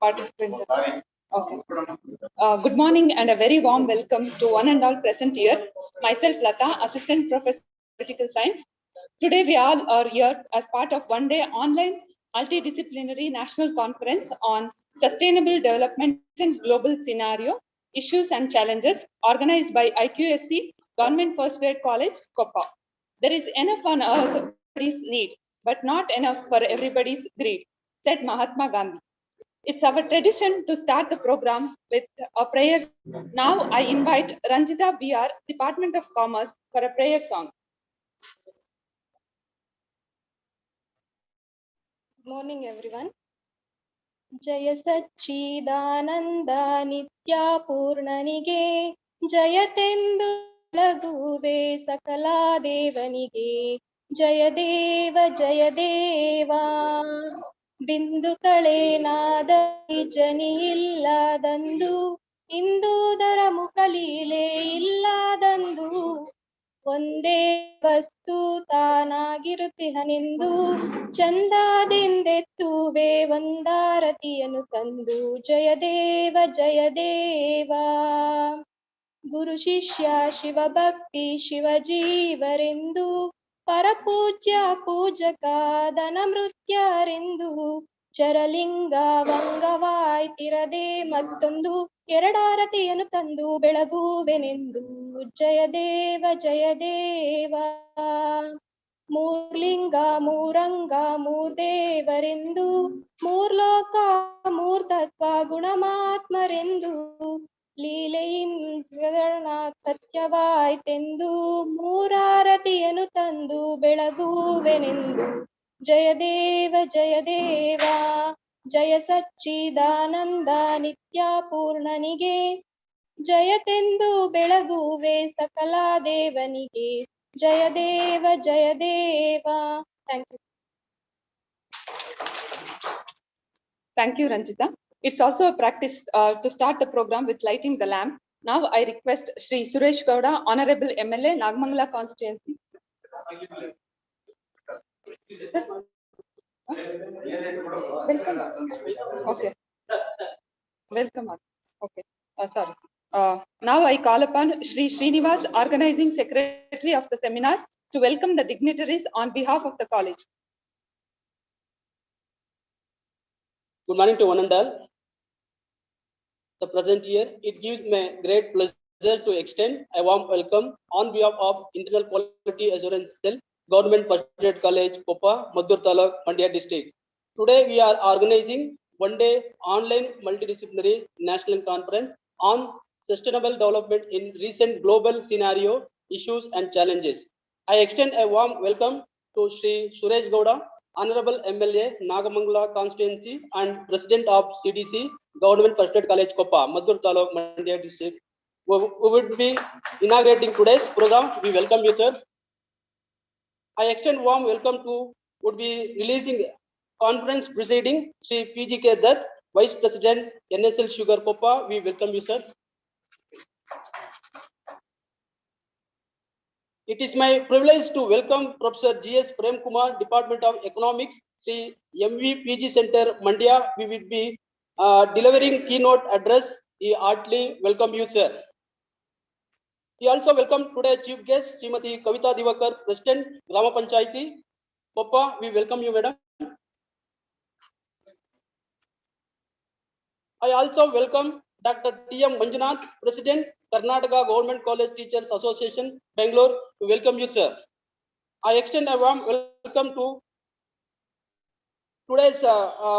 Participants. Okay. Good morning and a very warm welcome to one and all present here. Myself, Lata, Assistant Professor of Political Science. Today we all are here as part of one-day online multidisciplinary national conference on sustainable development in global scenario, issues and challenges organized by IQSC, Government First Grade College, Koppa. There is enough on earth for everybody's need, but not enough for everybody's greed, said Mahatma Gandhi. It's our tradition to start the program with a prayer. Now I invite Ranjita BR, Department of Commerce, for a prayer song. Good morning, everyone. Jaya Satchidananda Nitya Purnanige Jayatendu Laguve Sakala Devanige Jaya Deva Bindu Kale Nada Jani Illa Dandu Indudara Mukalile Illa Dandu ಒಂದೇ ವಸ್ತು ತಾನಾಗಿರುತ್ತಿಹನೆಂದು ಚಂದಾದಿಂದೆತ್ತುವೆ ಒಂದಾರತಿಯನ್ನು ತಂದು ಜಯದೇವ ಗುರು ಶಿಷ್ಯ ಶಿವಭಕ್ತಿ ಶಿವಜೀವರೆಂದು ಪರಪೂಜ್ಯ ಪೂಜಕ ಧನಮೃತ್ಯರೆಂದು ಚರಲಿಂಗ ವಂಗವಾಯ್ತಿರದೆ ಮತ್ತೊಂದು ಎರಡಾರತಿಯನ್ನು ತಂದು ಬೆಳಗುವೆನೆಂದು ಜಯದೇವ ಮೂರ್ಲಿಂಗ ಮೂರಂಗ ಮೂರ್ದೇವರೆಂದು ಮೂರ್ಲೋಕ ಮೂರ್ತತ್ವ ಗುಣಮಾತ್ಮರೆಂದು ಲೀಲೆಯಿಂ ಸತ್ಯವಾಯ್ತೆಂದು ಮೂರಾರತಿಯನ್ನು ತಂದು ಬೆಳಗುವೆನೆಂದು ಜಯದೇವ ಜಯ ಸಚ್ಚಿದಾನಂದ ನಿತ್ಯ ಪೂರ್ಣನಿಗೆ ಜಯತೆಂದು ಬೆಳಗುವೆ ಸಕಲ ದೇವನಿಗೆ Jayadeva Thank you. Thank you, Ranjita. It's also a practice to start the program with lighting the lamp. Now I request Shri Suresh Gowda, Honorable MLA, Nagamangala constituency. Welcome. Okay. Welcome. Okay. Sorry. Now I call upon Shri Srinivas, Organizing Secretary of the seminar, to welcome the dignitaries on behalf of the college. Good morning to one and all. The present year, it gives me great pleasure to extend a warm welcome on behalf of Internal Quality Assurance Cell, Government First Grade College, Koppa, Maddur Taluk, Mandya District. Today we are organizing one-day online multidisciplinary national conference on sustainable development in recent global scenario, issues and challenges. I extend a warm welcome to Shri Suresh Gowda, Honorable MLA, Nagamangala constituency and President of CDC, Government First Grade College, Koppa, Maddur Taluk, Mandya District, who would be inaugurating today's program. We welcome you, sir. I extend warm welcome to would be releasing conference proceeding Shri PGK Dutt, Vice President, NSL Sugar Koppa. We welcome you, sir. It is my privilege to welcome Professor G.S. Prem Kumar, Department of Economics, Sri MV PG Center, Mandya. We will be delivering keynote address. We heartily welcome you, sir. We also welcome today Chief Guest, Srimati Kavita Divakar, President, Grama Panchayati, Koppa. We welcome you, madam. I also welcome Dr. T.M. Manjunath, President, Karnataka Government College Teachers Association, Bangalore. We welcome you, sir. I extend a warm welcome to today's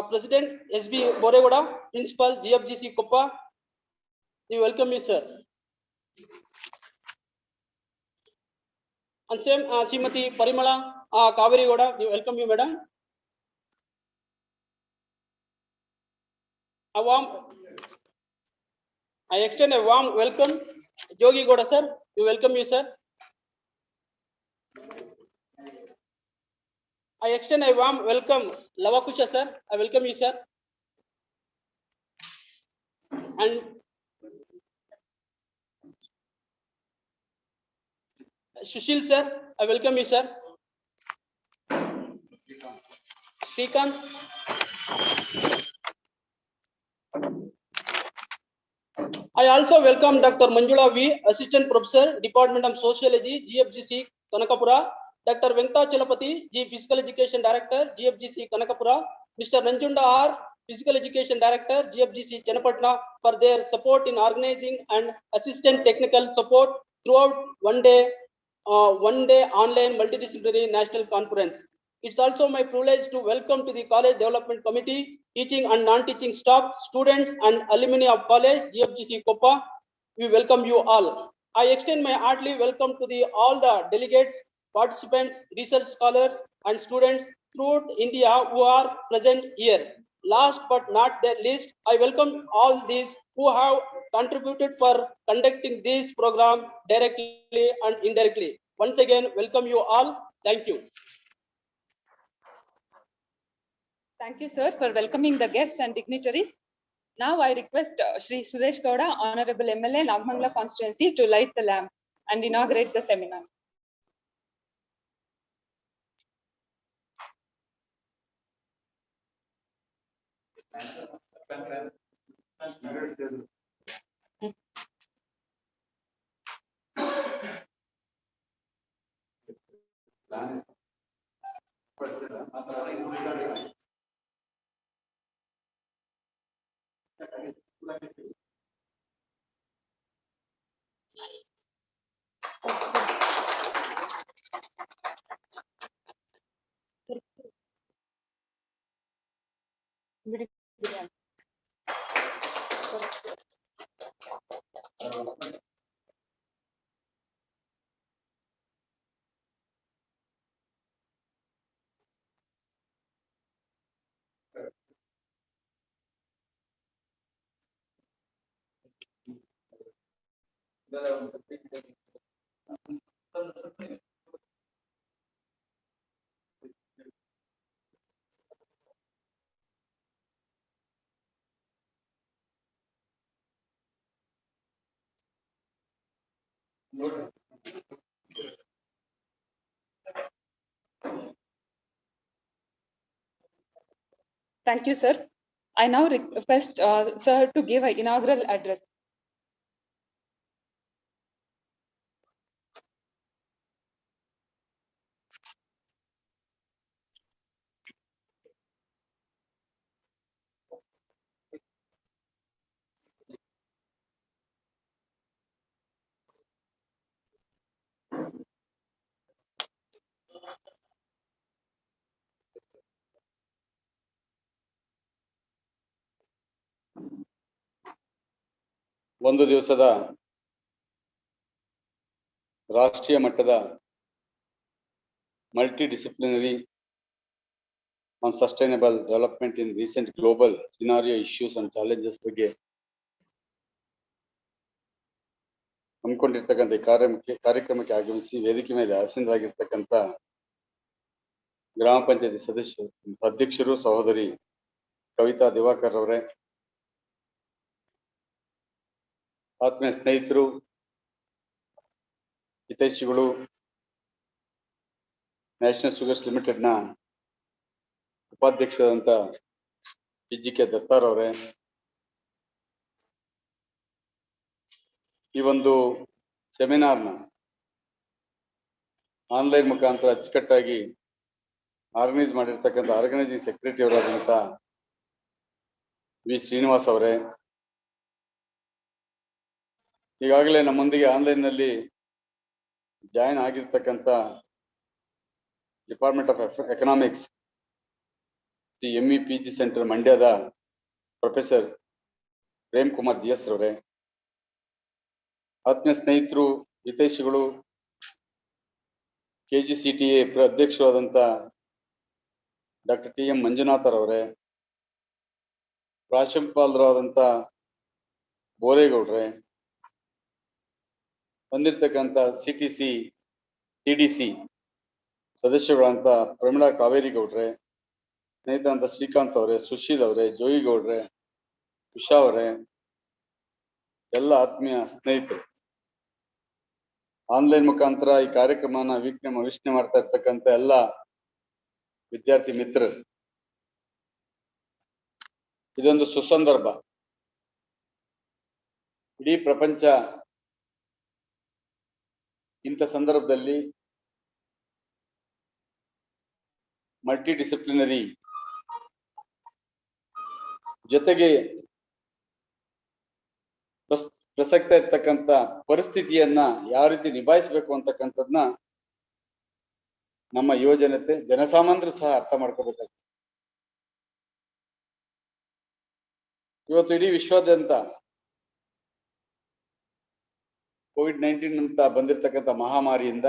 President, S.B. Boregoda, Principal, GFGC Koppa. We welcome you, sir. And same Srimati Parimala Kaveri Goda, we welcome you, madam. I extend a warm welcome, Jogi Goda sir. We welcome you, sir. I extend a warm welcome, Lavakusha sir. I welcome you, sir. And Sushil sir, I welcome you, sir. Srikanth. I also welcome Dr. Manjula V, Assistant Professor, Department of Sociology, GFGC Kanakapura, Dr. Venkata Chalapati, G Physical Education Director, GFGC Kanakapura, Mr. Nanjunda R, Physical Education Director, GFGC Channapatna, for their support in organizing and assistant technical support throughout one day online multidisciplinary national conference. It's also my privilege to welcome to the College Development Committee, teaching and non-teaching staff, students and alumni of college, GFGC Koppa. We welcome you all. I extend my heartily welcome to all the delegates, participants, research scholars and students throughout India who are present here. Last but not the least, I welcome all these who have contributed for conducting this program directly and indirectly. Once again, welcome you all. Thank you. Thank you, sir, for welcoming the guests and dignitaries. Now I request Shri Suresh Gowda, Honorable MLA, Nagmangala constituency, to light the lamp and inaugurate the seminar. Thank you, sir. I now request sir to give an inaugural address. ಒಂದು ದಿವಸದ ರಾಷ್ಟ್ರೀಯ ಮಟ್ಟದ multidisciplinary on sustainable development in recent global scenario issues and challenges ಬಗ್ಗೆ ಹಮ್ಮಿಕೊಂಡಿರ್ತಕ್ಕಂಥ ಕಾರ್ಯಕ್ರಮಕ್ಕೆ ಆಗಮಿಸಿ ವೇದಿಕೆ ಮೇಲೆ ಆಸೀನರಾಗಿರ್ತಕ್ಕಂಥ ಗ್ರಾಮ ಪಂಚಾಯತಿ ಅಧ್ಯಕ್ಷರು ಸಹೋದರಿ ಕವಿತಾ ದಿವಾಕರ್ ಅವರೇ, ಆತ್ಮೀಯ ಸ್ನೇಹಿತರು, ಹಿತೈಷಿಗಳು, ನ್ಯಾಷನಲ್ ಶುಗರ್ಸ್ ಲಿಮಿಟೆಡ್ನ ಉಪಾಧ್ಯಕ್ಷರಾದಂಥ PGK ದತ್ತಾರ್ ಅವರೇ, ಈ ಒಂದು ಸೆಮಿನಾರ್ನ ಆನ್ಲೈನ್ ಮುಖಾಂತರ ಅಚ್ಚುಕಟ್ಟಾಗಿ ಆರ್ಗನೈಸ್ ಮಾಡಿರ್ತಕ್ಕಂಥ ಆರ್ಗನೈಸಿಂಗ್ ಸೆಕ್ರೆಟರಿ ಅವರಾದಂಥ ವಿ ಶ್ರೀನಿವಾಸ್ ಅವರೇ, ಈಗಾಗಲೇ ನಮ್ಮೊಂದಿಗೆ ಆನ್ಲೈನ್ ನಲ್ಲಿ ಜಾಯಿನ್ ಆಗಿರ್ತಕ್ಕಂಥ department of economics MEPG centre ಮಂಡ್ಯದ ಪ್ರೊಫೆಸರ್ ಪ್ರೇಮ್ ಕುಮಾರ್ GS ರವರೇ, ಆತ್ಮೀಯ ಸ್ನೇಹಿತರು, ಹಿತೈಷಿಗಳು, KGCTA ಅಧ್ಯಕ್ಷರಾದಂತ ಡಾಕ್ಟರ್ TM ಮಂಜುನಾಥರವರೇ, ಪ್ರಾಂಶುಪಾಲರಾದಂತ ಬೋರೇಗೌಡ್ರೆ, ಬಂದಿರ್ತಕ್ಕಂಥ CTC TDC ಸದಸ್ಯಗಳಂತ ಪ್ರಮಿಳಾ ಕಾವೇರಿ ಗೌಡ್ರೆ, ಸ್ನೇಹಿತರಂತ ಶ್ರೀಕಾಂತ್ ಅವರೇ, ಸುಶೀಲ್ ಅವರೇ, ಜೋಯಿ ಗೌಡ್ರೆ, ಉಷಾ ಅವರೇ, ಎಲ್ಲ ಆತ್ಮೀಯ ಸ್ನೇಹಿತರು, ಆನ್ಲೈನ್ ಮುಖಾಂತರ ಈ ಕಾರ್ಯಕ್ರಮನ ವೀಕ್ಷಣೆ ಮಾಡ್ತಾ ಇರ್ತಕ್ಕಂಥ ಎಲ್ಲ ವಿದ್ಯಾರ್ಥಿ ಮಿತ್ರರು, ಇದೊಂದು ಸುಸಂದರ್ಭ. ಇಡೀ ಪ್ರಪಂಚ ಇಂಥ ಸಂದರ್ಭದಲ್ಲಿ ಮಲ್ಟಿ ಡಿಸಿಪ್ಲಿನರಿ ಜೊತೆಗೆ ಪ್ರಸಕ್ತ ಇರ್ತಕ್ಕಂಥ ಪರಿಸ್ಥಿತಿಯನ್ನ ಯಾವ ರೀತಿ ನಿಭಾಯಿಸಬೇಕು ಅಂತಕ್ಕಂಥದ್ನ ನಮ್ಮ ಯುವಜನತೆ, ಜನಸಾಮಾನ್ಯರು ಸಹ ಅರ್ಥ ಮಾಡ್ಕೋಬೇಕಾಗ್ತದೆ. ಇವತ್ತು ಇಡೀ ವಿಶ್ವಾದ್ಯಂತ COVID-19 ಅಂತ ಬಂದಿರತಕ್ಕಂಥ ಮಹಾಮಾರಿಯಿಂದ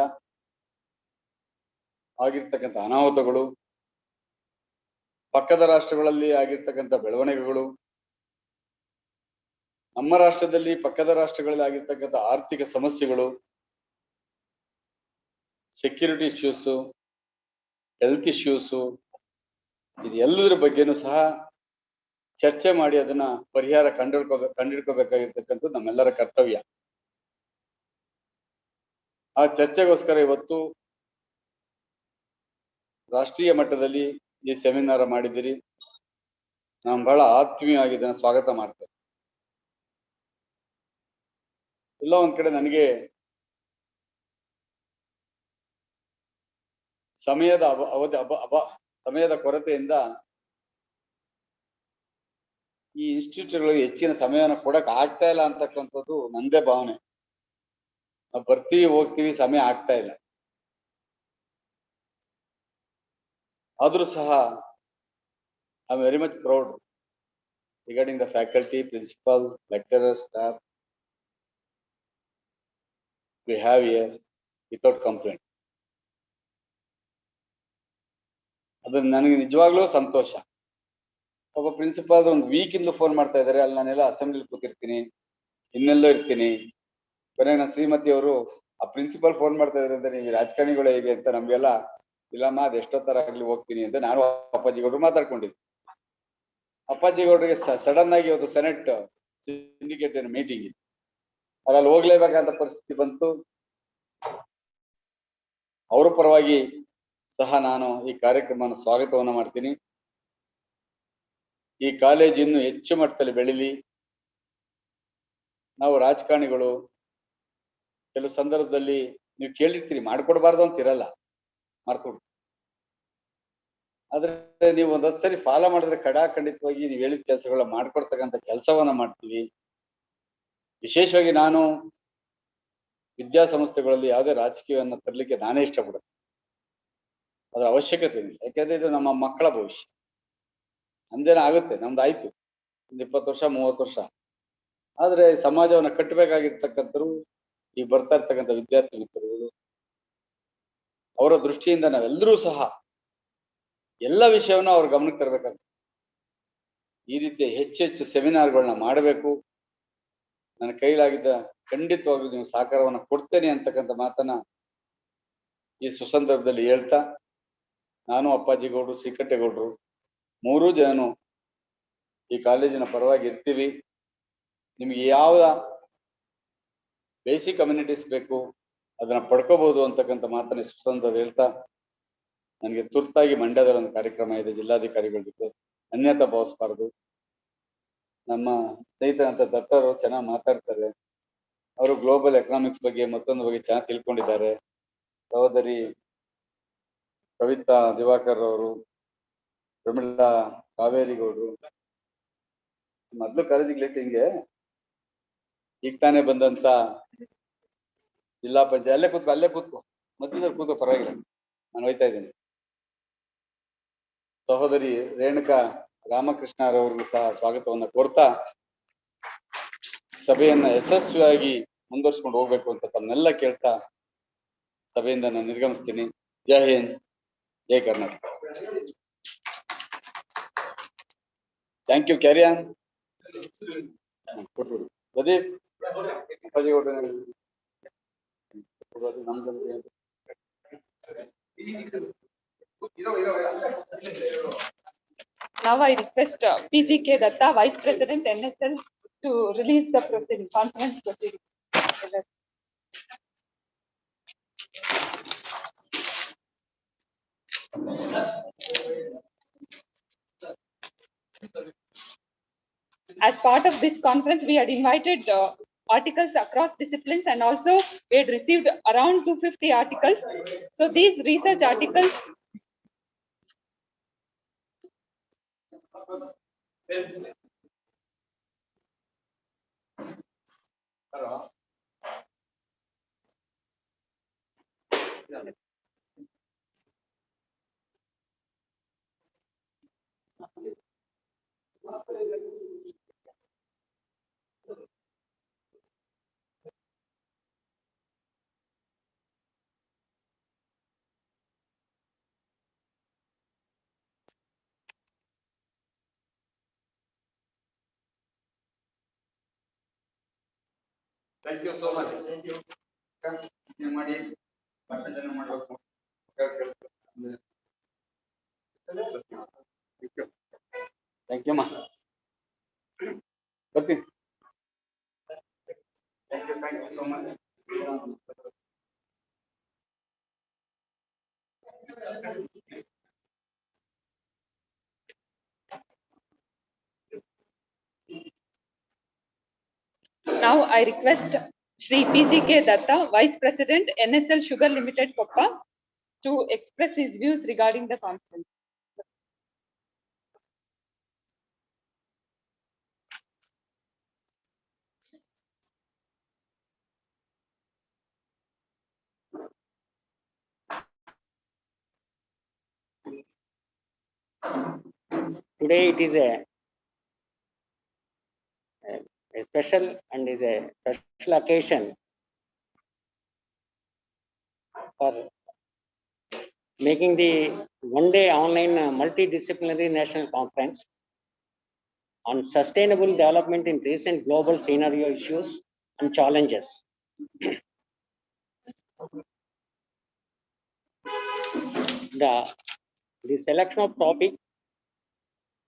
ಆಗಿರ್ತಕ್ಕಂಥ ಅನಾಹುತಗಳು, ಪಕ್ಕದ ರಾಷ್ಟ್ರಗಳಲ್ಲಿ ಆಗಿರ್ತಕ್ಕಂಥ ಬೆಳವಣಿಗೆಗಳು, ನಮ್ಮ ರಾಷ್ಟ್ರದಲ್ಲಿ ಪಕ್ಕದ ರಾಷ್ಟ್ರಗಳಲ್ಲಿ ಆಗಿರ್ತಕ್ಕಂಥ ಆರ್ಥಿಕ ಸಮಸ್ಯೆಗಳು, ಸೆಕ್ಯೂರಿಟಿ ಇಶ್ಯೂಸು, ಹೆಲ್ತ್ ಇಶ್ಯೂಸು, ಇದೆಲ್ಲದರ ಬಗ್ಗೆನೂ ಸಹ ಚರ್ಚೆ ಮಾಡಿ ಅದನ್ನ ಪರಿಹಾರ ಕಂಡಿಡ್ಕೋಬೇಕಾಗಿರ್ತಕ್ಕಂಥದ್ದು ನಮ್ಮೆಲ್ಲರ ಕರ್ತವ್ಯ. ಆ ಚರ್ಚೆಗೋಸ್ಕರ ಇವತ್ತು ರಾಷ್ಟ್ರೀಯ ಮಟ್ಟದಲ್ಲಿ ಈ ಸೆಮಿನಾರ್ ಮಾಡಿದ್ದೀರಿ. ನಾನು ಬಹಳ ಆತ್ಮೀಯವಾಗಿ ಇದನ್ನ ಸ್ವಾಗತ ಮಾಡ್ತೇನೆ. ಎಲ್ಲ ಒಂದ್ ಕಡೆ ನನಗೆ ಸಮಯದ ಕೊರತೆಯಿಂದ ಈ ಇನ್ಸ್ಟಿಟ್ಯೂಟ್ಗಳಿಗೆ ಹೆಚ್ಚಿನ ಸಮಯವನ್ನು ಕೊಡಕ್ ಆಗ್ತಾ ಇಲ್ಲ ಅಂತಕ್ಕಂಥದ್ದು ನಂದೇ ಭಾವನೆ. ನಾವು ಬರ್ತೀವಿ ಹೋಗ್ತೀವಿ, ಸಮಯ ಆಗ್ತಾ ಇಲ್ಲ. ಆದ್ರೂ ಸಹ I am very much proud regarding the faculty, principal, lecturer, staff we have here without complaint. ಅದು ನನಗೆ ನಿಜವಾಗ್ಲೂ ಸಂತೋಷ. ಒಬ್ಬ ಪ್ರಿನ್ಸಿಪಾಲ್ ಒಂದು ವೀಕ್ ಇಂದ ಫೋನ್ ಮಾಡ್ತಾ ಇದ್ದಾರೆ, ಅಲ್ಲಿ ನಾನೆಲ್ಲ ಅಸೆಂಬ್ಲಿ ಕೂತಿರ್ತೀನಿ, ಇನ್ನೆಲ್ಲೋ ಇರ್ತೀನಿ. ಕೊನೆಗೆ ನನ್ನ ಶ್ರೀಮತಿ ಅವರು ಆ ಪ್ರಿನ್ಸಿಪಾಲ್ ಫೋನ್ ಮಾಡ್ತಾ ಇದ್ದಾರೆ ಅಂದ್ರೆ ನೀವು ರಾಜಕಾರಣಿಗಳು ಹೇಗೆ ಅಂತ ನಮ್ಗೆಲ್ಲ ಇಲ್ಲಮ್ಮ ಅದು ಎಷ್ಟೊತ್ತರ ಆಗ್ಲಿ ಹೋಗ್ತೀನಿ ಅಂತ ನಾನು ಅಪ್ಪಾಜಿ ಗೌಡ್ರು ಮಾತಾಡ್ಕೊಂಡಿದ್ದೆ. ಅಪ್ಪಾಜಿ ಗೌಡ್ರಿಗೆ ಸಡನ್ ಆಗಿ ಇವತ್ತು ಸೆನೆಟ್ ಸಿಂಡಿಕೇಟ್ ಮೀಟಿಂಗ್ ಇತ್ತು, ಅದ್ರಲ್ಲಿ ಹೋಗ್ಲೇಬೇಕಂತ ಪರಿಸ್ಥಿತಿ ಬಂತು. ಅವರ ಪರವಾಗಿ ಸಹ ನಾನು ಈ ಕಾರ್ಯಕ್ರಮನ ಸ್ವಾಗತವನ್ನ ಮಾಡ್ತೀನಿ. ಈ ಕಾಲೇಜ್ ಇನ್ನು ಹೆಚ್ಚು ಮಟ್ಟದಲ್ಲಿ ಬೆಳಿಲಿ. ನಾವು ರಾಜಕಾರಣಿಗಳು ಕೆಲವು ಸಂದರ್ಭದಲ್ಲಿ ನೀವು ಕೇಳಿರ್ತೀರಿ, ಮಾಡ್ಕೊಡ್ಬಾರ್ದು ಅಂತ ಇರಲ್ಲ, ಮಾಡ್ಕೊಡ್ತೀವಿ. ಆದ್ರೆ ನೀವು ಒಂದೊಂದ್ ಸರಿ ಫಾಲೋ ಮಾಡಿದ್ರೆ ಖಂಡಿತವಾಗಿ ನೀವು ಹೇಳಿದ ಕೆಲಸಗಳನ್ನ ಮಾಡ್ಕೊಡ್ತಕ್ಕಂಥ ಕೆಲಸವನ್ನ ಮಾಡ್ತೀವಿ. ವಿಶೇಷವಾಗಿ ನಾನು ವಿದ್ಯಾಸಂಸ್ಥೆಗಳಲ್ಲಿ ಯಾವುದೇ ರಾಜಕೀಯವನ್ನ ತರಲಿಕ್ಕೆ ನಾನೇ ಇಷ್ಟಪಡುತ್ತೆ, ಅದರ ಅವಶ್ಯಕತೆ ಇಲ್ಲ. ಯಾಕೆಂದ್ರೆ ಇದು ನಮ್ಮ ಮಕ್ಕಳ ಭವಿಷ್ಯ. ನಮ್ದೇನ ಆಗುತ್ತೆ, ನಮ್ದು ಆಯ್ತು ಒಂದು 20 ವರ್ಷ 30 ವರ್ಷ. ಆದ್ರೆ ಸಮಾಜವನ್ನ ಕಟ್ಟಬೇಕಾಗಿರ್ತಕ್ಕಂಥವ್ರು ಈ ಬರ್ತಾ ಇರ್ತಕ್ಕಂಥ ವಿದ್ಯಾರ್ಥಿ ಮಿತ್ರರು, ಅವರ ದೃಷ್ಟಿಯಿಂದ ನಾವೆಲ್ಲರೂ ಸಹ ಎಲ್ಲ ವಿಷಯವನ್ನ ಅವ್ರ ಗಮನಕ್ಕೆ ತರಬೇಕಾಗ್ತದೆ. ಈ ರೀತಿಯ ಹೆಚ್ಚೆಚ್ಚು ಸೆಮಿನಾರ್ಗಳನ್ನ ಮಾಡಬೇಕು. ನನ್ನ ಕೈಲಾಗಿದ್ದ ಖಂಡಿತವಾಗ್ಲೂ ನೀವು ಸಹಕಾರವನ್ನ ಕೊಡ್ತೇನೆ ಅಂತಕ್ಕಂಥ ಮಾತನ್ನ ಈ ಸುಸಂದರ್ಭದಲ್ಲಿ ಹೇಳ್ತಾ, ನಾನು ಅಪ್ಪಾಜಿ ಗೌಡ್ರು, ಶ್ರೀಕಂಠೇಗೌಡರು ಮೂರೂ ಜನನು ಈ ಕಾಲೇಜಿನ ಪರವಾಗಿ ಇರ್ತೀವಿ. ನಿಮ್ಗೆ ಯಾವ ಬೇಸಿಕ್ ಕಮ್ಯುನಿಟೀಸ್ ಬೇಕು ಅದನ್ನ ಪಡ್ಕೋಬಹುದು ಅಂತಕ್ಕಂಥ ಮಾತನ್ನ ಸುಸಂದರ್ಭದಲ್ಲಿ ಹೇಳ್ತಾ, ನನಗೆ ತುರ್ತಾಗಿ ಮಂಡ್ಯದಲ್ಲಿ ಒಂದು ಕಾರ್ಯಕ್ರಮ ಇದೆ ಜಿಲ್ಲಾಧಿಕಾರಿಗಳ ಜೊತೆ, ಅನ್ಯತಾ ಭಾವಿಸಬಾರದು. ನಮ್ಮ ಸ್ನೇಹಿತರಂತ ದತ್ತರು ಚೆನ್ನಾಗಿ ಮಾತಾಡ್ತಾರೆ, ಅವರು ಗ್ಲೋಬಲ್ ಎಕನಾಮಿಕ್ಸ್ ಬಗ್ಗೆ ಮತ್ತೊಂದು ಬಗ್ಗೆ ಚೆನ್ನಾಗಿ ತಿಳ್ಕೊಂಡಿದ್ದಾರೆ. ಸಹೋದರಿ ಕವಿತಾ ದಿವಾಕರ್ ಅವರು, ಪ್ರಮಿಳಾ ಕಾವೇರಿ ಗೌಡ್ರು, ಮೊದ್ಲು ಕಾಲೇಜಿಗೆ ಲೇಟ್, ಹಿಂಗೆ ಈಗ ತಾನೇ ಬಂದಂತ ಜಿಲ್ಲಾ ಪಂಚಾಯತ್ ಅಲ್ಲೇ ಕೂತ್ಕೋ ಮಧ್ಯದಲ್ಲಿ ಕೂತ್ಕೋ, ಪರವಾಗಿಲ್ಲ, ನಾನು ಹೋಯ್ತಾ ಇದ್ದೀನಿ. ಸಹೋದರಿ ರೇಣುಕಾ ರಾಮಕೃಷ್ಣರವ್ರಿಗೂ ಸಹ ಸ್ವಾಗತವನ್ನ ಕೋರ್ತಾ, ಸಭೆಯನ್ನ ಯಶಸ್ವಿಯಾಗಿ ಮುಂದುವರ್ಸ್ಕೊಂಡು ಹೋಗ್ಬೇಕು ಅಂತ ತಮ್ಮನ್ನೆಲ್ಲ ಕೇಳ್ತಾ ಸಭೆಯಿಂದ ನಾನು ನಿರ್ಗಮಿಸ್ತೀನಿ. ಜೈ ಹಿಂದ್, ಜೈ Karnataka. Thank you. Carry on. ಕೊಟ್ಬಿಡಿ ಪ್ರದೀಪ್. ಅಪ್ಪಾಜಿ ಕೊಟ್ಟು Now I request PGK Datta, Vice President NSL, to release the proceeding, conference proceeding. As part of this conference, we had invited articles across disciplines, and also we had received around 250 articles. So these research articles thank you so much. Thank you. ನೀವು ಮಾಡಿ ಮತ್ತೆ ಜನ ಮಾಡಬೇಕು. Thank you ಅಮ್ಮ. ಬರ್ತೀನಿ. Thank you so much. now I request Shri PGK Datta, Vice President NSL Sugar Limited Koppa, to express his views regarding the conference. Today it is a special and is a special occasion for making the one-day online multidisciplinary national conference on sustainable development in recent global scenario issues and challenges. The selection of topic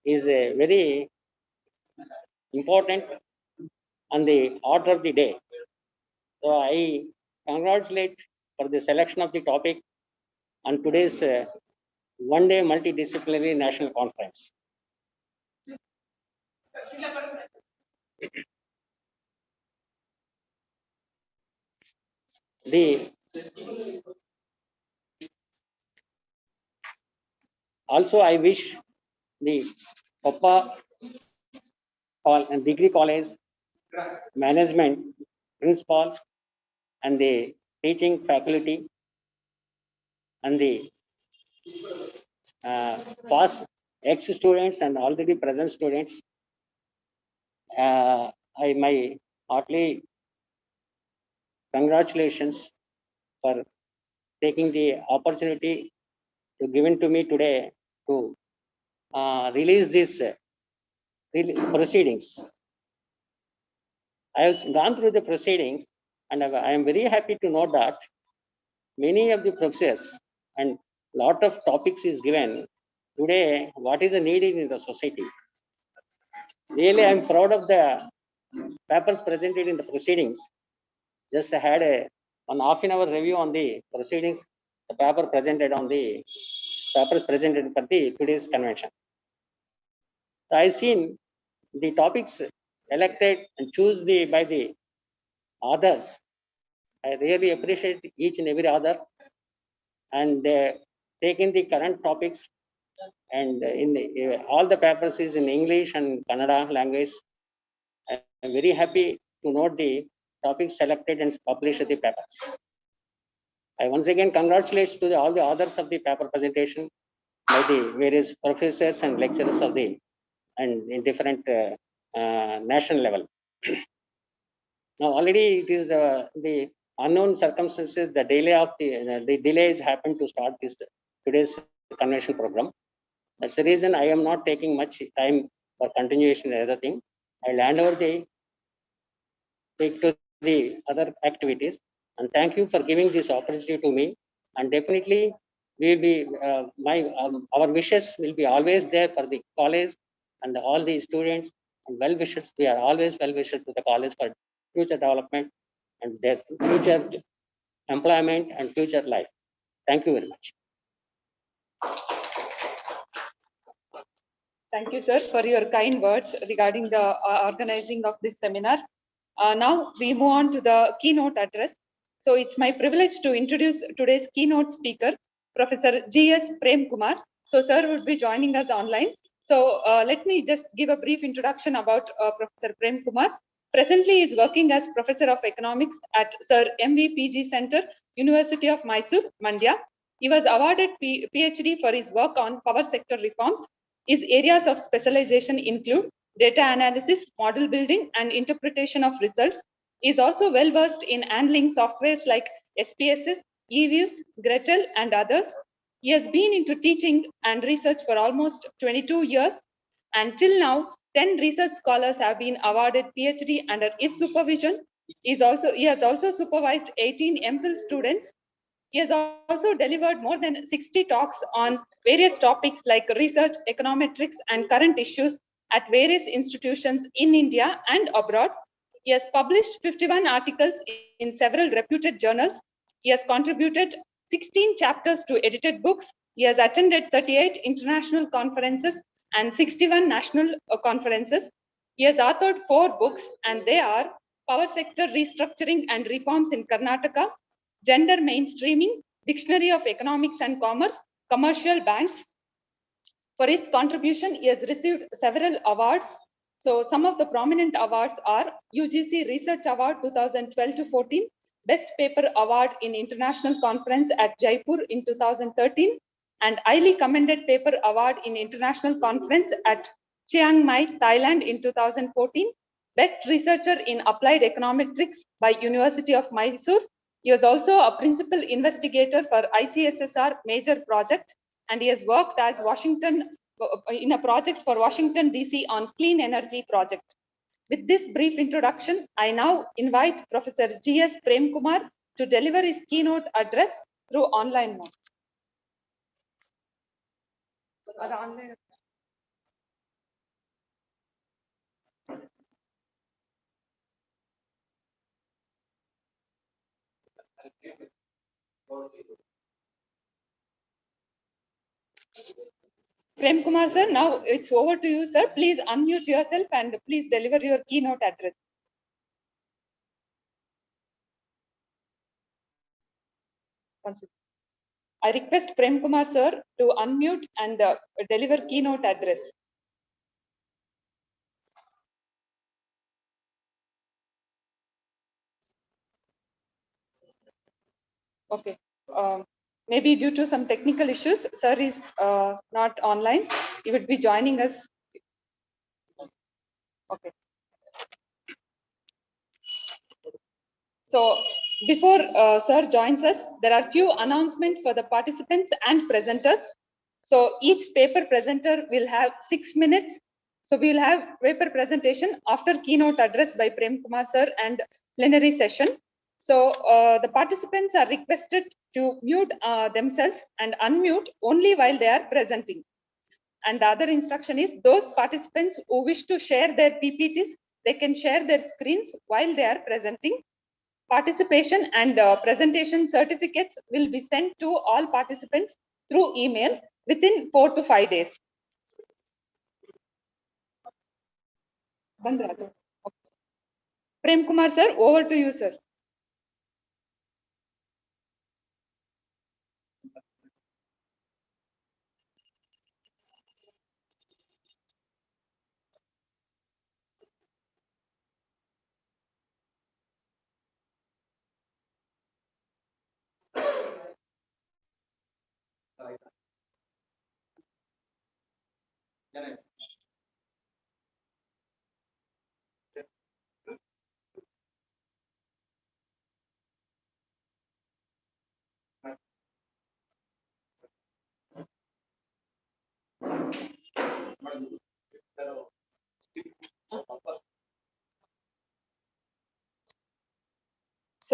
is very important on the order of the day. So I congratulate for the selection of the topic on today's one-day multidisciplinary national conference. Also, I wish the Koppa Degree College management, principal, and the teaching faculty, and the past ex-students and already present students, my heartily congratulations for taking the opportunity to given to me today to release this proceedings. I have gone through the proceedings, and I am very happy to know that many of the professors and lot of topics is given today. What is the need in the society? Really, I am proud of the papers presented in the proceedings. Just had an half-an-hour review on the proceedings, the papers presented for the today's convention. So I've seen the topics elected and chosen by the authors. I really appreciate each and every author, and taking the current topics, and in all the papers is in English and Kannada language. I'm very happy to note the topics selected and published the papers. I once again congratulate to all the authors of the paper presentation by the various professors and lecturers of the and in different national level. Now already it is the unknown circumstances, the delay of the delays happened to start this today's convention program. That's the reason I am not taking much time for continuation of the other thing. I'll hand over the take to the other activities. And thank you for giving this opportunity to me. And definitely, we will be our wishes will be always there for the college and all the students and well wishers. We are always well wishers to the college for future development and their future employment and future life. Thank you very much. Thank you, sir, for your kind words regarding the organizing of this seminar. Now we move on to the keynote address. So it's my privilege to introduce today's keynote speaker, Professor G.S. Prem Kumar. So sir would be joining us online. So let me just give a brief introduction about Professor Prem Kumar. Presently, he is working as Professor of Economics at Sir MVPG Center, University of Mysore, Mandya. He was awarded PhD for his work on power sector reforms. His areas of specialization include data analysis, model building, and interpretation of results. He is also well versed in handling softwares like SPSS, eViews, Gretel, and others. He has been into teaching and research for almost 22 years. Until now, 10 research scholars have been awarded PhD under his supervision. He has also supervised 18 MPhil students. He has also delivered more than 60 talks on various topics like research, econometrics, and current issues at various institutions in India and abroad. He has published 51 articles in several reputed journals. He has contributed 16 chapters to edited books. He has attended 38 international conferences and 61 national conferences. He has authored 4 books, and they are Power Sector Restructuring and Reforms in Karnataka, Gender Mainstreaming, Dictionary of Economics and Commerce, Commercial Banks. For his contribution, he has received several awards. So some of the prominent awards are UGC Research Award 2012-14, Best Paper Award in International Conference at Jaipur in 2013, and Highly Commended Paper Award in International Conference at Chiang Mai, Thailand in 2014, Best Researcher in Applied Econometrics by University of Mysore. He was also a principal investigator for ICSSR major project, and he has worked as in a project for Washington, DC on clean energy project. With this brief introduction, I now invite Professor G.S. Prem Kumar to deliver his keynote address through online mode. Prem Kumar sir, now it's over to you, sir. Please unmute yourself and please deliver your keynote address. I request Prem Kumar sir to unmute and deliver keynote address. Okay. Maybe due to some technical issues, sir is not online. He would be joining us. Okay. So before sir joins us, there are few announcements for the participants and presenters. So each paper presenter will have 6 minutes. So we will have paper presentation after keynote address by Prem Kumar sir and plenary session. So the participants are requested to mute themselves and unmute only while they are presenting. And the other instruction is those participants who wish to share their PPTs, they can share their screens while they are presenting. Participation and presentation certificates will be sent to all participants through email within 4 to 5 days. Prem Kumar sir, over to you, sir.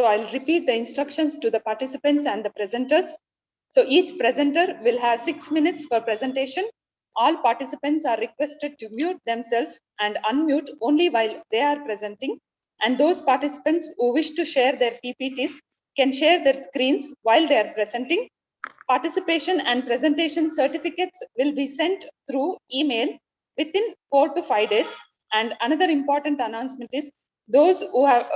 So I'll repeat the instructions to the participants and the presenters. So each presenter will have 6 minutes for presentation. All participants are requested to mute themselves and unmute only while they are presenting. And those participants who wish to share their PPTs can share their screens while they are presenting. Participation and presentation certificates will be sent through email within 4 to 5 days. And another important announcement is those who have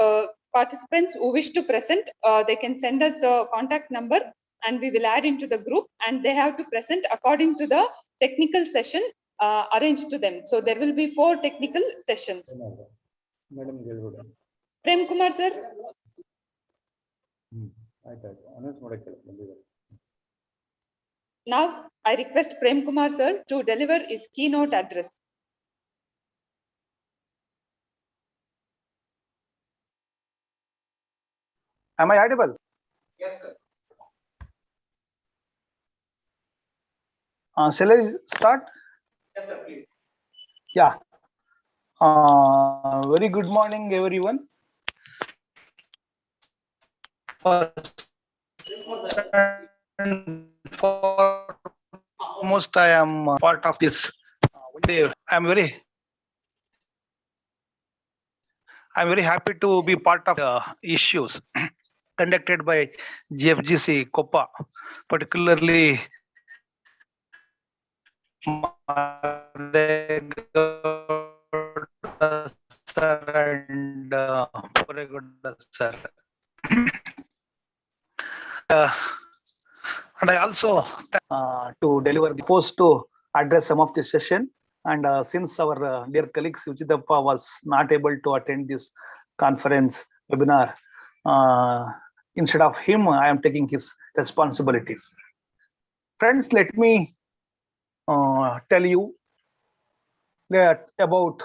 participants who wish to present, they can send us the contact number and we will add into the group, and they have to present according to the technical session arranged to them. So there will be 4 technical sessions. Prem Kumar sir. Now I request Prem Kumar sir to deliver his keynote address. Am I audible? Yes, sir. Shall I start? Yes, sir, please. Yeah. Very good morning, everyone. Foremost, I am part of this. I'm very happy to be part of the issues conducted by GFGC Koppa, particularly sir and Puregoda sir. And I also to deliver the post to address some of the session. And since our dear colleague Suchitappa was not able to attend this conference webinar, instead of him, I am taking his responsibilities. Friends, let me tell you that about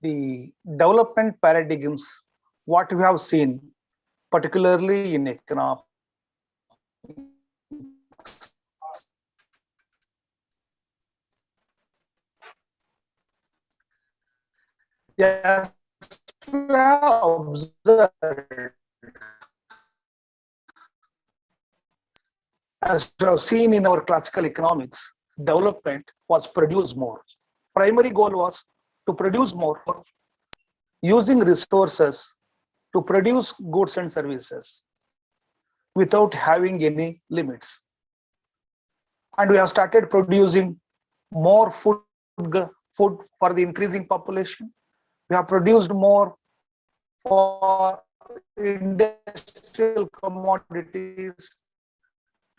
the development paradigms, what we have seen, particularly in economics. Yes, we have observed, as we have seen in our classical economics, development was produce more. Primary goal was to produce more, using resources to produce goods and services without having any limits. And we have started producing more food for the increasing population. We have produced more for industrial commodities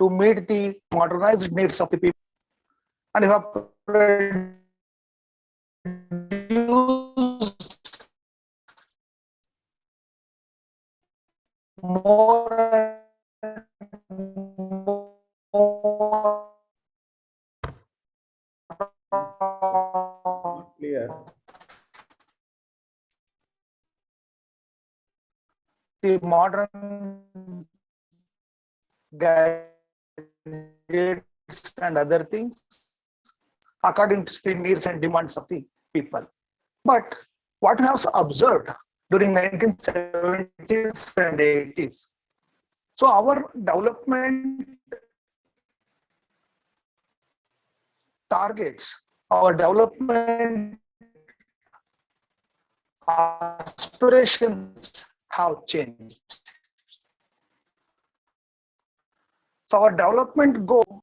to meet the modernized needs of the people. And we have produced more clear. The modern gadgets and other things according to the needs and demands of the people. But what we have observed during 1970s and 80s, so our development targets, our development aspirations have changed. So our development goal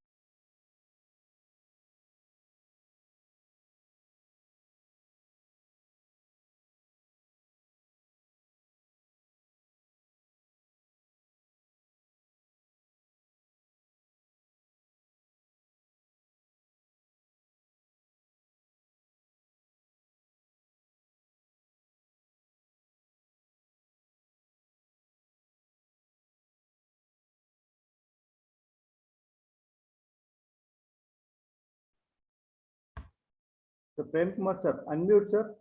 So Prem Kumar sir, unmute sir.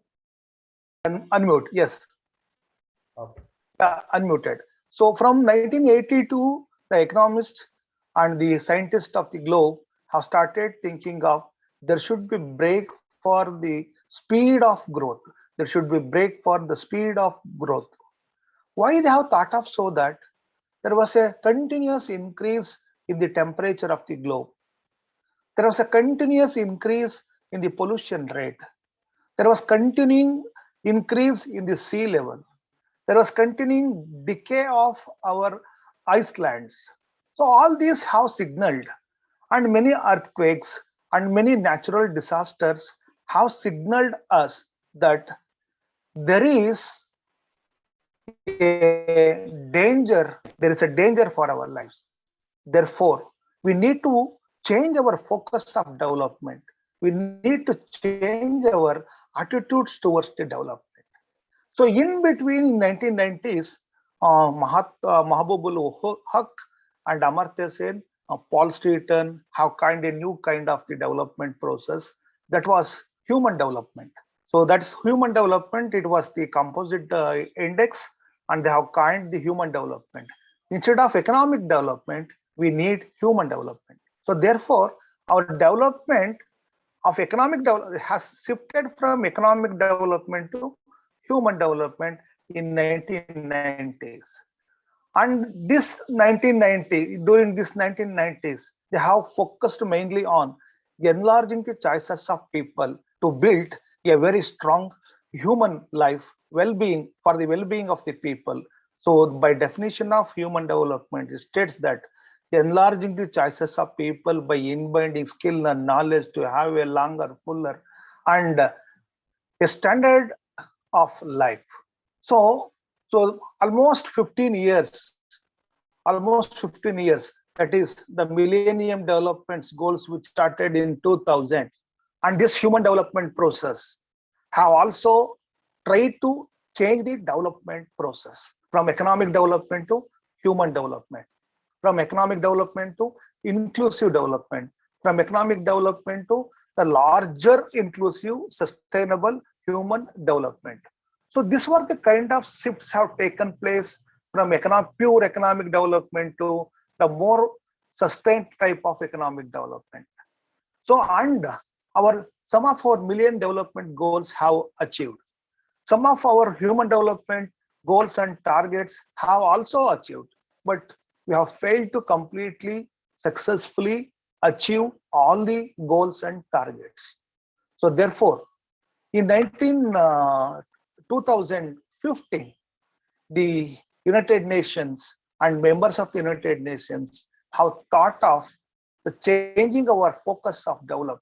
unmute, yes. Okay. Unmuted. So from 1982, the economists and the scientists of the globe have started thinking of there should be break for the speed of growth. There should be break for the speed of growth. Why they have thought of so that there was a continuous increase in the temperature of the globe. There was a continuous increase in the pollution rate. There was continuing increase in the sea level. There was continuing decay of our icelands. So all these have signaled, and many earthquakes and many natural disasters have signaled us that there is a danger for our lives. Therefore, we need to change our focus of development. We need to change our attitudes towards the development. So in between 1990s, Mahabubul Haq and Amartya Sen, Paul Streeton have kind a new kind of the development process that was human development. So that's human development. It was the composite index, and they have kind the human development. Instead of economic development, we need human development. So therefore, our development of economic development has shifted from economic development to human development in 1990s. And this 1990, during this 1990s, they have focused mainly on enlarging the choices of people to build a very strong human life well-being for the well-being of the people. So by definition of human development, it states that enlarging the choices of people by inbinding skill and knowledge to have a longer, fuller, and a standard of life. So almost 15 years, that is the Millennium Development Goals, which started in 2000, and this human development process have also tried to change the development process from economic development to human development, from economic development to inclusive development, from economic development to the larger inclusive sustainable human development. So these were the kind of shifts have taken place from pure economic development to the more sustained type of economic development. So and some of our Millennium Development Goals have achieved. Some of our human development goals and targets have also achieved, but we have failed to completely successfully achieve all the goals and targets. So therefore, in 2015, the United Nations and members of the United Nations have thought of the changing our focus of development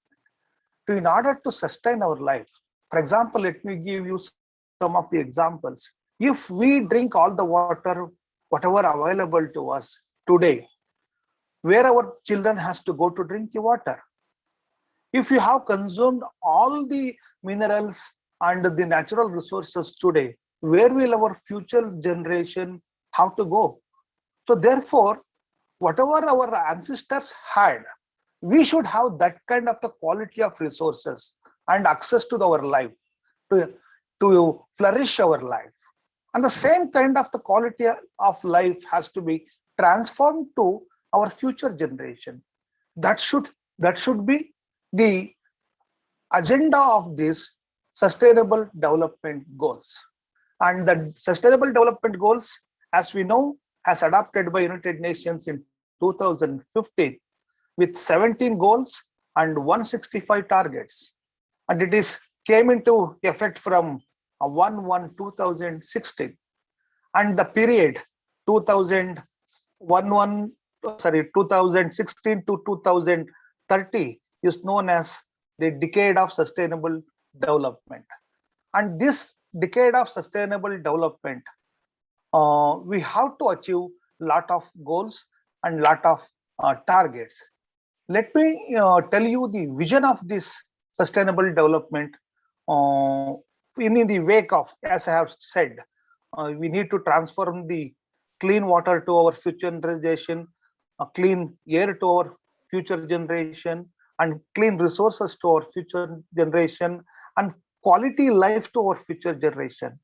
to in order to sustain our life. For example, let me give you some of the examples. If we drink all the water, whatever available to us today, where our children has to go to drink the water? If you have consumed all the minerals and the natural resources today, where will our future generation have to go? So therefore, whatever our ancestors had, we should have that kind of the quality of resources and access to our life to flourish our life. And the same kind of the quality of life has to be transformed to our future generation. That should be the agenda of these sustainable development goals. And the sustainable development goals, as we know, has adopted by United Nations in 2015 with 17 goals and 165 targets. And it came into effect from 1/1/2016. And the period 2016 to 2030 is known as the decade of sustainable development. And this decade of sustainable development, we have to achieve lot of goals and lot of targets. Let me tell you the vision of this sustainable development in the wake of, as I have said, we need to transform the clean water to our future generation, clean air to our future generation, and clean resources to our future generation, and quality life to our future generation.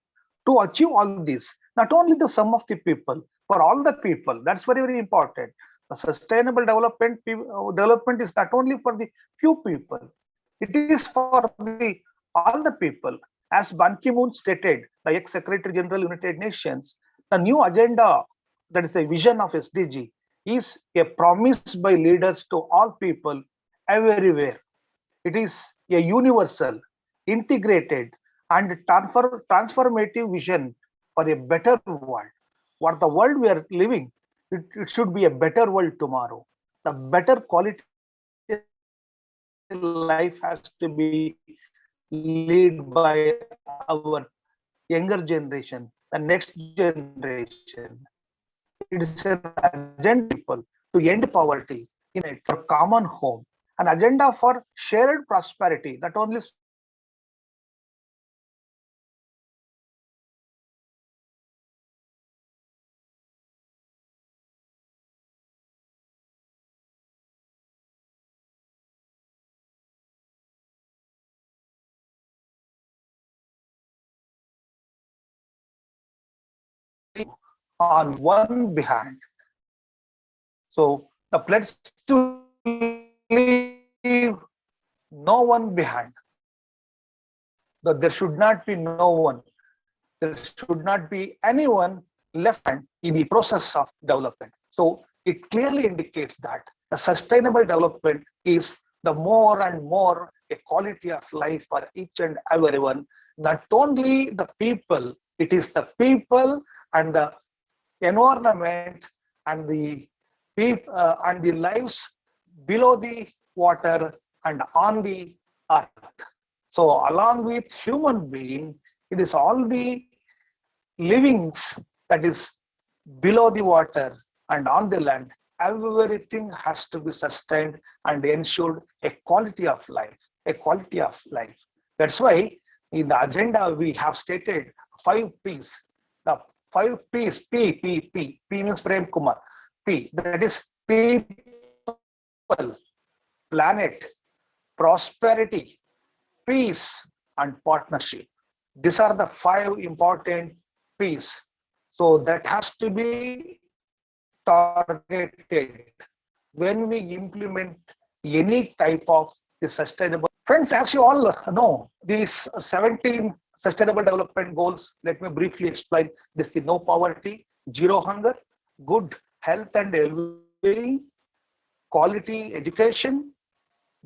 To achieve all this, not only the sum of the people, for all the people, that's very, very important. The sustainable development is not only for the few people, it is for all the people. As Ban Ki-moon stated, the ex-Secretary General United Nations, The new agenda, that is the vision of SDG, is a promise by leaders to all people everywhere. It is a universal, integrated, and transformative vision for a better world. What the world we are living, it should be a better world tomorrow. The better quality life has to be led by our younger generation, the next generation. It is an agenda people to end poverty in a common home, an agenda for shared prosperity, not only on one behind. So the pledge to leave no one behind. That there should not be no one. There should not be anyone left behind in the process of development. So it clearly indicates that the sustainable development is the more and more a quality of life for each and everyone, not only the people, it is the people and the environment and the people and the lives below the water and on the earth. So along with human being, it is all the livings that is below the water and on the land. Everything has to be sustained and ensured a quality of life, a quality of life. That's why in the agenda we have stated 5 P's. The 5 P's, P means Prem Kumar. P, that is people, planet, prosperity, peace, and partnership. These are the 5 important P's. So that has to be targeted when we implement any type of the sustainable. Friends, as you all know, these 17 sustainable development goals, let me briefly explain this: the no poverty, zero hunger, good health and well-being, quality education,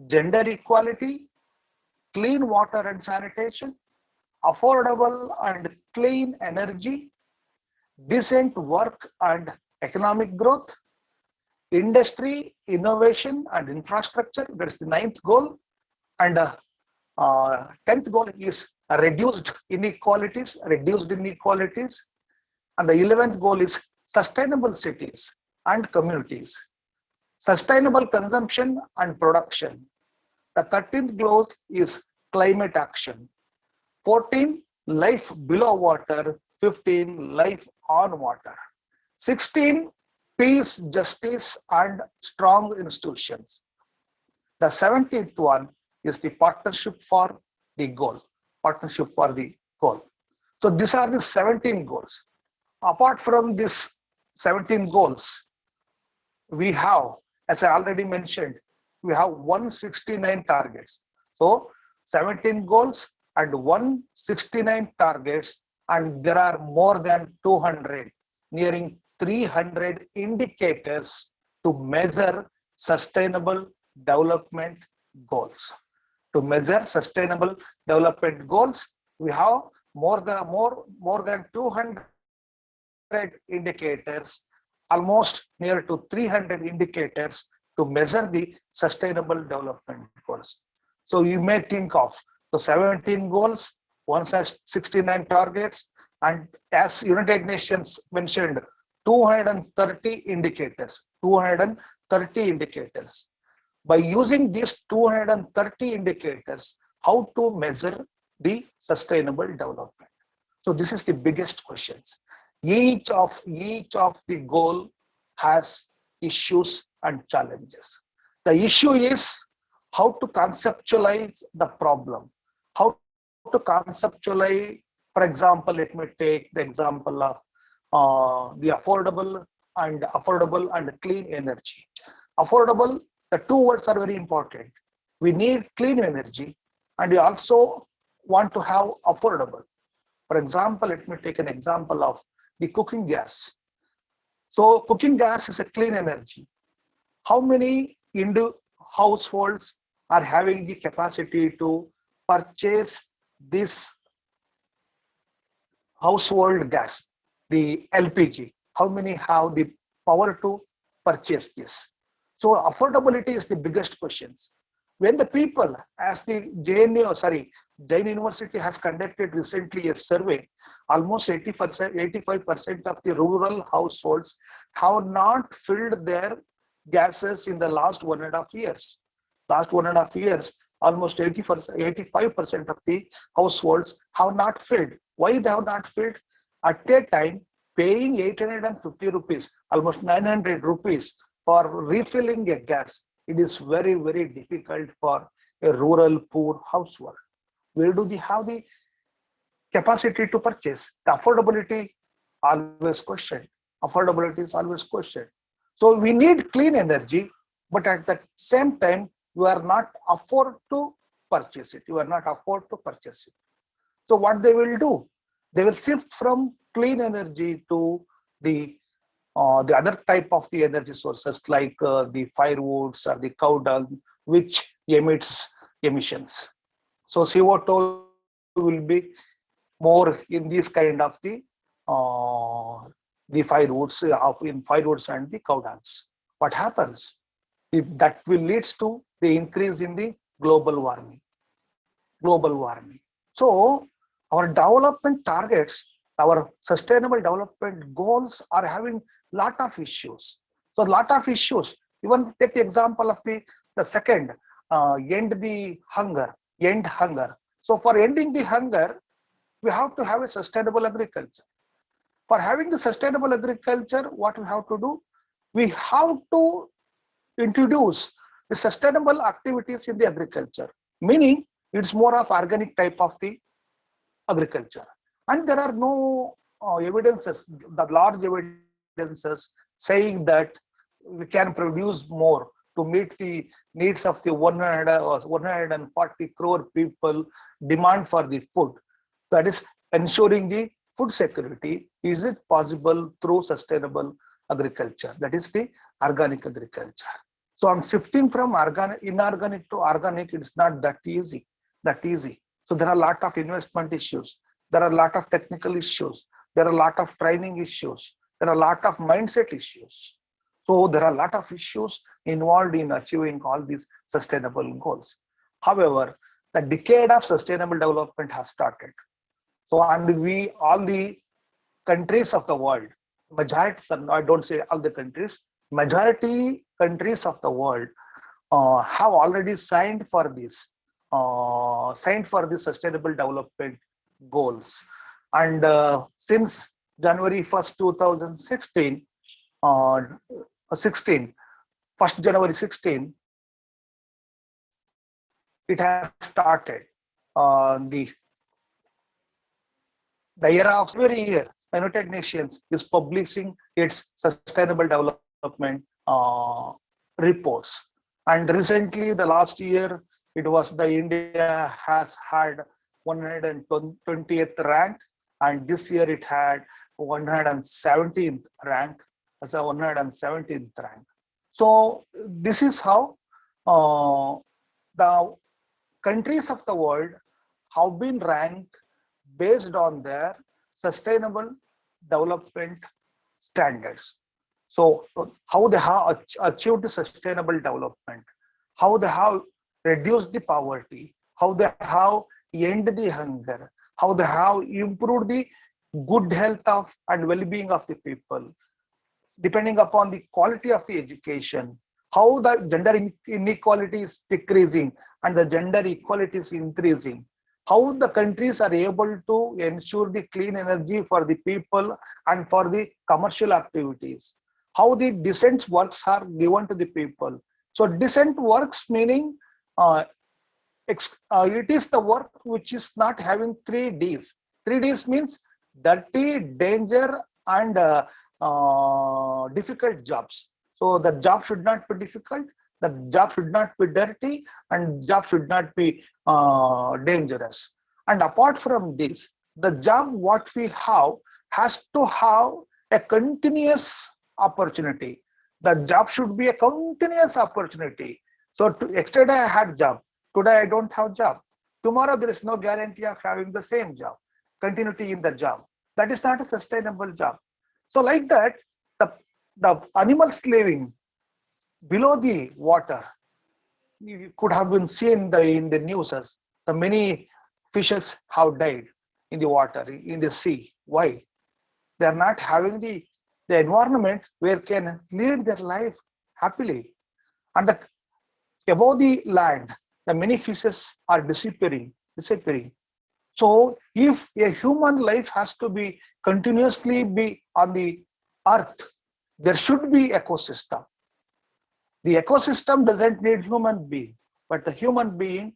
gender equality, clean water and sanitation, affordable and clean energy, decent work and economic growth, industry, innovation and infrastructure. That's the 9th goal. And 10th goal is reduced inequalities. And the 11th goal is sustainable cities and communities, sustainable consumption and production. The 13th goal is climate action. 14, life below water. 15, life on water. 16, peace, justice, and strong institutions. The 17th one is the partnership for the goal. So these are the 17 goals. Apart from these 17 goals, we have, as I already mentioned, we have 169 targets. So 17 goals and 169 targets, and there are more than 200, nearing 300 indicators to measure sustainable development goals. To measure sustainable development goals, we have more than 200 indicators, almost near to 300 indicators to measure the sustainable development goals. So you may think of the 17 goals, 169 targets, and as United Nations mentioned, 230 indicators. By using these 230 indicators, how to measure the sustainable development? So this is the biggest questions. Each of the goal has issues and challenges. The issue is how to conceptualize the problem, how to conceptualize. For example, let me take the example of the affordable and clean energy. Affordable, the 2 words are very important. We need clean energy and we also want to have affordable. For example, let me take an example of the cooking gas. So cooking gas is a clean energy. How many households are having the capacity to purchase this household gas, the LPG? How many have the power to purchase this? So affordability is the biggest questions. When the people, as the Jain University has conducted recently a survey, almost 85% of the rural households have not filled their gases in the last 1.5 years. Last 1.5 years, almost 85% of the households have not filled. Why they have not filled? At a time, paying 850 rupees, almost 900 rupees for refilling a gas, it is very, very difficult for a rural poor household. Where do they have the capacity to purchase? The affordability always questioned. Affordability is always questioned. So we need clean energy, but at the same time, you are not afford to purchase it. You are not afford to purchase it. So what they will do? They will shift from clean energy to the other type of the energy sources like the firewoods or the cow dung, which emits emissions. So CO2 will be more in this kind of the firewoods in firewoods and the cow dungs. What happens? That will leads to the increase in the global warming. So our development targets, our sustainable development goals are having lot of issues. So lot of issues. Even take the example of the second, end hunger. So for ending the hunger, we have to have a sustainable agriculture. For having the sustainable agriculture, what we have to do? We have to introduce the sustainable activities in the agriculture, meaning it's more of organic type of the agriculture. And there are no evidences, the large evidences saying that we can produce more to meet the needs of the 140 crore people demand for the food. That is ensuring the food security. Is it possible through sustainable agriculture? That is the organic agriculture. So I'm shifting from inorganic to organic. It's not that easy. So there are a lot of investment issues. There are a lot of technical issues. There are a lot of training issues. There are a lot of mindset issues. So there are a lot of issues involved in achieving all these sustainable goals. However, the decade of sustainable development has started. So, and all the countries of the world, majority, I don't say all the countries, majority countries of the world have already signed for this, the sustainable development goals. And since January 1st, 2016, 1st January 16, it has started the era of every year. The United Nations is publishing its sustainable development reports. And recently, the last year, it was the India has had 120th rank, and this year it had 117th rank as a 117th rank. So this is how the countries of the world have been ranked based on their sustainable development standards. So how they have achieved the sustainable development, how they have reduced the poverty, how they have ended the hunger, how they have improved the good health of and well-being of the people, depending upon the quality of the education, how the gender inequality is decreasing and the gender equality is increasing, how the countries are able to ensure the clean energy for the people and for the commercial activities, how the decent works are given to the people. So decent works meaning it is the work which is not having 3 Ds. 3 Ds means dirty, danger, and difficult jobs. So the job should not be difficult, the job should not be dirty, and job should not be dangerous. And apart from this, the job what we have has to have a continuous opportunity. The job should be a continuous opportunity. So yesterday I had job, today I don't have job. Tomorrow there is no guarantee of having the same job, continuity in the job. That is not a sustainable job. So like that, the animals living below the water, you could have been seen in the news as the many fishes have died in the water, in the sea. Why? They are not having the environment where can lead their life happily. And above the land, the many fishes are disappearing. So if a human life has to be continuously be on the earth, there should be ecosystem. The ecosystem doesn't need human being, but the human being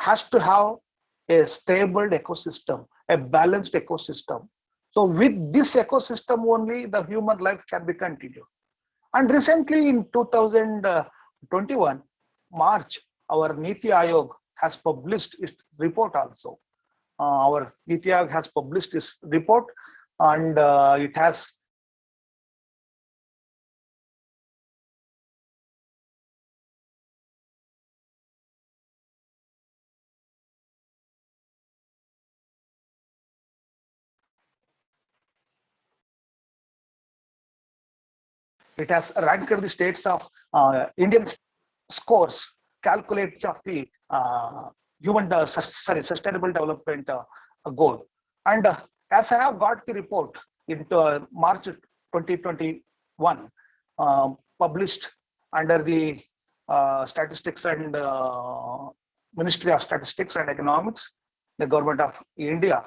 has to have a stable ecosystem, a balanced ecosystem. So with this ecosystem only, the human life can be continued. And recently in 2021, March, our Niti Aayog has published its report also. Our Niti Aayog has published its report, and it has ranked the states of Indian scores, calculates of the sustainable development goal. And as I have got the report in March 2021, published under the statistics and Ministry of Statistics and Economics, the government of India,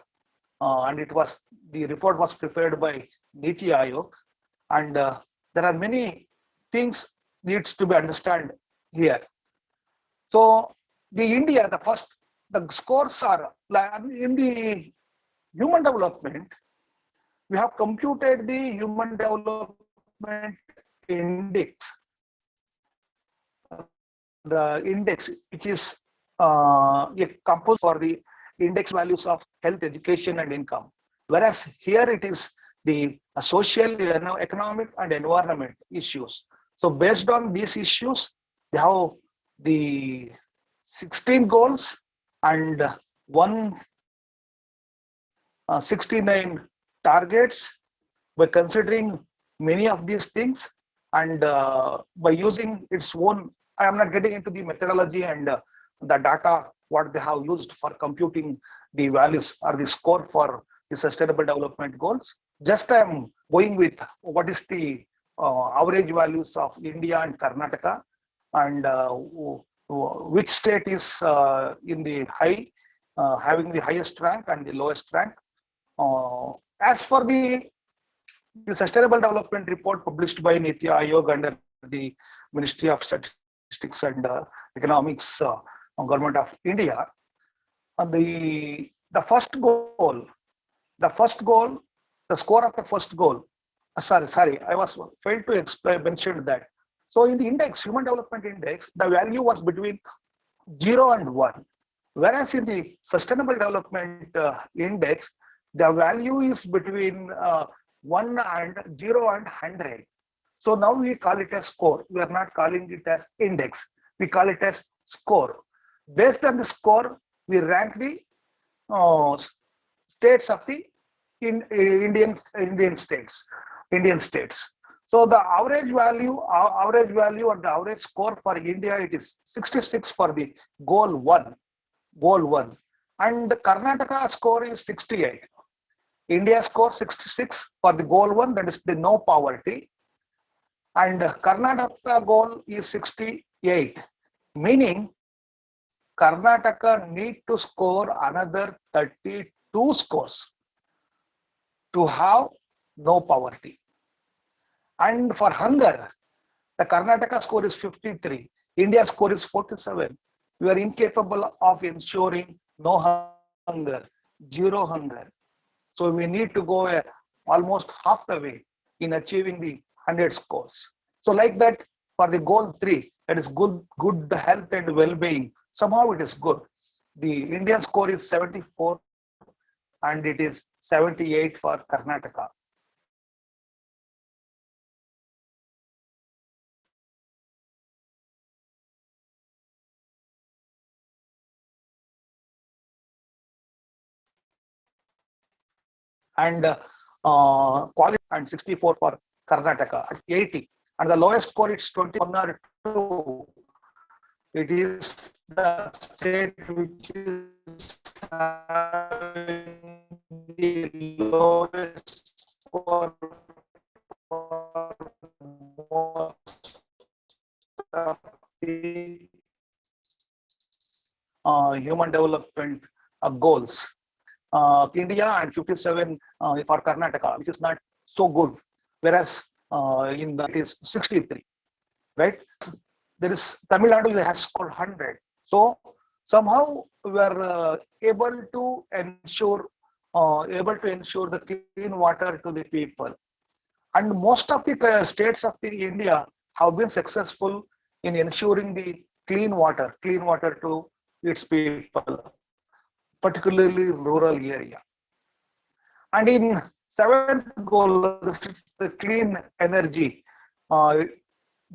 and the report was prepared by Niti Aayog, and there are many things needs to be understood here. So the scores are in the human development. We have computed the human development index, the index which is a composed for the index values of health, education, and income. Whereas here it is the social, economic, and environment issues. So based on these issues, they have the 16 goals and 169 targets. By considering many of these things and by using its own, I am not getting into the methodology and the data what they have used for computing the values or the score for the sustainable development goals. Just I am going with what is the average values of India and Karnataka, and which state is in the high, having the highest rank and the lowest rank. As for the Sustainable Development Report published by Niti Aayog under the Ministry of Statistics and Economics, Government of India, the first goal, the score of the first goal. Sorry, I was failed to explain, mention that. So in the index, Human Development Index, the value was between 0 and 1. Whereas in the Sustainable Development Index, the value is between 1 and 0 and 100. So now we call it as score. We are not calling it as index. We call it as score. Based on the score, we rank the states of the Indian states. So the average value or the average score for India, it is 66 for the goal one, and the Karnataka score is 68. India score 66 for the goal 1, that is the no poverty, and Karnataka goal is 68, meaning Karnataka need to score another 32 scores to have no poverty. And for hunger, the Karnataka score is 53, India score is 47. We are incapable of ensuring no hunger, zero hunger. So we need to go almost half the way in achieving the 100 scores. So like that, for the goal 3, that is good health and well-being, somehow it is good. The Indian score is 74, and it is 78 for Karnataka. And quality and 64 for Karnataka at 80, and the lowest score is 21 or 2. It is the state which is having the lowest score for most of the human development goals. India and 57 for Karnataka, which is not so good, whereas it is 63, right? There is Tamil Nadu has scored 100. So somehow we are able to ensure the clean water to the people, and most of the states of the India have been successful in ensuring the clean water to its people, particularly rural area. And in seventh goal, the clean energy.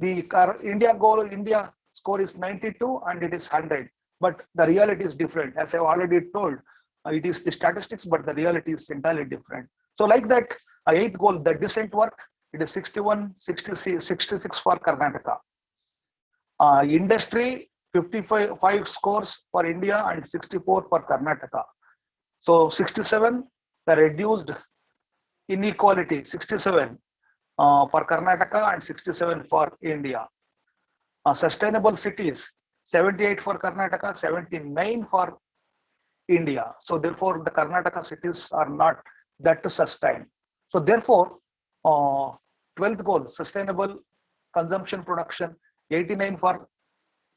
India score is 92 and it is 100, but the reality is different. As I've already told, it is the statistics, but the reality is entirely different. So like that, eighth goal, the decent work, it is 61, 66 for Karnataka. Industry, 55 scores for India and 64 for Karnataka. So 67, the reduced inequality, 67 for Karnataka and 67 for India. Sustainable cities, 78 for Karnataka, 79 for India. So therefore, the Karnataka cities are not that to sustain. So therefore, 12th goal, sustainable consumption production, 89 for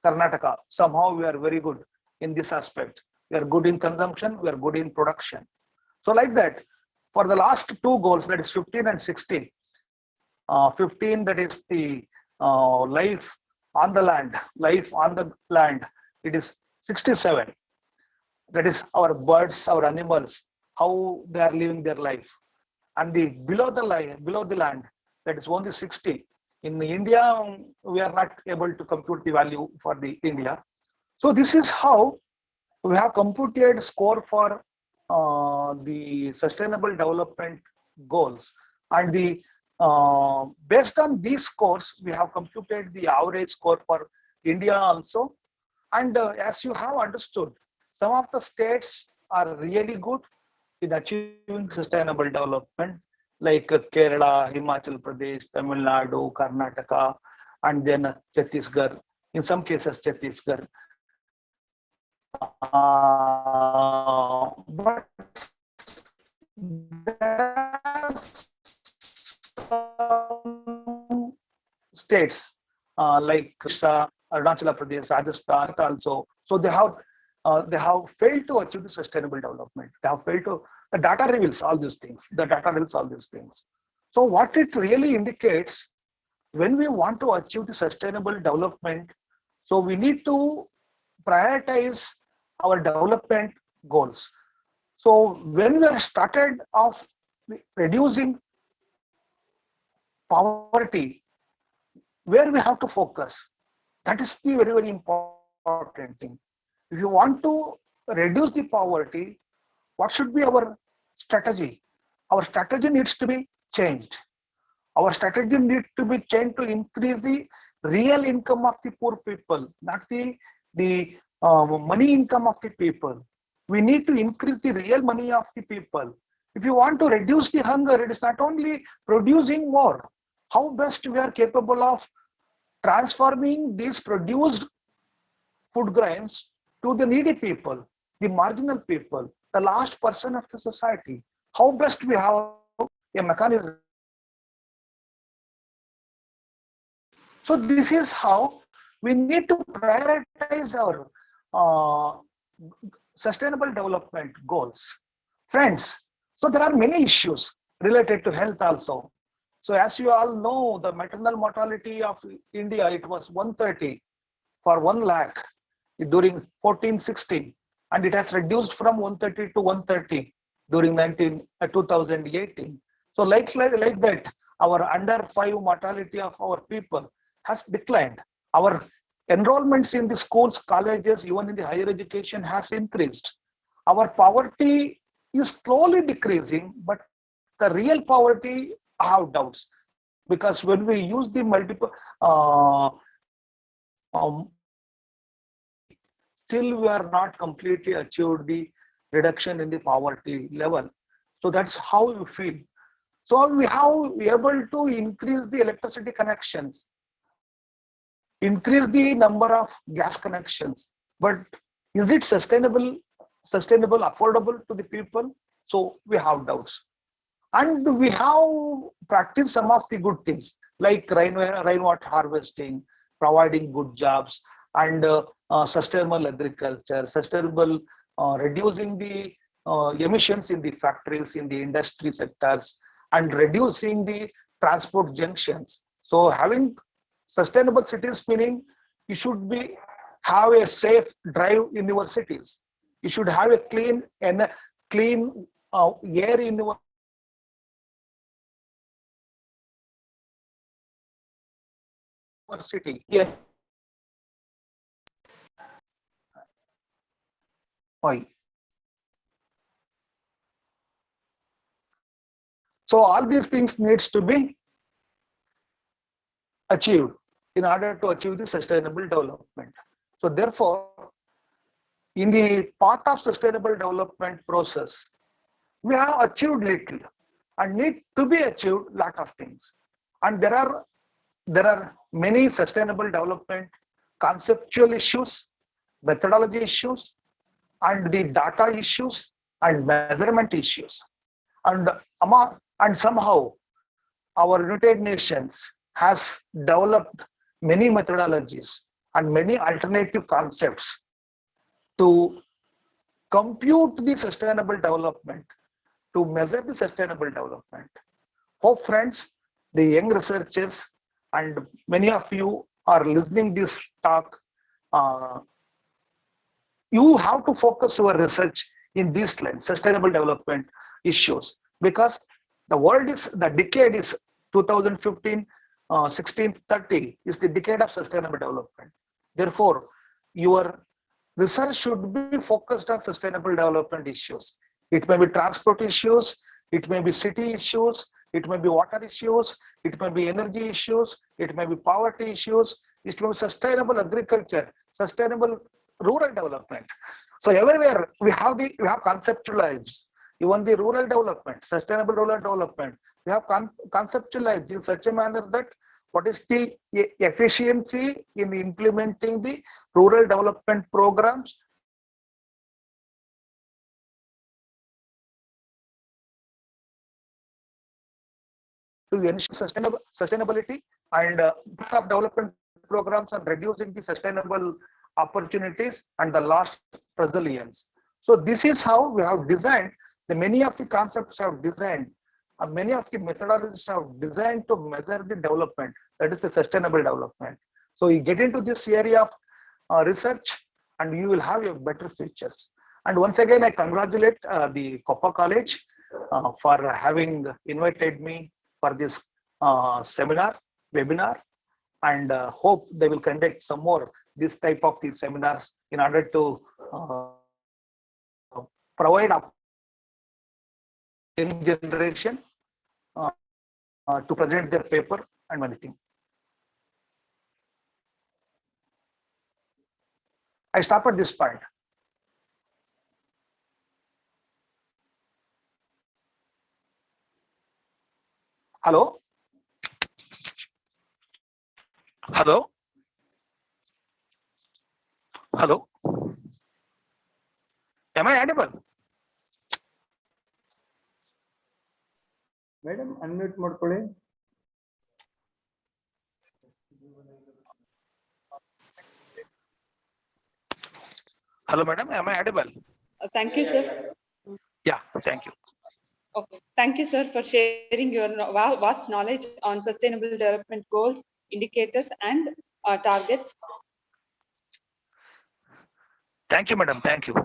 Karnataka. Somehow we are very good in this aspect. We are good in consumption, we are good in production. So like that, for the last two goals, that is 15 and 16, 15, that is the life on the land, it is 67. That is our birds, our animals, how they are living their life. And the below the land, that is only 60. In India, we are not able to compute the value for the India. So this is how we have computed score for the sustainable development goals, and the based on these scores, we have computed the average score for India also. And as you have understood, some of the states are really good in achieving sustainable development, like Kerala, Himachal Pradesh, Tamil Nadu, Karnataka, and then Chhattisgarh. In some cases, Chhattisgarh. But there are some states like Arunachala Pradesh, Rajasthan also. So they have failed to achieve the sustainable development. They have failed to. The data reveals all these things. So what it really indicates, when we want to achieve the sustainable development, so we need to prioritize our development goals. So when we are started off reducing poverty, where we have to focus, that is the very, very important thing. If you want to reduce the poverty, what should be our strategy? Our strategy needs to be changed. Our strategy needs to be changed to increase the real income of the poor people, not the money income of the people. We need to increase the real money of the people. If you want to reduce the hunger, it is not only producing more. How best we are capable of transforming these produced food grains to the needy people, the marginal people, the last person of the society. How best we have a mechanism. So this is how we need to prioritize our sustainable development goals. Friends, so there are many issues related to health also. So as you all know, the maternal mortality of India, it was 130 for 1 lakh during 14-16, and it has reduced from 130 to 130 during 2018. So like that, our under 5 mortality of our people has declined. Our enrollments in the schools, colleges, even in the higher education has increased. Our poverty is slowly decreasing, but the real poverty, I have doubts, because when we use the multiple, still we are not completely achieved the reduction in the poverty level. So that's how we feel. So we have able to increase the electricity connections, increase the number of gas connections, but is it sustainable, affordable to the people? So we have doubts. And we have practiced some of the good things like rainwater harvesting, providing good jobs, and sustainable agriculture, sustainable reducing the emissions in the factories, in the industry sectors, and reducing the transport junctions. So having sustainable cities meaning you should have a safe drive in your cities. You should have a clean air in your city. Yeah. Why? So all these things needs to be achieved in order to achieve the sustainable development. So therefore, in the path of sustainable development process, we have achieved little and need to be achieved lot of things. And there are many sustainable development conceptual issues, methodology issues, and the data issues and measurement issues. And somehow our United Nations has developed many methodologies and many alternative concepts to compute the sustainable development, to measure the sustainable development. Hope friends, the young researchers and many of you are listening this talk, you have to focus your research in these lines, sustainable development issues, because the decade is 2015, 16, 30 is the decade of sustainable development. Therefore, your research should be focused on sustainable development issues. It may be transport issues, it may be city issues, it may be water issues, it may be energy issues, it may be poverty issues, it may be sustainable agriculture, sustainable rural development. So everywhere we have conceptualized even the rural development, sustainable rural development. We have conceptualized in such a manner that what is the efficiency in implementing the rural development programs to ensure sustainability and of development programs and reducing the sustainable opportunities and the lost resilience. So this is how we have designed many of the concepts have designed, many of the methodologies have designed to measure the development, that is the sustainable development. So you get into this area of research and you will have your better futures. And once again, I congratulate the Koppa College for having invited me for this webinar, and hope they will conduct some more this type of these seminars in order to provide up young generation to present their paper and many things. I stop at this point. Hello? Hello? Hello? Am I audible? Madam, unmute ಮಾಡ್ಕೊಳ್ಳಿ. Hello, madam. Am I audible? Thank you, sir. Yeah, thank you. Okay. Thank you, sir, for sharing your vast knowledge on sustainable development goals, indicators, and targets. Thank you, madam. Thank you.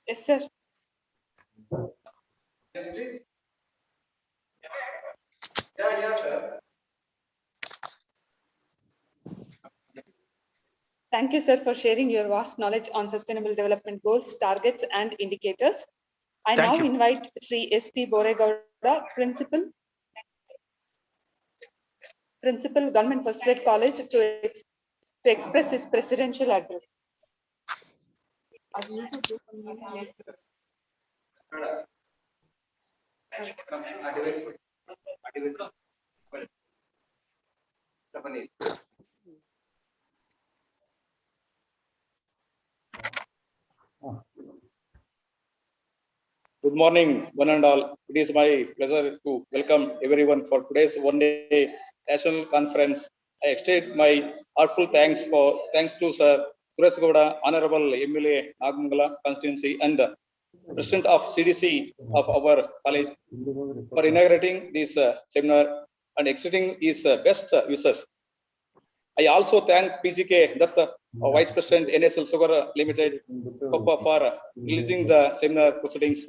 Yes, sir. Yes, please. Yeah, sir. Thank you, sir, for sharing your vast knowledge on sustainable development goals, targets, and indicators. I Thank now you. invite Sri S.P. Boregowda, Principal, Government First Grade College, to express his presidential address. Good morning, one and all. It is my pleasure to welcome everyone for today's one-day national conference. I extend my heartfelt thanks to Sir Suresh Gowda, Honorable MLA Nagamangala constituency, and the President of CDC of our college for inaugurating this seminar and extending his best wishes. I also thank PGK Datta, Vice President NSL Sugar Limited, Koppa, for releasing the seminar proceedings.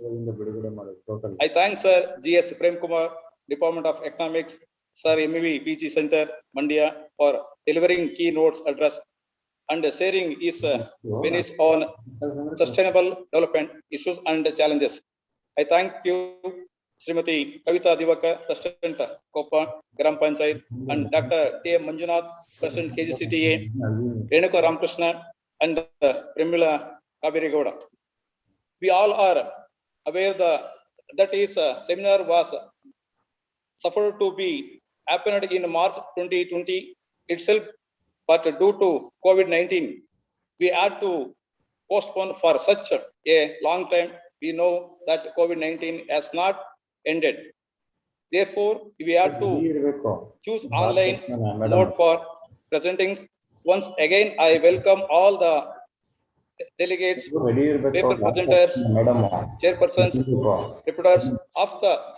I thank Sir GS Prem Kumar, Department of Economics, Sir MEV PG Center, Mandya, for delivering keynotes address and sharing his views on sustainable development issues and challenges. I thank you, Srimati Kavita Divakar, President Koppa Gram Panchayat, and Dr. T. Manjunath, President KGCTA, Renuka Ramkrishna, and Premila Kaveri Gowda. We all are aware that his seminar was supposed to be happened in March 2020 itself, but due to COVID-19, we had to postpone for such a long time. We know that COVID-19 has not ended. Therefore, we have to choose online mode for presenting. Once again, I welcome all the delegates, paper presenters, chairpersons, reporters of the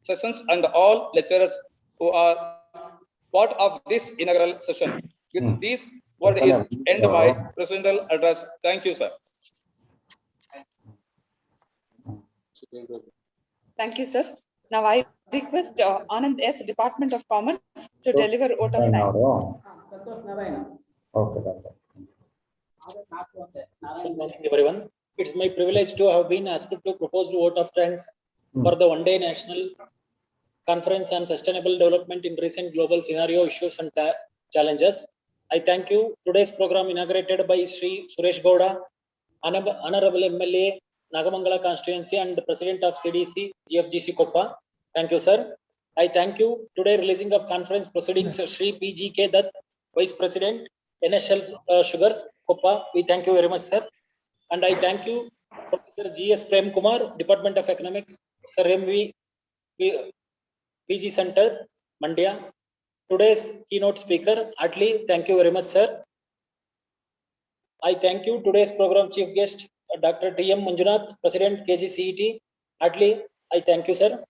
sessions, and all lecturers who are part of this inaugural session. With these words is end my presidential address. Thank you, sir. Thank you, sir. Now I request Anand S. Department of Commerce to deliver vote of thanks. Good morning, everyone. It's my privilege to have been asked to propose the vote of thanks for the one-day national conference on sustainable development in recent global scenario issues and challenges. I thank you. Today's program inaugurated by Sri Suresh Gowda, Honorable MLA Nagamangala constituency and President of CDC GFGC Koppa. Thank you, sir. I thank you. Today releasing of conference proceedings Sri PGK Dutt, Vice President NSL Sugars Koppa. We thank you very much, sir. And I thank you, Professor GS Prem Kumar, Department of Economics, Sir MV PG Center, Mandya. Today's keynote speaker, Atli, thank you very much, sir. I thank you. Today's program chief guest, Dr. T.M. Manjunath, President KGCET, Atli. I thank you, sir.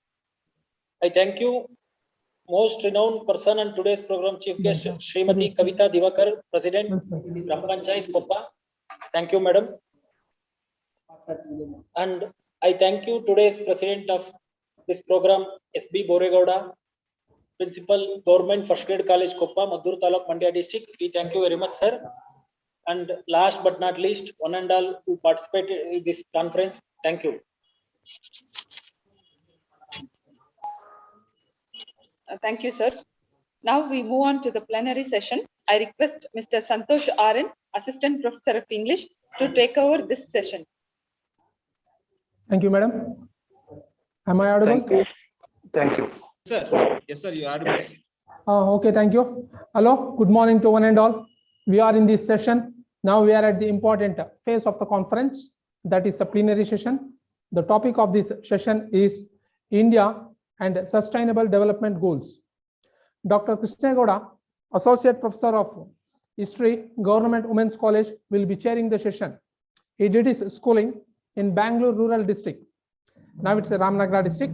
I thank you, most renowned person and today's program chief guest, Srimati Kavita Divakar, President, Gram Panchayat Koppa. Thank you, madam. And I thank you, today's president of this program, S.B. Boregowda, Principal, Government First Grade College, Koppa, Maddur Taluk, Mandya District. We thank you very much, sir. And last but not least, one and all who participated in this conference, thank you. Thank you, sir. Now we move on to the plenary session. I request Mr. Santosh RN, Assistant Professor of English, to take over this session. Thank you, madam. Am I audible? Thank you. Sir, yes, sir, you are audible. Okay, thank you. Hello, good morning to one and all. We are in this session. Now we are at the important phase of the conference, that is the plenary session. The topic of this session is India and Sustainable Development Goals. Dr. Krishna Gowda, Associate Professor of History, Government Women's College, will be chairing the session. He did his schooling in Bangalore Rural District. Now it's a Ramnagar district.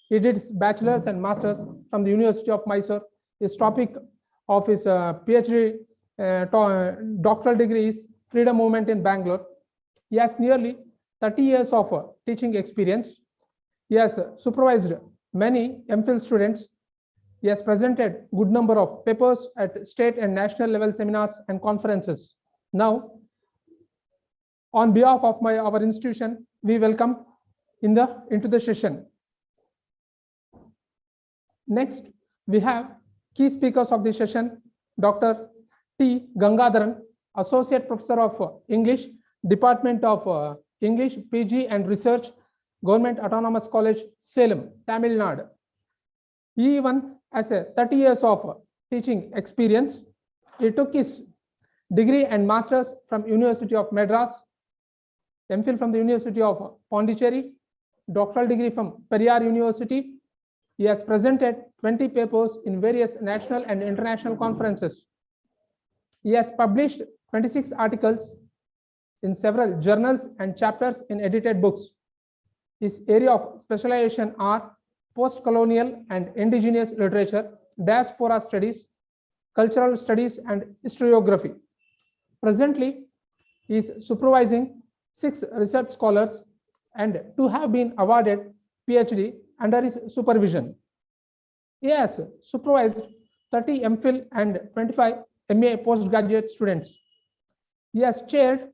He did his bachelor's and master's from the University of Mysore. His topic of his PhD doctoral degree is Freedom Movement in Bangalore. He has nearly 30 years of teaching experience. He has supervised many MPhil students. He has presented good number of papers at state and national level seminars and conferences. Now, on behalf of our institution, we welcome into the session. Next, we have key speakers of the session, Dr. T. Gangadharan, Associate Professor of English, Department of English, PG and Research, Government Autonomous College, Salem, Tamil Nadu. He even has a 30 years of teaching experience. He took his degree and master's from University of Madras, MPhil from the University of Pondicherry, doctoral degree from Periyar University. He has presented 20 papers in various national and international conferences. He has published 26 articles in several journals and chapters in edited books. His area of specialization are post-colonial and indigenous literature, diaspora studies, cultural studies, and historiography. Presently, he is supervising 6 research scholars and 2 have been awarded PhD under his supervision. He has supervised 30 MPhil and 25 MA postgraduate students. He has chaired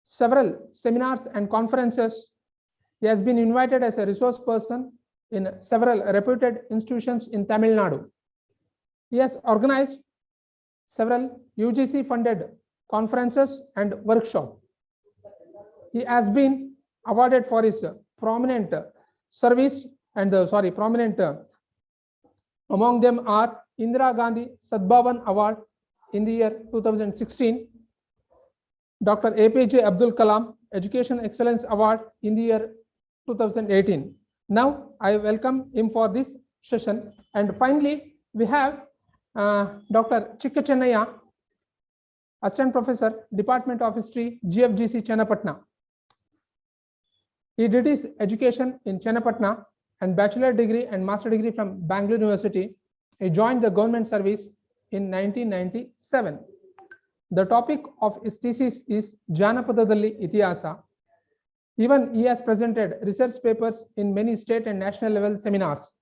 several seminars and conferences. He has been invited as a resource person in several reputed institutions in Tamil Nadu. He has organized several UGC funded conferences and workshops. He has been awarded for his prominent service and prominent among them are Indira Gandhi Sadbhavan Award in the year 2016, Dr. APJ Abdul Kalam Education Excellence Award in the year 2018. Now I welcome him for this session. And finally, we have Dr. Chikka Chennaya, Assistant Professor, Department of History, GFGC Chennapatna. He did his education in Chennapatna and bachelor degree and master degree from Bangalore University. He joined the government service in 1997. The topic of his thesis is Janapadadalli Itihasa. Even he has presented research papers in many state and national level seminars.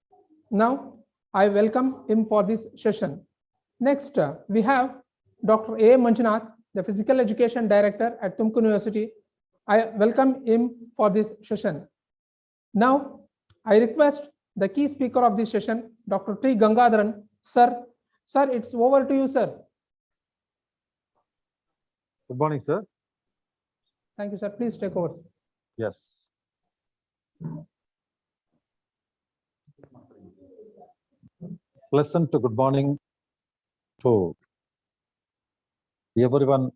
Now, I welcome him for this session. Next, we have Dr. A. Manjunath, the Physical Education Director at Tumkur University. I welcome him for this session. Now, I request the key speaker of this session, Dr. T. Gangadharan. Sir, it's over to you, sir. Good morning, sir. Thank you, sir. Please take over. Yes. Pleasant good morning to everyone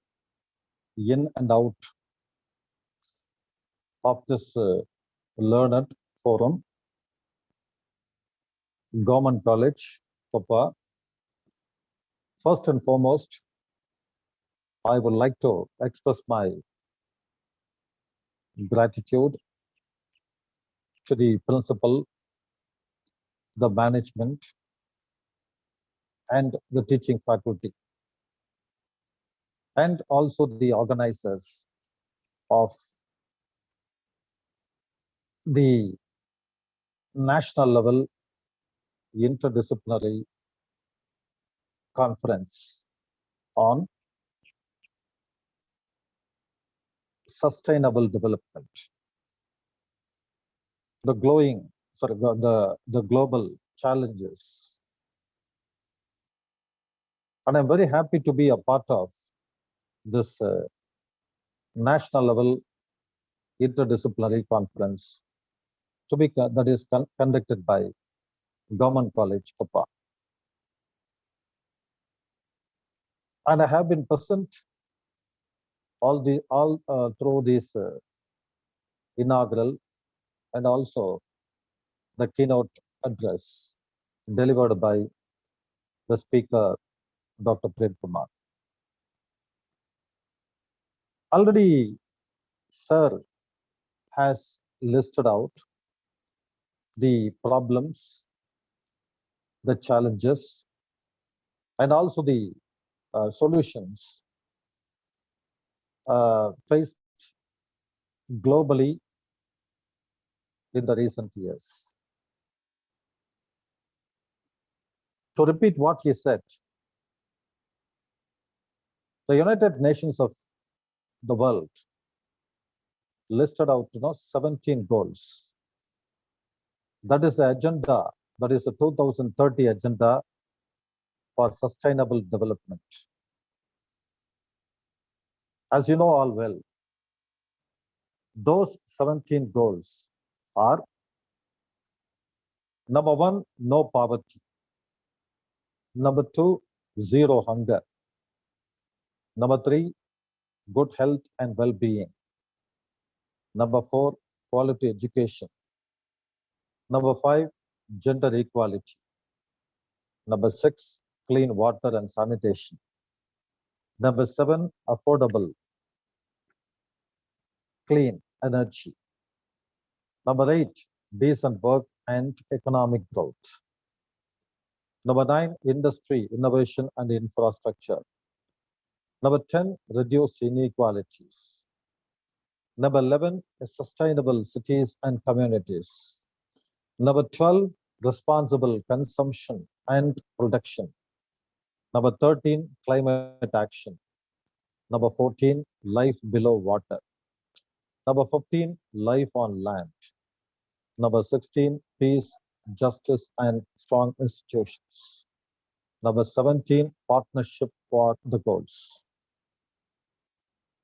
in and out of this learned forum. Government College, Koppa. First and foremost, I would like to express my gratitude to the principal, the management, and the teaching faculty, and also the organizers of the national level interdisciplinary conference on sustainable development. The global challenges. And I'm very happy to be a part of this national level interdisciplinary conference that is conducted by Government College, Koppa. And I have been present all through this inaugural and also the keynote address delivered by the speaker, Dr. Prem Kumar. Already, sir has listed out the problems, the challenges, and also the solutions faced globally in the recent years. To repeat what he said, the United Nations of the world listed out 17 goals. That is the agenda, that is the 2030 agenda for sustainable development. As you know all well, those 17 goals are: number 1, no poverty; number 2, zero hunger; number 3, good health and well-being; number 4, quality education; number 5, gender equality; number 6, clean water and sanitation; number 7, affordable, clean energy; number 8, decent work and economic growth; number 9, industry, innovation and infrastructure; number 10, reduced inequalities; number 11, sustainable cities and communities; number 12, responsible consumption and production; number 13, climate action; number 14, life below water; number 15, life on land; number 16, peace, justice and strong institutions; number 17, partnership for the goals.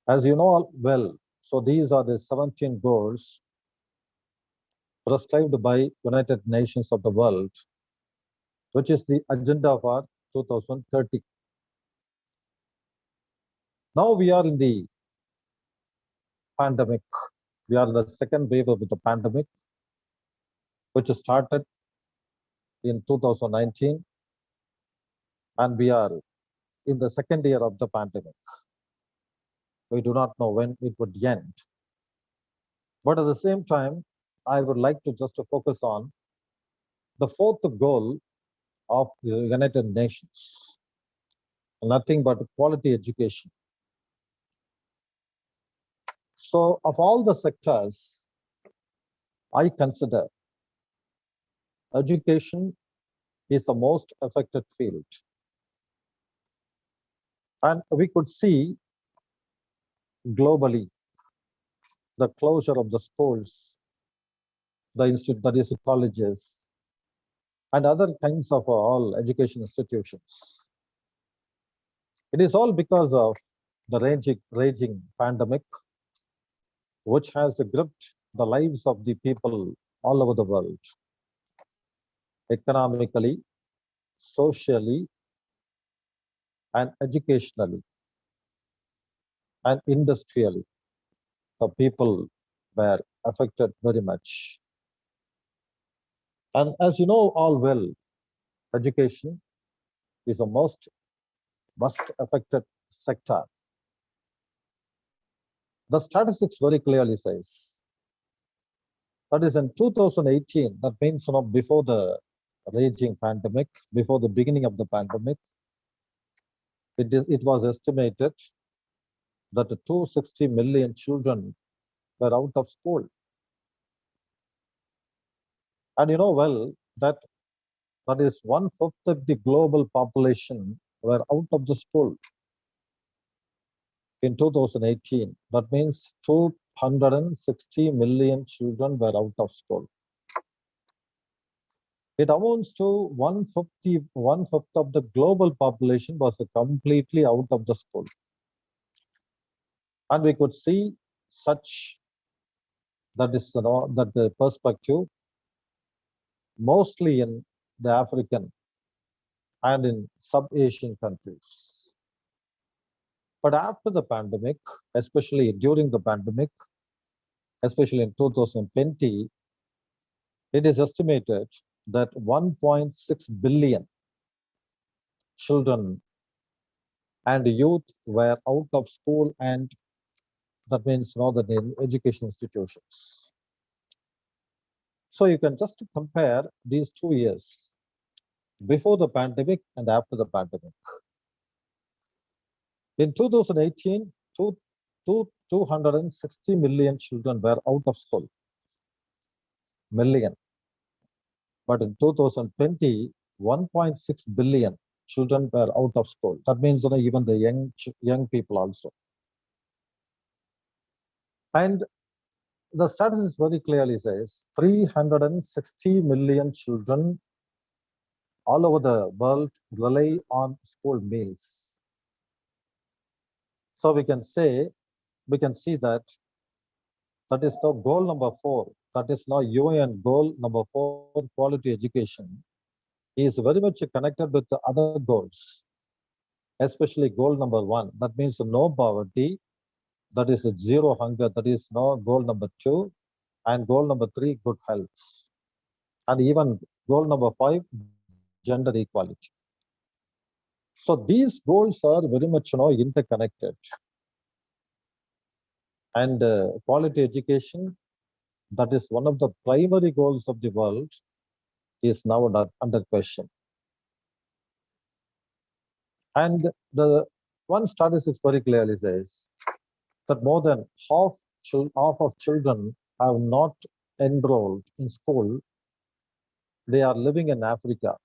As you know well, so these are the 17 goals prescribed by United Nations of the world, which is the agenda for 2030. Now we are in the pandemic. We are in the second wave of the pandemic, which started in 2019, and we are in the second year of the pandemic. We do not know when it would end. But at the same time, I would like to just focus on the fourth goal of the United Nations, nothing but quality education. So of all the sectors, I consider education is the most affected field. And we could see globally the closure of the schools, the institute, that is colleges, and other kinds of all education institutions. It is all because of the raging pandemic, which has gripped the lives of the people all over the world, economically, socially, and educationally, and industrially. The people were affected very much. And as you know all well, education is the most affected sector. The statistics very clearly says that is in 2018, that means before the raging pandemic, before the beginning of the pandemic, it was estimated that 260 million children were out of school. And you know well that is 1/5 of the global population were out of the school in 2018. That means 260 million children were out of school. It amounts to 1/5 of the global population was completely out of the school. And we could see such, that is that the perspective mostly in the African and in sub-Asian countries. But after the pandemic, especially during the pandemic, especially in 2020, it is estimated that 1.6 billion children and youth were out of school, and that means that in education institutions. So you can just compare these 2 years, before the pandemic and after the pandemic. In 2018, 260 million children were out of school. million. But in 2020, 1.6 billion children were out of school. That means even the young people also. And the statistics very clearly says 360 million children all over the world rely on school meals. So we can see that is the goal number 4. That is now UN goal number 4, quality education, is very much connected with the other goals, especially goal number 1. That means no poverty, that is zero hunger, that is now goal number 2, and goal number 3, good health, and even goal number 5, gender equality. So these goals are very much interconnected, and quality education, that is one of the primary goals of the world, is now under question. And the one statistics very clearly says that more than half of children have not enrolled in school. They are living in Africa.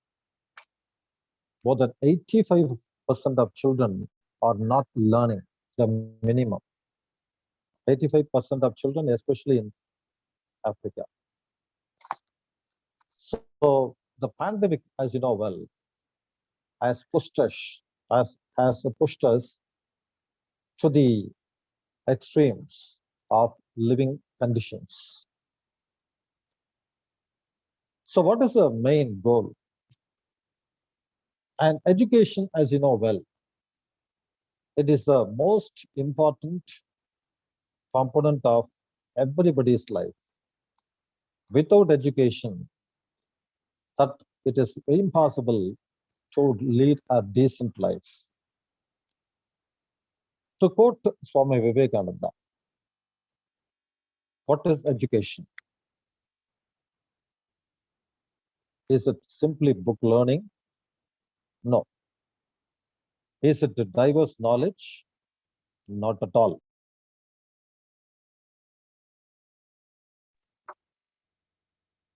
More than 85% of children are not learning the minimum. 85% of children, especially in Africa. So the pandemic, as you know well, has pushed us to the extremes of living conditions. So what is the main goal? And education, as you know well, it is the most important component of everybody's life. Without education, that it is impossible to lead a decent life. To quote Swami Vivekananda, what is education? Is it simply book learning? No. Is it diverse knowledge? Not at all.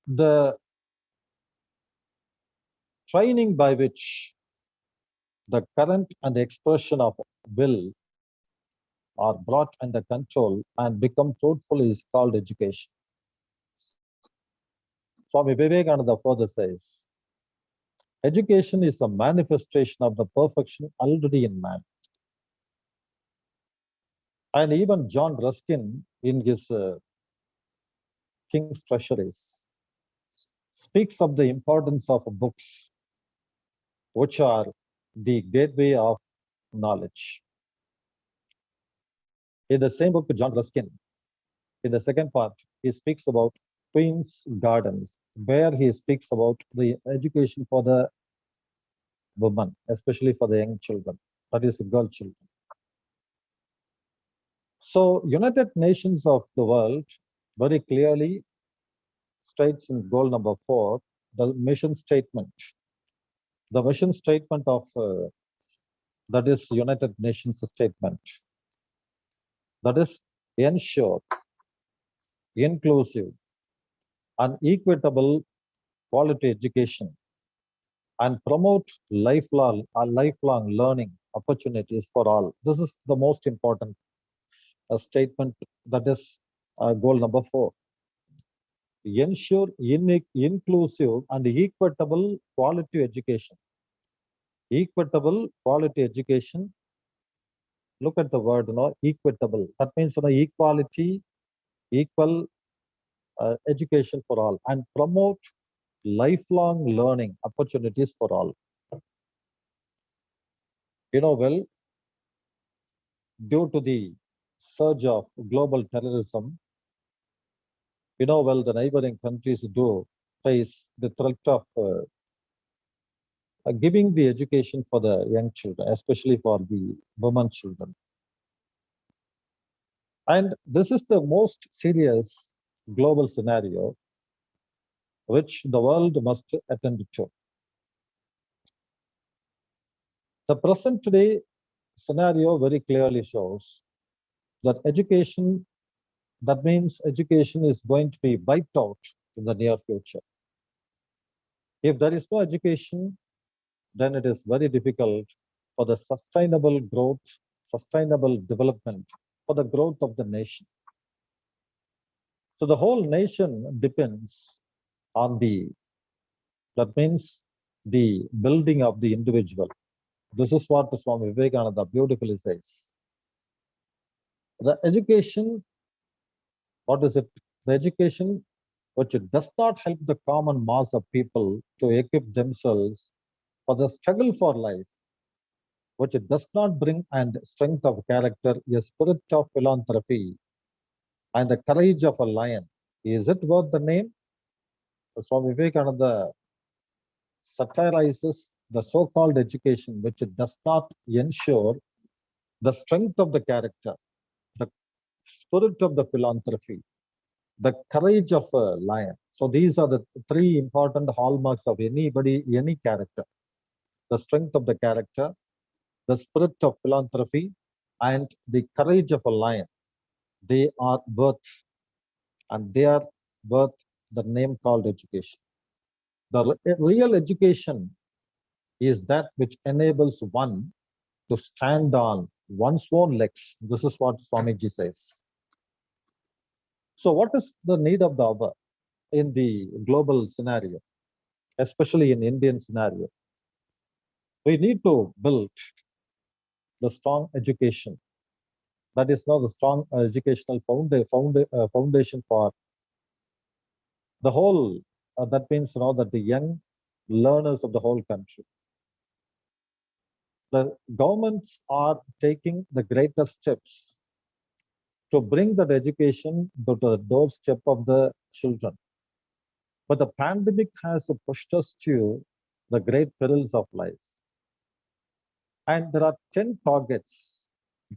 The training by which the current and expression of will are brought under control and become fruitful is called education. Swami Vivekananda further says, education is a manifestation of the perfection already in man. And even John Ruskin, in his King's Treasuries, speaks of the importance of books, which are the gateway of knowledge. In the same book, John Ruskin, in the second part, he speaks about Queen's Gardens, where he speaks about the education for the women, especially for the young children, that is, girl children. So, United Nations of the world very clearly states in goal number 4, the mission statement. The mission statement of that is United Nations statement. That is ensure inclusive and equitable quality education and promote lifelong learning opportunities for all. This is the most important statement, that is goal number 4. Ensure inclusive and equitable quality education. Equitable quality education. Look at the word, equitable. That means equality, equal education for all, and promote lifelong learning opportunities for all. Well, due to the surge of global terrorism, well, the neighboring countries do face the threat of giving the education for the young children, especially for the women children. And this is the most serious global scenario which the world must attend to. The present today scenario very clearly shows that education, that means education is going to be wiped out in the near future. If there is no education, then it is very difficult for the sustainable growth, sustainable development, for the growth of the nation. So the whole nation depends on that means the building of the individual. This is what Swami Vivekananda beautifully says. The education, what is it? The education which does not help the common mass of people to equip themselves for the struggle for life, which does not bring and strength of character, a spirit of philanthropy, and the courage of a lion. Is it worth the name? Swami Vivekananda satirizes the so-called education which does not ensure the strength of the character, the spirit of the philanthropy, the courage of a lion. So these are the three important hallmarks of anybody, any character. The strength of the character, the spirit of philanthropy, and the courage of a lion. They are worth, and they are worth the name called education. The real education is that which enables one to stand on one's own legs. This is what Swamiji says. So what is the need of the hour in the global scenario, especially in Indian scenario? We need to build the strong education. That is now the strong educational foundation for the whole, that means that the young learners of the whole country. The governments are taking the greatest steps to bring that education to the doorstep of the children. But the pandemic has pushed us to the great perils of life. And there are 10 targets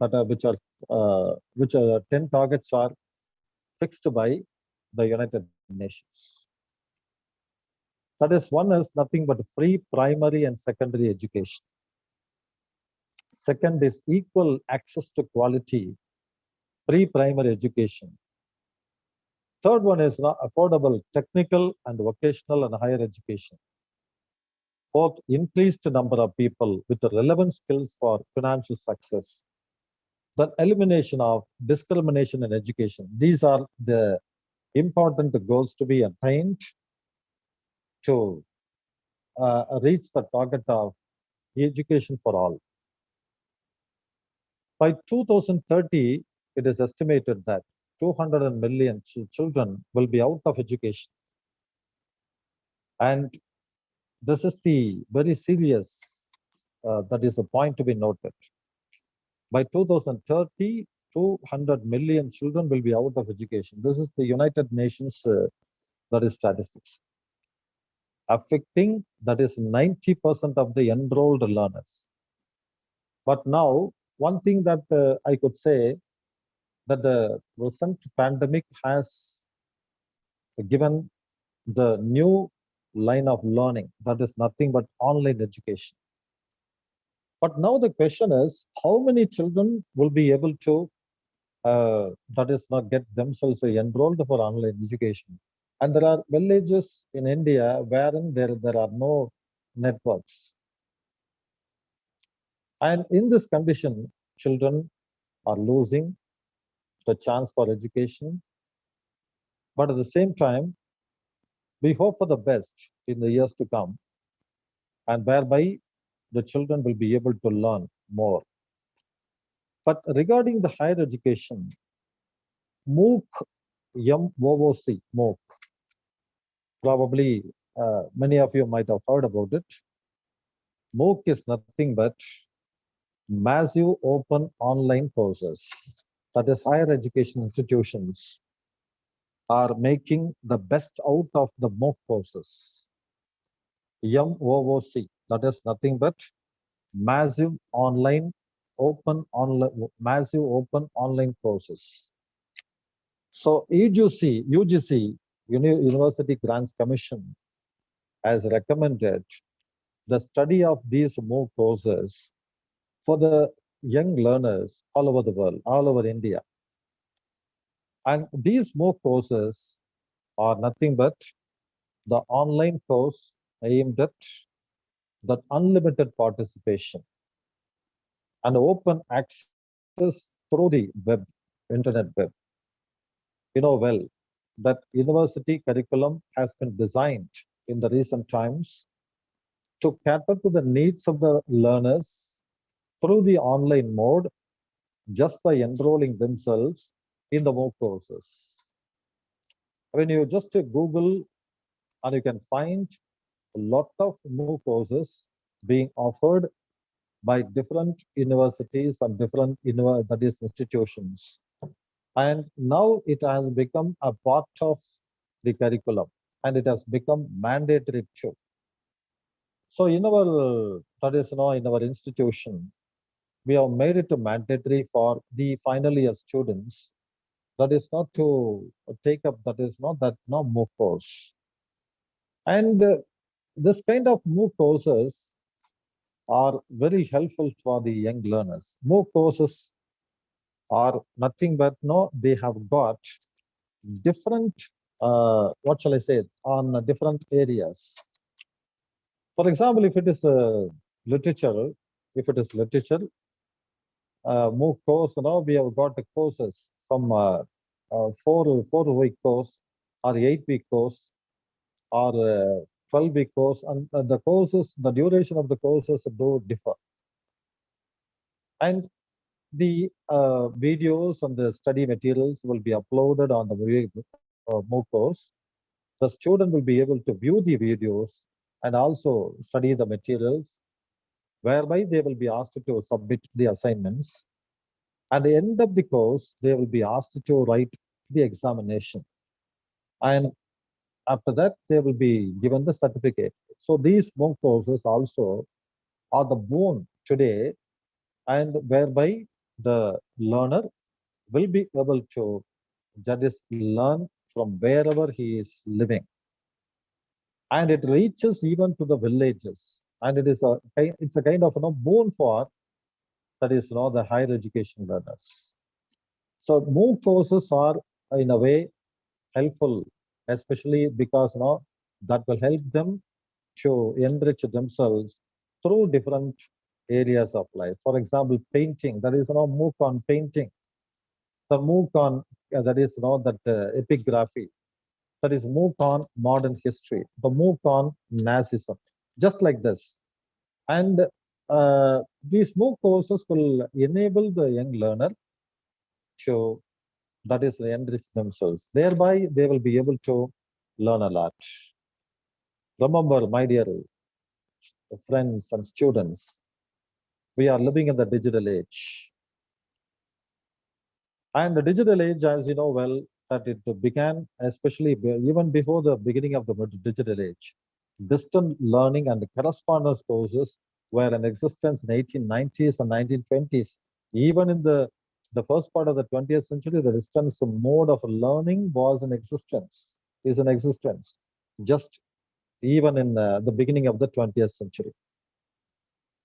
that are, which are 10 targets are fixed by the United Nations. That is, one is nothing but free primary and secondary education. Second is equal access to quality pre-primary education. Third one is affordable technical and vocational and higher education. Fourth, increased number of people with the relevant skills for financial success. The elimination of discrimination in education. These are the important goals to be attained to reach the target of education for all. By 2030, it is estimated that 200 million children will be out of education. And this is the very serious, that is a point to be noted. By 2030, 200 million children will be out of education. This is the United Nations, that is statistics. Affecting, that is 90% of the enrolled learners. But now, one thing that I could say, that the recent pandemic has given the new line of learning, that is nothing but online education. But now the question is, how many children will be able to, that is not get themselves enrolled for online education? And there are villages in India wherein there are no networks. And in this condition, children are losing the chance for education. But at the same time, we hope for the best in the years to come, and whereby the children will be able to learn more. But regarding the higher education, MOOC, MOOC, MOOC, probably many of you might have heard about it. MOOC is nothing but massive open online courses. That is, higher education institutions are making the best out of the MOOC courses. MOOC, that is nothing but massive open online courses. So UGC, University Grants Commission, has recommended the study of these MOOC courses for the young learners all over the world, all over India. And these MOOC courses are nothing but the online course aimed at that unlimited participation and open access through the web, internet web. You know well that university curriculum has been designed in the recent times to cater to the needs of the learners through the online mode just by enrolling themselves in the MOOC courses. When you just Google, and you can find a lot of MOOC courses being offered by different universities and different institutions. And now it has become a part of the curriculum, and it has become mandatory too. So in our, in our institution, we have made it mandatory for the final year students. That is not to take up, that is not that no MOOC course. And this kind of MOOC courses are very helpful for the young learners. MOOC courses are nothing but they have got different, what shall I say, on different areas. For example, if it is literature, MOOC course, we have got the courses from 4-week course or 8-week course or 12-week course, and the courses, the duration of the courses do differ. And the videos and the study materials will be uploaded on the MOOC course. The student will be able to view the videos and also study the materials, whereby they will be asked to submit the assignments. At the end of the course, they will be asked to write the examination. And after that, they will be given the certificate. So these MOOC courses also are the boon today, and whereby the learner will be able to just learn from wherever he is living. And it reaches even to the villages. And it's a kind of boon for, that is the higher education learners. So MOOC courses are in a way helpful, especially because that will help them to enrich themselves through different areas of life. For example, painting. There is MOOC on painting. The MOOC on that is epigraphy. That is MOOC on modern history. The MOOC on Nazism. Just like this. And these MOOC courses will enable the young learner to, that is, enrich themselves. Thereby, they will be able to learn a lot. Remember, my dear friends and students, we are living in the digital age. And the digital age, as you know well, that it began, especially even before the beginning of the digital age. Distant learning and correspondence courses were in existence in 1890s and 1920s. Even in the first part of the 20th century, the distance mode of learning was in existence, just even in the beginning of the 20th century.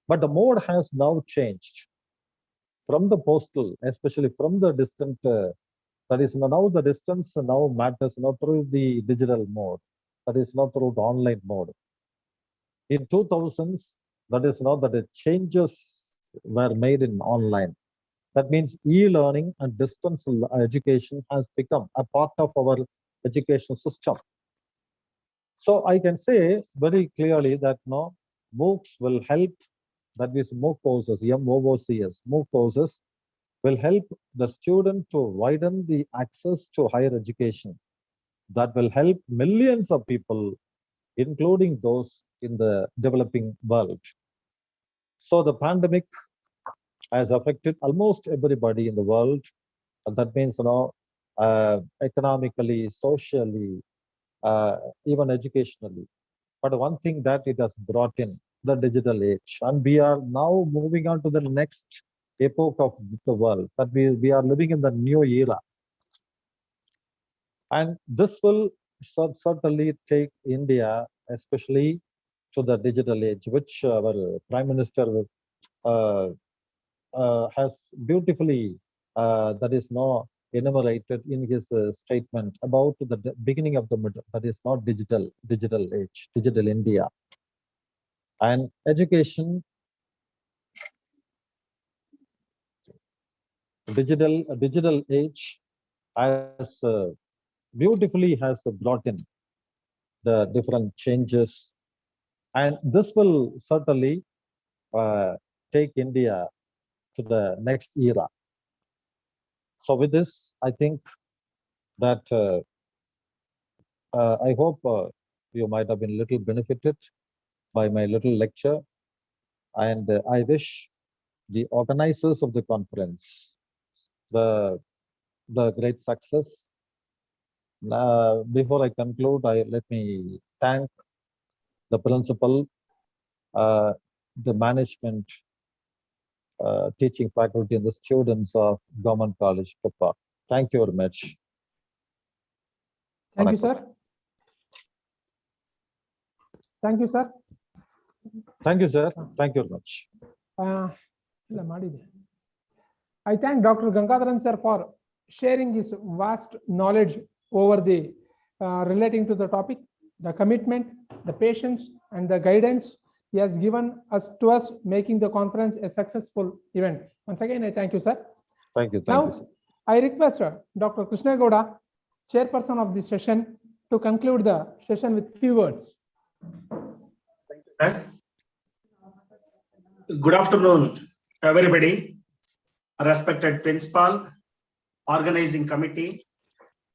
But the mode has now changed from the postal, especially from the distant, that is now the distance now matters through the digital mode, that is not through the online mode. In 2000s, that is that the changes were made in online. That means e-learning and distance education has become a part of our education system. So I can say very clearly that MOOCs will help, that is MOOC courses, MOOCs, MOOC courses will help the student to widen the access to higher education. That will help millions of people, including those in the developing world. So the pandemic has affected almost everybody in the world. And that means, economically, socially, even educationally. But one thing that it has brought in, the digital age. And we are now moving on to the next epoch of the world, that we are living in the new era. And this will certainly take India, especially to the digital age, which our Prime Minister has beautifully, enumerated in his statement about the beginning of the middle, that is not digital age, digital India. And education, digital age has beautifully has brought in the different changes, and this will certainly take India to the next era. So with this, I think that I hope you might have been little benefited by my little lecture, and I wish the organizers of the conference the great success. Before I conclude, let me thank the principal, the management, teaching faculty, and the students of Government College Koppa. Thank you very much. Thank you, sir. Thank you, sir. Thank you, sir. Thank you very much. I thank Dr. Gangadharan sir for sharing his vast knowledge over the relating to the topic, the commitment, the patience, and the guidance he has given to us, making the conference a successful event. Once again, I thank you, sir. Thank you. Now, You, sir. I request Dr. Krishna Gowda, chairperson of the session, to conclude the session with few words. Thank you, sir. Good afternoon, everybody. Respected principal, organizing committee,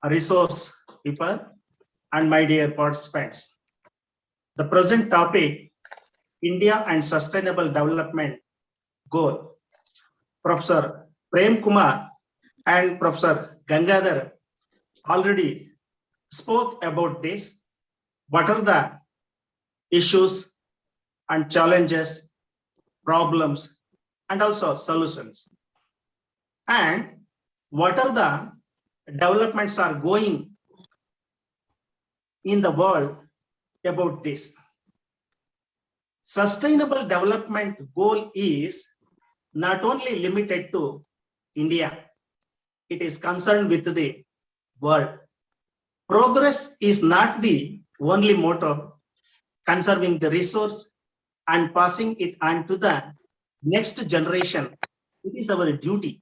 resource people, and my dear participants. The present topic, India and Sustainable Development Goal. Professor Prem Kumar and Professor Gangadhar already spoke about this. What are the issues and challenges, problems, and also solutions? And what are the developments are going in the world about this? Sustainable development goal is not only limited to India, it is concerned with the world. Progress is not the only motto. Conserving the resource and passing it on to the next generation, it is our duty.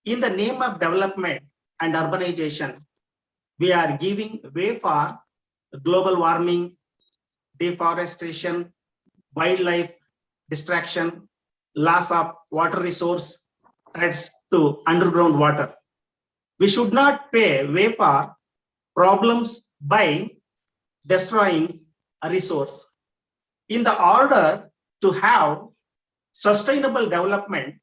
In the name of development and urbanization, we are giving way for global warming, deforestation, wildlife destruction, loss of water resource, threats to underground water. We should not pay way for problems by destroying a resource. In the order to have sustainable development,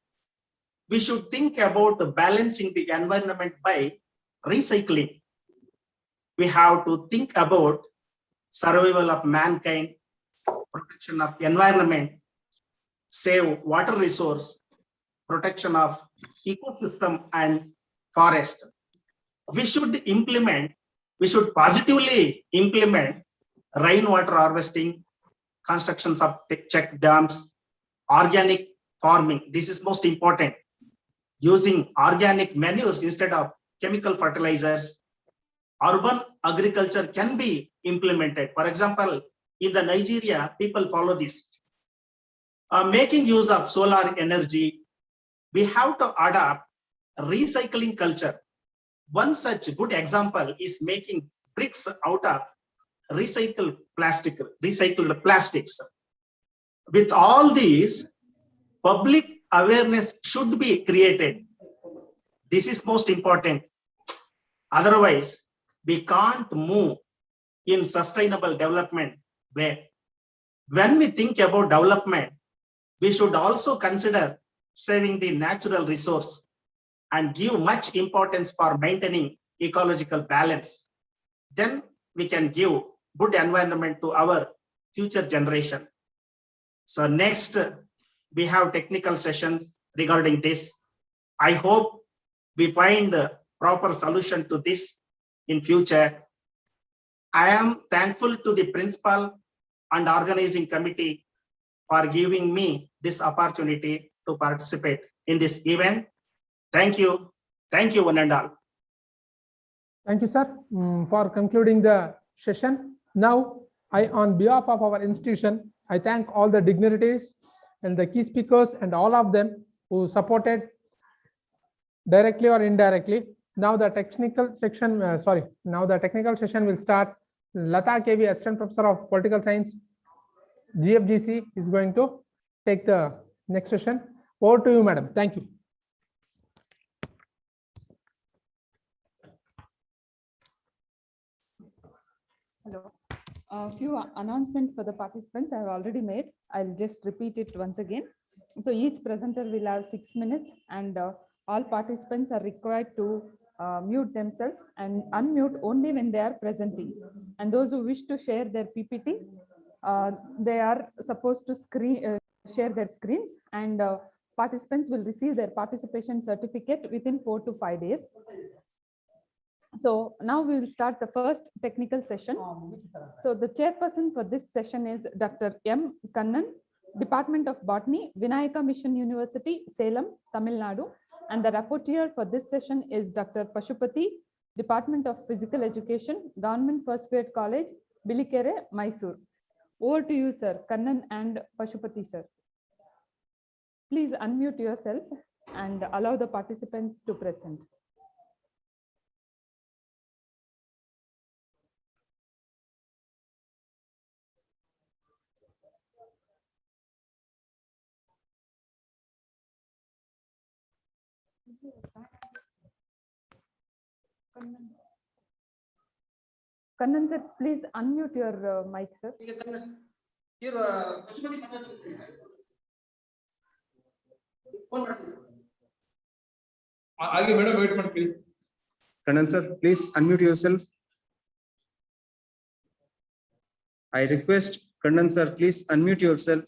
we should think about balancing the environment by recycling. We have to think about survival of mankind, protection of environment, save water resource, protection of ecosystem and forest. We should positively implement rainwater harvesting, constructions of check dams, organic farming. This is most important. Using organic manures instead of chemical fertilizers. Urban agriculture can be implemented. For example, in the Nigeria, people follow this. Making use of solar energy, we have to adopt recycling culture. One such good example is making bricks out of recycled plastics. With all these, public awareness should be created. This is most important. Otherwise, we can't move in sustainable development way. When we think about development, we should also consider saving the natural resource and give much importance for maintaining ecological balance. Then we can give good environment to our future generation. So next, we have technical sessions regarding this. I hope we find a proper solution to this in future. I am thankful to the principal and organizing committee for giving me this opportunity to participate in this event. Thank you. Thank you, one and all. Thank you, sir, for concluding the session. Now, on behalf of our institution, I thank all the dignitaries and the key speakers and all of them who supported directly or indirectly. Now the technical section, now the technical session will start. Lata KV, Assistant Professor of Political Science, GFGC, is going to take the next session. Over to you, madam. Thank you. Hello. A few announcements for the participants I have already made. I'll just repeat it once again. So each presenter will have 6 minutes, and all participants are required to mute themselves and unmute only when they are presenting. And those who wish to share their PPT, they are supposed to share their screens, and participants will receive their participation certificate within 4 to 5 days. So now we will start the first technical session. So the chairperson for this session is Dr. M. Kannan, Department of Botany, Vinayaka Mission University, Salem, Tamil Nadu. And the rapporteur for this session is Dr. Pashupati, Department of Physical Education, Government First Grade College, Bilikere, Mysore. Over to you, sir, Kannan and Pashupati, sir. Please unmute yourself and allow the participants to present. Kannan sir, please unmute your mic, sir. Kannan sir, please unmute yourself. I request Kannan sir, please unmute yourself.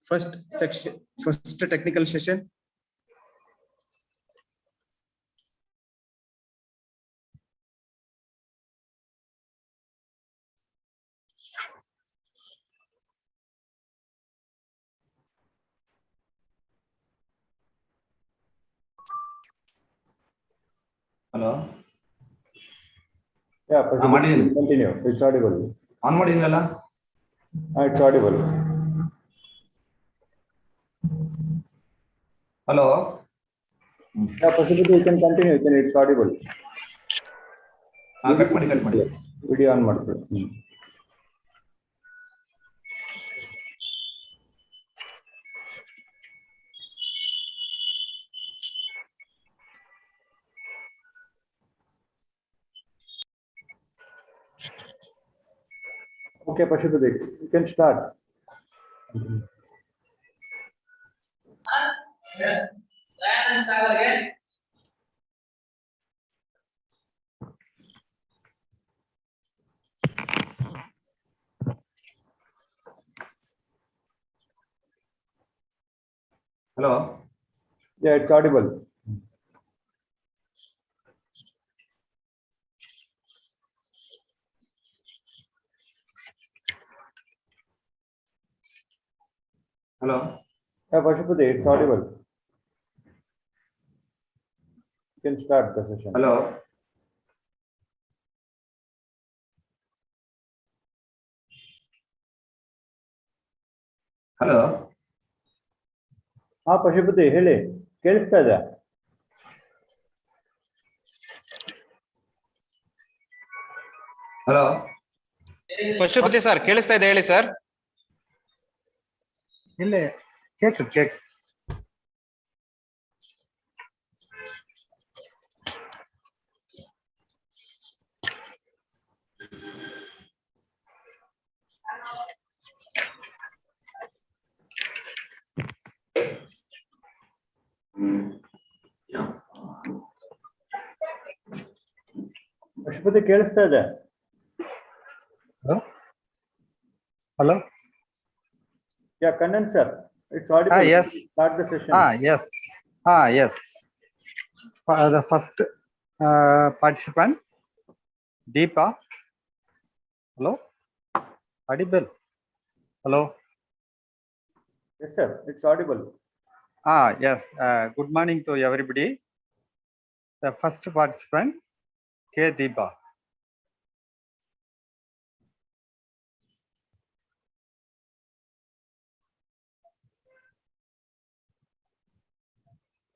First section, first technical session. Hello. Yeah, continue. It's audible. It's audible. Hello. Yeah, possibly you can continue. It's audible. Cut ಮಾಡಿ. Video on ಮಾಡ್ಕೊಳ್ಳಿ. Okay, Pashupati, you can start. Hello. Yeah, it's audible. Hello. Yeah, Pashupati, it's audible. You can start the session. Hello. Hello. Pashupati, ಹೇಳಿ ಕೇಳಿಸ್ತಾ ಇದೆ? Hello. Pashupati sir ಕೇಳಿಸ್ತಾ ಇದೆ ಹೇಳಿ sir. ಇಲ್ಲೇ cake Pashupati ಕೇಳಿಸ್ತಾ ಇದೆ? Hello? Yeah, Kannan sir, it's audible. Yes. Start the session. Yes. Yes. The first participant, Deepa. Hello? Audible? Hello? Yes, sir, it's audible. Yes. Good morning to everybody. The first participant, K. Deepa.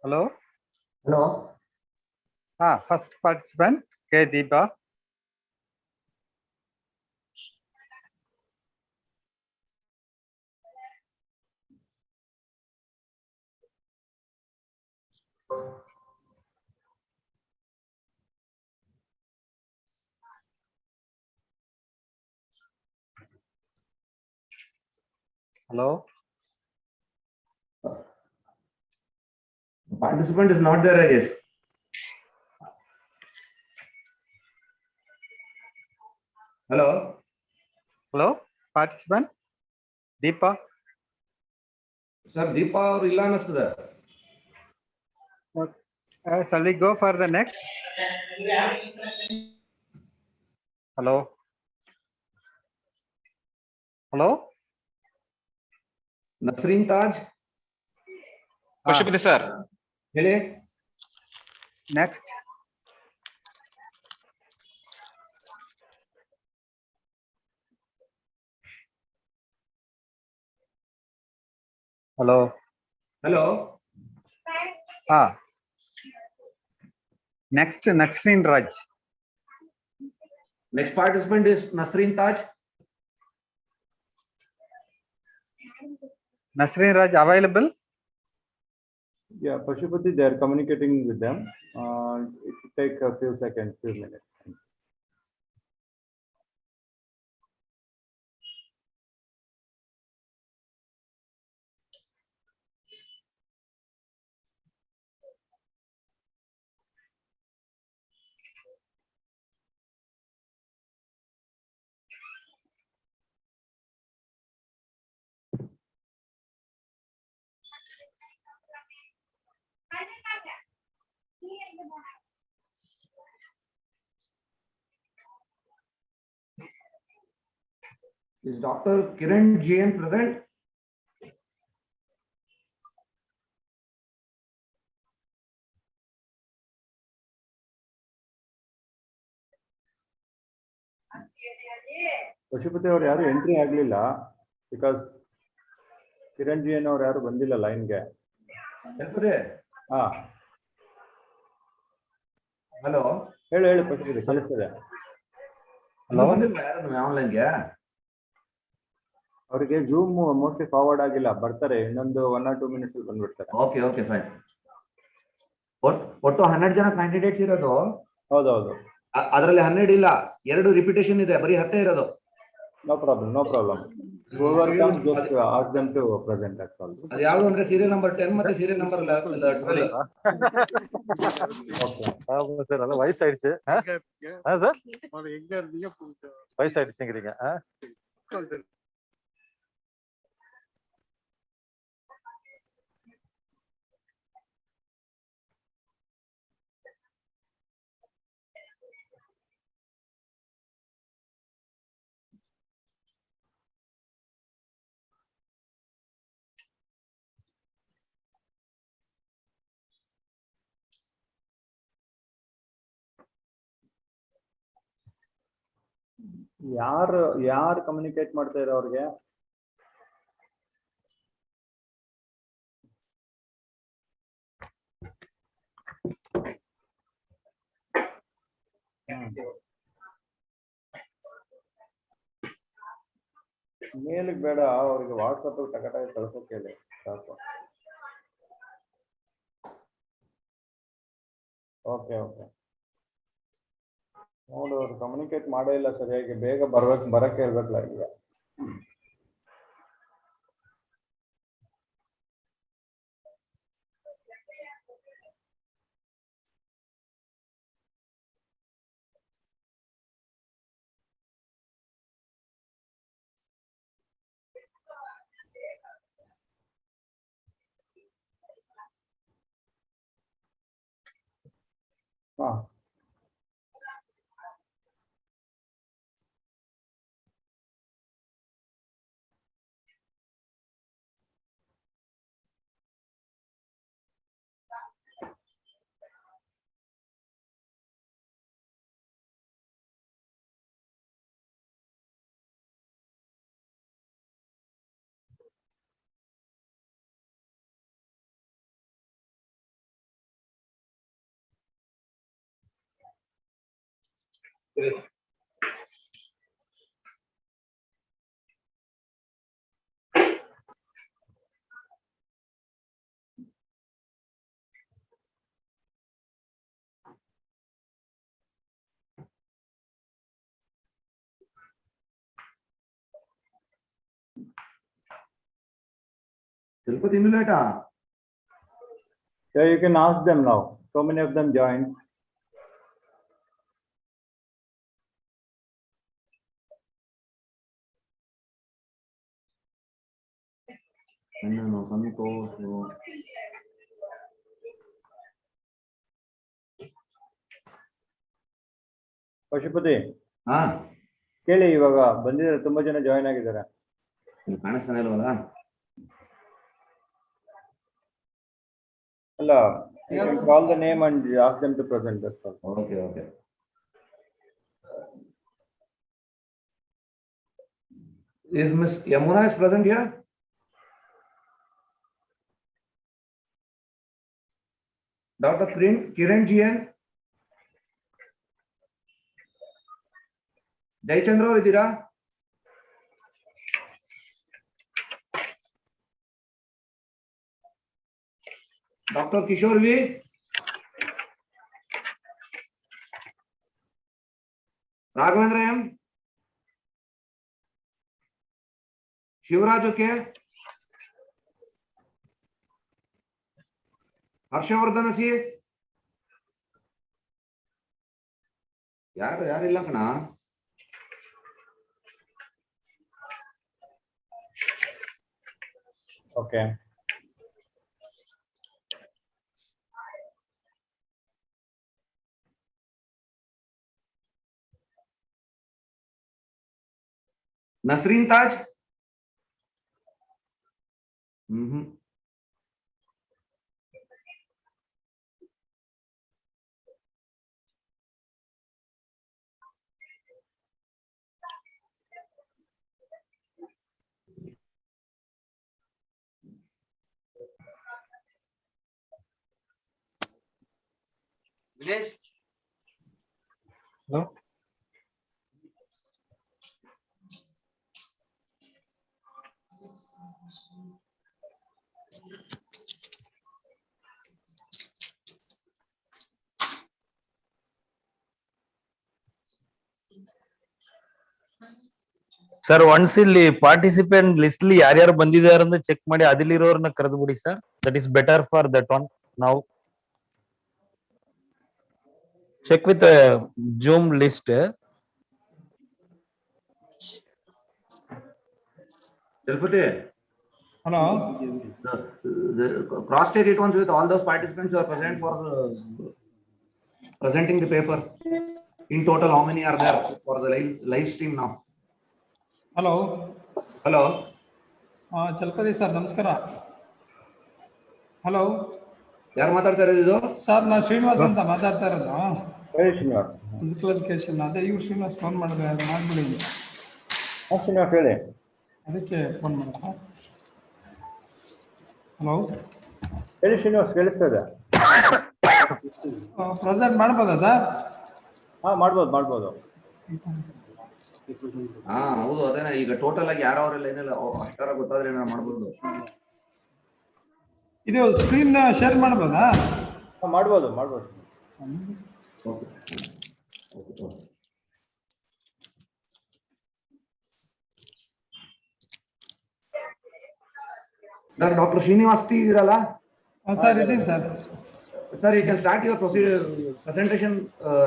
Hello? Hello. First participant, K. Deepa. Hello? Participant is not there, I guess. Hello. Hello? Participant, Deepa. Sir, Deepa or illa ಅನ್ನಿಸ್ತದೆ. Shall we go for the next? Hello? Hello? Nasreen Taj. Pashupati sir, ಹೇಳಿ. Next. Hello? Hello. Next, Nasreen Raj. Next participant is Nasreen Taj. Nasreen Raj available? Yeah, Pashupati, they are communicating with them. It will take a few seconds, few minutes. Is Dr. Kiran Jain present? Pashupati ಅವರು ಯಾರು entry ಆಗ್ಲಿಲ್ಲ, because Kiran G ಅವ್ರು ಯಾರು ಬಂದಿಲ್ಲ ಲೈನ್ಗೆ. Hello, ಹೇಳಿ ಪಶುಪತಿ, ಕಳಿಸ್ತದೆ. ಆನ್ಲೈನ್ಗೆ ಅವರಿಗೆ zoom mostly forward ಆಗಿಲ್ಲ, ಬರ್ತಾರೆ ಇನ್ನೊಂದು 1 or 2 minutes ಬಂದ್ಬಿಡ್ತಾರೆ. Okay okay fine. ಒಟ್ಟು 12 ಜನ ಕ್ಯಾಂಡಿಡೇಟ್ಸ್ ಇರೋದು. ಹೌದೌದು. ಅದರಲ್ಲಿ 12 ಇಲ್ಲ, 2 ರಿಪಿಟೇಷನ್ ಇದೆ, ಬರೀ 10 ಇರೋದು. No problem, no problem. Whoever comes, just ask them to present. That's all. ಅದು ಯಾವುದು ಅಂದ್ರೆ ಸೀರಿಯಲ್ ನಂಬರ್ 10 ಮತ್ತೆ ಸೀರಿಯಲ್ ನಂಬರ್ 12. ஓகே சார், அது வயசாயிடுச்சு. சார் வயசாயிடுச்சுங்கிறீங்க. ಯಾರು ಕಮ್ಯುನಿಕೇಟ್ ಮಾಡ್ತಾ ಇರೋ ಅವ್ರಿಗೆ? ಮೇಲಿಗೆ ಬೇಡ, ಅವ್ರಿಗೆ ವಾಟ್ಸಪ್ ಟಕಟಾಗಿ ಕಳ್ಸೋಕೆ ಹೇಳಿ ಸಾಕು. Okay okay. ನೋಡು, ಅವ್ರು ಕಮ್ಯುನಿಕೇಟ್ ಮಾಡೇ ಇಲ್ಲ ಸರಿಯಾಗಿ, ಬೇಗ ಬರಕ್ಕೆ ಹೇಳ್ಬೇಕಲ್ಲ ಈಗ. Ah. Tirupati Milleta. Yeah, you can ask them now. So many of them joined. No, Pashupati ಹಾ ಕೇಳಿ ಇವಾಗ ಬಂದಿದ್ದಾರೆ ತುಂಬಾ ಜನ ಜಾಯಿನ್ ಆಗಿದ್ದಾರೆ ಕಾಣಿಸ್ತಾನೆ ಇಲ್ವಲ್ಲ ಅಲ್ಲ call the name and ask them to present okay okay Is Miss Yamuna is present here? Dr. Kiran GN? Jaychandra ಅವರು ಇದ್ದೀರಾ? Dr. Kishore V? Raghavendra M? Shivraj K Harshavardhana C ಯಾರಿಲ್ಲ ಕಣ okay Nasreen Taj Village? No. Sir once ಇಲ್ಲಿ participant list ಅಲ್ಲಿ ಯಾರ್ಯಾರು ಬಂದಿದ್ದಾರೆ ಅಂತ check ಮಾಡಿ ಅದಿಲ್ಲಿರೋರ್ನ ಕರೆದು ಬಿಡಿ sir that is better for that one ನಾವು check with Zoom list Tirupati. Hello. Cross-check it once with all those participants who are present for presenting the paper. In total, how many are there for the live stream now? Hello. Hello. Chalapathi sir ನಮಸ್ಕಾರ. Hello ಯಾರು ಮಾತಾಡ್ತಾ ಇರೋದು? Sir ನಾನು ಶ್ರೀನಿವಾಸ್ ಅಂತ ಮಾತಾಡ್ತಾ ಇರೋದು. ಹೇಳಿ Srinivas. Physical education ಅದೇ ಇವ್ರು ಶ್ರೀನಿವಾಸ್ ಫೋನ್ ಮಾಡಿದ್ರೆ ಮಾಡ್ಬಿಡಿ. ಶ್ರೀನಿವಾಸ್ ಹೇಳಿ. ಅದಕ್ಕೆ ಫೋನ್ ಮಾಡಿದ. ಹಲೋ ಹೇಳಿ ಶ್ರೀನಿವಾಸ್ ಕೇಳಿಸ್ತಾ ಇದೆ. ಪ್ರೆಸೆಂಟ್ ಮಾಡ್ಬೋದಾ ಸರ್? ಹಾ ಮಾಡ್ಬೋದು. ಹಾ ಹೌದು ಅದೇನ ಈಗ ಟೋಟಲ್ ಆಗಿ ಯಾರವರೆಲ್ಲ ಏನಿಲ್ಲ ಅಷ್ಟಾರ ಗೊತ್ತಾದ್ರೆ ಏನಾರ ಮಾಡ್ಬೋದು. ಇದು ಸ್ಕ್ರೀನ್ ಶೇರ್ ಮಾಡ್ಬೋದಾ? ಮಾಡ್ಬೋದು. ಡಾಕ್ಟರ್ ಶ್ರೀನಿವಾಸ್ ಟಿ ಇರಲ್ಲ? ಸರ್ ಇದೀನಿ sir. Sir, you can start your presentation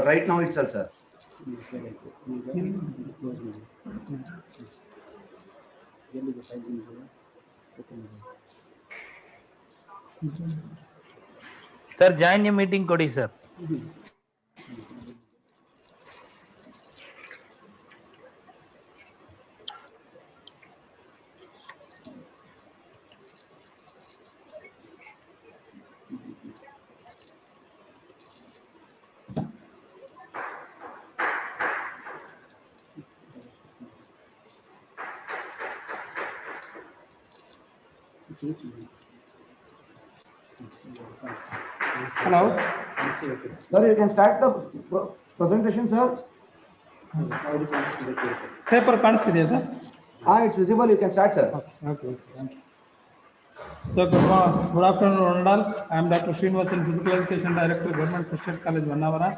right now itself, sir. Sir join a meeting ಕೊಡಿ sir. Hello. Sir, you can start the presentation, sir. Paper ಕಾಣಿಸ್ತಿದೆಯಾ sir? It's visible. You can start, sir. Okay, thank you. So good afternoon, one and all. I am Dr. Srinivasan, Physical Education Director, Government First Year College, Vannavara.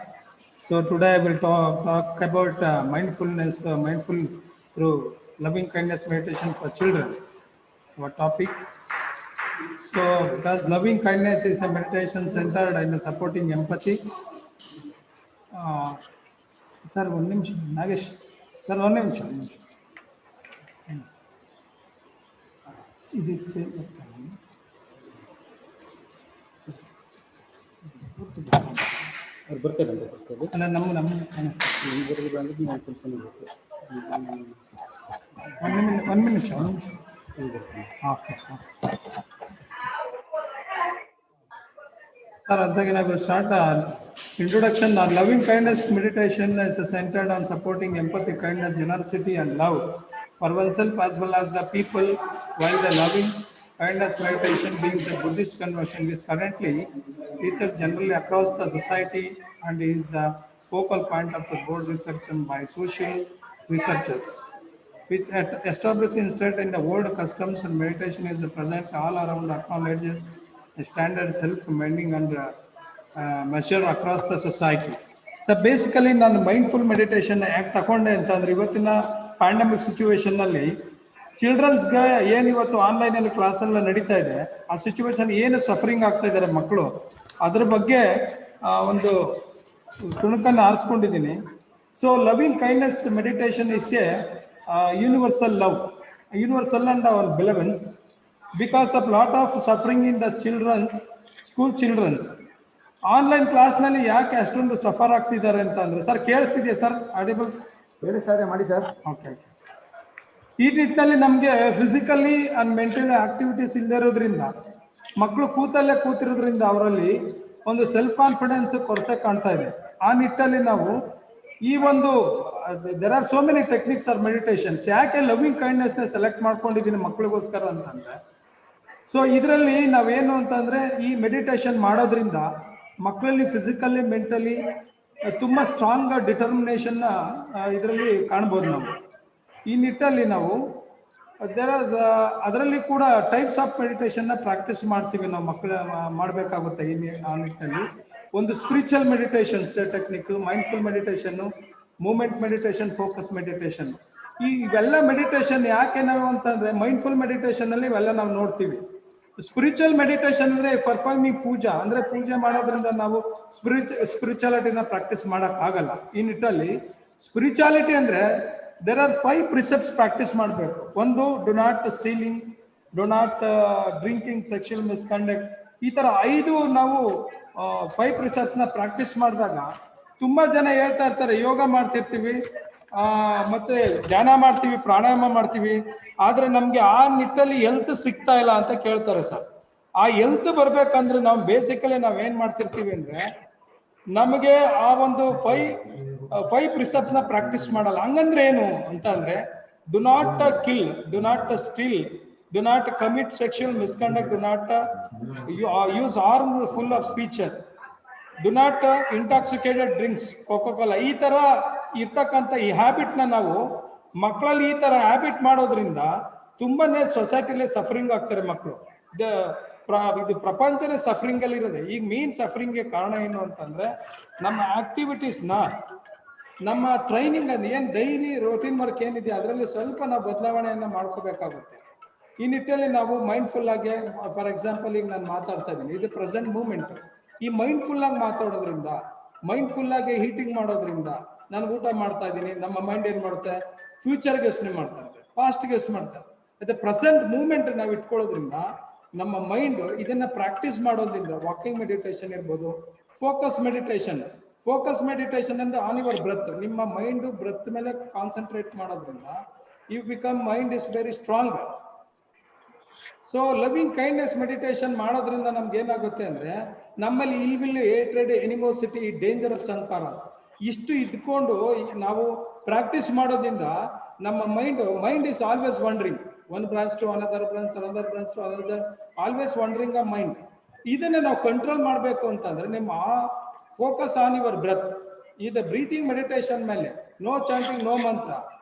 So today I will talk about mindfulness, mindful through loving kindness meditation for children. Our topic. So because loving kindness is a meditation centered and supporting empathy. Sir, one minute, Nagesh. Sir, one minute. ಅಲ್ಲ ನಮ್ಮ ಒಂದು ನಿಮಿಷ okay Sir, once again I will start introduction on loving kindness meditation is centered on supporting empathy, kindness, generosity and love for oneself as well as the people, while the loving kindness meditation being the Buddhist conversion is currently teached generally across the society and is the focal point of the board research by social researchers. With established instead in the world customs and meditation is present all around acknowledges a standard self-mending and measure across the society. So basically ನಾನು mindful meditation ಯಾಕೆ ತಗೊಂಡೆ ಅಂತಂದ್ರೆ ಇವತ್ತಿನ pandemic situation ನಲ್ಲಿ ಚಿಲ್ಡ್ರನ್ಸ್ಗೆ ಏನು ಇವತ್ತು ಆನ್ಲೈನಲ್ಲಿ class ಎಲ್ಲ ನಡೀತಾ ಇದೆ, ಆ ಸಿಚುವೇಶನ್ ಏನು ಸಫರಿಂಗ್ ಆಗ್ತಾ ಇದ್ದಾರೆ ಮಕ್ಕಳು, ಅದ್ರ ಬಗ್ಗೆ ಒಂದು ತುಣುಕನ್ನು ಆರಿಸ್ಕೊಂಡಿದ್ದೀನಿ. So loving kindness meditation is a universal love, universal and our benevolence, because of lot of suffering in the children's school children's online class ನಲ್ಲಿ ಯಾಕೆ ಅಷ್ಟೊಂದು ಸಫರ್ ಆಗ್ತಿದ್ದಾರೆ ಅಂತ ಅಂದ್ರೆ, ಸರ್ ಕೇಳಿಸ್ತಿದೆಯಾ ಸರ್? ಆಡಿಬಲ್ ಕೇಳಿಸ್ತಾ ಮಾಡಿ ಸರ್. ಓಕೆ. ಈ ನಿಟ್ಟಿನಲ್ಲಿ ನಮಗೆ ಫಿಸಿಕಲಿ ಅಂಡ್ ಮೆಂಟಲಿ ಆಕ್ಟಿವಿಟೀಸ್ ಇಲ್ಲದೆ ಇರೋದ್ರಿಂದ, ಮಕ್ಕಳು ಕೂತಲ್ಲೇ ಕೂತಿರೋದ್ರಿಂದ ಅವರಲ್ಲಿ ಒಂದು ಸೆಲ್ಫ್ ಕಾನ್ಫಿಡೆನ್ಸ್ ಕೊರತೆ ಕಾಣ್ತಾ ಇದೆ. ಆ ನಿಟ್ಟಲ್ಲಿ ನಾವು ಈ ಒಂದು there are so many techniques or meditations. ಯಾಕೆ ಲವಿಂಗ್ ಕೈಂಡ್ನೆಸ್ನ ಸೆಲೆಕ್ಟ್ ಮಾಡ್ಕೊಂಡಿದ್ದೀನಿ ಮಕ್ಕಳಿಗೋಸ್ಕರ ಅಂತಂದ್ರೆ, ಸೊ ಇದರಲ್ಲಿ ನಾವೇನು ಅಂತಂದ್ರೆ ಈ ಮೆಡಿಟೇಷನ್ ಮಾಡೋದ್ರಿಂದ ಮಕ್ಕಳಲ್ಲಿ ಫಿಸಿಕಲಿ ಮೆಂಟಲಿ ತುಂಬ ಸ್ಟ್ರಾಂಗ್ ಡಿಟರ್ಮಿನೇಷನ್ನ ಇದರಲ್ಲಿ ಕಾಣ್ಬೋದು ನಾವು. ಈ ನಿಟ್ಟಲ್ಲಿ ನಾವು ಅದರಲ್ಲಿ ಕೂಡ ಟೈಪ್ಸ್ ಆಫ್ ಮೆಡಿಟೇಷನ್ನ ಪ್ರಾಕ್ಟೀಸ್ ಮಾಡ್ತೀವಿ ನಾವು, ಮಕ್ಕಳ ಮಾಡಬೇಕಾಗುತ್ತೆ. ಆ ನಿಟ್ಟಿನಲ್ಲಿ ಒಂದು spiritual meditations technique, mindful meditation, movement meditation, focus meditation. ಇವೆಲ್ಲ ಮೆಡಿಟೇಷನ್ ಯಾಕೆ ನಾವು ಅಂತಂದ್ರೆ ಮೈಂಡ್ಫುಲ್ ಮೆಡಿಟೇಷನ್ ಅಲ್ಲಿ ಇವೆಲ್ಲ ನಾವು ನೋಡ್ತೀವಿ. ಸ್ಪಿರಿಚುವಲ್ ಮೆಡಿಟೇಷನ್ ಅಂದ್ರೆ ಪರ್ಫಾರ್ಮಿಂಗ್ ಪೂಜಾ, ಅಂದ್ರೆ ಪೂಜೆ ಮಾಡೋದ್ರಿಂದ ನಾವು ಸ್ಪಿರಿಚುಯಾಲಿಟಿನ ಪ್ರಾಕ್ಟೀಸ್ ಮಾಡಕ್ ಆಗಲ್ಲ. ಈ ನಿಟ್ಟಲ್ಲಿ ಸ್ಪಿರಿಚುಯಾಲಿಟಿ ಅಂದ್ರೆ ದೇರ್ ಆರ್ 5 ಪ್ರಿಸೆಪ್ಟ್ಸ್ ಪ್ರಾಕ್ಟೀಸ್ ಮಾಡಬೇಕು. ಒಂದು, do not stealing, do not drinking, sexual misconduct. ಈ ತರ 5 ನಾವು 5 ಪ್ರಿಸೆಪ್ಟ್ಸ್ ನ ಪ್ರಾಕ್ಟೀಸ್ ಮಾಡಿದಾಗ ತುಂಬಾ ಜನ ಹೇಳ್ತಾ ಇರ್ತಾರೆ ಯೋಗ ಮಾಡ್ತಿರ್ತೀವಿ, ಮತ್ತೆ ಧ್ಯಾನ ಮಾಡ್ತೀವಿ, ಪ್ರಾಣಾಯಾಮ ಮಾಡ್ತೀವಿ, ಆದ್ರೆ ನಮ್ಗೆ ಆ ನಿಟ್ಟಲ್ಲಿ ಹೆಲ್ತ್ ಸಿಗ್ತಾ ಇಲ್ಲ ಅಂತ ಕೇಳ್ತಾರೆ ಸರ್. ಆ ಹೆಲ್ತ್ ಬರ್ಬೇಕಂದ್ರೆ ನಾವು ಬೇಸಿಕಲಿ ನಾವೇನ್ ಮಾಡ್ತಿರ್ತೀವಿ ಅಂದ್ರೆ ನಮಗೆ ಆ ಒಂದು 5 ಪ್ರಿಸೆಪ್ಟ್ಸ್ ನ ಪ್ರಾಕ್ಟೀಸ್ ಮಾಡಲ್ಲ. ಹಂಗಂದ್ರೆ ಏನು ಅಂತ ಅಂದ್ರೆ, do not kill, do not steal, do not commit sexual misconduct, do not use harmful of speech, do not intoxicated drinks, Coca-Cola. ಈ ತರ ಇರ್ತಕ್ಕಂಥ ಈ ಹ್ಯಾಬಿಟ್ ನ ನಾವು ಮಕ್ಕಳಲ್ಲಿ ಈ ತರ ಹ್ಯಾಬಿಟ್ ಮಾಡೋದ್ರಿಂದ ತುಂಬಾನೇ ಸೊಸೈಟಿಲಿ ಸಫರಿಂಗ್ ಆಗ್ತಾರೆ ಮಕ್ಕಳು. ಇದು ಪ್ರಪಂಚನೇ ಸಫರಿಂಗ್ ಅಲ್ಲಿ ಇರೋದೆ. ಈಗ ಮೇನ್ ಸಫರಿಂಗ್ಗೆ ಕಾರಣ ಏನು ಅಂತಂದ್ರೆ ನಮ್ಮ ಆಕ್ಟಿವಿಟೀಸ್ ನ, ನಮ್ಮ ಟ್ರೈನಿಂಗ್ ಅನ್ನು ಏನ್ ಡೈಲಿ ರೋಟೀನ್ ವರ್ಕ್ ಏನಿದೆ ಅದರಲ್ಲಿ ಸ್ವಲ್ಪ ನಾವು ಬದಲಾವಣೆಯನ್ನ ಮಾಡ್ಕೋಬೇಕಾಗುತ್ತೆ. ಈ ನಿಟ್ಟಲ್ಲಿ ನಾವು ಮೈಂಡ್ಫುಲ್ ಆಗಿ, ಫಾರ್ ಎಕ್ಸಾಂಪಲ್ ಈಗ ನಾನು ಮಾತಾಡ್ತಾ ಇದ್ದೀನಿ, ಇದು ಪ್ರೆಸೆಂಟ್ ಮೂಮೆಂಟ್. ಈ ಮೈಂಡ್ಫುಲ್ ಆಗಿ ಮಾತಾಡೋದ್ರಿಂದ, ಮೈಂಡ್ಫುಲ್ ಆಗಿ ಹೀಟಿಂಗ್ ಮಾಡೋದ್ರಿಂದ, ನಾನು ಊಟ ಮಾಡ್ತಾ ಇದ್ದೀನಿ, ನಮ್ಮ ಮೈಂಡ್ ಏನ್ ಮಾಡುತ್ತೆ, ಫ್ಯೂಚರ್ಗೆ ಯೋಚನೆ ಮಾಡ್ತಾ ಇರುತ್ತೆ, ಪಾಸ್ಟ್ಗೆ ಯೋಚನೆ ಮಾಡ್ತಾರೆ. ಅದೇ ಪ್ರೆಸೆಂಟ್ ಮೂಮೆಂಟ್ ನಾವು ಇಟ್ಕೊಳ್ಳೋದ್ರಿಂದ ನಮ್ಮ ಮೈಂಡ್ ಇದನ್ನ ಪ್ರಾಕ್ಟೀಸ್ ಮಾಡೋದ್ರಿಂದ, ವಾಕಿಂಗ್ ಮೆಡಿಟೇಷನ್ ಇರ್ಬೋದು, ಫೋಕಸ್ ಮೆಡಿಟೇಷನ್. ಫೋಕಸ್ ಮೆಡಿಟೇಷನ್ ಅಂದ್ರೆ ಆನ್ ಯುವರ್ ಬ್ರೆತ್, ನಿಮ್ಮ ಮೈಂಡ್ ಬ್ರೆತ್ ಮೇಲೆ ಕಾನ್ಸಂಟ್ರೇಟ್ ಮಾಡೋದ್ರಿಂದ you become mind is very strong. So loving kindness meditation ಮಾಡೋದ್ರಿಂದ ನಮ್ಗೆ ಏನಾಗುತ್ತೆ ಅಂದ್ರೆ ನಮ್ಮಲ್ಲಿ ill will, hatred, animosity, danger of ಸಂಕಾರಾಸ್ ಇಷ್ಟು ಇದ್ಕೊಂಡು ನಾವು ಪ್ರಾಕ್ಟೀಸ್ ಮಾಡೋದ್ರಿಂದ ನಮ್ಮ mind is always wandering, one branch to another branch to another, always wandering a mind. ಇದನ್ನ ನಾವು ಕಂಟ್ರೋಲ್ ಮಾಡಬೇಕು ಅಂತಂದ್ರೆ ನಿಮ್ಮ ಫೋಕಸ್ ಆನ್ ಯುವರ್ ಬ್ರೆತ್. ಇದು ಬ್ರೀತಿಂಗ್ ಮೆಡಿಟೇಷನ್ ಮೇಲೆ, no chanting, no mantra,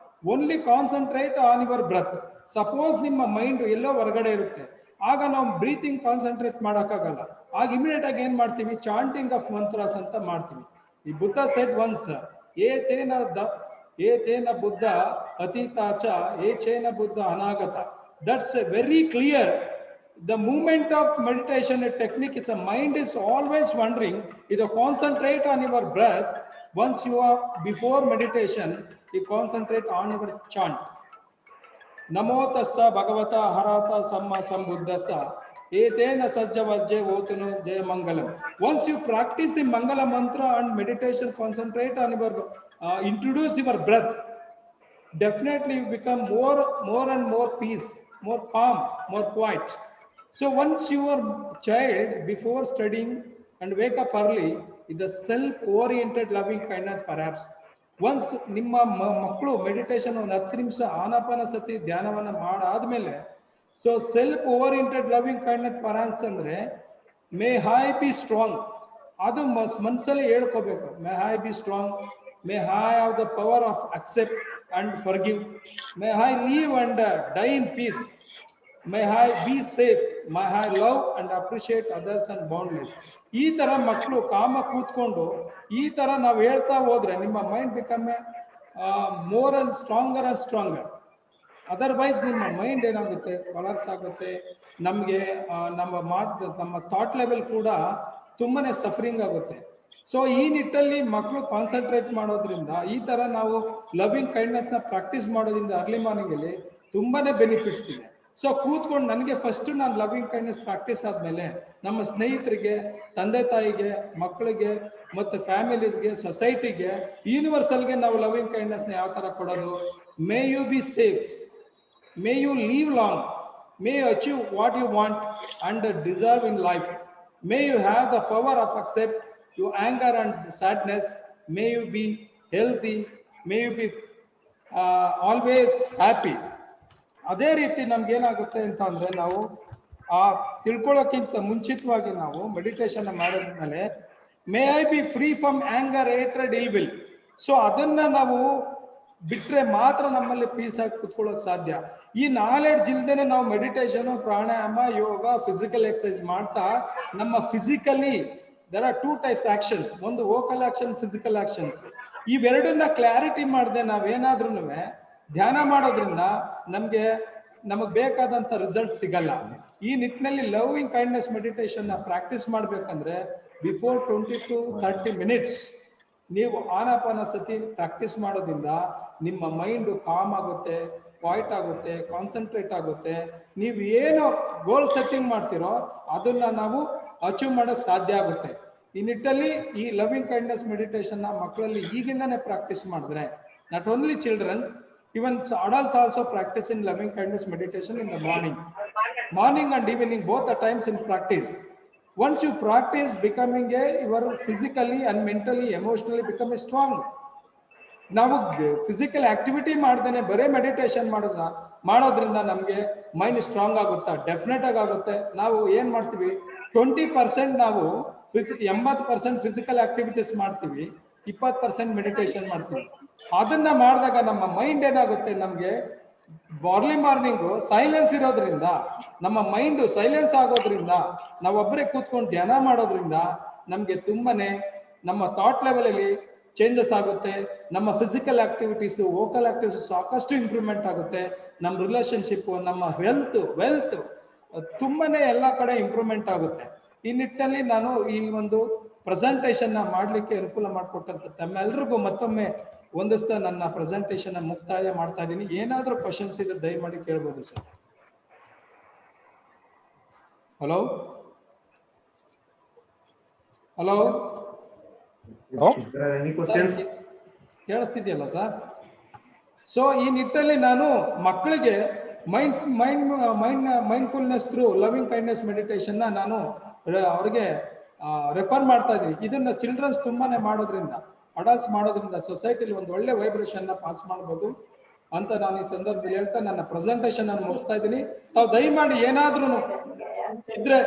only concentrate on your breath. Suppose ನಿಮ್ಮ mind ಎಲ್ಲೋ ಹೊರಗಡೆ ಇರುತ್ತೆ, ಆಗ ನಾವು ಬ್ರೀತಿಂಗ್ ಕಾನ್ಸಂಟ್ರೇಟ್ ಮಾಡೋಕ್ಕಾಗಲ್ಲ. ಆಗ ಇಮಿಡಿಯೇಟ್ ಆಗಿ ಏನ್ ಮಾಡ್ತೀವಿ, ಚಾಂಟಿಂಗ್ ಆಫ್ ಮಂತ್ರಾಸ್ ಅಂತ ಮಾಡ್ತೀವಿ. ಈ ಬುದ್ಧ ಸೆಡ್ ಒನ್ಸ್, ಏಚೇನ ಬುದ್ಧ ಅತೀತಾಚ ಏಚೇನ ಬುದ್ಧ ಅನಾಗತ. That's a very clear. The movement of meditation technique is a mind is always wandering. You concentrate on your breath. Once you are before meditation, you concentrate on your chant. Namo tassa bhagavata harata samma sambuddhassa etena sajjavajje votunu jaya mangalam. Once you practice the mangala mantra and meditation, concentrate on your introduce your breath, definitely you become more and more peace, more calm, more quiet. So once your child before studying and wake up early is the self-oriented loving kindness perhaps. Once ನಿಮ್ಮ ಮಕ್ಕಳು meditation ಒಂದು 10 ನಿಮಿಷ ಆನಾಪಾನ ಸತಿ ಧ್ಯಾನವನ್ನ ಮಾಡಾದ್ಮೇಲೆ, so self oriented loving kindness ಪರಾನ್ಸ್ ಅಂದ್ರೆ may I be strong, ಅದು ಮನಸ್ಸಲ್ಲಿ ಹೇಳ್ಕೋಬೇಕು. May I be strong, may I have the power of accept and forgive, may I live and die in peace, may I be safe, may I love and appreciate others and boundless. ಈ ತರ ಮಕ್ಕಳು ಕಾಮ ಕೂತ್ಕೊಂಡು ಈ ತರ ನಾವು ಹೇಳ್ತಾ ಹೋದ್ರೆ ನಿಮ್ಮ mind become more and stronger. Otherwise ನಿಮ್ಮ ಮೈಂಡ್ ಏನಾಗುತ್ತೆ, ಕೊಲಾಪ್ಸ್ ಆಗುತ್ತೆ. ನಮಗೆ ನಮ್ಮ ಥಾಟ್ ಲೆವೆಲ್ ಕೂಡ ತುಂಬಾನೇ ಸಫರಿಂಗ್ ಆಗುತ್ತೆ. ಸೊ ಈ ನಿಟ್ಟಲ್ಲಿ ಮಕ್ಕಳು ಕಾನ್ಸಂಟ್ರೇಟ್ ಮಾಡೋದ್ರಿಂದ, ಈ ತರ ನಾವು ಲವಿಂಗ್ ಕೈಂಡ್ನೆಸ್ ನ ಪ್ರಾಕ್ಟೀಸ್ ಮಾಡೋದ್ರಿಂದ ಅರ್ಲಿ ಮಾರ್ನಿಂಗ್ ಅಲ್ಲಿ ತುಂಬಾನೇ ಬೆನಿಫಿಟ್ಸ್ ಇದೆ. ಸೊ ಕೂತ್ಕೊಂಡು ನನಗೆ ಫಸ್ಟ್ ನಾನು ಲವಿಂಗ್ ಕೈಂಡ್ನೆಸ್ ಪ್ರಾಕ್ಟೀಸ್ ಆದ್ಮೇಲೆ ನಮ್ಮ ಸ್ನೇಹಿತರಿಗೆ, ತಂದೆ ತಾಯಿಗೆ, ಮಕ್ಕಳಿಗೆ ಮತ್ತು ಫ್ಯಾಮಿಲೀಸ್ಗೆ, ಸೊಸೈಟಿಗೆ, ಯೂನಿವರ್ಸಲ್ಗೆ ನಾವು ಲವಿಂಗ್ ಕೈಂಡ್ನೆಸ್ನ ಯಾವ ಥರ ಕೊಡೋದು. May you be safe, may you live long, may you achieve what you want and deserve in life, may you have the power of accept you anger and sadness, may you be healthy, may you be always happy. ಅದೇ ರೀತಿ ನಮ್ಗೆ ಏನಾಗುತ್ತೆ ಅಂತ ಅಂದ್ರೆ, ನಾವು ಆ ತಿಳ್ಕೊಳ್ಳೋಕ್ಕಿಂತ ಮುಂಚಿತವಾಗಿ ನಾವು ಮೆಡಿಟೇಷನ್ ಮಾಡಿದ್ಮೇಲೆ may I B free from anger, hatred, ಇಲ್ ವಿಲ್. ಸೊ ಅದನ್ನ ನಾವು ಬಿಟ್ರೆ ಮಾತ್ರ ನಮ್ಮಲ್ಲಿ ಪೀಸ್ ಆಗಿ ಕುತ್ಕೊಳ್ಳೋಕೆ ಸಾಧ್ಯ. ಈ ನಾಲೆಡ್ಜ್ ಇಲ್ದೇನೆ ನಾವು meditation, pranayama, yoga, physical exercise ಮಾಡ್ತಾ ನಮ್ಮ physically there are 2 types actions, ಒಂದು ವೋಕಲ್ ಆಕ್ಷನ್, ಫಿಸಿಕಲ್ ಆಕ್ಷನ್ಸ್. ಇವೆರಡನ್ನ ಕ್ಲಾರಿಟಿ ಮಾಡದೆ ನಾವೇನಾದ್ರೂ ಧ್ಯಾನ ಮಾಡೋದ್ರಿಂದ ನಮಗೆ ಬೇಕಾದಂತ ರಿಸಲ್ಟ್ ಸಿಗಲ್ಲ. ಈ ನಿಟ್ಟಿನಲ್ಲಿ ಲವಿಂಗ್ ಕೈಂಡ್ನೆಸ್ ಮೆಡಿಟೇಷನ್ ಪ್ರಾಕ್ಟೀಸ್ ಮಾಡ್ಬೇಕಂದ್ರೆ ಬಿಫೋರ್ 20 to 30 minutes ನೀವು ಆನಾಪಾನ ಸತಿ ಪ್ರಾಕ್ಟೀಸ್ ಮಾಡೋದ್ರಿಂದ ನಿಮ್ಮ ಮೈಂಡ್ ಕಾಮ್ ಆಗುತ್ತೆ, ಕ್ವೈಟ್ ಆಗುತ್ತೆ, ಕಾನ್ಸಂಟ್ರೇಟ್ ಆಗುತ್ತೆ. ನೀವು ಏನು ಗೋಲ್ ಸೆಟ್ಟಿಂಗ್ ಮಾಡ್ತೀರೋ ಅದನ್ನ ನಾವು ಅಚೀವ್ ಮಾಡೋಕೆ ಸಾಧ್ಯ ಆಗುತ್ತೆ. ಈ ನಿಟ್ಟಲ್ಲಿ ಈ ಲವಿಂಗ್ ಕೈಂಡ್ನೆಸ್ ಮೆಡಿಟೇಷನ್ ಮಕ್ಕಳಲ್ಲಿ ಈಗಿಂದಾನೇ ಪ್ರಾಕ್ಟೀಸ್ ಮಾಡಿದ್ರೆ, not only childrens, even adults also practice in loving kindness meditation in the morning and evening, both the times in practice. Once you practice becoming you are physically and mentally, emotionally become strong. ನಾವು physical activity ಮಾಡ್ದೇನೆ ಬರೇ meditation ಮಾಡೋದ್ರಿಂದ ನಮಗೆ mind strong ಆಗುತ್ತಾ? Definite ಆಗುತ್ತೆ. ನಾವು ಏನ್ ಮಾಡ್ತೀವಿ, 20% ನಾವು 80% ಫಿಸಿಕಲ್ ಆಕ್ಟಿವಿಟೀಸ್ ಮಾಡ್ತೀವಿ, 20% ಮೆಡಿಟೇಷನ್ ಮಾಡ್ತೀವಿ. ಅದನ್ನ ಮಾಡಿದಾಗ ನಮ್ಮ ಮೈಂಡ್ ಏನಾಗುತ್ತೆ, ನಮ್ಗೆ ಅರ್ಲಿ ಮಾರ್ನಿಂಗು ಸೈಲೆನ್ಸ್ ಇರೋದ್ರಿಂದ, ನಮ್ಮ ಮೈಂಡ್ ಸೈಲೆನ್ಸ್ ಆಗೋದ್ರಿಂದ, ನಾವೊಬ್ಬರೇ ಕೂತ್ಕೊಂಡು ಧ್ಯಾನ ಮಾಡೋದ್ರಿಂದ ನಮ್ಗೆ ತುಂಬಾನೇ ನಮ್ಮ ಥಾಟ್ ಲೆವೆಲ್ ಅಲ್ಲಿ ಚೇಂಜಸ್ ಆಗುತ್ತೆ. ನಮ್ಮ ಫಿಸಿಕಲ್ ಆಕ್ಟಿವಿಟೀಸ್, ವೋಕಲ್ ಆಕ್ಟಿವಿಟೀಸ್ ಸಾಕಷ್ಟು ಇಂಪ್ರೂವ್ಮೆಂಟ್ ಆಗುತ್ತೆ. ನಮ್ಮ ರಿಲೇಶನ್ಶಿಪ್, ನಮ್ಮ ವೆಲ್ತ್ ತುಂಬಾನೇ ಎಲ್ಲ ಕಡೆ ಇಂಪ್ರೂವ್ಮೆಂಟ್ ಆಗುತ್ತೆ. ಈ ನಿಟ್ಟಿನಲ್ಲಿ ನಾನು ಈ ಒಂದು ಪ್ರೆಸೆಂಟೇಷನ್ ಮಾಡ್ಲಿಕ್ಕೆ ಅನುಕೂಲ ಮಾಡಿಕೊಟ್ಟಂತ ತಮ್ಮೆಲ್ಲರಿಗೂ ಮತ್ತೊಮ್ಮೆ ಒಂದಿಸ್ತಾ ನನ್ನ ಪ್ರೆಸೆಂಟೇಷನ್ ಮುಕ್ತಾಯ ಮಾಡ್ತಾ ಇದ್ದೀನಿ. ಏನಾದರೂ ಕ್ವಶನ್ಸ್ ಇದ್ರೆ ದಯಮಾಡಿ ಕೇಳ್ಬೋದು ಸರ್. ಹಲೋ ಕೇಳಿಸ್ತಿದೆಯಲ್ಲ ಸರ್? ಸೊ ಈ ನಿಟ್ಟಲ್ಲಿ ನಾನು ಮಕ್ಕಳಿಗೆ mindfulness through loving kindness meditation ನಾನು ಅವ್ರಿಗೆ ರೆಫರ್ ಮಾಡ್ತಾ ಇದ್ದೀನಿ. ಇದನ್ನ ಚಿಲ್ಡ್ರನ್ಸ್ ತುಂಬಾನೇ ಮಾಡೋದ್ರಿಂದ, ಅಡಲ್ಟ್ಸ್ ಮಾಡೋದ್ರಿಂದ ಸೊಸೈಟಿಲಿ ಒಂದು ಒಳ್ಳೆ ವೈಬ್ರೇಷನ್ ಪಾಸ್ ಮಾಡ್ಬೋದು. ಅಂತ ನಾನು ಈ ಸಂದರ್ಭದಲ್ಲಿ ಹೇಳ್ತಾ ನನ್ನ ಪ್ರೆಸೆಂಟೇಷನ್ ನಾನು ಮುಗಿಸ್ತಾ ಇದ್ದೀನಿ. ತಾವು ದಯಮಾಡಿ ಏನಾದ್ರೂ ಇದ್ರೆ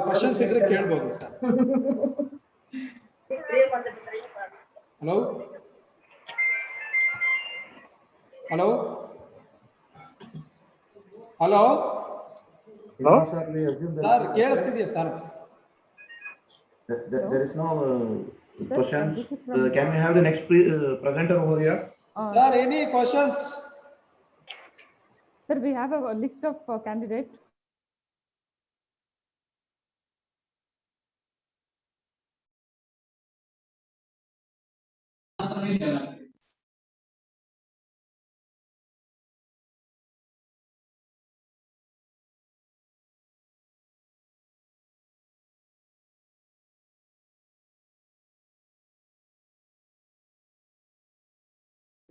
ಕ್ವಶನ್ಸ್ ಇದ್ರೆ ಕೇಳ್ಬೋದು sir. Hello hello hello sir ಕೇಳಿಸ್ತಿದೆಯಾ sir? There is no questions. Can we have the next presenter over here? Sir, any questions? Sir, we have a list of candidates.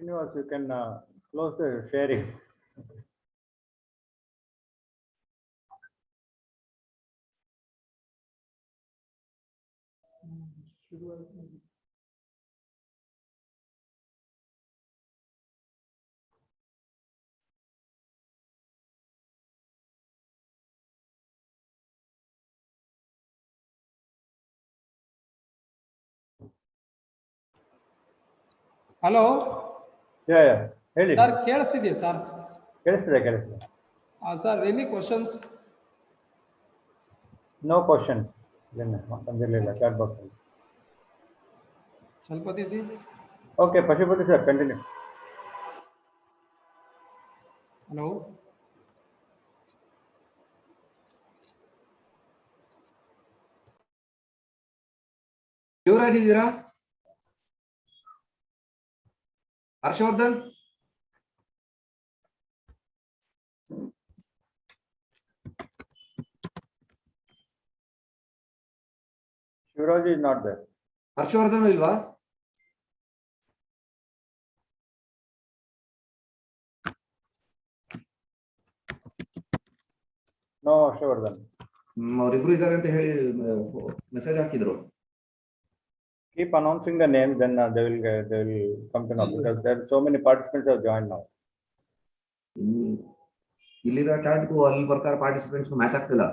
You can close the sharing. Hello ಹೇಳಿ sir, ಕೇಳಿಸ್ತಿದೆಯಾ sir? ಕೇಳಿಸ್ತಿದೆ. Sir, any questions? No question ಬಂದಿರಲಿಲ್ಲ chat box ಅಲ್ಲಿ. Chalapathi ji. Okay, Pashupathi sir continue. Hello Shivraj ಇದ್ದೀರಾ? Harshavardhan? Shivraj is not there. Harshavardhan ಇಲ್ವಾ? No Harshavardhan. ಅವರಿಬ್ರು ಇದ್ದಾರೆ ಅಂತ ಹೇಳಿ ಮೆಸೇಜ್ ಹಾಕಿದ್ರು. Keep announcing the name, then they will come to know, because there are so many participants have joined now. ಇಲ್ಲಿರೋ ಚಾರ್ಟ್ಗೂ ಅಲ್ಲಿ ಬರ್ತಾರೆ ಪಾರ್ಟಿಸಿಪೆಂಟ್ಸ್ ಮ್ಯಾಚ್ ಆಗ್ತಿಲ್ಲ.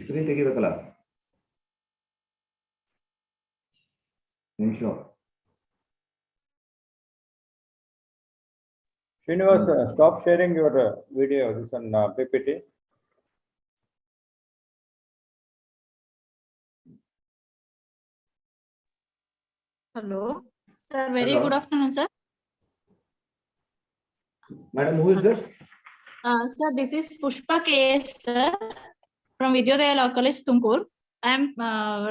Screen ತೆಗಿಬೇಕಲ್ಲ. Srinivas, stop sharing your video. This on PPT. Hello, sir. Very Hello. good afternoon, sir. Madam, who is this? Sir, this is Pushpa KS, sir, from Vidyodaya Law College, Tumkur. I am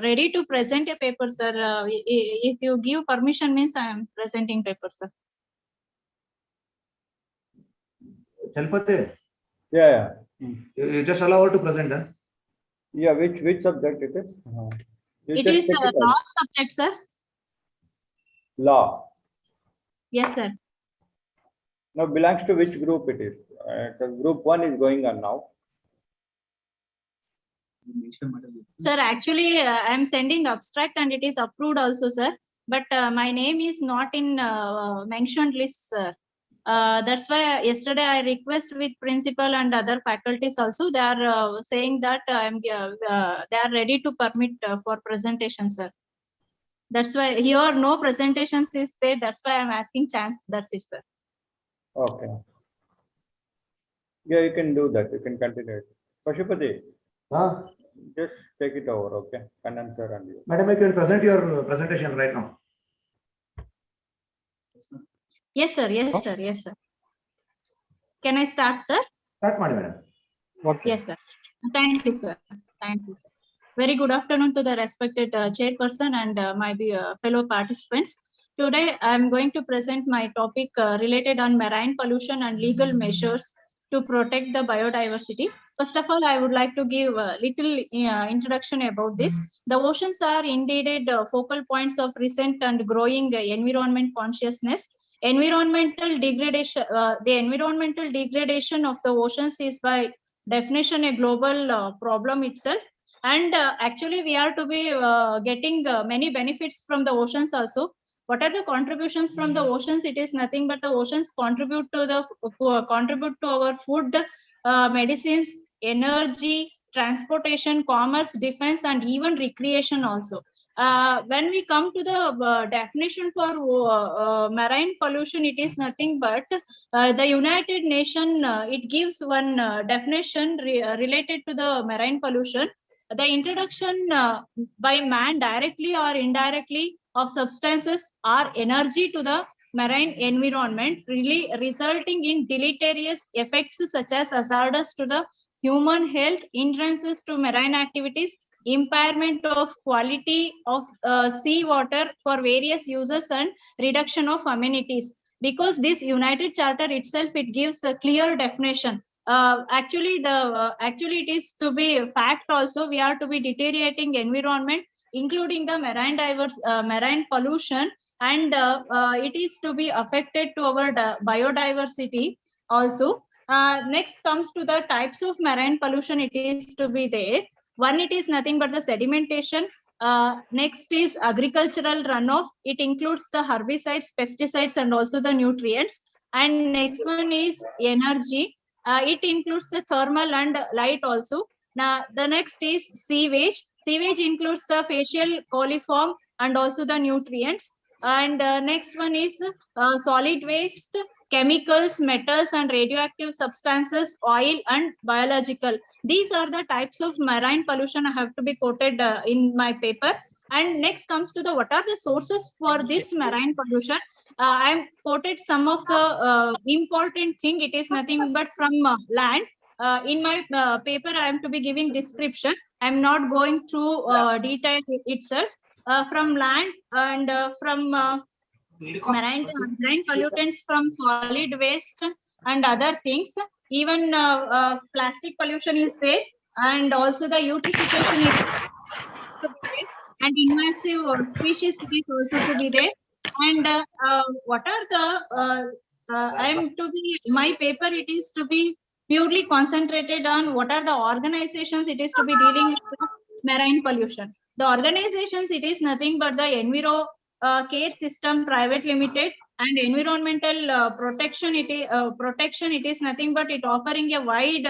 ready to present a paper, sir. If you give permission, means I am presenting paper, sir. Chalpate? Yeah. You just allow her to present, huh? Yeah, which subject it is? It is law subject, sir. Law. Yes, sir. Now belongs to which group it is? Group 1 is going on now. Sir, actually, I am sending abstract and it is approved also, sir. But my name is not in mentioned list, sir. That's why yesterday I request with principal and other faculties also. They are saying that they are ready to permit for presentation, sir. That's why here no presentations is there. That's why I'm asking chance. That's it, sir. Okay. Yeah, you can do that. You can continue it. Pashupati, just take it over, okay? Kannan sir and you. Madam, you can present your presentation right now. Yes, sir. Yes, sir. Yes, sir. Can I start, sir? Start, madam. Okay. Yes, sir. Thank you, sir. Thank you, sir. Very good afternoon to the respected chairperson and my fellow participants. Today, I am going to present my topic related on marine pollution and legal measures to protect the biodiversity. First of all, I would like to give a little introduction about this. The oceans are indeed focal points of recent and growing environment consciousness. Environmental degradation, the environmental degradation of the oceans is by definition a global problem itself. And actually, we are to be getting many benefits from the oceans also. What are the contributions from the oceans? It is nothing but the oceans contribute to our food, medicines, energy, transportation, commerce, defense, and even recreation also. When we come to the definition for marine pollution, it is nothing but the United Nations, it gives one definition related to the marine pollution. The introduction by man directly or indirectly of substances or energy to the marine environment, really resulting in deleterious effects such as hazardous to the human health, hindrances to marine activities, impairment of quality of sea water for various uses, and reduction of amenities. Because this United Charter itself, it gives a clear definition. Actually it is to be fact also, we are to be deteriorating environment, including the marine pollution, and it is to be affected to our biodiversity also. Next comes to the types of marine pollution, it is to be there. One, it is nothing but the sedimentation. Next is agricultural runoff. It includes the herbicides, pesticides, and also the nutrients. And next one is energy. It includes the thermal and light also. Now, the next is sewage. Sewage includes the facial coliform and also the nutrients. And next one is solid waste, chemicals, metals, and radioactive substances, oil, and biological. These are the types of marine pollution I have to be quoted in my paper. And next comes to the what are the sources for this marine pollution. I am quoted some of the important thing. It is nothing but from land. In my paper, I am to be giving description. I am not going through detail itself. From land and from marine pollutants from solid waste and other things. Even plastic pollution is there, and also the eutrophication is to be there, and invasive species is also to be there. And what are the I am to be my paper, it is to be purely concentrated on what are the organizations it is to be dealing with the marine pollution. The organizations, it is nothing but the Enviro Care System Private Limited, and environmental protection. It is nothing but it offering a wide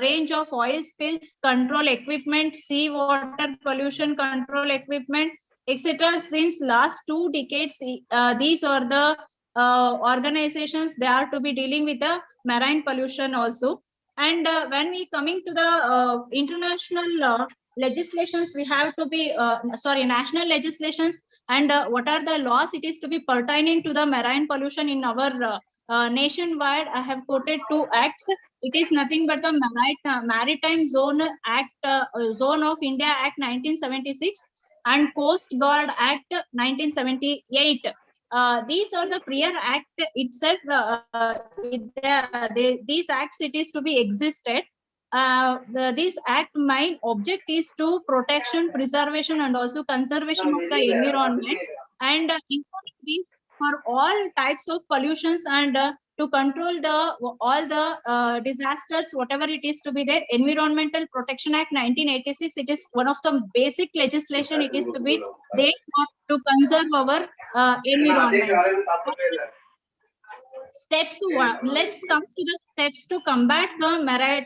range of oil spills control equipment, sea water pollution control equipment, etc. Since last 2 decades, these are the organizations, they are to be dealing with the marine pollution also. And when we coming to the international legislations, we have to be national legislations, and what are the laws it is to be pertaining to the marine pollution in our nationwide. I have quoted 2 acts. It is nothing but the Maritime Zone Act, Zone of India Act 1976, and Coast Guard Act 1978. These are the prior act itself. These acts, it is to be existed. This act main object is to protection, preservation, and also conservation of the environment, and including these for all types of pollutions, and to control all the disasters, whatever it is to be there. Environmental Protection Act 1986, it is one of the basic legislation, it is to be there to conserve our environment. Steps, let's come to the steps to combat the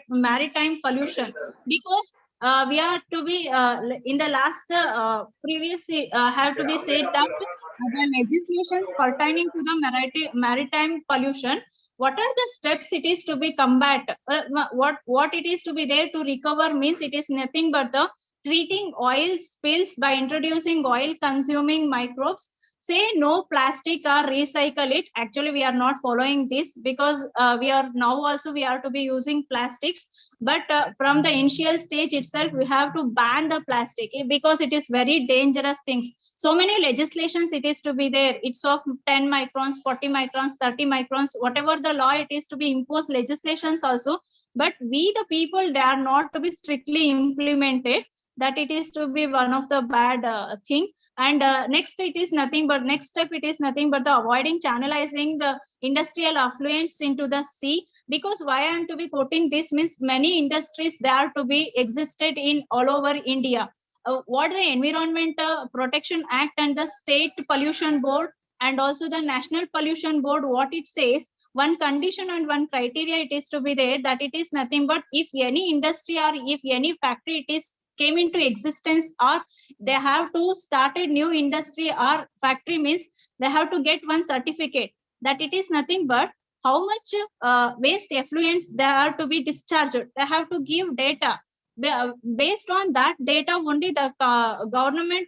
maritime pollution, because we are to be in the last previously have to be said that the legislations pertaining to the maritime pollution, what are the steps it is to be combat, what it is to be there to recover means it is nothing but the treating oil spills by introducing oil consuming microbes. Say no plastic or recycle it. Actually, we are not following this, because we are now also we are to be using plastics, but from the initial stage itself we have to ban the plastic, because it is very dangerous things. So many legislations it is to be there. It's of 10 microns, 40 microns, 30 microns, whatever the law, it is to be imposed legislations also, but we the people, they are not to be strictly implemented. That it is to be one of the bad thing. And next step it is nothing but the avoiding channelizing the industrial affluents into the sea. Because why I am to be quoting this means many industries, they are to be existed in all over India. what the Environment Protection Act and the State Pollution Board and also the National Pollution Board, what it says, one condition and one criteria it is to be there, that it is nothing but if any industry or if any factory it is came into existence, or they have to start a new industry or factory, means they have to get one certificate that it is nothing but how much waste effluents they are to be discharged. They have to give data. Based on that data only, the government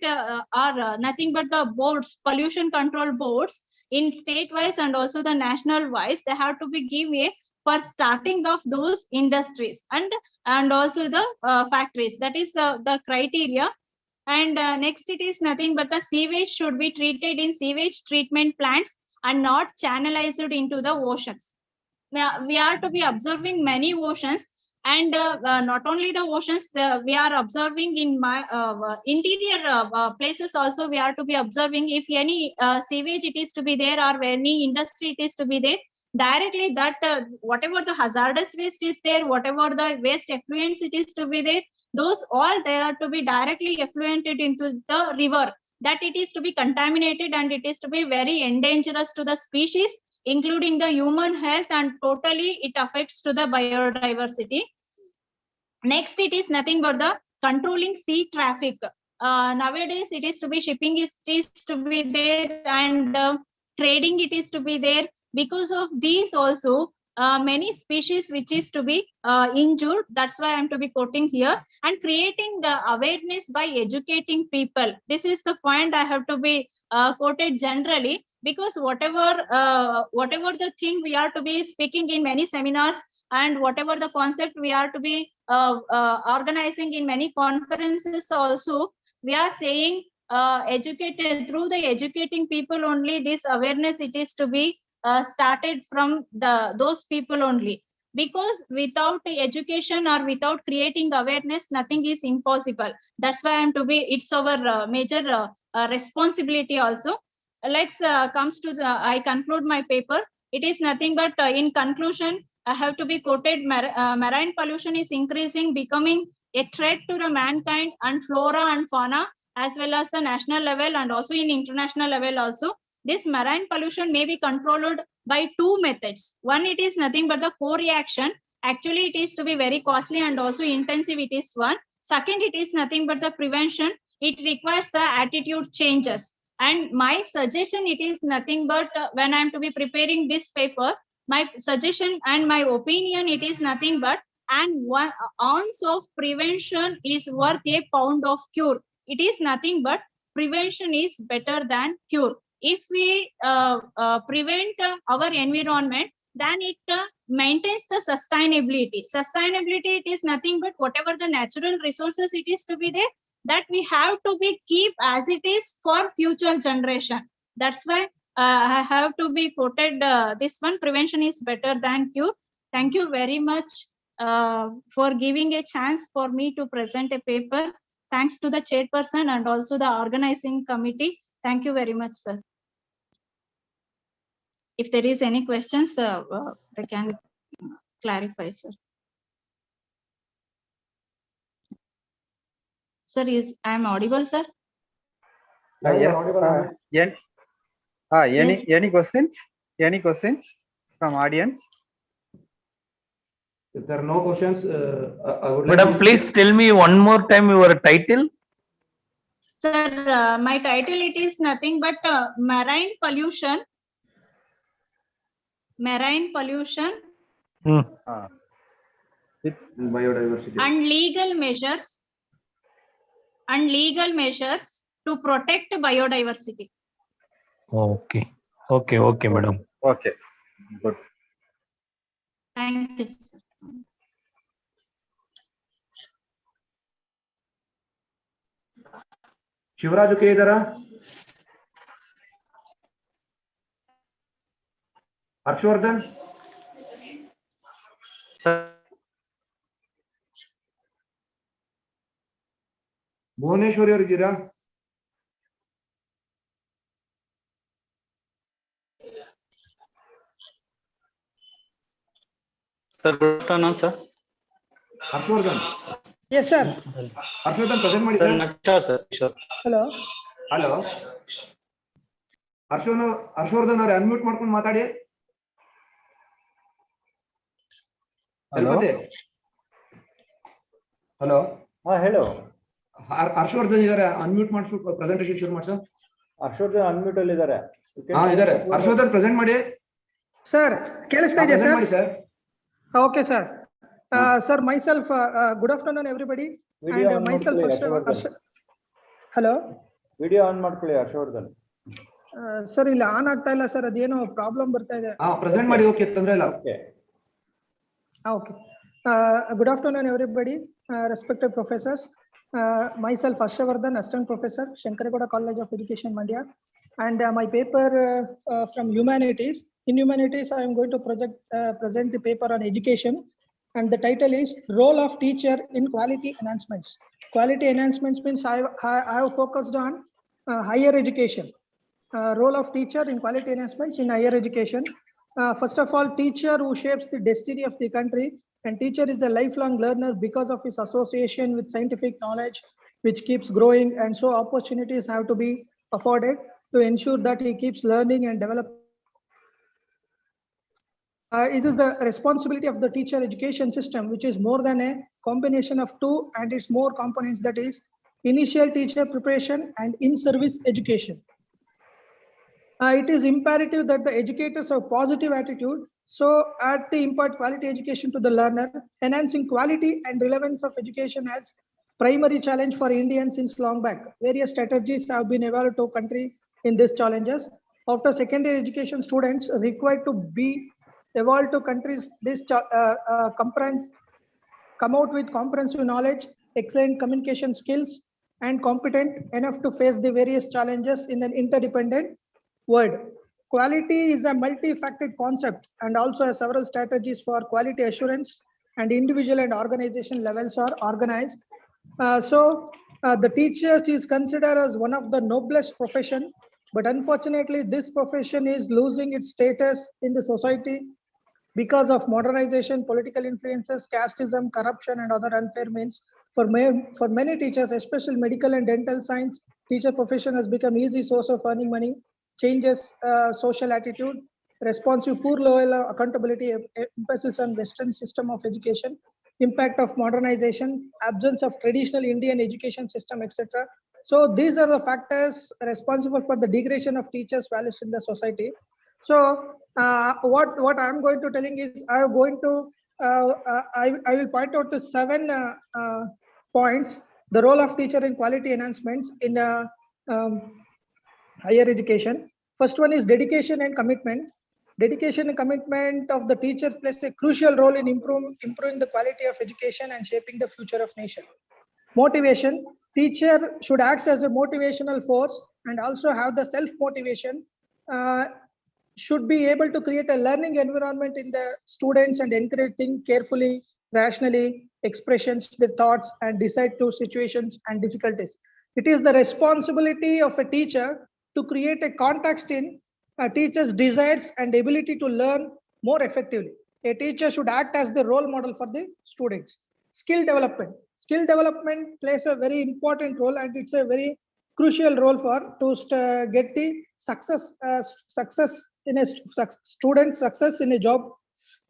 are nothing but the boards, pollution control boards in state wise and also the national wise, they have to be give a for starting of those industries and also the factories. That is the criteria. And next, it is nothing but the sewage should be treated in sewage treatment plants and not channelized into the oceans. We are to be observing many oceans, and not only the oceans, we are observing in my interior places also. We are to be observing if any sewage it is to be there or any industry it is to be there, directly that whatever the hazardous waste is there, whatever the waste effluents it is to be there, those all they are to be directly effluented into the river, that it is to be contaminated and it is to be very endangerous to the species, including the human health, and totally it affects to the biodiversity. Next, it is nothing but the controlling sea traffic. Nowadays, it is to be shipping is to be there, and trading it is to be there. Because of these also, many species which is to be injured. That's why I'm to be quoting here, and creating the awareness by educating people. This is the point I have to be quoted generally, because whatever the thing we are to be speaking in many seminars, and whatever the concept we are to be organizing in many conferences also, we are saying educated through the educating people only. This awareness it is to be started from those people only, because without education or without creating awareness, nothing is impossible. That's why I'm to be, it's our major responsibility also. Let's comes to the, I conclude my paper. It is nothing but in conclusion, I have to be quoted, marine pollution is increasing, becoming a threat to the mankind and flora and fauna, as well as the national level and also in international level also. This marine pollution may be controlled by two methods. One, it is nothing but the co-reaction. Actually, it is to be very costly and also intensive. It is one. Second, it is nothing but the prevention. It requires the attitude changes. And my suggestion, it is nothing but when I'm to be preparing this paper, my suggestion and my opinion, it is nothing but, and 1 ounce of prevention is worth a pound of cure. It is nothing but prevention is better than cure. If we prevent our environment, then it maintains the sustainability. Sustainability, it is nothing but whatever the natural resources it is to be there, that we have to be keep as it is for future generation. That's why I have to be quoted this one, prevention is better than cure. Thank you very much for giving a chance for me to present a paper. Thanks to the chairperson and also the organizing committee. Thank you very much, sir. If there is any questions, they can clarify, sir. Sir, I am audible, sir? Yes. Any questions? Any questions from audience? If there are no questions, I would Madam, please tell me one more time your title. Sir, my title, it is nothing but marine pollution. Marine pollution. with biodiversity. And legal measures to protect biodiversity. Okay. Okay, madam. Okay. Good. Thank you, sir. Shivaraju K ಇದಾರ? ಹರ್ಷವರ್ಧನ್? ಭುವನೇಶ್ವರಿ ಅವರು ಇದ್ದೀರಾ? Sir, good afternoon, sir. Harshavardhan? Yes, sir. Harshavardhan present ಮಾಡಿ sir. Hello. Hello Harshavardhan ಅವ್ರೆ unmute ಮಾಡ್ಕೊಂಡು ಮಾತಾಡಿ. Hello hello ಹೇಳು. ಹರ್ಷವರ್ಧನ್ ಇದಾರೆ, unmute ಮಾಡಿಸ್ಬೇಕು, ಪ್ರೆಸೆಂಟೇಷನ್ ಶುರು ಮಾಡ್ಸೋ. ಹರ್ಷವರ್ಧನ್ ಅನ್ಮ್ಯೂಟ್ ಅಲ್ಲಿ ಇದ್ದಾರೆ. ಇದಾರೆ. ಹರ್ಷವರ್ಧನ್ ಪ್ರೆಸೆಂಟ್ ಮಾಡಿ. ಸರ್ ಕೇಳಿಸ್ತಾ ಇದೆಯಾ ಸರ್? ಮಾಡಿ sir. Okay, sir. Sir, myself, good afternoon, everybody. Video And on myself, ಮಾಡ್ಕೊಳ್ಳಿ, hello. ವಿಡಿಯೋ ಆನ್ ಮಾಡ್ಕೊಳ್ಳಿ ಹರ್ಷವರ್ಧನ್. ಸರ್ ಇಲ್ಲಿ ಆನ್ ಆಗ್ತಾ ಇಲ್ಲ ಸರ್, ಅದೇನೋ ಪ್ರಾಬ್ಲಮ್ ಬರ್ತಾ ಇದೆ. ಪ್ರೆಸೆಂಟ್ ಮಾಡಿ. ಓಕೆ, ತೊಂದ್ರೆ ಇಲ್ಲ. Okay. Good afternoon, everybody. Respected professors. Myself, Harshavardhan, Assistant Professor, Shankaragowda College of Education, Mandya. And my paper from Humanities. In Humanities, I am going to present the paper on education. And the title is Role of Teacher in Quality Enhancements. Quality enhancements means I have focused on higher education. Role of teacher in quality enhancements in higher education. First of all, teacher who shapes the destiny of the country, and teacher is the lifelong learner because of his association with scientific knowledge, which keeps growing, and so opportunities have to be afforded to ensure that he keeps learning and developing. It is the responsibility of the teacher education system, which is more than a combination of two and its more components, that is initial teacher preparation and in-service education. It is imperative that the educators have positive attitude, so at the impart quality education to the learner. Enhancing quality and relevance of education as primary challenge for Indians since long back. Various strategies have been evolved to country in these challenges. After secondary education, students required to be evolved to countries this come out with comprehensive knowledge, excellent communication skills, and competent enough to face the various challenges in an interdependent world. Quality is a multifaceted concept and also has several strategies for quality assurance, and individual and organization levels are organized. The teachers is considered as one of the noblest profession, but unfortunately this profession is losing its status in the society because of modernization, political influences, casteism, corruption, and other unfair means. For many teachers, especially medical and dental science, teacher profession has become easy source of earning money. Changes social attitude, responsive poor level of accountability, emphasis on Western system of education, impact of modernization, absence of traditional Indian education system, etc. So these are the factors responsible for the degradation of teachers' values in the society. So what I'm going to telling is I will point out to 7 points. The role of teacher in quality enhancements in higher education. First one is dedication and commitment. Dedication and commitment of the teacher plays a crucial role in improving the quality of education and shaping the future of nation. Motivation. Teacher should act as a motivational force and also have the self-motivation. Should be able to create a learning environment in the students and encourage think carefully, rationally, expressions, their thoughts, and decide to situations and difficulties. It is the responsibility of a teacher to create a context in a teacher's desires and ability to learn more effectively. A teacher should act as the role model for the students. Skill development. Skill development plays a very important role, and it's a very crucial role for to get the success in a student success in a job.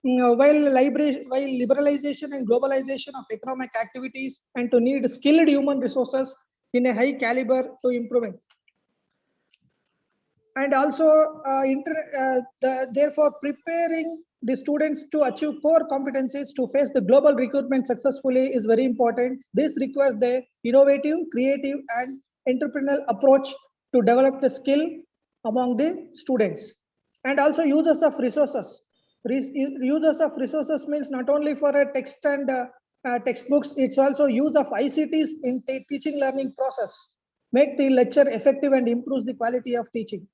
While liberalization and globalization of economic activities and to need skilled human resources in a high caliber to improvement. And also therefore preparing the students to achieve core competencies to face the global recruitment successfully is very important. This requires the innovative, creative, and entrepreneurial approach to develop the skill among the students. And also uses of resources. Uses of resources means not only for a text and textbooks, it's also use of ICTs in teaching learning process, make the lecture effective and improves the quality of teaching.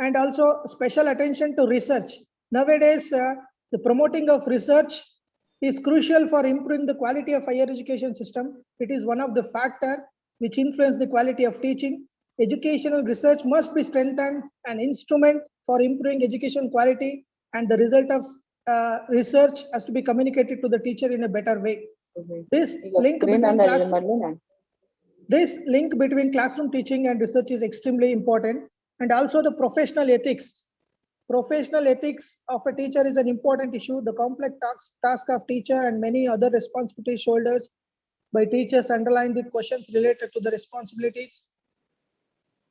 And also special attention to research. Nowadays, the promoting of research is crucial for improving the quality of higher education system. It is one of the factors which influence the quality of teaching. Educational research must be strengthened, an instrument for improving education quality, and the result of research has to be communicated to the teacher in a better way. This link between classroom teaching and research is extremely important, and also the professional ethics. Professional ethics of a teacher is an important issue. The complex task of teacher and many other responsibilities shoulders by teachers underline the questions related to the responsibilities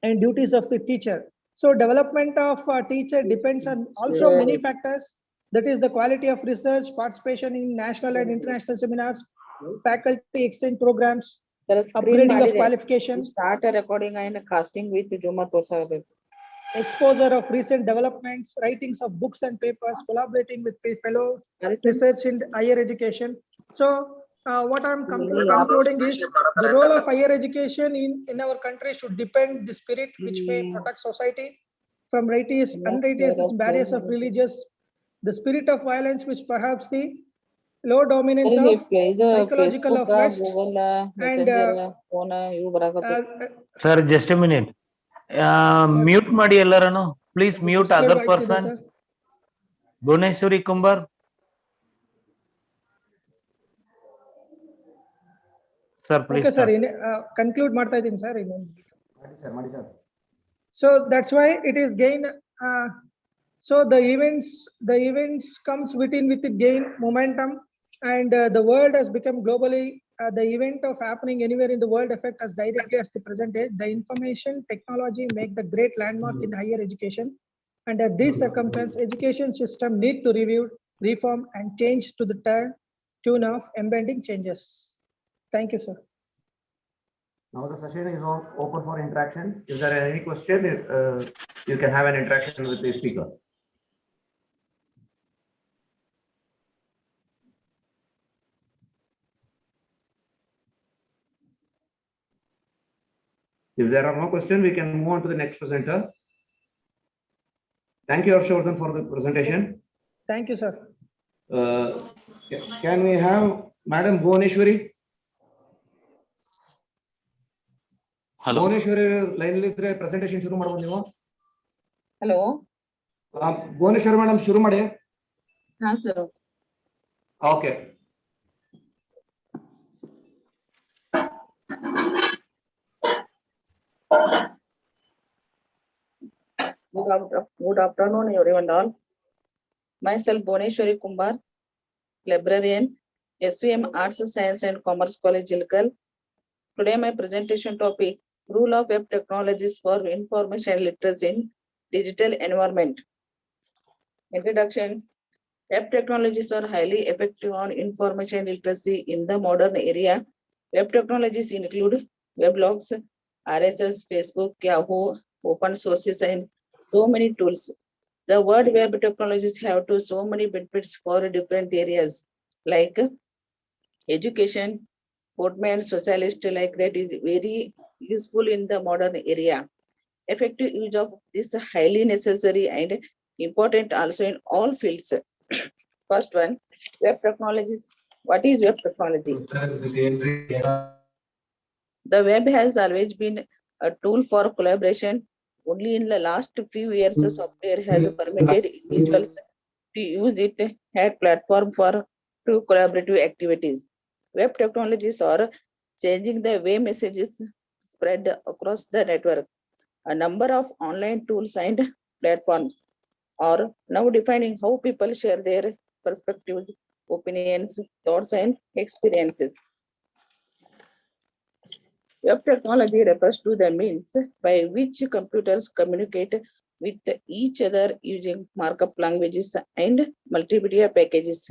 and duties of the teacher. So development of a teacher depends on also many factors. That is the quality of research, participation in national and international seminars, faculty exchange programs, upgrading of qualification. Start a recording and casting with Juma Tosa. Exposure of recent developments, writings of books and papers, collaborating with fellow research in higher education. So what I'm concluding is the role of higher education in our country should depend the spirit which may protect society from righteous, unrighteous barriers of religious, the spirit of violence which perhaps the low dominance of psychological of West and Sir, just a minute. Mute ಮಾಡಿ ಎಲ್ಲರನ್ನು. Please mute other persons. Bhuneshwari Kumbar. Sir, please. Okay, sir. Conclude ಮಾಡ್ತಾ ಇದ್ದೀನಿ sir. So that's why it is gain. So the events comes with it gain momentum, and the world has become globally. The event of happening anywhere in the world affect us directly as the present age. The information technology make the great landmark in higher education, and at these circumstances, education system need to review, reform, and change to the tune of embedding changes. Thank you, sir. Now the session is open for interaction. If there are any question, you can have an interaction with the speaker. If there are no questions, we can move on to the next presenter. Thank you, Harshvardhan, for the presentation. Thank you, sir. Can we have Madam Bhuneshwari? Hello. Bhuneshwari line litre presentation shuru ಮಾಡಬಹುದು ನೀವು? Hello. Bhuneshwari madam shuru ಮಾಡಿ. ಹಾ sir. Okay. Good afternoon, everyone all. Myself, Bhuneshwari Kumbar, librarian, SVM Arts, Science and Commerce College, Jilkal. Today, my presentation topic, Role of Web Technologies for Information Literacy in Digital Environment. Introduction. Web technologies are highly effective on information literacy in the modern era. Web technologies include weblogs, RSS, Facebook, Yahoo, open sources, and so many tools. The word web technologies have to so many benefits for different areas like education, Portman, socialist, like that is very useful in the modern area. Effective use of this highly necessary and important also in all fields. First one, web technology. What is web technology? The web has always been a tool for collaboration. Only in the last few years, software has permitted individuals to use it as platform for true collaborative activities. Web technologies are changing the way messages spread across the network. A number of online tools and platforms are now defining how people share their perspectives, opinions, thoughts, and experiences. Web technology refers to the means by which computers communicate with each other using markup languages and multimedia packages.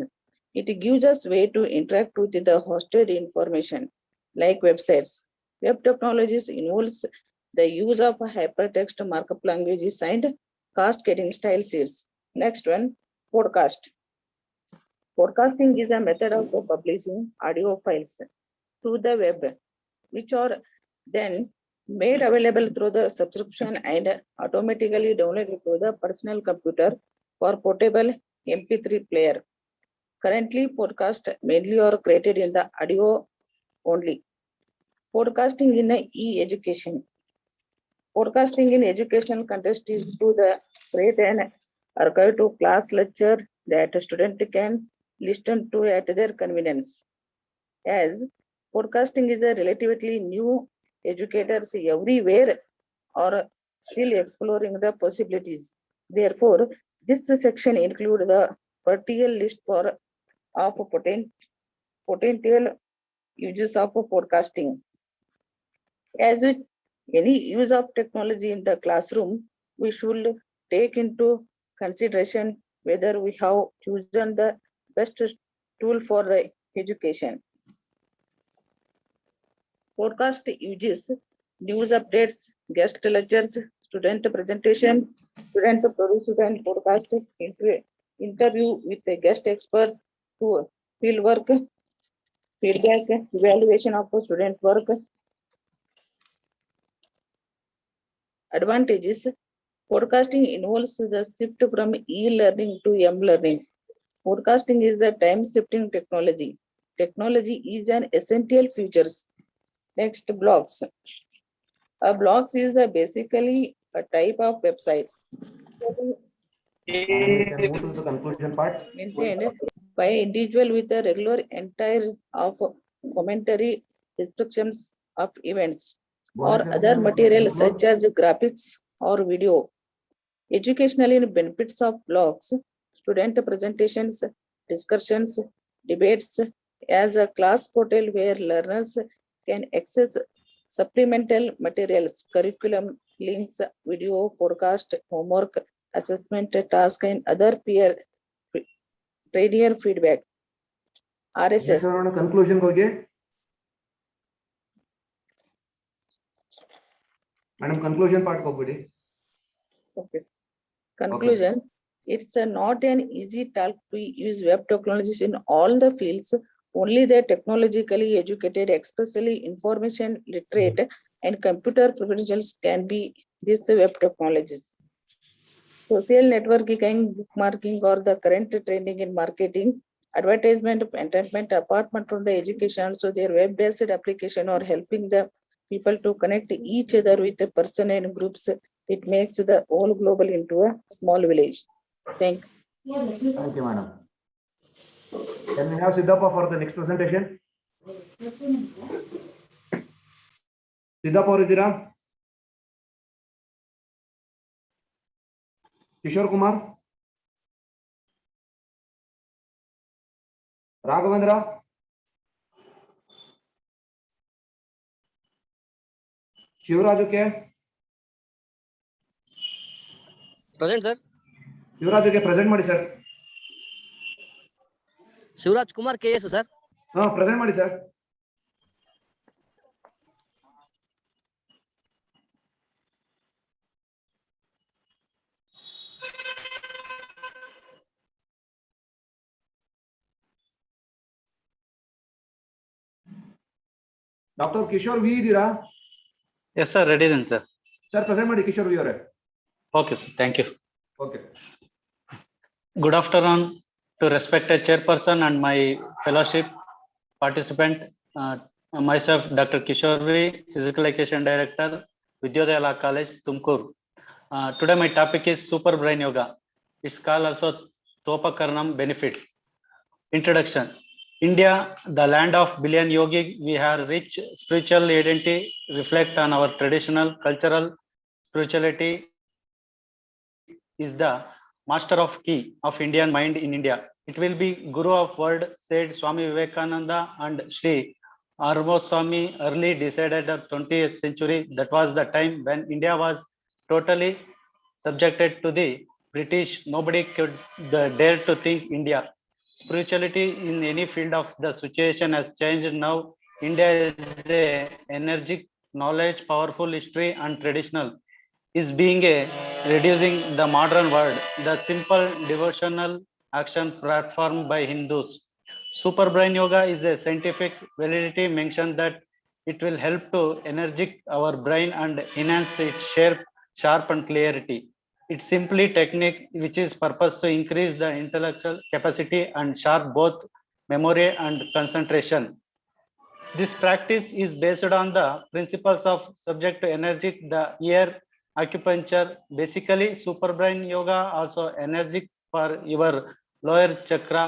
It gives us way to interact with the hosted information like websites. Web technologies involves the use of hypertext markup languages and cascading style sheets. Next one, podcast. Podcasting is a method of publishing audio files to the web, which are then made available through the subscription and automatically downloaded to the personal computer for portable MP3 player. Currently, podcasts mainly are created in the audio only. Podcasting in e-education. Podcasting in educational context is to the create an archive to class lecture that a student can listen to at their convenience. as forecasting is a relatively new. Educators everywhere are still exploring the possibilities. Therefore, this section includes the partial list of potential uses of forecasting. As with any use of technology in the classroom, we should take into consideration whether we have chosen the best tool for the education. Forecast uses news updates, guest lectures, student presentation, student produced and forecast interview with a guest expert to field work, feedback, evaluation of student work. Advantages: forecasting involves the shift from e-learning to m-learning. Forecasting is the time-shifting technology. Technology is an essential feature. Next, blogs. A blogs is basically a type of website We can move to the conclusion part. maintained by individual with a regular entire of commentary, descriptions of events, or other material such as graphics or video. Educational benefits of blogs: student presentations, discussions, debates as a class portal where learners can access supplemental materials, curriculum, links, video, forecast, homework, assessment, task, and other peer feedback. RSS. Conclusion ಹೋಗಿ madam, conclusion part ಹೋಗ್ಬಿಡಿ. Okay. Conclusion: it's not an easy task to use web technologies in all the fields. Only the technologically educated, especially information literate and computer professionals can be these web technologies. Social networking, bookmarking, or the current trending in marketing, advertisement, entertainment, apart from the education, so their web-based application are helping the people to connect each other with the person and groups. It makes the whole global into a small village. Thank you. Thank you, madam. Can we have Siddhappa for the next presentation? Siddhappa ಅವರಿದ್ದೀರಾ? Kishore Kumar, Raghavendra, Shivaraju K present sir. ಶಿವರಾಜುಗೆ present ಮಾಡಿ sir. Shivraj Kumar KS sir. Present ಮಾಡಿ sir. Doctor Kishore V ಇದ್ದೀರಾ? Yes sir, ready ಇದ್ದೀನಿ sir. Sir present ಮಾಡಿ Kishore V ಅವರೇ. Okay sir, thank you. Okay. Good afternoon to respected chairperson and my fellowship participant. Myself, Dr. Kishore V, Physical Education Director, Vidyodaya College, Tumkur. Today my topic is Super Brain Yoga. It's called also Topakarnam Benefits. Introduction. India, the land of billion yogi, we have rich spiritual identity, reflect on our traditional cultural spirituality is the master of key of Indian mind in India. It will be Guru of world, said Swami Vivekananda and Sri Arvo Swami early decided the 20th century. That was the time when India was totally subjected to the British. Nobody could dare to think India. Spirituality in any field of the situation has changed now. India is the energetic, knowledge, powerful history and traditional is being reducing the modern world. The simple devotional action platform by Hindus. Super Brain Yoga is a scientific validity mentioned that it will help to energize our brain and enhance its sharp and clarity. It's simply technique which is purpose to increase the intellectual capacity and sharp both memory and concentration. This practice is based on the principles of subject to energy, the ear, acupuncture. Basically, Super Brain Yoga also energetic for your lower chakra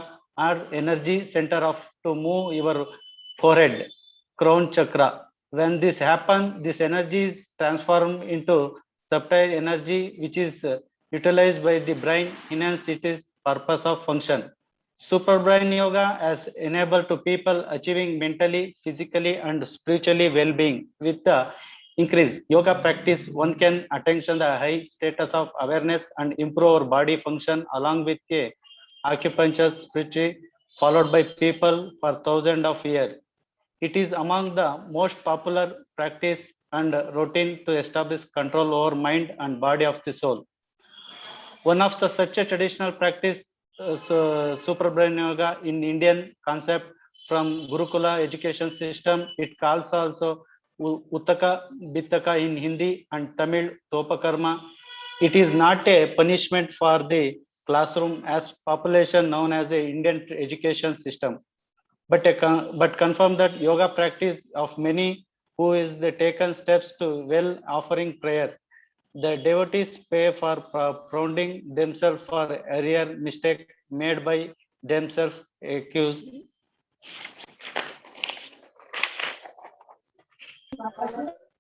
or energy center of to move your forehead, crown chakra. When this happens, this energy is transformed into subtle energy, which is utilized by the brain, enhance its purpose of function. Super brain yoga has enabled to people achieving mentally, physically, and spiritually well-being. With the increased yoga practice, one can attain the high status of awareness and improve our body function along with a acupuncture spiritually followed by people for thousands of years. It is among the most popular practice and routine to establish control over mind and body of the soul. One of the such a traditional practice, Super Brain Yoga in Indian concept from Gurukula education system. It calls also Uttaka Bittaka in Hindi and Tamil Topakarma. It is not a punishment for the classroom as population known as a Indian education system, but confirm that yoga practice of many who is the taken steps to well offering prayer. The devotees pay for pounding themselves for earlier mistake made by themselves accused.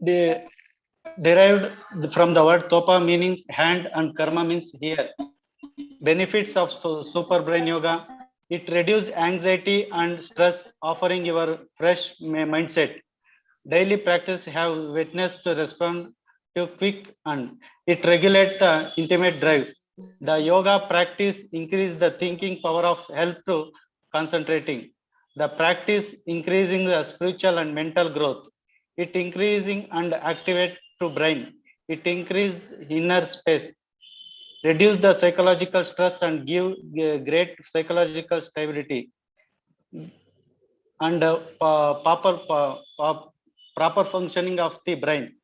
They derived from the word topa meaning hand and karma means here. Benefits of super brain yoga: it reduces anxiety and stress, offering your fresh mindset. Daily practice have witnessed to respond to quick and it regulates the intimate drive. The yoga practice increase the thinking power of help to concentrating. The practice increasing the spiritual and mental growth. It increasing and activate to brain. It increase inner space, reduce the psychological stress and give great psychological stability and proper functioning of the brain.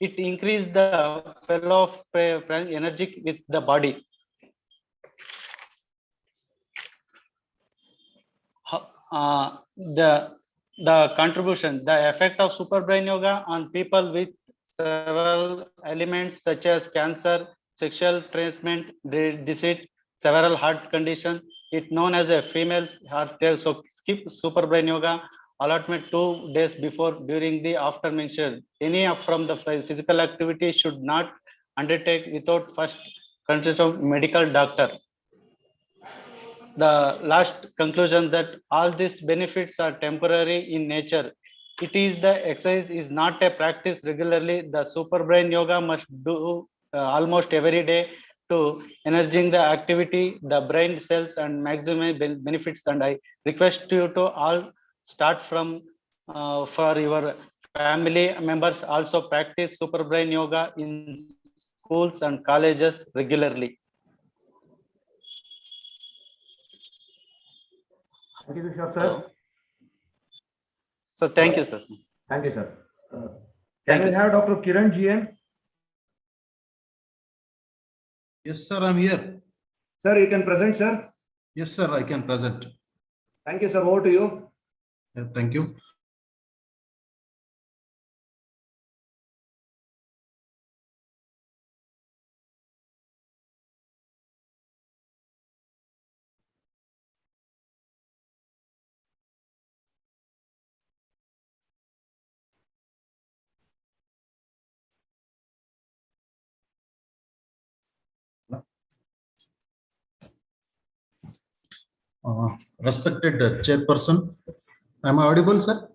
It increases the flow of energy with the body. The contribution, the effect of super brain yoga on people with several elements such as cancer, sexual treatment, disease, several heart conditions. It known as a female heart. So skip super brain yoga allotment 2 days before, during the after mentioned. Any from the physical activity should not undertake without first consult of medical doctor. The last conclusion that all these benefits are temporary in nature. It is the exercise is not a practice regularly. The super brain yoga must do almost every day to energizing the activity, the brain cells and maximum benefits. And I request you to all start from for your family members also practice super brain yoga in schools and colleges regularly. Thank you, sir. So thank you, sir. Thank you, sir. Can we have Dr. Kiran GM? Yes, sir, I'm here. Sir, you can present, sir. Yes, sir, I can present. Thank you, sir. Over to you. Yeah, thank you. Respected chairperson, am I audible, sir?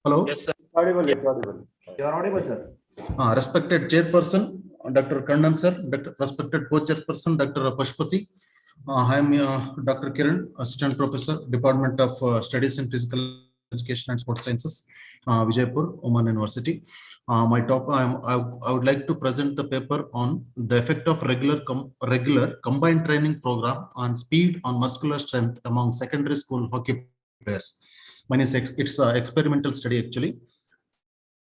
Hello? Yes, sir. Audible, yes, audible. You are audible, sir. Respected chairperson, Dr. Kannan, sir, respected co-chairperson, Dr. Pashupati. I am Dr. Kiran, Assistant Professor, Department of Studies in Physical Education and Sports Sciences, Vijaypur, Oman University. My topic, I would like to present the paper on the effect of regular combined training program on speed on muscular strength among secondary school hockey players. It's an experimental study actually.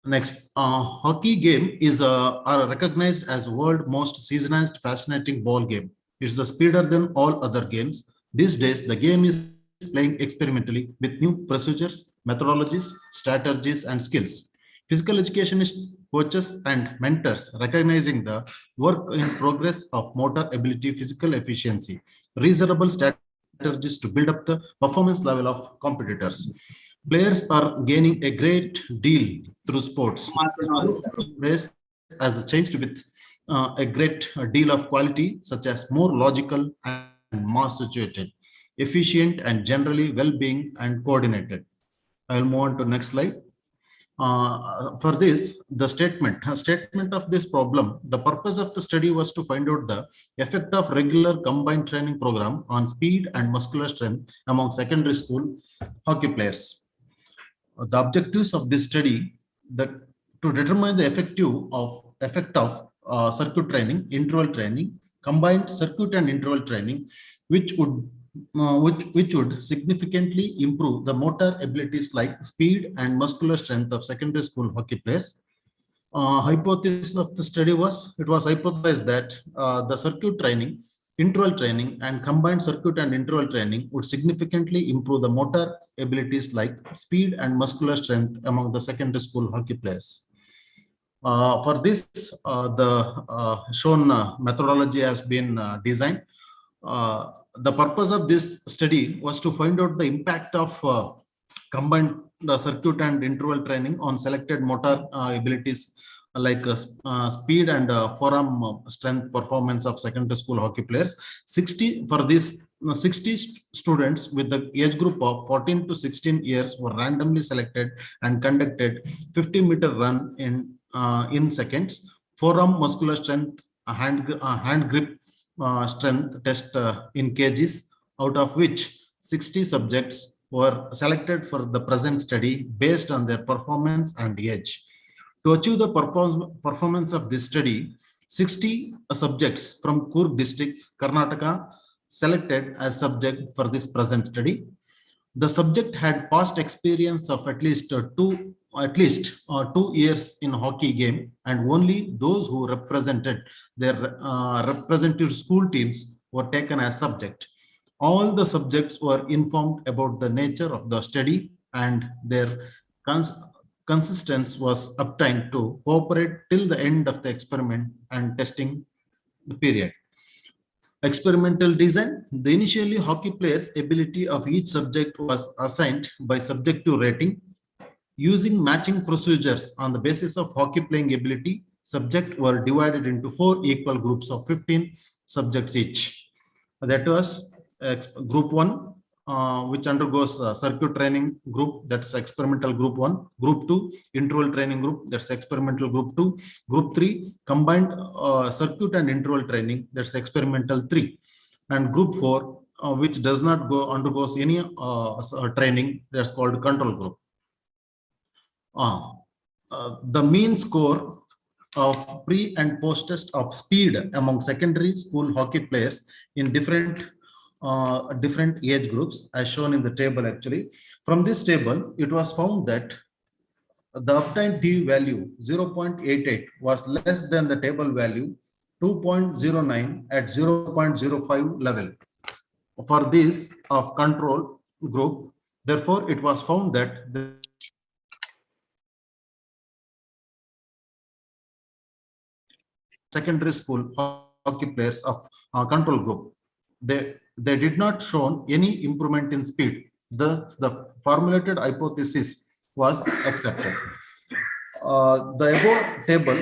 Next, hockey game is are recognized as world most seasonized, fascinating ball game. It's speeder than all other games. These days, the game is playing experimentally with new procedures, methodologies, strategies, and skills. Physical educationists, coaches, and mentors recognizing the work in progress of motor ability, physical efficiency, reasonable strategies to build up the performance level of competitors. Players are gaining a great deal through sports. Race has changed with a great deal of quality, such as more logical and mass situated, efficient and generally well-being and coordinated. I will move on to next slide. For this, the statement of this problem, the purpose of the study was to find out the effect of regular combined training program on speed and muscular strength among secondary school hockey players. The objectives of this study that to determine the effect of circuit training, interval training, combined circuit and interval training, which would significantly improve the motor abilities like speed and muscular strength of secondary school hockey players. Hypothesis of the study was, it was hypothesized that the circuit training, interval training and combined circuit and interval training would significantly improve the motor abilities like speed and muscular strength among the secondary school hockey players. For this, the shown methodology has been designed. The purpose of this study was to find out the impact of combined circuit and interval training on selected motor abilities like speed and forearm strength performance of secondary school hockey players. 60 students with the age group of 14 to 16 years were randomly selected and conducted 50-meter run in seconds, forearm muscular strength, hand grip strength test in kgs, out of which 60 subjects were selected for the present study based on their performance and age. To achieve the performance of this study, 60 subjects from Coorg districts, Karnataka, selected as subject for this present study. The subject had past experience of at least 2 years in hockey game, and only those who represented their representative school teams were taken as subject. All the subjects were informed about the nature of the study, and their consistence was obtained to cooperate till the end of the experiment and testing period. Experimental design. The initially hockey players' ability of each subject was assigned by subjective rating. Using matching procedures on the basis of hockey playing ability, subjects were divided into 4 equal groups of 15 subjects each. That was group 1, which undergoes circuit training group, that's experimental group 1, group 2, interval training group, that's experimental group 2, group 3, combined circuit and interval training, that's experimental 3, and group 4, which does not undergoes any training, that's called control group. The mean score of pre and post test of speed among secondary school hockey players in different age groups as shown in the table. Actually, from this table it was found that the obtained T value 0.88 was less than the table value 2.09 at 0.05 level for this of control group. Therefore, it was found that the secondary school hockey players of control group, they did not show any improvement in speed. The formulated hypothesis was accepted. The above table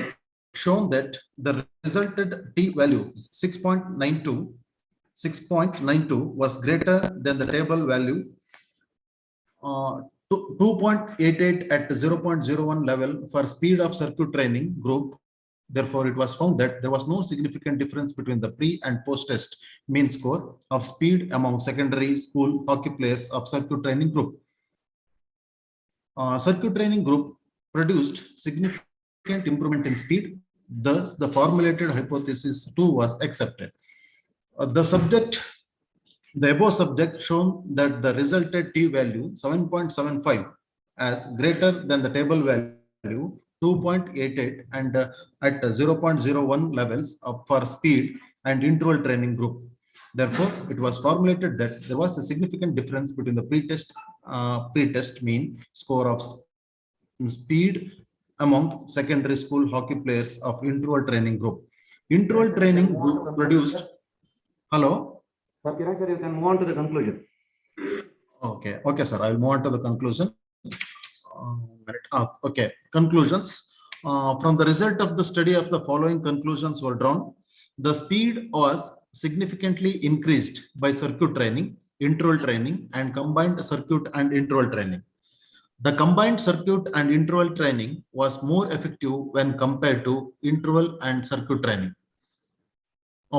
shown that the resulted T value 6.92 was greater than the table value 2.88 at 0.01 level for speed of circuit training group. Therefore, it was found that there was no significant difference between the pre and post test mean score of speed among secondary school hockey players of circuit training group. Circuit training group produced significant improvement in speed. Thus, the formulated hypothesis 2 was accepted. The above subject shown that the resulted T value 7.75 as greater than the table value 2.88 and at 0.01 levels for speed and interval training group. Therefore, it was formulated that there was a significant difference between the pre-test mean score of speed among secondary school hockey players of interval training group. Interval training group produced. Hello. Kiran sir, you can move on to the conclusion. Okay, sir. I will move on to the conclusion. Okay, conclusions. From the result of the study of the following conclusions were drawn. The speed was significantly increased by circuit training, interval training, and combined circuit and interval training. The combined circuit and interval training was more effective when compared to interval and circuit training.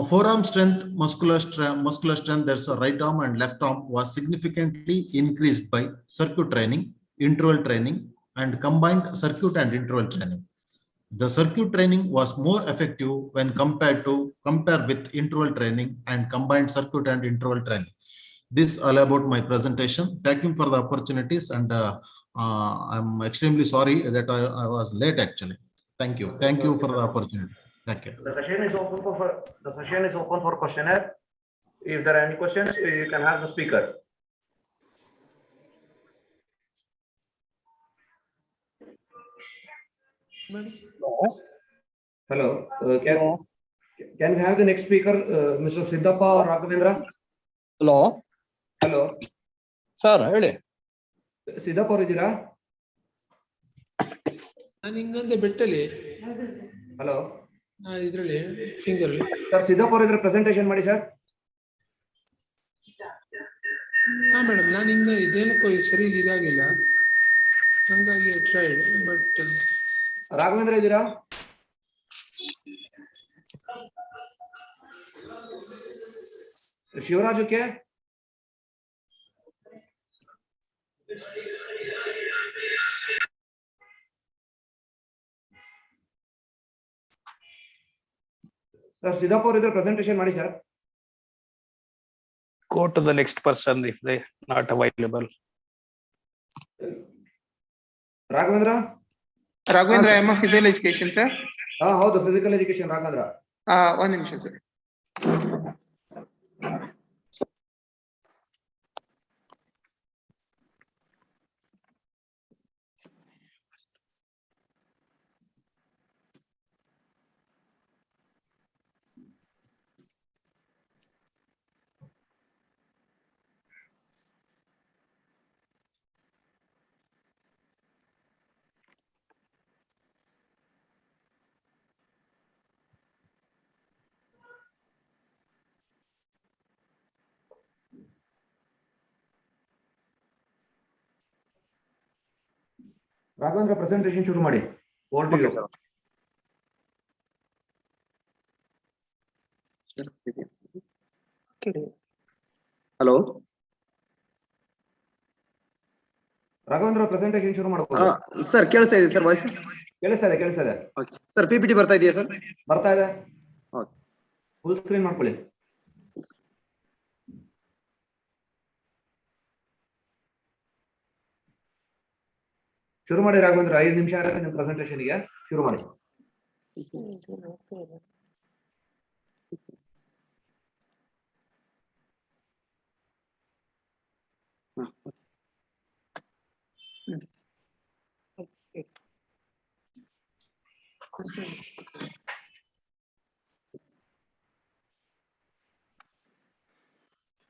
Forearm strength, muscular strength, there's a right arm and left arm, was significantly increased by circuit training, interval training, and combined circuit and interval training. The circuit training was more effective when compared with interval training and combined circuit and interval training. This all about my presentation. Thank you for the opportunities, and I'm extremely sorry that I was late actually. Thank you. Thank you for the opportunity. Thank you. The session is open for questionnaire. If there are any questions, you can have the speaker. Hello. Can we have the next speaker, Mr. Siddhappa or Raghavendra? Hello. Hello. Sir, ಹೇಳಿ. Siddhappa ಅವರು ಇದ್ದೀರಾ? ನಾನು ಹಿಂಗಂದೆ ಬೆಟ್ಟಲ್ಲಿ. Hello. ಇದರಲ್ಲಿ finger. Sir, Siddhappa ಅವರು ಇದ್ರೆ presentation ಮಾಡಿ sir. ಹಾ madam, ನಾನು ಹಿಂಗ ಇದೇನಕ್ಕೋ ಸರಿ ಇದಾಗಿಲ್ಲ, ಹಂಗಾಗಿ ಟ್ರೈಡ್ ಬಟ್. ರಾಘವೇಂದ್ರ ಇದ್ದೀರಾ? ಶಿವರಾಜಕ್ಕೆ? ಸರ್, ಸಿದ್ದಪ್ಪ ಅವರು ಇದ್ರೆ ಪ್ರೆಸೆಂಟೇಷನ್ ಮಾಡಿ sir. Go to the next person if they not available. Raghavendra? Raghavendra, I am a physical education, sir. ಹೌದು, ಫಿಸಿಕಲ್ ಎಜುಕೇಶನ್ ರಾಘವೇಂದ್ರ. One ನಿಮಿಷ ಸರ್. ರಾಘವೇಂದ್ರ ಪ್ರೆಸೆಂಟೇಷನ್ ಶುರು ಮಾಡಿ. Over to you. Hello Raghavendra presentation ಶುರು ಮಾಡ್ಬೋದು. ಸರ್, ಕೇಳಿಸ್ತಾ ಇದೆ ಸರ್ ವಾಯ್ಸ್? ಕೇಳಿಸ್ತಾ ಇದೆ. ಸರ್, PPT ಬರ್ತಾ ಇದೆಯಾ ಸರ್? ಬರ್ತಾ ಇದೆ. ಫುಲ್ ಸ್ಕ್ರೀನ್ ಮಾಡ್ಕೊಳ್ಳಿ. ಶುರು ಮಾಡಿ ರಾಘವೇಂದ್ರ. 5 ನಿಮಿಷ ಆಗುತ್ತೆ ನಿಮ್ಮ ಪ್ರೆಸೆಂಟೇಷನ್ಗೆ. ಶುರು ಮಾಡಿ.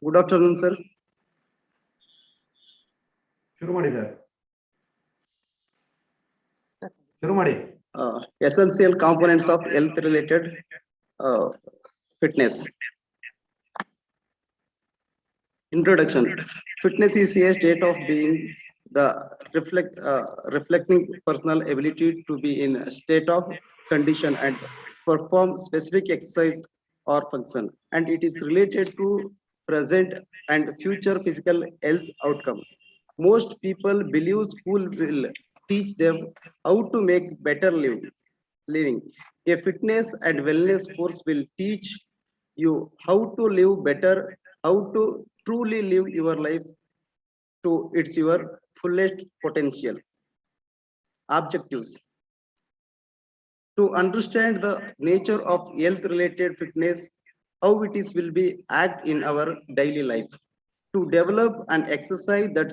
Good afternoon sir. ಶುರು ಮಾಡಿ ಸರ್. ಶುರು ಮಾಡಿ. Essential components of health related fitness. Introduction. Fitness is a state of being, the reflecting personal ability to be in a state of condition and perform specific exercise or function, and it is related to present and future physical health outcome. Most people believe school will teach them how to make better living. A fitness and wellness course will teach you how to live better, how to truly live your life to your fullest potential. Objectives. To understand the nature of health related fitness, how it is will be act in our daily life. To develop an exercise that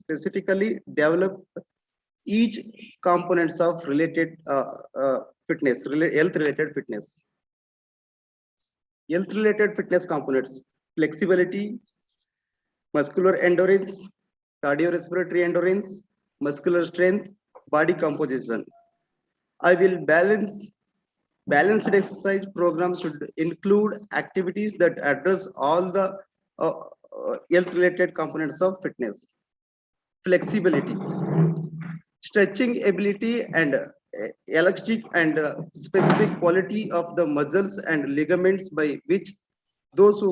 specifically develop each components of related fitness, health related fitness. Health related fitness components. flexibility, muscular endurance, cardiorespiratory endurance, muscular strength, body composition. I will balanced exercise program should include activities that address all the health related components of fitness. Flexibility, stretching ability and elastic and specific quality of the muscles and ligaments by which those who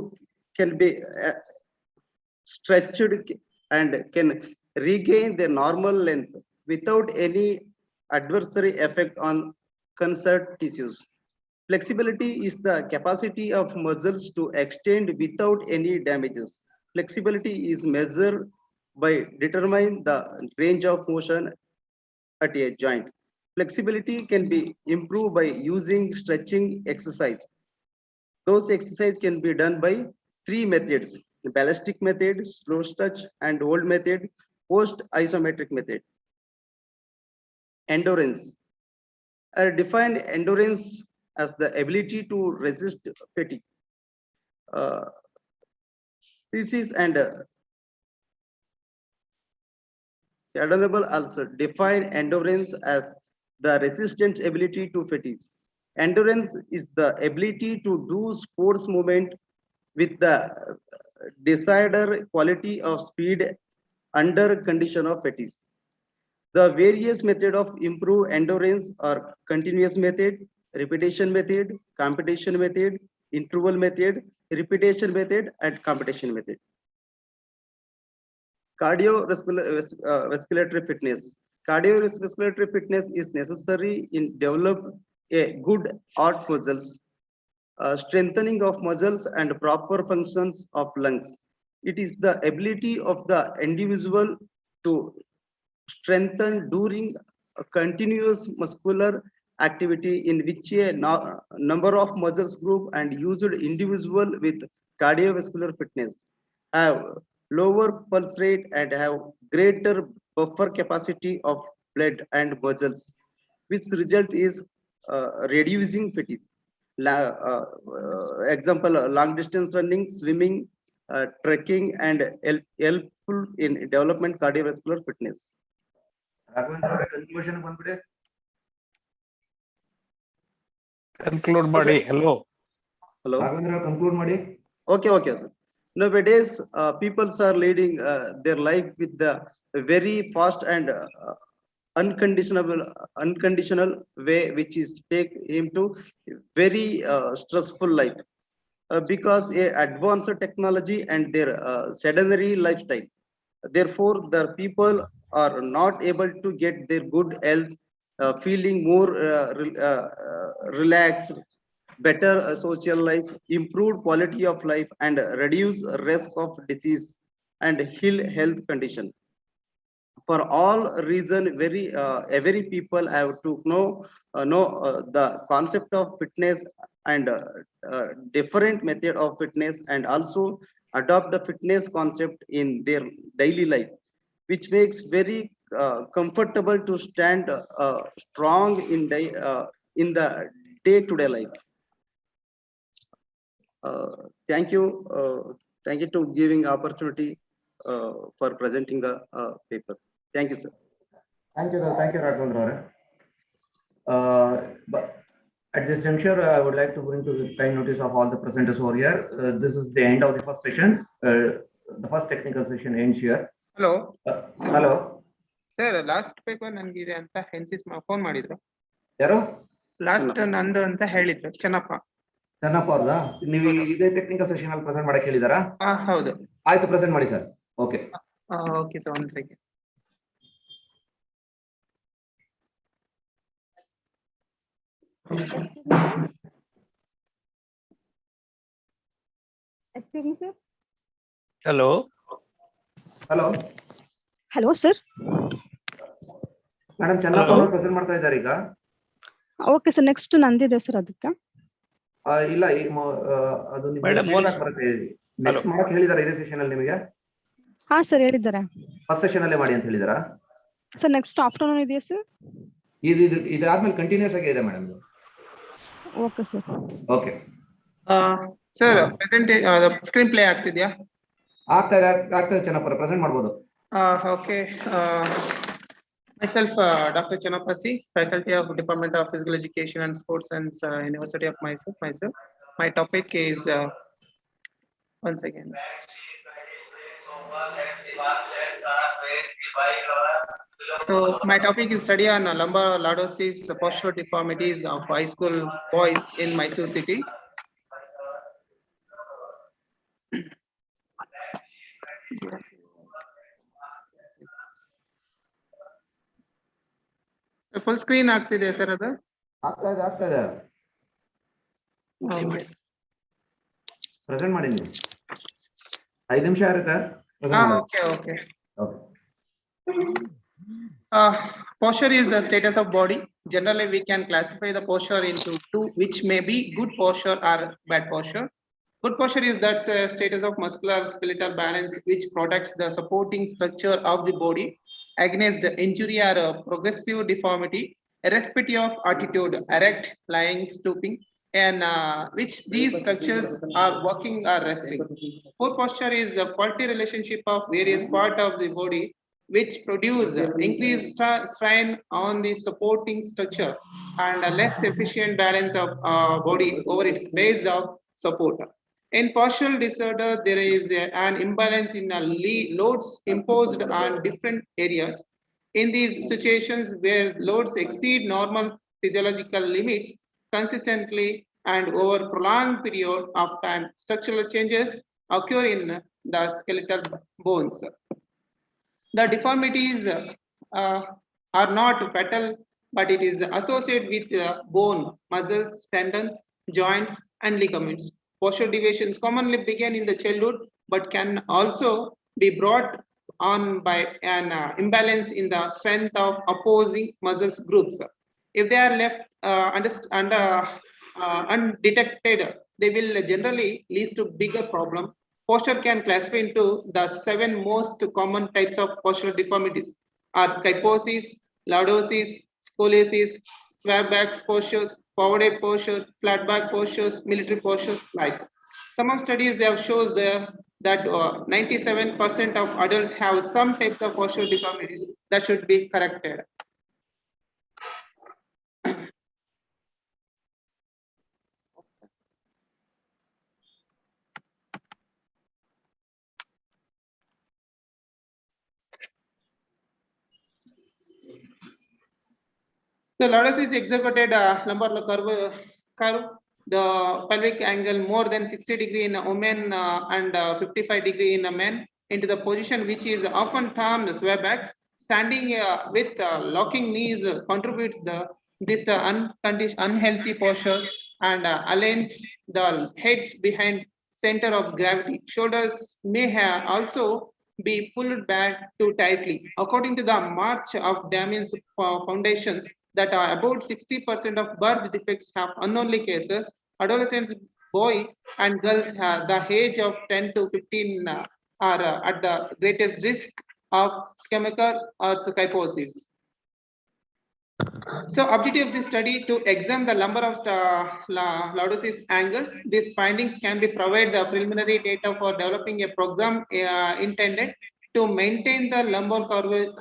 can be stretched and can regain their normal length without any adversary effect on concerned tissues. Flexibility is the capacity of muscles to extend without any damages. Flexibility is measured by determining the range of motion at a joint. Flexibility can be improved by using stretching exercise. Those exercises can be done by three methods: the ballistic method, slow stretch, and hold method, post isometric method. Endurance. I define endurance as the ability to resist fatigue. This is Adorable also define endurance as the resistance ability to fatigue. Endurance is the ability to do sports movement with the desired quality of speed under condition of fatigue. The various method of improve endurance are continuous method, repetition method, competition method, interval method, repetition method, and competition method. Cardiovascular fitness. Cardiovascular fitness is necessary in develop a good heart muscles, strengthening of muscles and proper functions of lungs. It is the ability of the individual to strengthen during a continuous muscular activity in which a number of muscles group and used individual with cardiovascular fitness have lower pulse rate and have greater buffer capacity of blood and muscles, which result is reducing fatigue. Example, long distance running, swimming, trekking, and helpful in development cardiovascular fitness. Conclude ಮಾಡಿ. Hello. Hello. Conclude ಮಾಡಿ. Okay, sir. Nowadays, people are leading their life with the very fast and unconditional way, which is take him to very stressful life because advanced technology and their sedentary lifestyle. Therefore, the people are not able to get their good health, feeling more relaxed, better social life, improved quality of life, and reduce risk of disease and heal health condition. For all reason, every people have to know the concept of fitness and different method of fitness, and also adopt the fitness concept in their daily life, which makes very comfortable to stand strong in the day-to-day life. Thank you to giving opportunity for presenting the paper. Thank you, sir. Thank you, Raghavendra. But at this juncture, I would like to bring to the kind notice of all the presenters over here. This is the end of the first session. The first technical session ends here. Hello. Hello. Sir, last paper ನನಗಿದೆ ಅಂತ ಹೆನ್ಸಿಸ್ phone ಮಾಡಿದ್ರು. ಯಾರು? Last ನಂದು ಅಂತ ಹೇಳಿದ್ರು ಚೆನ್ನಪ್ಪ. ಚೆನ್ನಪ್ಪ ಅವ್ರದಾ? ನೀವು ಇದೇ technical session ಅಲ್ಲಿ ಪ್ರೆಸೆಂಟ್ ಮಾಡಕ್ಕೆ ಹೇಳಿದಾರಾ? ಹೌದು. ಆಯ್ತು, ಪ್ರೆಸೆಂಟ್ ಮಾಡಿ ಸರ್. ಓಕೆ. ಓಕೆ ಸರ್, ಒಂದು second. Excuse me, sir. Hello. Hello. Hello, sir. Madam Chennappa ಅವರು ಪ್ರೆಸೆಂಟ್ ಮಾಡ್ತಾ ಇದ್ದಾರೆ ಈಗ. ಓಕೆ ಸರ್, ನೆಕ್ಸ್ಟ್ ನಂದಿದೆ ಸರ್ ಅದಕ್ಕೆ. ಇಲ್ಲ, ಅದು ಬರುತ್ತೆ. ನೆಕ್ಸ್ಟ್ ಮಾಡಕ್ಕೆ ಹೇಳಿದಾರೆ ಇದೇ ಸೆಷನ್ ಅಲ್ಲಿ ನಿಮಗೆ? ಹಾ ಸರ್, ಹೇಳಿದ್ದಾರೆ. ಫಸ್ಟ್ ಸೆಷನ್ ಅಲ್ಲೇ ಮಾಡಿ ಅಂತ ಹೇಳಿದಾರಾ? ಸರ್ ನೆಕ್ಸ್ಟ್ ಆಫ್ಟರ್ನೂನ್ ಇದೆಯಾ ಸರ್? ಇದಾದ್ಮೇಲೆ ಕಂಟಿನ್ಯೂಸ್ ಆಗಿ ಇದೆ madam. Okay sir. Okay Sir, present the screen play ಆಗ್ತಿದ್ಯಾ? ಆಗ್ತದೆ ಚೆನ್ನಪ್ಪರ ಪ್ರೆಸೆಂಟ್ ಮಾಡ್ಬೋದು. Okay. Myself, Dr. Chanapasi, faculty of Department of Physical Education and Sports Science, University of Mysore. My topic is once again. So my topic is study on lumbar lordosis, postural deformities of high school boys in Mysore city. So full screen ಆಗ್ತಿದೆ sir ಅದು? ಆಗ್ತದೆ. Present ಮಾಡಿ ನೀವು 5 ನಿಮಿಷ ಇರುತ್ತೆ. Okay. Posture is the status of body. Generally, we can classify the posture into two, which may be good posture or bad posture. Good posture is that status of muscular skeletal balance which protects the supporting structure of the body against injury or progressive deformity, irrespective of attitude, erect, lying, stooping, and which these structures are working or resting. Poor posture is a faulty relationship of various parts of the body which produce increased strain on the supporting structure and a less efficient balance of body over its base of support. In postural disorder, there is an imbalance in loads imposed on different areas. In these situations where loads exceed normal physiological limits consistently and over prolonged period of time, structural changes occur in the skeletal bones. The deformities are not fatal, but it is associated with bone, muscles, tendons, joints, and ligaments. Postural deviations commonly begin in the childhood, but can also be brought on by an imbalance in the strength of opposing muscles groups. If they are left undetected, they will generally lead to bigger problem. Posture can classify into the 7 most common types of postural deformities are kyphosis, lordosis, scoliosis, swab back postures, forward posture, flat back postures, military postures like. Some of studies have shown that 97% of adults have some types of postural deformities that should be corrected. The lordosis executed lumbar curve, the pelvic angle more than 60 degree in a woman and 55 degree in a man into the position which is often termed swab backs. Standing with locking knees contributes this unhealthy postures and aligns the heads behind center of gravity. Shoulders may also be pulled back too tightly. According to the March of Damian's foundations, that are about 60% of birth defects have unonly cases. Adolescents, boys and girls have the age of 10 to 15 are at the greatest risk of ischemic or kyphosis. So objective of this study to examine the number of lordosis angles. These findings can be provide the preliminary data for developing a program intended to maintain the lumbar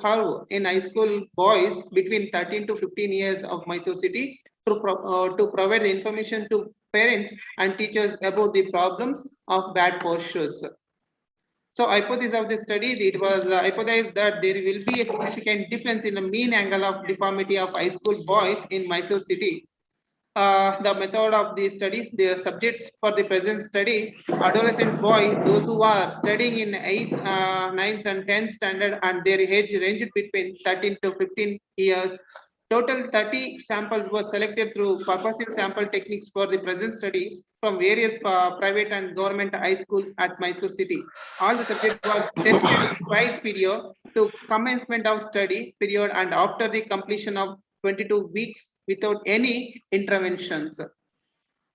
curve in high school boys between 13 to 15 years of Mysore city to provide the information to parents and teachers about the problems of bad postures. So hypothesis of the study, it was hypothesized that there will be a significant difference in the mean angle of deformity of high school boys in Mysore city. The method of the studies, the subjects for the present study, adolescent boys, those who are studying in 8th, 9th and 10th standard and their age ranged between 13 to 15 years. Total 30 samples were selected through purposive sample techniques for the present study from various private and government high schools at Mysore city. All the subjects was tested twice period to commencement of study period and after the completion of 22 weeks without any interventions.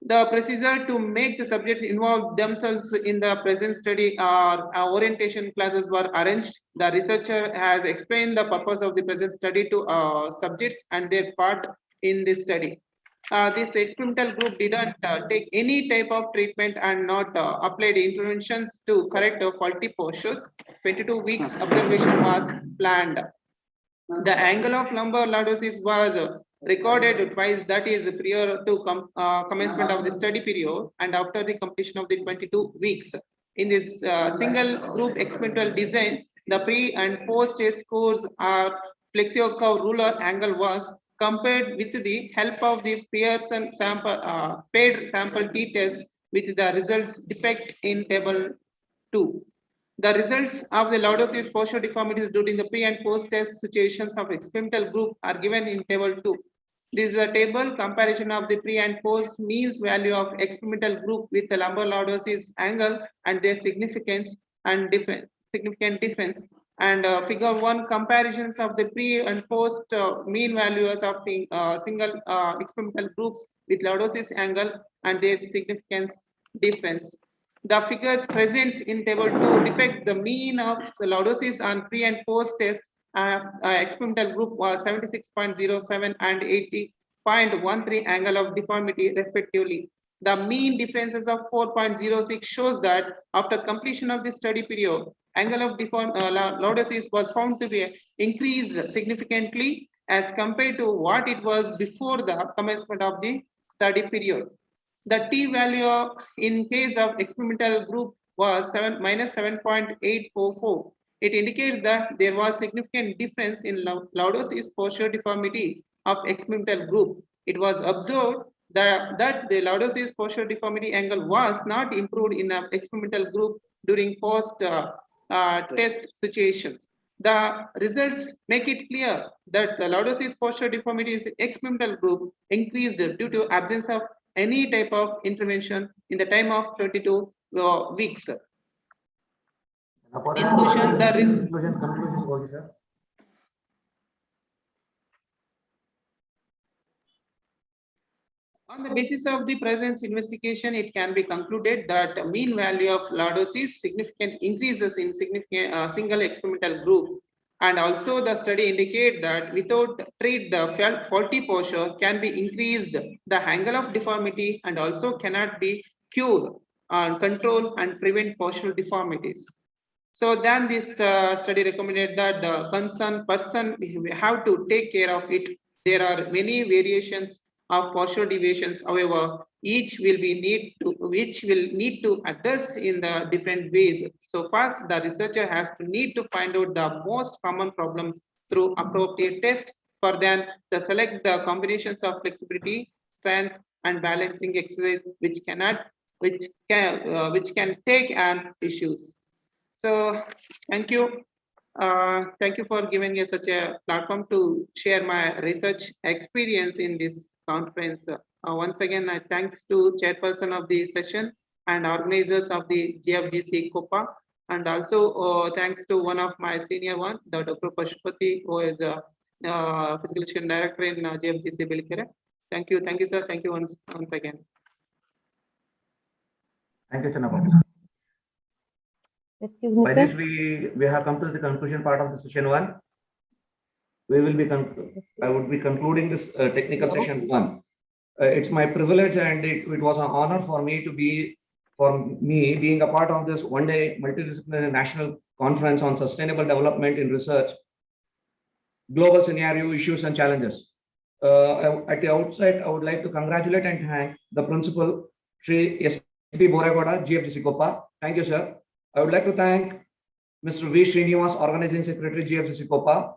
The procedure to make the subjects involve themselves in the present study orientation classes were arranged. The researcher has explained the purpose of the present study to subjects and their part in this study. this experimental group didn't take any type of treatment and not applied interventions to correct faulty postures. 22 weeks observation was planned. The angle of lumbar lordosis was recorded twice, that is prior to commencement of the study period and after the completion of the 22 weeks. In this single group experimental design, the pre and post test scores are flexio curve ruler angle was compared with the help of the Pearson sample paired sample t-test, which the results depict in table 2. The results of the lordosis posture deformities during the pre and post test situations of experimental group are given in table 2. This is a table comparison of the pre and post means value of experimental group with the lumbar lordosis angle and their significant difference. And figure 1 comparisons of the pre and post mean values of the single experimental groups with lordosis angle and their significance difference. The figures present in table 2 depict the mean of lordosis on pre and post test experimental group was 76.07 and 80.13 angle of deformity respectively. The mean differences of 4.06 shows that after completion of the study period, angle of lordosis was found to be increased significantly as compared to what it was before the commencement of the study period. The t-value in case of experimental group was minus 7.844. It indicates that there was significant difference in lordosis posture deformity of experimental group. It was observed that the lordosis posture deformity angle was not improved in an experimental group during post test situations. The results make it clear that the lordosis posture deformity experimental group increased due to absence of any type of intervention in the time of 22 weeks. Discussion, conclusion. On the basis of the present investigation, it can be concluded that the mean value of lordosis significant increases in significant single experimental group. And also the study indicate that without treat the faulty posture can be increased the angle of deformity and also cannot be cured and control and prevent postural deformities. So then this study recommended that the concerned person have to take care of it. There are many variations of postural deviations, however, each will need to address in the different ways. So first, the researcher has to need to find out the most common problems through appropriate test. For then, to select the combinations of flexibility, strength, and balancing exercise which can take an issues. So thank you. Thank you for giving me such a platform to share my research experience in this conference. Once again, I thanks to chairperson of the session and organizers of the GFGC Koppa, and also thanks to one of my senior one, the Dr. Pashupati, who is a physical education director in GFGC Bilkere. Thank you, sir. Thank you once again. Thank you, Chanapa. Excuse me, By sir. this, we have come to the conclusion part of the session 1. We will be I would be concluding this technical session 1. It's my privilege and it was an honor for me being a part of this one-day multidisciplinary national conference on sustainable development in research, global scenario, issues and challenges. At the outset, I would like to congratulate and thank the principal, Sri S.P. Boregoda, GFGC Koppa. Thank you, sir. I would like to thank Mr. V. Srinivas, Organizing Secretary, GFGC Koppa,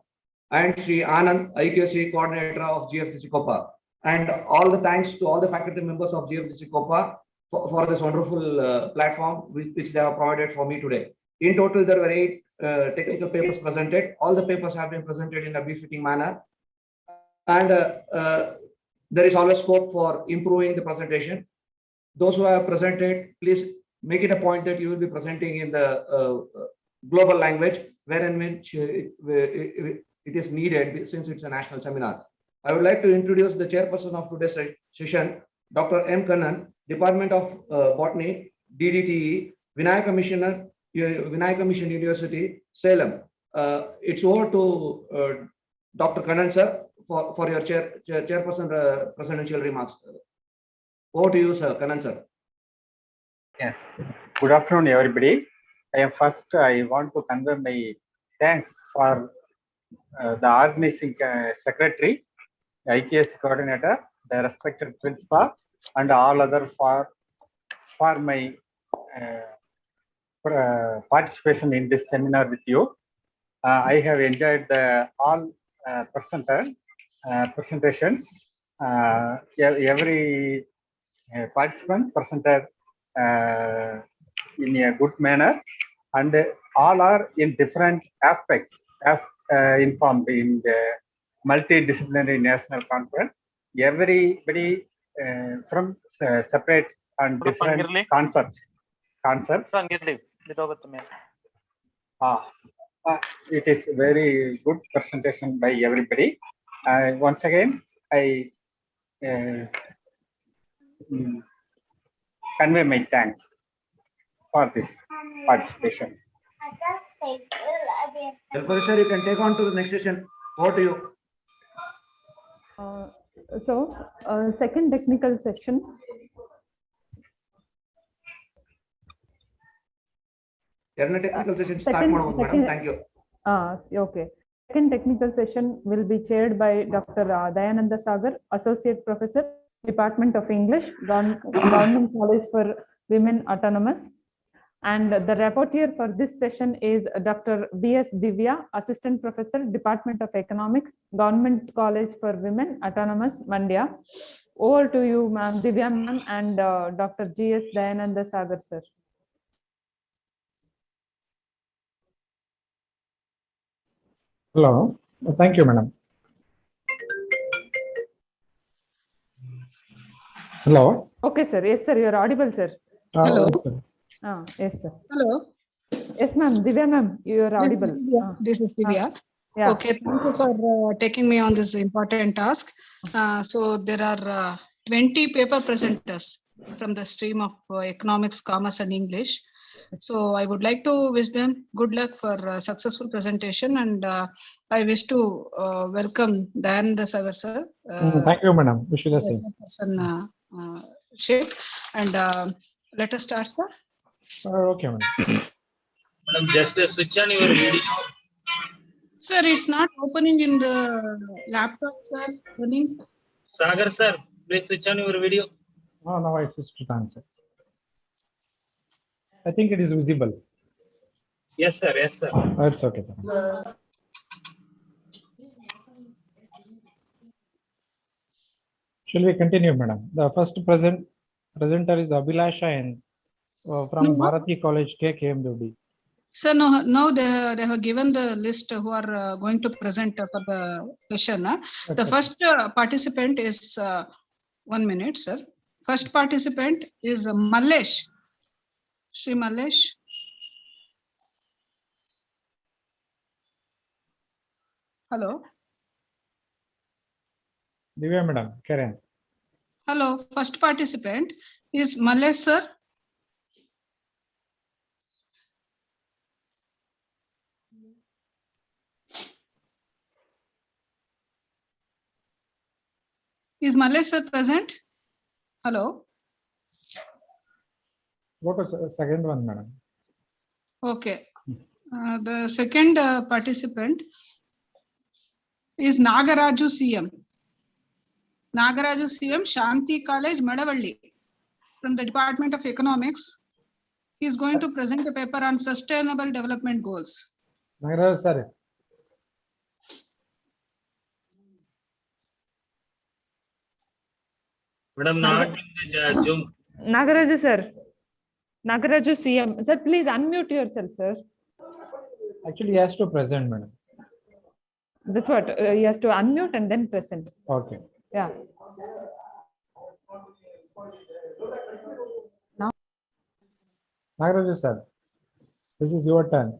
and Sri Anand, IQC Coordinator of GFGC Koppa. And all the thanks to all the faculty members of GFGC Koppa for this wonderful platform which they have provided for me today. In total, there were 8 technical papers presented. All the papers have been presented in a befitting manner. And there is always scope for improving the presentation. Those who have presented, please make it a point that you will be presenting in the global language, wherein which it is needed since it's a national seminar. I would like to introduce the chairperson of today's session, Dr. M. Kannan, Department of Botany, DDTE, Vinayaka Mission University, Salem. It's over to Dr. Kannan, sir, for your chairperson presidential remarks. Over to you, sir. Kannan sir. Yes. Good afternoon, everybody. I want to convey my thanks for the organizing secretary, IKS coordinator, the respected principal, and all other for my participation in this seminar with you. I have enjoyed all presentations. Every participant presented in a good manner, and all are in different aspects as informed in the multidisciplinary national conference. Everybody from separate and different concepts. It is very good presentation by everybody. Once again, I convey my thanks for this participation. Sir, you can take on to the next session. Over to you. Second technical session. Technical session start madam. Thank you. Okay. Second technical session will be chaired by Dr. Dayananda Sagar, Associate Professor, Department of English, Government College for Women Autonomous. And the rapporteur for this session is Dr. B.S. Divya, Assistant Professor, Department of Economics, Government College for Women Autonomous, Mandya. Over to you, ma'am, Divya ma'am, and Dr. G.S. Dayananda Sagar, sir. Hello. Thank you, madam. Hello. Okay, sir. Yes, sir. You're audible, sir. Hello. Yes, sir. Hello. Yes, ma'am. Divya, ma'am, you're audible. This is Divya. Yeah. Okay. Thank you for taking me on this important task. So there are 20 paper presenters from the stream of economics, commerce, and English. So I would like to wish them good luck for successful presentation, and I wish to welcome Dayananda Sagar sir. Thank you, madam. Wish you the same. And let us start, sir. Okay, madam. Madam, just switch on your video. Sir, it's not opening in the laptop, sir. Running. Sagar sir, please switch on your video. Oh, now I switched to answer. I think it is visible. Yes, sir. Yes, sir. That's okay, sir. Shall we continue, madam? The first presenter is Abhilasha from Bharati College, KMWD. Sir, now they have given the list who are going to present for the session. The first participant is 1 minute, sir. First participant is Mallesh. Shri Mallesh. Hello. Divya, madam. Karen. Hello. First participant is Mallesh, sir. Is Mallesh sir present? Hello. What was the second one, madam? Okay. The second participant is Nagaraju CM. Nagaraju CM, Shanti College, Madavalli, from the Department of Economics. He is going to present a paper on sustainable development goals. Nagaraju sir. Madam, not in the Zoom. Nagaraju sir. Nagaraju CM. Sir, please unmute yourself, sir. Actually, he has to present, madam. That's what. He has to unmute and then present. Okay. Yeah. Now. Nagaraju sir, this is your turn.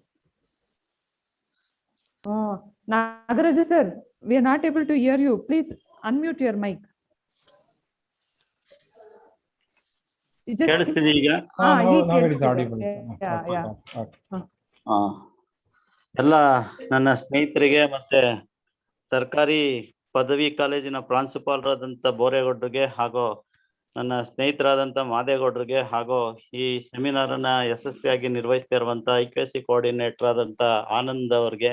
Oh, Nagaraju sir, we are not able to hear you. Please unmute your mic. Now it is audible. ಎಲ್ಲ ನನ್ನ ಸ್ನೇಹಿತರಿಗೆ ಮತ್ತೆ ಸರ್ಕಾರಿ ಪದವಿ ಕಾಲೇಜಿನ ಪ್ರಾಂಶುಪಾಲರಾದಂಥ ಬೋರೇಗೌಡರಿಗೆ ಹಾಗೂ ನನ್ನ ಸ್ನೇಹಿತರಾದಂಥ ಮಾದೇಗೌಡರಿಗೆ ಹಾಗೂ ಈ ಸೆಮಿನಾರ್ ಅನ್ನ ಯಶಸ್ವಿಯಾಗಿ ನಿರ್ವಹಿಸ್ತಾ ಇರುವಂತ IQAC ಕೋಆರ್ಡಿನೇಟರ್ ಆದಂತ ಆನಂದ್ ಅವ್ರಿಗೆ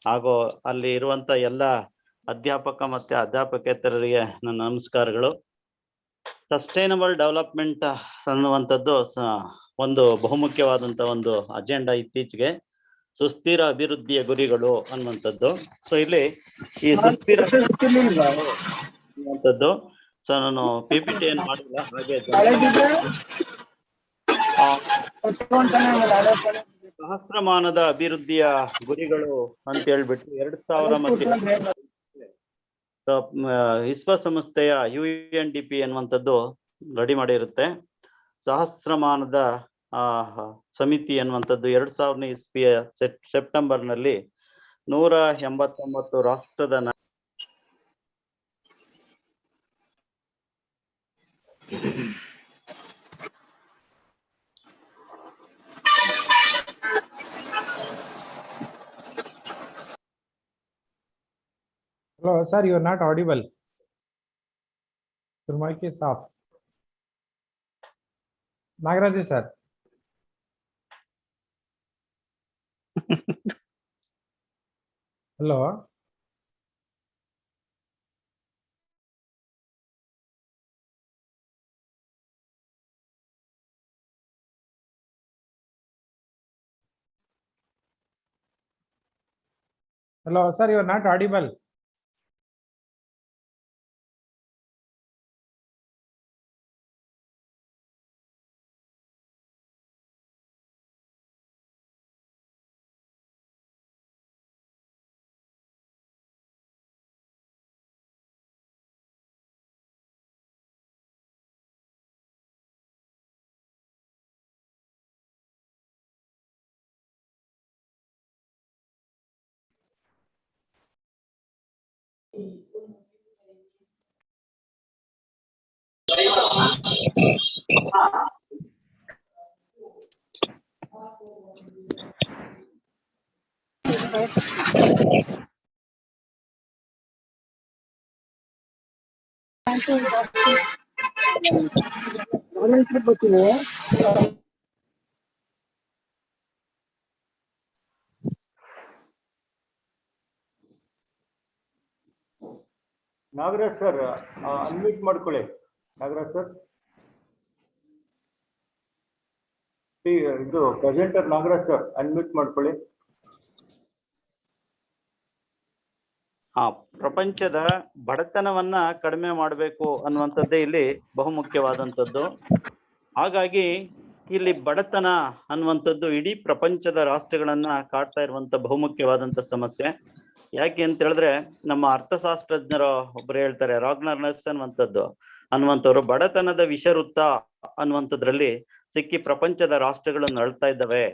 ಹಾಗೂ ಅಲ್ಲಿ ಇರುವಂತ ಎಲ್ಲ ಅಧ್ಯಾಪಕ ಮತ್ತೆ ಅಧ್ಯಾಪಕೇತರರಿಗೆ ನನ್ನ ನಮಸ್ಕಾರಗಳು. ಸಸ್ಟೈನಬಲ್ ಡೆವಲಪ್ಮೆಂಟ್ ಅನ್ನುವಂಥದ್ದು ಒಂದು ಬಹುಮುಖ್ಯವಾದಂತ ಒಂದು ಅಜೆಂಡಾ ಇತ್ತೀಚೆಗೆ, ಸುಸ್ಥಿರ ಅಭಿವೃದ್ಧಿಯ ಗುರಿಗಳು ಅನ್ನುವಂಥದ್ದು. ಸೊ ಇಲ್ಲಿ ಈ ಸುಸ್ಥಿರ ಅನ್ನುವಂಥದ್ದು ಸೊ ನಾನು PPT ಏನು ಮಾಡಿಲ್ಲ, ಹಾಗೆ ಸಹಸ್ರಮಾನದ ಅಭಿವೃದ್ಧಿಯ ಗುರಿಗಳು ಅಂತ ಹೇಳ್ಬಿಟ್ಟು 2000 ಮತ್ತೆ ವಿಶ್ವಸಂಸ್ಥೆಯ UNDP ಅನ್ನುವಂಥದ್ದು ರೆಡಿ ಮಾಡಿರುತ್ತೆ. ಸಹಸ್ರಮಾನದ ಸಮಿತಿ ಅನ್ನುವಂಥದ್ದು 2000ನೇ ಇಸ್ವಿಯ ಸೆಪ್ಟೆಂಬರ್ ನಲ್ಲಿ 189 ರಾಷ್ಟ್ರದ Hello, sir, you are not audible. Your mic is off. Nagaraj sir. Hello. Hello, sir, you are not audible. Nagaraj sir unmute ಮಾಡ್ಕೊಳ್ಳಿ. ನಾಗರಾಜ್ ಸರ್, ಇದು ಪ್ರೆಸೆಂಟರ್ ನಾಗರಾಜ್ ಸರ್ ಅನ್ಮ್ಯೂಟ್ ಮಾಡ್ಕೊಳ್ಳಿ. ಪ್ರಪಂಚದ ಬಡತನವನ್ನ ಕಡಿಮೆ ಮಾಡಬೇಕು ಅನ್ನುವಂಥದ್ದೇ ಇಲ್ಲಿ ಬಹುಮುಖ್ಯವಾದಂಥದ್ದು. ಹಾಗಾಗಿ ಇಲ್ಲಿ ಬಡತನ ಅನ್ನುವಂಥದ್ದು ಇಡೀ ಪ್ರಪಂಚದ ರಾಷ್ಟ್ರಗಳನ್ನ ಕಾಡ್ತಾ ಇರುವಂತ ಬಹುಮುಖ್ಯವಾದಂತ ಸಮಸ್ಯೆ. ಯಾಕೆ ಅಂತ ಹೇಳಿದ್ರೆ ನಮ್ಮ ಅರ್ಥಶಾಸ್ತ್ರಜ್ಞರು ಒಬ್ರು ಹೇಳ್ತಾರೆ, ರಾಗ್ನರ್ ನರ್ಸ್ ಅನ್ನುವಂಥವ್ರು ಬಡತನದ ವಿಷವೃತ್ತ ಅನ್ನುವಂಥದ್ರಲ್ಲಿ ಸಿಕ್ಕಿ ಪ್ರಪಂಚದ ರಾಷ್ಟ್ರಗಳನ್ನು ಅಳ್ತಾ ಇದ್ದಾವೆ.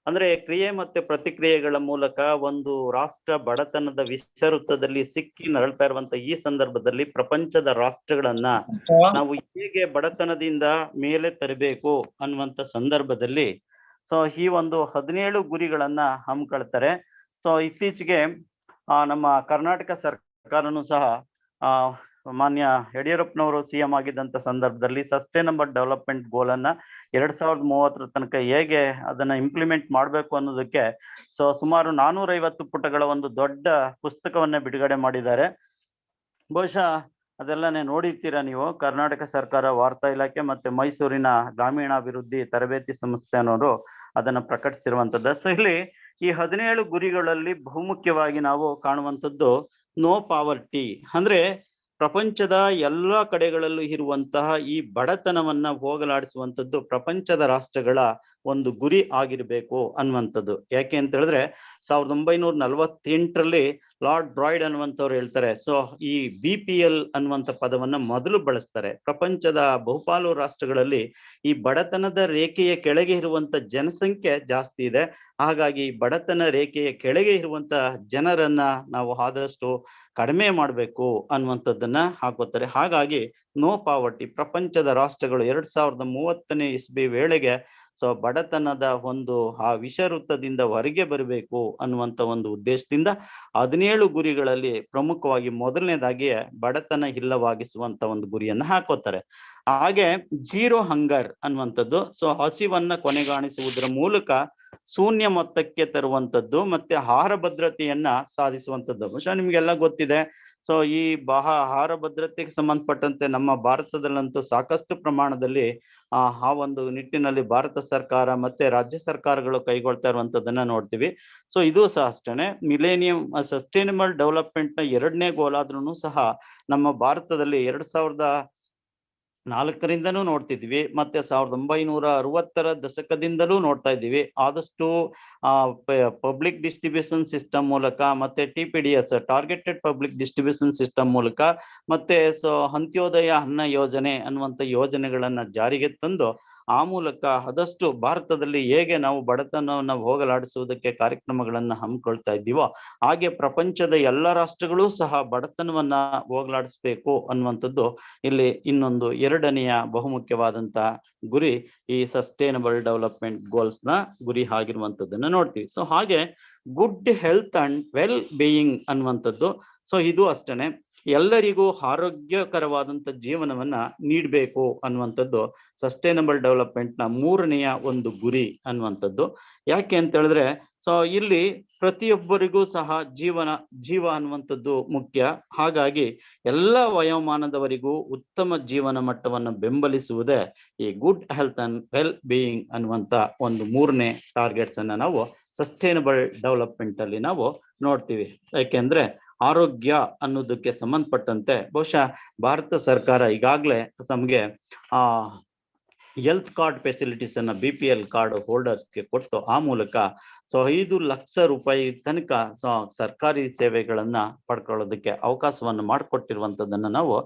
ಅಂದ್ರೆ ಕ್ರಿಯೆ ಮತ್ತೆ ಪ್ರತಿಕ್ರಿಯೆಗಳ ಮೂಲಕ ಒಂದು ರಾಷ್ಟ್ರ ಬಡತನದ ವಿಷವೃತ್ತದಲ್ಲಿ ಸಿಕ್ಕಿ ನರಳ್ತಾ ಇರುವಂತ ಈ ಸಂದರ್ಭದಲ್ಲಿ ಪ್ರಪಂಚದ ರಾಷ್ಟ್ರಗಳನ್ನ ನಾವು ಹೇಗೆ ಬಡತನದಿಂದ ಮೇಲೆ ತರಬೇಕು ಅನ್ನುವಂತ ಸಂದರ್ಭದಲ್ಲಿ ಸೊ ಈ ಒಂದು 17 ಗುರಿಗಳನ್ನ ಹಮ್ಮಿಕೊಳ್ತಾರೆ. ಸೊ ಇತ್ತೀಚೆಗೆ ನಮ್ಮ ಕರ್ನಾಟಕ ಸರ್ಕಾರನು ಸಹ ಮಾನ್ಯ ಯಡಿಯೂರಪ್ಪನವರು CM ಆಗಿದ್ದಂತ ಸಂದರ್ಭದಲ್ಲಿ ಸಸ್ಟೈನಬಲ್ ಡೆವಲಪ್ಮೆಂಟ್ ಗೋಲ್ ಅನ್ನ 2030 ತನಕ ಹೇಗೆ ಅದನ್ನ ಇಂಪ್ಲಿಮೆಂಟ್ ಮಾಡಬೇಕು ಅನ್ನೋದಕ್ಕೆ ಸೊ ಸುಮಾರು 450 ಪುಟಗಳ ಒಂದು ದೊಡ್ಡ ಪುಸ್ತಕವನ್ನ ಬಿಡುಗಡೆ ಮಾಡಿದ್ದಾರೆ. ಬಹುಶಃ ಅದೆಲ್ಲನೇ ನೋಡಿರ್ತೀರಾ ನೀವು. ಕರ್ನಾಟಕ ಸರ್ಕಾರ ವಾರ್ತಾ ಇಲಾಖೆ ಮತ್ತೆ ಮೈಸೂರಿನ ಗ್ರಾಮೀಣಾಭಿವೃದ್ಧಿ ತರಬೇತಿ ಸಂಸ್ಥೆ ಅನ್ನೋರು ಅದನ್ನ ಪ್ರಕಟಿಸಿರುವಂತದ್ದು. ಸೊ ಇಲ್ಲಿ ಈ 17 ಗುರಿಗಳಲ್ಲಿ ಬಹುಮುಖ್ಯವಾಗಿ ನಾವು ಕಾಣುವಂಥದ್ದು ನೋ ಪಾವರ್ಟಿ, ಅಂದ್ರೆ ಪ್ರಪಂಚದ ಎಲ್ಲ ಕಡೆಗಳಲ್ಲೂ ಇರುವಂತಹ ಈ ಬಡತನವನ್ನ ಹೋಗಲಾಡಿಸುವಂಥದ್ದು ಪ್ರಪಂಚದ ರಾಷ್ಟ್ರಗಳ ಒಂದು ಗುರಿ ಆಗಿರ್ಬೇಕು ಅನ್ನುವಂಥದ್ದು. ಯಾಕೆ ಅಂತ ಹೇಳಿದ್ರೆ 1948ರಲ್ಲಿ ಲಾರ್ಡ್ ಬ್ರಾಯ್ಡ್ ಅನ್ನುವಂಥವ್ರು ಹೇಳ್ತಾರೆ. ಸೊ ಈ BPL ಅನ್ನುವಂಥ ಪದವನ್ನ ಮೊದಲು ಬಳಸ್ತಾರೆ. ಪ್ರಪಂಚದ ಬಹುಪಾಲು ರಾಷ್ಟ್ರಗಳಲ್ಲಿ ಈ ಬಡತನದ ರೇಖೆಯ ಕೆಳಗೆ ಇರುವಂತ ಜನಸಂಖ್ಯೆ ಜಾಸ್ತಿ ಇದೆ. ಹಾಗಾಗಿ ಬಡತನ ರೇಖೆಯ ಕೆಳಗೆ ಇರುವಂತ ಜನರನ್ನ ನಾವು ಆದಷ್ಟು ಕಡಿಮೆ ಮಾಡಬೇಕು ಅನ್ನುವಂಥದ್ದನ್ನ ಹಾಕೋತಾರೆ. ಹಾಗಾಗಿ ನೋ ಪಾವರ್ಟಿ ಪ್ರಪಂಚದ ರಾಷ್ಟ್ರಗಳು 2030ನೇ ಇಸ್ವಿ ವೇಳೆಗೆ ಸೊ ಬಡತನದ ಒಂದು ಆ ವಿಷವೃತ್ತದಿಂದ ಹೊರಗೆ ಬರಬೇಕು ಅನ್ನುವಂತ ಒಂದು ಉದ್ದೇಶದಿಂದ 17 ಗುರಿಗಳಲ್ಲಿ ಪ್ರಮುಖವಾಗಿ ಮೊದಲನೇದಾಗಿ ಬಡತನ ಇಲ್ಲವಾಗಿಸುವಂತ ಒಂದು ಗುರಿಯನ್ನ ಹಾಕೋತಾರೆ. ಹಾಗೆ ಜೀರೋ ಹಂಗರ್ ಅನ್ನುವಂಥದ್ದು, ಸೊ ಹಸಿವನ್ನ ಕೊನೆಗಾಣಿಸುವುದರ ಮೂಲಕ ಶೂನ್ಯ ಮೊತ್ತಕ್ಕೆ ತರುವಂತದ್ದು ಮತ್ತೆ ಆಹಾರ ಭದ್ರತೆಯನ್ನ ಸಾಧಿಸುವಂತದ್ದು. ಬಹುಶಃ ನಿಮ್ಗೆಲ್ಲ ಗೊತ್ತಿದೆ. ಸೊ ಈ ಆಹಾರ ಭದ್ರತೆಗೆ ಸಂಬಂಧಪಟ್ಟಂತೆ ನಮ್ಮ ಭಾರತದಲ್ಲಂತೂ ಸಾಕಷ್ಟು ಪ್ರಮಾಣದಲ್ಲಿ ಆ ಒಂದು ನಿಟ್ಟಿನಲ್ಲಿ ಭಾರತ ಸರ್ಕಾರ ಮತ್ತೆ ರಾಜ್ಯ ಸರ್ಕಾರಗಳು ಕೈಗೊಳ್ತಾ ಇರುವಂತದ್ದನ್ನ ನೋಡ್ತೀವಿ. ಸೊ ಇದು ಸಹ ಅಷ್ಟೇನೆ ಮಿಲೇನಿಯಂ ಸಸ್ಟೈನಬಲ್ ಡೆವಲಪ್ಮೆಂಟ್ ನ 2ನೇ ಗೋಲ್ ಆದ್ರೂ ಸಹ ನಮ್ಮ ಭಾರತದಲ್ಲಿ 2004ರಿಂದನೂ ನೋಡ್ತಿದ್ವಿ, ಮತ್ತೆ 1960ರ ದಶಕದಿಂದಲೂ ನೋಡ್ತಾ ಇದ್ದೀವಿ. ಆದಷ್ಟು ಪಬ್ಲಿಕ್ ಡಿಸ್ಟ್ರಿಬ್ಯೂಷನ್ ಸಿಸ್ಟಮ್ ಮೂಲಕ ಮತ್ತೆ TPDS targeted public distribution system ಮೂಲಕ ಮತ್ತೆ ಅಂತ್ಯೋದಯ ಅನ್ನ ಯೋಜನೆ ಅನ್ನುವಂತ ಯೋಜನೆಗಳನ್ನ ಜಾರಿಗೆ ತಂದು ಆ ಮೂಲಕ ಆದಷ್ಟು ಭಾರತದಲ್ಲಿ ಹೇಗೆ ನಾವು ಬಡತನವನ್ನು ಹೋಗಲಾಡಿಸುವುದಕ್ಕೆ ಕಾರ್ಯಕ್ರಮಗಳನ್ನ ಹಮ್ಮಿಕೊಳ್ತಾ ಇದ್ದೀವೋ ಹಾಗೆ ಪ್ರಪಂಚದ ಎಲ್ಲ ರಾಷ್ಟ್ರಗಳು ಸಹ ಬಡತನವನ್ನ ಹೋಗಲಾಡಿಸ್ಬೇಕು ಅನ್ನುವಂಥದ್ದು ಇಲ್ಲಿ ಇನ್ನೊಂದು 2ನೆಯ ಬಹುಮುಖ್ಯವಾದಂತ ಗುರಿ ಈ ಸಸ್ಟೈನಬಲ್ ಡೆವಲಪ್ಮೆಂಟ್ ಗೋಲ್ಸ್ ನ ಗುರಿ ಆಗಿರುವಂತದ್ದನ್ನ ನೋಡ್ತೀವಿ. ಸೊ ಹಾಗೆ good health and well being ಅನ್ನುವಂಥದ್ದು. ಸೊ ಇದು ಅಷ್ಟೇನೆ ಎಲ್ಲರಿಗೂ ಆರೋಗ್ಯಕರವಾದಂತ ಜೀವನವನ್ನ ನೀಡಬೇಕು ಅನ್ನುವಂಥದ್ದು ಸಸ್ಟೈನಬಲ್ ಡೆವಲಪ್ಮೆಂಟ್ ನ 3ನೆಯ ಒಂದು ಗುರಿ ಅನ್ನುವಂಥದ್ದು. ಯಾಕೆ ಅಂತ ಹೇಳಿದ್ರೆ ಸೊ ಇಲ್ಲಿ ಪ್ರತಿಯೊಬ್ಬರಿಗೂ ಸಹ ಜೀವ ಅನ್ನುವಂಥದ್ದು ಮುಖ್ಯ. ಹಾಗಾಗಿ ಎಲ್ಲ ವಯೋಮಾನದವರಿಗೂ ಉತ್ತಮ ಜೀವನ ಮಟ್ಟವನ್ನು ಬೆಂಬಲಿಸುವುದೇ ಈ good health and well being ಅನ್ನುವಂತ ಒಂದು 3ನೇ ಟಾರ್ಗೆಟ್ಸ್ ಅನ್ನ ನಾವು ಸಸ್ಟೈನಬಲ್ ಡೆವಲಪ್ಮೆಂಟ್ ಅಲ್ಲಿ ನಾವು ನೋಡ್ತೀವಿ. ಯಾಕೆಂದ್ರೆ ಆರೋಗ್ಯ ಅನ್ನೋದಕ್ಕೆ ಸಂಬಂಧಪಟ್ಟಂತೆ ಬಹುಶಃ ಭಾರತ ಸರ್ಕಾರ ಈಗಾಗಲೇ ತಮಗೆ ಹೆಲ್ತ್ ಕಾರ್ಡ್ ಫೆಸಿಲಿಟೀಸ್ ಅನ್ನ BPL ಕಾರ್ಡ್ ಹೋಲ್ಡರ್ಸ್ಗೆ ಕೊಟ್ಟು ಆ ಮೂಲಕ ಸೊ 5 ಲಕ್ಷ ರೂಪಾಯಿ ತನಕ ಸರ್ಕಾರಿ ಸೇವೆಗಳನ್ನ ಪಡ್ಕೊಳ್ಳೋದಕ್ಕೆ ಅವಕಾಶವನ್ನು ಮಾಡಿಕೊಟ್ಟಿರುವಂತದ್ದನ್ನ ನಾವು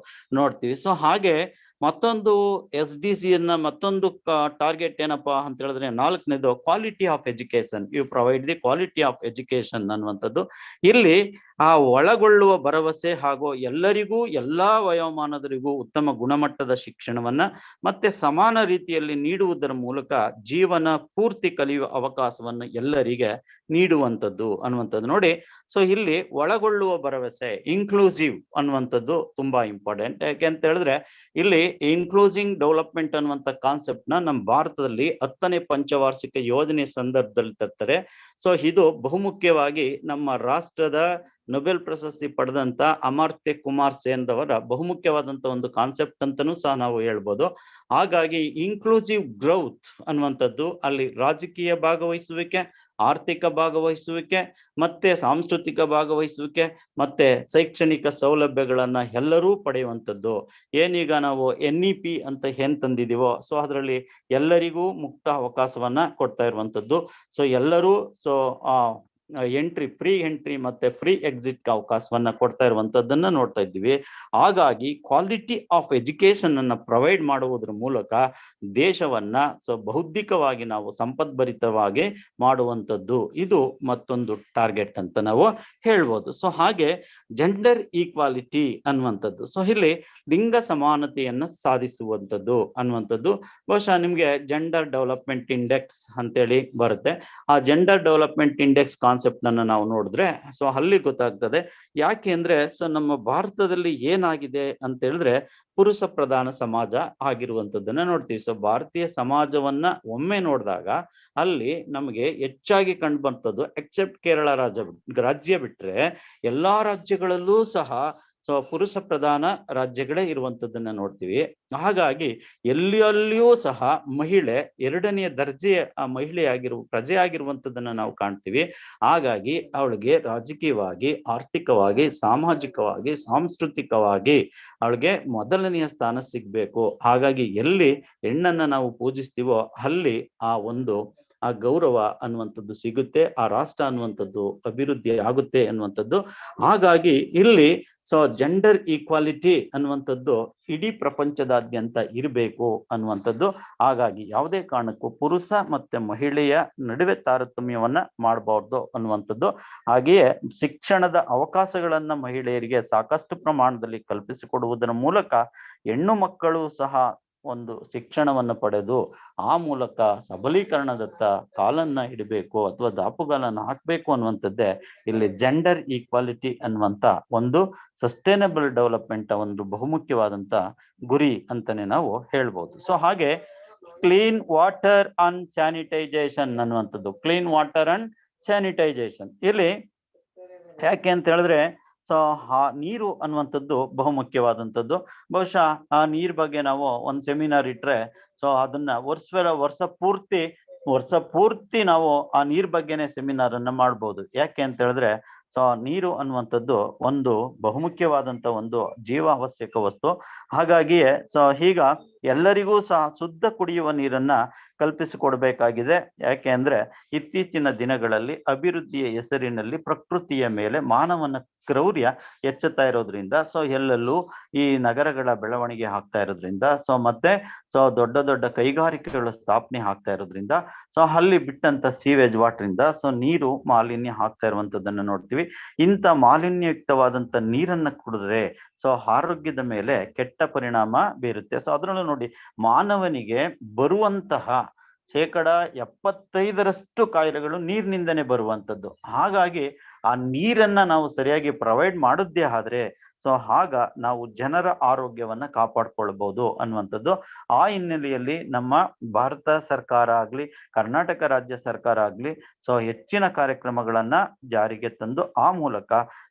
ನೋಡ್ತೀವಿ. ಸೊ ಹಾಗೆ ಮತ್ತೊಂದು SDC ಮತ್ತೊಂದು ಟಾರ್ಗೆಟ್ ಏನಪ್ಪಾ ಅಂತ ಹೇಳಿದ್ರೆ 4ನೇದು quality of education. You provide the quality of education ಅನ್ನುವಂಥದ್ದು. ಇಲ್ಲಿ ಆ ಒಳಗೊಳ್ಳುವ ಭರವಸೆ ಹಾಗೂ ಎಲ್ಲರಿಗೂ ಎಲ್ಲಾ ವಯೋಮಾನದರಿಗೂ ಉತ್ತಮ ಗುಣಮಟ್ಟದ ಶಿಕ್ಷಣವನ್ನ ಮತ್ತೆ ಸಮಾನ ರೀತಿಯಲ್ಲಿ ನೀಡುವುದರ ಮೂಲಕ ಜೀವನ ಪೂರ್ತಿ ಕಲಿಯುವ ಅವಕಾಶವನ್ನು ಎಲ್ಲರಿಗೆ ನೀಡುವಂಥದ್ದು ಅನ್ನುವಂಥದ್ದು ನೋಡಿ. ಸೊ ಇಲ್ಲಿ ಒಳಗೊಳ್ಳುವ ಭರವಸೆ ಇನ್ಕ್ಲೂಸಿವ್ ಅನ್ನುವಂಥದ್ದು ತುಂಬಾ ಇಂಪಾರ್ಟೆಂಟ್. ಯಾಕೆ ಅಂತ ಹೇಳಿದ್ರೆ ಇಲ್ಲಿ ಇನ್ಕ್ಲೂಸಿಂಗ್ ಡೆವಲಪ್ಮೆಂಟ್ ಅನ್ನುವಂಥ ಕಾನ್ಸೆಪ್ಟ್ ನ ನಮ್ಮ ಭಾರತದಲ್ಲಿ 10ನೇ ಪಂಚವಾರ್ಷಿಕ ಯೋಜನೆ ಸಂದರ್ಭದಲ್ಲಿ ತರ್ತಾರೆ. ಸೊ ಇದು ಬಹುಮುಖ್ಯವಾಗಿ ನಮ್ಮ ರಾಷ್ಟ್ರದ ನೊಬೆಲ್ ಪ್ರಶಸ್ತಿ ಪಡೆದಂತ ಅಮರ್ತ್ಯ ಕುಮಾರ್ ಸೇನ್ ರವರ ಬಹುಮುಖ್ಯವಾದಂತ ಒಂದು ಕಾನ್ಸೆಪ್ಟ್ ಅಂತಾನೂ ಸಹ ನಾವು ಹೇಳ್ಬೋದು. ಹಾಗಾಗಿ ಇನ್ಕ್ಲೂಸಿವ್ ಗ್ರೋತ್ ಅನ್ನುವಂಥದ್ದು ಅಲ್ಲಿ ರಾಜಕೀಯ ಭಾಗವಹಿಸುವಿಕೆ, ಆರ್ಥಿಕ ಭಾಗವಹಿಸುವಿಕೆ ಮತ್ತೆ ಸಾಂಸ್ಕೃತಿಕ ಭಾಗವಹಿಸುವಿಕೆ ಮತ್ತೆ ಶೈಕ್ಷಣಿಕ ಸೌಲಭ್ಯಗಳನ್ನ ಎಲ್ಲರೂ ಪಡೆಯುವಂಥದ್ದು. ಏನೀಗ ನಾವು NEP ಅಂತ ಏನ್ ತಂದಿದೀವೋ ಸೊ ಅದರಲ್ಲಿ ಎಲ್ಲರಿಗೂ ಮುಕ್ತ ಅವಕಾಶವನ್ನ ಕೊಡ್ತಾ ಇರುವಂತದ್ದು. ಸೊ ಎಲ್ಲರೂ ಫ್ರೀ ಎಂಟ್ರಿ ಮತ್ತೆ ಫ್ರೀ ಎಕ್ಸಿಟ್ ಅವಕಾಶವನ್ನ ಕೊಡ್ತಾ ಇರುವಂತದ್ದನ್ನ ನೋಡ್ತಾ ಇದ್ದೀವಿ. ಹಾಗಾಗಿ ಕ್ವಾಲಿಟಿ ಆಫ್ ಎಜುಕೇಶನ್ ಅನ್ನ ಪ್ರೊವೈಡ್ ಮಾಡುವುದರ ಮೂಲಕ ದೇಶವನ್ನ ಬೌದ್ಧಿಕವಾಗಿ ನಾವು ಸಂಪದ್ಭರಿತವಾಗಿ ಮಾಡುವಂಥದ್ದು ಇದು ಮತ್ತೊಂದು ಟಾರ್ಗೆಟ್ ಅಂತ ನಾವು ಹೇಳ್ಬೋದು. ಸೊ ಹಾಗೆ ಜೆಂಡರ್ ಈಕ್ವಾಲಿಟಿ ಅನ್ನುವಂಥದ್ದು. ಸೊ ಇಲ್ಲಿ ಲಿಂಗ ಸಮಾನತೆಯನ್ನ ಸಾಧಿಸುವಂಥದ್ದು ಅನ್ನುವಂಥದ್ದು. ಬಹುಶಃ ನಿಮ್ಗೆ ಜೆಂಡರ್ ಡೆವಲಪ್ಮೆಂಟ್ ಇಂಡೆಕ್ಸ್ ಅಂತೇಳಿ ಬರುತ್ತೆ. ಆ ಜೆಂಡರ್ ಡೆವಲಪ್ಮೆಂಟ್ ಇಂಡೆಕ್ಸ್ ಕಾನ್ಸೆಪ್ಟ್ ಅನ್ನ ನಾವು ನೋಡಿದ್ರೆ ಸೊ ಅಲ್ಲಿ ಗೊತ್ತಾಗ್ತದೆ. ಯಾಕೆ ಅಂದ್ರೆ ಸೊ ನಮ್ಮ ಭಾರತದಲ್ಲಿ ಏನಾಗಿದೆ ಅಂತ ಹೇಳಿದ್ರೆ ಪುರುಷ ಪ್ರಧಾನ ಸಮಾಜ ಆಗಿರುವಂತದ್ದನ್ನ ನೋಡ್ತೀವಿ. ಸೊ ಭಾರತೀಯ ಸಮಾಜವನ್ನ ಒಮ್ಮೆ ನೋಡಿದಾಗ ಅಲ್ಲಿ ನಮಗೆ ಹೆಚ್ಚಾಗಿ ಕಂಡು ಬರ್ತದ್ದು ಎಕ್ಸೆಪ್ಟ್ ಕೇರಳ ರಾಜ್ಯ ಬಿಟ್ರೆ ಎಲ್ಲಾ ರಾಜ್ಯಗಳಲ್ಲೂ ಸಹ ಸೊ ಪುರುಷ ಪ್ರಧಾನ ರಾಜ್ಯಗಳೇ ಇರುವಂತದ್ದನ್ನ ನೋಡ್ತೀವಿ. ಹಾಗಾಗಿ ಎಲ್ಲಿಯಲ್ಲಿಯೂ ಸಹ ಮಹಿಳೆ 2ನೇ ದರ್ಜೆಯ ಪ್ರಜೆ ಆಗಿರುವಂತದ್ದನ್ನ ನಾವು ಕಾಣ್ತೀವಿ. ಹಾಗಾಗಿ ಅವಳಿಗೆ ರಾಜಕೀಯವಾಗಿ, ಆರ್ಥಿಕವಾಗಿ, ಸಾಮಾಜಿಕವಾಗಿ, ಸಾಂಸ್ಕೃತಿಕವಾಗಿ ಅವಳಿಗೆ ಮೊದಲನೆಯ ಸ್ಥಾನ ಸಿಗ್ಬೇಕು. ಹಾಗಾಗಿ ಎಲ್ಲಿ ಹೆಣ್ಣನ್ನ ನಾವು ಪೂಜಿಸ್ತೀವೋ ಅಲ್ಲಿ ಆ ಗೌರವ ಅನ್ನುವಂಥದ್ದು ಸಿಗುತ್ತೆ, ಆ ರಾಷ್ಟ್ರ ಅನ್ನುವಂಥದ್ದು ಅಭಿವೃದ್ಧಿ ಆಗುತ್ತೆ ಅನ್ನುವಂಥದ್ದು. ಹಾಗಾಗಿ ಇಲ್ಲಿ ಸೊ ಜೆಂಡರ್ ಈಕ್ವಾಲಿಟಿ ಅನ್ನುವಂಥದ್ದು ಇಡೀ ಪ್ರಪಂಚದಾದ್ಯಂತ ಇರಬೇಕು ಅನ್ನುವಂಥದ್ದು. ಹಾಗಾಗಿ ಯಾವುದೇ ಕಾರಣಕ್ಕೂ ಪುರುಷ ಮತ್ತೆ ಮಹಿಳೆಯ ನಡುವೆ ತಾರತಮ್ಯವನ್ನ ಮಾಡಬಾರ್ದು ಅನ್ನುವಂಥದ್ದು. ಹಾಗೆಯೇ ಶಿಕ್ಷಣದ ಅವಕಾಶಗಳನ್ನ ಮಹಿಳೆಯರಿಗೆ ಸಾಕಷ್ಟು ಪ್ರಮಾಣದಲ್ಲಿ ಕಲ್ಪಿಸಿಕೊಡುವುದರ ಮೂಲಕ ಹೆಣ್ಣು ಮಕ್ಕಳು ಸಹ ಒಂದು ಶಿಕ್ಷಣವನ್ನು ಪಡೆದು ಆ ಮೂಲಕ ಸಬಲೀಕರಣದತ್ತ ಕಾಲನ್ನ ಇಡಬೇಕು ಅಥವಾ ದಾಪುಗಾಲನ್ನ ಹಾಕಬೇಕು ಅನ್ನುವಂಥದ್ದೇ ಇಲ್ಲಿ ಜೆಂಡರ್ ಈಕ್ವಾಲಿಟಿ ಅನ್ನುವಂತ ಒಂದು ಸಸ್ಟೈನಬಲ್ ಡೆವಲಪ್ಮೆಂಟ್ ಒಂದು ಬಹುಮುಖ್ಯವಾದಂತ ಗುರಿ ಅಂತಾನೆ ನಾವು ಹೇಳ್ಬೋದು. ಸೊ ಹಾಗೆ ಕ್ಲೀನ್ ವಾಟರ್ ಅಂಡ್ ಸ್ಯಾನಿಟೈಸೇಷನ್ ಅನ್ನುವಂಥದ್ದು, ಕ್ಲೀನ್ ವಾಟರ್ ಅಂಡ್ ಸ್ಯಾನಿಟೈಸೇಷನ್ ಇಲ್ಲಿ ಯಾಕೆ ಅಂತ ಹೇಳಿದ್ರೆ ಸೊ ಆ ನೀರು ಅನ್ನುವಂಥದ್ದು ಬಹುಮುಖ್ಯವಾದಂಥದ್ದು. ಬಹುಶಃ ಆ ನೀರ್ ಬಗ್ಗೆ ನಾವು ಒಂದು ಸೆಮಿನಾರ್ ಇಟ್ರೆ ಸೊ ಅದನ್ನ ವರ್ಷ ಪೂರ್ತಿ ನಾವು ಆ ನೀರ್ ಬಗ್ಗೆನೆ ಸೆಮಿನಾರ್ ಅನ್ನ ಮಾಡ್ಬೋದು. ಯಾಕೆ ಅಂತ ಹೇಳಿದ್ರೆ ಸೊ ನೀರು ಅನ್ನುವಂಥದ್ದು ಒಂದು ಬಹುಮುಖ್ಯವಾದಂತ ಒಂದು ಜೀವ ಅವಶ್ಯಕ ವಸ್ತು. ಹಾಗಾಗಿಯೇ ಸೊ ಈಗ ಎಲ್ಲರಿಗೂ ಸಹ ಶುದ್ಧ ಕುಡಿಯುವ ನೀರನ್ನ ಕಲ್ಪಿಸಿಕೊಡ್ಬೇಕಾಗಿದೆ. ಯಾಕೆ ಅಂದ್ರೆ ಇತ್ತೀಚಿನ ದಿನಗಳಲ್ಲಿ ಅಭಿವೃದ್ಧಿಯ ಹೆಸರಿನಲ್ಲಿ ಪ್ರಕೃತಿಯ ಮೇಲೆ ಮಾನವನ ಕ್ರೌರ್ಯ ಹೆಚ್ಚುತ್ತಾ ಇರೋದ್ರಿಂದ ಸೊ ಎಲ್ಲೆಲ್ಲೂ ಈ ನಗರಗಳ ಬೆಳವಣಿಗೆ ಆಗ್ತಾ ಇರೋದ್ರಿಂದ ಸೊ ದೊಡ್ಡ ದೊಡ್ಡ ಕೈಗಾರಿಕೆಗಳ ಸ್ಥಾಪನೆ ಆಗ್ತಾ ಇರೋದ್ರಿಂದ ಸೊ ಅಲ್ಲಿ ಬಿಟ್ಟಂತ ಸೀವೇಜ್ ವಾಟರ್ ಇಂದ ಸೊ ನೀರು ಮಾಲಿನ್ಯ ಆಗ್ತಾ ಇರುವಂತದ್ದನ್ನ ನೋಡ್ತೀವಿ. ಇಂಥ ಮಾಲಿನ್ಯಯುಕ್ತವಾದಂತ ನೀರನ್ನ ಕುಡಿದ್ರೆ ಸೊ ಆರೋಗ್ಯದ ಮೇಲೆ ಕೆಟ್ಟ ಪರಿಣಾಮ ಬೀರುತ್ತೆ. ಸೊ ಅದರಲ್ಲೂ ನೋಡಿ, ಮಾನವನಿಗೆ ಬರುವಂತಹ 75% ಕಾಯಿಲೆಗಳು ನೀರಿನಿಂದನೇ ಬರುವಂತದ್ದು. ಹಾಗಾಗಿ ಆ ನೀರನ್ನ ನಾವು ಸರಿಯಾಗಿ ಪ್ರೊವೈಡ್ ಮಾಡಿದ್ದೇ ಆದ್ರೆ ಸೊ ಆಗ ನಾವು ಜನರ ಆರೋಗ್ಯವನ್ನ ಕಾಪಾಡ್ಕೊಳ್ಬಹುದು ಅನ್ನುವಂಥದ್ದು. ಆ ಹಿನ್ನೆಲೆಯಲ್ಲಿ ನಮ್ಮ ಭಾರತ ಸರ್ಕಾರ ಆಗ್ಲಿ, ಕರ್ನಾಟಕ ರಾಜ್ಯ ಸರ್ಕಾರ ಆಗ್ಲಿ ಸೊ ಹೆಚ್ಚಿನ ಕಾರ್ಯಕ್ರಮಗಳನ್ನ ಜಾರಿಗೆ ತಂದು ಆ ಮೂಲಕ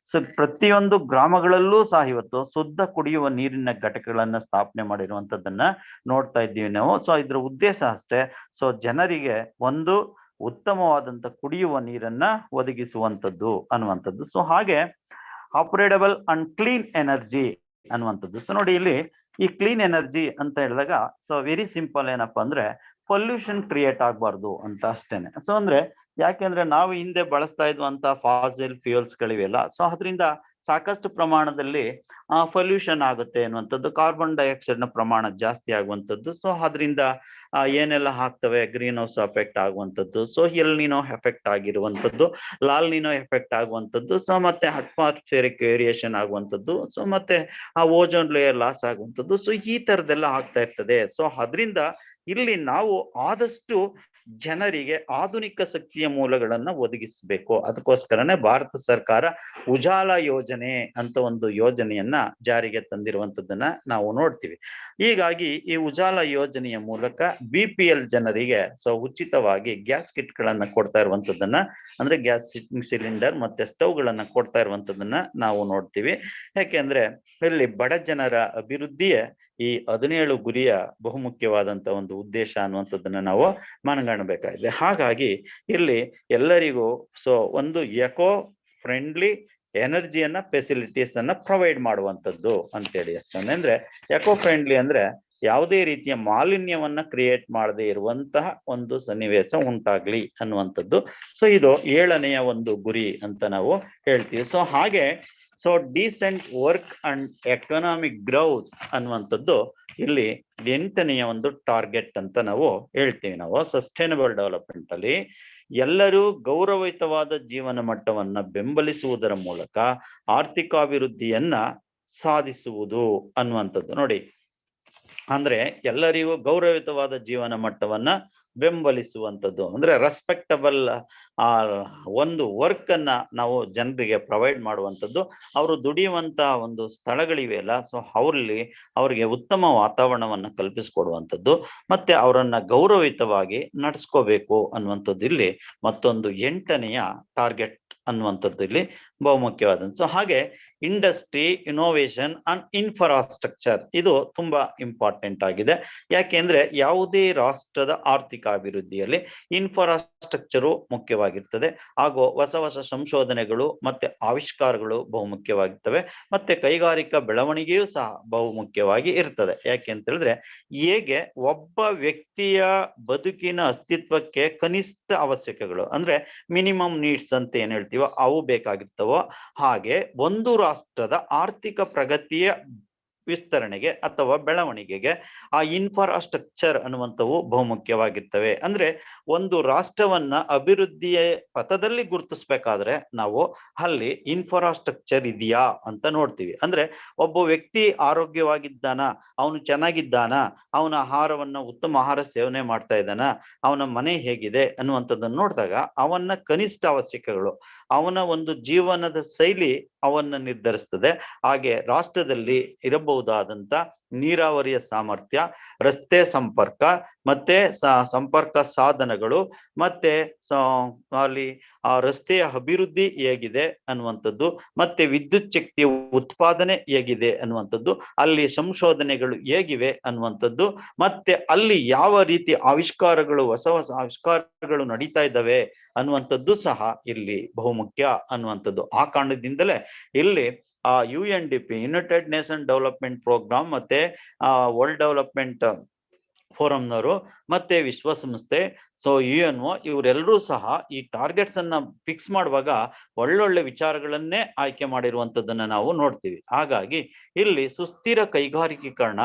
ಪ್ರತಿಯೊಂದು ಗ್ರಾಮಗಳಲ್ಲೂ ಸಹ ಇವತ್ತು ಶುದ್ಧ ಕುಡಿಯುವ ನೀರಿನ ಘಟಕಗಳನ್ನ ಸ್ಥಾಪನೆ ಮಾಡಿರುವಂತದ್ದನ್ನ ನೋಡ್ತಾ ಇದ್ದೀವಿ ನಾವು. ಸೊ ಇದ್ರ ಉದ್ದೇಶ ಅಷ್ಟೇ, ಸೊ ಜನರಿಗೆ ಒಂದು ಉತ್ತಮವಾದಂತ ಕುಡಿಯುವ ನೀರನ್ನ ಒದಗಿಸುವಂಥದ್ದು ಅನ್ನುವಂಥದ್ದು. ಸೊ ಹಾಗೆ ಆಪರೇಟಬಲ್ ಅಂಡ್ ಕ್ಲೀನ್ ಎನರ್ಜಿ ಅನ್ನುವಂಥದ್ದು. ಸೊ ನೋಡಿ, ಇಲ್ಲಿ ಈ ಕ್ಲೀನ್ ಎನರ್ಜಿ ಅಂತ ಹೇಳಿದಾಗ ಸೊ ವೆರಿ ಸಿಂಪಲ್, ಏನಪ್ಪಾ ಅಂದ್ರೆ ಪೊಲ್ಯೂಷನ್ ಕ್ರಿಯೇಟ್ ಆಗ್ಬಾರ್ದು ಅಂತ ಅಷ್ಟೇನೆ. ಸೊ ಅಂದ್ರೆ ಯಾಕೆಂದ್ರೆ ನಾವು ಹಿಂದೆ ಬಳಸ್ತಾ ಇದ್ವಂತ ಫಾಸಿಲ್ ಫ್ಯೂಯಲ್ಸ್ ಗಳಿವೆಲ್ಲ, ಸೊ ಅದರಿಂದ ಸಾಕಷ್ಟು ಪ್ರಮಾಣದಲ್ಲಿ ಪೊಲ್ಯೂಷನ್ ಆಗುತ್ತೆ ಅನ್ನುವಂಥದ್ದು. ಕಾರ್ಬನ್ ಡೈಆಕ್ಸೈಡ್ ನ ಪ್ರಮಾಣ ಜಾಸ್ತಿ ಆಗುವಂಥದ್ದು. ಸೊ ಅದರಿಂದ ಏನೆಲ್ಲ ಆಗ್ತವೆ, ಗ್ರೀನ್ ಹೌಸ್ ಎಫೆಕ್ಟ್ ಆಗುವಂಥದ್ದು, ಸೊ ಎಲ್ ನಿನೋ ಎಫೆಕ್ಟ್ ಆಗಿರುವಂಥದ್ದು, ಲಾಲ್ ನಿನೋ ಎಫೆಕ್ಟ್ ಆಗುವಂಥದ್ದು, ಸೊ ಮತ್ತೆ ಅಟ್ಮಾಸ್ಫಿಯರಿಕ್ ವೇರಿಯೇಷನ್ ಆಗುವಂಥದ್ದು, ಸೊ ಮತ್ತೆ ಆ ಓಜೋನ್ ಲೇಯರ್ ಲಾಸ್ ಆಗುವಂಥದ್ದು. ಸೊ ಈ ತರದೆಲ್ಲ ಆಗ್ತಾ ಇರ್ತದೆ. ಸೊ ಅದರಿಂದ ಇಲ್ಲಿ ನಾವು ಆದಷ್ಟು ಜನರಿಗೆ ಆಧುನಿಕ ಶಕ್ತಿಯ ಮೂಲಗಳನ್ನ ಒದಗಿಸಬೇಕು. ಅದಕ್ಕೋಸ್ಕರನೇ ಭಾರತ ಸರ್ಕಾರ ಉಜಾಲ ಯೋಜನೆ ಅಂತ ಒಂದು ಯೋಜನೆಯನ್ನ ಜಾರಿಗೆ ತಂದಿರುವಂತದ್ದನ್ನ ನಾವು ನೋಡ್ತೀವಿ. ಹೀಗಾಗಿ ಈ ಉಜಾಲ ಯೋಜನೆಯ ಮೂಲಕ BPL ಜನರಿಗೆ ಸೊ ಉಚಿತವಾಗಿ ಗ್ಯಾಸ್ ಕಿಟ್ ಗಳನ್ನ ಕೊಡ್ತಾ ಇರುವಂತದ್ದನ್ನ, ಅಂದ್ರೆ ಗ್ಯಾಸ್ ಸಿಲಿಂಡರ್ ಮತ್ತೆ ಸ್ಟವ್ ಗಳನ್ನ ಕೊಡ್ತಾ ಇರುವಂತದ್ದನ್ನ ನಾವು ನೋಡ್ತೀವಿ. ಯಾಕೆಂದ್ರೆ ಇಲ್ಲಿ ಬಡ ಜನರ ಅಭಿವೃದ್ಧಿಯೇ ಈ 17 ಗುರಿಯ ಬಹುಮುಖ್ಯವಾದಂತ ಒಂದು ಉದ್ದೇಶ ಅನ್ನುವಂಥದ್ದನ್ನ ನಾವು ಮನಗಾಣಬೇಕಾಗಿದೆ. ಹಾಗಾಗಿ ಇಲ್ಲಿ ಎಲ್ಲರಿಗೂ ಸೊ ಒಂದು ಎಕೋ ಫ್ರೆಂಡ್ಲಿ ಎನರ್ಜಿಯನ್ನ ಫೆಸಿಲಿಟೀಸ್ ಅನ್ನ ಪ್ರೊವೈಡ್ ಮಾಡುವಂಥದ್ದು ಅಂತೇಳಿ. ಅಷ್ಟೊಂದು ಅಂದ್ರೆ ಎಕೋ ಫ್ರೆಂಡ್ಲಿ ಅಂದ್ರೆ ಯಾವುದೇ ರೀತಿಯ ಮಾಲಿನ್ಯವನ್ನ ಕ್ರಿಯೇಟ್ ಮಾಡದೇ ಇರುವಂತಹ ಒಂದು ಸನ್ನಿವೇಶ ಉಂಟಾಗ್ಲಿ ಅನ್ನುವಂಥದ್ದು. ಸೊ ಇದು 7ನೆಯ ಒಂದು ಗುರಿ ಅಂತ ನಾವು ಹೇಳ್ತೀವಿ. ಸೊ ಹಾಗೆ so decent work and economic growth ಅನ್ನುವಂಥದ್ದು ಇಲ್ಲಿ 8ನೆಯ ಒಂದು ಟಾರ್ಗೆಟ್ ಅಂತ ನಾವು ಹೇಳ್ತೀವಿ. ನಾವು ಸಸ್ಟೈನಬಲ್ ಡೆವಲಪ್ಮೆಂಟ್ ಅಲ್ಲಿ ಎಲ್ಲರೂ ಗೌರವಯುತವಾದ ಜೀವನ ಮಟ್ಟವನ್ನ ಬೆಂಬಲಿಸುವುದರ ಮೂಲಕ ಆರ್ಥಿಕಾಭಿವೃದ್ಧಿಯನ್ನ ಸಾಧಿಸುವುದು ಅನ್ನುವಂಥದ್ದು. ನೋಡಿ, ಅಂದ್ರೆ ಎಲ್ಲರಿಗೂ ಗೌರವಯುತವಾದ ಜೀವನ ಮಟ್ಟವನ್ನ ಬೆಂಬಲಿಸುವಂಥದ್ದು ಅಂದ್ರೆ ರೆಸ್ಪೆಕ್ಟಬಲ್ ಒಂದು ವರ್ಕ್ ಅನ್ನ ನಾವು ಜನರಿಗೆ ಪ್ರೊವೈಡ್ ಮಾಡುವಂಥದ್ದು. ಅವರು ದುಡಿಯುವಂತ ಒಂದು ಸ್ಥಳಗಳಿವೆಯಲ್ಲ, ಸೊ ಅವ್ರಿಗೆ ಉತ್ತಮ ವಾತಾವರಣವನ್ನ ಕಲ್ಪಿಸಿಕೊಡುವಂಥದ್ದು, ಮತ್ತೆ ಅವರನ್ನ ಗೌರವಯುತವಾಗಿ ನಡೆಸ್ಕೋಬೇಕು ಅನ್ನುವಂಥದ್ದು ಇಲ್ಲಿ ಮತ್ತೊಂದು 8ನೆಯ ಟಾರ್ಗೆಟ್ ಅನ್ನುವಂಥದ್ದು ಇಲ್ಲಿ ಬಹುಮುಖ್ಯವಾದಂಥ. ಸೊ ಹಾಗೆ ಇಂಡಸ್ಟ್ರಿ, ಇನೋವೇಷನ್ ಅಂಡ್ ಇನ್ಫ್ರಾಸ್ಟ್ರಕ್ಚರ್ ಇದು ತುಂಬಾ ಇಂಪಾರ್ಟೆಂಟ್ ಆಗಿದೆ. ಯಾಕೆಂದ್ರೆ ಯಾವುದೇ ರಾಷ್ಟ್ರದ ಆರ್ಥಿಕ ಅಭಿವೃದ್ಧಿಯಲ್ಲಿ ಇನ್ಫ್ರಾಸ್ಟ್ರಕ್ಚರು ಮುಖ್ಯವಾಗಿರ್ತದೆ, ಹಾಗೂ ಹೊಸ ಹೊಸ ಸಂಶೋಧನೆಗಳು ಮತ್ತೆ ಆವಿಷ್ಕಾರಗಳು ಬಹುಮುಖ್ಯವಾಗಿರ್ತವೆ, ಮತ್ತೆ ಕೈಗಾರಿಕಾ ಬೆಳವಣಿಗೆಯೂ ಸಹ ಬಹುಮುಖ್ಯವಾಗಿ ಇರ್ತದೆ. ಯಾಕೆ ಅಂತ ಹೇಳಿದ್ರೆ ಹೇಗೆ ಒಬ್ಬ ವ್ಯಕ್ತಿಯ ಬದುಕಿನ ಅಸ್ತಿತ್ವಕ್ಕೆ ಕನಿಷ್ಠ ಅವಶ್ಯಕಗಳು ಅಂದ್ರೆ ಮಿನಿಮಮ್ ನೀಡ್ಸ್ ಅಂತ ಏನ್ ಹೇಳ್ತೀವೋ ಅವು ಬೇಕಾಗಿರ್ತವೋ, ಹಾಗೆ ಒಂದು ರಾಷ್ಟ್ರದ ಆರ್ಥಿಕ ಪ್ರಗತಿಯ ವಿಸ್ತರಣೆಗೆ ಅಥವಾ ಬೆಳವಣಿಗೆಗೆ ಆ ಇನ್ಫ್ರಾಸ್ಟ್ರಕ್ಚರ್ ಅನ್ನುವಂಥವು ಬಹುಮುಖ್ಯವಾಗಿರ್ತವೆ. ಅಂದ್ರೆ ಒಂದು ರಾಷ್ಟ್ರವನ್ನ ಅಭಿವೃದ್ಧಿಯ ಪಥದಲ್ಲಿ ಗುರುತಿಸ್ಬೇಕಾದ್ರೆ ನಾವು ಅಲ್ಲಿ ಇನ್ಫ್ರಾಸ್ಟ್ರಕ್ಚರ್ ಇದೆಯಾ ಅಂತ ನೋಡ್ತೀವಿ. ಅಂದ್ರೆ ಒಬ್ಬ ವ್ಯಕ್ತಿ ಆರೋಗ್ಯವಾಗಿದ್ದಾನ, ಅವನು ಚೆನ್ನಾಗಿದ್ದಾನ, ಅವನ ಆಹಾರವನ್ನ ಉತ್ತಮ ಆಹಾರ ಸೇವನೆ ಮಾಡ್ತಾ ಇದ್ದಾನ, ಅವನ ಮನೆ ಹೇಗಿದೆ ಅನ್ನುವಂಥದ್ದನ್ನು ನೋಡಿದಾಗ ಅವನ ಕನಿಷ್ಠ ಅವಶ್ಯಕಗಳು, ಅವನ ಒಂದು ಜೀವನದ ಶೈಲಿ ಅವನ್ನ ನಿರ್ಧರಿಸ್ತದೆ. ಹಾಗೆ ರಾಷ್ಟ್ರದಲ್ಲಿ ಇರಬಹುದಾದಂತ ನೀರಾವರಿಯ ಸಾಮರ್ಥ್ಯ, ರಸ್ತೆ ಸಂಪರ್ಕ, ಮತ್ತೆ ಸಂಪರ್ಕ ಸಾಧನಗಳು, ಮತ್ತೆ ಅಲ್ಲಿ ಆ ರಸ್ತೆಯ ಅಭಿವೃದ್ಧಿ ಹೇಗಿದೆ ಅನ್ನುವಂಥದ್ದು, ಮತ್ತೆ ವಿದ್ಯುತ್ ಶಕ್ತಿಯ ಉತ್ಪಾದನೆ ಹೇಗಿದೆ ಅನ್ನುವಂಥದ್ದು, ಅಲ್ಲಿ ಸಂಶೋಧನೆಗಳು ಹೇಗಿವೆ ಅನ್ನುವಂಥದ್ದು, ಮತ್ತೆ ಅಲ್ಲಿ ಯಾವ ರೀತಿ ಆವಿಷ್ಕಾರಗಳು, ಹೊಸ ಹೊಸ ಆವಿಷ್ಕಾರಗಳು ನಡೀತಾ ಇದ್ದಾವೆ ಅನ್ನುವಂಥದ್ದು ಸಹ ಇಲ್ಲಿ ಬಹುಮುಖ್ಯ ಅನ್ನುವಂಥದ್ದು. ಆ ಕಾರಣದಿಂದಲೇ ಇಲ್ಲಿ UNDP, United Nation Development Program, ಮತ್ತೆ ವರ್ಲ್ಡ್ ಡೆವಲಪ್ಮೆಂಟ್ ಫೋರಂನವರು, ಮತ್ತೆ ವಿಶ್ವಸಂಸ್ಥೆ, UNO ಇವರೆಲ್ಲರೂ ಸಹ ಈ ಟಾರ್ಗೆಟ್ಸ್ ಅನ್ನ ಫಿಕ್ಸ್ ಮಾಡುವಾಗ ಒಳ್ಳೊಳ್ಳೆ ವಿಚಾರಗಳನ್ನೇ ಆಯ್ಕೆ ಮಾಡಿರುವಂತದ್ದನ್ನ ನಾವು ನೋಡ್ತೀವಿ. ಹಾಗಾಗಿ ಇಲ್ಲಿ ಸುಸ್ಥಿರ ಕೈಗಾರಿಕೀಕರಣ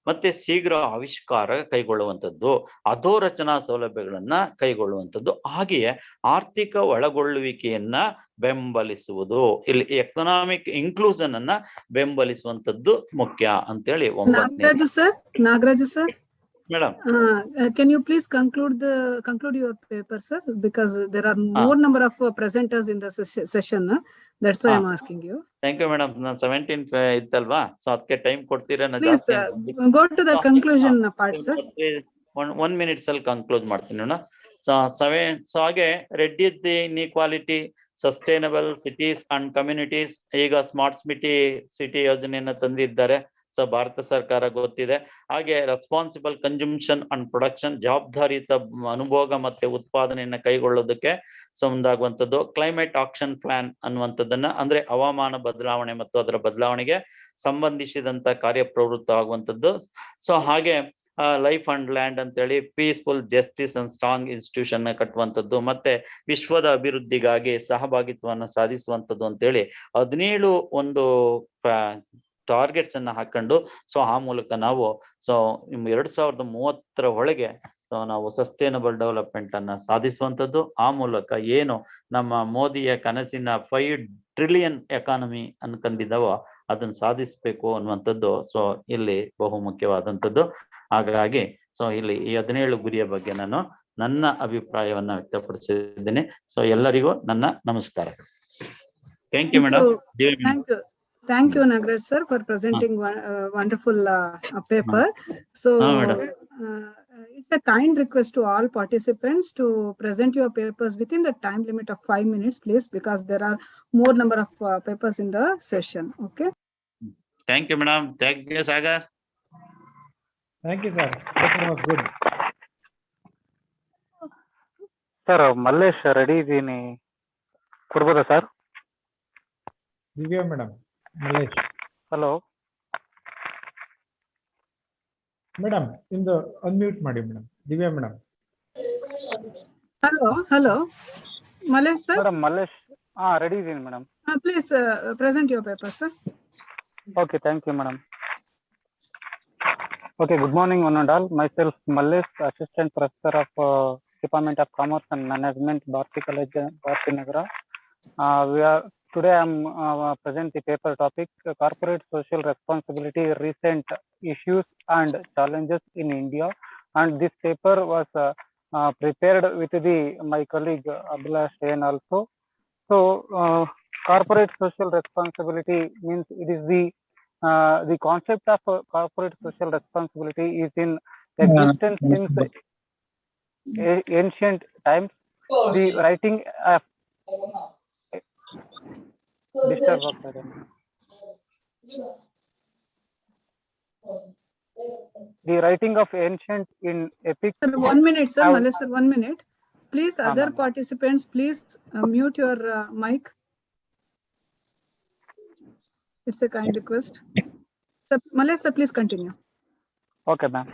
ಮತ್ತೆ ಶೀಘ್ರ ಆವಿಷ್ಕಾರ ಕೈಗೊಳ್ಳುವಂಥದ್ದು, ಅಧೋರಚನಾ ಸೌಲಭ್ಯಗಳನ್ನ ಕೈಗೊಳ್ಳುವಂಥದ್ದು, ಹಾಗೆಯೇ ಆರ್ಥಿಕ ಒಳಗೊಳ್ಳುವಿಕೆಯನ್ನ ಬೆಂಬಲಿಸುವುದು, ಇಲ್ಲಿ ಎಕನಾಮಿಕ್ ಇನ್ಕ್ಲೂಷನ್ ಅನ್ನ ಬೆಂಬಲಿಸುವಂತದ್ದು ಮುಖ್ಯ ಅಂತೇಳಿ 9ನೇ. Nagaraju sir, madam, can you please conclude your paper, sir? Because there are more number of presenters in the session. That's why I'm asking you. Thank you madam. ನಾನು 17 ಇತ್ತಲ್ವಾ, ಸೊ ಅದಕ್ಕೆ time ಕೊಡ್ತೀರಾ? Please go to the conclusion part, sir. 1 minute ಅಲ್ಲಿ conclude ಮಾಡ್ತೀನಿ. So ಹಾಗೆ reduce the inequality, sustainable cities and communities, ಈಗ smart city ಯೋಜನೆಯನ್ನ ತಂದಿದ್ದಾರೆ. ಸೊ ಭಾರತ ಸರ್ಕಾರ ಗೊತ್ತಿದೆ. ಹಾಗೆ ರೆಸ್ಪಾನ್ಸಿಬಲ್ ಕನ್ಸಂಪ್ಷನ್ ಅಂಡ್ ಪ್ರೊಡಕ್ಷನ್, ಜವಾಬ್ದಾರಿಯುತ ಅನುಭೋಗ ಮತ್ತೆ ಉತ್ಪಾದನೆಯನ್ನ ಕೈಗೊಳ್ಳೋದಕ್ಕೆ ಮುಂದಾಗುವಂಥದ್ದು. ಕ್ಲೈಮೇಟ್ ಆಕ್ಷನ್ ಪ್ಲಾನ್ ಅನ್ನುವಂಥದ್ದನ್ನ, ಅಂದ್ರೆ ಹವಾಮಾನ ಬದಲಾವಣೆ ಮತ್ತು ಅದರ ಬದಲಾವಣೆಗೆ ಸಂಬಂಧಿಸಿದಂತ ಕಾರ್ಯಪ್ರವೃತ್ತ ಆಗುವಂಥದ್ದು. ಸೊ ಹಾಗೆ ಲೈಫ್ ಅಂಡ್ ಲ್ಯಾಂಡ್ ಅಂತೇಳಿ peaceful justice and strong institution ಕಟ್ಟುವಂಥದ್ದು, ಮತ್ತೆ ವಿಶ್ವದ ಅಭಿವೃದ್ಧಿಗಾಗಿ ಸಹಭಾಗಿತ್ವವನ್ನು ಸಾಧಿಸುವಂಥದ್ದು ಅಂತೇಳಿ 17 ಒಂದು ಟಾರ್ಗೆಟ್ಸ್ ಅನ್ನ ಹಾಕೊಂಡು, ಸೊ ಆ ಮೂಲಕ ನಾವು 2030 ಒಳಗೆ ನಾವು ಸಸ್ಟೈನಬಲ್ ಡೆವಲಪ್ಮೆಂಟ್ ಅನ್ನ ಸಾಧಿಸುವಂಥದ್ದು. ಆ ಮೂಲಕ ಏನು ನಮ್ಮ ಮೋದಿಯ ಕನಸಿನ 5 ಟ್ರಿಲಿಯನ್ ಎಕಾನಮಿ ಅನ್ಕೊಂಡಿದ್ದಾವೋ ಅದನ್ನ ಸಾಧಿಸ್ಬೇಕು ಅನ್ನುವಂಥದ್ದು ಸೊ ಇಲ್ಲಿ ಬಹು ಮುಖ್ಯವಾದಂಥದ್ದು. ಹಾಗಾಗಿ ಇಲ್ಲಿ ಈ 17 ಗುರಿಯ ಬಗ್ಗೆ ನಾನು ನನ್ನ ಅಭಿಪ್ರಾಯವನ್ನ ವ್ಯಕ್ತಪಡಿಸಿದ್ದೇನೆ. ಸೊ ಎಲ್ಲರಿಗೂ ನನ್ನ ನಮಸ್ಕಾರಗಳು. Thank you madam. Thank you, Nagaraj sir, for presenting wonderful paper. So it's a kind request to all participants to present your papers within the time limit of 5 minutes, please, because there are more number of papers in the session. Okay. Thank you, madam. Thank you, Sagar. Thank you, sir. That was good. Sir, Mallesh ready ಇದ್ದೀನಿ, ಕೊಡ್ಬೋದಾ sir? Divya madam, Mallesh. Hello madam, Indu unmute ಮಾಡಿ madam. Divya madam. Hello, Malesh sir. Madam, Mallesh ready ಇದ್ದೀನಿ madam. Please present your paper, sir. Okay, thank you, madam. Okay, good morning, one and all. Myself, Mallesh, Assistant Professor of Department of Commerce and Management, Bharati College, Bharati Nagara. Today I'm present the paper topic, Corporate Social Responsibility, Recent Issues and Challenges in India. And this paper was prepared with my colleague Abhilash Jain also. So, corporate social responsibility means it is the concept of corporate social responsibility is in existence since ancient times. The writing of the writing of ancient in epic. Sir, 1 minute, sir. Malesh sir, 1 minute. Please, other participants, please mute your mic. It's a kind request. Sir, Malesh sir, please continue. Okay, ma'am.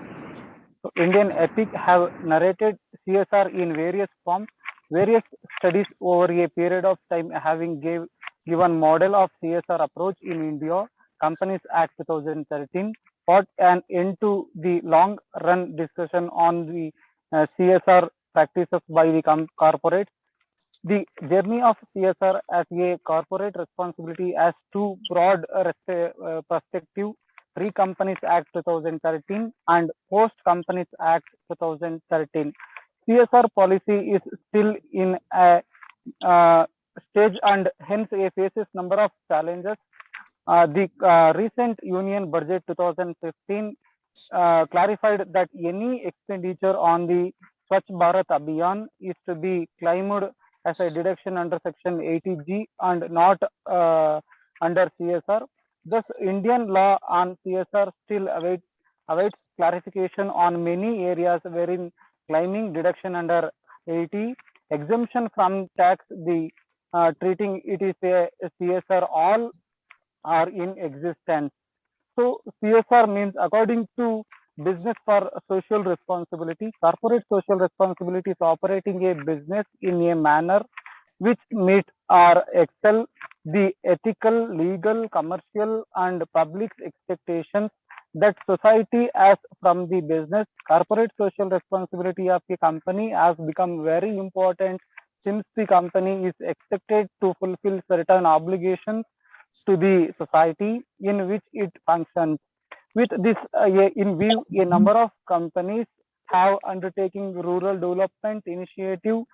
So, Indian epic have narrated CSR in various forms. Various studies over a period of time having given model of CSR approach in India. Companies Act 2013 put an end to the long run discussion on the CSR practices by the corporates. The journey of CSR as a corporate responsibility as two broad perspective, Pre-Companies Act 2013 and Post-Companies Act 2013. CSR policy is still in a stage and hence it faces number of challenges. The recent Union Budget 2015 clarified that any expenditure on the Swachh Bharat Abhiyan is to be claimed as a deduction under Section 80G and not under CSR. Thus, Indian law on CSR still awaits clarification on many areas wherein claiming deduction under 80, exemption from tax, the treating it is a CSR, all are in existence. So CSR means according to business for social responsibility, corporate social responsibility is operating a business in a manner which meet or excel the ethical, legal, commercial and public expectations that society has from the business. Corporate social responsibility of the company has become very important since the company is expected to fulfill certain obligations to the society in which it functions. With this in view, a number of companies have undertaken rural development initiative,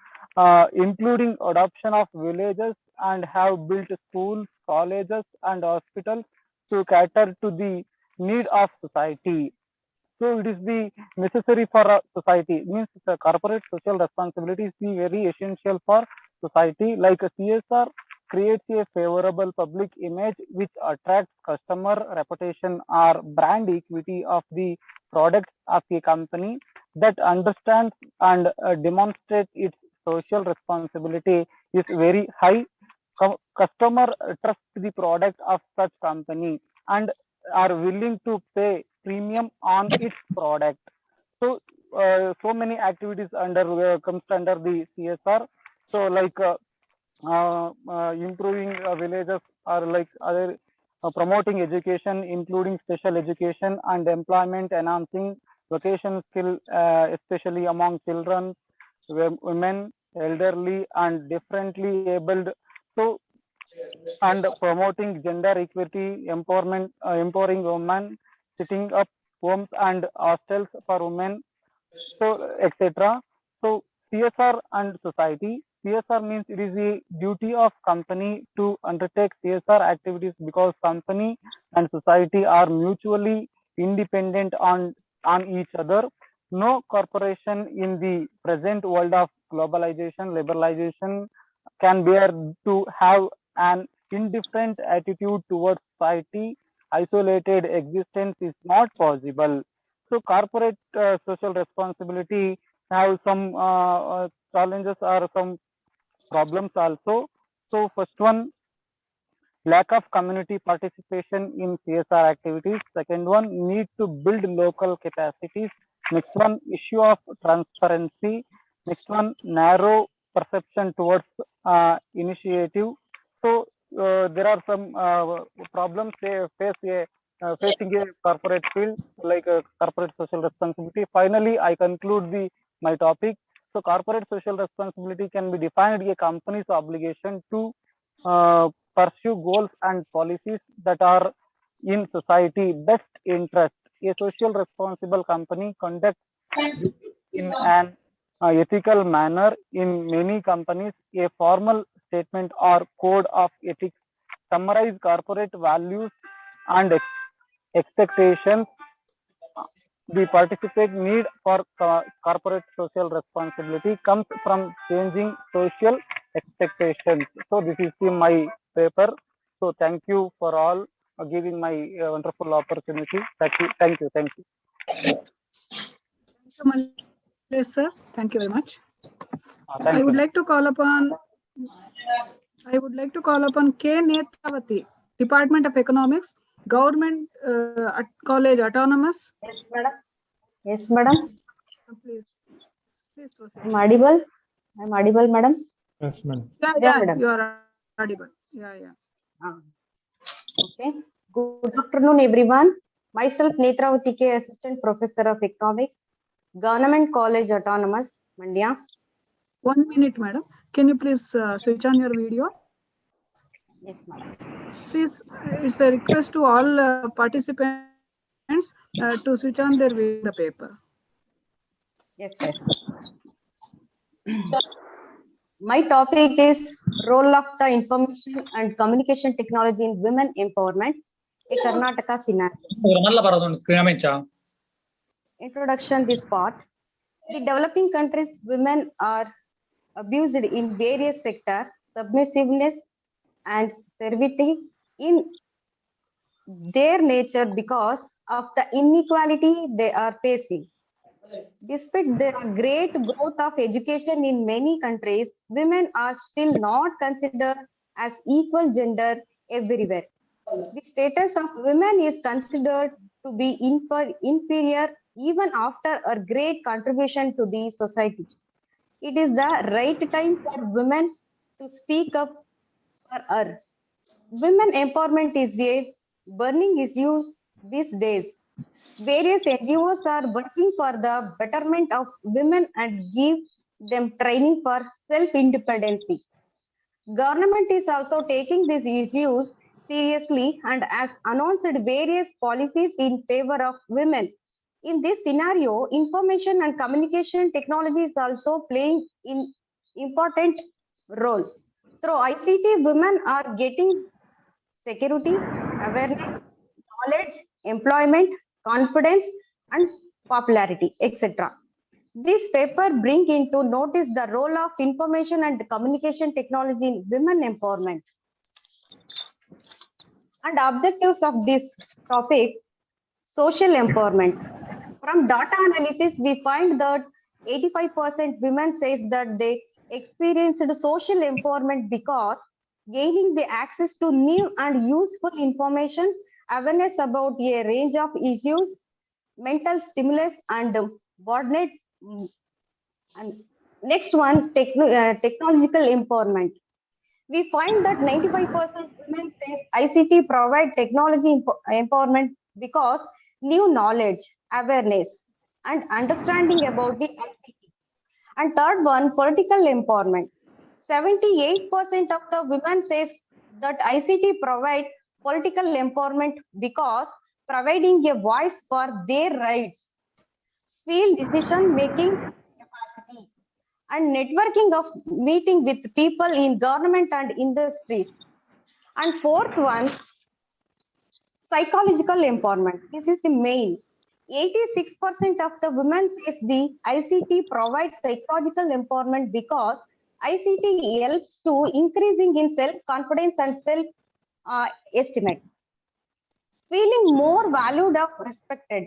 including adoption of villages, and have built schools, colleges, and hospitals to cater to the need of society. So it is the necessary for a society. It means the corporate social responsibility is the very essential for society. Like a CSR creates a favorable public image which attracts customer reputation or brand equity of the products of a company that understands and demonstrates its social responsibility is very high. Customer trust the product of such company and are willing to pay premium on its product. So so many activities under comes under the CSR. So like improving villages, or like other promoting education, including special education and employment, enhancing vocational skill, especially among children, women, elderly, and differently abled. So and promoting gender equity, empowerment, empowering women, setting up homes and hostels for women, so etc. So CSR and society. CSR means it is the duty of company to undertake CSR activities because company and society are mutually independent on each other. No corporation in the present world of globalization, liberalization can bear to have an indifferent attitude towards society. Isolated existence is not possible. So corporate social responsibility have some challenges or some problems also. So first one, lack of community participation in CSR activities. Second one, need to build local capacities. Next one, issue of transparency. Next one, narrow perception towards initiative. So there are some problems facing a corporate field, like corporate social responsibility. Finally, I conclude my topic. So corporate social responsibility can be defined as a company's obligation to pursue goals and policies that are in society best interest. A social responsible company conducts in an ethical manner. In many companies, a formal statement or code of ethics summarize corporate values and expectations. The participant need for corporate social responsibility comes from changing social expectations. So this is my paper. So thank you for all giving my wonderful opportunity. Thank you. Thank you. Thank you. Yes, sir. Thank you very much. Thank I would you. like to call upon K. Nethavati, Department of Economics, Government College Autonomous. Yes, madam. Yes, madam. Please proceed. I'm audible. I'm audible, madam. Yes, madam. Yeah, Yeah, madam. you are audible. Yeah. Okay. Good afternoon, everyone. Myself, Netravati K, Assistant Professor of Economics, Government College Autonomous, Mandya. 1 minute, madam. Can you please switch on your video? Yes, madam. Please, it's a request to all participants to switch on their video, the paper. Yes, yes. My topic is role of the information and communication technology in women empowerment, a Karnataka scenario. Introduction this part. The developing countries, women are abused in various sectors, submissiveness and servitude in their nature because of the inequality they are facing. Despite the great growth of education in many countries, women are still not considered as equal gender everywhere. The status of women is considered to be inferior even after a great contribution to the society. It is the right time for women to speak up for her. Women empowerment is a burning issue these days. Various NGOs are working for the betterment of women and give them training for self-independency. Government is also taking these issues seriously and has announced various policies in favor of women. In this scenario, information and communication technology is also playing an important role. Through ICT, women are getting security, awareness, knowledge, employment, confidence, and popularity, etc. This paper brings into notice the role of information and communication technology in women empowerment. And objectives of this topic, social empowerment. From data analysis, we find that 85% women says that they experienced social empowerment because gaining the access to new and useful information, awareness about a range of issues, mental stimulus and broadened. And next one, technological empowerment. We find that 95% women says ICT provide technology empowerment because new knowledge, awareness, and understanding about the ICT. And third one, political empowerment. 78% of the women says that ICT provide political empowerment because providing a voice for their rights, field decision making capacity, and networking of meeting with people in government and industries. And fourth one, psychological empowerment. This is the main. 86% of the women says the ICT provides psychological empowerment because ICT helps to increasing in self-confidence and self-estimate. Feeling more valued or respected.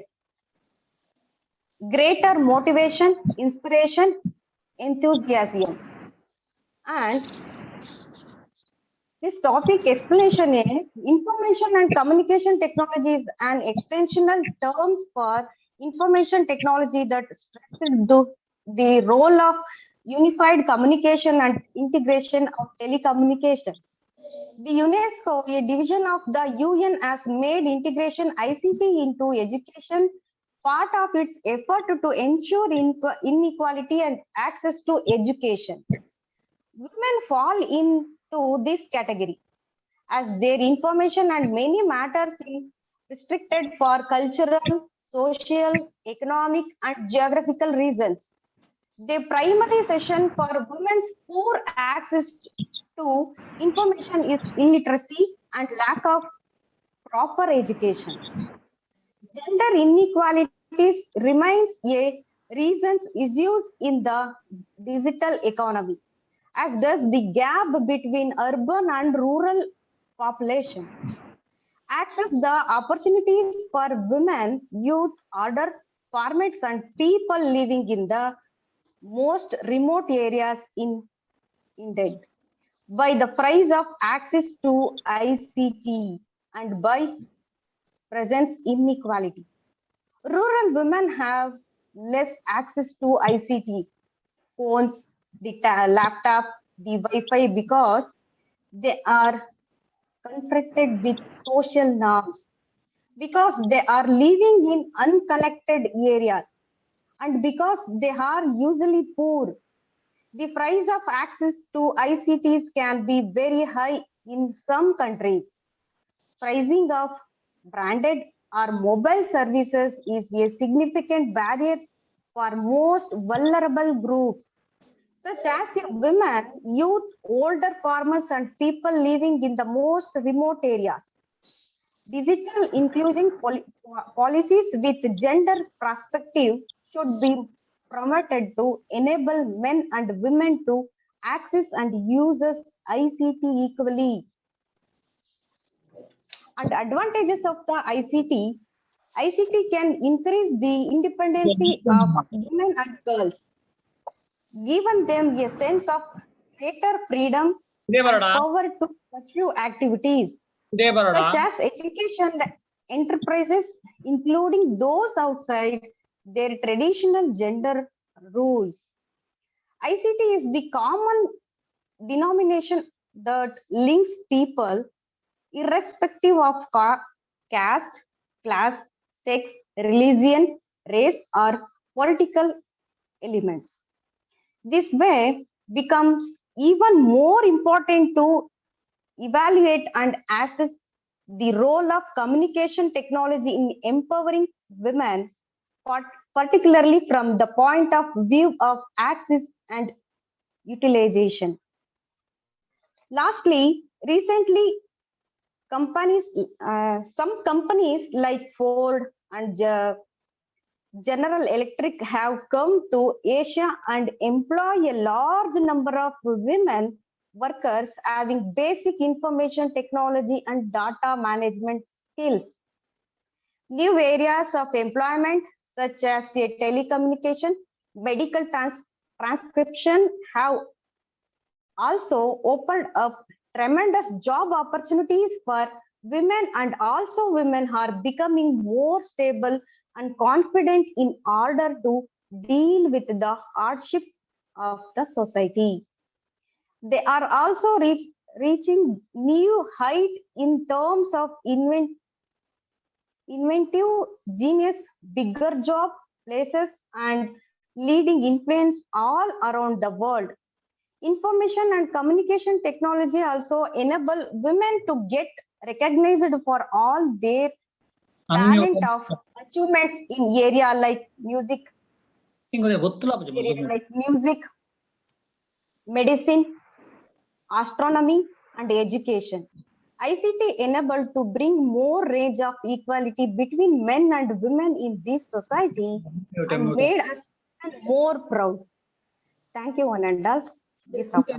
Greater motivation, inspiration, enthusiasm. And this topic explanation is information and communication technology is an extensional terms for information technology that stresses the role of unified communication and integration of telecommunication. The UNESCO, a division of the UN, has made integration ICT into education part of its effort to ensure inequality and access to education. Women fall into this category as their information and many matters is restricted for cultural, social, economic, and geographical reasons. The primary session for women's poor access to information is illiteracy and lack of proper education. Gender inequalities remains a reasons issues in the digital economy, as does the gap between urban and rural population. Access the opportunities for women, youth, other farmers and people living in the most remote areas in India by the price of access to ICT and by presence inequality. Rural women have less access to ICTs, phones, the laptop, the Wi-Fi because they are confronted with social norms because they are living in unconnected areas and because they are usually poor. The price of access to ICTs can be very high in some countries. Pricing of branded or mobile services is a significant barrier for most vulnerable groups, such as women, youth, older farmers, and people living in the most remote areas. Digital inclusion policies with gender perspective should be promoted to enable men and women to access and use ICT equally. And advantages of the ICT can increase the independence of women and girls, giving them a sense of greater freedom and power to pursue activities such as education enterprises, including those outside their traditional gender roles. ICT is the common denomination that links people irrespective of caste, class, sex, religion, race, or political elements. This way becomes even more important to evaluate and assess the role of communication technology in empowering women, particularly from the point of view of access and utilization. Lastly, recently, some companies like Ford and General Electric have come to Asia and employ a large number of women workers having basic information technology and data management skills. New areas of employment such as telecommunication, medical transcription have also opened up tremendous job opportunities for women, and also women are becoming more stable and confident in order to deal with the hardship of the society. They are also reaching new height in terms of inventive genius, bigger job places, and leading influence all around the world. Information and communication technology also enable women to get recognized for all their talent of achievements in area like music, medicine, astronomy, and education. ICT enabled to bring more range of equality between men and women in this society and made us more proud. Thank you, one and all. Okay.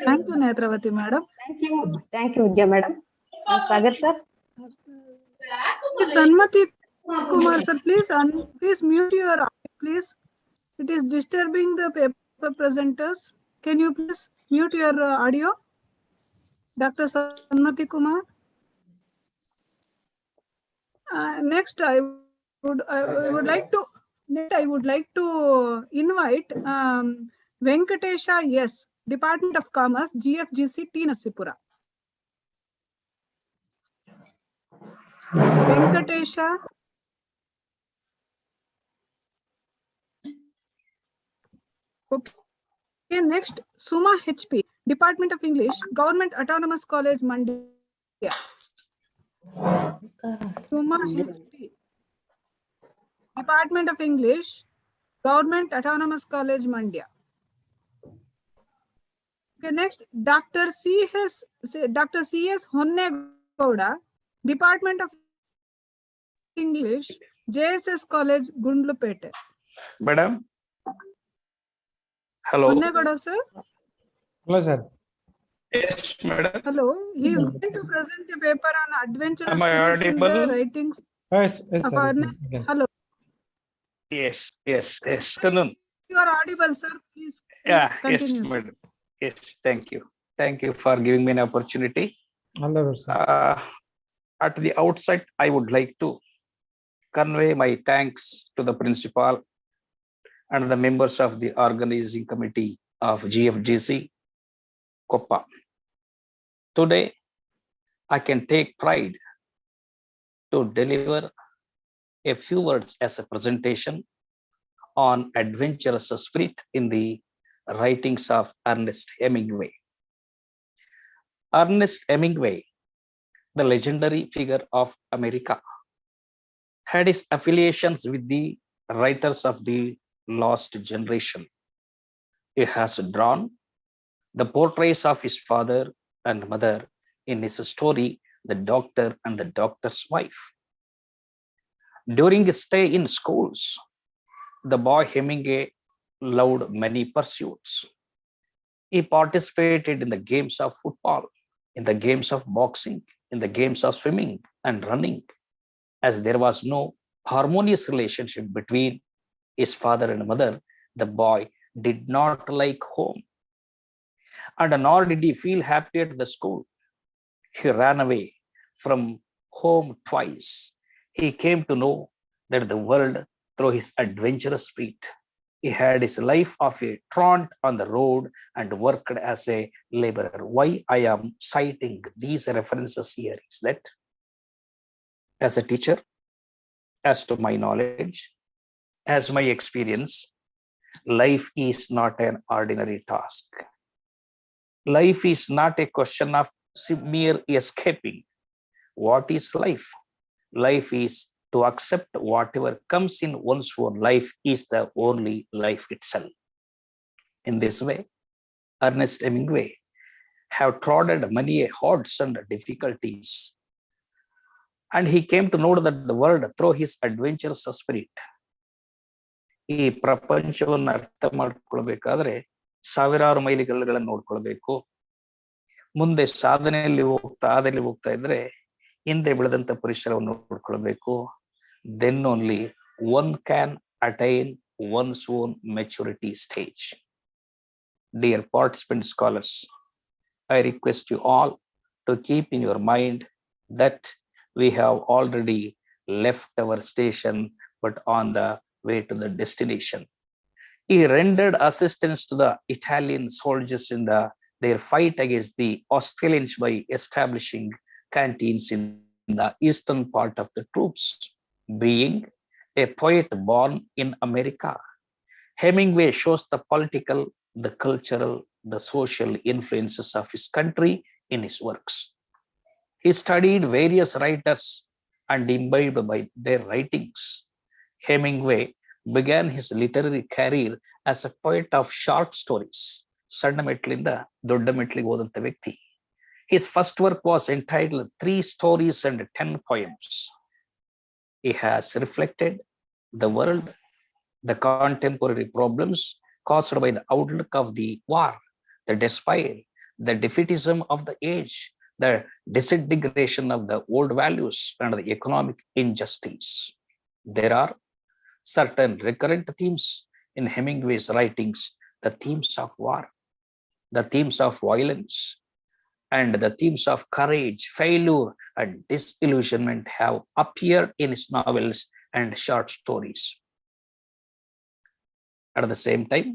Thank you, Netravati madam. Thank you, Vidya madam. And Sagar sir. Please, Sanmati Kumar sir, please mute your audio, please. It is disturbing the paper presenters. Can you please mute your audio, Dr. Sanmati Kumar? Next, I would like to invite Venkatesha S, Department of Commerce, GFGC T Nasipura. Venkatesha. Okay. Next, Suma HP, Department of English, Government Autonomous College, Mandya. Suma HP, Department of English, Government Autonomous College, Mandya. Okay, next, Dr. C.S. Honnegowda, Department of English, JSS College, Gundlupete. Madam. Hello. Honnegowda, sir. Hello, sir. Yes, madam. Hello. He is going to present a paper on adventurous Am I spirit in the audible? writings. Yes, of sir. our Hello. Yes. Afternoon. You are audible, sir. Please continue. Yes, madam. Yes, thank you. Thank you for giving me an opportunity. Hello, sir. At the outset, I would like to convey my thanks to the principal and the members of the organizing committee of GFGC Koppa Today, I can take pride to deliver a few words as a presentation on adventurous spirit in the writings of Ernest Hemingway. Ernest Hemingway, the legendary figure of America, had his affiliations with the writers of the lost generation. He has drawn the portraits of his father and mother in his story, The Doctor and the Doctor's Wife. During his stay in schools, the boy Hemingway loved many pursuits. He participated in the games of football, in the games of boxing, in the games of swimming and running. As there was no harmonious relationship between his father and mother, the boy did not like home. And nor did he feel happy at the school. He ran away from home twice. He came to know that the world through his adventurous spirit. He had his life of a truant on the road and worked as a laborer. Why I am citing these references here is that as a teacher, as to my knowledge, as my experience, life is not an ordinary task. Life is not a question of mere escaping. What is life? Life is to accept whatever comes in one's own life is the only life itself. In this way, Ernest Hemingway have trodden many odds and difficulties. And he came to know that the world through his adventurous spirit. ಈ ಪ್ರಪಂಚವನ್ನು ಅರ್ಥ ಮಾಡ್ಕೊಳ್ಬೇಕಾದ್ರೆ ಸಾವಿರಾರು ಮೈಲಿಗಲ್ಲುಗಳನ್ನು ನೋಡ್ಕೊಳ್ಬೇಕು. ಮುಂದೆ ಸಾಧನೆಯಲ್ಲಿ ಹೋಗ್ತಾ ಇದ್ರೆ ಹಿಂದೆ ಬೆಳೆದಂತ ಪರಿಸರವನ್ನು ನೋಡ್ಕೊಳ್ಬೇಕು. Then only one can attain one's own maturity stage. Dear participant scholars, I request you all to keep in your mind that we have already left our station, but on the way to the destination. He rendered assistance to the Italian soldiers in their fight against the Australians by establishing canteens in the eastern part of the troops. Being a poet born in America, Hemingway shows the political, the cultural, the social influences of his country in his works. He studied various writers and imbibed by their writings. Hemingway began his literary career as a poet of short stories. ಸಣ್ಣ ಮೆಟ್ಲಿಂದ ದೊಡ್ಡ ಮೆಟ್ಲಿಗೆ ಹೋದಂತ ವ್ಯಕ್ತಿ. His first work was entitled 3 Stories and 10 Poems. He has reflected the world, the contemporary problems caused by the outlook of the war, the despair, the defeatism of the age, the disintegration of the old values, and the economic injustice. There are certain recurrent themes in Hemingway's writings, the themes of war, the themes of violence, and the themes of courage, failure, and disillusionment have appeared in his novels and short stories. At the same time,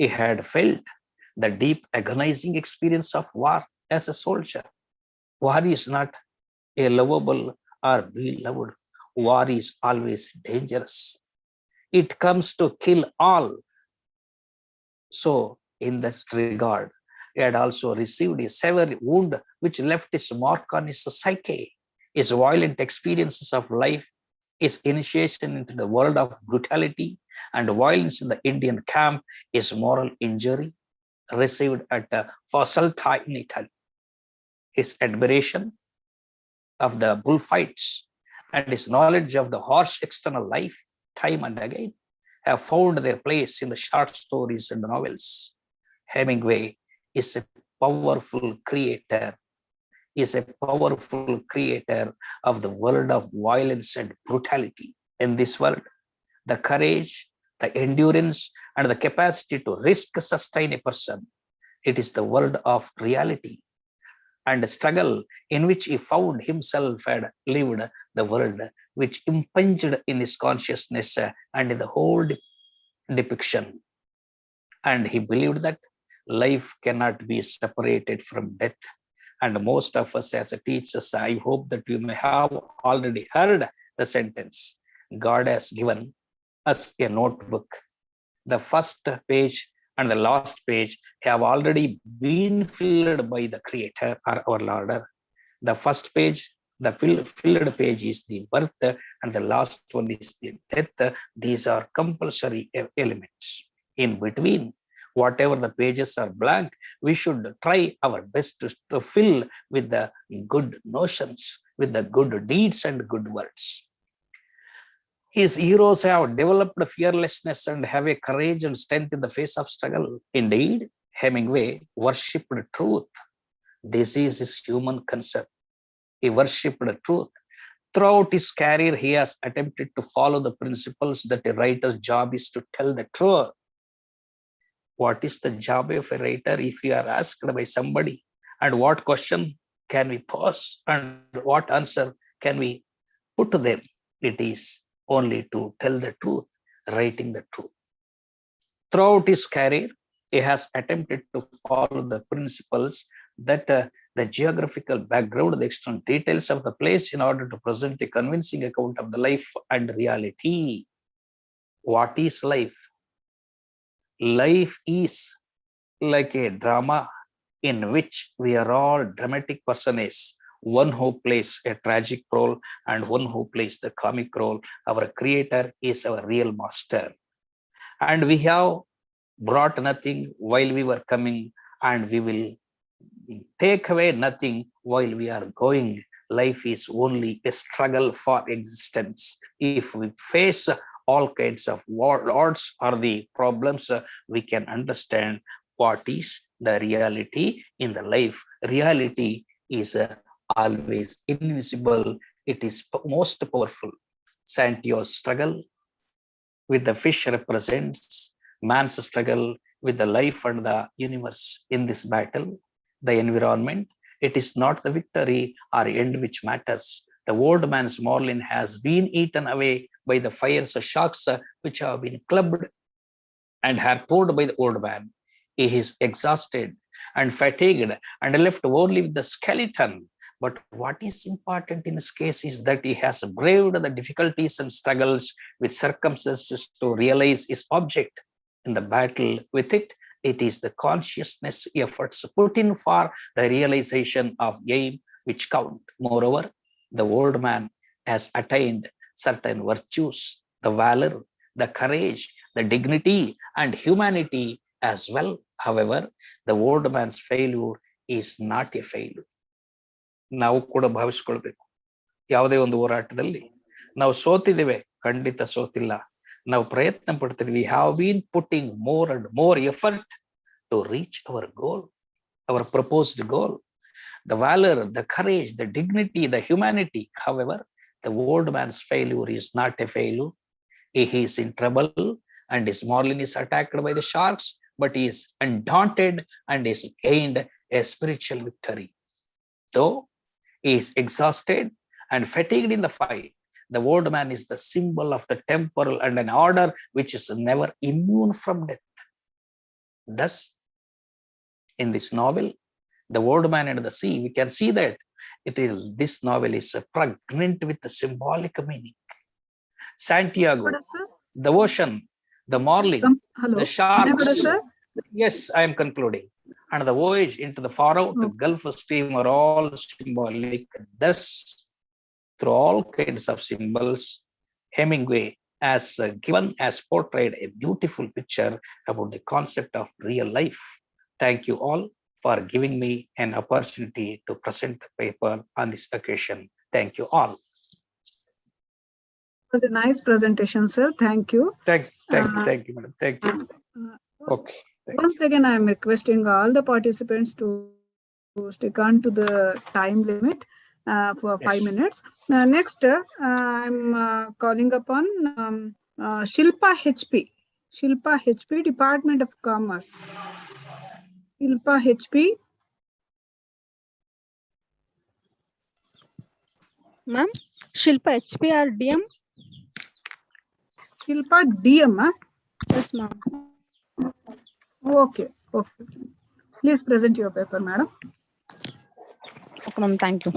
he had felt the deep agonizing experience of war as a soldier. War is not a lovable or beloved. War is always dangerous. It comes to kill all. So, in this regard, he had also received a severe wound which left its mark on his psyche. His violent experiences of life, his initiation into the world of brutality and violence in the Indian camp, his moral injury received at Fossalta in Italy. His admiration of the bullfights and his knowledge of the harsh external life, time and again, have found their place in the short stories and novels. Hemingway is a powerful creator, of the world of violence and brutality. In this world, the courage, the endurance, and the capacity to risk sustain a person, it is the world of reality and struggle in which he found himself and lived the world which impinged in his consciousness and in the whole depiction. And he believed that life cannot be separated from death, And most of us as a teachers, I hope that you may have already heard the sentence, God has given us a notebook. The first page and the last page have already been filled by the Creator or our Lord. The first page, the filled page is the birth, and the last one is the death. These are compulsory elements. In between, whatever the pages are blank, we should try our best to fill with the good notions, with the good deeds and good words. His heroes have developed fearlessness and have a courage and strength in the face of struggle. Indeed, Hemingway worshipped truth. This is his human concern. He worshipped truth. Throughout his career, he has attempted to follow the principles that a writer's job is to tell the truth. What is the job of a writer if you are asked by somebody? And what question can we pose? And what answer can we put to them? It is only to tell the truth, writing the truth. Throughout his career, he has attempted to follow the principles that the geographical background, the external details of the place in order to present a convincing account of the life and reality. What is life? Life is like a drama in which we are all dramatic personages. One who plays a tragic role and one who plays the comic role. Our Creator is our real master. And we have brought nothing while we were coming, and we will take away nothing while we are going. Life is only a struggle for existence. If we face all kinds of odds or the problems, we can understand what is the reality in the life. Reality is always invisible. It is most powerful. Santiago's struggle with the fish represents man's struggle with the life and the universe. In this battle, the environment, it is not the victory or end which matters. The old man's marlin has been eaten away by the fires of sharks which have been clubbed and harpooned by the old man. He is exhausted and fatigued and left only with the skeleton. But what is important in this case is that he has braved the difficulties and struggles with circumstances to realize his object. In the battle with it, it is the consciousness efforts put in for the realization of aim which count. Moreover, the old man has attained certain virtues, the valor, the courage, the dignity, and humanity as well. However, the old man's failure is not a failure. ನಾವು ಕೂಡ ಭಾವಿಸ್ಕೊಳ್ಬೇಕು. ಯಾವುದೇ ಒಂದು ಹೋರಾಟದಲ್ಲಿ ನಾವು ಸೋತಿದ್ದೇವೆ, ಖಂಡಿತ ಸೋತಿಲ್ಲ. ನಾವು ಪ್ರಯತ್ನ ಪಡ್ತಿದ್ವಿ. We have been putting more and more effort to reach our goal, our proposed goal. The valor, the courage, the dignity, the humanity. However, the old man's failure is not a failure. He is in trouble and his marlin is attacked by the sharks, but he is undaunted and has gained a spiritual victory. Though he is exhausted and fatigued in the fight, the old man is the symbol of the temporal and an order which is never immune from death. Thus, in this novel, The Old Man and the Sea, we can see that this novel is pregnant with the symbolic meaning. Santiago, the ocean, the marlin, the sharks. Yes, I am concluding. And the voyage into the far out Gulf Stream are all symbolic. Thus, through all kinds of symbols, Hemingway has portrayed a beautiful picture about the concept of real life. Thank you all for giving me an opportunity to present the paper on this occasion. Thank you all. It was a nice presentation, sir. Thank you. Thank you, madam. Thank you. Okay. Once again, I am requesting all the participants to stick on to the time limit for 5 minutes. Next, I'm calling upon Shilpa HP. Shilpa HP, Department of Commerce. Shilpa HP. Ma'am, Shilpa HP or DM? Shilpa DM, huh? Yes, ma'am. Okay. Please present your paper, madam. ma'am. Thank you.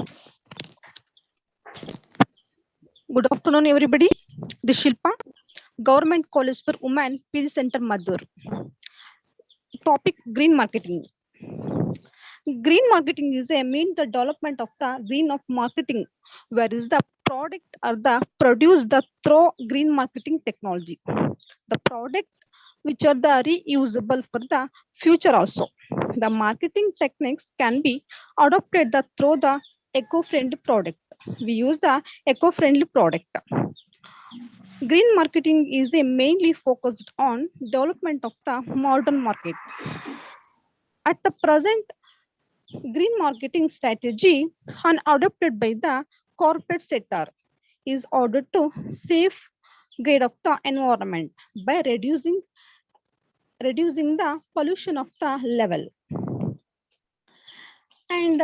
Good afternoon, everybody. This is Shilpa, Government College for Women, PG Center, Madur. Topic: green marketing. Green marketing is a mean the development of the green of marketing, where is the product or the produce the through green marketing technology. The product which are the reusable for the future also. The marketing techniques can be adopted through the eco-friendly product. We use the eco-friendly product. Green marketing is mainly focused on development of the modern market. At the present, green marketing strategy adopted by the corporate sector is ordered to safeguard of the environment by reducing the pollution of the level. And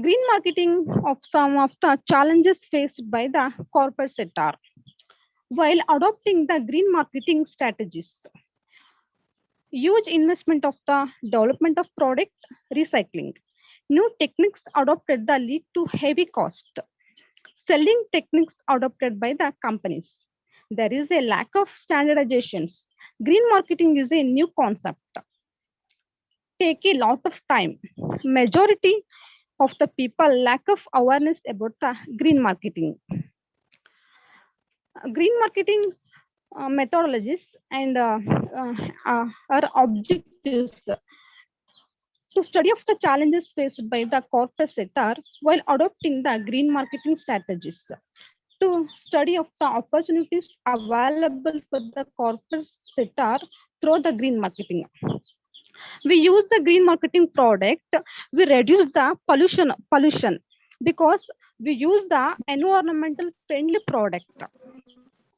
green marketing of some of the challenges faced by the corporate sector while adopting the green marketing strategies. Huge investment of the development of product recycling. New techniques adopted that lead to heavy cost. Selling techniques adopted by the companies. There is a lack of standardizations. Green marketing is a new concept. Take a lot of time. Majority of the people lack of awareness about the green marketing. Green marketing methodologies and our objectives to study of the challenges faced by the corporate sector while adopting the green marketing strategies, to study of the opportunities available for the corporate sector through the green marketing. We use the green marketing product, we reduce the pollution because we use the environmental friendly product.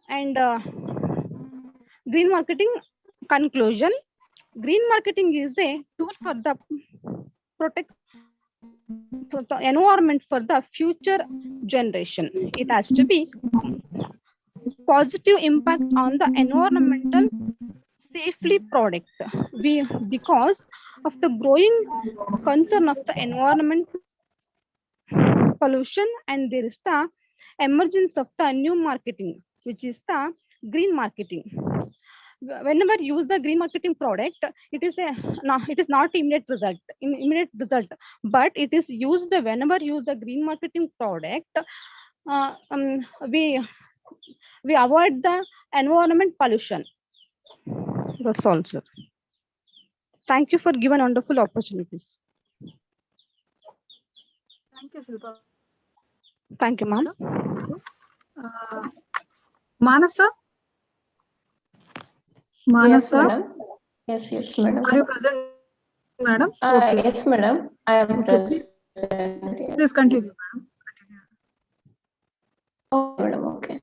And green marketing conclusion: green marketing is a tool for the protect the environment for the future generation. It has to be positive impact on the environmental safely product. Because of the growing concern of the environment pollution, and there is the emergence of the new marketing, which is the green marketing. Whenever you use the green marketing product, it is not immediate result, but it is used whenever you use the green marketing product. We avoid the environment pollution. That's all, sir. Thank you for giving wonderful opportunities. Thank you, Shilpa. Thank you, ma'am. Manasa? Yes, Manasa? madam. Yes, madam. Are you present, madam? Okay. Yes, madam. I am Okay, present. please continue, madam. Okay, madam. Okay.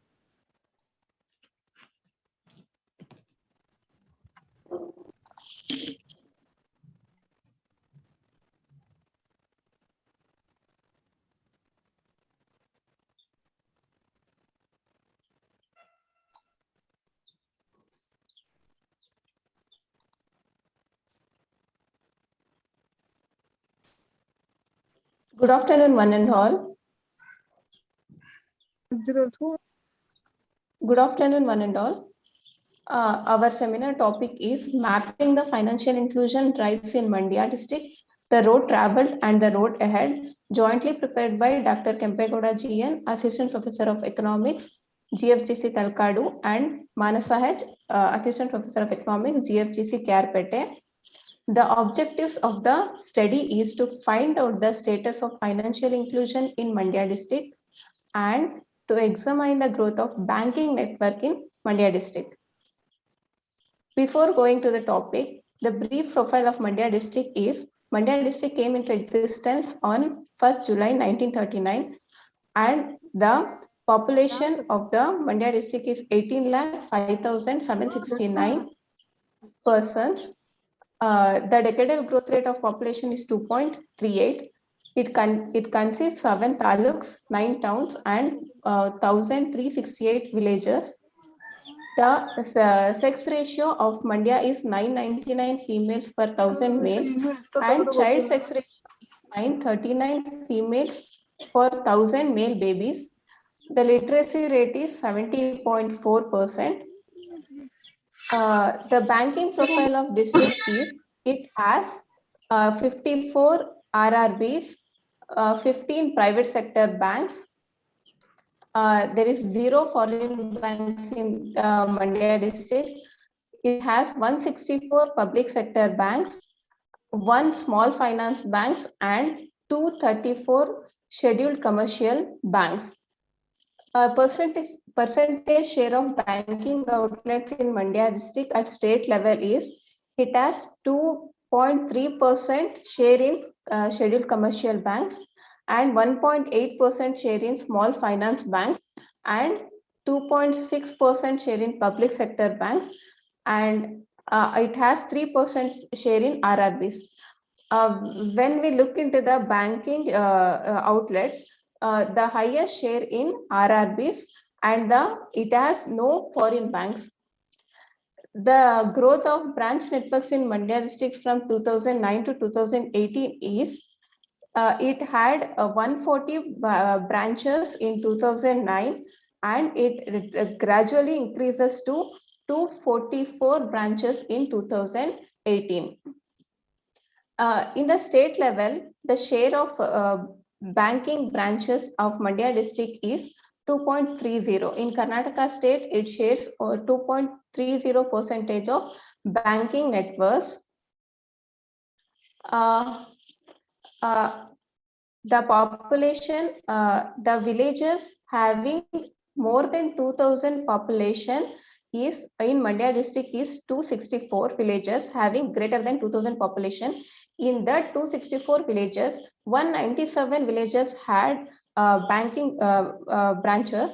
Good afternoon, one and all. Good afternoon, one and all. Our seminar topic is Mapping the Financial Inclusion Drives in Mandya District, the Road Traveled and the Road Ahead, jointly prepared by Dr. Kempegowda GN, Assistant Professor of Economics, GFGC Talkadu, and Manasa H, Assistant Professor of Economics, GFGC Kyarpete. The objectives of the study is to find out the status of financial inclusion in Mandya district and to examine the growth of banking network in Mandya district. Before going to the topic, the brief profile of Mandya district is: Mandya district came into existence on 1st July 1939, and the population of the Mandya district is 18,05,769 persons. The decadal growth rate of population is 2.38. It consists of 7 taluks, 9 towns, and 1,368 villages. The sex ratio of Mandya is 999 females per 1,000 males, and child sex ratio 39 females for 1,000 male babies. The literacy rate is 70.4%. The banking profile of district is, it has 54 RRBs, 15 private sector banks. There is 0 foreign banks in Mandya district. It has 164 public sector banks, 1 small finance banks, and 234 scheduled commercial banks. Percentage share of banking outlets in Mandya district at state level is, it has 2.3% share in scheduled commercial banks and 1.8% share in small finance banks and 2.6% share in public sector banks, and it has 3% share in RRBs. When we look into the banking outlets, the highest share in RRBs, and it has no foreign banks. The growth of branch networks in Mandya district from 2009 to 2018 is, it had 140 branches in 2009, and it gradually increases to 244 branches in 2018. In the state level, the share of banking branches of Mandya district is 2.30. In Karnataka state, it shares 2.30% of banking networks. The population, the villages having more than 2,000 population is in Mandya district is 264 villages having greater than 2,000 population. In that 264 villages, 197 villages had banking branches.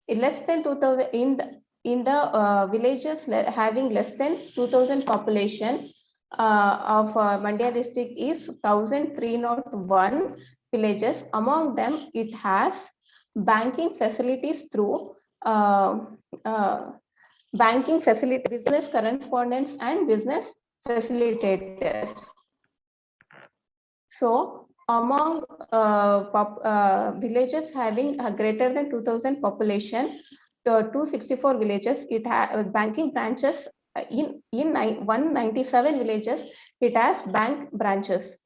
Less than 2,000 in the villages having less than 2,000 population of Mandya district is 1,301 villages. Among them, it has banking facilities through banking facility, business correspondents, and business facilitators. So, among villages having a greater than 2,000 population, the 264 villages, it has banking branches. In 197 villages, it has bank branches.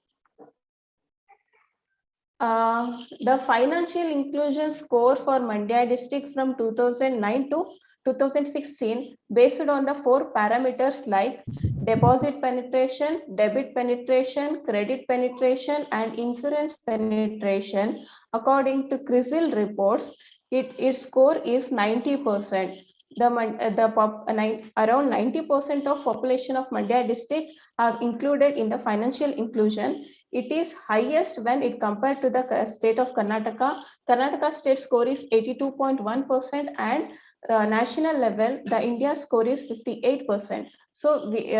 The financial inclusion score for Mandya district from 2009 to 2016 based on the 4 parameters like deposit penetration, debit penetration, credit penetration, and insurance penetration. According to CRISIL reports, its score is 90%. Around 90% of population of Mandya district are included in the financial inclusion. It is highest when it compared to the state of Karnataka. Karnataka state score is 82.1%, and national level, the India score is 58%. So we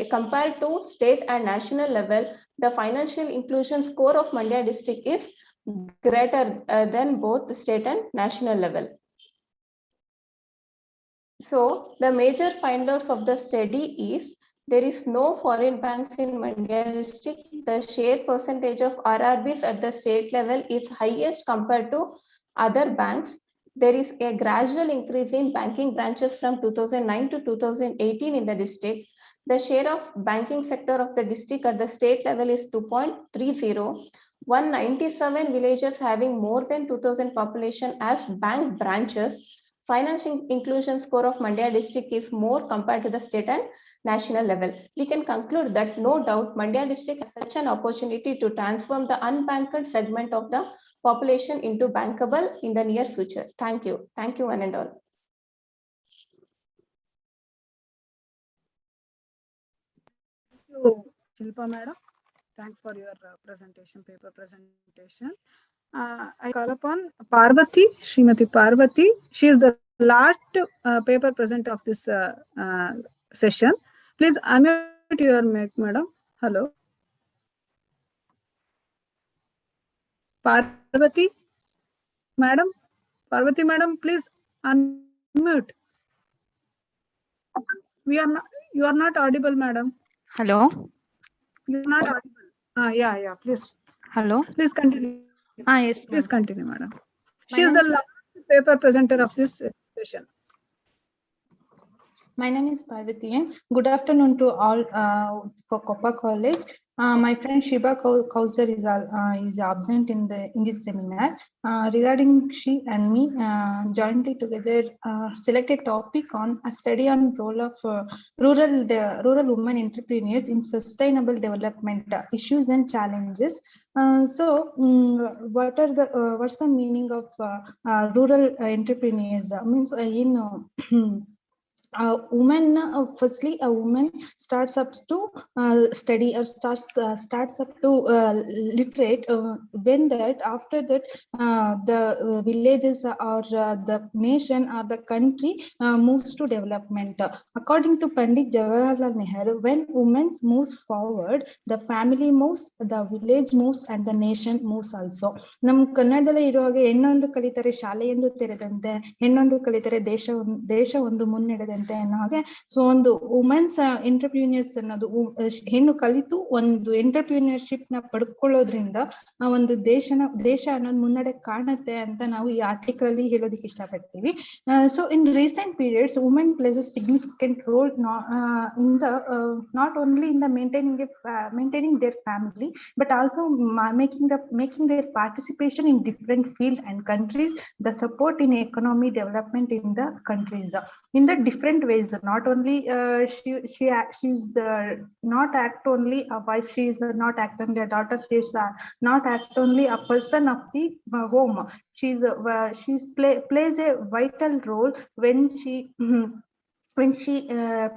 compared to state and national level, the financial inclusion score of Mandya district is greater than both the state and national level. So the major findings of the study is, there is no foreign banks in Mandya district. The share percentage of RRBs at the state level is highest compared to other banks. There is a gradual increase in banking branches from 2009 to 2018 in the district. The share of banking sector of the district at the state level is 2.30. 197 villages having more than 2,000 population as bank branches. Financial inclusion score of Mandya district is more compared to the state and national level. We can conclude that no doubt Mandya district has such an opportunity to transform the unbanked segment of the population into bankable in the near future. Thank you. Thank you, one and all. Thank you, Shilpa madam. Thanks for your presentation, paper presentation. I call upon Parvati, Srimati Parvati. She is the last paper presenter of this session. Please unmute your mic, madam. Hello. Parvati, madam. Parvati, madam, please unmute. You are not audible, madam. Hello. You are not audible. Yeah, please. Hello. Please continue. Yes, Please ma'am. continue, madam. My She is name the last paper presenter of this session. My name is Parvati. Good afternoon to all for Koppa College. My friend Shiba Kausar is absent in this seminar. Regarding she and me jointly together selected topic on a study on role of rural women entrepreneurs in sustainable development issues and challenges. What's the meaning of rural entrepreneurs? Means firstly a woman starts up to study or starts up to literate when that after that the villages or the nation or the country moves to development. According to Pandit Jawaharlal Nehru, when women moves forward, the family moves, the village moves, and the nation moves also. ನಮ್ಮ ಕನ್ನಡದಲ್ಲಿ ಇರುವಾಗ ಹೆಣ್ಣೊಂದು ಕಲಿತರೆ ಶಾಲೆಯೊಂದು ತೆರೆದಂತೆ, ಹೆಣ್ಣೊಂದು ಕಲಿತರೆ ದೇಶ ಒಂದು ಮುನ್ನಡೆದಂತೆ ಅನ್ನೋ ಹಾಗೆ. So ಒಂದು ವುಮೆನ್ಸ್ ಎಂಟರ್ಪ್ರಿನಿಯರ್ಸ್ ಅನ್ನೋದು ಹೆಣ್ಣು ಕಲಿತು ಒಂದು ಎಂಟರ್ಪ್ರಿನಿಯರ್ಶಿಪ್ ನ ಪಡ್ಕೊಳ್ಳೋದ್ರಿಂದ ಒಂದು ದೇಶ ಅನ್ನೋದು ಮುನ್ನಡೆ ಕಾಣುತ್ತೆ ಅಂತ ನಾವು ಈ ಆರ್ಟಿಕಲ್ ಅಲ್ಲಿ ಹೇಳೋದಕ್ಕೆ ಇಷ್ಟಪಡ್ತೀವಿ. So in recent periods women place a significant roll in the not only in the maintaining their family but also making their participation in different fields and countries, the support in economy development in the countries in the different ways. Not only she is the not act only a wife, she is not act only a daughter, she is not act only a person of the home. She plays a vital role when she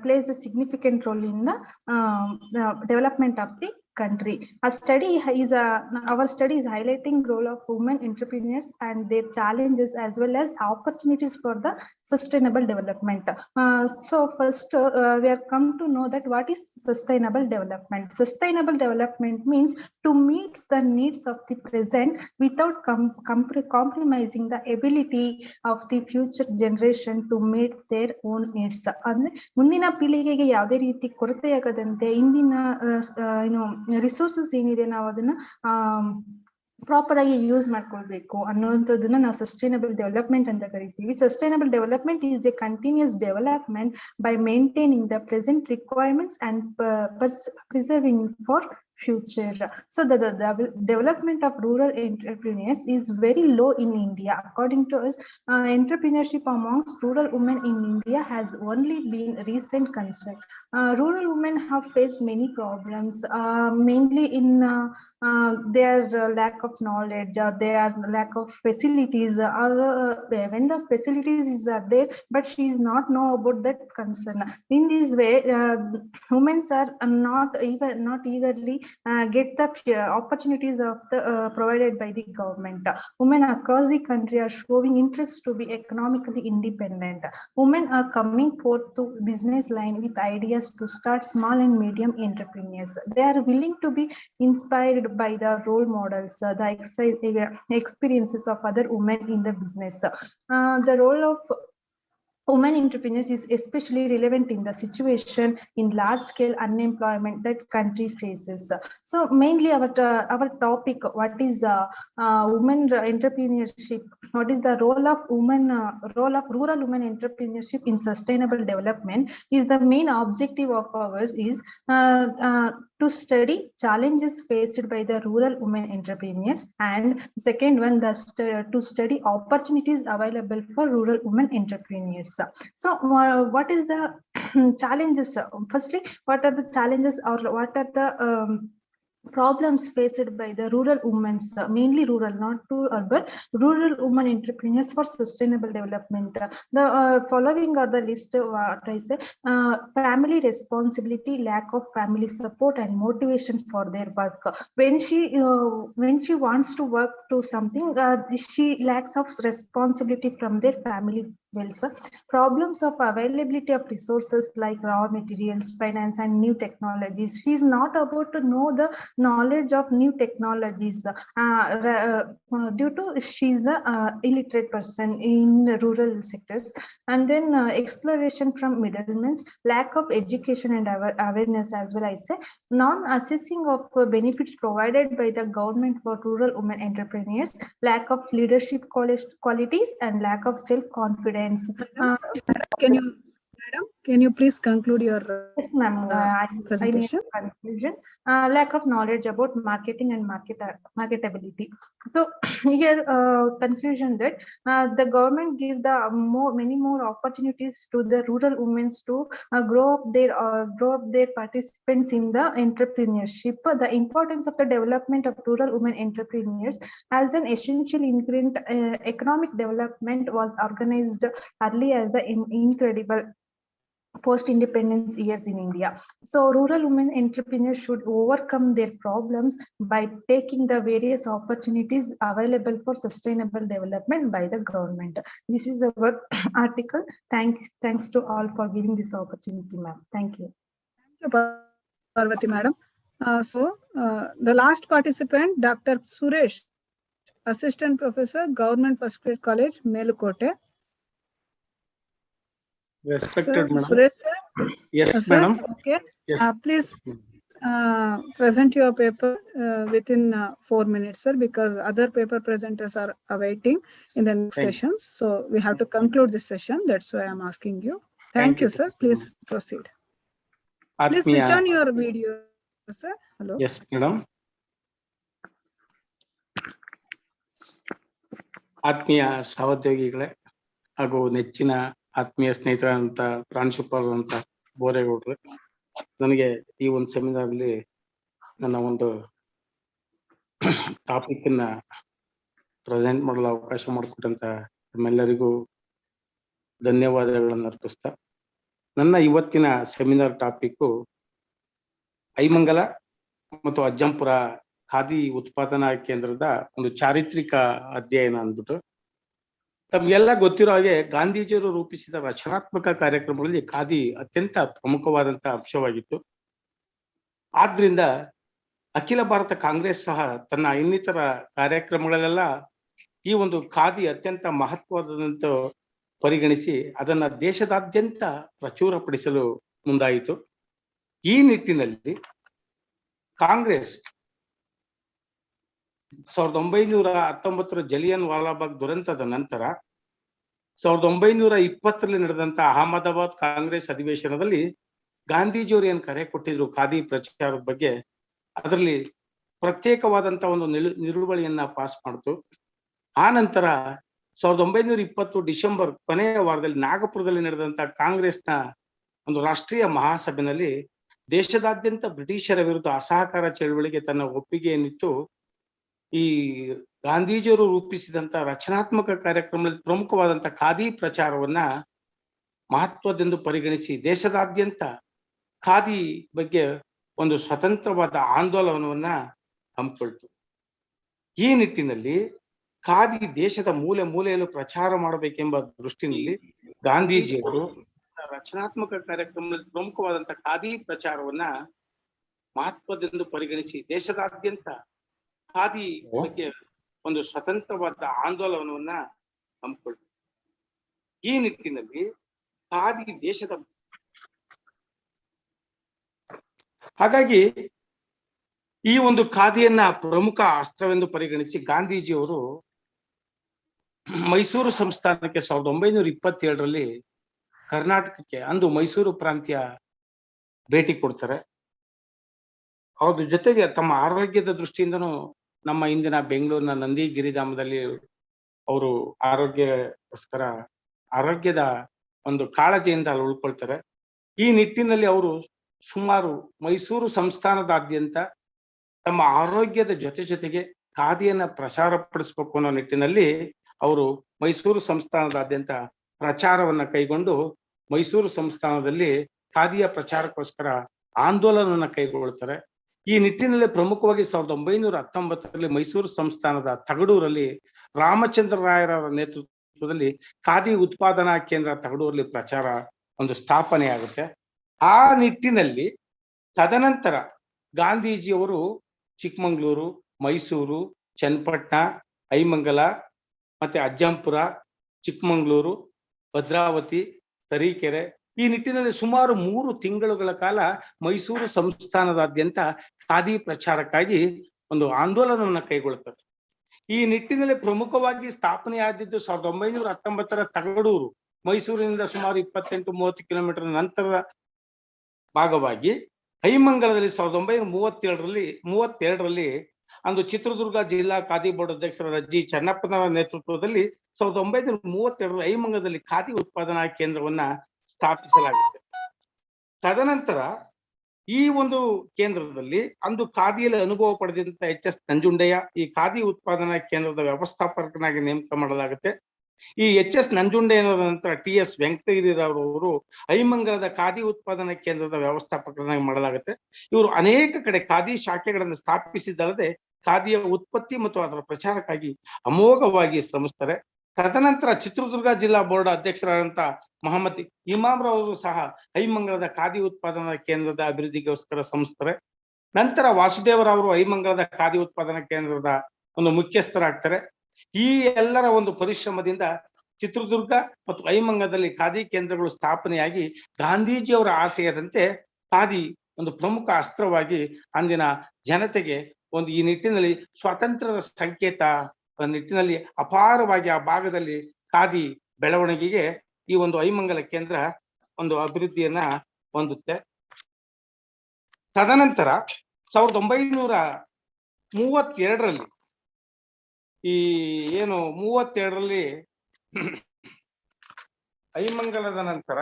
plays a significant role in the development of the country. Our study is highlighting role of women entrepreneurs and their challenges as well as opportunities for the sustainable development. So first we have come to know that what is sustainable development. Sustainable development means to meet the needs of the present without compromising the ability of the future generation to meet their own needs. ಅಂದ್ರೆ ಮುಂದಿನ ಪೀಳಿಗೆಗೆ ಯಾವುದೇ ರೀತಿ ಕೊರತೆಯಾಗದಂತೆ ಇಂದಿನ resources ಏನಿದೆ ನಾವು ಅದನ್ನ ಪ್ರಾಪರ್ ಆಗಿ ಯೂಸ್ ಮಾಡ್ಕೊಳ್ಬೇಕು ಅನ್ನುವಂಥದ್ದನ್ನ ನಾವು ಸಸ್ಟೈನಬಲ್ ಡೆವಲಪ್ಮೆಂಟ್ ಅಂತ ಕರಿತೀವಿ. Sustainable development is a continuous development by maintaining the present requirements and preserving for future. So the development of rural entrepreneurs is very low in India. According to us, entrepreneurship amongst rural women in India has only been recent concern. Rural women have faced many problems, mainly in their lack of knowledge or their lack of facilities, or when the facilities are there, but she is not know about that concern. In this way, women are not eagerly get the opportunities of the provided by the government. Women across the country are showing interest to be economically independent. Women are coming forth to business line with ideas to start small and medium entrepreneurs. They are willing to be inspired by the role models, the experiences of other women in the business. The role of women entrepreneurs is especially relevant in the situation in large-scale unemployment that country faces. So mainly our topic, what is women entrepreneurship? What is the role of rural women entrepreneurship in sustainable development? Is the main objective of ours is to study challenges faced by the rural women entrepreneurs, and second one, to study opportunities available for rural women entrepreneurs. So what is the challenges? Firstly, what are the challenges or what are the problems faced by the rural women, mainly rural, not to urban, rural women entrepreneurs for sustainable development? The following are the list of what I say: family responsibility, lack of family support and motivation for their work. When she wants to work to something, she lacks of responsibility from their family Well, sir, problems of availability of resources like raw materials, finance, and new technologies. She is not about to know the knowledge of new technologies due to she's a illiterate person in rural sectors. And then exploration from middlemen, lack of education and awareness as well. I say non-assessing of benefits provided by the government for rural women entrepreneurs, lack of leadership qualities, and lack of self-confidence. Can you please conclude your yes, ma'am. presentation? I need conclusion. Lack of knowledge about marketing and marketability. So here conclusion that the government give the many more opportunities to the rural women to grow up their participants in the entrepreneurship. The importance of the development of rural women entrepreneurs as an essential ingredient economic development was organized early as the incredible post-independence years in India. So rural women entrepreneurs should overcome their problems by taking the various opportunities available for sustainable development by the government. This is our article. Thanks to all for giving this opportunity, ma'am. Thank you. Thank you, Parvati madam. The last participant, Dr. Suresh, Assistant Professor, Government First Grade College, Melukote. Respected madam. Suresh sir? Yes, Sir? madam. Okay. Yes. Please present your paper within 4 minutes, sir, because other paper presenters are awaiting in the next sessions. So we have to conclude this session. That's why I'm asking you. Thank you, sir. Please proceed. Please switch on your video, sir. Hello. Yes, madam. ಆತ್ಮೀಯ ಸಹೋದ್ಯೋಗಿಗಳೇ ಹಾಗೂ ನೆಚ್ಚಿನ ಆತ್ಮೀಯ ಸ್ನೇಹಿತರಂತ ಪ್ರಾಂಶುಪಾಲರು ಅಂತ ಬೋರೇಗೌಡ್ರು, ನನಗೆ ಈ ಒಂದು seminar ಅಲ್ಲಿ ನನ್ನ ಒಂದು ಟಾಪಿಕ್ ಅನ್ನ ಪ್ರೆಸೆಂಟ್ ಮಾಡಲು ಅವಕಾಶ ಮಾಡಿಕೊಟ್ಟಂತ ನಿಮ್ಮೆಲ್ಲರಿಗೂ ಧನ್ಯವಾದಗಳನ್ನು ಅರ್ಪಿಸ್ತಾ, ನನ್ನ ಇವತ್ತಿನ ಸೆಮಿನಾರ್ ಟಾಪಿಕ್ ಐಮಂಗಲ ಮತ್ತು ಅಜ್ಜಂಪುರ ಖಾದಿ ಉತ್ಪಾದನಾ ಕೇಂದ್ರದ ಒಂದು ಚಾರಿತ್ರಿಕ ಅಧ್ಯಯನ ಅಂದ್ಬಿಟ್ಟು. ತಮ್ಗೆಲ್ಲ ಗೊತ್ತಿರೋ ಹಾಗೆ ಗಾಂಧೀಜಿಯವರು ರೂಪಿಸಿದ ರಚನಾತ್ಮಕ ಕಾರ್ಯಕ್ರಮಗಳಲ್ಲಿ ಖಾದಿ ಅತ್ಯಂತ ಪ್ರಮುಖವಾದಂತ ಅಂಶವಾಗಿತ್ತು. ಆದ್ರಿಂದ ಅಖಿಲ ಭಾರತ ಕಾಂಗ್ರೆಸ್ ಸಹ ತನ್ನ ಇನ್ನಿತರ ಕಾರ್ಯಕ್ರಮಗಳಲ್ಲೆಲ್ಲ ಈ ಒಂದು ಖಾದಿ ಅತ್ಯಂತ ಮಹತ್ವವಾದಂತ ಪರಿಗಣಿಸಿ ಅದನ್ನ ದೇಶದಾದ್ಯಂತ ಪ್ರಚುರಪಡಿಸಲು ಮುಂದಾಯಿತು. ಈ ನಿಟ್ಟಿನಲ್ಲಿ ಕಾಂಗ್ರೆಸ್ 1919 ಜಲಿಯನ್ ವಾಲಾಬಾಗ್ ದುರಂತದ ನಂತರ 1920 ನಡೆದಂತ ಅಹಮದಾಬಾದ್ ಕಾಂಗ್ರೆಸ್ ಅಧಿವೇಶನದಲ್ಲಿ ಗಾಂಧೀಜಿಯವರು ಏನ್ ಕರೆ ಕೊಟ್ಟಿದ್ರು ಖಾದಿ ಪ್ರಚಾರದ ಬಗ್ಗೆ, ಅದರಲ್ಲಿ ಪ್ರತ್ಯೇಕವಾದಂತ ಒಂದು ನಿಲುವಳಿಯನ್ನ ಪಾಸ್ ಮಾಡ್ತು. ಆ ನಂತರ 1920 ಡಿಸೆಂಬರ್ ಕೊನೆಯ ವಾರದಲ್ಲಿ ನಾಗಪುರದಲ್ಲಿ ನಡೆದಂತ ಕಾಂಗ್ರೆಸ್ನ ಒಂದು ರಾಷ್ಟ್ರೀಯ ಮಹಾಸಭೆಯಲ್ಲಿ ದೇಶದಾದ್ಯಂತ ಬ್ರಿಟಿಷರ ವಿರುದ್ಧ ಅಸಹಕಾರ ಚಳವಳಿಗೆ ತನ್ನ ಒಪ್ಪಿಗೆಯನ್ನಿತ್ತು. ಈ ಗಾಂಧೀಜಿಯವರು ರೂಪಿಸಿದಂತ ರಚನಾತ್ಮಕ ಕಾರ್ಯಕ್ರಮದಲ್ಲಿ ಪ್ರಮುಖವಾದಂತ ಖಾದಿ ಪ್ರಚಾರವನ್ನ ಮಹತ್ವದೆಂದು ಪರಿಗಣಿಸಿ ದೇಶದಾದ್ಯಂತ ಖಾದಿ ಬಗ್ಗೆ ಒಂದು ಸ್ವತಂತ್ರವಾದ ಆಂದೋಲನವನ್ನ ಹಮ್ಮಿಕೊಳ್ತು. ಈ ನಿಟ್ಟಿನಲ್ಲಿ ಖಾದಿ ದೇಶದ ಮೂಲೆ ಮೂಲೆಯಲ್ಲೂ ಪ್ರಚಾರ ಮಾಡಬೇಕೆಂಬ ದೃಷ್ಟಿನಲ್ಲಿ ಗಾಂಧೀಜಿಯವರು ರಚನಾತ್ಮಕ ಕಾರ್ಯಕ್ರಮದಲ್ಲಿ ಪ್ರಮುಖವಾದಂತ ಖಾದಿ ಪ್ರಚಾರವನ್ನ ಮಹತ್ವದೆಂದು ಪರಿಗಣಿಸಿ ದೇಶದಾದ್ಯಂತ ಖಾದಿ ಬಗ್ಗೆ ಒಂದು ಸ್ವತಂತ್ರವಾದ ಆಂದೋಲನವನ್ನ ಹಮ್ಮಿಕೊಳ್ತು. ಈ ನಿಟ್ಟಿನಲ್ಲಿ ಖಾದಿ ದೇಶದ ಹಾಗಾಗಿ ಈ ಒಂದು ಖಾದಿಯನ್ನ ಪ್ರಮುಖ ಅಸ್ತ್ರವೆಂದು ಪರಿಗಣಿಸಿ ಗಾಂಧೀಜಿಯವರು ಮೈಸೂರು ಸಂಸ್ಥಾನಕ್ಕೆ 1927ರಲ್ಲಿ ಕರ್ನಾಟಕಕ್ಕೆ, ಅಂದು ಮೈಸೂರು ಪ್ರಾಂತ್ಯ ಭೇಟಿ ಕೊಡ್ತಾರೆ. ಅವ್ರ ಜೊತೆಗೆ ತಮ್ಮ ಆರೋಗ್ಯದ ದೃಷ್ಟಿಯಿಂದನೂ ನಮ್ಮ ಇಂದಿನ ಬೆಂಗಳೂರಿನ ನಂದಿ ಗಿರಿಧಾಮದಲ್ಲಿ ಅವರು ಆರೋಗ್ಯದ ಒಂದು ಕಾಳಜಿಯಿಂದ ಅಲ್ಲಿ ಉಳ್ಕೊಳ್ತಾರೆ. ಈ ನಿಟ್ಟಿನಲ್ಲಿ ಅವರು ಸುಮಾರು ಮೈಸೂರು ಸಂಸ್ಥಾನದಾದ್ಯಂತ ತಮ್ಮ ಆರೋಗ್ಯದ ಜೊತೆಗೆ ಖಾದಿಯನ್ನ ಪ್ರಚಾರ ಪಡಿಸ್ಬೇಕು ಅನ್ನೋ ನಿಟ್ಟಿನಲ್ಲಿ ಅವರು ಮೈಸೂರು ಸಂಸ್ಥಾನದಾದ್ಯಂತ ಪ್ರಚಾರವನ್ನ ಕೈಗೊಂಡು ಮೈಸೂರು ಸಂಸ್ಥಾನದಲ್ಲಿ ಖಾದಿಯ ಪ್ರಚಾರಕ್ಕೋಸ್ಕರ ಆಂದೋಲನವನ್ನ ಕೈಗೊಳ್ತಾರೆ. ಈ ನಿಟ್ಟಿನಲ್ಲಿ ಪ್ರಮುಖವಾಗಿ 1919ರಲ್ಲಿ ಮೈಸೂರು ಸಂಸ್ಥಾನದ ತಗಡೂರಲ್ಲಿ ರಾಮಚಂದ್ರ ರಾಯರ ನೇತೃತ್ವದಲ್ಲಿ ನೇತೃತ್ವದಲ್ಲಿ ಖಾದಿ ಉತ್ಪಾದನಾ ಕೇಂದ್ರ ತಗಡೂರಲ್ಲಿ ಪ್ರಚಾರ ಒಂದು ಸ್ಥಾಪನೆ ಆಗುತ್ತೆ. ಆ ನಿಟ್ಟಿನಲ್ಲಿ ತದನಂತರ ಗಾಂಧೀಜಿಯವರು ಚಿಕ್ಕಮಂಗ್ಳೂರು, ಮೈಸೂರು, ಚನ್ನಪಟ್ಟಣ, ಐಮಂಗಲ ಮತ್ತೆ ಅಜ್ಜಂಪುರ, ಚಿಕ್ಕಮಂಗ್ಳೂರು, ಭದ್ರಾವತಿ, ತರೀಕೆರೆ ಈ ನಿಟ್ಟಿನಲ್ಲಿ ಸುಮಾರು 3 ತಿಂಗಳುಗಳ ಕಾಲ ಮೈಸೂರು ಸಂಸ್ಥಾನದಾದ್ಯಂತ ಖಾದಿ ಪ್ರಚಾರಕ್ಕಾಗಿ ಒಂದು ಆಂದೋಲನವನ್ನು ಕೈಗೊಳ್ಳುತ್ತದೆ. ಈ ನಿಟ್ಟಿನಲ್ಲಿ ಪ್ರಮುಖವಾಗಿ ಸ್ಥಾಪನೆಯಾದದ್ದು 1919 ತಗಡೂರು, ಮೈಸೂರಿನಿಂದ ಸುಮಾರು 28-30 ಕಿಲೋಮೀಟರ್ ನಂತರದ ಭಾಗವಾಗಿ ಐಮಂಗಲದಲ್ಲಿ 1932ರಲ್ಲಿ ಅಂದು ಚಿತ್ರದುರ್ಗ ಜಿಲ್ಲಾ ಖಾದಿ ಬೋರ್ಡ್ ಅಧ್ಯಕ್ಷರಾದ ಜಿ ಚೆನ್ನಪ್ಪನವರ ನೇತೃತ್ವದಲ್ಲಿ 1932ರಲ್ಲಿ ಐಮಂಗಲದಲ್ಲಿ ಖಾದಿ ಉತ್ಪಾದನಾ ಕೇಂದ್ರವನ್ನ ಸ್ಥಾಪಿಸಲಾಗುತ್ತೆ. ತದನಂತರ ಈ ಒಂದು ಕೇಂದ್ರದಲ್ಲಿ ಅಂದು ಖಾದಿಯಲ್ಲಿ ಅನುಭವ ಪಡೆದಂತ HS ನಂಜುಂಡಯ್ಯ ಈ ಖಾದಿ ಉತ್ಪಾದನಾ ಕೇಂದ್ರದ ವ್ಯವಸ್ಥಾಪಕನಾಗಿ ನೇಮಕ ಮಾಡಲಾಗುತ್ತೆ. ಈ HS ನಂಜುಂಡಯ್ಯನವರ ನಂತರ TS ವೆಂಕಟಗಿರಿರವರು ಐಮಂಗಲದ ಖಾದಿ ಉತ್ಪಾದನಾ ಕೇಂದ್ರದ ವ್ಯವಸ್ಥಾಪಕನಾಗಿ ಮಾಡಲಾಗುತ್ತೆ. ಇವರು ಅನೇಕ ಕಡೆ ಖಾದಿ ಶಾಖೆಗಳನ್ನು ಸ್ಥಾಪಿಸಿದಲ್ಲದೆ ಖಾದಿಯ ಉತ್ಪತ್ತಿ ಮತ್ತು ಅದರ ಪ್ರಚಾರಕ್ಕಾಗಿ ಅಮೋಘವಾಗಿ ಶ್ರಮಿಸ್ತಾರೆ. ತದನಂತರ ಚಿತ್ರದುರ್ಗ ಜಿಲ್ಲಾ ಬೋರ್ಡ್ ಅಧ್ಯಕ್ಷರಾದಂತ ಮೊಹಮ್ಮದ್ ಇಮಾಮ್ರವರು ಸಹ ಐಮಂಗಲದ ಖಾದಿ ಉತ್ಪಾದನಾ ಕೇಂದ್ರದ ಅಭಿವೃದ್ಧಿಗೋಸ್ಕರ ಶ್ರಮಿಸ್ತಾರೆ. ನಂತರ ವಾಸುದೇವರವರು ಐಮಂಗಲದ ಖಾದಿ ಉತ್ಪಾದನಾ ಕೇಂದ್ರದ ಒಂದು ಮುಖ್ಯಸ್ಥರಾಗ್ತಾರೆ. ಈ ಎಲ್ಲರ ಒಂದು ಪರಿಶ್ರಮದಿಂದ ಚಿತ್ರದುರ್ಗ ಮತ್ತು ಐಮಂಗಲದಲ್ಲಿ ಖಾದಿ ಕೇಂದ್ರಗಳು ಸ್ಥಾಪನೆಯಾಗಿ ಗಾಂಧೀಜಿಯವರ ಆಶಯದಂತೆ ಖಾದಿ ಒಂದು ಪ್ರಮುಖ ಅಸ್ತ್ರವಾಗಿ ಅಂದಿನ ಜನತೆಗೆ ಒಂದು ಈ ನಿಟ್ಟಿನಲ್ಲಿ ಸ್ವಾತಂತ್ರ್ಯದ ಸಂಕೇತ ನಿಟ್ಟಿನಲ್ಲಿ ಅಪಾರವಾಗಿ ಆ ಭಾಗದಲ್ಲಿ ಖಾದಿ ಬೆಳವಣಿಗೆಗೆ ಈ ಒಂದು ಐಮಂಗಲ ಕೇಂದ್ರ ಒಂದು ಅಭಿವೃದ್ಧಿಯನ್ನ ಹೊಂದುತ್ತೆ. ತದನಂತರ 1932ರಲ್ಲಿ ಈ ಏನು 32ರಲ್ಲಿ ಐಮಂಗಲದ ನಂತರ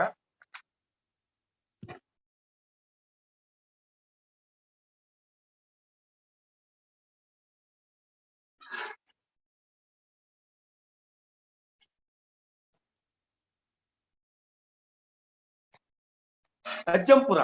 ಅಜ್ಜಂಪುರ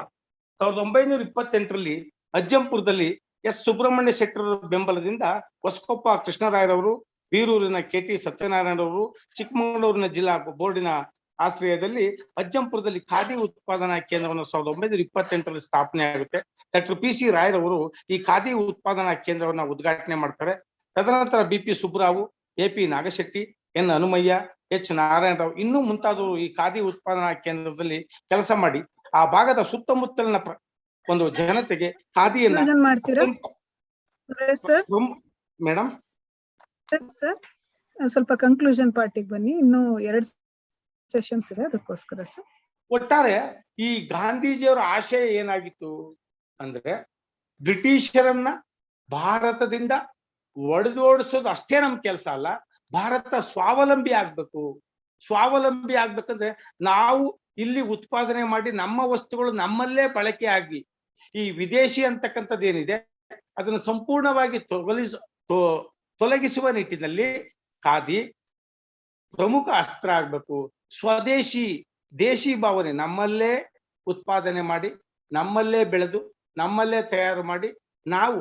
1928ರಲ್ಲಿ ಅಜ್ಜಂಪುರದಲ್ಲಿ ಎಸ್ ಸುಬ್ರಹ್ಮಣ್ಯ ಶೆಟ್ಟರ ಬೆಂಬಲದಿಂದ ಹೊಸಕೊಪ್ಪ ಕೃಷ್ಣರಾಯರವರು, ಬೀರೂರಿನ KT ಸತ್ಯನಾರಾಯಣರವರು, ಚಿಕ್ಕಮಗಳೂರಿನ ಜಿಲ್ಲಾ ಬೋರ್ಡಿನ ಆಶ್ರಯದಲ್ಲಿ ಅಜ್ಜಂಪುರದಲ್ಲಿ ಖಾದಿ ಉತ್ಪಾದನಾ ಕೇಂದ್ರವನ್ನು 1928ರಲ್ಲಿ ಸ್ಥಾಪನೆ ಆಗುತ್ತೆ. ಡಾಕ್ಟರ್ PC ರಾಯರವರು ಈ ಖಾದಿ ಉತ್ಪಾದನಾ ಕೇಂದ್ರವನ್ನ ಉದ್ಘಾಟನೆ ಮಾಡ್ತಾರೆ. ತದನಂತರ BP ಸುಬ್ಬರಾವು, AP Nagashetti, N Hanumayya, H Narayanrao ಇನ್ನೂ ಮುಂತಾದವರು ಈ ಖಾದಿ ಉತ್ಪಾದನಾ ಕೇಂದ್ರದಲ್ಲಿ ಕೆಲಸ ಮಾಡಿ ಆ ಭಾಗದ ಸುತ್ತಮುತ್ತಲಿನ ಒಂದು ಜನತೆಗೆ ಖಾದಿಯನ್ನ ಮೇಡಮ್ ಸರ್ ಸ್ವಲ್ಪ ಕನ್ಕ್ಲೂಷನ್ ಪಾರ್ಟಿಗೆ ಬನ್ನಿ, ಇನ್ನು 2 ಸೆಷನ್ಸ್ ಇದೆ ಅದಕ್ಕೋಸ್ಕರ ಸರ್. ಒಟ್ಟಾರೆ ಈ ಗಾಂಧೀಜಿಯವರ ಆಶಯ ಏನಾಗಿತ್ತು ಅಂದ್ರೆ ಬ್ರಿಟಿಷರನ್ನ ಭಾರತದಿಂದ ಒಡೆದೋಡಿಸೋದು ಅಷ್ಟೇ ನಮ್ ಕೆಲಸ ಅಲ್ಲ, ಭಾರತ ಸ್ವಾವಲಂಬಿ ಆಗ್ಬೇಕು. ಸ್ವಾವಲಂಬಿ ಆಗ್ಬೇಕಂದ್ರೆ ನಾವು ಇಲ್ಲಿ ಉತ್ಪಾದನೆ ಮಾಡಿ ನಮ್ಮ ವಸ್ತುಗಳು ನಮ್ಮಲ್ಲೇ ಬಳಕೆ ಆಗಿ ಈ ವಿದೇಶಿ ಅಂತಕ್ಕಂಥದ್ದು ಏನಿದೆ ಅದನ್ನು ಸಂಪೂರ್ಣವಾಗಿ ತೊಲಗಿಸುವ ನಿಟ್ಟಿನಲ್ಲಿ ಖಾದಿ ಪ್ರಮುಖ ಅಸ್ತ್ರ ಆಗ್ಬೇಕು. ಸ್ವದೇಶಿ ದೇಶಿ ಭಾವನೆ ನಮ್ಮಲ್ಲೇ ಉತ್ಪಾದನೆ ಮಾಡಿ ನಮ್ಮಲ್ಲೇ ಬೆಳೆದು ನಮ್ಮಲ್ಲೇ ತಯಾರು ಮಾಡಿ ನಾವು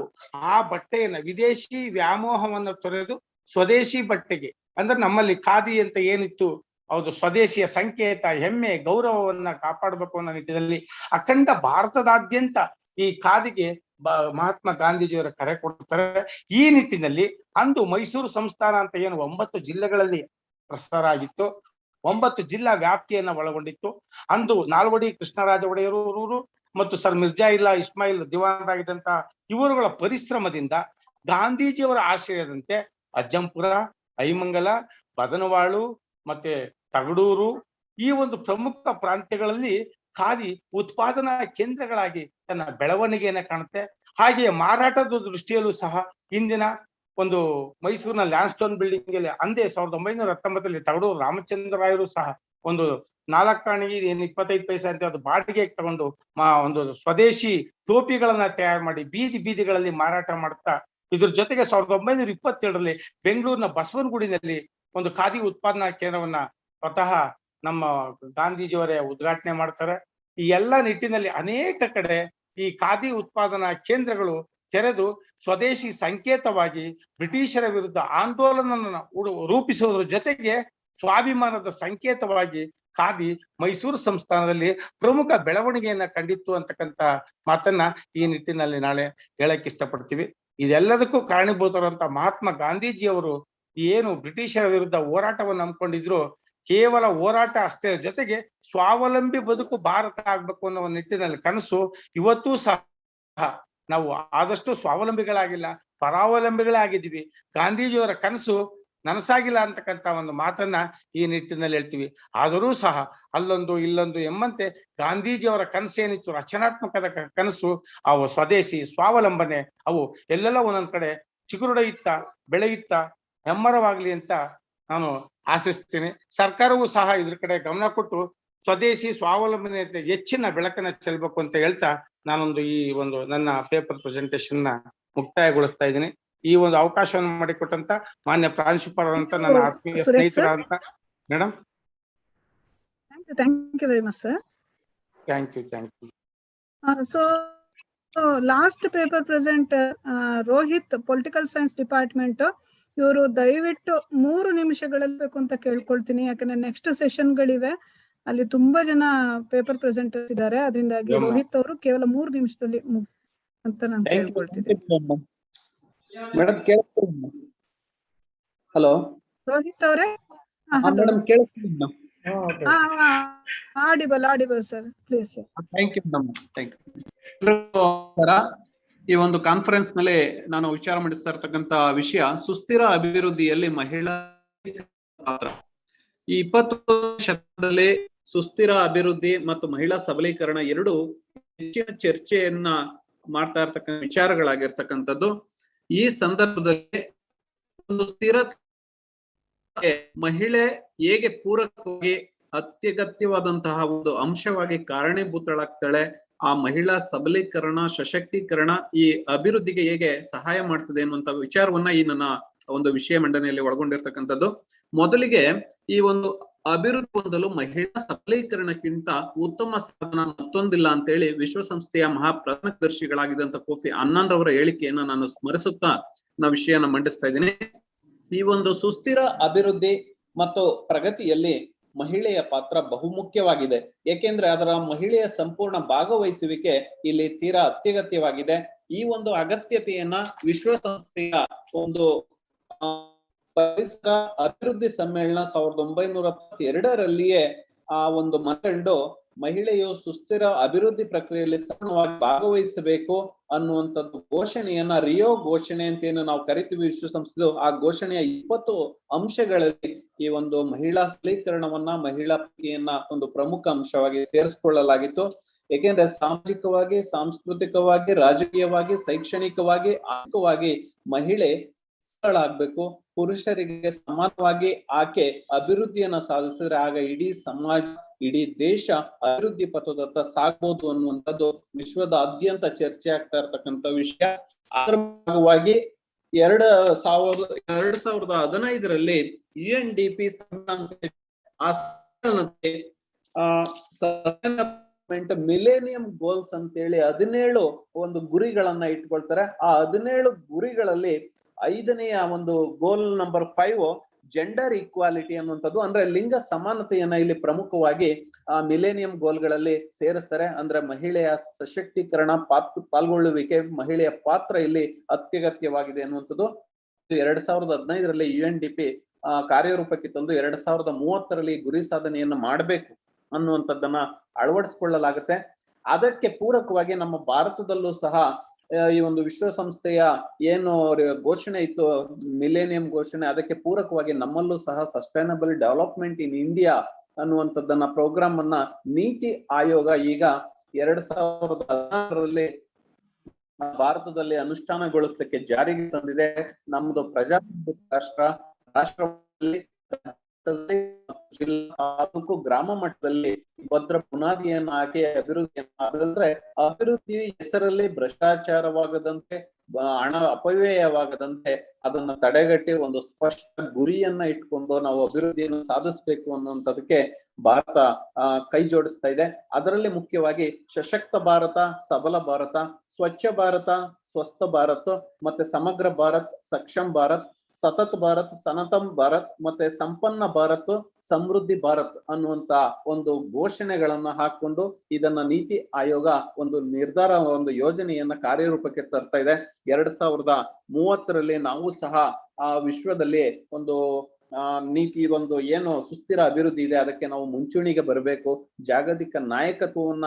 ಆ ಬಟ್ಟೆಯನ್ನ ವಿದೇಶಿ ವ್ಯಾಮೋಹವನ್ನು ತೊರೆದು ಸ್ವದೇಶಿ ಬಟ್ಟೆಗೆ ಅಂದ್ರೆ ನಮ್ಮಲ್ಲಿ ಖಾದಿ ಅಂತ ಏನಿತ್ತು ಹೌದು ಸ್ವದೇಶಿಯ ಸಂಕೇತ, ಹೆಮ್ಮೆ, ಗೌರವವನ್ನ ಕಾಪಾಡಬೇಕು ಅನ್ನೋ ನಿಟ್ಟಿನಲ್ಲಿ ಅಖಂಡ ಭಾರತದಾದ್ಯಂತ ಈ ಖಾದಿಗೆ ಮಹಾತ್ಮ ಗಾಂಧೀಜಿಯವರ ಕರೆ ಕೊಡ್ತಾರೆ. ಈ ನಿಟ್ಟಿನಲ್ಲಿ ಅಂದು ಮೈಸೂರು ಸಂಸ್ಥಾನ ಅಂತ ಏನು 9 ಜಿಲ್ಲೆಗಳಲ್ಲಿ ಪ್ರಸಾರ ಆಗಿತ್ತು, 9 ಜಿಲ್ಲಾ ವ್ಯಾಪ್ತಿಯನ್ನ ಒಳಗೊಂಡಿತ್ತು. ಅಂದು ನಾಲ್ವಡಿ ಕೃಷ್ಣರಾಜ ಒಡೆಯರವರು ಮತ್ತು ಸರ್ ಮಿರ್ಜಾ ಇಲ್ಲ ಇಸ್ಮಾಯಿಲ್ ದಿವಾನರಾಗಿದ್ದಂತ ಇವರುಗಳ ಪರಿಶ್ರಮದಿಂದ ಗಾಂಧೀಜಿಯವರ ಆಶಯದಂತೆ ಅಜ್ಜಂಪುರ, ಐಮಂಗಲ, ಬದನವಾಳು ಮತ್ತೆ ತಗಡೂರು ಈ ಒಂದು ಪ್ರಮುಖ ಪ್ರಾಂತ್ಯಗಳಲ್ಲಿ ಖಾದಿ ಉತ್ಪಾದನಾ ಕೇಂದ್ರಗಳಾಗಿ ತನ್ನ ಬೆಳವಣಿಗೆಯನ್ನ ಕಾಣುತ್ತೆ. ಹಾಗೆಯೇ ಮಾರಾಟದ ದೃಷ್ಟಿಯಲ್ಲೂ ಸಹ ಇಂದಿನ ಒಂದು ಮೈಸೂರಿನ ಲ್ಯಾಂಡ್ಸ್ಟೋನ್ ಬಿಲ್ಡಿಂಗ್ ಅಲ್ಲಿ ಅಂದೇ 1919ರಲ್ಲಿ ತಗಡೂರು ರಾಮಚಂದ್ರರಾಯರು ಸಹ ಒಂದು 4 ಆಣೆಗೆ 25 ಪೈಸೆ ಅಂತ ಅದು ಬಾಡಿಗೆ ತಗೊಂಡು ಒಂದು ಸ್ವದೇಶಿ ಟೋಪಿಗಳನ್ನ ತಯಾರು ಮಾಡಿ ಬೀದಿಗಳಲ್ಲಿ ಮಾರಾಟ ಮಾಡ್ತಾ ಇದ್ರ ಜೊತೆಗೆ 1927ರಲ್ಲಿ ಬೆಂಗಳೂರಿನ ಬಸವನಗುಡಿನಲ್ಲಿ ಒಂದು ಖಾದಿ ಉತ್ಪಾದನಾ ಕೇಂದ್ರವನ್ನ ಸ್ವತಃ ನಮ್ಮ ಗಾಂಧೀಜಿಯವರೇ ಉದ್ಘಾಟನೆ ಮಾಡ್ತಾರೆ. ಈ ಎಲ್ಲ ನಿಟ್ಟಿನಲ್ಲಿ ಅನೇಕ ಕಡೆ ಈ ಖಾದಿ ಉತ್ಪಾದನಾ ಕೇಂದ್ರಗಳು ತೆರೆದು ಸ್ವದೇಶಿ ಸಂಕೇತವಾಗಿ ಬ್ರಿಟಿಷರ ವಿರುದ್ಧ ಆಂದೋಲನ ರೂಪಿಸುವುದರ ಜೊತೆಗೆ ಸ್ವಾಭಿಮಾನದ ಸಂಕೇತವಾಗಿ ಖಾದಿ ಮೈಸೂರು ಸಂಸ್ಥಾನದಲ್ಲಿ ಪ್ರಮುಖ ಬೆಳವಣಿಗೆಯನ್ನ ಕಂಡಿತ್ತು ಅಂತಕ್ಕಂಥ ಮಾತನ್ನ ಈ ನಿಟ್ಟಿನಲ್ಲಿ ನಾಳೆ ಹೇಳಕ್ ಇಷ್ಟಪಡ್ತೀವಿ. ಇದೆಲ್ಲದಕ್ಕೂ ಕಾರಣೀಭೂತರಂತ ಮಹಾತ್ಮ ಗಾಂಧೀಜಿಯವರು ಏನು ಬ್ರಿಟಿಷರ ವಿರುದ್ಧ ಹೋರಾಟವನ್ನು ಹಮ್ಮಿಕೊಂಡಿದ್ರು, ಕೇವಲ ಹೋರಾಟ ಅಷ್ಟೇ ಜೊತೆಗೆ ಸ್ವಾವಲಂಬಿ ಬದುಕು ಭಾರತ ಆಗ್ಬೇಕು ಅನ್ನೋ ಒಂದು ನಿಟ್ಟಿನಲ್ಲಿ ಕನಸು ಇವತ್ತೂ ಸಹ ನಾವು ಆದಷ್ಟು ಸ್ವಾವಲಂಬಿಗಳಾಗಿಲ್ಲ, ಪರಾವಲಂಬಿಗಳೇ ಆಗಿದ್ದೀವಿ. ಗಾಂಧೀಜಿಯವರ ಕನಸು ನನಸಾಗಿಲ್ಲ ಅಂತಕ್ಕಂಥ ಒಂದು ಮಾತನ್ನ ಈ ನಿಟ್ಟಿನಲ್ಲಿ ಹೇಳ್ತೀವಿ. ಆದರೂ ಸಹ ಅಲ್ಲೊಂದು ಇಲ್ಲೊಂದು ಎಂಬಂತೆ ಗಾಂಧೀಜಿಯವರ ಕನಸೇನಿತ್ತು, ರಚನಾತ್ಮಕದ ಕನಸು, ಅವು ಸ್ವದೇಶಿ ಸ್ವಾವಲಂಬನೆ, ಅವು ಎಲ್ಲೆಲ್ಲ ಒಂದೊಂದ್ ಕಡೆ ಚಿಗುರುಡೆಯುತ್ತ ಬೆಳೆಯುತ್ತ ಹೆಮ್ಮರವಾಗ್ಲಿ ಅಂತ ನಾನು ಆಶಿಸ್ತೀನಿ. ಸರ್ಕಾರವೂ ಸಹ ಇದ್ರ ಕಡೆ ಗಮನ ಕೊಟ್ಟು ಸ್ವದೇಶಿ ಸ್ವಾವಲಂಬನೆ ಹೆಚ್ಚಿನ ಬೆಳಕನ್ನ ಚೆಲ್ಬೇಕು ಅಂತ ಹೇಳ್ತಾ ನಾನೊಂದು ಈ ಒಂದು ನನ್ನ ಪೇಪರ್ ಪ್ರೆಸೆಂಟೇಶನ್ ನ ಮುಕ್ತಾಯಗೊಳಿಸ್ತಾ ಇದ್ದೀನಿ. ಈ ಒಂದು ಅವಕಾಶವನ್ನು ಮಾಡಿಕೊಟ್ಟಂತ ಮಾನ್ಯ ಪ್ರಾಂಶುಪಾಲರಂತ ನನ್ನ ಆತ್ಮೀಯ ಸ್ನೇಹಿತರಂತ madam, thank you very much, sir. Thank you. So last paper presenter Rohit, political science department. ಇವರು ದಯವಿಟ್ಟು 3 ನಿಮಿಷಗಳಲ್ಲಿ ಬೇಕು ಅಂತ ಕೇಳ್ಕೊಳ್ತೀನಿ, ಯಾಕಂದ್ರೆ ನೆಕ್ಸ್ಟ್ ಸೆಷನ್ಗಳಿವೆ, ಅಲ್ಲಿ ತುಂಬಾ ಜನ ಪೇಪರ್ ಪ್ರೆಸೆಂಟರ್ಸ್ ಇದ್ದಾರೆ. ಅದರಿಂದಾಗಿ ರೋಹಿತ್ ಅವರು ಕೇವಲ 3 ನಿಮಿಷದಲ್ಲಿ ಅಂತ ನಾನು ಕೇಳ್ಕೊಳ್ತೀನಿ. ಮೇಡಮ್ ಹಲೋ ರೋಹಿತ್ ಅವರೇ, ಮೇಡಮ್ ಕೇಳಿಸ್ತಿದ್ದೀರಾ? Audible sir, please sir. Thank you madam, thank you. ಈ ಒಂದು ಕಾನ್ಫರೆನ್ಸ್ ನಲ್ಲಿ ನಾನು ವಿಚಾರ ಮಂಡಿಸ್ತಾ ಇರ್ತಕ್ಕಂತ ವಿಷಯ ಸುಸ್ಥಿರ ಅಭಿವೃದ್ಧಿಯಲ್ಲಿ ಮಹಿಳಾ ಪಾತ್ರ. ಈ 20ನೇ ಶತಕದಲ್ಲಿ ಸುಸ್ಥಿರ ಅಭಿವೃದ್ಧಿ ಮತ್ತು ಮಹಿಳಾ ಸಬಲೀಕರಣ ಎರಡು ಹೆಚ್ಚಿನ ಚರ್ಚೆಯನ್ನ ಮಾಡ್ತಾ ಇರ್ತಕ್ಕಂಥ ವಿಚಾರಗಳಾಗಿರ್ತಕ್ಕಂಥದ್ದು. ಈ ಸಂದರ್ಭದಲ್ಲಿ ಒಂದು ಸ್ಥಿರತೆ ಮಹಿಳೆ ಹೇಗೆ ಪೂರಕವಾಗಿ ಅತ್ಯಗತ್ಯವಾದಂತಹ ಒಂದು ಅಂಶವಾಗಿ ಕಾರಣೀಭೂತಳಾಗ್ತಾಳೆ, ಆ ಮಹಿಳಾ ಸಬಲೀಕರಣ ಸಶಕ್ತೀಕರಣ ಈ ಅಭಿವೃದ್ಧಿಗೆ ಹೇಗೆ ಸಹಾಯ ಮಾಡ್ತದೆ ಅನ್ನುವಂತ ವಿಚಾರವನ್ನ ಈ ನನ್ನ ಒಂದು ವಿಷಯ ಮಂಡನೆಯಲ್ಲಿ ಒಳಗೊಂಡಿರ್ತಕ್ಕಂಥದ್ದು. ಮೊದಲಿಗೆ ಈ ಒಂದು ಅಭಿವೃದ್ಧಿ ಹೊಂದಲು ಮಹಿಳಾ ಸಬಲೀಕರಣಕ್ಕಿಂತ ಉತ್ತಮ ಸಾಧನ ಮತ್ತೊಂದಿಲ್ಲ ಅಂತ ಹೇಳಿ ವಿಶ್ವಸಂಸ್ಥೆಯ ಮಹಾಪ್ರಧಾನದರ್ಶಿಗಳಾಗಿದ್ದಂತ ಕೋಫಿ ಅನ್ನಾನ್ ರವರ ಹೇಳಿಕೆಯನ್ನ ನಾನು ಸ್ಮರಿಸುತ್ತಾ ನಾ ವಿಷಯನ ಮಂಡಿಸ್ತಾ ಇದ್ದೀನಿ. ಈ ಒಂದು ಸುಸ್ಥಿರ ಅಭಿವೃದ್ಧಿ ಮತ್ತು ಪ್ರಗತಿಯಲ್ಲಿ ಮಹಿಳೆಯ ಪಾತ್ರ ಬಹುಮುಖ್ಯವಾಗಿದೆ. ಏಕೆಂದ್ರೆ ಅದರ ಮಹಿಳೆಯ ಸಂಪೂರ್ಣ ಭಾಗವಹಿಸುವಿಕೆ ಇಲ್ಲಿ ತೀರಾ ಅತ್ಯಗತ್ಯವಾಗಿದೆ. ಈ ಒಂದು ಅಗತ್ಯತೆಯನ್ನ ವಿಶ್ವಸಂಸ್ಥೆಯ ಒಂದು ಪರಿಸರ ಅಭಿವೃದ್ಧಿ ಸಮ್ಮೇಳನ 1992ರಲ್ಲಿಯೇ ಆ ಒಂದು ಮನಗಂಡು ಮಹಿಳೆಯು ಸುಸ್ಥಿರ ಅಭಿವೃದ್ಧಿ ಪ್ರಕ್ರಿಯೆಯಲ್ಲಿ ಸಮಾನವಾಗಿ ಭಾಗವಹಿಸಬೇಕು ಅನ್ನುವಂಥದ್ದು ಘೋಷಣೆಯನ್ನ, ರಿಯೋ ಘೋಷಣೆ ಅಂತ ಏನು ನಾವು ಕರಿತೀವಿ ವಿಶ್ವಸಂಸ್ಥೆ, ಆ ಘೋಷಣೆಯ 20 ಅಂಶಗಳಲ್ಲಿ ಈ ಒಂದು ಮಹಿಳಾ ಸಬಲೀಕರಣವನ್ನ, ಮಹಿಳಾ ಪ್ರಗತಿಯನ್ನ ಒಂದು ಪ್ರಮುಖ ಅಂಶವಾಗಿ ಸೇರಿಸಿಕೊಳ್ಳಲಾಗಿತ್ತು. ಏಕೆಂದ್ರೆ ಸಾಮಾಜಿಕವಾಗಿ, ಸಾಂಸ್ಕೃತಿಕವಾಗಿ, ರಾಜಕೀಯವಾಗಿ, ಶೈಕ್ಷಣಿಕವಾಗಿ, ಆರ್ಥಿಕವಾಗಿ ಮಹಿಳೆ ಆಗ್ಬೇಕು. ಪುರುಷರಿಗೆ ಸಮಾನವಾಗಿ ಆಕೆ ಅಭಿವೃದ್ಧಿಯನ್ನ ಸಾಧಿಸಿದ್ರೆ ಆಗ ಇಡೀ ಸಮಾಜ, ಇಡೀ ದೇಶ ಅಭಿವೃದ್ಧಿ ಪಥದತ್ತ ಸಾಗ್ಬೋದು ಅನ್ನುವಂಥದ್ದು ವಿಶ್ವದಾದ್ಯಂತ ಚರ್ಚೆ ಆಗ್ತಾ ಇರ್ತಕ್ಕಂಥ ವಿಷಯ. ಅದರ ಭಾಗವಾಗಿ 2015ರಲ್ಲಿ UNDP ಮಿಲೇನಿಯಂ ಗೋಲ್ಸ್ ಅಂತೇಳಿ 17 ಒಂದು ಗುರಿಗಳನ್ನ ಇಟ್ಕೊಳ್ತಾರೆ. ಆ 17 ಗುರಿಗಳಲ್ಲಿ 5ನೆಯ ಒಂದು ಗೋಲ್ ನಂಬರ್ 5 ಜೆಂಡರ್ ಈಕ್ವಾಲಿಟಿ ಅನ್ನುವಂಥದ್ದು, ಅಂದ್ರೆ ಲಿಂಗ ಸಮಾನತೆಯನ್ನ ಇಲ್ಲಿ ಪ್ರಮುಖವಾಗಿ ಆ ಮಿಲೇನಿಯಂ ಗೋಲ್ಗಳಲ್ಲಿ ಸೇರಿಸ್ತಾರೆ. ಅಂದ್ರೆ ಮಹಿಳೆಯ ಸಶಕ್ತೀಕರಣ, ಪಾಲ್ಗೊಳ್ಳುವಿಕೆ, ಮಹಿಳೆಯ ಪಾತ್ರ ಇಲ್ಲಿ ಅತ್ಯಗತ್ಯವಾಗಿದೆ ಅನ್ನುವಂಥದ್ದು. 2015ರಲ್ಲಿ UNDP ಕಾರ್ಯರೂಪಕ್ಕೆ ತಂದು 2030ರಲ್ಲಿ ಗುರಿ ಸಾಧನೆಯನ್ನು ಮಾಡಬೇಕು ಅನ್ನುವಂಥದ್ದನ್ನ ಅಳವಡಿಸಿಕೊಳ್ಳಲಾಗುತ್ತೆ. ಅದಕ್ಕೆ ಪೂರಕವಾಗಿ ನಮ್ಮ ಭಾರತದಲ್ಲೂ ಸಹ ಈ ಒಂದು ವಿಶ್ವಸಂಸ್ಥೆಯ ಏನು ಘೋಷಣೆ ಇತ್ತು, ಮಿಲೇನಿಯಂ ಘೋಷಣೆ, ಅದಕ್ಕೆ ಪೂರಕವಾಗಿ ನಮ್ಮಲ್ಲೂ ಸಹ ಸಸ್ಟೈನಬಲ್ ಡೆವಲಪ್ಮೆಂಟ್ ಇನ್ ಇಂಡಿಯಾ ಅನ್ನುವಂಥದ್ದನ್ನ ಪ್ರೋಗ್ರಾಮ್ ಅನ್ನ ನೀತಿ ಆಯೋಗ ಈಗ 2016ರಲ್ಲಿ ಭಾರತದಲ್ಲಿ ಅನುಷ್ಠಾನಗೊಳಿಸಲಿಕ್ಕೆ ಜಾರಿಗೆ ತಂದಿದೆ. ನಮ್ದು ಪ್ರಜಾಪ್ರಭುತ್ವ ರಾಷ್ಟ್ರದಲ್ಲಿ ಜಿಲ್ಲಾ, ತಾಲೂಕು, ಗ್ರಾಮ ಮಟ್ಟದಲ್ಲಿ ಭದ್ರ ಬುನಾದಿಯನ್ನ ಹಾಕಿ ಅಭಿವೃದ್ಧಿಯನ್ನ, ಅಭಿವೃದ್ಧಿ ಹೆಸರಲ್ಲಿ ಭ್ರಷ್ಟಾಚಾರವಾಗದಂತೆ, ಹಣ ಅಪವ್ಯಯವಾಗದಂತೆ ಅದನ್ನ ತಡೆಗಟ್ಟಿ ಒಂದು ಸ್ಪಷ್ಟ ಗುರಿಯನ್ನ ಇಟ್ಕೊಂಡು ನಾವು ಅಭಿವೃದ್ಧಿಯನ್ನು ಸಾಧಿಸಬೇಕು ಅನ್ನುವಂಥದಕ್ಕೆ ಭಾರತ ಕೈ ಜೋಡಿಸ್ತಾ ಇದೆ. ಅದರಲ್ಲಿ ಮುಖ್ಯವಾಗಿ ಸಶಕ್ತ ಭಾರತ, ಸಬಲ ಭಾರತ, ಸ್ವಚ್ಛ ಭಾರತ, ಸ್ವಸ್ಥ ಭಾರತ್, ಮತ್ತೆ ಸಮಗ್ರ ಭಾರತ್, ಸಕ್ಷಮ್ ಭಾರತ್, ಸತತ್ ಭಾರತ್, ಸನಾತನ್ ಭಾರತ್ ಮತ್ತೆ ಸಂಪನ್ನ ಭಾರತ್, ಸಮೃದ್ಧಿ ಭಾರತ್ ಅನ್ನುವಂತ ಒಂದು ಘೋಷಣೆಗಳನ್ನ ಹಾಕೊಂಡು ಇದನ್ನ ನೀತಿ ಆಯೋಗ ಒಂದು ನಿರ್ಧಾರ, ಒಂದು ಯೋಜನೆಯನ್ನ ಕಾರ್ಯರೂಪಕ್ಕೆ ತರ್ತಾ ಇದೆ. 2030ರಲ್ಲಿ ನಾವು ಸಹ ಆ ವಿಶ್ವದಲ್ಲಿ ಒಂದು ನೀತಿ, ಒಂದು ಏನು ಸುಸ್ಥಿರ ಅಭಿವೃದ್ಧಿ ಇದೆ ಅದಕ್ಕೆ ನಾವು ಮುಂಚೂಣಿಗೆ ಬರಬೇಕು. ಜಾಗತಿಕ ನಾಯಕತ್ವವನ್ನ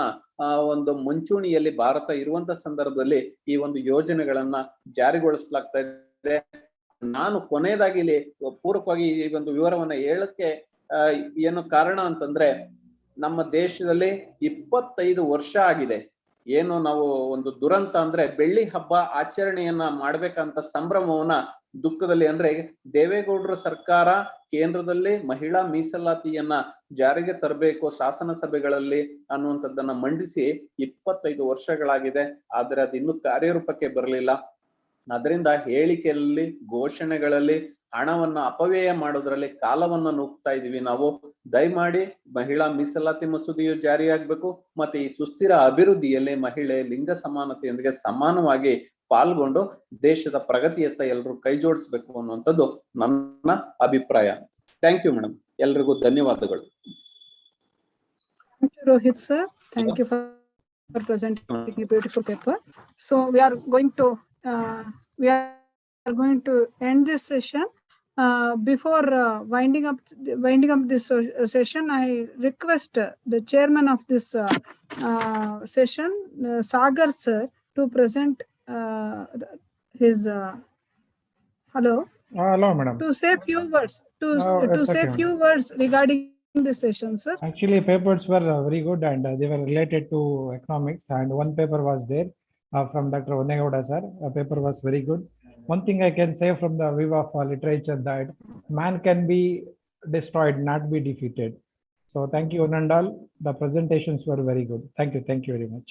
ಒಂದು ಮುಂಚೂಣಿಯಲ್ಲಿ ಭಾರತ ಇರುವಂತ ಸಂದರ್ಭದಲ್ಲಿ ಈ ಒಂದು ಯೋಜನೆಗಳನ್ನ ಜಾರಿಗೊಳಿಸಲಾಗ್ತಾ ಇದೆ. ನಾನು ಕೊನೆಯದಾಗಿ ಇಲ್ಲಿ ಪೂರಕವಾಗಿ ಈ ಒಂದು ವಿವರವನ್ನ ಹೇಳಕ್ಕೆ ಏನು ಕಾರಣ ಅಂತಂದ್ರೆ, ನಮ್ಮ ದೇಶದಲ್ಲಿ 25 ವರ್ಷ ಆಗಿದೆ. ಏನು ನಾವು ಒಂದು ದುರಂತ ಅಂದ್ರೆ ಬೆಳ್ಳಿ ಹಬ್ಬ ಆಚರಣೆಯನ್ನ ಮಾಡ್ಬೇಕಂತ ಸಂಭ್ರಮವನ್ನ ದುಃಖದಲ್ಲಿ, ಅಂದ್ರೆ ದೇವೇಗೌಡರ ಸರ್ಕಾರ ಕೇಂದ್ರದಲ್ಲಿ ಮಹಿಳಾ ಮೀಸಲಾತಿಯನ್ನ ಜಾರಿಗೆ ತರಬೇಕು ಶಾಸನ ಸಭೆಗಳಲ್ಲಿ ಅನ್ನುವಂಥದ್ದನ್ನ ಮಂಡಿಸಿ 25 ವರ್ಷಗಳಾಗಿದೆ. ಆದ್ರೆ ಅದು ಇನ್ನೂ ಕಾರ್ಯರೂಪಕ್ಕೆ ಬರಲಿಲ್ಲ. ಅದರಿಂದ ಹೇಳಿಕೆಯಲ್ಲಿ, ಘೋಷಣೆಗಳಲ್ಲಿ ಹಣವನ್ನ ಅಪವ್ಯಯ ಮಾಡೋದ್ರಲ್ಲಿ ಕಾಲವನ್ನ ನೂಗ್ತಾ ಇದೀವಿ ನಾವು. ದಯಮಾಡಿ ಮಹಿಳಾ ಮೀಸಲಾತಿ ಮಸೂದೆಯು ಜಾರಿಯಾಗಬೇಕು, ಮತ್ತೆ ಈ ಸುಸ್ಥಿರ ಅಭಿವೃದ್ಧಿಯಲ್ಲಿ ಮಹಿಳೆ ಲಿಂಗ ಸಮಾನತೆಯೊಂದಿಗೆ ಸಮಾನವಾಗಿ ಪಾಲ್ಗೊಂಡು ದೇಶದ ಪ್ರಗತಿಯತ್ತ ಎಲ್ಲರೂ ಕೈ ಜೋಡಿಸ್ಬೇಕು ಅನ್ನುವಂಥದ್ದು ನನ್ನ ಅಭಿಪ್ರಾಯ. ಥ್ಯಾಂಕ್ ಯು ಮೇಡಮ್, ಎಲ್ರಿಗೂ ಧನ್ಯವಾದಗಳು. Thank you, Rohit sir. Thank you for presenting a beautiful paper. So we are going to end this session. Before winding up this session, I request the chairman of this session, Sagar sir, to present his hello. Hello, madam. To say few words. To say okay, few words regarding this session, sir. Actually, papers were very good and they were related to economics. And one paper was there from Dr. Onegowda sir. A paper was very good. One thing I can say from the view of literature, that man can be destroyed, not be defeated. So thank you, Nandal. The presentations were very good. Thank you. Thank you very much.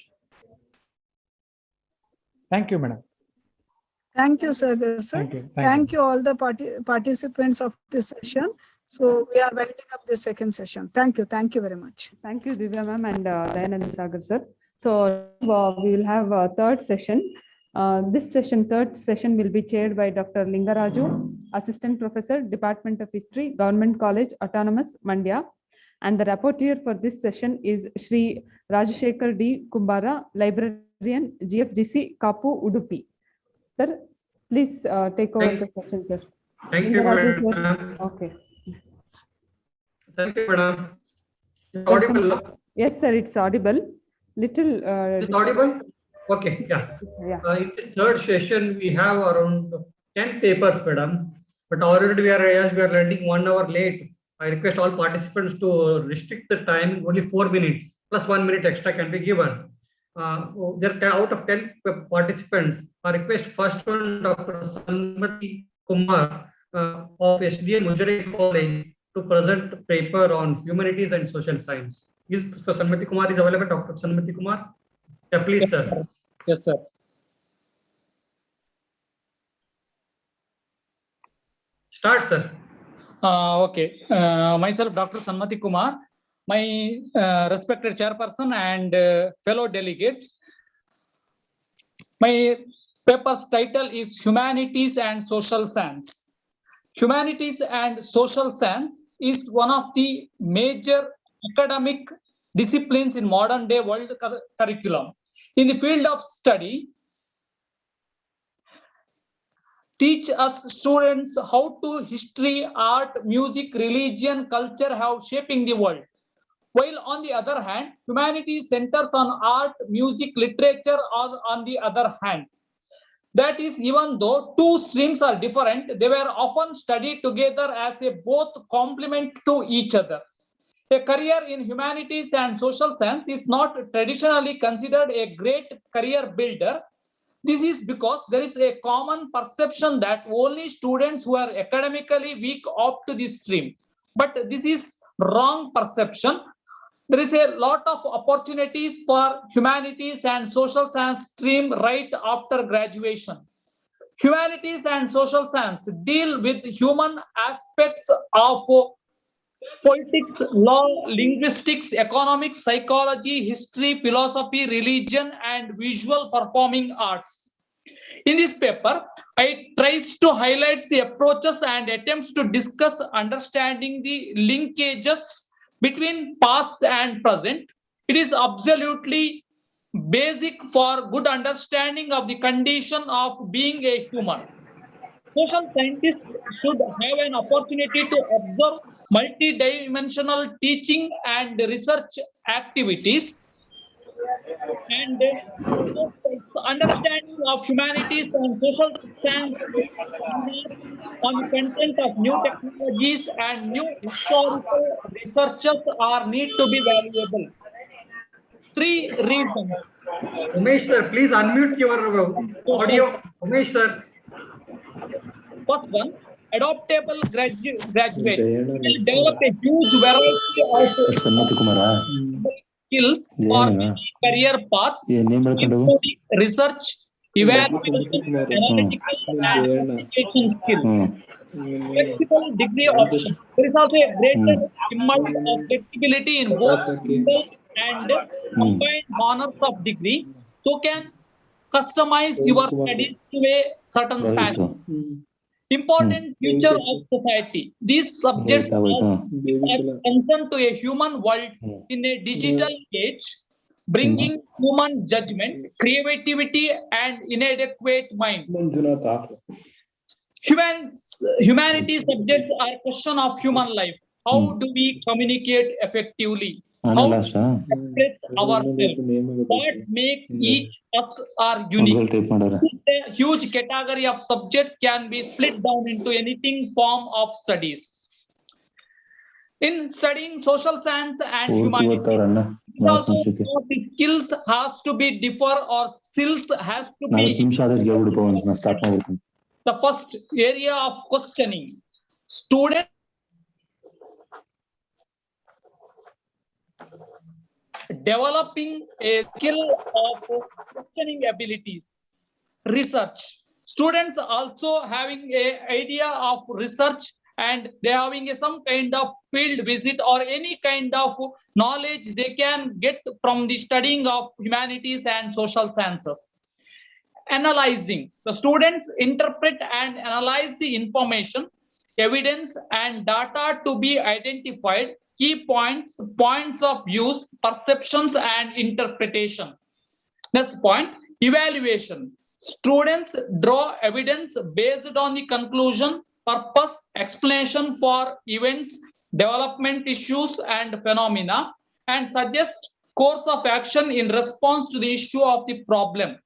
Thank you, madam. Thank you, sir. Thank you all the participants of this session. So we are winding up the second session. Thank you. Thank you very much. Thank you, Divya ma'am and Dayanand Sagar sir. So we will have a third session. This third session will be chaired by Dr. Lingaraju, Assistant Professor, Department of History, Government College, Autonomous, Mandya. And the rapporteur for this session is Shri Rajashekar D. Kumbara, Librarian, GFGC Koppa, Udupi. Sir, please take over the session, sir. Thank you, madam. Okay. Thank you, madam. Is it audible? Yes, sir, it's audible. Little. Is it audible? Okay, yeah. In this third session, we have around 10 papers, madam. But already we are running 1 hour late. I request all participants to restrict the time, only 4 minutes, plus 1 minute extra can be given. Out of 10 participants, I request first one, Dr. Sanmati Kumar of SDA Mujare College, to present a paper on humanities and social science. Is Sanmati Kumar is available, Dr. Sanmati Kumar? Yeah, please, sir. Yes, sir. Start, sir. Okay. Myself, Dr. Sanmati Kumar, my respected chairperson and fellow delegates. My paper's title is Humanities and Social Science. Humanities and social science is one of the major academic disciplines in modern day world curriculum. In the field of study, teach us students how to history, art, music, religion, culture have shaping the world. While on the other hand, humanities centers on art, music, literature, or on the other hand. That is, even though two streams are different, they were often studied together as a both complement to each other. A career in humanities and social science is not traditionally considered a great career builder. This is because there is a common perception that only students who are academically weak opt to this stream. But this is wrong perception. There is a lot of opportunities for humanities and social science stream right after graduation. Humanities and social science deal with human aspects of politics, law, linguistics, economics, psychology, history, philosophy, religion, and visual performing arts. In this paper, I tries to highlight the approaches and attempts to discuss understanding the linkages between past and present. It is absolutely basic for good understanding of the condition of being a human. Social scientists should have an opportunity to observe multidimensional teaching and research activities, and understanding of humanities and social science on the content of new technologies and new historical researches are need to be valuable. 3 reasons. Umesh sir, please unmute your audio. Umesh sir. First one, adoptable graduate will develop a huge variety of skills for many career paths, including research, evaluation, analytical, and communication skills. Flexible degree option. There is also a greater amount of flexibility in both single and combined honors of degree, so can customize your studies to a certain passion. Important future of society. These subjects are concerned to a human world in a digital age, bringing human judgment, creativity, and inadequate mind. Humanity subjects are a question of human life. How do we communicate effectively? How do we express ourselves? What makes each us are unique? A huge category of subject can be split down into anything form of studies. In studying social science and humanity, also the skills has to be differ or skills has to be the first area of questioning. Student developing a skill of questioning abilities. Research. Students also having a idea of research, and they having some kind of field visit or any kind of knowledge they can get from the studying of humanities and social sciences. Analyzing. The students interpret and analyze the information, evidence, and data to be identified, key points, points of views, perceptions, and interpretation. Next point, evaluation. Students draw evidence based on the conclusion, purpose, explanation for events, development issues and phenomena, and suggest course of action in response to the issue of the problem.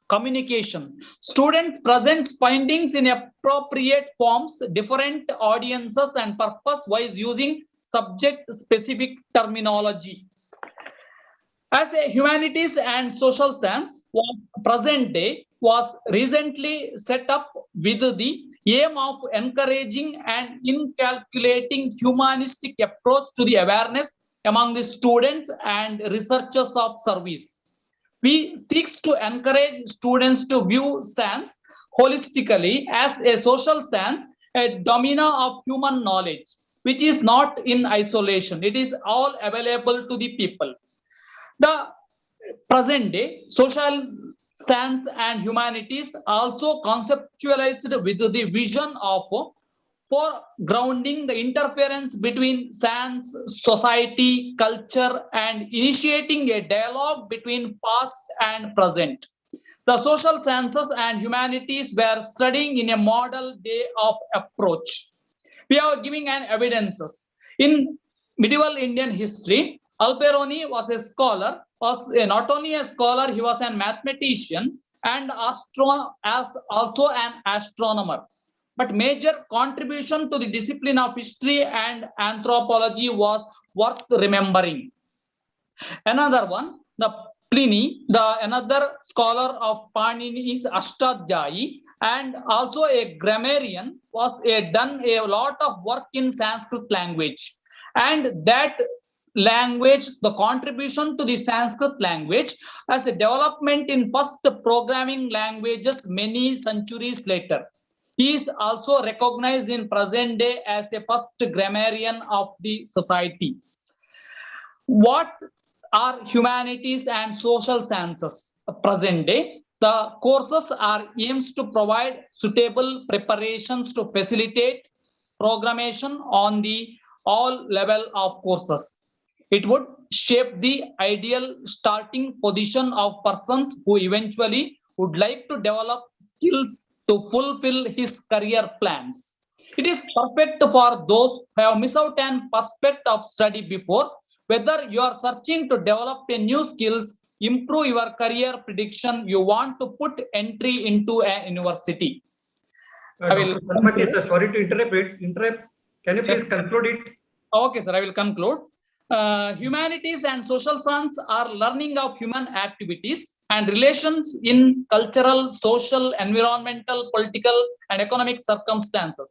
Communication. Students present findings in appropriate forms, different audiences, and purpose-wise using subject-specific terminology. As a humanities and social science present day was recently set up with the aim of encouraging and inculcating humanistic approach to the awareness among the students and researchers of service. We seek to encourage students to view science holistically as a social science, a domino of human knowledge, which is not in isolation. It is all available to the people. The present day social science and humanities also conceptualized with the vision of foregrounding the interference between science, society, culture, and initiating a dialogue between past and present. The social sciences and humanities were studying in a model day of approach. We are giving an evidences. In medieval Indian history, Alberoni was a scholar, not only a scholar, he was a mathematician and also an astronomer. But major contribution to the discipline of history and anthropology was worth remembering. Another one, the Pliny, another scholar of Panini's Ashtadhyayi, and also a grammarian, was done a lot of work in Sanskrit language. And that language, the contribution to the Sanskrit language as a development in first programming languages many centuries later. He is also recognized in present day as a first grammarian of the society. What are humanities and social sciences present day? The courses are aims to provide suitable preparations to facilitate programmation on the all level of courses. It would shape the ideal starting position of persons who eventually would like to develop skills to fulfill his career plans. It is perfect for those who have missed out an prospect of study before, whether you are searching to develop a new skills, improve your career prediction, you want to put entry into a university. Dr. Sanmati, sir, sorry to interrupt. Can you please conclude it? Okay, sir, I will conclude. Humanities and social science are learning of human activities and relations in cultural, social, environmental, political, and economic circumstances.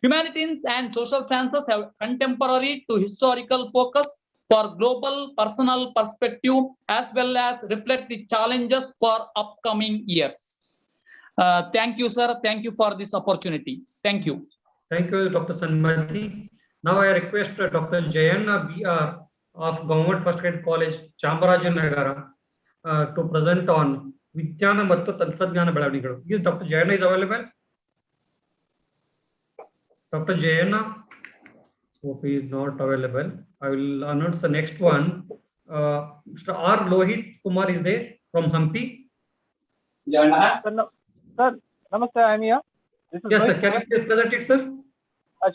Humanities and social sciences have contemporary to historical focus for global personal perspective as well as reflect the challenges for upcoming years. Thank you, sir. Thank you for this opportunity. Thank you. Thank you, Dr. Sanmati. Now I request Dr. Jayanna BR of Government First Grade College, Chamarajanagar, to present on Vidyana ಮತ್ತು ತಂತ್ರಜ್ಞಾನ ಬೆಳವಣಿಗೆಗಳು. Is Dr. Jayanna is available? Dr. Jayanna, hope he is not available. I will announce the next one. Mr. R. Lohit Kumar is there from Hampi. Sir, namaste, I am here. Yes, sir. Can you please present it, sir?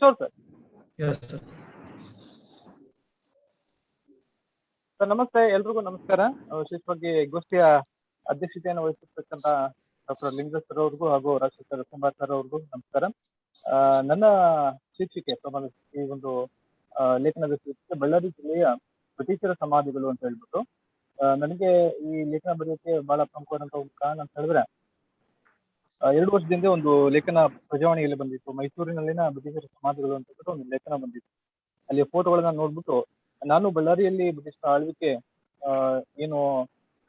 Sure, sir. Yes, sir. Sir ನಮಸ್ತೆ, ಎಲ್ರಿಗೂ ನಮಸ್ಕಾರ. ವಿಶೇಷವಾಗಿ ಗೋಷ್ಠಿಯ ಅಧ್ಯಕ್ಷತೆಯನ್ನು ವಹಿಸಿರ್ತಕ್ಕಂಥ doctor ಲಿಂಗ sir ಅವ್ರಿಗೂ ಹಾಗೂ Rajashekhar Kumar sir ಅವ್ರಿಗೂ ನಮಸ್ಕಾರ. ನನ್ನ ಶೀರ್ಷಿಕೆ ಈ ಒಂದು ಲೇಖನದ ಶೀರ್ಷಿಕೆ ಬಳ್ಳಾರಿ ಜಿಲ್ಲೆಯ ಬ್ರಿಟಿಷರ ಸಮಾಧಿಗಳು ಅಂತ ಹೇಳ್ಬಿಟ್ಟು. ನನಗೆ ಈ ಲೇಖನ ಬರೆಯೋಕೆ ಬಹಳ ಪ್ರಮುಖವಾದಂತ ಒಂದು ಕಾರಣ ಅಂತ ಹೇಳಿದ್ರೆ, 2 ವರ್ಷದಿಂದ ಒಂದು ಲೇಖನ ಪ್ರಜಾವಾಣಿಯಲ್ಲಿ ಬಂದಿತ್ತು. ಮೈಸೂರಿನಲ್ಲಿನ ಬ್ರಿಟಿಷರ ಸಮಾಧಿಗಳು ಅಂತ ಹೇಳ್ಬಿಟ್ಟು ಒಂದು ಲೇಖನ ಬಂದಿತ್ತು. ಅಲ್ಲಿ ಫೋಟೋಗಳನ್ನ ನೋಡ್ಬಿಟ್ಟು ನಾನು ಬಳ್ಳಾರಿಯಲ್ಲಿ ಬ್ರಿಟಿಷರ ಆಳ್ವಿಕೆ ಏನು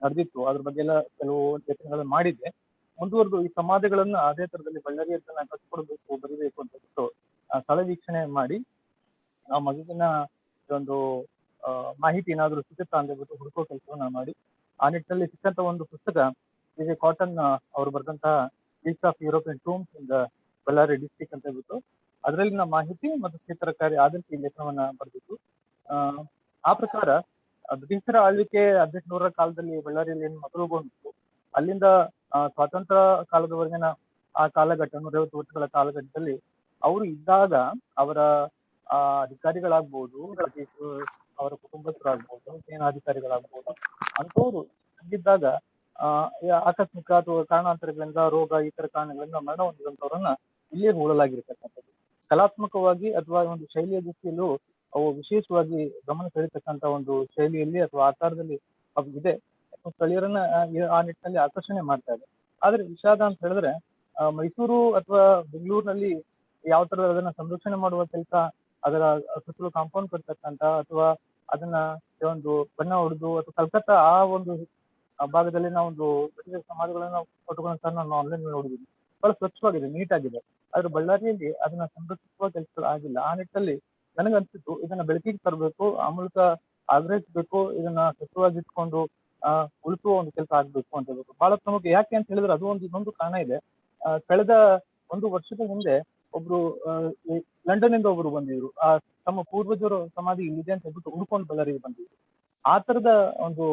ನಡೆದಿತ್ತು ಅದ್ರ ಬಗ್ಗೆ ಎಲ್ಲ ಕೆಲವು ಲೇಖನಗಳನ್ನ ಮಾಡಿದ್ದೆ. ಮುಂದುವರೆದು ಈ ಸಮಾಧಿಗಳನ್ನ ಅದೇ ತರದಲ್ಲಿ ಬಳ್ಳಾರಿಯನ್ನ ಕಟ್ಕೊಡ್ಬೇಕು, ಬರೀಬೇಕು ಅಂತ ಹೇಳ್ಬಿಟ್ಟು ಸ್ಥಳ ವೀಕ್ಷಣೆ ಮಾಡಿ ಆ ಮಗುವಿನ ಒಂದು ಮಾಹಿತಿ ಏನಾದ್ರು ಸಿಗುತ್ತಾ ಅಂತ ಹೇಳ್ಬಿಟ್ಟು ಹುಡುಕೋ ಕೆಲಸವನ್ನ ಮಾಡಿ ಆ ನಿಟ್ಟಿನಲ್ಲಿ ಸಿಕ್ಕಂತ ಒಂದು ಪುಸ್ತಕ ವಿಜಯ್ ಕಾಟನ್ ಅವರು ಬರೆದಂತಹ list of European tombs in the Bellary district ಅಂತ ಹೇಳ್ಬಿಟ್ಟು ಅದರಲ್ಲಿನ ಮಾಹಿತಿ ಮತ್ತು ಕ್ಷೇತ್ರಕಾರಿ ಆದಂತ ಈ ಲೇಖನವನ್ನ ಬರೆದಿತ್ತು. ಆ ಪ್ರಕಾರ ಬ್ರಿಟಿಷರ ಆಳ್ವಿಕೆ 1800ರ ಕಾಲದಲ್ಲಿ ಬಳ್ಳಾರಿಯಲ್ಲಿ ಏನು ಮೊದಲುಗೊಂಡಿತ್ತು, ಅಲ್ಲಿಂದ ಸ್ವಾತಂತ್ರ್ಯ ಕಾಲದವರೆಗಿನ ಆ ಕಾಲಘಟ್ಟ 150 ವರ್ಷಗಳ ಕಾಲಘಟ್ಟದಲ್ಲಿ ಅವರು ಇದ್ದಾಗ ಅವರ ಅಧಿಕಾರಿಗಳಾಗ್ಬೋದು, ಅವರ ಕುಟುಂಬಸ್ಥರಾಗ್ಬೋದು, ಸೇನಾಧಿಕಾರಿಗಳಾಗ್ಬೋದು ಅಂತವ್ರು ಇದ್ದಾಗ ಆಕಸ್ಮಿಕ ಅಥವಾ ಕಾರಣಾಂತರಗಳಿಂದ ರೋಗ ಈ ತರ ಕಾರಣಗಳಿಂದ ಮರಣ ಹೊಂದಿದಂತವ್ರನ್ನ ಇಲ್ಲೇ ಹೂಳಲಾಗಿರ್ತಕ್ಕಂಥದ್ದು. ಕಲಾತ್ಮಕವಾಗಿ ಅಥವಾ ಒಂದು ಶೈಲಿಯ ದೃಷ್ಟಿಯಲ್ಲೂ ಅವು ವಿಶೇಷವಾಗಿ ಗಮನ ಸೆಳೀತಕ್ಕಂಥ ಒಂದು ಶೈಲಿಯಲ್ಲಿ ಅಥವಾ ಆಕಾರದಲ್ಲಿ ಅವು ಇದೆ. ಸ್ಥಳೀಯರನ್ನ ಆ ನಿಟ್ಟಿನಲ್ಲಿ ಆಕರ್ಷಣೆ ಮಾಡ್ತಾ ಇದೆ. ಆದ್ರೆ ವಿಷಾದ ಅಂತ ಹೇಳಿದ್ರೆ ಮೈಸೂರು ಅಥವಾ ಬೆಂಗಳೂರಿನಲ್ಲಿ ಯಾವ ತರ ಅದನ್ನ ಸಂರಕ್ಷಣೆ ಮಾಡುವ ಕೆಲಸ, ಅದರ ಸುತ್ತಲೂ ಕಾಂಪೌಂಡ್ ಕಟ್ತಕ್ಕಂಥ ಅಥವಾ ಅದನ್ನ ಒಂದು ಬಣ್ಣ ಹೊಡೆದು ಅಥವಾ ಕಲ್ಕತ್ತಾ ಆ ಒಂದು ಭಾಗದಲ್ಲಿ ನಾವು ಒಂದು ಬ್ರಿಟಿಷ್ ಸಮಾಜಗಳನ್ನ ಫೋಟೋಗಳನ್ನ ನಾನು ಆನ್ಲೈನ್ ನೋಡಿದ್ದೀನಿ. ಬಹಳ ಸ್ವಚ್ಛವಾಗಿದೆ, ನೀಟಾಗಿದೆ. ಆದ್ರೆ ಬಳ್ಳಾರಿಯಲ್ಲಿ ಅದನ್ನ ಸಂರಕ್ಷಿಸುವ ಕೆಲಸಗಳು ಆಗಿಲ್ಲ. ಆ ನಿಟ್ಟಿನಲ್ಲಿ ನನಗನ್ಸಿತ್ತು ಇದನ್ನ ಬೆಳಕಿಗೆ ತರಬೇಕು, ಆ ಮೂಲಕ ಆಗ್ರಹಿಸಬೇಕು, ಇದನ್ನ ಸ್ವಚ್ಛವಾಗಿಟ್ಕೊಂಡು ಉಳಿಸುವ ಒಂದು ಕೆಲಸ ಆಗ್ಬೇಕು ಅಂತ ಹೇಳ್ಬೇಕು. ಬಹಳ ಪ್ರಮುಖ. ಯಾಕೆ ಅಂತ ಹೇಳಿದ್ರೆ ಅದು ಇನ್ನೊಂದು ಕಾರಣ ಇದೆ. ಕಳೆದ 1 ವರ್ಷದ ಹಿಂದೆ ಒಬ್ರು ಲಂಡನ್ ಇಂದ ಒಬ್ರು ಬಂದಿದ್ರು. ತಮ್ಮ ಪೂರ್ವಜರು ಸಮಾಧಿ ಇಲ್ಲಿದೆ ಅಂತ ಹೇಳ್ಬಿಟ್ಟು ಹುಡ್ಕೊಂಡು ಬಳ್ಳಾರಿಗೆ ಬಂದಿದ್ರು. ಆ ತರದ ಒಂದು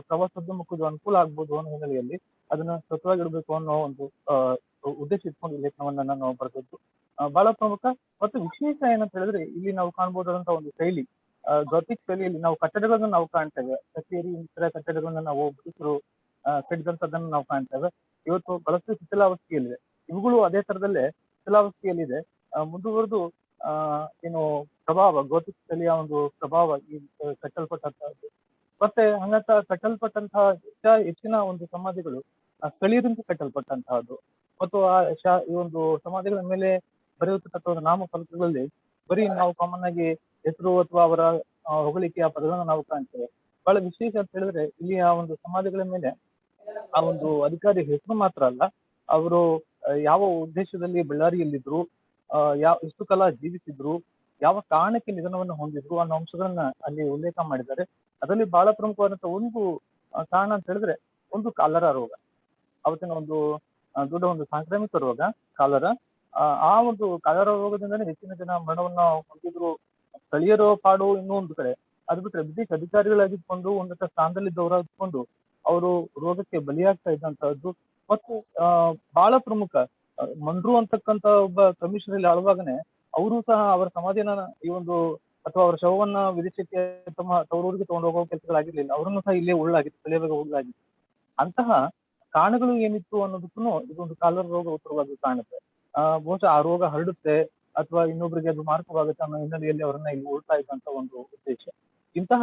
ಪ್ರವಾಸೋದ್ಯಮಕ್ಕೂ ಅನುಕೂಲ ಆಗ್ಬೋದು ಅನ್ನೋ ಹಿನ್ನೆಲೆಯಲ್ಲಿ ಅದನ್ನ ಸ್ವಚ್ಛವಾಗಿಡ್ಬೇಕು ಅನ್ನೋ ಒಂದು ಉದ್ದೇಶ ಇಟ್ಕೊಂಡು ಲೇಖನವನ್ನ ನಾನು ಬರೆದದ್ದು ಬಹಳ ಪ್ರಮುಖ. ಮತ್ತು ವಿಶೇಷ ಏನಂತ ಹೇಳಿದ್ರೆ ಇಲ್ಲಿ ನಾವು ಕಾಣ್ಬೋದಾದಂತಹ ಒಂದು ಶೈಲಿ, ಗಾಥಿಕ್ ಶೈಲಿಯಲ್ಲಿ ನಾವು ಕಟ್ಟಡಗಳನ್ನ ನಾವು ಕಾಣ್ತೇವೆ. ಕಚೇರಿ ಇತರ ಕಟ್ಟಡಗಳನ್ನ ನಾವು ಬ್ರಿಟಿಷರು ಕಟ್ಟಿದಂತದನ್ನ ನಾವು ಕಾಣ್ತೇವೆ. ಇವತ್ತು ಬಹಳಷ್ಟು ಶಿಥಿಲಾವಸ್ಥೆಯಲ್ಲಿದೆ. ಇವುಗಳು ಅದೇ ತರದಲ್ಲೇ ಶಿಥಿಲಾವಸ್ಥೆಯಲ್ಲಿದೆ. ಮುಂದುವರೆದು ಏನು ಪ್ರಭಾವ, ಗೋಥಿಕ್ ಶೈಲಿಯ ಒಂದು ಪ್ರಭಾವ ಈ ಕಟ್ಟಲ್ಪಟ್ಟಂತಹದ್ದು. ಮತ್ತೆ ಹಂಗಂತ ಕಟ್ಟಲ್ಪಟ್ಟಂತಹ ಹೆಚ್ಚಿನ ಒಂದು ಸಮಾಧಿಗಳು ಸ್ಥಳೀಯರಿಂದ ಕಟ್ಟಲ್ಪಟ್ಟಂತಹದ್ದು. ಮತ್ತು ಈ ಒಂದು ಸಮಾಧಿಗಳ ಮೇಲೆ ಬರೆಯತಕ್ಕಂಥ ಒಂದು ನಾಮಫಲಕಗಳಲ್ಲಿ ಬರೀ ನಾವು ಕಾಮನ್ ಆಗಿ ಹೆಸರು ಅಥವಾ ಅವರ ಹೊಗಳಿಕೆಯ ಪದಗಳನ್ನ ನಾವು ಕಾಣ್ತೇವೆ. ಬಹಳ ವಿಶೇಷ ಅಂತ ಹೇಳಿದ್ರೆ ಇಲ್ಲಿ ಆ ಒಂದು ಸಮಾಧಿಗಳ ಮೇಲೆ ಆ ಒಂದು ಅಧಿಕಾರಿ ಹೆಸರು ಮಾತ್ರ ಅಲ್ಲ, ಅವರು ಯಾವ ಉದ್ದೇಶದಲ್ಲಿ ಬಳ್ಳಾರಿಯಲ್ಲಿದ್ರು, ಎಷ್ಟು ಕಾಲ ಜೀವಿಸಿದ್ರು, ಯಾವ ಕಾರಣಕ್ಕೆ ನಿಧನವನ್ನು ಹೊಂದಿದ್ರು ಅನ್ನೋ ಅಂಶಗಳನ್ನ ಅಲ್ಲಿ ಉಲ್ಲೇಖ ಮಾಡಿದ್ದಾರೆ. ಅದರಲ್ಲಿ ಬಹಳ ಪ್ರಮುಖವಾದಂತಹ ಒಂದು ಕಾರಣ ಅಂತ ಹೇಳಿದ್ರೆ ಒಂದು ಕಾಲರಾ ರೋಗ. ಅವತ್ತಿನ ಒಂದು ದೊಡ್ಡ ಒಂದು ಸಾಂಕ್ರಾಮಿಕ ರೋಗ ಕಾಲರ. ಆ ಒಂದು ಕಾಲರ ರೋಗದಿಂದನೇ ಹೆಚ್ಚಿನ ಜನ ಮರಣವನ್ನ ಹೊಂದಿದ್ರು. ಸ್ಥಳೀಯರ ಪಾಡು ಇನ್ನೂ ಒಂದು ಕಡೆ, ಅದು ಬಿಟ್ರೆ ಬ್ರಿಟಿಷ್ ಅಧಿಕಾರಿಗಳಾಗಿದ್ಕೊಂಡು ಉನ್ನತ ಸ್ಥಾನದಲ್ಲಿದ್ದವರಾಗಿದ್ಕೊಂಡು ಅವರು ರೋಗಕ್ಕೆ ಬಲಿಯಾಗ್ತಾ ಇದ್ದಂತಹದ್ದು. ಮತ್ತು ಬಹಳ ಪ್ರಮುಖ ಮಂಡ್ರು ಅಂತಕ್ಕಂತ ಒಬ್ಬ ಕಮಿಷನರ್ ಆಳುವಾಗನೆ ಅವರು ಸಹ ಅವರ ಸಮಾಧಿಯನ್ನ ಈ ಒಂದು ಅಥವಾ ಅವರ ಶವವನ್ನ ವಿದೇಶಕ್ಕೆ ತಮ್ಮ ತವರೂರಿಗೆ ತಗೊಂಡು ಹೋಗೋ ಕೆಲಸಗಳಾಗಿರ್ಲಿಲ್ಲ. ಅವರನ್ನು ಸಹ ಇಲ್ಲೇ ಉಳ್ಳಾಗಿತ್ತು, ಸ್ಥಳೀಯವಾಗಿ ಉಳ್ಳಾಗಿತ್ತು. ಅಂತಹ ಕಾರಣಗಳು ಏನಿತ್ತು ಅನ್ನೋದಕ್ಕೂ ಇದೊಂದು ಕಾಲರ ರೋಗ ಉತ್ತರವಾಗಿ ಕಾಣುತ್ತೆ. ಬಹುಶಃ ಆ ರೋಗ ಹರಡುತ್ತೆ ಅಥವಾ ಇನ್ನೊಬ್ಬರಿಗೆ ಅದು ಮಾರಕವಾಗುತ್ತೆ ಅನ್ನೋ ಹಿನ್ನೆಲೆಯಲ್ಲಿ ಅವರನ್ನ ಇಲ್ಲಿ ಉಳ್ತಾ ಇದ್ದಂತ ಒಂದು ಉದ್ದೇಶ. ಇಂತಹ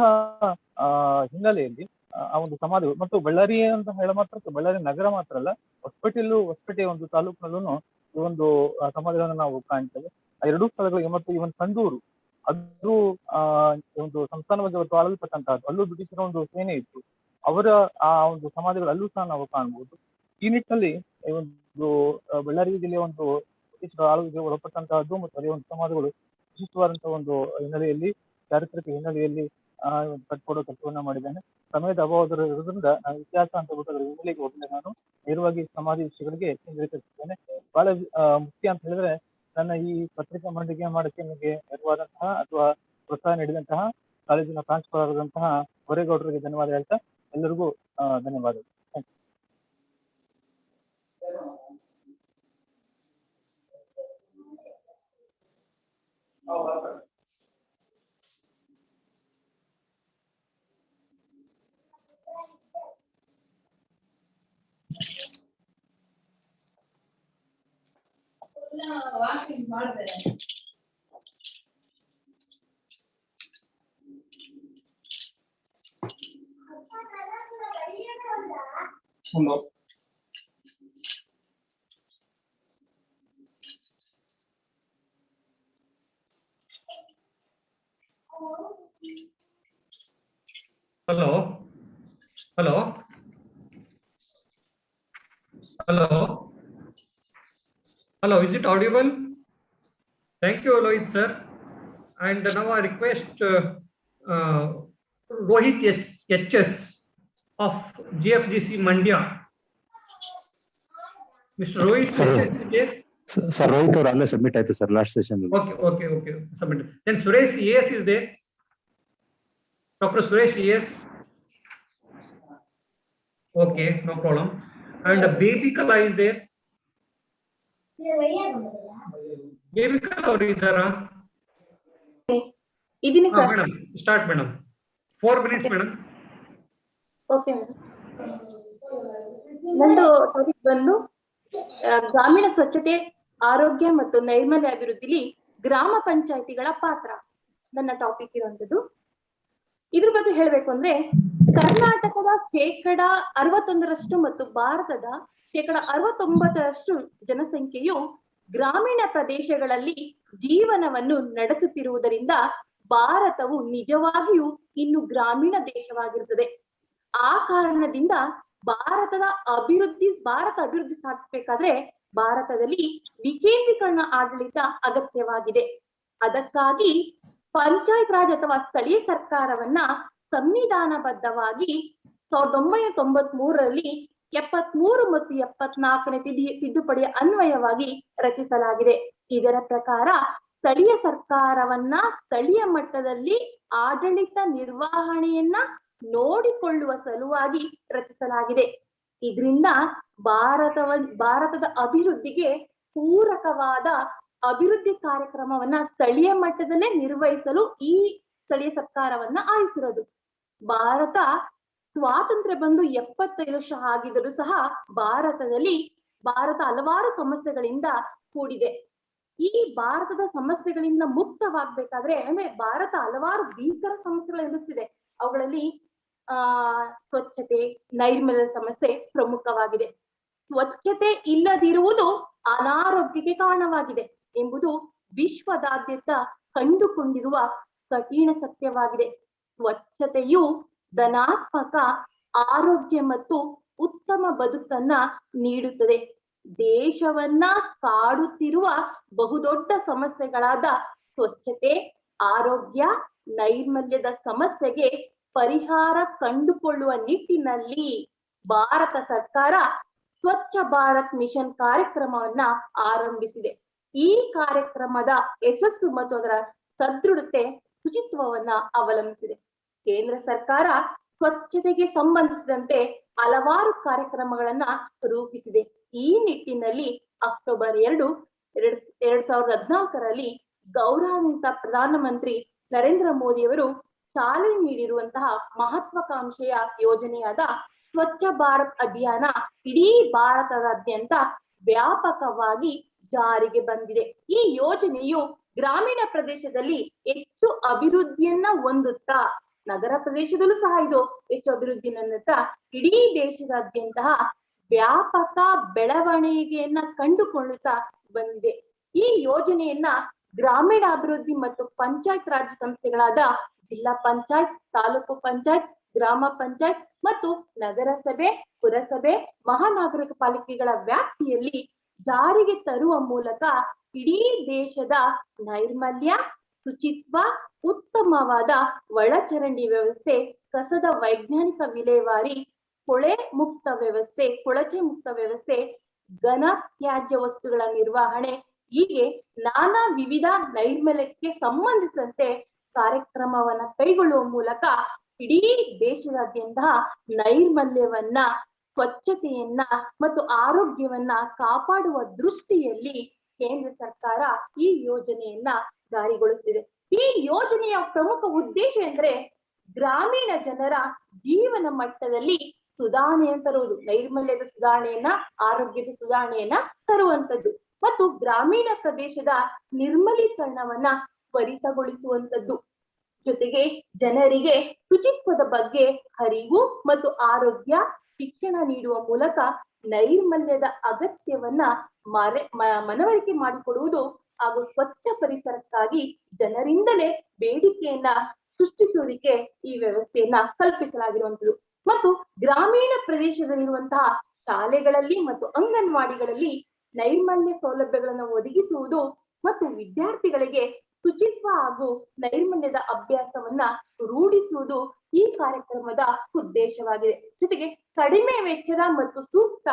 ಹಿನ್ನೆಲೆಯಲ್ಲಿ ಆ ಒಂದು ಸಮಾಧಿಗಳು ಮತ್ತು ಬಳ್ಳಾರಿ ಅಂತ ಹೇಳ ಮಾತ್ರ ಬಳ್ಳಾರಿ ನಗರ ಮಾತ್ರ ಅಲ್ಲ, ಹೊಸಪೇಟೆ ಒಂದು ತಾಲೂಕಿನಲ್ಲೂ ಈ ಒಂದು ಸಮಾಧಿಗಳನ್ನ ನಾವು ಕಾಣ್ತೇವೆ. ಆ ಎರಡೂ ಸ್ಥಳಗಳಿಗೆ ಮತ್ತು ಇವನ್ ಸಂಡೂರು ಅದು ಒಂದು ಸಂಸ್ಥಾನವಾಗಿ ಅವತ್ತು ಆಳಲ್ಪಟ್ಟಂತಹದ್ದು. ಅಲ್ಲೂ ಬ್ರಿಟಿಷರ ಒಂದು ಸೇನೆ ಇತ್ತು, ಅವರ ಆ ಒಂದು ಸಮಾಧಿಗಳು ಅಲ್ಲೂ ಸಹ ನಾವು ಕಾಣಬಹುದು. ಈ ನಿಟ್ಟಿನಲ್ಲಿ ಈ ಒಂದು ಬಳ್ಳಾರಿ ಜಿಲ್ಲೆಯ ಒಂದು ಬ್ರಿಟಿಷರ ಆಳ್ವಿಕೆಗೆ ಒಳಪಟ್ಟಂತಹದ್ದು ಮತ್ತು ಅದೇ ಒಂದು ಸಮಾಧಿಗಳು ವಿಶಿಷ್ಟವಾದಂತಹ ಒಂದು ಹಿನ್ನೆಲೆಯಲ್ಲಿ, ಚಾರಿತ್ರಿಕ ಹಿನ್ನೆಲೆಯಲ್ಲಿ ಕಟ್ಕೊಡೋ ಕೆಲಸವನ್ನ ಮಾಡಿದ್ದೇನೆ. ಸಮಯದ ಅಭಾವವಿರೋದ್ರಿಂದ ನಾನು ಇತಿಹಾಸ ಅಂತ ಬಿಟ್ಟು ಅದರ ಹಿನ್ನೆಲೆಗೆ ಹೋಗಲಿಲ್ಲ. ನಾನು ನೇರವಾಗಿ ಸಮಾಧಿ ವಿಷಯಗಳಿಗೆ ಕೇಂದ್ರೀಕರಿಸಿದ್ದೇನೆ. ಬಹಳ ಮುಖ್ಯ ಅಂತ ಹೇಳಿದ್ರೆ, ನನ್ನ ಈ ಪತ್ರಿಕಾ ಮಂಡಿಕೆ ಮಾಡಕ್ಕೆ ನನಗೆ ನೆರವಾದಂತಹ ಅಥವಾ ಪ್ರೋತ್ಸಾಹ ನೀಡಿದಂತಹ ಕಾಲೇಜಿನ ಪ್ರಾಂಶುಪಾಲರಾದಂತಹ ಹೊರೇಗೌಡರಿಗೆ ಧನ್ಯವಾದ ಹೇಳ್ತಾ ಎಲ್ಲರಿಗೂ ಧನ್ಯವಾದಗಳು. Hello. Hello. Hello. Hello. Is it audible? Thank you, Aloit sir. And now I request Rohit HS of GFGC Mandya. Mr. Rohit HS. Sir, Rohit or Allah submit ಆಯ್ತು sir last session. Okay. Submit. Then Suresh ES is there. Dr. Suresh ES. Okay, no problem. And Baby Kala is there. Baby Kala or idara? Idini sir. Madam, start madam. 4 minutes madam. Okay madam. ನಂದು topic ಬಂದು ಗ್ರಾಮೀಣ ಸ್ವಚ್ಛತೆ, ಆರೋಗ್ಯ ಮತ್ತು ನೈರ್ಮಲ್ಯ ಅಭಿವೃದ್ಧಿಲಿ ಗ್ರಾಮ ಪಂಚಾಯಿತಿಗಳ ಪಾತ್ರ ನನ್ನ ಟಾಪಿಕ್ ಇರುವಂತದ್ದು. ಇದ್ರ ಬಗ್ಗೆ ಹೇಳ್ಬೇಕು ಅಂದ್ರೆ, ಕರ್ನಾಟಕದ 61% ಮತ್ತು ಭಾರತದ 69% ಜನಸಂಖ್ಯೆಯು ಗ್ರಾಮೀಣ ಪ್ರದೇಶಗಳಲ್ಲಿ ಜೀವನವನ್ನು ನಡೆಸುತ್ತಿರುವುದರಿಂದ ಭಾರತವು ನಿಜವಾಗಿಯೂ ಇನ್ನು ಗ್ರಾಮೀಣ ದೇಶವಾಗಿರುತ್ತದೆ. ಆ ಕಾರಣದಿಂದ ಭಾರತ ಅಭಿವೃದ್ಧಿ ಸಾಧಿಸಬೇಕಾದ್ರೆ ಭಾರತದಲ್ಲಿ ವಿಕೇಂದ್ರೀಕರಣ ಆಡಳಿತ ಅಗತ್ಯವಾಗಿದೆ. ಅದಕ್ಕಾಗಿ ಪಂಚಾಯತ್ ರಾಜ್ ಅಥವಾ ಸ್ಥಳೀಯ ಸರ್ಕಾರವನ್ನ ಸಂವಿಧಾನಬದ್ಧವಾಗಿ 1993ರಲ್ಲಿ 73 ಮತ್ತು 74ನೇ ತಿದ್ದುಪಡಿಯ ಅನ್ವಯವಾಗಿ ರಚಿಸಲಾಗಿದೆ. ಇದರ ಪ್ರಕಾರ ಸ್ಥಳೀಯ ಸರ್ಕಾರವನ್ನ ಸ್ಥಳೀಯ ಮಟ್ಟದಲ್ಲಿ ಆಡಳಿತ ನಿರ್ವಹಣೆಯನ್ನ ನೋಡಿಕೊಳ್ಳುವ ಸಲುವಾಗಿ ರಚಿಸಲಾಗಿದೆ. ಇದರಿಂದ ಭಾರತದ ಅಭಿವೃದ್ಧಿಗೆ ಪೂರಕವಾದ ಅಭಿವೃದ್ಧಿ ಕಾರ್ಯಕ್ರಮವನ್ನ ಸ್ಥಳೀಯ ಮಟ್ಟದಲ್ಲೇ ನಿರ್ವಹಿಸಲು ಈ ಸ್ಥಳೀಯ ಸರ್ಕಾರವನ್ನ ಆಯಿಸಿರೋದು. ಭಾರತ ಸ್ವಾತಂತ್ರ್ಯ ಬಂದು 75 ವರ್ಷ ಆಗಿದ್ದರೂ ಸಹ ಭಾರತ ಹಲವಾರು ಸಮಸ್ಯೆಗಳಿಂದ ಕೂಡಿದೆ. ಈ ಭಾರತದ ಸಮಸ್ಯೆಗಳಿಂದ ಮುಕ್ತವಾಗಬೇಕಾದ್ರೆ ಅಂದ್ರೆ ಭಾರತ ಹಲವಾರು ಭೀಕರ ಸಮಸ್ಯೆಗಳು ಎದುರಿಸ್ತಿದೆ. ಅವುಗಳಲ್ಲಿ ಸ್ವಚ್ಛತೆ, ನೈರ್ಮಲ್ಯ ಸಮಸ್ಯೆ ಪ್ರಮುಖವಾಗಿದೆ. ಸ್ವಚ್ಛತೆ ಇಲ್ಲದಿರುವುದು ಅನಾರೋಗ್ಯಕ್ಕೆ ಕಾರಣವಾಗಿದೆ ಎಂಬುದು ವಿಶ್ವದಾದ್ಯಂತ ಕಂಡುಕೊಂಡಿರುವ ಕಠಿಣ ಸತ್ಯವಾಗಿದೆ. ಸ್ವಚ್ಛತೆಯು ಧನಾತ್ಮಕ ಆರೋಗ್ಯ ಮತ್ತು ಉತ್ತಮ ಬದುಕನ್ನ ನೀಡುತ್ತದೆ. ದೇಶವನ್ನ ಕಾಡುತ್ತಿರುವ ಬಹುದೊಡ್ಡ ಸಮಸ್ಯೆಗಳಾದ ಸ್ವಚ್ಛತೆ, ಆರೋಗ್ಯ, ನೈರ್ಮಲ್ಯದ ಸಮಸ್ಯೆಗೆ ಪರಿಹಾರ ಕಂಡುಕೊಳ್ಳುವ ನಿಟ್ಟಿನಲ್ಲಿ ಭಾರತ ಸರ್ಕಾರ ಸ್ವಚ್ಛ ಭಾರತ್ ಮಿಷನ್ ಕಾರ್ಯಕ್ರಮವನ್ನ ಆರಂಭಿಸಿದೆ. ಈ ಕಾರ್ಯಕ್ರಮದ ಯಶಸ್ಸು ಮತ್ತು ಅದರ ಸದೃಢತೆ ಶುಚಿತ್ವವನ್ನ ಅವಲಂಬಿಸಿದೆ. ಕೇಂದ್ರ ಸರ್ಕಾರ ಸ್ವಚ್ಛತೆಗೆ ಸಂಬಂಧಿಸಿದಂತೆ ಹಲವಾರು ಕಾರ್ಯಕ್ರಮಗಳನ್ನ ರೂಪಿಸಿದೆ. ಈ ನಿಟ್ಟಿನಲ್ಲಿ ಅಕ್ಟೋಬರ್ 2, 2014ರಲ್ಲಿ ಗೌರವಾನ್ವಿತ ಪ್ರಧಾನಮಂತ್ರಿ ನರೇಂದ್ರ ಮೋದಿಯವರು ಚಾಲನೆ ನೀಡಿರುವಂತಹ ಮಹತ್ವಾಕಾಂಕ್ಷೆಯ ಯೋಜನೆಯಾದ ಸ್ವಚ್ಛ ಭಾರತ್ ಅಭಿಯಾನ ಇಡೀ ಭಾರತದಾದ್ಯಂತ ವ್ಯಾಪಕವಾಗಿ ಜಾರಿಗೆ ಬಂದಿದೆ. ಈ ಯೋಜನೆಯು ಗ್ರಾಮೀಣ ಪ್ರದೇಶದಲ್ಲಿ ಹೆಚ್ಚು ಅಭಿವೃದ್ಧಿಯನ್ನ ಹೊಂದುತ್ತಾ, ನಗರ ಪ್ರದೇಶದಲ್ಲೂ ಸಹ ಇದು ಹೆಚ್ಚು ಅಭಿವೃದ್ಧಿಯನ್ನು ಹೊಂದುತ್ತಾ ಇಡೀ ದೇಶದಾದ್ಯಂತ ವ್ಯಾಪಕ ಬೆಳವಣಿಗೆಯನ್ನ ಕಂಡುಕೊಳ್ಳುತ್ತಾ ಬಂದಿದೆ. ಈ ಯೋಜನೆಯನ್ನ ಗ್ರಾಮೀಣಾಭಿವೃದ್ಧಿ ಮತ್ತು ಪಂಚಾಯತ್ ರಾಜ್ ಸಂಸ್ಥೆಗಳಾದ ಜಿಲ್ಲಾ ಪಂಚಾಯತ್, ತಾಲೂಕು ಪಂಚಾಯತ್, ಗ್ರಾಮ ಪಂಚಾಯತ್ ಮತ್ತು ನಗರಸಭೆ, ಪುರಸಭೆ, ಮಹಾನಗರ ಪಾಲಿಕೆಗಳ ವ್ಯಾಪ್ತಿಯಲ್ಲಿ ಜಾರಿಗೆ ತರುವ ಮೂಲಕ ಇಡೀ ದೇಶದ ನೈರ್ಮಲ್ಯ, ಶುಚಿತ್ವ, ಉತ್ತಮವಾದ ಒಳಚರಂಡಿ ವ್ಯವಸ್ಥೆ, ಕಸದ ವೈಜ್ಞಾನಿಕ ವಿಲೇವಾರಿ, ಕೊಳಚೆ ಮುಕ್ತ ವ್ಯವಸ್ಥೆ, ಘನ ತ್ಯಾಜ್ಯ ವಸ್ತುಗಳ ನಿರ್ವಹಣೆ ಹೀಗೆ ನಾನಾ ವಿವಿಧ ನೈರ್ಮಲ್ಯಕ್ಕೆ ಸಂಬಂಧಿಸಿದಂತೆ ಕಾರ್ಯಕ್ರಮವನ್ನ ಕೈಗೊಳ್ಳುವ ಮೂಲಕ ಇಡೀ ದೇಶದಾದ್ಯಂತ ನೈರ್ಮಲ್ಯವನ್ನ, ಸ್ವಚ್ಛತೆಯನ್ನ ಮತ್ತು ಆರೋಗ್ಯವನ್ನ ಕಾಪಾಡುವ ದೃಷ್ಟಿಯಲ್ಲಿ ಕೇಂದ್ರ ಸರ್ಕಾರ ಈ ಯೋಜನೆಯನ್ನ ಜಾರಿಗೊಳಿಸಿದೆ. ಈ ಯೋಜನೆಯ ಪ್ರಮುಖ ಉದ್ದೇಶ ಎಂದ್ರೆ ಗ್ರಾಮೀಣ ಜನರ ಜೀವನ ಮಟ್ಟದಲ್ಲಿ ಸುಧಾರಣೆಯನ್ನು ತರುವುದು, ನೈರ್ಮಲ್ಯದ ಸುಧಾರಣೆಯನ್ನ, ಆರೋಗ್ಯದ ಸುಧಾರಣೆಯನ್ನ ತರುವಂತದ್ದು ಮತ್ತು ಗ್ರಾಮೀಣ ಪ್ರದೇಶದ ನಿರ್ಮಲೀಕರಣವನ್ನ ತ್ವರಿತಗೊಳಿಸುವಂತದ್ದು. ಜೊತೆಗೆ ಜನರಿಗೆ ಶುಚಿತ್ವದ ಬಗ್ಗೆ ಅರಿವು ಮತ್ತು ಆರೋಗ್ಯ ಶಿಕ್ಷಣ ನೀಡುವ ಮೂಲಕ ನೈರ್ಮಲ್ಯದ ಅಗತ್ಯವನ್ನ ಮನವರಿಕೆ ಮಾಡಿಕೊಡುವುದು ಹಾಗೂ ಸ್ವಚ್ಛ ಪರಿಸರಕ್ಕಾಗಿ ಜನರಿಂದಲೇ ಬೇಡಿಕೆಯನ್ನ ಸೃಷ್ಟಿಸುವುದಕ್ಕೆ ಈ ವ್ಯವಸ್ಥೆಯನ್ನ ಕಲ್ಪಿಸಲಾಗಿರುವಂತದ್ದು. ಮತ್ತು ಗ್ರಾಮೀಣ ಪ್ರದೇಶದಲ್ಲಿರುವಂತಹ ಶಾಲೆಗಳಲ್ಲಿ ಮತ್ತು ಅಂಗನವಾಡಿಗಳಲ್ಲಿ ನೈರ್ಮಲ್ಯ ಸೌಲಭ್ಯಗಳನ್ನು ಒದಗಿಸುವುದು ಮತ್ತು ವಿದ್ಯಾರ್ಥಿಗಳಿಗೆ ಶುಚಿತ್ವ ಹಾಗೂ ನೈರ್ಮಲ್ಯದ ಅಭ್ಯಾಸವನ್ನ ರೂಢಿಸುವುದು ಈ ಕಾರ್ಯಕ್ರಮದ ಉದ್ದೇಶವಾಗಿದೆ. ಜೊತೆಗೆ ಕಡಿಮೆ ವೆಚ್ಚದ ಮತ್ತು ಸೂಕ್ತ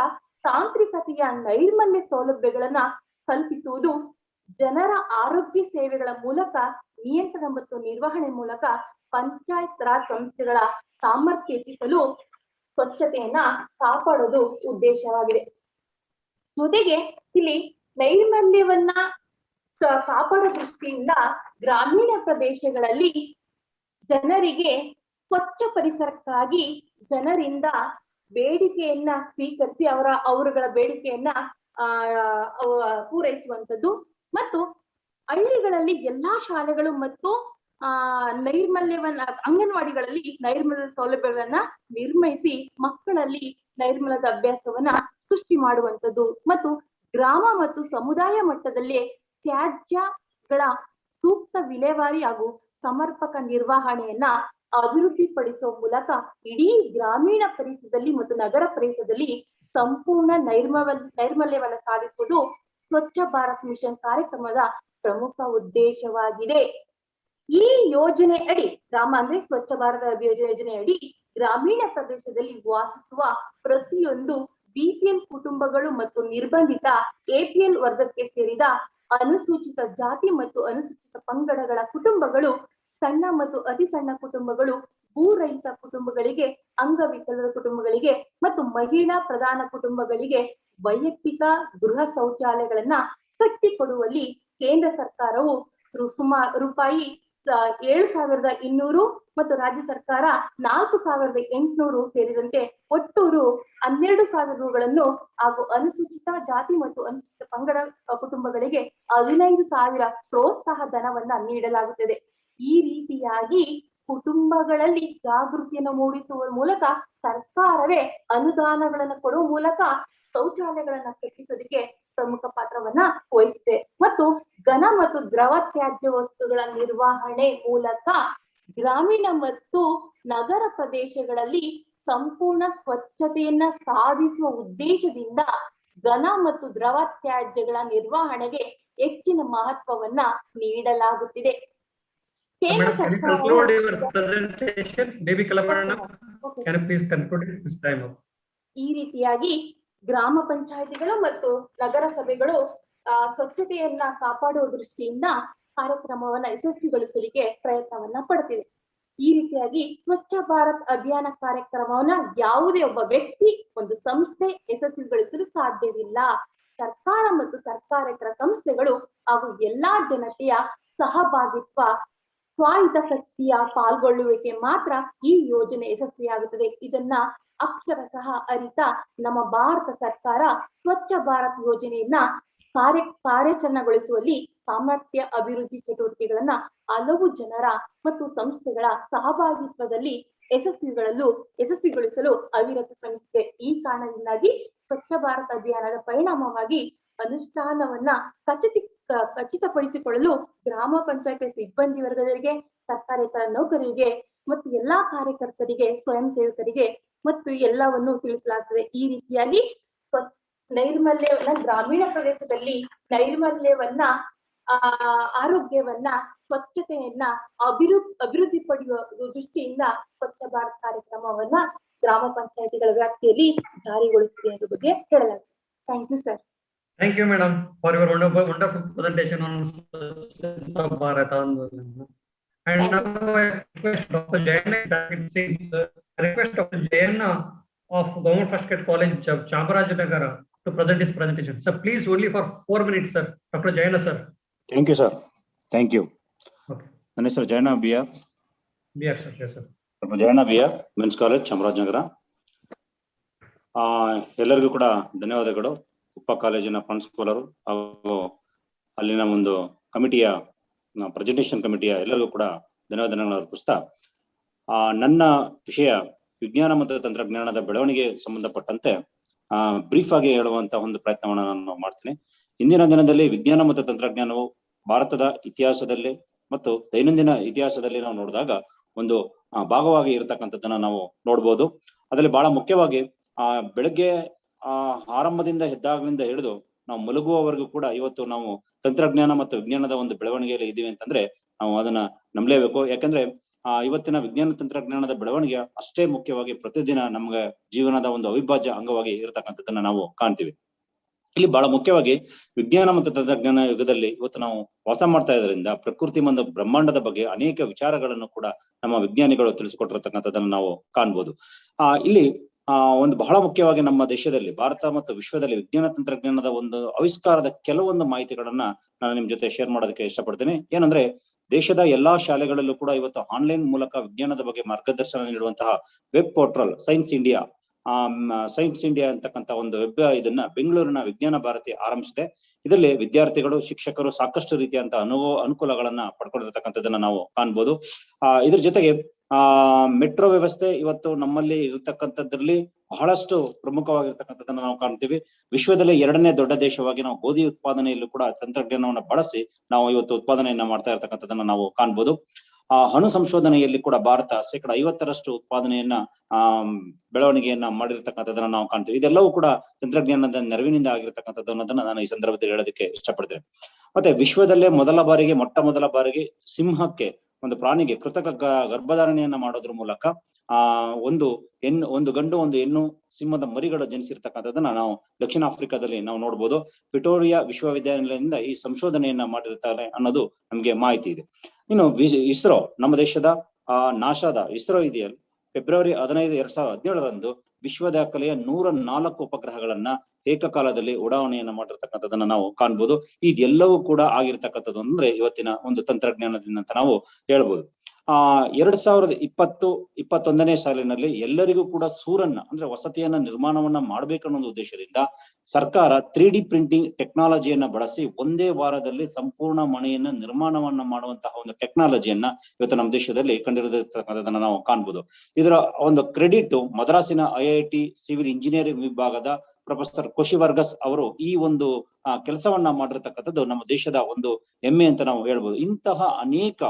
ತಾಂತ್ರಿಕತೆಯ ನೈರ್ಮಲ್ಯ ಸೌಲಭ್ಯಗಳನ್ನ ಕಲ್ಪಿಸುವುದು, ಜನರ ಆರೋಗ್ಯ ಸೇವೆಗಳ ಮೂಲಕ ನಿಯಂತ್ರಣ ಮತ್ತು ನಿರ್ವಹಣೆ ಮೂಲಕ ಪಂಚಾಯತ್ ರಾಜ್ ಸಂಸ್ಥೆಗಳ ಸಾಮರ್ಥ್ಯ ಹೆಚ್ಚಿಸಲು ಸ್ವಚ್ಛತೆಯನ್ನ ಕಾಪಾಡೋದು ಉದ್ದೇಶವಾಗಿದೆ. ಜೊತೆಗೆ ಇಲ್ಲಿ ನೈರ್ಮಲ್ಯವನ್ನ ಕಾಪಾಡೋ ದೃಷ್ಟಿಯಿಂದ ಗ್ರಾಮೀಣ ಪ್ರದೇಶಗಳಲ್ಲಿ ಜನರಿಗೆ ಸ್ವಚ್ಛ ಪರಿಸರಕ್ಕಾಗಿ ಜನರಿಂದ ಬೇಡಿಕೆಯನ್ನ ಸ್ವೀಕರಿಸಿ ಅವರುಗಳ ಬೇಡಿಕೆಯನ್ನ ಪೂರೈಸುವಂತದ್ದು ಮತ್ತು ಹಳ್ಳಿಗಳಲ್ಲಿ ಎಲ್ಲಾ ಶಾಲೆಗಳು ಮತ್ತು ನೈರ್ಮಲ್ಯವನ್ನ ಅಂಗನವಾಡಿಗಳಲ್ಲಿ ನೈರ್ಮಲ್ಯ ಸೌಲಭ್ಯಗಳನ್ನ ನಿರ್ಮಿಸಿ ಮಕ್ಕಳಲ್ಲಿ ನೈರ್ಮಲ್ಯದ ಅಭ್ಯಾಸವನ್ನ ಸೃಷ್ಟಿ ಮಾಡುವಂತದ್ದು ಮತ್ತು ಗ್ರಾಮ ಮತ್ತು ಸಮುದಾಯ ಮಟ್ಟದಲ್ಲಿ ತ್ಯಾಜ್ಯಗಳ ಸೂಕ್ತ ವಿಲೇವಾರಿ ಹಾಗೂ ಸಮರ್ಪಕ ನಿರ್ವಹಣೆಯನ್ನ ಅಭಿವೃದ್ಧಿಪಡಿಸುವ ಮೂಲಕ ಇಡೀ ಗ್ರಾಮೀಣ ಪರಿಸರದಲ್ಲಿ ಮತ್ತು ನಗರ ಪರಿಸರದಲ್ಲಿ ಸಂಪೂರ್ಣ ನೈರ್ಮಲ್ಯವನ್ನ ಸಾಧಿಸುವುದು ಸ್ವಚ್ಛ ಭಾರತ್ ಮಿಷನ್ ಕಾರ್ಯಕ್ರಮದ ಪ್ರಮುಖ ಉದ್ದೇಶವಾಗಿದೆ. ಈ ಯೋಜನೆ ಅಡಿ ಸ್ವಚ್ಛ ಭಾರತ ಯೋಜನೆ ಅಡಿ ಗ್ರಾಮೀಣ ಪ್ರದೇಶದಲ್ಲಿ ವಾಸಿಸುವ ಪ್ರತಿಯೊಂದು ಬಿಪಿಎಲ್ ಕುಟುಂಬಗಳು ಮತ್ತು ನಿರ್ಬಂಧಿತ ಎಪಿಎಲ್ ವರ್ಗಕ್ಕೆ ಸೇರಿದ ಅನುಸೂಚಿತ ಜಾತಿ ಮತ್ತು ಅನುಸೂಚಿತ ಪಂಗಡಗಳ ಕುಟುಂಬಗಳು, ಸಣ್ಣ ಮತ್ತು ಅತಿ ಸಣ್ಣ ಕುಟುಂಬಗಳು, ಭೂರಹಿತ ಕುಟುಂಬಗಳಿಗೆ, ಅಂಗವಿಕಲರ ಕುಟುಂಬಗಳಿಗೆ ಮತ್ತು ಮಹಿಳಾ ಪ್ರಧಾನ ಕುಟುಂಬಗಳಿಗೆ ವೈಯಕ್ತಿಕ ಗೃಹ ಶೌಚಾಲಯಗಳನ್ನ ಕಟ್ಟಿಕೊಡುವಲ್ಲಿ ಕೇಂದ್ರ ಸರ್ಕಾರವು ರೂಪಾಯಿ 7,200 ಮತ್ತು ರಾಜ್ಯ ಸರ್ಕಾರ 4,800 ಸೇರಿದಂತೆ ಒಟ್ಟು 12,000 ರೂಗಳನ್ನು ಹಾಗೂ ಅನುಸೂಚಿತ ಜಾತಿ ಮತ್ತು ಅನುಸೂಚಿತ ಪಂಗಡ ಕುಟುಂಬಗಳಿಗೆ 15,000 ಪ್ರೋತ್ಸಾಹ ಧನವನ್ನ ನೀಡಲಾಗುತ್ತದೆ. ಈ ರೀತಿಯಾಗಿ ಕುಟುಂಬಗಳಲ್ಲಿ ಜಾಗೃತಿಯನ್ನು ಮೂಡಿಸುವ ಮೂಲಕ ಸರ್ಕಾರವೇ ಅನುದಾನಗಳನ್ನು ಕೊಡುವ ಮೂಲಕ ಶೌಚಾಲಯಗಳನ್ನ ಕಟ್ಟಿಸೋದಕ್ಕೆ ಪ್ರಮುಖ ಪಾತ್ರವನ್ನ ವಹಿಸಿದೆ ಮತ್ತು ಘನ ಮತ್ತು ದ್ರವ ತ್ಯಾಜ್ಯ ವಸ್ತುಗಳ ನಿರ್ವಹಣೆ ಮೂಲಕ ಗ್ರಾಮೀಣ ಮತ್ತು ನಗರ ಪ್ರದೇಶಗಳಲ್ಲಿ ಸಂಪೂರ್ಣ ಸ್ವಚ್ಛತೆಯನ್ನ ಸಾಧಿಸುವ ಉದ್ದೇಶದಿಂದ ಘನ ಮತ್ತು ದ್ರವ ತ್ಯಾಜ್ಯಗಳ ನಿರ್ವಹಣೆಗೆ ಹೆಚ್ಚಿನ ಮಹತ್ವವನ್ನ ನೀಡಲಾಗುತ್ತಿದೆ. ಕೇಂದ್ರ ಈ ರೀತಿಯಾಗಿ ಗ್ರಾಮ ಪಂಚಾಯಿತಿಗಳು ಮತ್ತು ನಗರ ಸಭೆಗಳು ಸ್ವಚ್ಛತೆಯನ್ನ ಕಾಪಾಡುವ ದೃಷ್ಟಿಯಿಂದ ಕಾರ್ಯಕ್ರಮವನ್ನ ಯಶಸ್ವಿಗೊಳಿಸಲಿಕ್ಕೆ ಪ್ರಯತ್ನವನ್ನ ಪಡ್ತಿದೆ. ಈ ರೀತಿಯಾಗಿ ಸ್ವಚ್ಛ ಭಾರತ್ ಅಭಿಯಾನ ಕಾರ್ಯಕ್ರಮವನ್ನ ಯಾವುದೇ ಒಬ್ಬ ವ್ಯಕ್ತಿ, ಒಂದು ಸಂಸ್ಥೆ ಯಶಸ್ವಿಗೊಳಿಸಲು ಸಾಧ್ಯವಿಲ್ಲ. ಸರ್ಕಾರ ಮತ್ತು ಸರ್ಕಾರೇತರ ಸಂಸ್ಥೆಗಳು ಹಾಗೂ ಎಲ್ಲಾ ಜನತೆಯ ಸಹಭಾಗಿತ್ವ, ಸ್ವಾಹಿತಾಸಕ್ತಿಯ ಪಾಲ್ಗೊಳ್ಳುವಿಕೆ ಮಾತ್ರ ಈ ಯೋಜನೆ ಯಶಸ್ವಿಯಾಗುತ್ತದೆ. ಇದನ್ನ ಅಕ್ಷರಶಃ ಅರಿತ ನಮ್ಮ ಭಾರತ ಸರ್ಕಾರ ಸ್ವಚ್ಛ ಭಾರತ್ ಯೋಜನೆಯನ್ನ ಕಾರ್ಯಾಚರಣೆಗೊಳಿಸುವಲ್ಲಿ ಸಾಮರ್ಥ್ಯ ಅಭಿವೃದ್ಧಿ ಚಟುವಟಿಕೆಗಳನ್ನ ಹಲವು ಜನರ ಮತ್ತು ಸಂಸ್ಥೆಗಳ ಸಹಭಾಗಿತ್ವದಲ್ಲಿ ಯಶಸ್ವಿಗೊಳಿಸಲು ಅವಿರತ ಶ್ರಮಿಸಿದೆ. ಈ ಕಾರಣದಿಂದಾಗಿ ಸ್ವಚ್ಛ ಭಾರತ್ ಅಭಿಯಾನದ ಪರಿಣಾಮವಾಗಿ ಅನುಷ್ಠಾನವನ್ನ ಖಚಿತಪಡಿಸಿಕೊಳ್ಳಲು ಗ್ರಾಮ ಪಂಚಾಯತ್ ಸಿಬ್ಬಂದಿ ವರ್ಗದವರಿಗೆ, ಸರ್ಕಾರೇತರ ನೌಕರರಿಗೆ ಮತ್ತು ಎಲ್ಲಾ ಕಾರ್ಯಕರ್ತರಿಗೆ, ಸ್ವಯಂ ಸೇವಕರಿಗೆ ಮತ್ತು ಎಲ್ಲವನ್ನು ತಿಳಿಸಲಾಗುತ್ತದೆ. ಈ ರೀತಿಯಾಗಿ ನೈರ್ಮಲ್ಯವನ್ನ, ಗ್ರಾಮೀಣ ಪ್ರದೇಶದಲ್ಲಿ ನೈರ್ಮಲ್ಯವನ್ನ, ಆರೋಗ್ಯವನ್ನ, ಸ್ವಚ್ಛತೆಯನ್ನ ಅಭಿವೃದ್ಧಿ ಪಡೆಯುವ ದೃಷ್ಟಿಯಿಂದ ಸ್ವಚ್ಛ ಭಾರತ್ ಕಾರ್ಯಕ್ರಮವನ್ನ ಗ್ರಾಮ ಪಂಚಾಯಿತಿಗಳ ವ್ಯಾಪ್ತಿಯಲ್ಲಿ ಜಾರಿಗೊಳಿಸಿದೆ ಅನ್ನೋ ಬಗ್ಗೆ ಹೇಳಲಾಗಿದೆ. Thank you sir. Thank you, madam, for your wonderful presentation on Bharat. And now I request Dr. Jayana of Government First Grade College, Chamarajanagar, to present his presentation. So please, only for 4 minutes, sir. Dr. Jayana, sir. Thank you, sir. Thank you. Okay. ನನ್ನ ಹೆಸರು Jayanna BR. BR, sir. Yes, sir. Dr. Jayanna BR, men's college, Chamarajanagar. ಎಲ್ಲರಿಗೂ ಕೂಡ ಧನ್ಯವಾದಗಳು. ಕೊಪ್ಪ ಕಾಲೇಜಿನ ಪ್ರಿನ್ಸಿಪಾಲರು ಹಾಗೂ ಅಲ್ಲಿನ ಒಂದು ಕಮಿಟಿಯ presentation ಕಮಿಟಿಯ ಎಲ್ಲರಿಗೂ ಕೂಡ ಧನ್ಯವಾದಗಳನ್ನು ಅರ್ಪಿಸ್ತಾ, ನನ್ನ ವಿಷಯ ವಿಜ್ಞಾನ ಮತ್ತು ತಂತ್ರಜ್ಞಾನದ ಬೆಳವಣಿಗೆ ಸಂಬಂಧಪಟ್ಟಂತೆ ಬ್ರೀಫ್ ಆಗಿ ಹೇಳುವಂತಹ ಒಂದು ಪ್ರಯತ್ನವನ್ನು ನಾನು ಮಾಡ್ತೀನಿ. ಇಂದಿನ ದಿನದಲ್ಲಿ ವಿಜ್ಞಾನ ಮತ್ತು ತಂತ್ರಜ್ಞಾನವು ಭಾರತದ ಇತಿಹಾಸದಲ್ಲಿ ಮತ್ತು ದೈನಂದಿನ ಇತಿಹಾಸದಲ್ಲಿ ನಾವು ನೋಡಿದಾಗ ಒಂದು ಭಾಗವಾಗಿ ಇರತಕ್ಕಂಥದ್ದನ್ನ ನಾವು ನೋಡ್ಬೋದು. ಅದರಲ್ಲಿ ಬಹಳ ಮುಖ್ಯವಾಗಿ ಬೆಳಗ್ಗೆ ಆರಂಭದಿಂದ ಎದ್ದಾಗಲಿಂದ ಹಿಡಿದು ನಾವು ಮಲಗುವವರೆಗೂ ಕೂಡ ಇವತ್ತು ನಾವು ತಂತ್ರಜ್ಞಾನ ಮತ್ತು ವಿಜ್ಞಾನದ ಒಂದು ಬೆಳವಣಿಗೆಯಲ್ಲಿ ಇದೀವಿ ಅಂತಂದ್ರೆ ನಾವು ಅದನ್ನ ನಂಬಲೇಬೇಕು. ಯಾಕಂದ್ರೆ ಇವತ್ತಿನ ವಿಜ್ಞಾನ ತಂತ್ರಜ್ಞಾನದ ಬೆಳವಣಿಗೆ ಅಷ್ಟೇ ಮುಖ್ಯವಾಗಿ ಪ್ರತಿದಿನ ನಮ್ಗೆ ಜೀವನದ ಒಂದು ಅವಿಭಾಜ್ಯ ಅಂಗವಾಗಿ ಇರತಕ್ಕಂಥದ್ದನ್ನ ನಾವು ಕಾಣ್ತೀವಿ. ಇಲ್ಲಿ ಬಹಳ ಮುಖ್ಯವಾಗಿ ವಿಜ್ಞಾನ ಮತ್ತು ತಂತ್ರಜ್ಞಾನ ಯುಗದಲ್ಲಿ ಇವತ್ತು ನಾವು ವಾಸ ಮಾಡ್ತಾ ಇದ್ರಿಂದ ಪ್ರಕೃತಿ ಮತ್ತು ಬ್ರಹ್ಮಾಂಡದ ಬಗ್ಗೆ ಅನೇಕ ವಿಚಾರಗಳನ್ನು ಕೂಡ ನಮ್ಮ ವಿಜ್ಞಾನಿಗಳು ತಿಳಿಸಿಕೊಟ್ಟಿರತಕ್ಕಂಥದ್ದನ್ನ ನಾವು ಕಾಣ್ಬೋದು. ಇಲ್ಲಿ ಒಂದು ಬಹಳ ಮುಖ್ಯವಾಗಿ ನಮ್ಮ ದೇಶದಲ್ಲಿ, ಭಾರತ ಮತ್ತು ವಿಶ್ವದಲ್ಲಿ ವಿಜ್ಞಾನ ತಂತ್ರಜ್ಞಾನದ ಒಂದು ಆವಿಷ್ಕಾರದ ಕೆಲವೊಂದು ಮಾಹಿತಿಗಳನ್ನ ನಾನು ನಿಮ್ ಜೊತೆ ಶೇರ್ ಮಾಡೋದಕ್ಕೆ ಇಷ್ಟಪಡ್ತೀನಿ. ಏನಂದ್ರೆ, ದೇಶದ ಎಲ್ಲಾ ಶಾಲೆಗಳಲ್ಲೂ ಕೂಡ ಇವತ್ತು ಆನ್ಲೈನ್ ಮೂಲಕ ವಿಜ್ಞಾನದ ಬಗ್ಗೆ ಮಾರ್ಗದರ್ಶನ ನೀಡುವಂತಹ ವೆಬ್ ಪೋರ್ಟಲ್ ಸೈನ್ಸ್ ಇಂಡಿಯಾ ಅಂತಕ್ಕಂಥ ಒಂದು ವೆಬ್ ಇದನ್ನ ಬೆಂಗಳೂರಿನ ವಿಜ್ಞಾನ ಭಾರತಿ ಆರಂಭಿಸಿದೆ. ಇದರಲ್ಲಿ ವಿದ್ಯಾರ್ಥಿಗಳು, ಶಿಕ್ಷಕರು ಸಾಕಷ್ಟು ರೀತಿಯಂತ ಅನುಕೂಲಗಳನ್ನ ಪಡ್ಕೊಂಡಿರ್ತಕ್ಕಂಥದ್ದನ್ನ ನಾವು ಕಾಣ್ಬೋದು. ಇದ್ರ ಜೊತೆಗೆ ಮೆಟ್ರೋ ವ್ಯವಸ್ಥೆ ಇವತ್ತು ನಮ್ಮಲ್ಲಿ ಇರತಕ್ಕಂಥದ್ರಲ್ಲಿ ಬಹಳಷ್ಟು ಪ್ರಮುಖವಾಗಿರ್ತಕ್ಕಂಥದ್ದನ್ನ ನಾವು ಕಾಣ್ತೀವಿ. ವಿಶ್ವದಲ್ಲಿ 2ನೇ ದೊಡ್ಡ ದೇಶವಾಗಿ ನಾವು ಗೋಧಿ ಉತ್ಪಾದನೆಯಲ್ಲೂ ಕೂಡ ತಂತ್ರಜ್ಞಾನವನ್ನು ಬಳಸಿ ನಾವು ಇವತ್ತು ಉತ್ಪಾದನೆಯನ್ನ ಮಾಡ್ತಾ ಇರ್ತಕ್ಕಂಥದ್ದನ್ನ ನಾವು ಕಾಣ್ಬೋದು. ಅಣು ಸಂಶೋಧನೆಯಲ್ಲಿ ಕೂಡ ಭಾರತ 50% ಉತ್ಪಾದನೆಯನ್ನ ಬೆಳವಣಿಗೆಯನ್ನ ಮಾಡಿರ್ತಕ್ಕಂಥದ್ದನ್ನ ನಾವು ಕಾಣ್ತೀವಿ. ಇದೆಲ್ಲವೂ ಕೂಡ ತಂತ್ರಜ್ಞಾನದ ನೆರವಿನಿಂದ ಆಗಿರ್ತಕ್ಕಂಥದ್ದು ಅನ್ನೋದನ್ನ ನಾನು ಈ ಸಂದರ್ಭದಲ್ಲಿ ಹೇಳೋದಕ್ಕೆ ಇಷ್ಟಪಡ್ತೇನೆ. ಮತ್ತೆ ವಿಶ್ವದಲ್ಲೇ ಮೊಟ್ಟ ಮೊದಲ ಬಾರಿಗೆ ಸಿಂಹಕ್ಕೆ, ಒಂದು ಪ್ರಾಣಿಗೆ ಕೃತಕ ಗರ್ಭಧಾರಣೆಯನ್ನ ಮಾಡೋದ್ರ ಮೂಲಕ ಒಂದು ಗಂಡು ಒಂದು ಹೆಣ್ಣು ಸಿಂಹದ ಮರಿಗಳು ಜನಿಸಿರ್ತಕ್ಕಂಥದ್ದನ್ನ ನಾವು ದಕ್ಷಿಣ ಆಫ್ರಿಕಾದಲ್ಲಿ ನಾವು ನೋಡ್ಬೋದು. ವಿಕ್ಟೋರಿಯಾ ವಿಶ್ವವಿದ್ಯಾನಿಲಯದಿಂದ ಈ ಸಂಶೋಧನೆಯನ್ನ ಮಾಡಿರ್ತಾರೆ ಅನ್ನೋದು ನಮ್ಗೆ ಮಾಹಿತಿ ಇದೆ. ಇನ್ನು ಇಸ್ರೋ, ನಮ್ಮ ದೇಶದ ನಾಸಾದ ಇಸ್ರೋ ಇದೆಯಲ್ಲ, ಫೆಬ್ರವರಿ 15, 2017 ವಿಶ್ವ ದಾಖಲೆಯ 104 ಉಪಗ್ರಹಗಳನ್ನ ಏಕಕಾಲದಲ್ಲಿ ಉಡಾವಣೆಯನ್ನ ಮಾಡಿರ್ತಕ್ಕಂಥದ್ದನ್ನ ನಾವು ಕಾಣ್ಬೋದು. ಇದೆಲ್ಲವೂ ಕೂಡ ಆಗಿರ್ತಕ್ಕಂಥದ್ದು ಅಂದ್ರೆ ಇವತ್ತಿನ ಒಂದು ತಂತ್ರಜ್ಞಾನದಿಂದ ಅಂತ ನಾವು ಹೇಳ್ಬೋದು. 2020-21ನೇ ಸಾಲಿನಲ್ಲಿ ಎಲ್ಲರಿಗೂ ಕೂಡ ಸೂರನ್ನ ಅಂದ್ರೆ ವಸತಿಯನ್ನ ನಿರ್ಮಾಣವನ್ನ ಮಾಡ್ಬೇಕನ್ನೋ ಉದ್ದೇಶದಿಂದ ಸರ್ಕಾರ 3D ಪ್ರಿಂಟಿಂಗ್ ಟೆಕ್ನಾಲಜಿಯನ್ನ ಬಳಸಿ ಒಂದೇ ವಾರದಲ್ಲಿ ಸಂಪೂರ್ಣ ಮನೆಯನ್ನ ನಿರ್ಮಾಣವನ್ನ ಮಾಡುವಂತಹ ಒಂದು ಟೆಕ್ನಾಲಜಿಯನ್ನ ಇವತ್ತು ನಮ್ಮ ದೇಶದಲ್ಲಿ ಕಂಡಿರತಕ್ಕಂಥದ್ದನ್ನ ನಾವು ಕಾಣ್ಬೋದು. ಇದರ ಒಂದು ಕ್ರೆಡಿಟ್ ಮದ್ರಾಸಿನ IIT ಸಿವಿಲ್ ಇಂಜಿನಿಯರಿಂಗ್ ವಿಭಾಗದ ಪ್ರೊಫೆಸರ್ ಖುಷಿವರ್ಗಸ್ ಅವರು ಈ ಒಂದು ಕೆಲಸವನ್ನ ಮಾಡಿರ್ತಕ್ಕಂಥದ್ದು ನಮ್ಮ ದೇಶದ ಒಂದು ಹೆಮ್ಮೆ ಅಂತ ನಾವು ಹೇಳ್ಬೋದು. ಇಂತಹ ಅನೇಕ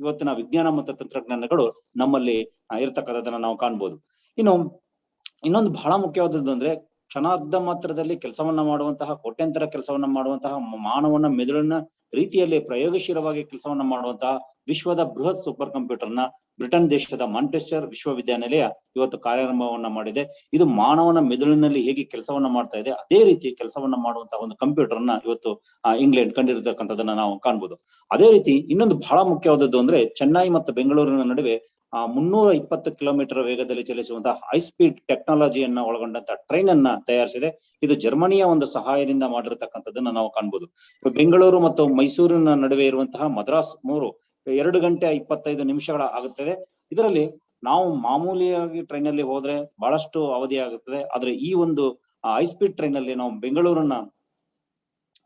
ಇವತ್ತಿನ ವಿಜ್ಞಾನ ಮತ್ತು ತಂತ್ರಜ್ಞಾನಗಳು ನಮ್ಮಲ್ಲಿ ಇರ್ತಕ್ಕಂಥದ್ದನ್ನ ನಾವು ಕಾಣ್ಬೋದು. ಇನ್ನೊಂದು ಬಹಳ ಮುಖ್ಯವಾದದ್ದು ಅಂದ್ರೆ ಕ್ಷಣಾರ್ಧ ಮಾತ್ರದಲ್ಲಿ ಕೆಲಸವನ್ನ ಮಾಡುವಂತಹ ಕೋಟ್ಯಾಂತರ ಕೆಲಸವನ್ನ ಮಾಡುವಂತಹ ಮಾನವನ ಮೆದುಳಿನ ರೀತಿಯಲ್ಲಿ ಪ್ರಯೋಗಶೀಲವಾಗಿ ಕೆಲಸವನ್ನ ಮಾಡುವಂತಹ ವಿಶ್ವದ ಬೃಹತ್ ಸೂಪರ್ ಕಂಪ್ಯೂಟರ್ನ ಬ್ರಿಟನ್ ದೇಶದ ಮಾಂಚೆಸ್ಟರ್ ವಿಶ್ವವಿದ್ಯಾನಿಲಯ ಇವತ್ತು ಕಾರ್ಯಾರಂಭವನ್ನ ಮಾಡಿದೆ. ಇದು ಮಾನವನ ಮೆದುಳಿನಲ್ಲಿ ಹೇಗೆ ಕೆಲಸವನ್ನ ಮಾಡ್ತಾ ಇದೆ ಅದೇ ರೀತಿ ಕೆಲಸವನ್ನ ಮಾಡುವಂತಹ ಒಂದು ಕಂಪ್ಯೂಟರ್ನ ಇವತ್ತು ಇಂಗ್ಲೆಂಡ್ ಕಂಡಿರತಕ್ಕಂಥದ್ದನ್ನ ನಾವು ಕಾಣ್ಬೋದು. ಅದೇ ರೀತಿ ಇನ್ನೊಂದು ಬಹಳ ಮುಖ್ಯವಾದದ್ದು ಅಂದ್ರೆ ಚೆನ್ನೈ ಮತ್ತು ಬೆಂಗಳೂರಿನ ನಡುವೆ 320 ಕಿಲೋಮೀಟರ್ ವೇಗದಲ್ಲಿ ಚಲಿಸುವಂತಹ ಹೈ ಸ್ಪೀಡ್ ಟೆಕ್ನಾಲಜಿಯನ್ನ ಒಳಗೊಂಡಂತಹ ಟ್ರೈನ್ ಅನ್ನ ತಯಾರಿಸಿದೆ. ಇದು ಜರ್ಮನಿಯ ಒಂದು ಸಹಾಯದಿಂದ ಮಾಡಿರತಕ್ಕಂಥದ್ದನ್ನ ನಾವು ಕಾಣ್ಬೋದು. ಬೆಂಗಳೂರು ಮತ್ತು ಮೈಸೂರಿನ ನಡುವೆ ಇರುವಂತಹ ಮದ್ರಾಸ್ 2 ಗಂಟೆ 25 ನಿಮಿಷಗಳ ಆಗುತ್ತದೆ. ಇದರಲ್ಲಿ ನಾವು ಮಾಮೂಲಿಯಾಗಿ ಟ್ರೈನ್ ಅಲ್ಲಿ ಹೋದ್ರೆ ಬಹಳಷ್ಟು ಅವಧಿ ಆಗುತ್ತದೆ. ಆದ್ರೆ ಈ ಒಂದು ಹೈ ಸ್ಪೀಡ್ ಟ್ರೈನ್ ಅಲ್ಲಿ ನಾವು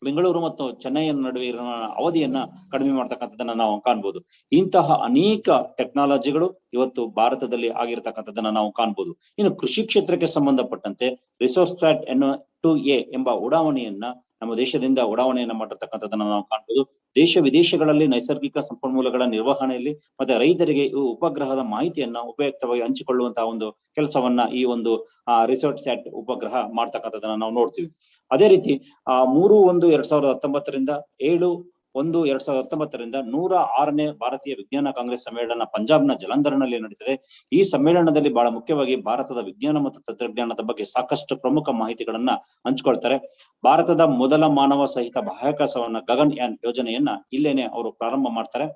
ಬೆಂಗಳೂರು ಮತ್ತು ಚೆನ್ನೈಯ ನಡುವೆ ಇರುವ ಅವಧಿಯನ್ನ ಕಡಿಮೆ ಮಾಡ್ತಕ್ಕಂಥದ್ದನ್ನ ನಾವು ಕಾಣ್ಬೋದು. ಇಂತಹ ಅನೇಕ ಟೆಕ್ನಾಲಜಿಗಳು ಇವತ್ತು ಭಾರತದಲ್ಲಿ ಆಗಿರ್ತಕ್ಕಂಥದ್ದನ್ನ ನಾವು ಕಾಣ್ಬೋದು. ಇನ್ನು ಕೃಷಿ ಕ್ಷೇತ್ರಕ್ಕೆ ಸಂಬಂಧಪಟ್ಟಂತೆ ರಿಸೋರ್ಸ್ ಫ್ಯಾಟ್ N2A ಎಂಬ ಉಡಾವಣೆಯನ್ನ ನಮ್ಮ ದೇಶದಿಂದ ಉಡಾವಣೆಯನ್ನ ಮಾಡಿರ್ತಕ್ಕಂಥದ್ದನ್ನ ನಾವು ಕಾಣ್ಬೋದು. ದೇಶ ವಿದೇಶಗಳಲ್ಲಿ ನೈಸರ್ಗಿಕ ಸಂಪನ್ಮೂಲಗಳ ನಿರ್ವಹಣೆಯಲ್ಲಿ ಮತ್ತೆ ರೈತರಿಗೆ ಈ ಉಪಗ್ರಹದ ಮಾಹಿತಿಯನ್ನ ಉಪಯುಕ್ತವಾಗಿ ಹಂಚಿಕೊಳ್ಳುವಂತಹ ಒಂದು ಕೆಲಸವನ್ನ ಈ ಒಂದು ರಿಸೋರ್ಸ್ ಸ್ಯಾಟ್ ಉಪಗ್ರಹ ಮಾಡ್ತಕ್ಕಂಥದ್ದನ್ನ ನಾವು ನೋಡ್ತೀವಿ. ಅದೇ ರೀತಿ 3/1/2019 7/1/2019 106ನೇ ಭಾರತೀಯ ವಿಜ್ಞಾನ ಕಾಂಗ್ರೆಸ್ ಸಮ್ಮೇಳನ ಪಂಜಾಬ್ನ ಜಲಂಧರ್ನಲ್ಲಿ ನಡೀತದೆ. ಈ ಸಮ್ಮೇಳನದಲ್ಲಿ ಬಹಳ ಮುಖ್ಯವಾಗಿ ಭಾರತದ ವಿಜ್ಞಾನ ಮತ್ತು ತಂತ್ರಜ್ಞಾನದ ಬಗ್ಗೆ ಸಾಕಷ್ಟು ಪ್ರಮುಖ ಮಾಹಿತಿಗಳನ್ನ ಹಂಚ್ಕೊಳ್ತಾರೆ. ಭಾರತದ ಮೊದಲ ಮಾನವ ಸಹಿತ ಬಾಹ್ಯಾಕಾಶವನ್ನ ಗಗನ್ಯಾನ್ ಯೋಜನೆಯನ್ನ ಇಲ್ಲೇನೆ ಅವರು ಪ್ರಾರಂಭ ಮಾಡ್ತಾರೆ.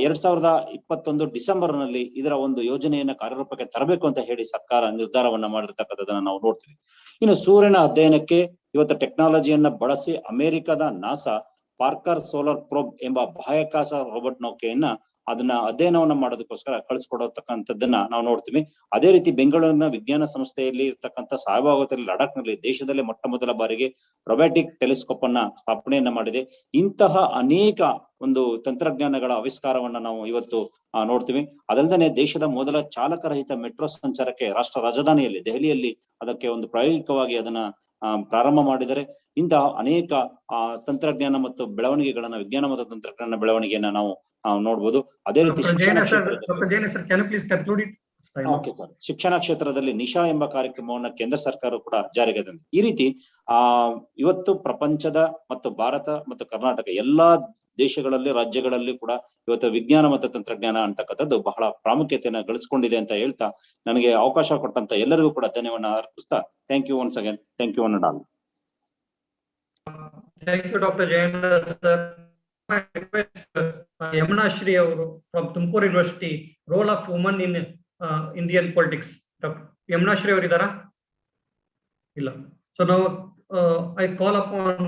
2021 ಡಿಸೆಂಬರ್ ನಲ್ಲಿ ಇದರ ಒಂದು ಯೋಜನೆಯನ್ನ ಕಾರ್ಯರೂಪಕ್ಕೆ ತರಬೇಕು ಅಂತ ಹೇಳಿ ಸರ್ಕಾರ ನಿರ್ಧಾರವನ್ನ ಮಾಡಿರ್ತಕ್ಕಂಥದ್ದನ್ನ ನಾವು ನೋಡ್ತೀವಿ. ಇನ್ನು ಸೂರ್ಯನ ಅಧ್ಯಯನಕ್ಕೆ ಇವತ್ತು ಟೆಕ್ನಾಲಜಿಯನ್ನ ಬಳಸಿ ಅಮೆರಿಕದ ನಾಸಾ ಪಾರ್ಕರ್ ಸೋಲಾರ್ ಪ್ರೋಬ್ ಎಂಬ ಬಾಹ್ಯಾಕಾಶ ರೋಬೋಟ್ ನೌಕೆಯನ್ನ ಅದನ್ನ ಅಧ್ಯಯನವನ್ನ ಮಾಡೋದಕ್ಕೋಸ್ಕರ ಕಳಿಸ್ಕೊಡತಕ್ಕಂಥದ್ದನ್ನ ನಾವು ನೋಡ್ತೀವಿ. ಅದೇ ರೀತಿ ಬೆಂಗಳೂರಿನ ವಿಜ್ಞಾನ ಸಂಸ್ಥೆಯಲ್ಲಿ ಇರ್ತಕ್ಕಂಥ ಸಹಭಾಗಿತ್ವದಲ್ಲಿ ಲಡಾಖ್ನಲ್ಲಿ ದೇಶದಲ್ಲೇ ಮೊಟ್ಟ ಮೊದಲ ಬಾರಿಗೆ ರೊಬ್ಯಾಟಿಕ್ ಟೆಲಿಸ್ಕೋಪ್ ಅನ್ನ ಸ್ಥಾಪನೆಯನ್ನ ಮಾಡಿದೆ. ಇಂತಹ ಅನೇಕ ಒಂದು ತಂತ್ರಜ್ಞಾನಗಳ ಆವಿಷ್ಕಾರವನ್ನ ನಾವು ಇವತ್ತು ನೋಡ್ತೀವಿ. ಅದಲ್ಲದೆ ದೇಶದ ಮೊದಲ ಚಾಲಕರಹಿತ ಮೆಟ್ರೋ ಸಂಚಾರಕ್ಕೆ ರಾಷ್ಟ್ರ ರಾಜಧಾನಿಯಲ್ಲಿ ದೆಹಲಿಯಲ್ಲಿ ಅದಕ್ಕೆ ಒಂದು ಪ್ರಾಯೋಗಿಕವಾಗಿ ಅದನ್ನ ಪ್ರಾರಂಭ ಮಾಡಿದರೆ. ಇಂತಹ ಅನೇಕ ತಂತ್ರಜ್ಞಾನ ಮತ್ತು ಬೆಳವಣಿಗೆಗಳನ್ನ ವಿಜ್ಞಾನ ಮತ್ತು ತಂತ್ರಜ್ಞಾನ ಬೆಳವಣಿಗೆಯನ್ನ ನಾವು ನೋಡ್ಬೋದು. ಅದೇ ರೀತಿ ಶಿಕ್ಷಣ ಕ್ಷೇತ್ರದಲ್ಲಿ ನಿಶಾ ಎಂಬ ಕಾರ್ಯಕ್ರಮವನ್ನ ಕೇಂದ್ರ ಸರ್ಕಾರ ಕೂಡ ಜಾರಿಗೆ ತಂದಿದೆ. ಈ ರೀತಿ ಇವತ್ತು ಪ್ರಪಂಚದ ಮತ್ತು ಭಾರತ ಮತ್ತು ಕರ್ನಾಟಕ ಎಲ್ಲಾ ದೇಶಗಳಲ್ಲಿ ರಾಜ್ಯಗಳಲ್ಲಿ ಕೂಡ ಇವತ್ತು ವಿಜ್ಞಾನ ಮತ್ತು ತಂತ್ರಜ್ಞಾನ ಅಂತಕ್ಕಂಥದ್ದು ಬಹಳ ಪ್ರಾಮುಖ್ಯತೆಯನ್ನ ಗಳಿಸ್ಕೊಂಡಿದೆ ಅಂತ ಹೇಳ್ತಾ ನನಗೆ ಅವಕಾಶ ಕೊಟ್ಟಂತ ಎಲ್ಲರಿಗೂ ಕೂಡ ಧನ್ಯವಾದ ಅರ್ಪಿಸ್ತಾ thank you once again. Thank you one and all. Thank you, Dr. Jayendra sir. I request Yamuna Shri ಅವರು from Tumkur University, role of women in Indian politics. Yamuna Shri ಅವರು ಇದ್ದಾರಾ? ಇಲ್ಲ. So now I call upon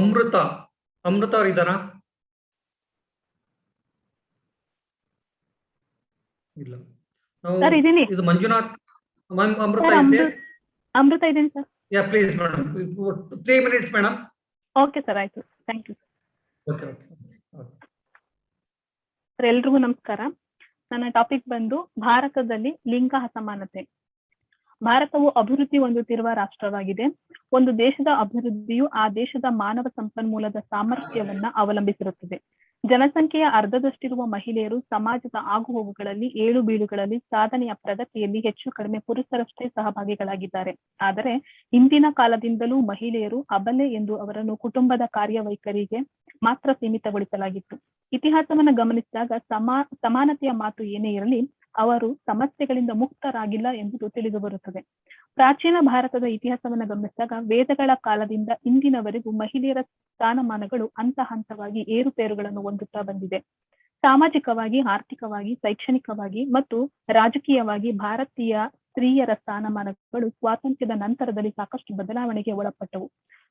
Amruta. Amruta ಅವರು ಇದ್ದಾರಾ? ಇಲ್ಲ. Sir, ಇದೀನಿ. ಇದು Manjunath. Amruta is there? Amrita ಇದೀನಿ sir. Yeah, please, madam. 3 minutes, madam. Okay sir, ಆಯ್ತು. Thank you. Okay. ಸರ್, ಎಲ್ರಿಗೂ ನಮಸ್ಕಾರ. ನನ್ನ ಟಾಪಿಕ್ ಬಂದು ಭಾರತದಲ್ಲಿ ಲಿಂಗ ಅಸಮಾನತೆ. ಭಾರತವು ಅಭಿವೃದ್ಧಿ ಹೊಂದುತ್ತಿರುವ ರಾಷ್ಟ್ರವಾಗಿದೆ. ಒಂದು ದೇಶದ ಅಭಿವೃದ್ಧಿಯು ಆ ದೇಶದ ಮಾನವ ಸಂಪನ್ಮೂಲದ ಸಾಮರ್ಥ್ಯವನ್ನ ಅವಲಂಬಿಸಿರುತ್ತದೆ. ಜನಸಂಖ್ಯೆಯ ಅರ್ಧದಷ್ಟಿರುವ ಮಹಿಳೆಯರು ಸಮಾಜದ ಆಗುಹೋಗುಗಳಲ್ಲಿ ಏಳು ಬೀಳುಗಳಲ್ಲಿ ಸಾಧನೆಯ ಪ್ರಗತಿಯಲ್ಲಿ ಹೆಚ್ಚು ಕಡಿಮೆ ಪುರುಷರಷ್ಟೇ ಸಹಭಾಗಿಗಳಾಗಿದ್ದಾರೆ. ಆದರೆ ಇಂದಿನ ಕಾಲದಿಂದಲೂ ಮಹಿಳೆಯರು ಅಬಲೆ ಎಂದು ಅವರನ್ನು ಕುಟುಂಬದ ಕಾರ್ಯವೈಖರಿಗೆ ಮಾತ್ರ ಸೀಮಿತಗೊಳಿಸಲಾಗಿತ್ತು. ಇತಿಹಾಸವನ್ನ ಗಮನಿಸಿದಾಗ ಸಮಾನತೆಯ ಮಾತು ಏನೇ ಇರಲಿ, ಅವರು ಸಮಸ್ಯೆಗಳಿಂದ ಮುಕ್ತರಾಗಿಲ್ಲ ಎಂಬುದು ತಿಳಿದು ಬರುತ್ತದೆ. ಪ್ರಾಚೀನ ಭಾರತದ ಇತಿಹಾಸವನ್ನ ಗಮನಿಸಿದಾಗ ವೇದಗಳ ಕಾಲದಿಂದ ಇಂದಿನವರೆಗೂ ಮಹಿಳೆಯರ ಸ್ಥಾನಮಾನಗಳು ಹಂತ ಹಂತವಾಗಿ ಏರುಪೇರುಗಳನ್ನು ಹೊಂದುತ್ತಾ ಬಂದಿದೆ. ಸಾಮಾಜಿಕವಾಗಿ, ಆರ್ಥಿಕವಾಗಿ, ಶೈಕ್ಷಣಿಕವಾಗಿ ಮತ್ತು ರಾಜಕೀಯವಾಗಿ ಭಾರತೀಯ ಸ್ತ್ರೀಯರ ಸ್ಥಾನಮಾನಗಳು ಸ್ವಾತಂತ್ರ್ಯದ ನಂತರದಲ್ಲಿ ಸಾಕಷ್ಟು ಬದಲಾವಣೆಗೆ ಒಳಪಟ್ಟವು.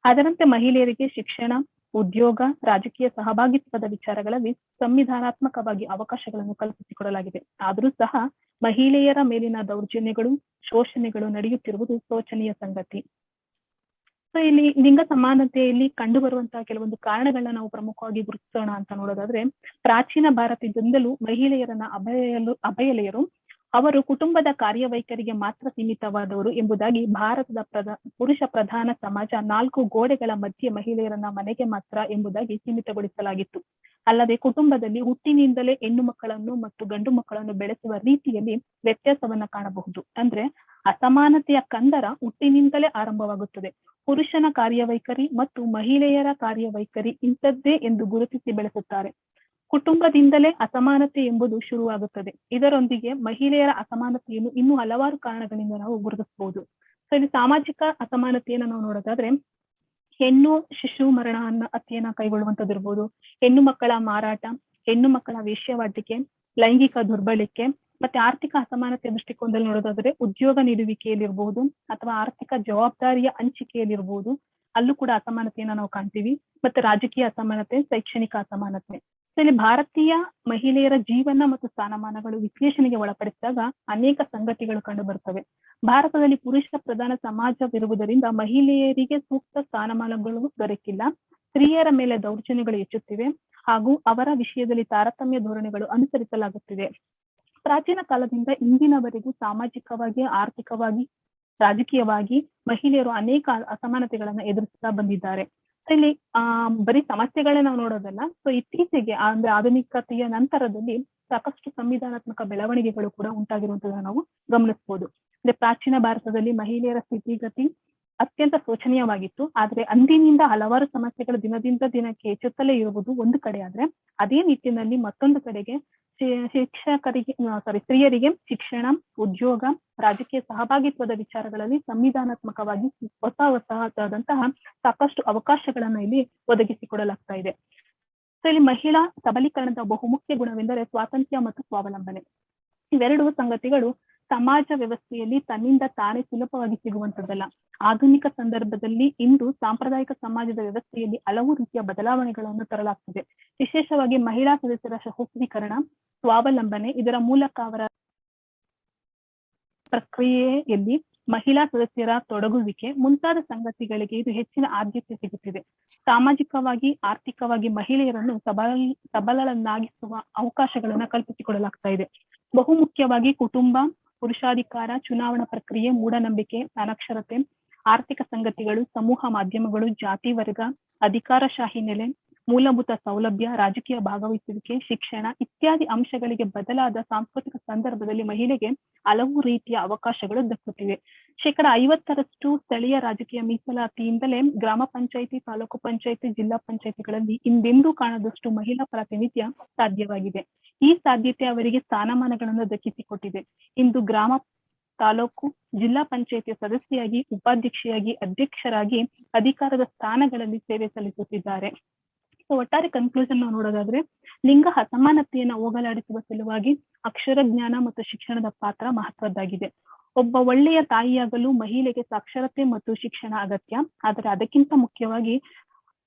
ಅದರಂತೆ ಮಹಿಳೆಯರಿಗೆ ಶಿಕ್ಷಣ, ಉದ್ಯೋಗ, ರಾಜಕೀಯ ಸಹಭಾಗಿತ್ವದ ವಿಚಾರಗಳಲ್ಲಿ ಸಂವಿಧಾನಾತ್ಮಕವಾಗಿ ಅವಕಾಶಗಳನ್ನು ಕಲ್ಪಿಸಿಕೊಡಲಾಗಿದೆ. ಆದರೂ ಸಹ ಮಹಿಳೆಯರ ಮೇಲಿನ ದೌರ್ಜನ್ಯಗಳು, ಶೋಷಣೆಗಳು ನಡೆಯುತ್ತಿರುವುದು ಶೋಚನೀಯ ಸಂಗತಿ. ಸೊ ಇಲ್ಲಿ ಲಿಂಗ ಸಮಾನತೆಯಲ್ಲಿ ಕಂಡು ಬರುವಂತಹ ಕೆಲವೊಂದು ಕಾರಣಗಳನ್ನ ನಾವು ಪ್ರಮುಖವಾಗಿ ಗುರುತಿಸೋಣ ಅಂತ ನೋಡೋದಾದ್ರೆ, ಪ್ರಾಚೀನ ಭಾರತದಿಂದಲೂ ಮಹಿಳೆಯರನ್ನ ಅಬಲೆಯರು ಅವರು ಕುಟುಂಬದ ಕಾರ್ಯವೈಖರಿಗೆ ಮಾತ್ರ ಸೀಮಿತವಾದವರು ಎಂಬುದಾಗಿ ಭಾರತದ ಪುರುಷ ಪ್ರಧಾನ ಸಮಾಜ 4 ಗೋಡೆಗಳ ಮಧ್ಯೆ ಮಹಿಳೆಯರನ್ನ ಮನೆಗೆ ಮಾತ್ರ ಎಂಬುದಾಗಿ ಸೀಮಿತಗೊಳಿಸಲಾಗಿತ್ತು. ಅಲ್ಲದೆ ಕುಟುಂಬದಲ್ಲಿ ಹುಟ್ಟಿನಿಂದಲೇ ಹೆಣ್ಣು ಮಕ್ಕಳನ್ನು ಮತ್ತು ಗಂಡು ಮಕ್ಕಳನ್ನು ಬೆಳೆಸುವ ರೀತಿಯಲ್ಲಿ ವ್ಯತ್ಯಾಸವನ್ನ ಕಾಣಬಹುದು. ಅಂದ್ರೆ ಅಸಮಾನತೆಯ ಕಂದರ ಹುಟ್ಟಿನಿಂದಲೇ ಆರಂಭವಾಗುತ್ತದೆ. ಪುರುಷನ ಕಾರ್ಯವೈಖರಿ ಮತ್ತು ಮಹಿಳೆಯರ ಕಾರ್ಯವೈಖರಿ ಇಂಥದ್ದೇ ಎಂದು ಗುರುತಿಸಿ ಬೆಳೆಸುತ್ತಾರೆ. ಕುಟುಂಬದಿಂದಲೇ ಅಸಮಾನತೆ ಎಂಬುದು ಶುರುವಾಗುತ್ತದೆ. ಇದರೊಂದಿಗೆ ಮಹಿಳೆಯರ ಅಸಮಾನತೆಯನ್ನು ಇನ್ನೂ ಹಲವಾರು ಕಾರಣಗಳಿಂದ ನಾವು ಗುರುತಿಸಬಹುದು. ಸೊ ಇಲ್ಲಿ ಸಾಮಾಜಿಕ ಅಸಮಾನತೆಯನ್ನು ನಾವು ನೋಡೋದಾದ್ರೆ ಹೆಣ್ಣು ಶಿಶು ಮರಣ ಹತ್ಯೆಯನ್ನ ಕೈಗೊಳ್ಳುವಂತದ್ದಿರ್ಬೋದು, ಹೆಣ್ಣು ಮಕ್ಕಳ ಮಾರಾಟ, ಹೆಣ್ಣು ಮಕ್ಕಳ ವೇಶ್ಯಾವಾಟಿಕೆ, ಲೈಂಗಿಕ ದುರ್ಬಳಕೆ, ಮತ್ತೆ ಆರ್ಥಿಕ ಅಸಮಾನತೆ ದೃಷ್ಟಿಕೋನದಲ್ಲಿ ನೋಡೋದಾದ್ರೆ ಉದ್ಯೋಗ ನೀಡುವಿಕೆಯಲ್ಲಿರ್ಬಹುದು ಅಥವಾ ಆರ್ಥಿಕ ಜವಾಬ್ದಾರಿಯ ಹಂಚಿಕೆಯಲ್ಲಿರ್ಬಹುದು, ಅಲ್ಲೂ ಕೂಡ ಅಸಮಾನತೆಯನ್ನ ನಾವು ಕಾಣ್ತೀವಿ. ಮತ್ತೆ ರಾಜಕೀಯ ಅಸಮಾನತೆ, ಶೈಕ್ಷಣಿಕ ಅಸಮಾನತೆ. ಇಲ್ಲಿ ಭಾರತೀಯ ಮಹಿಳೆಯರ ಜೀವನ ಮತ್ತು ಸ್ಥಾನಮಾನಗಳು ವಿಶ್ಲೇಷಣೆಗೆ ಒಳಪಡಿಸಿದಾಗ ಅನೇಕ ಸಂಗತಿಗಳು ಕಂಡು ಬರ್ತವೆ. ಭಾರತದಲ್ಲಿ ಪುರುಷ ಪ್ರಧಾನ ಸಮಾಜವಿರುವುದರಿಂದ ಮಹಿಳೆಯರಿಗೆ ಸೂಕ್ತ ಸ್ಥಾನಮಾನಗಳು ದೊರಕಿಲ್ಲ, ಸ್ತ್ರೀಯರ ಮೇಲೆ ದೌರ್ಜನ್ಯಗಳು ಹೆಚ್ಚುತ್ತಿವೆ ಹಾಗೂ ಅವರ ವಿಷಯದಲ್ಲಿ ತಾರತಮ್ಯ ಧೋರಣೆಗಳು ಅನುಸರಿಸಲಾಗುತ್ತಿದೆ. ಪ್ರಾಚೀನ ಕಾಲದಿಂದ ಇಂದಿನವರೆಗೂ ಸಾಮಾಜಿಕವಾಗಿ, ಆರ್ಥಿಕವಾಗಿ, ರಾಜಕೀಯವಾಗಿ ಮಹಿಳೆಯರು ಅನೇಕ ಅಸಮಾನತೆಗಳನ್ನ ಎದುರಿಸ್ತಾ ಬಂದಿದ್ದಾರೆ. ಇಲ್ಲಿ ಬರೀ ಸಮಸ್ಯೆಗಳೇ ನಾವು ನೋಡೋದಲ್ಲ. ಸೊ ಇತ್ತೀಚೆಗೆ ಅಂದ್ರೆ ಆಧುನಿಕತೆಯ ನಂತರದಲ್ಲಿ ಸಾಕಷ್ಟು ಸಂವಿಧಾನಾತ್ಮಕ ಬೆಳವಣಿಗೆಗಳು ಕೂಡ ಉಂಟಾಗಿರುವಂತದನ್ನ ನಾವು ಗಮನಿಸಬಹುದು. ಅಂದ್ರೆ ಪ್ರಾಚೀನ ಭಾರತದಲ್ಲಿ ಮಹಿಳೆಯರ ಸ್ಥಿತಿಗತಿ ಅತ್ಯಂತ ಶೋಚನೀಯವಾಗಿತ್ತು. ಆದ್ರೆ ಅಂದಿನಿಂದ ಹಲವಾರು ಸಮಸ್ಯೆಗಳು ದಿನದಿಂದ ದಿನಕ್ಕೆ ಹೆಚ್ಚುತ್ತಲೇ ಇರುವುದು ಒಂದು ಕಡೆ ಆದ್ರೆ, ಅದೇ ನಿಟ್ಟಿನಲ್ಲಿ ಮತ್ತೊಂದು ಕಡೆಗೆ ಸ್ತ್ರೀಯರಿಗೆ ಶಿಕ್ಷಣ, ಉದ್ಯೋಗ, ರಾಜಕೀಯ ಸಹಭಾಗಿತ್ವದ ವಿಚಾರಗಳಲ್ಲಿ ಸಂವಿಧಾನಾತ್ಮಕವಾಗಿ ಹೊಸದಾದಂತಹ ಸಾಕಷ್ಟು ಅವಕಾಶಗಳನ್ನ ಇಲ್ಲಿ ಒದಗಿಸಿಕೊಡಲಾಗ್ತಾ ಇದೆ. ಸೊ ಇಲ್ಲಿ ಮಹಿಳಾ ಸಬಲೀಕರಣದ ಬಹುಮುಖ್ಯ ಗುಣವೆಂದರೆ ಸ್ವಾತಂತ್ರ್ಯ ಮತ್ತು ಸ್ವಾವಲಂಬನೆ. ಇವೆರಡು ಸಂಗತಿಗಳು ಸಮಾಜ ವ್ಯವಸ್ಥೆಯಲ್ಲಿ ತನ್ನಿಂದ ತಾನೇ ಸುಲಭವಾಗಿ ಸಿಗುವಂತದ್ದಲ್ಲ. ಆಧುನಿಕ ಸಂದರ್ಭದಲ್ಲಿ ಇಂದು ಸಾಂಪ್ರದಾಯಿಕ ಸಮಾಜದ ವ್ಯವಸ್ಥೆಯಲ್ಲಿ ಹಲವು ರೀತಿಯ ಬದಲಾವಣೆಗಳನ್ನು ತರಲಾಗ್ತಿದೆ. ವಿಶೇಷವಾಗಿ ಮಹಿಳಾ ಸದಸ್ಯರ ಸಶಕ್ತೀಕರಣ, ಸ್ವಾವಲಂಬನೆ, ಇದರ ಮೂಲಕ ಅವರ ಪ್ರಕ್ರಿಯೆಯಲ್ಲಿ ಮಹಿಳಾ ಸದಸ್ಯರ ತೊಡಗುವಿಕೆ ಮುಂತಾದ ಸಂಗತಿಗಳಿಗೆ ಇದು ಹೆಚ್ಚಿನ ಆದ್ಯತೆ ಸಿಗುತ್ತಿದೆ. ಸಾಮಾಜಿಕವಾಗಿ, ಆರ್ಥಿಕವಾಗಿ ಮಹಿಳೆಯರನ್ನು ಸಬಲರನ್ನಾಗಿಸುವ ಅವಕಾಶಗಳನ್ನ ಕಲ್ಪಿಸಿಕೊಡಲಾಗ್ತಾ ಇದೆ. ಬಹುಮುಖ್ಯವಾಗಿ ಕುಟುಂಬ, ಪುರುಷಾಧಿಕಾರ, ಚುನಾವಣಾ ಪ್ರಕ್ರಿಯೆ, ಮೂಢನಂಬಿಕೆ, ಅನಕ್ಷರತೆ, ಆರ್ಥಿಕ ಸಂಗತಿಗಳು, ಸಮೂಹ ಮಾಧ್ಯಮಗಳು, ಜಾತಿ ವರ್ಗ, ಅಧಿಕಾರಶಾಹಿ ನೆಲೆ, ಮೂಲಭೂತ ಸೌಲಭ್ಯ, ರಾಜಕೀಯ ಭಾಗವಹಿಸುವಿಕೆ, ಶಿಕ್ಷಣ ಇತ್ಯಾದಿ ಅಂಶಗಳಿಗೆ ಬದಲಾದ ಸಾಂಸ್ಕೃತಿಕ ಸಂದರ್ಭದಲ್ಲಿ ಮಹಿಳೆಗೆ ಹಲವು ರೀತಿಯ ಅವಕಾಶಗಳು ದಕ್ಕುತ್ತಿವೆ. 50% ಸ್ಥಳೀಯ ರಾಜಕೀಯ ಮೀಸಲಾತಿಯಿಂದಲೇ ಗ್ರಾಮ ಪಂಚಾಯಿತಿ, ತಾಲೂಕು ಪಂಚಾಯಿತಿ, ಜಿಲ್ಲಾ ಪಂಚಾಯಿತಿಗಳಲ್ಲಿ ಹಿಂದೆಂದೂ ಕಾಣದಷ್ಟು ಮಹಿಳಾ ಪ್ರಾತಿನಿಧ್ಯ ಸಾಧ್ಯವಾಗಿದೆ. ಈ ಸಾಧ್ಯತೆ ಅವರಿಗೆ ಸ್ಥಾನಮಾನಗಳನ್ನು ದಕ್ಕಿಸಿಕೊಟ್ಟಿದೆ. ಇಂದು ಗ್ರಾಮ, ತಾಲೂಕು, ಜಿಲ್ಲಾ ಪಂಚಾಯಿತಿಯ ಸದಸ್ಯೆಯಾಗಿ, ಉಪಾಧ್ಯಕ್ಷೆಯಾಗಿ, ಅಧ್ಯಕ್ಷರಾಗಿ ಅಧಿಕಾರದ ಸ್ಥಾನಗಳಲ್ಲಿ ಸೇವೆ ಸಲ್ಲಿಸುತ್ತಿದ್ದಾರೆ. ಸೊ ಒಟ್ಟಾರೆ ಕನ್ಕ್ಲೂಷನ್ ನಾವು ನೋಡೋದಾದ್ರೆ ಲಿಂಗ ಅಸಮಾನತೆಯನ್ನು ಹೋಗಲಾಡಿಸುವ ಸಲುವಾಗಿ ಅಕ್ಷರ ಜ್ಞಾನ ಮತ್ತು ಶಿಕ್ಷಣದ ಪಾತ್ರ ಮಹತ್ವದ್ದಾಗಿದೆ. ಒಬ್ಬ ಒಳ್ಳೆಯ ತಾಯಿಯಾಗಲು ಮಹಿಳೆಗೆ ಸಾಕ್ಷರತೆ ಮತ್ತು ಶಿಕ್ಷಣ ಅಗತ್ಯ. ಆದರೆ ಅದಕ್ಕಿಂತ ಮುಖ್ಯವಾಗಿ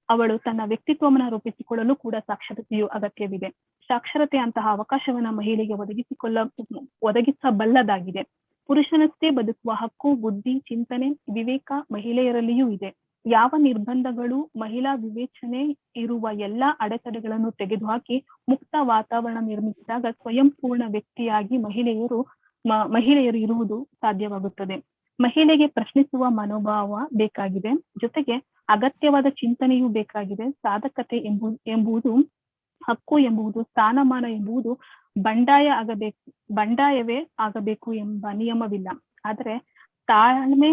ಅವಳು ತನ್ನ ವ್ಯಕ್ತಿತ್ವವನ್ನು ರೂಪಿಸಿಕೊಳ್ಳಲು ಕೂಡ ಸಾಕ್ಷರತೆಯು ಅಗತ್ಯವಿದೆ. ಸಾಕ್ಷರತೆ ಅಂತಹ ಅವಕಾಶವನ್ನ ಮಹಿಳೆಗೆ ಒದಗಿಸಬಲ್ಲದಾಗಿದೆ. ಪುರುಷನಷ್ಟೇ ಬದುಕುವ ಹಕ್ಕು, ಬುದ್ಧಿ, ಚಿಂತನೆ, ವಿವೇಕ ಮಹಿಳೆಯರಲ್ಲಿಯೂ ಇದೆ. ಯಾವ ನಿರ್ಬಂಧಗಳು, ಮಹಿಳಾ ವಿವೇಚನೆ ಇರುವ ಎಲ್ಲಾ ಅಡೆತಡೆಗಳನ್ನು ತೆಗೆದುಹಾಕಿ ಮುಕ್ತ ವಾತಾವರಣ ನಿರ್ಮಿಸಿದಾಗ ಸ್ವಯಂ ಪೂರ್ಣ ವ್ಯಕ್ತಿಯಾಗಿ ಮಹಿಳೆಯರು ಇರುವುದು ಸಾಧ್ಯವಾಗುತ್ತದೆ. ಮಹಿಳೆಗೆ ಪ್ರಶ್ನಿಸುವ ಮನೋಭಾವ ಬೇಕಾಗಿದೆ. ಜೊತೆಗೆ ಅಗತ್ಯವಾದ ಚಿಂತನೆಯೂ ಬೇಕಾಗಿದೆ. ಸಾಧಕತೆ ಎಂಬುದು, ಹಕ್ಕು ಎಂಬುದು, ಸ್ಥಾನಮಾನ ಎಂಬುದು ಬಂಡಾಯವೇ ಆಗಬೇಕು ಎಂಬ ನಿಯಮವಿಲ್ಲ. ಆದರೆ ತಾಳ್ಮೆ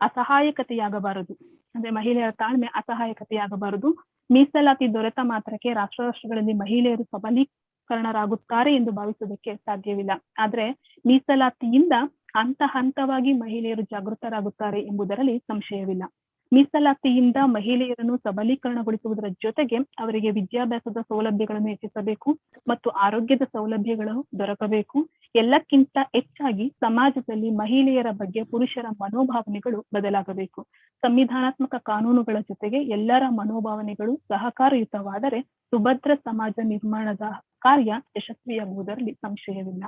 ಅಸಹಾಯಕತೆಯಾಗಬಾರದು. ಅಂದ್ರೆ ಮಹಿಳೆಯರ ತಾಳ್ಮೆ ಅಸಹಾಯಕತೆಯಾಗಬಾರದು. ಮೀಸಲಾತಿ ದೊರೆತ ಮಾತ್ರಕ್ಕೆ ರಾಷ್ಟ್ರಗಳಲ್ಲಿ ಮಹಿಳೆಯರು ಸಬಲೀಕರಣರಾಗುತ್ತಾರೆ ಎಂದು ಭಾವಿಸುವುದಕ್ಕೆ ಸಾಧ್ಯವಿಲ್ಲ. ಆದ್ರೆ ಮೀಸಲಾತಿಯಿಂದ ಹಂತ ಹಂತವಾಗಿ ಮಹಿಳೆಯರು ಜಾಗೃತರಾಗುತ್ತಾರೆ ಎಂಬುದರಲ್ಲಿ ಸಂಶಯವಿಲ್ಲ. ಮೀಸಲಾತಿಯಿಂದ ಮಹಿಳೆಯರನ್ನು ಸಬಲೀಕರಣಗೊಳಿಸುವುದರ ಜೊತೆಗೆ ಅವರಿಗೆ ವಿದ್ಯಾಭ್ಯಾಸದ ಸೌಲಭ್ಯಗಳನ್ನು ಹೆಚ್ಚಿಸಬೇಕು ಮತ್ತು ಆರೋಗ್ಯದ ಸೌಲಭ್ಯಗಳು ದೊರಕಬೇಕು. ಎಲ್ಲಕ್ಕಿಂತ ಹೆಚ್ಚಾಗಿ ಸಮಾಜದಲ್ಲಿ ಮಹಿಳೆಯರ ಬಗ್ಗೆ ಪುರುಷರ ಮನೋಭಾವನೆಗಳು ಬದಲಾಗಬೇಕು. ಸಂವಿಧಾನಾತ್ಮಕ ಕಾನೂನುಗಳ ಜೊತೆಗೆ ಎಲ್ಲರ ಮನೋಭಾವನೆಗಳು ಸಹಕಾರಯುತವಾದರೆ ಸುಭದ್ರ ಸಮಾಜ ನಿರ್ಮಾಣದ ಕಾರ್ಯ ಯಶಸ್ವಿಯಾಗುವುದರಲ್ಲಿ ಸಂಶಯವಿಲ್ಲ.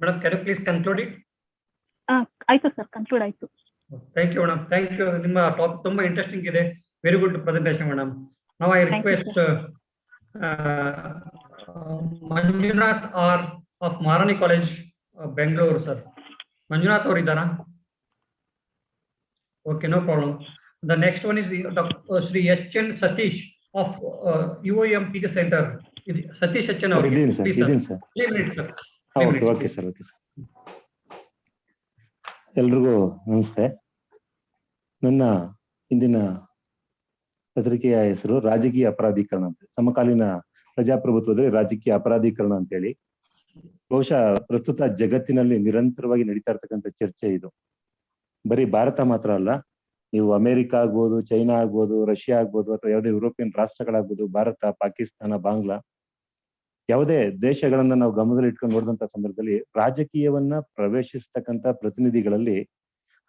Madam, can you please conclude it? ಆಯ್ತು ಸರ್, ಕನ್ಕ್ಲೂಡ್ ಆಯ್ತು. Thank you madam, thank you. ನಿಮ್ಮ ಟಾಪಿಕ್ ತುಂಬಾ ಇಂಟ್ರೆಸ್ಟಿಂಗ್ ಇದೆ. Very good presentation madam. Now I request Manjunath R of Maharani college Bengaluru sir. Manjunath ಅವರು ಇದ್ದಾರಾ? Okay, no problem. The next one is Shri H N Satish of UOM teacher center. Satish Achana, ಇದೀನಿ sir, please sir. ಇದೀನಿ sir. 3 minutes sir. Okay okay sir, okay sir. ಎಲ್ರಿಗೂ ನಮಸ್ತೆ. ನನ್ನ ಇಂದಿನ ಪತ್ರಿಕೆಯ ಹೆಸರು ರಾಜಕೀಯ ಅಪರಾಧೀಕರಣ ಅಂತ, ಸಮಕಾಲೀನ ಪ್ರಜಾಪ್ರಭುತ್ವದಲ್ಲಿ ರಾಜಕೀಯ ಅಪರಾಧೀಕರಣ ಅಂತೇಳಿ. ಬಹುಶಃ ಪ್ರಸ್ತುತ ಜಗತ್ತಿನಲ್ಲಿ ನಿರಂತರವಾಗಿ ನಡೀತಾ ಇರ್ತಕ್ಕಂಥ ಚರ್ಚೆ ಇದು. ಬರೀ ಭಾರತ ಮಾತ್ರ ಅಲ್ಲ, ನೀವು ಅಮೆರಿಕ ಆಗ್ಬೋದು, ಚೈನಾ ಆಗ್ಬೋದು, ರಷ್ಯಾ ಆಗ್ಬೋದು, ಅಥವಾ ಯಾವುದೇ ಯುರೋಪಿಯನ್ ರಾಷ್ಟ್ರಗಳಾಗ್ಬೋದು, ಭಾರತ, ಪಾಕಿಸ್ತಾನ, ಬಾಂಗ್ಲಾ, ಯಾವುದೇ ದೇಶಗಳನ್ನ ನಾವು ಗಮನದಲ್ಲಿ ಇಟ್ಕೊಂಡು ನೋಡಿದಂತ ಸಂದರ್ಭದಲ್ಲಿ ರಾಜಕೀಯವನ್ನ ಪ್ರವೇಶಿಸ್ತಕ್ಕಂಥ ಪ್ರತಿನಿಧಿಗಳಲ್ಲಿ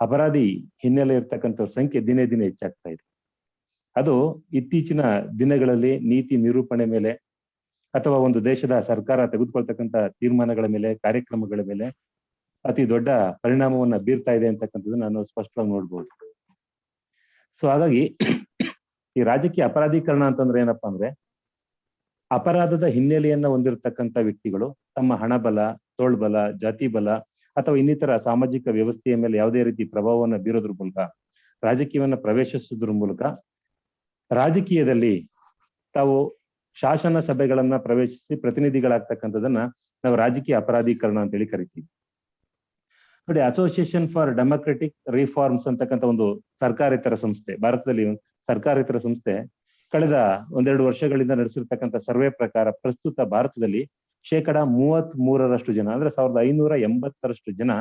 ಅಪರಾಧಿ ಹಿನ್ನೆಲೆ ಇರ್ತಕ್ಕಂಥವ್ರ ಸಂಖ್ಯೆ ದಿನೇ ದಿನೇ ಹೆಚ್ಚಾಗ್ತಾ ಇದೆ. ಅದು ಇತ್ತೀಚಿನ ದಿನಗಳಲ್ಲಿ ನೀತಿ ನಿರೂಪಣೆ ಮೇಲೆ ಅಥವಾ ಒಂದು ದೇಶದ ಸರ್ಕಾರ ತೆಗೆದುಕೊಳ್ತಕ್ಕಂಥ ತೀರ್ಮಾನಗಳ ಮೇಲೆ, ಕಾರ್ಯಕ್ರಮಗಳ ಮೇಲೆ ಅತಿ ದೊಡ್ಡ ಪರಿಣಾಮವನ್ನ ಬೀರ್ತಾ ಇದೆ ಅಂತಕ್ಕಂಥದ್ದು ನಾನು ಸ್ಪಷ್ಟವಾಗಿ ನೋಡ್ಬೋದು. ಸೊ ಹಾಗಾಗಿ ಈ ರಾಜಕೀಯ ಅಪರಾಧೀಕರಣ ಅಂತಂದ್ರೆ ಏನಪ್ಪಾ ಅಂದ್ರೆ, ಅಪರಾಧದ ಹಿನ್ನೆಲೆಯನ್ನ ಹೊಂದಿರತಕ್ಕಂಥ ವ್ಯಕ್ತಿಗಳು ತಮ್ಮ ಹಣಬಲ, ತೋಳ್ಬಲ, ಜಾತಿ ಬಲ ಅಥವಾ ಇನ್ನಿತರ ಸಾಮಾಜಿಕ ವ್ಯವಸ್ಥೆಯ ಮೇಲೆ ಯಾವುದೇ ರೀತಿ ಪ್ರಭಾವವನ್ನು ಬೀರೋದ್ರ ಮೂಲಕ, ರಾಜಕೀಯವನ್ನ ಪ್ರವೇಶಿಸೋದ್ರ ಮೂಲಕ ರಾಜಕೀಯದಲ್ಲಿ ತಾವು ಶಾಸನ ಸಭೆಗಳನ್ನ ಪ್ರವೇಶಿಸಿ ಪ್ರತಿನಿಧಿಗಳಾಗ್ತಕ್ಕಂಥದನ್ನ ನಾವು ರಾಜಕೀಯ ಅಪರಾಧೀಕರಣ ಅಂತೇಳಿ ಕರಿತೀವಿ. ನೋಡಿ, ಅಸೋಸಿಯೇಷನ್ ಫಾರ್ ಡೆಮೊಕ್ರೆಟಿಕ್ ರಿಫಾರ್ಮ್ಸ್ ಅಂತಕ್ಕಂಥ ಒಂದು ಸರ್ಕಾರೇತರ ಸಂಸ್ಥೆ, ಭಾರತದಲ್ಲಿ ಸರ್ಕಾರೇತರ ಸಂಸ್ಥೆ ಕಳೆದ 1-2 ವರ್ಷಗಳಿಂದ ನಡೆಸಿರ್ತಕ್ಕಂಥ ಸರ್ವೆ ಪ್ರಕಾರ ಪ್ರಸ್ತುತ ಭಾರತದಲ್ಲಿ 33% ಜನ, ಅಂದ್ರೆ 1580ರಷ್ಟು ಜನ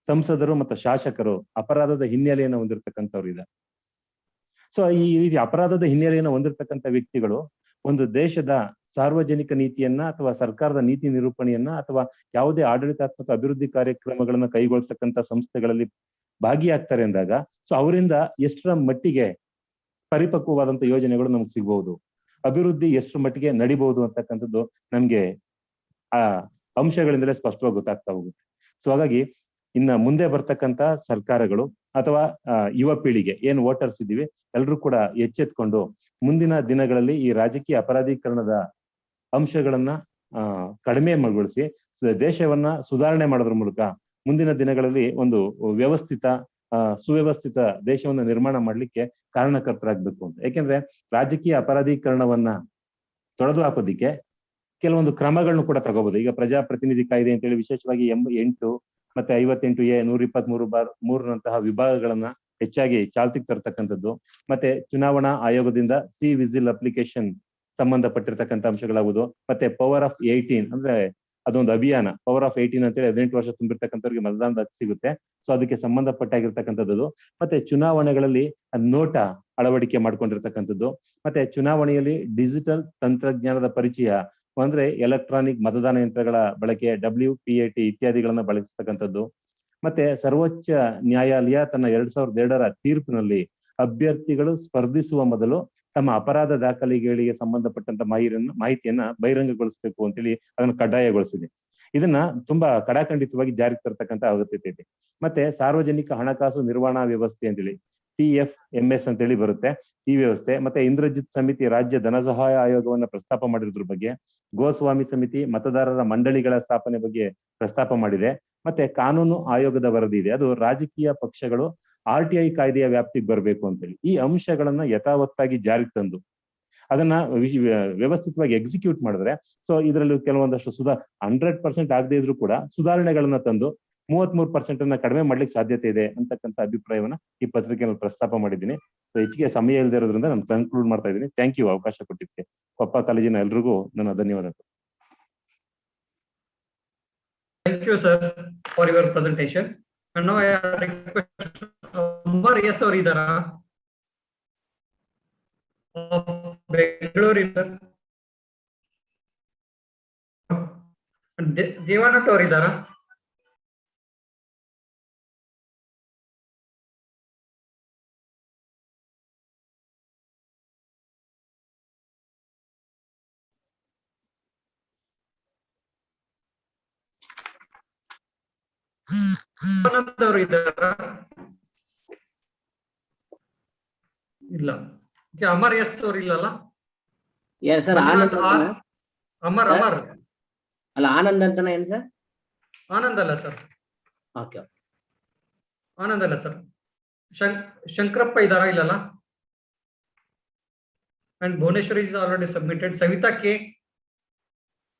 ಸಂಸದರು ಮತ್ತು ಶಾಸಕರು ಅಪರಾಧದ ಹಿನ್ನೆಲೆಯನ್ನು ಹೊಂದಿರತಕ್ಕಂಥವ್ರು ಇದ್ದಾರೆ. ಸೊ ಈ ರೀತಿ ಅಪರಾಧದ ಹಿನ್ನೆಲೆಯನ್ನು ಹೊಂದಿರತಕ್ಕಂಥ ವ್ಯಕ್ತಿಗಳು ಒಂದು ದೇಶದ ಸಾರ್ವಜನಿಕ ನೀತಿಯನ್ನ ಅಥವಾ ಸರ್ಕಾರದ ನೀತಿ ನಿರೂಪಣೆಯನ್ನ ಅಥವಾ ಯಾವುದೇ ಆಡಳಿತಾತ್ಮಕ ಅಭಿವೃದ್ಧಿ ಕಾರ್ಯಕ್ರಮಗಳನ್ನ ಕೈಗೊಳ್ತಕ್ಕಂಥ ಸಂಸ್ಥೆಗಳಲ್ಲಿ ಭಾಗಿಯಾಗ್ತಾರೆ ಅಂದಾಗ, ಸೊ ಅವರಿಂದ ಎಷ್ಟರ ಮಟ್ಟಿಗೆ ಪರಿಪಕ್ವವಾದಂತ ಯೋಜನೆಗಳು ನಮ್ಗೆ ಸಿಗ್ಬಹುದು, ಅಭಿವೃದ್ಧಿ ಎಷ್ಟು ಮಟ್ಟಿಗೆ ನಡಿಬಹುದು ಅಂತಕ್ಕಂಥದ್ದು ನಮ್ಗೆ ಆ ಅಂಶಗಳಿಂದಲೇ ಸ್ಪಷ್ಟವಾಗಿ ಗೊತ್ತಾಗ್ತಾ ಹೋಗುತ್ತೆ. ಸೊ ಹಾಗಾಗಿ ಇನ್ನ ಮುಂದೆ ಬರ್ತಕ್ಕಂಥ ಸರ್ಕಾರಗಳು ಅಥವಾ ಯುವ ಪೀಳಿಗೆ ಏನು ವೋಟರ್ಸ್ ಇದ್ದೀವಿ, ಎಲ್ರೂ ಕೂಡ ಎಚ್ಚೆತ್ಕೊಂಡು ಮುಂದಿನ ದಿನಗಳಲ್ಲಿ ಈ ರಾಜಕೀಯ ಅಪರಾಧೀಕರಣದ ಅಂಶಗಳನ್ನ ಕಡಿಮೆಗೊಳಿಸಿ ದೇಶವನ್ನ ಸುಧಾರಣೆ ಮಾಡೋದ್ರ ಮೂಲಕ ಮುಂದಿನ ದಿನಗಳಲ್ಲಿ ಒಂದು ವ್ಯವಸ್ಥಿತ ಸುವ್ಯವಸ್ಥಿತ ದೇಶವನ್ನ ನಿರ್ಮಾಣ ಮಾಡ್ಲಿಕ್ಕೆ ಕಾರಣಕರ್ತರಾಗ್ಬೇಕು ಅಂತ. ಯಾಕೆಂದ್ರೆ ರಾಜಕೀಯ ಅಪರಾಧೀಕರಣವನ್ನ ತೊಡೆದು ಹಾಕೋದಿಕ್ಕೆ ಕೆಲವೊಂದು ಕ್ರಮಗಳನ್ನು ಕೂಡ ತಗೋಬಹುದು. ಈಗ ಪ್ರಜಾಪ್ರತಿನಿಧಿ ಕಾಯ್ದೆ ಅಂತೇಳಿ ವಿಶೇಷವಾಗಿ 8 ಮತ್ತೆ 58A 123/3 ವಿಭಾಗಗಳನ್ನ ಹೆಚ್ಚಾಗಿ ಚಾಲ್ತಿಗೆ ತರ್ತಕ್ಕಂಥದ್ದು, ಮತ್ತೆ ಚುನಾವಣಾ ಆಯೋಗದಿಂದ ಸಿ ವಿಜಿಲ್ ಅಪ್ಲಿಕೇಶನ್ ಸಂಬಂಧಪಟ್ಟಿರ್ತಕ್ಕಂಥ ಅಂಶಗಳಾಗುವುದು, ಮತ್ತೆ ಪವರ್ ಆಫ್ 18 ಅಂದ್ರೆ ಅದೊಂದು ಅಭಿಯಾನ, ಪವರ್ ಆಫ್ 18 ಅಂತೇಳಿ 18 ವರ್ಷ ತುಂಬಿರ್ತಕ್ಕಂಥವ್ರಿಗೆ ಮತದಾನದ ಹಕ್ಕು ಸಿಗುತ್ತೆ. ಸೊ ಅದಕ್ಕೆ ಸಂಬಂಧಪಟ್ಟಾಗಿರ್ತಕ್ಕಂಥದ್ದು, ಮತ್ತೆ ಚುನಾವಣೆಗಳಲ್ಲಿ ನೋಟ ಅಳವಡಿಕೆ ಮಾಡ್ಕೊಂಡಿರ್ತಕ್ಕಂಥದ್ದು, ಮತ್ತೆ ಚುನಾವಣೆಯಲ್ಲಿ ಡಿಜಿಟಲ್ ತಂತ್ರಜ್ಞಾನದ ಪರಿಚಯ ಅಂದ್ರೆ ಎಲೆಕ್ಟ್ರಾನಿಕ್ ಮತದಾನ ಯಂತ್ರಗಳ ಬಳಕೆ, WPAT ಇತ್ಯಾದಿಗಳನ್ನ ಬಳಸ್ತಕ್ಕಂಥದ್ದು, ಮತ್ತೆ ಸರ್ವೋಚ್ಚ ನ್ಯಾಯಾಲಯ ತನ್ನ 2002ರ ತೀರ್ಪಿನಲ್ಲಿ ಅಭ್ಯರ್ಥಿಗಳು ಸ್ಪರ್ಧಿಸುವ ಮೊದಲು ತಮ್ಮ ಅಪರಾಧ ದಾಖಲೆಗಳಿಗೆ ಸಂಬಂಧಪಟ್ಟಂತ ಮಾಹಿತಿಯನ್ನ ಬಹಿರಂಗಗೊಳಿಸಬೇಕು ಅಂತೇಳಿ ಅದನ್ನು ಕಡ್ಡಾಯಗೊಳಿಸಿದೆ. ಇದನ್ನ ತುಂಬಾ ಕಡಾಖಂಡಿತವಾಗಿ ಜಾರಿಗೆ ತರ್ತಕ್ಕಂಥ ಅಗತ್ಯತೆ ಇದೆ. ಮತ್ತೆ ಸಾರ್ವಜನಿಕ ಹಣಕಾಸು ನಿರ್ವಹಣಾ ವ್ಯವಸ್ಥೆ ಅಂತೇಳಿ PFMS ಅಂತೇಳಿ ಬರುತ್ತೆ, ಈ ವ್ಯವಸ್ಥೆ. ಮತ್ತೆ ಇಂದ್ರಜಿತ್ ಸಮಿತಿ ರಾಜ್ಯ ಧನ ಸಹಾಯ ಆಯೋಗವನ್ನ ಪ್ರಸ್ತಾಪ ಮಾಡಿರೋದ್ರ ಬಗ್ಗೆ, ಗೋಸ್ವಾಮಿ ಸಮಿತಿ ಮತದಾರರ ಮಂಡಳಿಗಳ ಸ್ಥಾಪನೆ ಬಗ್ಗೆ ಪ್ರಸ್ತಾಪ ಮಾಡಿದೆ. ಮತ್ತೆ ಕಾನೂನು ಆಯೋಗದ ವರದಿ ಇದೆ, ಅದು ರಾಜಕೀಯ ಪಕ್ಷಗಳು RTI ಕಾಯ್ದೆಯ ವ್ಯಾಪ್ತಿಗೆ ಬರಬೇಕು ಅಂತೇಳಿ. ಈ ಅಂಶಗಳನ್ನ ಯಥಾವತ್ತಾಗಿ ಜಾರಿಗೆ ತಂದು ಅದನ್ನ ವ್ಯವಸ್ಥಿತವಾಗಿ ಎಕ್ಸಿಕ್ಯೂಟ್ ಮಾಡಿದ್ರೆ, ಸೊ ಇದರಲ್ಲಿ ಕೆಲವೊಂದಷ್ಟು 100% ಆಗದೆ ಇದ್ರೂ ಕೂಡ ಸುಧಾರಣೆಗಳನ್ನ ತಂದು 33% ಕಡಿಮೆ ಮಾಡ್ಲಿಕ್ಕೆ ಸಾಧ್ಯತೆ ಇದೆ ಅಂತಕ್ಕಂಥ ಅಭಿಪ್ರಾಯವನ್ನ ಈ ಪತ್ರಿಕೆಯಲ್ಲಿ ಪ್ರಸ್ತಾಪ ಮಾಡಿದ್ದೀನಿ. ಸೊ ಹೆಚ್ಚಿಗೆ ಸಮಯ ಇಲ್ಲದೆ ಇರೋದ್ರಿಂದ ನಾನು ಕನ್ಕ್ಲೂಡ್ ಮಾಡ್ತಾ ಇದ್ದೀನಿ. ಥ್ಯಾಂಕ್ ಯು ಅವಕಾಶ ಕೊಟ್ಟಿದ್ದಕ್ಕೆ. ಕೊಪ್ಪ ಕಾಲೇಜಿನ ಎಲ್ರಿಗೂ ನನ್ನ ಧನ್ಯವಾದಗಳು. Thank you sir for your presentation. And now I request Umar yes or idara Bengaluru sir. Devanat or idara? ದೇವಾನಂದವರು ಇದ್ದಾರಾ? ಇಲ್ಲ. ಅಮರ್ ಎಸ್ ಅವ್ರು ಇಲ್ಲಲ್ಲ? ಸರ್ ಆನಂದ್ ಅಮರ್ ಅಮರ್ ಅಲ್ಲ, ಆನಂದ್ ಅಂತಾನೆ ಏನು ಸರ್? ಆನಂದ್ ಅಲ್ಲ ಸರ್. ಓಕೆ, ಆನಂದ್ ಅಲ್ಲ ಸರ್. ಶಂಕರಪ್ಪ ಇದ್ದಾರಾ? ಇಲ್ಲಲ್ಲ. and Bhuneshwari is already submitted. Savita K,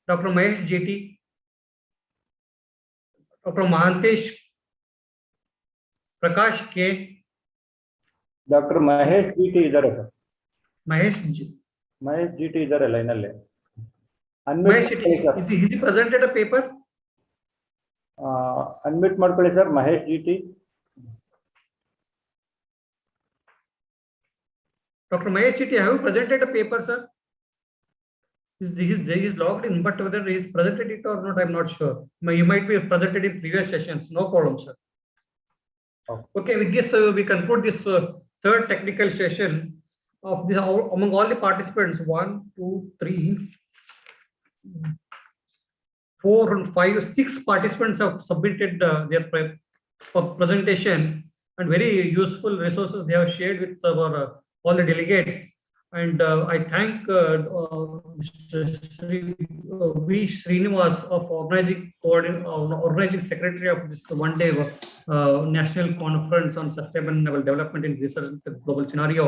Dr. Mahesh JT, Dr. Mahantesh, Prakash K, Dr. Mahesh GT इधर है सर. Mahesh GT इधर है लाइन ले. Mahesh JT, is he presented a paper? Unmute ಮಾಡ್ಕೊಳ್ಳಿ sir Mahesh GT. Dr. Mahesh JT, have you presented a paper, sir? He is logged in, but whether he is presented it or not, I'm not sure. He might be presented in previous sessions. No problem, sir. Okay, with this, we conclude this third technical session of this among all the participants. 1, 2, 3, 4, and 5, 6 participants have submitted their presentation, and very useful resources they have shared with our all the delegates. And I thank Mr. V. Srinivas of organizing secretary of this one-day national conference on sustainable development in research in the global scenario,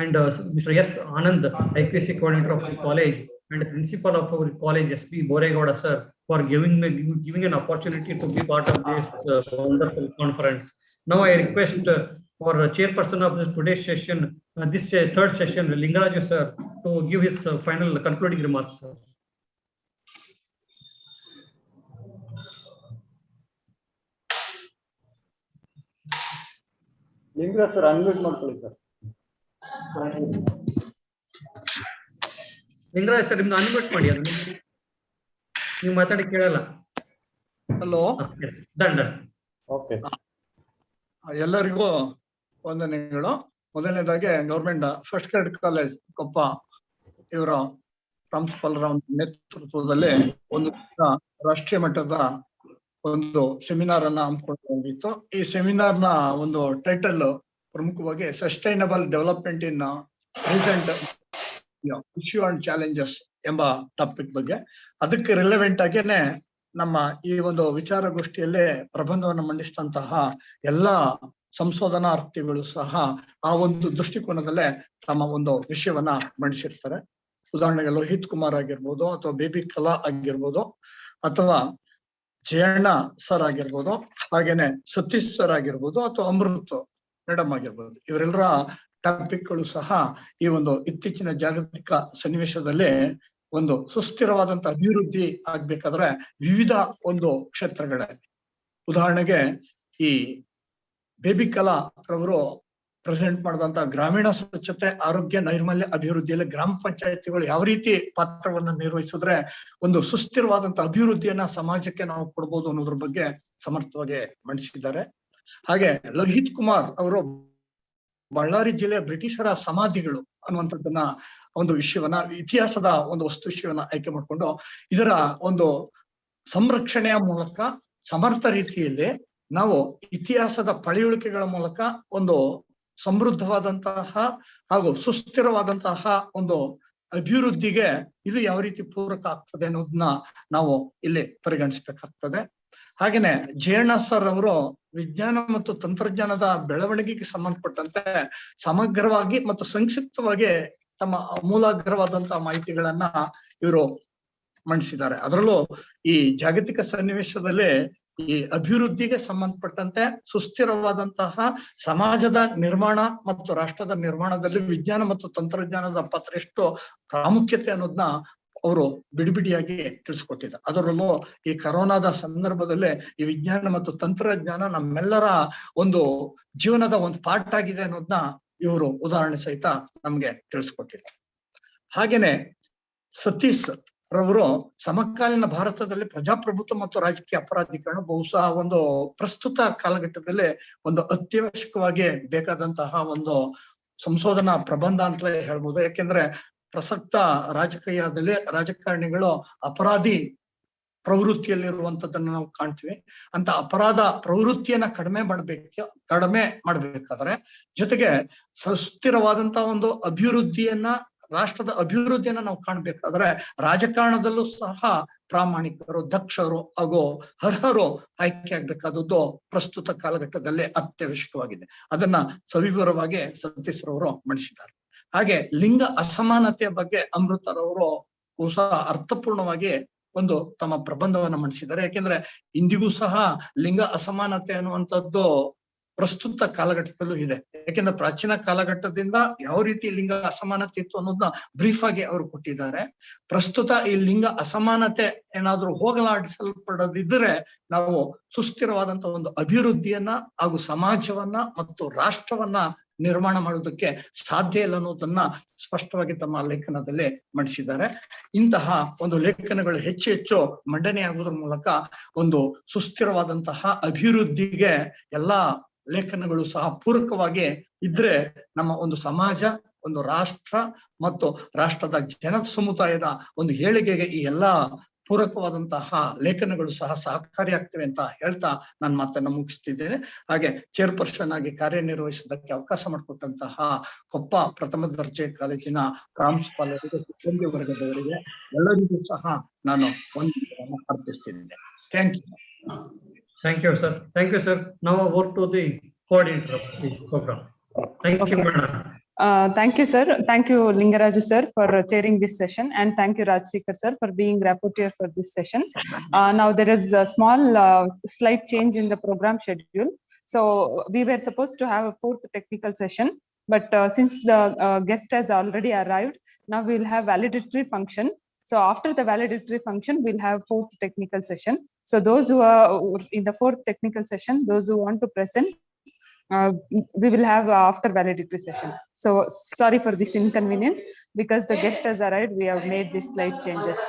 and Mr. S. Anand, IPC coordinator of the college, and principal of our college, SB Boregoda sir, for giving an opportunity to be part of this wonderful conference. Now I request for chairperson of this today's session, this third session, Lingaraju sir, to give his final concluding remarks, sir. Lingaraju sir, unmute ಮಾಡ್ಕೊಳ್ಳಿ sir. Lingaraju sir, ನಿಮ್ದು unmute ಮಾಡಿ, ಅದು ನೀವು ಮಾತಾಡಿ ಕೇಳಲ್ಲ. Hello. Done. Okay. ಎಲ್ಲರಿಗೂ ವಂದನೆಗಳು. ಮೊದಲನೇದಾಗಿ government first grade college Koppa ಇವರ ಪ್ರಾಂಶುಪಾಲರ ನೇತೃತ್ವದಲ್ಲಿ ಒಂದು ರಾಷ್ಟ್ರೀಯ ಮಟ್ಟದ ಒಂದು ಸೆಮಿನಾರ್ ಅನ್ನ ಹಮ್ಮಿಕೊಳ್ಳಲಾಗಿತ್ತು. ಈ ಸೆಮಿನಾರ್ ನ ಒಂದು ಟೈಟಲ್ ಪ್ರಮುಖವಾಗಿ sustainable development in recent issue and challenges ಎಂಬ ಟಾಪಿಕ್ ಬಗ್ಗೆ. ಅದಕ್ಕೆ ರಿಲೆವೆಂಟ್ ಆಗೇನೆ ನಮ್ಮ ಈ ಒಂದು ವಿಚಾರಗೋಷ್ಠಿಯಲ್ಲೇ ಪ್ರಬಂಧವನ್ನು ಮಂಡಿಸಿದಂತಹ ಎಲ್ಲಾ ಸಂಶೋಧನಾರ್ಥಿಗಳು ಸಹ ಆ ಒಂದು ದೃಷ್ಟಿಕೋನದಲ್ಲೇ ತಮ್ಮ ಒಂದು ವಿಷಯವನ್ನ ಮಂಡಿಸಿರ್ತಾರೆ. ಉದಾಹರಣೆಗೆ ಲೋಹಿತ್ ಕುಮಾರ್ ಆಗಿರ್ಬೋದು, ಅಥವಾ ಬೇಬಿ ಕಲಾ ಆಗಿರ್ಬೋದು, ಅಥವಾ ಜಯಣ್ಣ ಸರ್ ಆಗಿರ್ಬೋದು, ಹಾಗೇನೆ ಸತೀಶ್ ಸರ್ ಆಗಿರ್ಬೋದು, ಅಥವಾ ಅಮೃತ್ ಮೇಡಮ್ ಆಗಿರ್ಬೋದು. ಇವರೆಲ್ಲರ ಟಾಪಿಕ್ಗಳು ಸಹ ಈ ಒಂದು ಇತ್ತೀಚಿನ ಜಾಗತಿಕ ಸನ್ನಿವೇಶದಲ್ಲಿ ಒಂದು ಸುಸ್ಥಿರವಾದಂತ ಅಭಿವೃದ್ಧಿ ಆಗ್ಬೇಕಾದ್ರೆ ವಿವಿಧ ಒಂದು ಕ್ಷೇತ್ರಗಳೇ. ಉದಾಹರಣೆಗೆ ಈ ಬೇಬಿ ಕಲಾ ರವರು ಪ್ರೆಸೆಂಟ್ ಮಾಡಿದಂತ ಗ್ರಾಮೀಣ ಸ್ವಚ್ಛತೆ, ಆರೋಗ್ಯ, ನೈರ್ಮಲ್ಯ ಅಭಿವೃದ್ಧಿಯಲ್ಲಿ ಗ್ರಾಮ ಪಂಚಾಯತಿಗಳು ಯಾವ ರೀತಿ ಪಾತ್ರವನ್ನ ನಿರ್ವಹಿಸಿದ್ರೆ ಒಂದು ಸುಸ್ಥಿರವಾದಂತ ಅಭಿವೃದ್ಧಿಯನ್ನ ಸಮಾಜಕ್ಕೆ ನಾವು ಕೊಡ್ಬೋದು ಅನ್ನೋದ್ರ ಬಗ್ಗೆ ಸಮರ್ಥವಾಗಿ ಮಂಡಿಸಿದ್ದಾರೆ. ಹಾಗೆ ಲೋಹಿತ್ ಕುಮಾರ್ ಅವರು ಬಳ್ಳಾರಿ ಜಿಲ್ಲೆಯ ಬ್ರಿಟಿಷರ ಸಮಾಧಿಗಳು ಅನ್ನುವಂಥದ್ದನ್ನ ಒಂದು ವಿಷಯವನ್ನ, ಇತಿಹಾಸದ ಒಂದು ವಸ್ತು ವಿಷಯವನ್ನ ಆಯ್ಕೆ ಮಾಡಿಕೊಂಡು ಇದರ ಒಂದು ಸಂರಕ್ಷಣೆಯ ಮೂಲಕ ಸಮರ್ಥ ರೀತಿಯಲ್ಲಿ ನಾವು ಇತಿಹಾಸದ ಪಳೆಯುಳಿಕೆಗಳ ಮೂಲಕ ಒಂದು ಸಮೃದ್ಧವಾದಂತಹ ಹಾಗೂ ಸುಸ್ಥಿರವಾದಂತಹ ಒಂದು ಅಭಿವೃದ್ಧಿಗೆ ಇದು ಯಾವ ರೀತಿ ಪೂರಕ ಆಗ್ತದೆ ಅನ್ನೋದನ್ನ ನಾವು ಇಲ್ಲಿ ಪರಿಗಣಿಸ್ಬೇಕಾಗ್ತದೆ. ಹಾಗೇನೆ ಜಯಣ್ಣ ಸರ್ ಅವರು ವಿಜ್ಞಾನ ಮತ್ತು ತಂತ್ರಜ್ಞಾನದ ಬೆಳವಣಿಗೆಗೆ ಸಂಬಂಧಪಟ್ಟಂತೆ ಸಮಗ್ರವಾಗಿ ಮತ್ತು ಸಂಕ್ಷಿಪ್ತವಾಗಿ ತಮ್ಮ ಅಮೂಲಾಗ್ರವಾದಂತಹ ಮಾಹಿತಿಗಳನ್ನ ಇವರು ಮಂಡಿಸಿದ್ದಾರೆ. ಅದರಲ್ಲೂ ಈ ಜಾಗತಿಕ ಸನ್ನಿವೇಶದಲ್ಲಿ ಈ ಅಭಿವೃದ್ಧಿಗೆ ಸಂಬಂಧಪಟ್ಟಂತೆ ಸುಸ್ಥಿರವಾದಂತಹ ಸಮಾಜದ ನಿರ್ಮಾಣ ಮತ್ತು ರಾಷ್ಟ್ರದ ನಿರ್ಮಾಣದಲ್ಲಿ ವಿಜ್ಞಾನ ಮತ್ತು ತಂತ್ರಜ್ಞಾನದ ಪಾತ್ರ ಎಷ್ಟು ಪ್ರಾಮುಖ್ಯತೆ ಅನ್ನೋದನ್ನ ಅವರು ಬಿಡಿಬಿಡಿಯಾಗಿ ತಿಳಿಸ್ಕೊಟ್ಟಿದ್ದಾರೆ. ಅದರಲ್ಲೂ ಈ ಕರೋನಾದ ಸಂದರ್ಭದಲ್ಲಿ ಈ ವಿಜ್ಞಾನ ಮತ್ತು ತಂತ್ರಜ್ಞಾನ ನಮ್ಮೆಲ್ಲರ ಒಂದು ಜೀವನದ ಒಂದು ಪಾರ್ಟ್ ಆಗಿದೆ ಅನ್ನೋದನ್ನ ಇವರು ಉದಾಹರಣೆ ಸಹಿತ ನಮ್ಗೆ ತಿಳಿಸ್ಕೊಟ್ಟಿದ್ದಾರೆ. ಹಾಗೇನೆ ಸತೀಶ್ ರವರು ಸಮಕಾಲೀನ ಭಾರತದಲ್ಲಿ ಪ್ರಜಾಪ್ರಭುತ್ವ ಮತ್ತು ರಾಜಕೀಯ ಅಪರಾಧೀಕರಣ ಬಹುಶಃ ಒಂದು ಪ್ರಸ್ತುತ ಕಾಲಘಟ್ಟದಲ್ಲಿ ಒಂದು ಅತ್ಯವಶ್ಯಕವಾಗಿ ಬೇಕಾದಂತಹ ಒಂದು ಸಂಶೋಧನಾ ಪ್ರಬಂಧ ಅಂತಲೇ ಹೇಳ್ಬೋದು. ಯಾಕೆಂದ್ರೆ ಪ್ರಸಕ್ತ ರಾಜಕಾರಣಿಗಳು ಅಪರಾಧಿ ಪ್ರವೃತ್ತಿಯಲ್ಲಿರುವಂತದ್ದನ್ನ ನಾವು ಕಾಣ್ತೀವಿ. ಅಂತ ಅಪರಾಧ ಪ್ರವೃತ್ತಿಯನ್ನ ಕಡಿಮೆ ಮಾಡ್ಬೇಕಾದ್ರೆ ಜೊತೆಗೆ ಸುಸ್ಥಿರವಾದಂತಹ ಒಂದು ಅಭಿವೃದ್ಧಿಯನ್ನ, ರಾಷ್ಟ್ರದ ಅಭಿವೃದ್ಧಿಯನ್ನ ನಾವು ಕಾಣ್ಬೇಕಾದ್ರೆ ರಾಜಕಾರಣದಲ್ಲೂ ಸಹ ಪ್ರಾಮಾಣಿಕರು, ದಕ್ಷರು ಹಾಗೂ ಅರ್ಹರು ಆಯ್ಕೆ ಆಗ್ಬೇಕಾದದ್ದು ಪ್ರಸ್ತುತ ಕಾಲಘಟ್ಟದಲ್ಲಿ ಅತ್ಯವಶ್ಯಕವಾಗಿದೆ. ಅದನ್ನ ಸವಿವರವಾಗಿ ಸತೀಶ್ ರವರು ಮಂಡಿಸಿದ್ದಾರೆ. ಹಾಗೆ ಲಿಂಗ ಅಸಮಾನತೆಯ ಬಗ್ಗೆ ಅಮೃತರವರು ಸಹ ಅರ್ಥಪೂರ್ಣವಾಗಿ ಒಂದು ತಮ್ಮ ಪ್ರಬಂಧವನ್ನ ಮಂಡಿಸಿದ್ದಾರೆ. ಯಾಕೆಂದ್ರೆ ಇಂದಿಗೂ ಸಹ ಲಿಂಗ ಅಸಮಾನತೆ ಅನ್ನುವಂಥದ್ದು ಪ್ರಸ್ತುತ ಕಾಲಘಟ್ಟದಲ್ಲೂ ಇದೆ. ಯಾಕೆಂದ್ರೆ ಪ್ರಾಚೀನ ಕಾಲಘಟ್ಟದಿಂದ ಯಾವ ರೀತಿ ಲಿಂಗ ಅಸಮಾನತೆ ಇತ್ತು ಅನ್ನೋದನ್ನ ಬ್ರೀಫ್ ಆಗಿ ಅವರು ಕೊಟ್ಟಿದ್ದಾರೆ. ಪ್ರಸ್ತುತ ಈ ಲಿಂಗ ಅಸಮಾನತೆ ಏನಾದ್ರೂ ಹೋಗಲಾಡಿಸಲ್ಪಡದಿದ್ರೆ ನಾವು ಸುಸ್ಥಿರವಾದಂತಹ ಒಂದು ಅಭಿವೃದ್ಧಿಯನ್ನ ಹಾಗೂ ಸಮಾಜವನ್ನ ಮತ್ತು ರಾಷ್ಟ್ರವನ್ನ ನಿರ್ಮಾಣ ಮಾಡೋದಕ್ಕೆ ಸಾಧ್ಯ ಇಲ್ಲ ಅನ್ನೋದನ್ನ ಸ್ಪಷ್ಟವಾಗಿ ತಮ್ಮ ಲೇಖನದಲ್ಲಿ ಮಂಡಿಸಿದ್ದಾರೆ. ಇಂತಹ ಒಂದು ಲೇಖನಗಳು ಹೆಚ್ಚು ಹೆಚ್ಚು ಮಂಡನೆಯಾಗುವುದರ ಮೂಲಕ ಒಂದು ಸುಸ್ಥಿರವಾದಂತಹ ಅಭಿವೃದ್ಧಿಗೆ ಎಲ್ಲಾ ಲೇಖನಗಳು ಸಹ ಪೂರಕವಾಗಿ ಇದ್ರೆ ನಮ್ಮ ಒಂದು ಸಮಾಜ, ಒಂದು ರಾಷ್ಟ್ರ ಮತ್ತು ರಾಷ್ಟ್ರದ ಜನ ಸಮುದಾಯದ ಒಂದು ಏಳಿಗೆಗೆ ಈ ಎಲ್ಲಾ ಪೂರಕವಾದಂತಹ ಲೇಖನಗಳು ಸಹ ಸಹಕಾರಿಯಾಗ್ತವೆ ಅಂತ ಹೇಳ್ತಾ ನಾನು ಮಾತನ್ನ ಮುಗಿಸ್ತಿದ್ದೇನೆ. ಹಾಗೆ ಚೇರ್ಪರ್ಸನ್ ಆಗಿ ಕಾರ್ಯನಿರ್ವಹಿಸೋದಕ್ಕೆ ಅವಕಾಶ ಮಾಡಿಕೊಟ್ಟಂತಹ ಕೊಪ್ಪ ಪ್ರಥಮ ದರ್ಜೆ ಕಾಲೇಜಿನ ಪ್ರಾಂಶುಪಾಲರಿಗೆ, ಸಿಬ್ಬಂದಿ ವರ್ಗದವರಿಗೆ ಎಲ್ಲರಿಗೂ ಸಹ ನಾನು ವಂದನೆಗಳನ್ನು ಅರ್ಪಿಸ್ತಿದ್ದೇನೆ. Thank you. Thank you, sir. Thank you, sir. Now over to the coordinator of the program. Thank you, madam. Thank you, sir. Thank you, Lingaraju sir, for chairing this session, and thank you, Rajsekhar sir, for being rapporteur for this session. Now there is a small slight change in the program schedule. So we were supposed to have a fourth technical session, but since the guest has already arrived, now we will have valedictory function. So after the valedictory function, we'll have fourth technical session. So those who are in the fourth technical session, those who want to present, we will have after valedictory session. So sorry for this inconvenience. Because the guest has arrived, we have made these slight changes.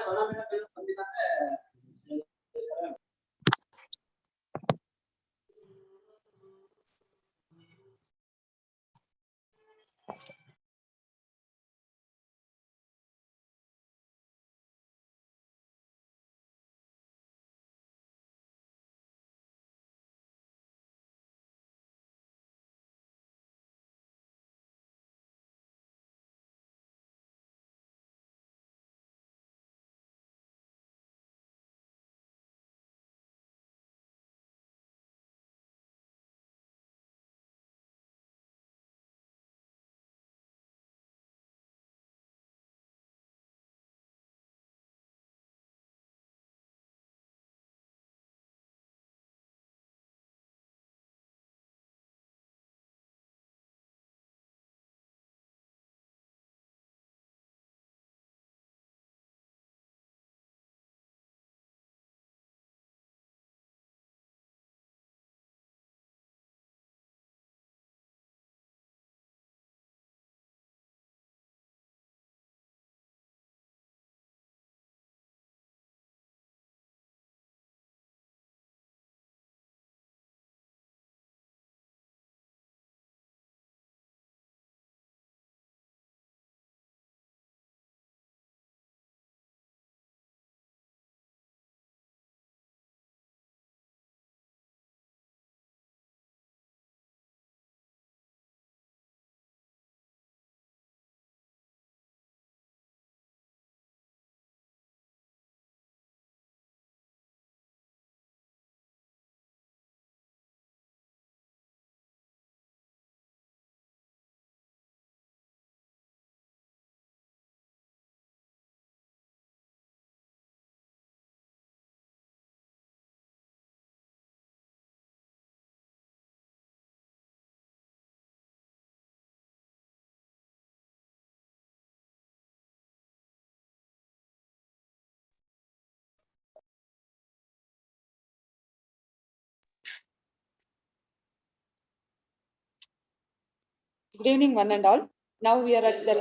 Good evening, one and all. Now we are at the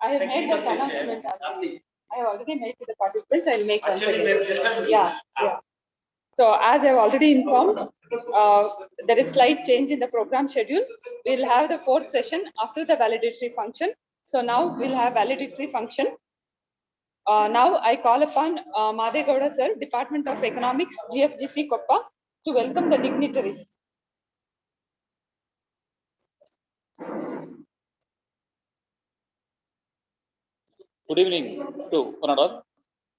I have made that announcement. I have already made to the participants. I'll make once again. Yeah. So as I've already informed, there is slight change in the program schedule. We'll have the fourth session after the valedictory function. So now we'll have valedictory function. Now I call upon Madhegowda sir, Department of Economics, GFGC Koppa, to welcome the dignitaries. Good evening to one and all.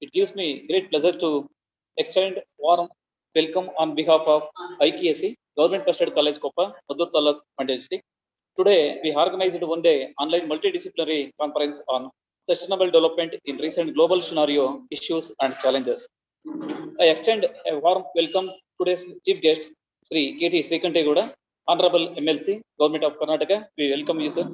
It gives me great pleasure to extend warm welcome on behalf of IKSC, Government Trusted College Koppa, Madur Taluk, Mandya district. Today, we organized one day online multidisciplinary conference on sustainable development in recent global scenario, issues and challenges. I extend a warm welcome to today's chief guest, Sri K.T. Srikantegoda, Honorable MLC, Government of Karnataka. We welcome you, sir.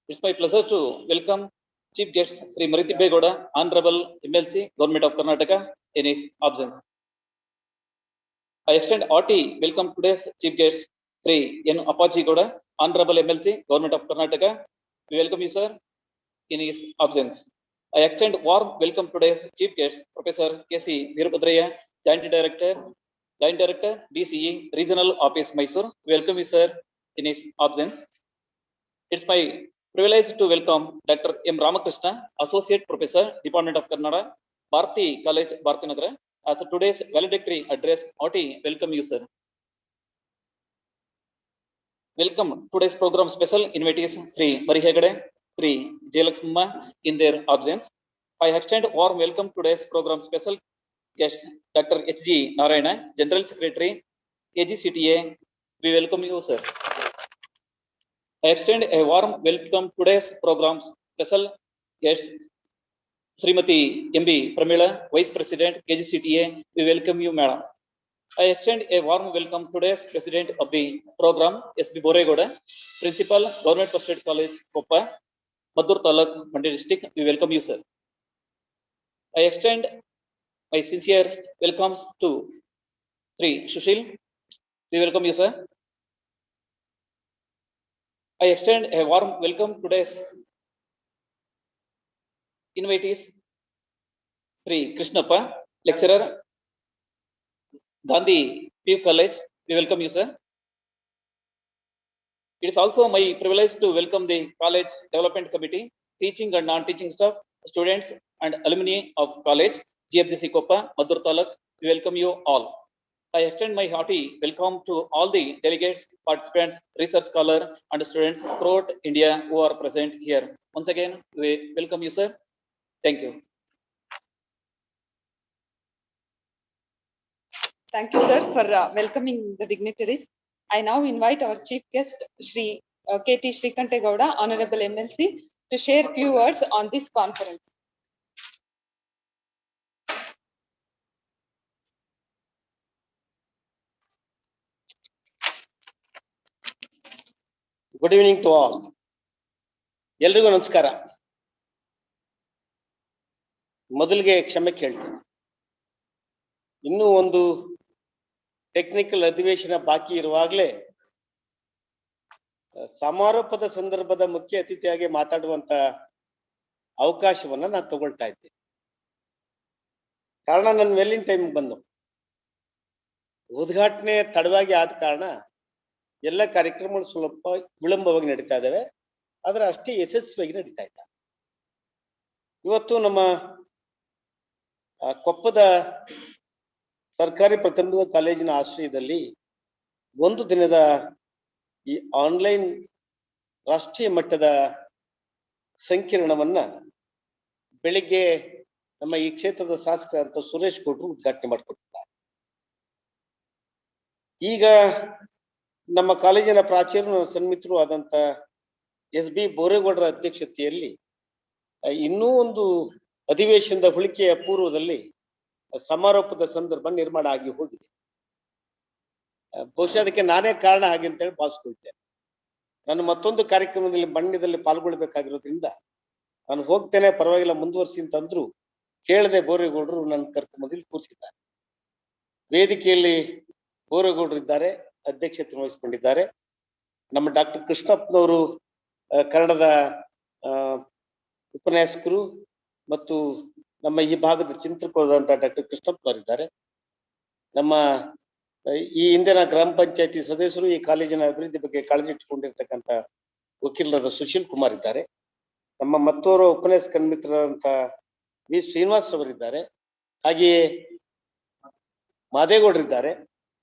It's my pleasure to welcome Chief Guest Sri Mariti Begoda, Honorable MLC, Government of Karnataka, in his absence. I extend hearty welcome to today's Chief Guest Sri N. Apache Goda, Honorable MLC, Government of Karnataka. We welcome you, sir, in his absence. I extend warm welcome to today's Chief Guest Professor K.C. Veerupadraya, Joint Director, DCE, Regional Office, Mysore. We welcome you, sir, in his absence. It's my privilege to welcome Dr. M. Ramakrishna, Associate Professor, Department of Kannada, Bharati College, Bhartinagara, as today's valedictory address. Hearty welcome you, sir. Welcome today's program special invitees Sri Mari Hegade, Sri Jayalakshma in their absence. I extend warm welcome to today's program special guest Dr. H.G. Narayana, General Secretary, KGCTA. We welcome you, sir. I extend a warm welcome to today's program special guest Srimati M.B. Pramila, Vice President, KGCTA. We welcome you, madam. I extend a warm welcome to today's President of the program, S.B. Boregoda, Principal, Government Trusted College, Koppa, Madur Taluk, Mandya district. We welcome you, sir. I extend my sincere welcomes to Sri Sushil. We welcome you, sir. I extend a warm welcome to today's invitees Sri Krishnappa, Lecturer, Gandhi PU College. We welcome you, sir. It is also my privilege to welcome the College Development Committee, teaching and non-teaching staff, students and alumni of College GFGC Koppa, Madur Taluk. We welcome you all. I extend my hearty welcome to all the delegates, participants, research scholars and students throughout India who are present here. Once again, we welcome you, sir. Thank you. Thank you, sir, for welcoming the dignitaries. I now invite our chief guest, Sri K.T. Srikantegoda, Honorable MLC, to share few words on this conference. Good evening to all. ಎಲ್ರಿಗೂ ನಮಸ್ಕಾರ. ಮೊದಲಿಗೆ ಕ್ಷಮೆ ಕೇಳ್ತೇನೆ. ಇನ್ನೂ ಒಂದು technical ಅಧಿವೇಶನ ಬಾಕಿ ಇರುವಾಗಲೇ ಸಮಾರೋಪದ ಸಂದರ್ಭದ ಮುಖ್ಯ ಅತಿಥಿಯಾಗಿ ಮಾತಾಡುವಂತ ಅವಕಾಶವನ್ನ ನಾನು ತಗೊಳ್ತಾ ಇದ್ದೆ. ಕಾರಣ ನನ್ನ ವೆಲ್ಲಿನ ಟೈಮ್ ಬಂದು ಉದ್ಘಾಟನೆ ತಡವಾಗಿ ಆದ ಕಾರಣ ಎಲ್ಲ ಕಾರ್ಯಕ್ರಮಗಳು ಸ್ವಲ್ಪ ವಿಳಂಬವಾಗಿ ನಡೀತಾ ಇದ್ದಾವೆ, ಆದ್ರೆ ಅಷ್ಟೇ ಯಶಸ್ವಿಯಾಗಿ ನಡೀತಾ ಇದ್ದಾವೆ. ಇವತ್ತು ನಮ್ಮ ಕೊಪ್ಪದ ಸರ್ಕಾರಿ ಪ್ರಥಮ ಕಾಲೇಜಿನ ಆಶ್ರಯದಲ್ಲಿ ಒಂದು ದಿನದ ಈ ಆನ್ಲೈನ್ ರಾಷ್ಟ್ರೀಯ ಮಟ್ಟದ ಸಂಕಿರಣವನ್ನ ಬೆಳಿಗ್ಗೆ ನಮ್ಮ ಈ ಕ್ಷೇತ್ರದ ಶಾಸಕರಂತ ಸುರೇಶ್ ಗೌಡ್ರು ಉದ್ಘಾಟನೆ ಮಾಡಿಕೊಟ್ಟಿದ್ದಾರೆ. ಈಗ ನಮ್ಮ ಕಾಲೇಜಿನ ಪ್ರಾಚಾರ್ಯರು ಸನ್ಮಿತರು ಆದಂತ S.B. ಬೋರೇಗೌಡರ ಅಧ್ಯಕ್ಷತೆಯಲ್ಲಿ ಇನ್ನೂ ಒಂದು ಅಧಿವೇಶನದ ಉಳಿಕೆಯ ಪೂರ್ವದಲ್ಲಿ ಸಮಾರೋಪದ ಸಂದರ್ಭ ನಿರ್ಮಾಣ ಆಗಿ ಹೋಗಿದೆ. ಬಹುಶಃ ಅದಕ್ಕೆ ನಾನೇ ಕಾರಣ ಹಾಗೆ ಅಂತೇಳಿ ಭಾವಿಸ್ಕೊಳ್ತೇನೆ. ನಾನು ಮತ್ತೊಂದು ಕಾರ್ಯಕ್ರಮದಲ್ಲಿ ಮಂಡ್ಯದಲ್ಲಿ ಪಾಲ್ಗೊಳ್ಬೇಕಾಗಿರೋದ್ರಿಂದ ನಾನು ಹೋಗ್ತೇನೆ, ಪರವಾಗಿಲ್ಲ ಮುಂದುವರಿಸಿ ಅಂತಂದ್ರು ಕೇಳದೆ ಬೋರೇಗೌಡರು ನನ್ನ ಕರ್ಕೊಂಬಂದಿಲ್ಲಿ ಕೂರಿಸಿದ್ದಾರೆ. ವೇದಿಕೆಯಲ್ಲಿ ಬೋರೇಗೌಡರು ಇದ್ದಾರೆ, ಅಧ್ಯಕ್ಷತೆ ವಹಿಸಿಕೊಂಡಿದ್ದಾರೆ. ನಮ್ಮ ಡಾಕ್ಟರ್ ಕೃಷ್ಣಪ್ಪನವರು ಕನ್ನಡದ ಉಪನ್ಯಾಸಕರು ಮತ್ತು ನಮ್ಮ ಈ ಭಾಗದ ಚಿಂತಕರಾದಂತ ಡಾಕ್ಟರ್ ಕೃಷ್ಣಪ್ಪನವರಿದ್ದಾರೆ. ನಮ್ಮ ಈ ಹಿಂದಿನ ಗ್ರಾಮ ಪಂಚಾಯತಿ ಸದಸ್ಯರು, ಈ ಕಾಲೇಜಿನ ಅಭಿವೃದ್ಧಿ ಬಗ್ಗೆ ಕಾಳಜಿ ಇಟ್ಟುಕೊಂಡಿರ್ತಕ್ಕಂಥ ವಕೀಲರಾದ ಸುಶೀಲ್ ಕುಮಾರ್ ಇದ್ದಾರೆ. ನಮ್ಮ ಮತ್ತೋರ್ವ ಉಪನ್ಯಾಸಕ ಮಿತ್ರರಾದಂತ ವಿ ಶ್ರೀನಿವಾಸ್ ಅವರಿದ್ದಾರೆ. ಹಾಗೆಯೇ ಮಾದೇಗೌಡರಿದ್ದಾರೆ.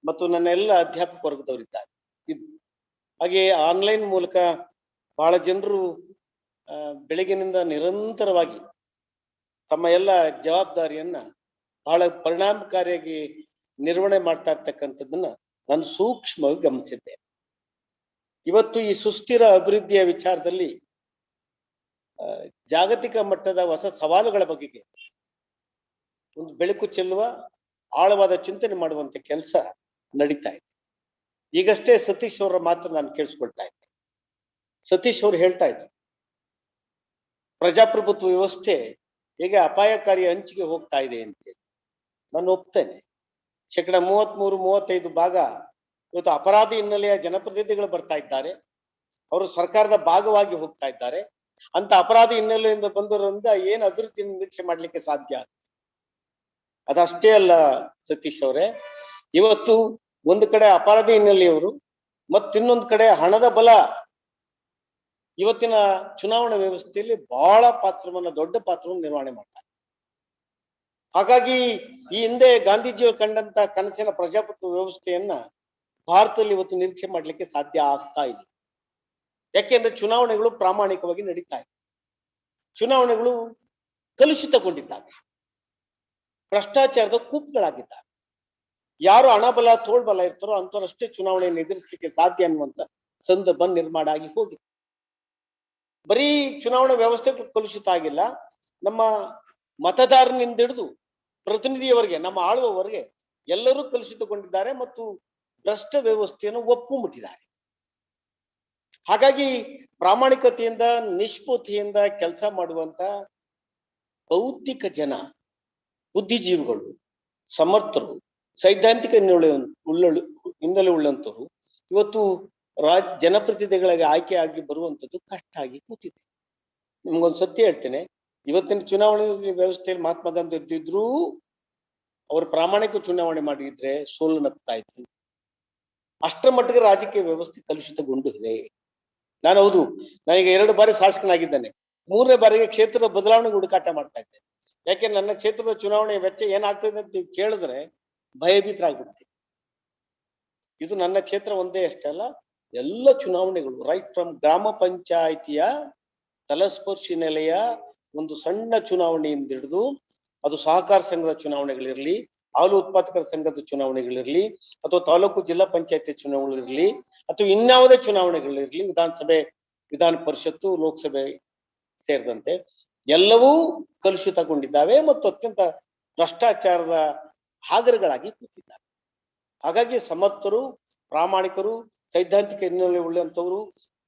ಮತ್ತು ನನ್ನ ಎಲ್ಲ ಅಧ್ಯಾಪಕ ವರ್ಗದವರಿದ್ದಾರೆ. ಹಾಗೆ ಆನ್ಲೈನ್ ಮೂಲಕ ಬಹಳ ಜನರು ಬೆಳಗಿನಿಂದ ನಿರಂತರವಾಗಿ ತಮ್ಮ ಎಲ್ಲ ಜವಾಬ್ದಾರಿಯನ್ನ ಬಹಳ ಪರಿಣಾಮಕಾರಿಯಾಗಿ ನಿರ್ವಹಣೆ ಮಾಡ್ತಾ ಇರ್ತಕ್ಕಂಥದ್ದನ್ನ ನಾನು ಸೂಕ್ಷ್ಮವಾಗಿ ಗಮನಿಸಿದ್ದೆ. ಇವತ್ತು ಈ ಸುಸ್ಥಿರ ಅಭಿವೃದ್ಧಿಯ ವಿಚಾರದಲ್ಲಿ ಜಾಗತಿಕ ಮಟ್ಟದ ಹೊಸ ಸವಾಲುಗಳ ಬಗೆಗೆ ಒಂದು ಬೆಳಕು ಚೆಲ್ಲುವ ಆಳವಾದ ಚಿಂತನೆ ಮಾಡುವಂತ ಕೆಲಸ ನಡೀತಾ ಇದೆ. ಈಗಷ್ಟೇ ಸತೀಶ್ ಅವರ ಮಾತು ನಾನು ಕೇಳಿಸ್ಕೊಳ್ತಾ ಇದ್ದೆ. ಸತೀಶ್ ಅವರು ಹೇಳ್ತಾ ಇದ್ರು, ಪ್ರಜಾಪ್ರಭುತ್ವ ವ್ಯವಸ್ಥೆ ಹೇಗೆ ಅಪಾಯಕಾರಿ ಅಂಚಿಗೆ ಹೋಗ್ತಾ ಇದೆ ಅಂತೇಳಿ. ನಾನು ಒಪ್ತೇನೆ. 33-35 ಭಾಗ ಇವತ್ತು ಅಪರಾಧಿ ಹಿನ್ನೆಲೆಯ ಜನಪ್ರತಿನಿಧಿಗಳು ಬರ್ತಾ ಇದ್ದಾರೆ. ಅವರು ಸರ್ಕಾರದ ಭಾಗವಾಗಿ ಹೋಗ್ತಾ ಇದ್ದಾರೆ. ಅಂತ ಅಪರಾಧಿ ಹಿನ್ನೆಲೆಯಿಂದ ಬಂದವರಿಂದ ಏನು ಅಭಿವೃದ್ಧಿ ನಿರೀಕ್ಷೆ ಮಾಡ್ಲಿಕ್ಕೆ ಸಾಧ್ಯ? ಅದಷ್ಟೇ ಅಲ್ಲ ಸತೀಶ್ ಅವರೇ, ಇವತ್ತು ಒಂದು ಕಡೆ ಅಪರಾಧಿ ಹಿನ್ನೆಲೆಯವರು ಮತ್ತಿನ್ನೊಂದು ಕಡೆ ಹಣದ ಬಲ ಇವತ್ತಿನ ಚುನಾವಣಾ ವ್ಯವಸ್ಥೆಯಲ್ಲಿ ಬಹಳ ದೊಡ್ಡ ಪಾತ್ರವನ್ನು ನಿರ್ವಹಣೆ ಮಾಡ್ತಾರೆ. ಹಾಗಾಗಿ ಈ ಹಿಂದೆ ಗಾಂಧೀಜಿಯವರು ಕಂಡಂತ ಕನಸಿನ ಪ್ರಜಾಪ್ರಭುತ್ವ ವ್ಯವಸ್ಥೆಯನ್ನ ಭಾರತದಲ್ಲಿ ಇವತ್ತು ನಿರೀಕ್ಷೆ ಮಾಡ್ಲಿಕ್ಕೆ ಸಾಧ್ಯ ಆಗ್ತಾ ಇಲ್ಲ. ಯಾಕೆಂದ್ರೆ ಚುನಾವಣೆಗಳು ಪ್ರಾಮಾಣಿಕವಾಗಿ ನಡೀತಾ ಇದೆ. ಚುನಾವಣೆಗಳು ಕಲುಷಿತಗೊಂಡಿದ್ದಾವೆ, ಭ್ರಷ್ಟಾಚಾರದ ಕೂಪುಗಳಾಗಿದ್ದಾವೆ. ಯಾರು ಹಣಬಲ ತೋಳ್ಬಲ ಇರ್ತಾರೋ ಅಂತವರಷ್ಟೇ ಚುನಾವಣೆಯನ್ನು ಎದುರಿಸಲಿಕ್ಕೆ ಸಾಧ್ಯ ಅನ್ನುವಂತ ಸಂದರ್ಭ ನಿರ್ಮಾಣ ಆಗಿ ಹೋಗಿದೆ. ಬರೀ ಚುನಾವಣಾ ವ್ಯವಸ್ಥೆ ಕಲುಷಿತ ಆಗಿಲ್ಲ, ನಮ್ಮ ಮತದಾರನಿಂದ ಹಿಡಿದು ಪ್ರತಿನಿಧಿಯವರೆಗೆ, ನಮ್ಮ ಆಳುವವರೆಗೆ ಎಲ್ಲರೂ ಕಲುಷಿತಗೊಂಡಿದ್ದಾರೆ ಮತ್ತು ಭ್ರಷ್ಟ ವ್ಯವಸ್ಥೆಯನ್ನು ಒಪ್ಪುಬಿಟ್ಟಿದ್ದಾರೆ. ಹಾಗಾಗಿ ಪ್ರಾಮಾಣಿಕತೆಯಿಂದ ನಿಷ್ಪುತಿಯಿಂದ ಕೆಲಸ ಮಾಡುವಂತ ಬೌದ್ಧಿಕ ಜನ, ಬುದ್ಧಿಜೀವಿಗಳು, ಸಮರ್ಥರು, ಸೈದ್ಧಾಂತಿಕ ಹಿನ್ನೆಲೆ ಉಳ್ಳಂತರು ಇವತ್ತು ಜನಪ್ರತಿನಿಧಿಗಳಿಗೆ ಆಯ್ಕೆ ಆಗಿ ಬರುವಂತದ್ದು ಕಷ್ಟ ಆಗಿ ಕೂತಿದೆ. ನಿಮ್ಗೊಂದು ಸತ್ಯ ಹೇಳ್ತೇನೆ, ಇವತ್ತಿನ ಚುನಾವಣೆ ವ್ಯವಸ್ಥೆಯಲ್ಲಿ ಮಹಾತ್ಮ ಗಾಂಧಿ ಇದ್ದಿದ್ರು ಅವರು ಪ್ರಾಮಾಣಿಕ ಚುನಾವಣೆ ಮಾಡಿದ್ರೆ ಸೋಲನ್ನಪ್ತಾ ಇದ್ರು. ಅಷ್ಟರ ಮಟ್ಟಿಗೆ ರಾಜಕೀಯ ವ್ಯವಸ್ಥೆ ಕಲುಷಿತಗೊಂಡಿದೆ. ಹೌದು, ನನಗೆ 2 ಬಾರಿ ಶಾಸಕನಾಗಿದ್ದೇನೆ. 3ನೇ ಬಾರಿಗೆ ಕ್ಷೇತ್ರದ ಬದಲಾವಣೆ ಹುಡುಕಾಟ ಮಾಡ್ತಾ ಇದ್ದೆ. ಯಾಕೆ ನನ್ನ ಕ್ಷೇತ್ರದ ಚುನಾವಣೆ ವೆಚ್ಚ ಏನಾಗ್ತದೆ ಅಂತ ನೀವು ಕೇಳಿದ್ರೆ ಭಯಭೀತರಾಗ್ಬಿಡ್ತೀವಿ. ಇದು ನನ್ನ ಕ್ಷೇತ್ರ ಒಂದೇ ಅಷ್ಟೇ ಅಲ್ಲ, ಎಲ್ಲ ಚುನಾವಣೆಗಳು ರೈಟ್ ಫ್ರಮ್ ಗ್ರಾಮ ಪಂಚಾಯಿತಿಯ ತಲಸ್ಪರ್ಶಿ ನೆಲೆಯ ಒಂದು ಸಣ್ಣ ಚುನಾವಣೆಯಿಂದ ಹಿಡಿದು ಅದು ಸಹಕಾರ ಸಂಘದ ಚುನಾವಣೆಗಳಿರ್ಲಿ, ಹಾಲು ಉತ್ಪಾದಕರ ಸಂಘದ ಚುನಾವಣೆಗಳಿರ್ಲಿ, ಅಥವಾ ತಾಲೂಕು ಜಿಲ್ಲಾ ಪಂಚಾಯತಿ ಚುನಾವಣೆಗಳಿರ್ಲಿ, ಅಥವಾ ಇನ್ಯಾವುದೇ ಚುನಾವಣೆಗಳಿರ್ಲಿ, ವಿಧಾನಸಭೆ, ವಿಧಾನ ಪರಿಷತ್ತು, ಲೋಕಸಭೆ ಸೇರಿದಂತೆ ಎಲ್ಲವೂ ಕಲುಷಿತಗೊಂಡಿದ್ದಾವೆ ಮತ್ತು ಅತ್ಯಂತ ಭ್ರಷ್ಟಾಚಾರದ ಹಾಗರಗಳಾಗಿ ಕೂತಿದ್ದಾರೆ. ಹಾಗಾಗಿ ಸಮರ್ಥರು, ಪ್ರಾಮಾಣಿಕರು, ಸೈದ್ಧಾಂತಿಕ ಹಿನ್ನೆಲೆ ಉಳ್ಳಂತವರು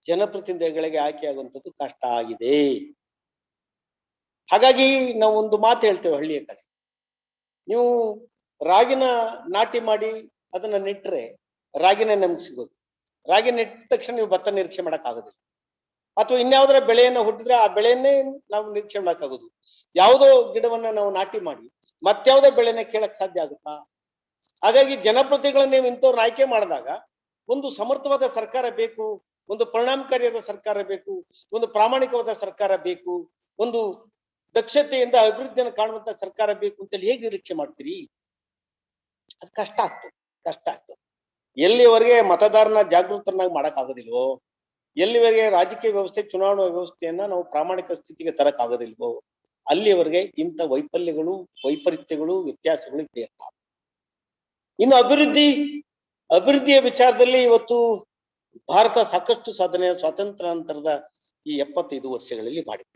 ಜನಪ್ರತಿನಿಧಿಗಳಿಗೆ ಆಯ್ಕೆಯಾಗುವಂಥದ್ದು ಕಷ್ಟ ಆಗಿದೆ. ಹಾಗಾಗಿ ನಾವು ಒಂದು ಮಾತು ಹೇಳ್ತೇವೆ ಹಳ್ಳಿಯ ಕಡೆ, ನೀವು ರಾಗಿನ ನಾಟಿ ಮಾಡಿ ಅದನ್ನ ನೆಟ್ರೆ ರಾಗಿನೇ ನಮ್ಗೆ ಸಿಗೋದು. ರಾಗಿ ನೆಟ್ಟ ತಕ್ಷಣ ನೀವು ಭತ್ತ ನಿರೀಕ್ಷೆ ಮಾಡಕ್ ಆಗೋದಿಲ್ಲ. ಅಥವಾ ಇನ್ಯಾವುದರ ಬೆಳೆಯನ್ನ ಹುಟ್ಟಿದ್ರೆ ಆ ಬೆಳೆಯನ್ನೇ ನಾವು ನಿರೀಕ್ಷೆ ಮಾಡಕ್ಕಾಗೋದು. ಯಾವುದೋ ಗಿಡವನ್ನ ನಾವು ನಾಟಿ ಮಾಡಿ ಮತ್ಯಾವುದೋ ಬೆಳೆನ ಕೇಳಕ್ ಸಾಧ್ಯ ಆಗುತ್ತಾ? ಹಾಗಾಗಿ ಜನಪ್ರತಿನಿಧಿಗಳನ್ನ ನೀವು ಇಂಥವ್ರನ್ನ ಆಯ್ಕೆ ಮಾಡಿದಾಗ ಒಂದು ಸಮರ್ಥವಾದ ಸರ್ಕಾರ ಬೇಕು, ಒಂದು ಪರಿಣಾಮಕಾರಿಯಾದ ಸರ್ಕಾರ ಬೇಕು, ಒಂದು ಪ್ರಾಮಾಣಿಕವಾದ ಸರ್ಕಾರ ಬೇಕು, ಒಂದು ದಕ್ಷತೆಯಿಂದ ಅಭಿವೃದ್ಧಿಯನ್ನು ಕಾಣುವಂತ ಸರ್ಕಾರ ಬೇಕು ಅಂತೇಳಿ ಹೇಗೆ ನಿರೀಕ್ಷೆ ಮಾಡ್ತೀರಿ? ಅದು ಕಷ್ಟ ಆಗ್ತದೆ. ಎಲ್ಲಿವರೆಗೆ ಮತದಾರನ ಜಾಗೃತರನ್ನಾಗಿ ಮಾಡಕ್ ಆಗೋದಿಲ್ವೋ, ಎಲ್ಲಿವರೆಗೆ ರಾಜಕೀಯ ವ್ಯವಸ್ಥೆ, ಚುನಾವಣಾ ವ್ಯವಸ್ಥೆಯನ್ನ ನಾವು ಪ್ರಾಮಾಣಿಕ ಸ್ಥಿತಿಗೆ ತರಕ್ ಆಗೋದಿಲ್ವೋ, ಅಲ್ಲಿವರೆಗೆ ಇಂಥ ವೈಫಲ್ಯಗಳು, ವೈಪರೀತ್ಯಗಳು, ವ್ಯತ್ಯಾಸಗಳು ಇದ್ದೇ ಇರ್ತಾವೆ. ಇನ್ನು ಅಭಿವೃದ್ಧಿಯ ವಿಚಾರದಲ್ಲಿ ಇವತ್ತು ಭಾರತ ಸಾಕಷ್ಟು ಸಾಧನೆ ಸ್ವಾತಂತ್ರ್ಯ ನಂತರದ ಈ 75 ವರ್ಷಗಳಲ್ಲಿ ಮಾಡಿದೆ.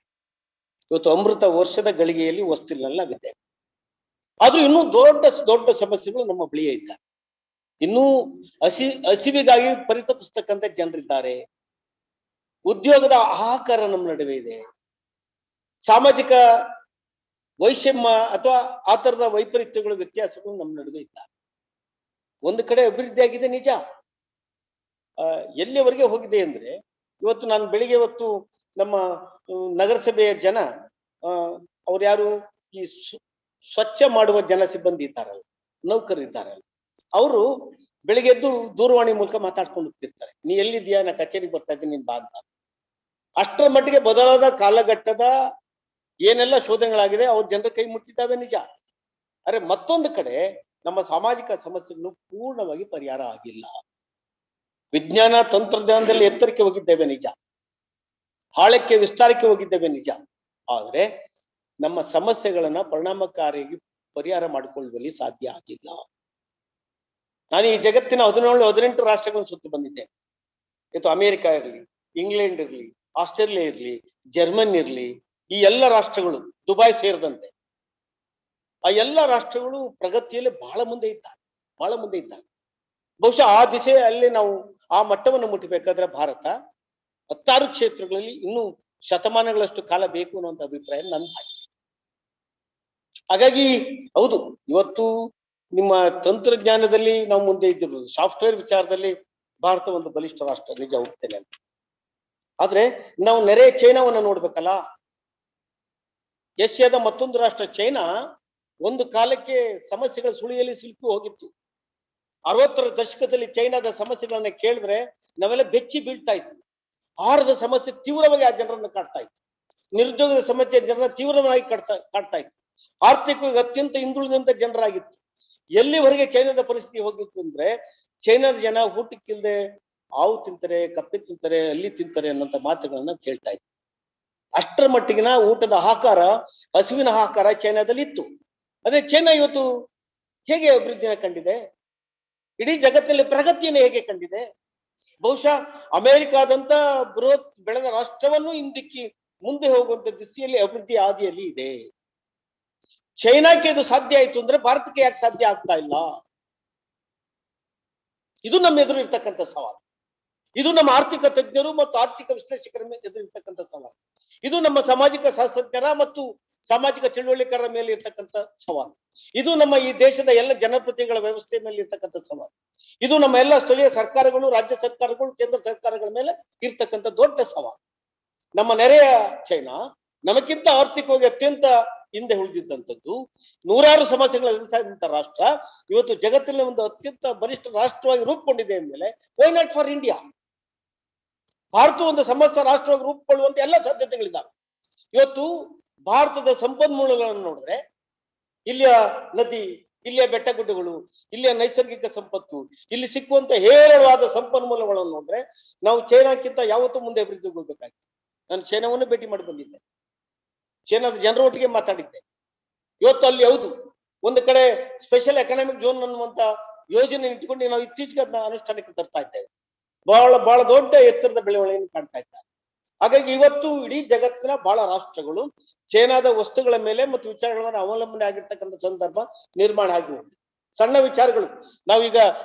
ಇವತ್ತು ಅಮೃತ ವರ್ಷದ ಗಳಿಗೆಯಲ್ಲಿ ಹೊಸ್ತಿಲಲ್ಲಾಗಿದೆ. ಆದ್ರೂ ಇನ್ನೂ ದೊಡ್ಡ ಸಮಸ್ಯೆಗಳು ನಮ್ಮ ಬಳಿಯೇ ಇದ್ದಾರೆ. ಇನ್ನೂ ಹಸಿವಿಗಾಗಿ ಪರಿತಪಿಸ್ತಕ್ಕಂಥ ಜನರಿದ್ದಾರೆ. ಉದ್ಯೋಗದ ಹಾಹಾಕಾರ ನಮ್ಮ ನಡುವೆ ಇದೆ. ಸಾಮಾಜಿಕ ವೈಷಮ್ಯ ಅಥವಾ ಆ ತರದ ವೈಪರೀತ್ಯಗಳು, ವ್ಯತ್ಯಾಸಗಳು ನಮ್ಮ ನಡುವೆ ಇದ್ದಾರೆ. ಒಂದು ಕಡೆ ಅಭಿವೃದ್ಧಿ ಆಗಿದೆ ನಿಜ. ಎಲ್ಲಿವರೆಗೆ ಹೋಗಿದೆ ಅಂದ್ರೆ, ಇವತ್ತು ನಾನು ಬೆಳಿಗ್ಗೆ ಹೊತ್ತು ನಮ್ಮ ನಗರಸಭೆಯ ಜನ, ಅವ್ರು ಯಾರು ಈ ಸ್ವಚ್ಛ ಮಾಡುವ ಜನ ಸಿಬ್ಬಂದಿ ಇದ್ದಾರಲ್ಲ, ನೌಕರರಿದ್ದಾರಲ್ಲ, ಅವರು ಬೆಳಿಗ್ಗೆ ಎದ್ದು ದೂರವಾಣಿ ಮೂಲಕ ಮಾತಾಡ್ಕೊಂಡು ಹೋಗ್ತಿರ್ತಾರೆ. ನೀ ಎಲ್ಲಿದ್ಯಾ? ನಾ ಕಚೇರಿಗೆ ಬರ್ತಾ ಇದ್ದೀನಿ, ನೀನ್ ಬಾ ಅಂತ. ಅಷ್ಟರ ಮಟ್ಟಿಗೆ ಬದಲಾದ ಕಾಲಘಟ್ಟದ ಏನೆಲ್ಲ ಶೋಧನೆಗಳಾಗಿದೆ ಅವ್ರ ಜನರ ಕೈ ಮುಟ್ಟಿದ್ದಾವೆ ನಿಜ. ಅರೆ ಮತ್ತೊಂದು ಕಡೆ ನಮ್ಮ ಸಾಮಾಜಿಕ ಸಮಸ್ಯೆಗಳು ಪೂರ್ಣವಾಗಿ ಪರಿಹಾರ ಆಗಿಲ್ಲ. ವಿಜ್ಞಾನ ತಂತ್ರಜ್ಞಾನದಲ್ಲಿ ಎತ್ತರಕ್ಕೆ ಹೋಗಿದ್ದೇವೆ ನಿಜ, ಆಳಕ್ಕೆ ವಿಸ್ತಾರಕ್ಕೆ ಹೋಗಿದ್ದೇವೆ ನಿಜ, ಆದ್ರೆ ನಮ್ಮ ಸಮಸ್ಯೆಗಳನ್ನ ಪರಿಣಾಮಕಾರಿಯಾಗಿ ಪರಿಹಾರ ಮಾಡಿಕೊಳ್ಳುವಲ್ಲಿ ಸಾಧ್ಯ ಆಗಿಲ್ಲ. ನಾನು ಈ ಜಗತ್ತಿನ 17-18 ರಾಷ್ಟ್ರಗಳನ್ನು ಸುತ್ತು ಬಂದಿದ್ದೆ. ಇವತ್ತು ಅಮೆರಿಕ ಇರಲಿ, ಇಂಗ್ಲೆಂಡ್ ಇರಲಿ, ಆಸ್ಟ್ರೇಲಿಯಾ ಇರಲಿ, ಜರ್ಮನ್ ಇರಲಿ, ಈ ಎಲ್ಲ ರಾಷ್ಟ್ರಗಳು, ದುಬೈ ಸೇರಿದಂತೆ ಆ ಎಲ್ಲ ರಾಷ್ಟ್ರಗಳು ಪ್ರಗತಿಯಲ್ಲಿ ಬಹಳ ಮುಂದೆ ಇದ್ದಾರೆ. ಬಹುಶಃ ಆ ದಿಶೆಯಲ್ಲಿ ನಾವು ಆ ಮಟ್ಟವನ್ನು ಮುಟ್ಟಬೇಕಾದ್ರೆ ಭಾರತ 16 ಕ್ಷೇತ್ರಗಳಲ್ಲಿ ಇನ್ನೂ ಶತಮಾನಗಳಷ್ಟು ಕಾಲ ಬೇಕು ಅನ್ನುವಂಥ ಅಭಿಪ್ರಾಯ ನಂದಾಗಿದೆ. ಹಾಗಾಗಿ ಹೌದು, ಇವತ್ತು ನಿಮ್ಮ ತಂತ್ರಜ್ಞಾನದಲ್ಲಿ ನಾವು ಮುಂದೆ ಇದ್ದಿರ್ಬೋದು, ಸಾಫ್ಟ್ವೇರ್ ವಿಚಾರದಲ್ಲಿ ಭಾರತ ಒಂದು ಬಲಿಷ್ಠ ರಾಷ್ಟ್ರ, ನಿಜ ಹೋಗ್ತೇನೆ ಅಂತ. ಆದ್ರೆ ನಾವು ನೆರೆ ಚೈನಾವನ್ನ ನೋಡ್ಬೇಕಲ್ಲ. ಏಷ್ಯಾದ ಮತ್ತೊಂದು ರಾಷ್ಟ್ರ ಚೈನಾ ಒಂದು ಕಾಲಕ್ಕೆ ಸಮಸ್ಯೆಗಳ ಸುಳಿಯಲ್ಲಿ ಸಿಲುಕಿ ಹೋಗಿತ್ತು. 60ರ ದಶಕದಲ್ಲಿ ಚೈನಾದ ಸಮಸ್ಯೆಗಳನ್ನ ಕೇಳಿದ್ರೆ ನಾವೆಲ್ಲ ಬೆಚ್ಚಿ ಬೀಳ್ತಾ ಇತ್ತು. ಆಹಾರದ ಸಮಸ್ಯೆ ತೀವ್ರವಾಗಿ ಆ ಜನರನ್ನು ಕಾಡ್ತಾ ಇತ್ತು. ನಿರುದ್ಯೋಗದ ಸಮಸ್ಯೆ ಜನರನ್ನ ತೀವ್ರವಾಗಿ ಕಾಡ್ತಾ ಇತ್ತು. ಆರ್ಥಿಕವಾಗಿ ಅತ್ಯಂತ ಹಿಂದುಳಿದಂತ ಜನರಾಗಿತ್ತು. ಎಲ್ಲಿವರೆಗೆ ಚೈನಾದ ಪರಿಸ್ಥಿತಿ ಹೋಗಿತ್ತು ಅಂದ್ರೆ, ಚೈನಾದ ಜನ ಊಟಕ್ಕಿಲ್ಲದೆ ಹಾವು ತಿಂತಾರೆ, ಕಪ್ಪೆ ತಿಂತಾರೆ, ಅಲ್ಲಿ ತಿಂತಾರೆ ಅನ್ನೋಂಥ ಮಾತುಗಳನ್ನ ಕೇಳ್ತಾ ಇತ್ತು. ಅಷ್ಟರ ಮಟ್ಟಿಗಿನ ಊಟದ ಆಹಾರ, ಹಸುವಿನ ಆಹಾರ ಚೈನಾದಲ್ಲಿ ಇತ್ತು. ಅದೇ ಚೈನಾ ಇವತ್ತು ಹೇಗೆ ಅಭಿವೃದ್ಧಿನ ಕಂಡಿದೆ? ಇಡೀ ಜಗತ್ತಿನಲ್ಲಿ ಪ್ರಗತಿಯನ್ನು ಹೇಗೆ ಕಂಡಿದೆ? ಬಹುಶಃ ಅಮೆರಿಕಾದಂತ ಬೃಹತ್ ಬೆಳೆದ ರಾಷ್ಟ್ರವನ್ನು ಹಿಂದಿಕ್ಕಿ ಮುಂದೆ ಹೋಗುವಂತ ದಿಸೆಯಲ್ಲಿ ಅಭಿವೃದ್ಧಿ ಹಾದಿಯಲ್ಲಿ ಇದೆ. ಚೈನಾಕ್ಕೆ ಇದು ಸಾಧ್ಯ ಆಯ್ತು ಅಂದ್ರೆ ಭಾರತಕ್ಕೆ ಯಾಕೆ ಸಾಧ್ಯ ಆಗ್ತಾ ಇಲ್ಲ? ಇದು ನಮ್ಮ ಎದುರು ಇರ್ತಕ್ಕಂಥ ಸವಾಲು. ಇದು ನಮ್ಮ ಆರ್ಥಿಕ ತಜ್ಞರು ಮತ್ತು ಆರ್ಥಿಕ ವಿಶ್ಲೇಷಕರ ಮೇಲೆ ಎದುರಿರ್ತಕ್ಕಂಥ ಸವಾಲು. ಇದು ನಮ್ಮ ಸಾಮಾಜಿಕ ಶಾಸ್ತ್ರಜ್ಞರ ಮತ್ತು ಸಾಮಾಜಿಕ ಚಳುವಳಿಕರ ಮೇಲೆ ಇರ್ತಕ್ಕಂಥ ಸವಾಲು. ಇದು ನಮ್ಮ ಈ ದೇಶದ ಎಲ್ಲ ಜನಪ್ರತಿನಿಧಿಗಳ ವ್ಯವಸ್ಥೆ ಮೇಲೆ ಇರ್ತಕ್ಕಂಥ ಸವಾಲು. ಇದು ನಮ್ಮ ಎಲ್ಲ ಸ್ಥಳೀಯ ಸರ್ಕಾರಗಳು, ರಾಜ್ಯ ಸರ್ಕಾರಗಳು, ಕೇಂದ್ರ ಸರ್ಕಾರಗಳ ಮೇಲೆ ಇರ್ತಕ್ಕಂಥ ದೊಡ್ಡ ಸವಾಲು. ನಮ್ಮ ನೆರೆಯ ಚೈನಾ ನಮಗಿಂತ ಆರ್ಥಿಕವಾಗಿ ಅತ್ಯಂತ ಹಿಂದೆ ಉಳಿದಿದ್ದಂಥದ್ದು, ನೂರಾರು ಸಮಸ್ಯೆಗಳ ಎದುರಿಸಿದಂತ ರಾಷ್ಟ್ರ ಇವತ್ತು ಜಗತ್ತಿನ ಒಂದು ಅತ್ಯಂತ ಬಲಿಷ್ಠ ರಾಷ್ಟ್ರವಾಗಿ ರೂಪುಗೊಂಡಿದೆ ಅಂದಮೇಲೆ why not for India? Bharat ಒಂದು ಸಮಸ್ತ ರಾಷ್ಟ್ರವಾಗಿ ರೂಪುಗೊಳ್ಳುವಂತ ಎಲ್ಲ ಸಾಧ್ಯತೆಗಳಿದ್ದಾವೆ. ಇವತ್ತು ಭಾರತದ ಸಂಪನ್ಮೂಲಗಳನ್ನು ನೋಡಿದ್ರೆ, ಇಲ್ಲಿಯ ನದಿ, ಇಲ್ಲಿಯ ಬೆಟ್ಟ ಗುಡ್ಡಗಳು, ಇಲ್ಲಿಯ ನೈಸರ್ಗಿಕ ಸಂಪತ್ತು, ಇಲ್ಲಿ ಸಿಕ್ಕುವಂತ ಹೇರಳವಾದ ಸಂಪನ್ಮೂಲಗಳನ್ನು ನೋಡಿದ್ರೆ ನಾವು ಚೈನಾಕ್ಕಿಂತ ಯಾವತ್ತೂ ಮುಂದೆ ಅಭಿವೃದ್ಧಿಗೆ ಹೋಗ್ಬೇಕಾಗಿತ್ತು. ನಾನು ಚೈನಾವನ್ನು ಭೇಟಿ ಮಾಡಿ ಬಂದಿದ್ದೆ, ಚೈನಾದ ಜನರ ಒಟ್ಟಿಗೆ ಮಾತಾಡಿದ್ದೆ. ಇವತ್ತು ಅಲ್ಲಿ ಹೌದು, ಒಂದು ಕಡೆ ಸ್ಪೆಷಲ್ ಎಕನಾಮಿಕ್ ಝೋನ್ ಅನ್ನುವಂತ ಯೋಜನೆ ಇಟ್ಕೊಂಡು ನಾವು ಇತ್ತೀಚೆಗೆ ಅದನ್ನ ಅನುಷ್ಠಾನಕ್ಕೆ ತರ್ತಾ ಇದ್ದೇವೆ. ಬಹಳ ದೊಡ್ಡ ಎತ್ತರದ ಬೆಳವಣಿಗೆಯನ್ನು ಕಾಣ್ತಾ ಇದ್ದಾರೆ. ಹಾಗಾಗಿ ಇವತ್ತು ಇಡೀ ಜಗತ್ತಿನ ಬಹಳ ರಾಷ್ಟ್ರಗಳು ಚೈನಾದ ವಸ್ತುಗಳ ಮೇಲೆ ಮತ್ತು ವಿಚಾರಗಳನ್ನು ಅವಲಂಬನೆ ಆಗಿರ್ತಕ್ಕಂಥ ಸಂದರ್ಭ ನಿರ್ಮಾಣ ಆಗಿ ಹೋಗಿದೆ. ಸಣ್ಣ ವಿಚಾರಗಳು, ನಾವೀಗ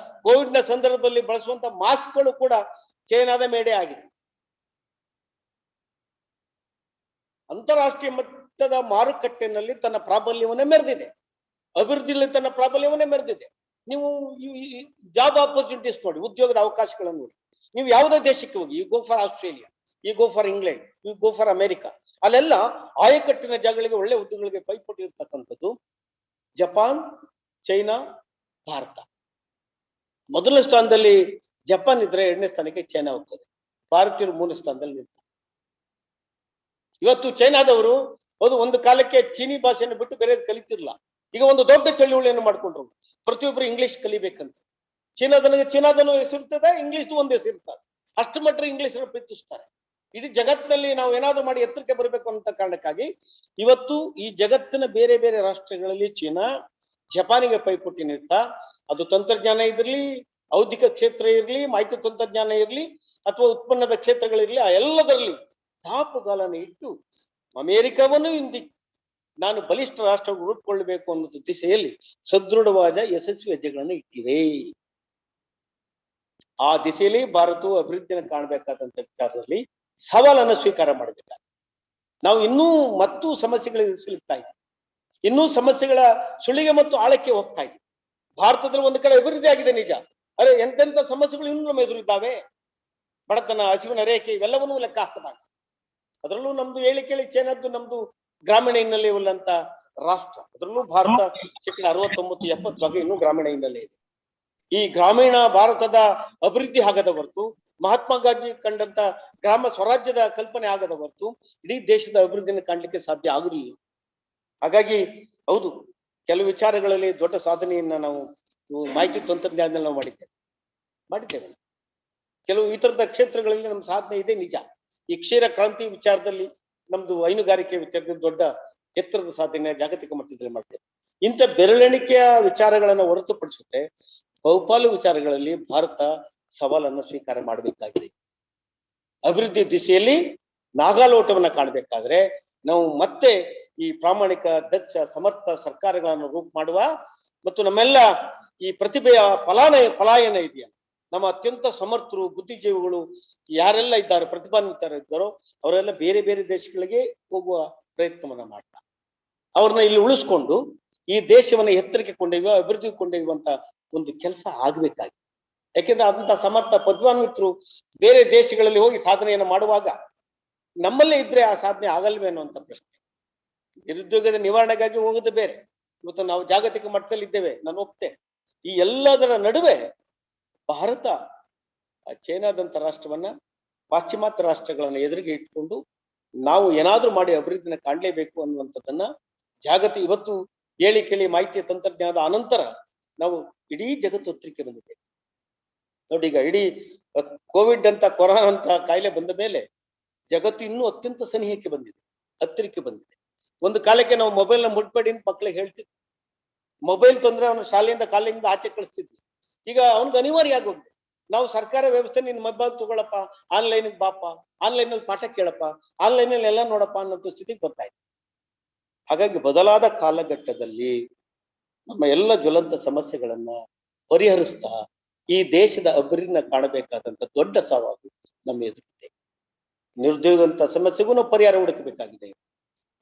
ಕೋವಿಡ್ ನ ಸಂದರ್ಭದಲ್ಲಿ ಬಳಸುವಂತ ಮಾಸ್ಕ್ಗಳು ಕೂಡ ಚೈನಾದ ಮೇಡೆ ಆಗಿದೆ. ಅಂತಾರಾಷ್ಟ್ರೀಯ ಮಟ್ಟದ ಮಾರುಕಟ್ಟೆನಲ್ಲಿ ತನ್ನ ಪ್ರಾಬಲ್ಯವನ್ನೇ ಮೆರೆದಿದೆ, ಅಭಿವೃದ್ಧಿಯಲ್ಲಿ ತನ್ನ ಪ್ರಾಬಲ್ಯವನ್ನೇ ಮೆರೆದಿದೆ. ನೀವು ಜಾಬ್ ಆಪರ್ಚುನಿಟೀಸ್ ನೋಡಿ, ಉದ್ಯೋಗದ ಅವಕಾಶಗಳನ್ನು ನೋಡಿ. ನೀವು ಯಾವುದೇ ದೇಶಕ್ಕೆ ಹೋಗಿ, you go for Australia, you go for England, you go for America, ಅಲ್ಲೆಲ್ಲ ಆಯಕಟ್ಟಿನ ಜಾಗಗಳಿಗೆ ಒಳ್ಳೆ ಉದ್ಯೋಗಗಳಿಗೆ ಪೈಪೋಟಿ ಇರ್ತಕ್ಕಂಥದ್ದು ಜಪಾನ್, ಚೈನಾ, ಭಾರತ. ಮೊದಲನೇ ಸ್ಥಾನದಲ್ಲಿ ಜಪಾನ್ ಇದ್ರೆ 2ನೇ ಸ್ಥಾನಕ್ಕೆ ಚೈನಾ ಹೋಗ್ತದೆ. ಭಾರತೀಯರು 3ನೇ ಸ್ಥಾನದಲ್ಲಿ ನಿಂತ. ಇವತ್ತು ಚೈನಾದವರು ಹೌದು, ಒಂದು ಕಾಲಕ್ಕೆ ಚೀನಿ ಭಾಷೆಯನ್ನು ಬಿಟ್ಟು ಬೇರೆ ಕಲಿತಿರ್ಲಿಲ್ಲ. ಈಗ ಒಂದು ದೊಡ್ಡ ಚಳುವಳಿಯನ್ನು ಮಾಡ್ಕೊಂಡ್ರು, ಪ್ರತಿಯೊಬ್ಬರು ಇಂಗ್ಲಿಷ್ ಕಲಿಬೇಕಂತ. ಚೀನಾದನು ಹೆಸರಿರ್ತದೆ, ಇಂಗ್ಲಿಷ್ ಒಂದು ಹೆಸರಿರ್ತದೆ. ಅಷ್ಟು ಮಟ್ಟ ಇಂಗ್ಲಿಷ್ ಪ್ರೀತಿಸ್ತಾರೆ. ಇಡೀ ಜಗತ್ತಿನಲ್ಲಿ ನಾವು ಏನಾದ್ರು ಮಾಡಿ ಎತ್ತರಕ್ಕೆ ಬರಬೇಕು ಅಂತ ಕಾರಣಕ್ಕಾಗಿ ಇವತ್ತು ಈ ಜಗತ್ತಿನ ಬೇರೆ ಬೇರೆ ರಾಷ್ಟ್ರಗಳಲ್ಲಿ ಚೀನಾ ಜಪಾನಿಗೆ ಪೈಪೋಟಿ ನೀಡ್ತಾ, ಅದು ತಂತ್ರಜ್ಞಾನ ಇರಲಿ, ಔದ್ಯೋಗಿಕ ಕ್ಷೇತ್ರ ಇರಲಿ, ಮಾಹಿತಿ ತಂತ್ರಜ್ಞಾನ ಇರಲಿ, ಅಥವಾ ಉತ್ಪನ್ನದ ಕ್ಷೇತ್ರಗಳಿರ್ಲಿ, ಆ ಎಲ್ಲದರಲ್ಲಿ ದಾಪುಗಾಲನ್ನು ಇಟ್ಟು ಅಮೆರಿಕವನ್ನು ಹಿಂದಿ ನಾನು ಬಲಿಷ್ಠ ರಾಷ್ಟ್ರ ರೂಪುಗೊಳ್ಳಬೇಕು ಅನ್ನೋ ದಿಸೆಯಲ್ಲಿ ಸದೃಢವಾದ ಯಶಸ್ವಿ ಹೆಜ್ಜೆಗಳನ್ನು ಇಟ್ಟಿದೆ. ಆ ದಿಸೆಯಲ್ಲಿ ಭಾರತವು ಅಭಿವೃದ್ಧಿಯನ್ನು ಕಾಣಬೇಕಾದಂತ ವಿಚಾರದಲ್ಲಿ ಸವಾಲನ್ನು ಸ್ವೀಕಾರ ಮಾಡಬೇಕಾಗಿದೆ. ನಾವು ಇನ್ನೂ ಮತ್ತು ಸಮಸ್ಯೆಗಳಿಗೆ ಸಿಲುಕ್ತಾ ಇದ್ದೀವಿ, ಇನ್ನೂ ಸಮಸ್ಯೆಗಳ ಸುಳಿಗೆ ಮತ್ತು ಆಳಕ್ಕೆ ಹೋಗ್ತಾ ಇದ್ದೀವಿ. ಭಾರತದಲ್ಲಿ ಒಂದು ಕಡೆ ಅಭಿವೃದ್ಧಿ ಆಗಿದೆ ನಿಜ, ಅರೆ ಎಂತೆಂಥ ಸಮಸ್ಯೆಗಳು ಇನ್ನೂ ನಮ್ಮ ಎದುರಿದ್ದಾವೆ. ಬಡತನ, ಹಸಿವಿನ ರೇಖೆ, ಇವೆಲ್ಲವನ್ನೂ ಲೆಕ್ಕ ಹಾಕಿದಾಗ ಅದರಲ್ಲೂ ನಮ್ದು ಕೇಳಿ ಚೈನಾದ್ದು ನಮ್ದು ಗ್ರಾಮೀಣ ಹಿನ್ನೆಲೆ ಉಳ್ಳಂತ ರಾಷ್ಟ್ರ. ಅದರಲ್ಲೂ ಭಾರತ 69-70 ಭಾಗ ಇನ್ನೂ ಗ್ರಾಮೀಣ ಹಿನ್ನೆಲೆ ಇದೆ. ಈ ಗ್ರಾಮೀಣ ಭಾರತದ ಅಭಿವೃದ್ಧಿ ಆಗದ ಹೊರತು, ಮಹಾತ್ಮ ಗಾಂಧಿ ಕಂಡಂತ ಗ್ರಾಮ ಸ್ವರಾಜ್ಯದ ಕಲ್ಪನೆ ಆಗದ ಹೊರತು ಇಡೀ ದೇಶದ ಅಭಿವೃದ್ಧಿಯನ್ನು ಕಾಣಲಿಕ್ಕೆ ಸಾಧ್ಯ ಆಗಲಿಲ್ಲ. ಹಾಗಾಗಿ ಹೌದು, ಕೆಲವು ವಿಚಾರಗಳಲ್ಲಿ ದೊಡ್ಡ ಸಾಧನೆಯನ್ನ ನಾವು ಮಾಹಿತಿ ತಂತ್ರಜ್ಞಾನದಲ್ಲಿ ನಾವು ಮಾಡಿದ್ದೇವೆ. ಕೆಲವು ಇತರದ ಕ್ಷೇತ್ರಗಳಲ್ಲಿ ನಮ್ಮ ಸಾಧನೆ ಇದೆ ನಿಜ. ಈ ಕ್ಷೀರ ಕ್ರಾಂತಿ ವಿಚಾರದಲ್ಲಿ ನಮ್ದು ಹೈನುಗಾರಿಕೆ ವಿಚಾರದಲ್ಲಿ ದೊಡ್ಡ ಎತ್ತರದ ಸಾಧನೆ ಜಾಗತಿಕ ಮಟ್ಟದಲ್ಲಿ ಮಾಡ್ತೇವೆ. ಇಂಥ ಬೆರಳೆಣಿಕೆಯ ವಿಚಾರಗಳನ್ನ ಹೊರತುಪಡಿಸುತ್ತೆ ಬಹುಪಾಲು ವಿಚಾರಗಳಲ್ಲಿ ಭಾರತ ಸವಾಲನ್ನು ಸ್ವೀಕಾರ ಮಾಡಬೇಕಾಗಿದೆ. ಅಭಿವೃದ್ಧಿ ದಿಶೆಯಲ್ಲಿ ನಾಗಾಲೋಟವನ್ನ ಕಾಣಬೇಕಾದ್ರೆ ನಾವು ಮತ್ತೆ ಈ ಪ್ರಾಮಾಣಿಕ, ದಕ್ಷ, ಸಮರ್ಥ ಸರ್ಕಾರಗಳನ್ನು ರೂಪ ಮಾಡುವ ಮತ್ತು ನಮ್ಮೆಲ್ಲ ಈ ಪ್ರತಿಭೆಯ ಪಲಾಯನ ಇದೆಯಲ್ಲ, ನಮ್ಮ ಅತ್ಯಂತ ಸಮರ್ಥರು, ಬುದ್ಧಿಜೀವಿಗಳು ಯಾರೆಲ್ಲ ಇದ್ದಾರೆ, ಪ್ರತಿಭಾನ್ವಿತರಿದ್ದಾರೋ ಅವರೆಲ್ಲ ಬೇರೆ ಬೇರೆ ದೇಶಗಳಿಗೆ ಹೋಗುವ ಪ್ರಯತ್ನವನ್ನ ಮಾಡ್ತಾರೆ. ಅವ್ರನ್ನ ಇಲ್ಲಿ ಉಳಿಸ್ಕೊಂಡು ಈ ದೇಶವನ್ನ ಎತ್ತರಕ್ಕೆ ಕೊಂಡೊಯ್ಯುವ, ಅಭಿವೃದ್ಧಿಗೆ ಕೊಂಡೊಯ್ಯುವಂತ ಒಂದು ಕೆಲಸ ಆಗ್ಬೇಕಾಗಿದೆ. ಯಾಕೆಂದ್ರೆ ಅಂತ ಸಮರ್ಥ ಪ್ರತಿಭಾನ್ವಿತರು ಬೇರೆ ದೇಶಗಳಲ್ಲಿ ಹೋಗಿ ಸಾಧನೆಯನ್ನು ಮಾಡುವಾಗ ನಮ್ಮಲ್ಲೇ ಇದ್ರೆ ಆ ಸಾಧನೆ ಆಗಲ್ವೇ ಅನ್ನುವಂಥ ಪ್ರಶ್ನೆ. ನಿರುದ್ಯೋಗದ ನಿವಾರಣೆಗಾಗಿ ಹೋಗೋದು ಬೇರೆ, ಇವತ್ತು ನಾವು ಜಾಗತಿಕ ಮಟ್ಟದಲ್ಲಿ ಇದ್ದೇವೆ, ನಾನು ಒಪ್ತೇನೆ. ಈ ಎಲ್ಲದರ ನಡುವೆ ಭಾರತ ಚೈನಾದಂತ ರಾಷ್ಟ್ರವನ್ನ, ಪಾಶ್ಚಿಮಾತ್ಯ ರಾಷ್ಟ್ರಗಳನ್ನ ಎದುರಿಗೆ ಇಟ್ಕೊಂಡು ನಾವು ಏನಾದ್ರೂ ಮಾಡಿ ಅಭಿವೃದ್ಧಿನ ಕಾಣಲೇಬೇಕು ಅನ್ನುವಂಥದ್ದನ್ನ ಇವತ್ತು ಹೇಳಿ ಕೇಳಿ ಮಾಹಿತಿಯ ತಂತ್ರಜ್ಞಾನದ ಅನಂತರ ನಾವು ಇಡೀ ಜಗತ್ತು ಹತ್ತಿರಕ್ಕೆ ಬಂದಿದೆ ನೋಡಿ. ಈಗ ಇಡೀ ಕೋವಿಡ್ ಅಂತ, ಕೊರೋನಾ ಅಂತ ಕಾಯಿಲೆ ಬಂದ ಮೇಲೆ ಜಗತ್ತು ಇನ್ನೂ ಅತ್ಯಂತ ಸನಿಹಕ್ಕೆ ಬಂದಿದೆ, ಹತ್ತಿರಕ್ಕೆ ಬಂದಿದೆ. ಒಂದು ಕಾಲಕ್ಕೆ ನಾವು ಮೊಬೈಲ್ನ ಮುಟ್ಬೇಡಿ ಅಂತ ಮಕ್ಕಳಿಗೆ ಹೇಳ್ತಿದ್ವಿ. ಮೊಬೈಲ್ ತೊಂದ್ರೆ ಅವನು ಶಾಲೆಯಿಂದ ಕಾಲೇಜಿಂದ ಆಚೆ ಕಳಿಸ್ತಿದ್ವಿ. ಈಗ ಅವನಿಗೆ ಅನಿವಾರ್ಯ ಆಗೋಗಿದೆ. ನಾವು ಸರ್ಕಾರ ವ್ಯವಸ್ಥೆ ನಿನ್ ಮೊಬೈಲ್ ತಗೊಳಪ್ಪ, ಆನ್ಲೈನ್ ಬಾಪ, ಆನ್ಲೈನ್ ಅಲ್ಲಿ ಪಾಠ ಕೇಳಪ್ಪ, ಆನ್ಲೈನ್ ಅಲ್ಲಿ ಎಲ್ಲ ನೋಡಪ್ಪ ಅನ್ನೋ ಸ್ಥಿತಿಗೆ ಬರ್ತಾ ಇದೆ. ಹಾಗಾಗಿ ಬದಲಾದ ಕಾಲಘಟ್ಟದಲ್ಲಿ ನಮ್ಮ ಎಲ್ಲ ಜ್ವಲಂತ ಸಮಸ್ಯೆಗಳನ್ನ ಪರಿಹರಿಸ್ತಾ ಈ ದೇಶದ ಅಭಿವೃದ್ಧಿನ ಕಾಣಬೇಕಾದಂತ ದೊಡ್ಡ ಸವಾಲು ನಮ್ಮ ಎದುರಿದೆ. ನಿರುದ್ಯೋಗ ಅಂತ ಸಮಸ್ಯೆಗೂ ನಾವು ಪರಿಹಾರ ಹುಡುಕಬೇಕಾಗಿದೆ,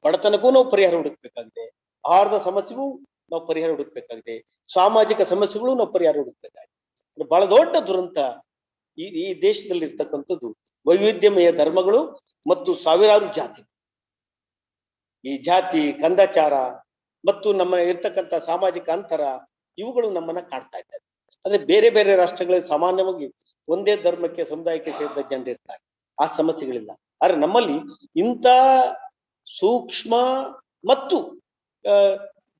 ಬಡತನಕ್ಕೂ ನಾವು ಪರಿಹಾರ ಹುಡುಕಬೇಕಾಗಿದೆ, ಆಹಾರದ ಸಮಸ್ಯೆಗೂ ನಾವು ಪರಿಹಾರ ಹುಡುಕಬೇಕಾಗಿದೆ, ಸಾಮಾಜಿಕ ಸಮಸ್ಯೆಗಳು ನಾವು ಪರಿಹಾರ ಹುಡುಕಬೇಕಾಗಿದೆ. ಬಹಳ ದೊಡ್ಡ ದುರಂತ ಈ ದೇಶದಲ್ಲಿ ಇರ್ತಕ್ಕಂಥದ್ದು ವೈವಿಧ್ಯಮಯ ಧರ್ಮಗಳು ಮತ್ತು ಸಾವಿರಾರು ಜಾತಿ. ಈ ಜಾತಿ, ಕಂದಾಚಾರ ಮತ್ತು ನಮ್ಮ ಇರ್ತಕ್ಕಂಥ ಸಾಮಾಜಿಕ ಅಂತರ ಇವುಗಳು ನಮ್ಮನ್ನ ಕಾಡ್ತಾ ಇದ್ದಾರೆ. ಅಂದ್ರೆ ಬೇರೆ ಬೇರೆ ರಾಷ್ಟ್ರಗಳಲ್ಲಿ ಸಾಮಾನ್ಯವಾಗಿ ಒಂದೇ ಧರ್ಮಕ್ಕೆ, ಸಮುದಾಯಕ್ಕೆ ಸೇರಿದ ಜನರಿರ್ತಾರೆ, ಆ ಸಮಸ್ಯೆಗಳಿಲ್ಲ. ಆದ್ರೆ ನಮ್ಮಲ್ಲಿ ಇಂಥ ಸೂಕ್ಷ್ಮ ಮತ್ತು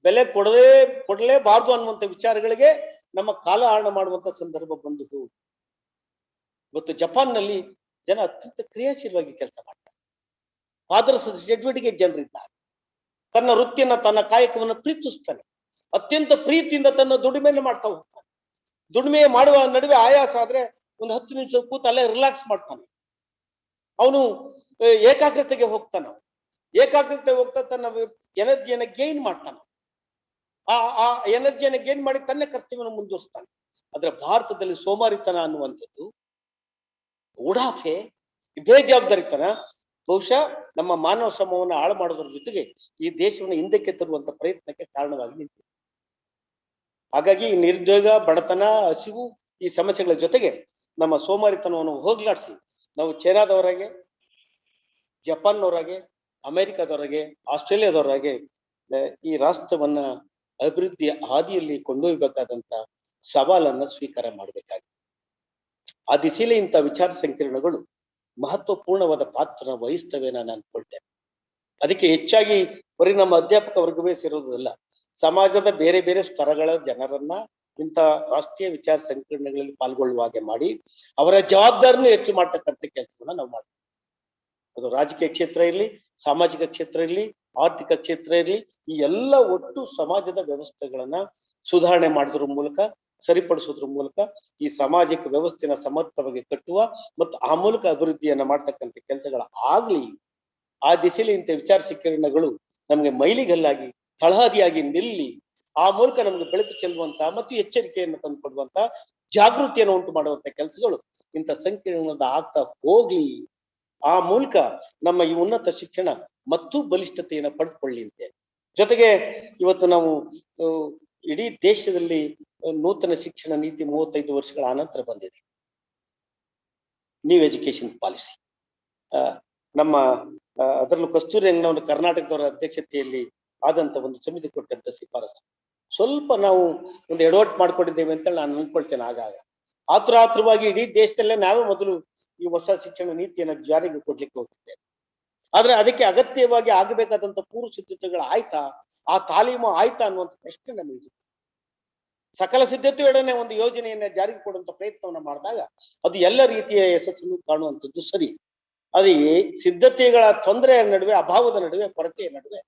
ಬೆಲೆ ಕೊಡಲೇಬಾರ್ದು ಅನ್ನುವಂಥ ವಿಚಾರಗಳಿಗೆ ನಮ್ಮ ಕಾಲಹರಣ ಮಾಡುವಂತ ಸಂದರ್ಭ ಬಂದು ಇವತ್ತು ಜಪಾನ್ನಲ್ಲಿ ಜನ ಅತ್ಯಂತ ಕ್ರಿಯಾಶೀಲವಾಗಿ ಕೆಲಸ ಮಾಡ್ತಾರೆ, ಪಾದರಸದ ಚಟುವಟಿಕೆ ಜನರಿದ್ದಾರೆ. ತನ್ನ ವೃತ್ತಿಯನ್ನ, ತನ್ನ ಕಾಯಕವನ್ನ ಪ್ರೀತಿಸ್ತಾನೆ, ಅತ್ಯಂತ ಪ್ರೀತಿಯಿಂದ ತನ್ನ ದುಡಿಮೆಯನ್ನು ಮಾಡ್ತಾ ಹೋಗ್ತಾನೆ. ದುಡಿಮೆ ಮಾಡುವ ನಡುವೆ ಆಯಾಸ ಆದ್ರೆ ಒಂದು 10 ನಿಮಿಷ ಕೂತು ಅಲ್ಲೇ ರಿಲ್ಯಾಕ್ಸ್ ಮಾಡ್ತಾನೆ. ಅವನು ಏಕಾಗ್ರತೆಗೆ ಹೋಗ್ತಾನ. ಏಕಾಗ್ರತೆ ಹೋಗ್ತಾ ತನ್ನ ಎನರ್ಜಿಯನ್ನ ಗೇನ್ ಮಾಡ್ತಾನೆ. ಆ ಎನರ್ಜಿಯನ್ನ ಗೇನ್ ಮಾಡಿ ತನ್ನ ಕರ್ತವ್ಯವನ್ನು ಮುಂದುವರಿಸ್ತಾನೆ. ಆದ್ರೆ ಭಾರತದಲ್ಲಿ ಸೋಮಾರಿತನ ಅನ್ನುವಂಥದ್ದು, ಉಡಾಫೆ, ಬೇಜವಾಬ್ದಾರಿತನ ಬಹುಶಃ ನಮ್ಮ ಮಾನವ ಶ್ರಮವನ್ನು ಹಾಳು ಮಾಡೋದ್ರ ಜೊತೆಗೆ ಈ ದೇಶವನ್ನು ಹಿಂದಕ್ಕೆ ತರುವಂತ ಪ್ರಯತ್ನಕ್ಕೆ ಕಾರಣವಾಗಿ ನಿಂತಿದೆ. ಹಾಗಾಗಿ ಈ ನಿರುದ್ಯೋಗ, ಬಡತನ, ಹಸಿವು ಈ ಸಮಸ್ಯೆಗಳ ಜೊತೆಗೆ ನಮ್ಮ ಸೋಮಾರಿತನವನ್ನು ಹೋಗ್ಲಾಡಿಸಿ ನಾವು ಚೈನಾದವರಾಗೆ, ಜಪಾನ್ನವರಾಗೆ, ಅಮೆರಿಕದವರಾಗೆ, ಆಸ್ಟ್ರೇಲಿಯಾದವರಾಗೆ ಈ ರಾಷ್ಟ್ರವನ್ನ ಅಭಿವೃದ್ಧಿಯ ಹಾದಿಯಲ್ಲಿ ಕೊಂಡೊಯ್ಯಬೇಕಾದಂತ ಸವಾಲನ್ನ ಸ್ವೀಕಾರ ಮಾಡಬೇಕಾಗಿದೆ. ಆ ದಿಸೆಯಲ್ಲಿ ಇಂಥ ವಿಚಾರ ಸಂಕಿರಣಗಳು ಮಹತ್ವಪೂರ್ಣವಾದ ಪಾತ್ರ ವಹಿಸ್ತವೆ ನಾನು ಅನ್ಕೊಳ್ತೇನೆ. ಅದಕ್ಕೆ ಹೆಚ್ಚಾಗಿ ಬರೀ ನಮ್ಮ ಅಧ್ಯಾಪಕ ವರ್ಗವೇ ಸೇರೋದಲ್ಲ, ಸಮಾಜದ ಬೇರೆ ಬೇರೆ ಸ್ತರಗಳ ಜನರನ್ನ ಇಂಥ ರಾಷ್ಟ್ರೀಯ ವಿಚಾರ ಸಂಕಿರಣಗಳಲ್ಲಿ ಪಾಲ್ಗೊಳ್ಳುವ ಹಾಗೆ ಮಾಡಿ ಅವರ ಜವಾಬ್ದಾರಿನೂ ಹೆಚ್ಚು ಮಾಡ್ತಕ್ಕಂಥ ಕೆಲಸವನ್ನ ನಾವು ಮಾಡ್ತೀವಿ. ಅದು ರಾಜಕೀಯ ಕ್ಷೇತ್ರ ಇರಲಿ, ಸಾಮಾಜಿಕ ಕ್ಷೇತ್ರ ಇರಲಿ, ಆರ್ಥಿಕ ಕ್ಷೇತ್ರ ಇರಲಿ, ಈ ಎಲ್ಲ ಒಟ್ಟು ಸಮಾಜದ ವ್ಯವಸ್ಥೆಗಳನ್ನ ಸುಧಾರಣೆ ಮಾಡೋದ್ರ ಮೂಲಕ, ಸರಿಪಡಿಸೋದ್ರ ಮೂಲಕ ಈ ಸಾಮಾಜಿಕ ವ್ಯವಸ್ಥೆನ ಸಮರ್ಥವಾಗಿ ಕಟ್ಟುವ ಮತ್ತು ಆ ಮೂಲಕ ಅಭಿವೃದ್ಧಿಯನ್ನ ಮಾಡ್ತಕ್ಕಂಥ ಕೆಲಸಗಳ ಆಗ್ಲಿ. ಆ ದಿಸೆಯಲ್ಲಿ ಇಂಥ ವಿಚಾರ ಸಂಕಿರಣಗಳು ನಮ್ಗೆ ಮೈಲಿಗಲ್ಲಾಗಿ, ತಳಹದಿಯಾಗಿ ನಿಲ್ಲಿ, ಆ ಮೂಲಕ ನಮ್ಗೆ ಬೆಳಕು ಚೆಲ್ಲುವಂತ ಮತ್ತು ಎಚ್ಚರಿಕೆಯನ್ನು ತಂದುಕೊಡುವಂತ, ಜಾಗೃತಿಯನ್ನು ಉಂಟು ಮಾಡುವಂತ ಕೆಲಸಗಳು ಇಂಥ ಸಂಕಿರಣದ ಆಗ್ತಾ ಹೋಗ್ಲಿ. ಆ ಮೂಲಕ ನಮ್ಮ ಈ ಉನ್ನತ ಶಿಕ್ಷಣ ಮತ್ತೂ ಬಲಿಷ್ಠತೆಯನ್ನು ಪಡೆದುಕೊಳ್ಳಿ ಅಂತೆ. ಜೊತೆಗೆ ಇವತ್ತು ನಾವು ಇಡೀ ದೇಶದಲ್ಲಿ ನೂತನ ಶಿಕ್ಷಣ ನೀತಿ 35 ವರ್ಷಗಳ ಅನಂತರ ಬಂದಿದೆ, ನ್ಯೂ ಎಜುಕೇಶನ್ ಪಾಲಿಸಿ. ನಮ್ಮ ಅದರಲ್ಲೂ ಕಸ್ತೂರಿ ರಂಗನವರು ಕರ್ನಾಟಕದವರ ಅಧ್ಯಕ್ಷತೆಯಲ್ಲಿ ಆದಂತ ಒಂದು ಸಮಿತಿ ಕೊಟ್ಟಂತ ಶಿಫಾರಸು ಸ್ವಲ್ಪ ನಾವು ಒಂದು ಎಡವಟ್ಟು ಮಾಡ್ಕೊಂಡಿದ್ದೇವೆ ಅಂತ ನಾನು ಅನ್ಕೊಳ್ತೇನೆ. ಆಗಾಗ ಆತುರವಾಗಿ ಇಡೀ ದೇಶದಲ್ಲೇ ನಾವೇ ಮೊದಲು ಈ ಹೊಸ ಶಿಕ್ಷಣ ನೀತಿಯನ್ನು ಜಾರಿಗೆ ಕೊಡ್ಲಿಕ್ಕೆ ಹೋಗಿದ್ದೇವೆ. ಆದ್ರೆ ಅದಕ್ಕೆ ಅಗತ್ಯವಾಗಿ ಆಗಬೇಕಾದಂತ ಪೂರ್ವ ಸಿದ್ಧತೆಗಳು ಆಯ್ತಾ ಆ ತಾಲೀಮು ಆಯ್ತಾ ಅನ್ನುವಂಥ ಪ್ರಶ್ನೆ ನಮಗೆ. ಸಕಲ ಸಿದ್ಧತೆಯೊಡನೆ ಒಂದು ಯೋಜನೆಯನ್ನ ಜಾರಿಗೆ ಕೊಡುವಂತ ಪ್ರಯತ್ನವನ್ನ ಮಾಡಿದಾಗ ಅದು ಎಲ್ಲ ರೀತಿಯ ಯಶಸ್ಸನ್ನು ಕಾಣುವಂಥದ್ದು ಸರಿ. ಅದೇ ಸಿದ್ಧತೆಗಳ ತೊಂದರೆಯ ನಡುವೆ, ಅಭಾವದ ನಡುವೆ, ಕೊರತೆಯ ನಡುವೆ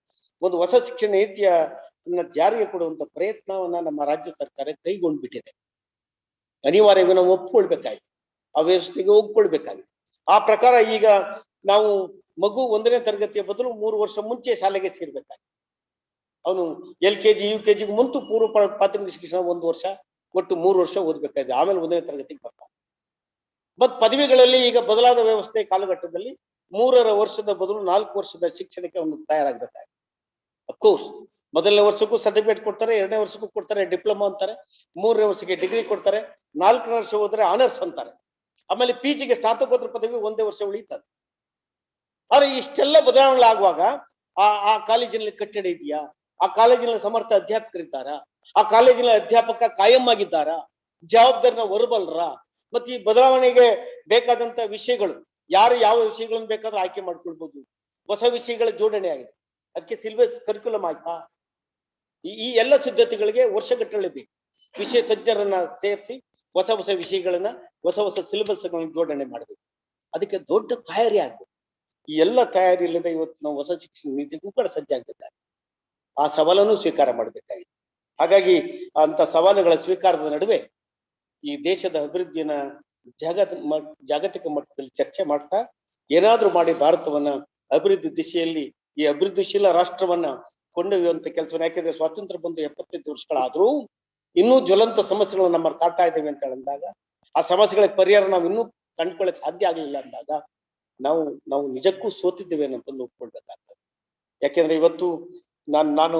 ಒಂದು ಹೊಸ ಶಿಕ್ಷಣ ನೀತಿಯನ್ನ ಜಾರಿಗೆ ಕೊಡುವಂತ ಪ್ರಯತ್ನವನ್ನ ನಮ್ಮ ರಾಜ್ಯ ಸರ್ಕಾರ ಕೈಗೊಂಡ್ಬಿಟ್ಟಿದೆ. ಅನಿವಾರ್ಯವಾಗಿ ನಾವು ಒಪ್ಕೊಳ್ಬೇಕಾಗಿದೆ, ಆ ವ್ಯವಸ್ಥೆಗೆ ಒಪ್ಕೊಳ್ಬೇಕಾಗಿದೆ. ಆ ಪ್ರಕಾರ ಈಗ ನಾವು ಮಗು 1ನೇ ತರಗತಿಯ ಬದಲು 3 ವರ್ಷ ಮುಂಚೆ ಶಾಲೆಗೆ ಸೇರ್ಬೇಕಾಗಿದೆ. ಅವನು LKG UKG ಮುಂತು ಪೂರ್ವ ಪ್ರಾಥಮಿಕ ಶಿಕ್ಷಣ 1 ವರ್ಷ, ಒಟ್ಟು 3 ವರ್ಷ ಓದ್ಬೇಕಾಗಿದೆ. ಆಮೇಲೆ 1ನೇ ತರಗತಿಗೆ ಬರ್ತಾನೆ. ಮತ್ ಪದವಿಗಳಲ್ಲಿ ಈಗ ಬದಲಾದ ವ್ಯವಸ್ಥೆ ಕಾಲಘಟ್ಟದಲ್ಲಿ 3 ವರ್ಷದ ಬದಲು 4 ವರ್ಷದ ಶಿಕ್ಷಣಕ್ಕೆ ಅವನು ತಯಾರಾಗಬೇಕಾಗಿದೆ. ಅಫ್ಕೋರ್ಸ್ 1ನೇ ವರ್ಷಕ್ಕೂ ಸರ್ಟಿಫಿಕೇಟ್ ಕೊಡ್ತಾರೆ, 2ನೇ ವರ್ಷಕ್ಕೂ ಕೊಡ್ತಾರೆ, ಡಿಪ್ಲೊಮಾ ಅಂತಾರೆ, 3ನೇ ವರ್ಷಕ್ಕೆ ಡಿಗ್ರಿ ಕೊಡ್ತಾರೆ, 4ನೇ ವರ್ಷ ಹೋದ್ರೆ ಆನರ್ಸ್ ಅಂತಾರೆ. ಆಮೇಲೆ PGಗೆ ಸ್ನಾತಕೋತ್ತರ ಪದವಿ 1 ವರ್ಷ ಉಳಿತದೆ. ಆದ್ರೆ ಇಷ್ಟೆಲ್ಲ ಬದಲಾವಣೆಗಳಾಗುವಾಗ ಆ ಕಾಲೇಜಿನಲ್ಲಿ ಕಟ್ಟಡ ಇದೆಯಾ? ಆ ಕಾಲೇಜಿನಲ್ಲಿ ಸಮರ್ಥ ಅಧ್ಯಾಪಕರಿದ್ದಾರಾ? ಆ ಕಾಲೇಜಿನ ಅಧ್ಯಾಪಕ ಕಾಯಂ ಆಗಿದ್ದಾರಾ? ಜವಾಬ್ದಾರಿನ ಹೊರಬಲ್ರ? ಮತ್ತೆ ಈ ಬದಲಾವಣೆಗೆ ಬೇಕಾದಂತ ವಿಷಯಗಳು, ಯಾರು ಯಾವ ವಿಷಯಗಳನ್ನು ಬೇಕಾದ್ರೂ ಆಯ್ಕೆ ಮಾಡ್ಕೊಳ್ಬಹುದು. ಹೊಸ ವಿಷಯಗಳ ಜೋಡಣೆ ಆಗಿದೆ. ಅದಕ್ಕೆ ಸಿಲೆಬಸ್ ಕರಿಕ್ಯುಲಮ್ ಆಯ್ತಾ? ಈ ಎಲ್ಲ ಸಿದ್ಧತೆಗಳಿಗೆ ವರ್ಷಗಟ್ಟಲೆ ಬೇಕು. ವಿಷಯ ತಜ್ಞರನ್ನ ಸೇರಿಸಿ ಹೊಸ ಹೊಸ ವಿಷಯಗಳನ್ನ, ಹೊಸ ಹೊಸ ಸಿಲೆಬಸ್ಗಳನ್ನ ಜೋಡಣೆ ಮಾಡಬೇಕು. ಅದಕ್ಕೆ ದೊಡ್ಡ ತಯಾರಿ ಆಗ್ಬೇಕು. ಈ ಎಲ್ಲ ತಯಾರಿ ಇಲ್ಲದೆ ಇವತ್ತು ನಾವು ಹೊಸ ಶಿಕ್ಷಣ ನೀತಿಗೂ ಕೂಡ ಸಜ್ಜಾಗಬೇಕಾಗಿದೆ. ಆ ಸವಾಲನ್ನು ಸ್ವೀಕಾರ ಮಾಡಬೇಕಾಗಿದೆ. ಹಾಗಾಗಿ ಅಂತ ಸವಾಲುಗಳ ಸ್ವೀಕಾರದ ನಡುವೆ ಈ ದೇಶದ ಅಭಿವೃದ್ಧಿಯನ್ನ ಜಾಗತಿಕ ಮಟ್ಟದಲ್ಲಿ ಚರ್ಚೆ ಮಾಡ್ತಾ ಏನಾದ್ರೂ ಮಾಡಿ ಭಾರತವನ್ನ ಅಭಿವೃದ್ಧಿ ದಿಶೆಯಲ್ಲಿ, ಈ ಅಭಿವೃದ್ಧಿಶೀಲ ರಾಷ್ಟ್ರವನ್ನ ಕೊಂಡೊಯ್ಯುವಂತ ಕೆಲಸವನ್ನ, ಯಾಕೆಂದ್ರೆ ಸ್ವಾತಂತ್ರ್ಯ ಬಂದು 75 ವರ್ಷಗಳಾದ್ರೂ ಇನ್ನೂ ಜ್ವಲಂತ ಸಮಸ್ಯೆಗಳು ನಮ್ಮನ್ನು ಕಾಡ್ತಾ ಇದ್ದೇವೆ ಅಂತ ಹೇಳಿದಾಗ, ಆ ಸಮಸ್ಯೆಗಳಿಗೆ ಪರಿಹಾರ ನಾವು ಇನ್ನೂ ಕಂಡುಕೊಳ್ಳಕ್ ಸಾಧ್ಯ ಆಗ್ಲಿಲ್ಲ ಅಂದಾಗ ನಾವು ನಿಜಕ್ಕೂ ಸೋತಿದ್ದೇವೆ ಅನ್ನೋದನ್ನು ಒಪ್ಕೊಳ್ಬೇಕಾಗ್ತದೆ. ಯಾಕೆಂದ್ರೆ ಇವತ್ತು ನಾನು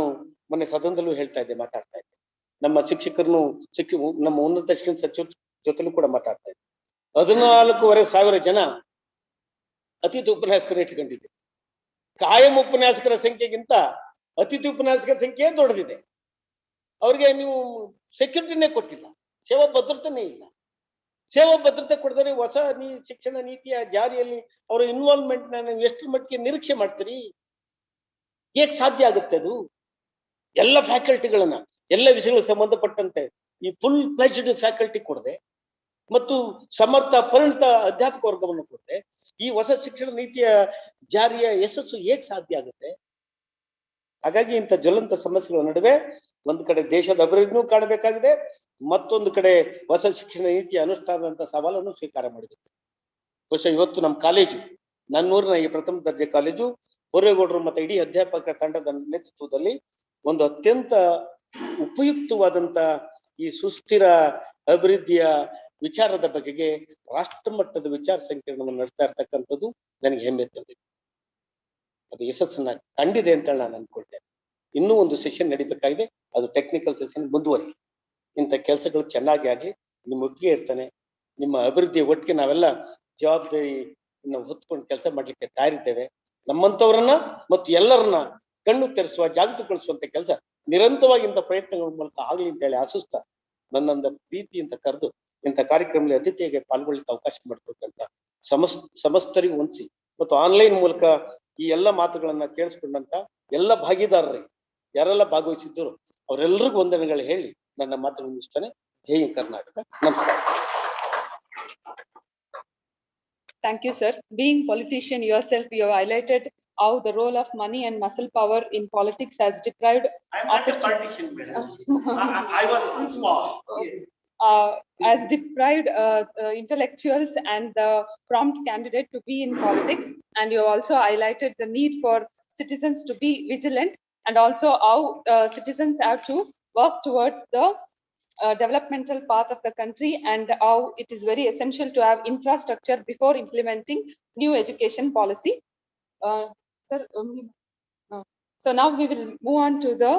ಮೊನ್ನೆ ಸದನದಲ್ಲೂ ಹೇಳ್ತಾ ಇದ್ದೆ, ಮಾತಾಡ್ತಾ ಇದ್ದೆ, ನಮ್ಮ ಶಿಕ್ಷಕರನ್ನು ನಮ್ಮ ಉನ್ನತ ಶಿಕ್ಷಣ ಸಚಿವ ಜೊತೆಲೂ ಕೂಡ ಮಾತಾಡ್ತಾ ಇದ್ದೆ. 14,500 ಜನ ಅತಿಥಿ ಉಪನ್ಯಾಸಕರು ಇಟ್ಕೊಂಡಿದೆ. ಕಾಯಂ ಉಪನ್ಯಾಸಕರ ಸಂಖ್ಯೆಗಿಂತ ಅತಿಥಿ ಉಪನ್ಯಾಸಕರ ಸಂಖ್ಯೆ ದೊಡ್ಡದಿದೆ. ಅವ್ರಿಗೆ ನೀವು ಸೆಕ್ಯೂರಿಟಿನೇ ಕೊಟ್ಟಿಲ್ಲ, ಸೇವಾ ಭದ್ರತೆನೇ ಇಲ್ಲ. ಸೇವಾ ಭದ್ರತೆ ಕೊಡಿದರೆ ಹೊಸ ಶಿಕ್ಷಣ ನೀತಿಯ ಜಾರಿಯಲ್ಲಿ ಅವರ ಇನ್ವಾಲ್ವ್ಮೆಂಟ್ ನೀವು ಎಷ್ಟು ಮಟ್ಟಿಗೆ ನಿರೀಕ್ಷೆ ಮಾಡ್ತೀರಿ? ಹೇಗ್ ಸಾಧ್ಯ ಆಗುತ್ತೆ ಅದು? ಎಲ್ಲ ಫ್ಯಾಕಲ್ಟಿಗಳನ್ನ, ಎಲ್ಲ ವಿಷಯಗಳಿಗೆ ಸಂಬಂಧಪಟ್ಟಂತೆ ಈ ಫುಲ್ ಫ್ಲೆಜ್ಡ್ ಫ್ಯಾಕಲ್ಟಿ ಕೊಡದೆ ಮತ್ತು ಸಮರ್ಥ ಪರಿಣಿತ ಅಧ್ಯಾಪಕ ವರ್ಗವನ್ನು ಕೊಡದೆ ಈ ಹೊಸ ಶಿಕ್ಷಣ ನೀತಿಯ ಜಾರಿಯ ಯಶಸ್ಸು ಹೇಗ್ ಸಾಧ್ಯ ಆಗುತ್ತೆ? ಹಾಗಾಗಿ ಇಂಥ ಜ್ವಲಂತ ಸಮಸ್ಯೆಗಳ ನಡುವೆ ಒಂದು ಕಡೆ ದೇಶದ ಅಭಿವೃದ್ಧಿನೂ ಕಾಣಬೇಕಾಗಿದೆ, ಮತ್ತೊಂದು ಕಡೆ ಹೊಸ ಶಿಕ್ಷಣ ನೀತಿಯ ಅನುಷ್ಠಾನದಂತ ಸವಾಲನ್ನು ಸ್ವೀಕಾರ ಮಾಡಬೇಕು. ಬಹುಶಃ ಇವತ್ತು ನಮ್ಮ ಕಾಲೇಜು, ನನ್ನೂರಿನ ಈ ಪ್ರಥಮ ದರ್ಜೆ ಕಾಲೇಜು, ಬೋರೇಗೌಡರು ಮತ್ತೆ ಇಡೀ ಅಧ್ಯಾಪಕ ತಂಡದ ನೇತೃತ್ವದಲ್ಲಿ ಒಂದು ಅತ್ಯಂತ ಉಪಯುಕ್ತವಾದಂತ ಈ ಸುಸ್ಥಿರ ಅಭಿವೃದ್ಧಿಯ ವಿಚಾರದ ಬಗೆಗೆ ರಾಷ್ಟ್ರ ಮಟ್ಟದ ವಿಚಾರ ಸಂಕಿರಣವನ್ನು ನಡೆಸ್ತಾ ಇರ್ತಕ್ಕಂಥದ್ದು ನನಗೆ ಹೆಮ್ಮೆ ತಂದಿದೆ. ಅದು ಯಶಸ್ಸನ್ನ ಕಂಡಿದೆ ಅಂತ ನಾನು ಅನ್ಕೊಳ್ತೇನೆ. ಇನ್ನೂ ಒಂದು ಸೆಷನ್ ನಡಿಬೇಕಾಗಿದೆ, ಅದು ಟೆಕ್ನಿಕಲ್ ಸೆಷನ್ ಮುಂದುವರಿ. ಇಂಥ ಕೆಲಸಗಳು ಚೆನ್ನಾಗಿ ಆಗ್ಲಿ, ನಿಮ್ಮ ಒಟ್ಟಿಗೆ ಇರ್ತಾನೆ. ನಿಮ್ಮ ಅಭಿವೃದ್ಧಿಯ ಒಟ್ಟಿಗೆ ನಾವೆಲ್ಲ ಜವಾಬ್ದಾರಿ ಹೊತ್ಕೊಂಡು ಕೆಲಸ ಮಾಡ್ಲಿಕ್ಕೆ ತಯಾರಿದ್ದೇವೆ. ನಮ್ಮಂತವರನ್ನ ಮತ್ತು ಎಲ್ಲರನ್ನ ಕಣ್ಣು ತೆರೆಸುವ, ಜಾಗೃತಿಗೊಳಿಸುವಂತ ಕೆಲಸ ನಿರಂತರವಾಗಿ ಇಂಥ ಪ್ರಯತ್ನಗಳ ಮೂಲಕ ಆಗ್ಲಿ ಅಂತ ಹೇಳಿ ಆಶಿಸ್ತಾ, ನನ್ನಂದ ಪ್ರೀತಿ ಅಂತ ಕರೆದು ಇಂಥ ಕಾರ್ಯಕ್ರಮದಲ್ಲಿ ಅತಿಥಿಯಾಗಿ ಪಾಲ್ಗೊಳ್ಳಿಕ್ಕೆ ಅವಕಾಶ ಮಾಡಿಕೊಟ್ಟಂತ ಸಮಸ್ತರಿಗೂ ಹೊಂದಿಸಿ ಮತ್ತು ಆನ್ಲೈನ್ ಮೂಲಕ ಈ ಎಲ್ಲ ಮಾತುಗಳನ್ನ ಕೇಳಿಸ್ಕೊಂಡಂತ ಎಲ್ಲ ಭಾಗಿದಾರರಿಗೆ, ಯಾರೆಲ್ಲ ಭಾಗವಹಿಸಿದ್ರು ಅವರೆಲ್ಲರಿಗೂ ವಂದನೆಗಳು ಹೇಳಿ ನನ್ನ ಮಾತುಗಳನ್ನು ಮುಗಿಸ್ತೇನೆ. ಜೈ ಹಿಂದ್ ಕರ್ನಾಟಕ. ನಮಸ್ಕಾರ. Thank you, sir. Being politician yourself, you have highlighted how the role of money and muscle power in politics has deprived. I am not a politician, madam. I was principal. Has deprived intellectuals and the prompt candidate to be in politics. And you also highlighted the need for citizens to be vigilant, and also how citizens have to work towards the developmental path of the country, and how it is very essential to have infrastructure before implementing new education policy. Sir, so now we will move on to the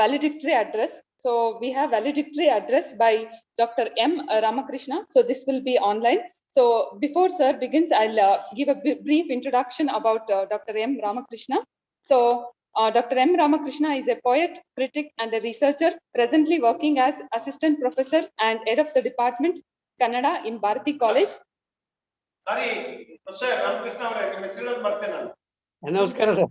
valedictory address. So we have valedictory address by Dr. M. Ramakrishna. So this will be online. So before sir begins, I'll give a brief introduction about Dr. M. Ramakrishna. So Dr. M. Ramakrishna is a poet, critic, and a researcher, presently working as assistant professor and head of the department Kannada in Bharati College. Sorry, Professor Ramakrishna, I am Mr. Martin. Namaskar, sir.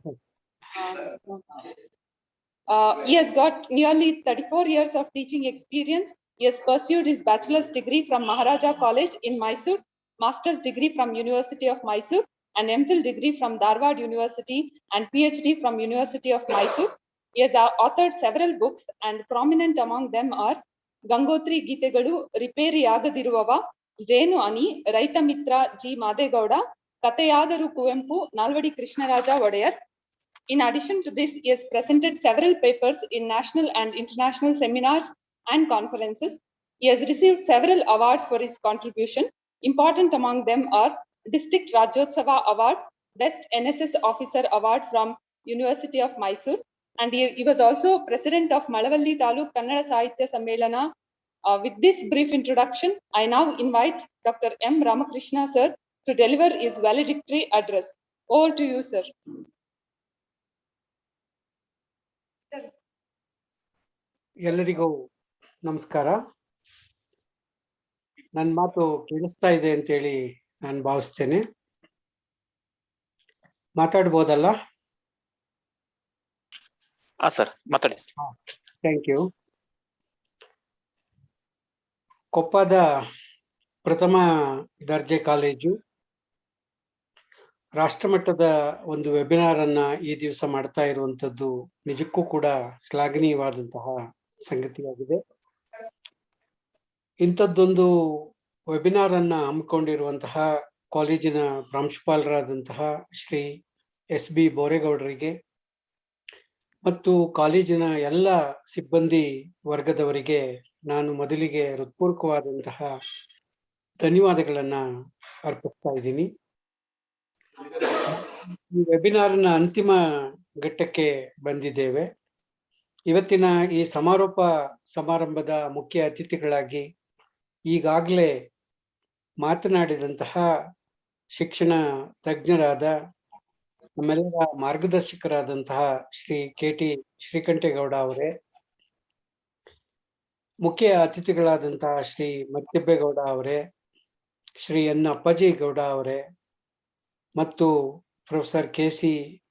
He has got nearly 34 years of teaching experience. He has pursued his bachelor's degree from Maharaja College in Mysore, master's degree from University of Mysore, an MPhil degree from Dharwad University, and PhD from University of Mysore. He has authored several books, and prominent among them are Gangotri Gitegalu, Riperi Agadiruva, Jenu Ani, Raita Mitra G. Madegowda, Kateyadaru Kuvempu, Nalvadi Krishnaraja Wadayar. In addition to this, he has presented several papers in national and international seminars and conferences. He has received several awards for his contribution. Important among them are District Rajyotsava Award, Best NSS Officer Award from University of Mysore, and he was also President of Malavalli Taluk Kannada Sahitya Sammelana. With this brief introduction, I now invite Dr. M. Ramakrishna sir to deliver his valedictory address. Over to you, sir. ಎಲ್ಲರಿಗೂ ನಮಸ್ಕಾರ. ನನ್ನ ಮಾತು ಕೇಳಿಸ್ತಾ ಇದೆ ಅಂತೇಳಿ ನಾನು ಭಾವಿಸ್ತೇನೆ. ಮಾತಾಡ್ಬೋದಲ್ಲ? ಸರ್ ಮಾತಾಡಿ. Thank you. ಕೊಪ್ಪದ ಪ್ರಥಮ ದರ್ಜೆ ಕಾಲೇಜು ರಾಷ್ಟ್ರಮಟ್ಟದ ಒಂದು ವೆಬಿನಾರ್ ಅನ್ನ ಈ ದಿವಸ ಮಾಡ್ತಾ ಇರುವಂತದ್ದು ನಿಜಕ್ಕೂ ಕೂಡ ಶ್ಲಾಘನೀಯವಾದಂತಹ ಸಂಗತಿಯಾಗಿದೆ. ಇಂಥದ್ದೊಂದು ವೆಬಿನಾರ್ ಅನ್ನ ಹಮ್ಮಿಕೊಂಡಿರುವಂತಹ ಕಾಲೇಜಿನ ಪ್ರಾಂಶುಪಾಲರಾದಂತಹ ಶ್ರೀ SB ಬೋರೇಗೌಡರಿಗೆ ಮತ್ತು ಕಾಲೇಜಿನ ಎಲ್ಲ ಸಿಬ್ಬಂದಿ ವರ್ಗದವರಿಗೆ ನಾನು ಮೊದಲಿಗೆ ಹೃತ್ಪೂರ್ವಕವಾದಂತಹ ಧನ್ಯವಾದಗಳನ್ನ ಅರ್ಪಿಸ್ತಾ ಇದ್ದೀನಿ. ಈ ವೆಬಿನಾರ್ನ ಅಂತಿಮ ಘಟ್ಟಕ್ಕೆ ಬಂದಿದ್ದೇವೆ. ಇವತ್ತಿನ ಈ ಸಮಾರೋಪ ಸಮಾರಂಭದ ಮುಖ್ಯ ಅತಿಥಿಗಳಾಗಿ ಈಗಾಗಲೇ ಮಾತನಾಡಿದಂತಹ ಶಿಕ್ಷಣ ತಜ್ಞರಾದ ನಮ್ಮೆಲ್ಲರ ಮಾರ್ಗದರ್ಶಕರಾದಂತಹ ಶ್ರೀ KT ಶ್ರೀಕಂಠೇಗೌಡ ಅವರೇ, ಮುಖ್ಯ ಅತಿಥಿಗಳಾದಂತಹ ಶ್ರೀ ಮತ್ಯಪ್ಪೇಗೌಡ ಅವರೇ, ಶ್ರೀ N. ಅಪ್ಪಾಜಿ ಗೌಡ ಅವರೇ ಮತ್ತು ಪ್ರೊಫೆಸರ್ KC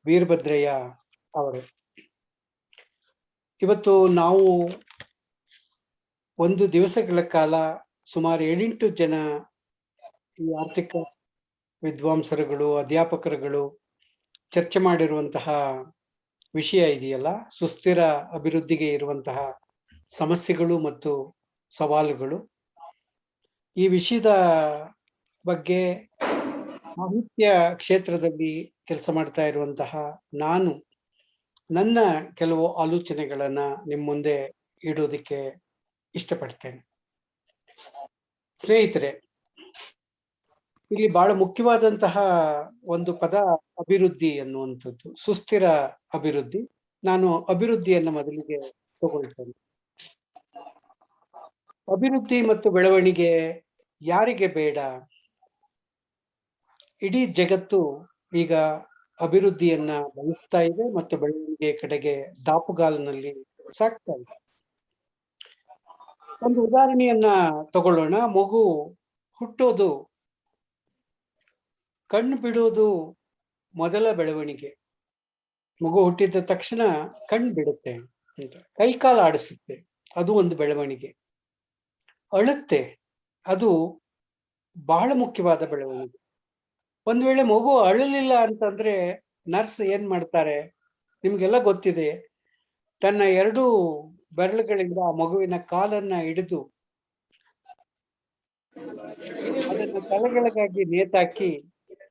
ವೀರಭದ್ರಯ್ಯ ಅವರೇ, ಇವತ್ತು ನಾವು ಒಂದು ದಿವಸಗಳ ಕಾಲ ಸುಮಾರು 7-8 ಜನ ಈ ಆರ್ಥಿಕ ವಿದ್ವಾಂಸರುಗಳು, ಅಧ್ಯಾಪಕರುಗಳು ಚರ್ಚೆ ಮಾಡಿರುವಂತಹ ವಿಷಯ ಇದೆಯಲ್ಲ, ಸುಸ್ಥಿರ ಅಭಿವೃದ್ಧಿಗೆ ಇರುವಂತಹ ಸಮಸ್ಯೆಗಳು ಮತ್ತು ಸವಾಲುಗಳು. ಈ ವಿಷಯದ ಬಗ್ಗೆ ಸಾಹಿತ್ಯ ಕ್ಷೇತ್ರದಲ್ಲಿ ಕೆಲಸ ಮಾಡ್ತಾ ಇರುವಂತಹ ನಾನು ನನ್ನ ಕೆಲವು ಆಲೋಚನೆಗಳನ್ನ ನಿಮ್ಮ ಮುಂದೆ ಇಡೋದಕ್ಕೆ ಇಷ್ಟಪಡ್ತೇನೆ. ಸ್ನೇಹಿತರೆ, ಇಲ್ಲಿ ಬಹಳ ಮುಖ್ಯವಾದಂತಹ ಒಂದು ಪದ ಅಭಿವೃದ್ಧಿ ಅನ್ನುವಂಥದ್ದು, ಸುಸ್ಥಿರ ಅಭಿವೃದ್ಧಿ. ನಾನು ಅಭಿವೃದ್ಧಿಯನ್ನ ಮೊದಲಿಗೆ ತಗೊಳ್ತೇನೆ. ಅಭಿವೃದ್ಧಿ ಮತ್ತು ಬೆಳವಣಿಗೆ ಯಾರಿಗೆ ಬೇಡ? ಇಡೀ ಜಗತ್ತು ಈಗ ಅಭಿವೃದ್ಧಿಯನ್ನ ಬಯಸ್ತಾ ಇದೆ ಮತ್ತು ಬೆಳವಣಿಗೆ ಕಡೆಗೆ ದಾಪುಗಾಲಿನಲ್ಲಿ ಸಾಕ್ತಾ ಇದೆ. ಒಂದು ಉದಾಹರಣೆಯನ್ನ ತಗೊಳ್ಳೋಣ. ಮಗು ಹುಟ್ಟೋದು, ಕಣ್ಣು ಬಿಡೋದು ಮೊದಲ ಬೆಳವಣಿಗೆ. ಮಗು ಹುಟ್ಟಿದ ತಕ್ಷಣ ಕಣ್ಣು ಬಿಡುತ್ತೆ, ಕೈಕಾಲು ಆಡಿಸುತ್ತೆ, ಅದು ಒಂದು ಬೆಳವಣಿಗೆ. ಅಳುತ್ತೆ, ಅದು ಬಹಳ ಮುಖ್ಯವಾದ ಬೆಳವಣಿಗೆ. ಒಂದ್ ವೇಳೆ ಮಗು ಅಳಲಿಲ್ಲ ಅಂತಂದ್ರೆ ನರ್ಸ್ ಏನ್ ಮಾಡ್ತಾರೆ ನಿಮ್ಗೆಲ್ಲ ಗೊತ್ತಿದೆ. ತನ್ನ 2 ಬೆರಳುಗಳಿಂದ ಆ ಮಗುವಿನ ಕಾಲನ್ನ ಹಿಡಿದು ಅದನ್ನು ತಲೆಗೆಳಗಾಗಿ ನೇತಾಕಿ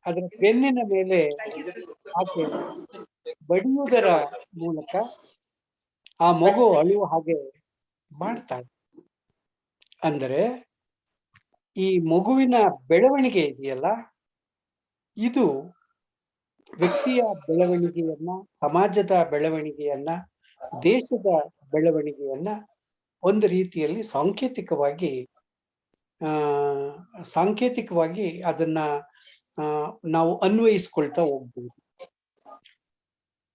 ಅದರ ಬೆನ್ನಿನ ಮೇಲೆ ಆಕೆ ಬಡಿಯುವುದರ ಮೂಲಕ ಆ ಮಗು ಅಳುವ ಹಾಗೆ ಮಾಡ್ತಾಳೆ. ಅಂದರೆ ಈ ಮಗುವಿನ ಬೆಳವಣಿಗೆ ಇದೆಯಲ್ಲ, ಇದು ವ್ಯಕ್ತಿಯ ಬೆಳವಣಿಗೆಯನ್ನ, ಸಮಾಜದ ಬೆಳವಣಿಗೆಯನ್ನ, ದೇಶದ ಬೆಳವಣಿಗೆಯನ್ನ ಒಂದು ರೀತಿಯಲ್ಲಿ ಸಾಂಕೇತಿಕವಾಗಿ ಅದನ್ನ ನಾವು ಅನ್ವಯಿಸ್ಕೊಳ್ತಾ ಹೋಗ್ಬೋದು.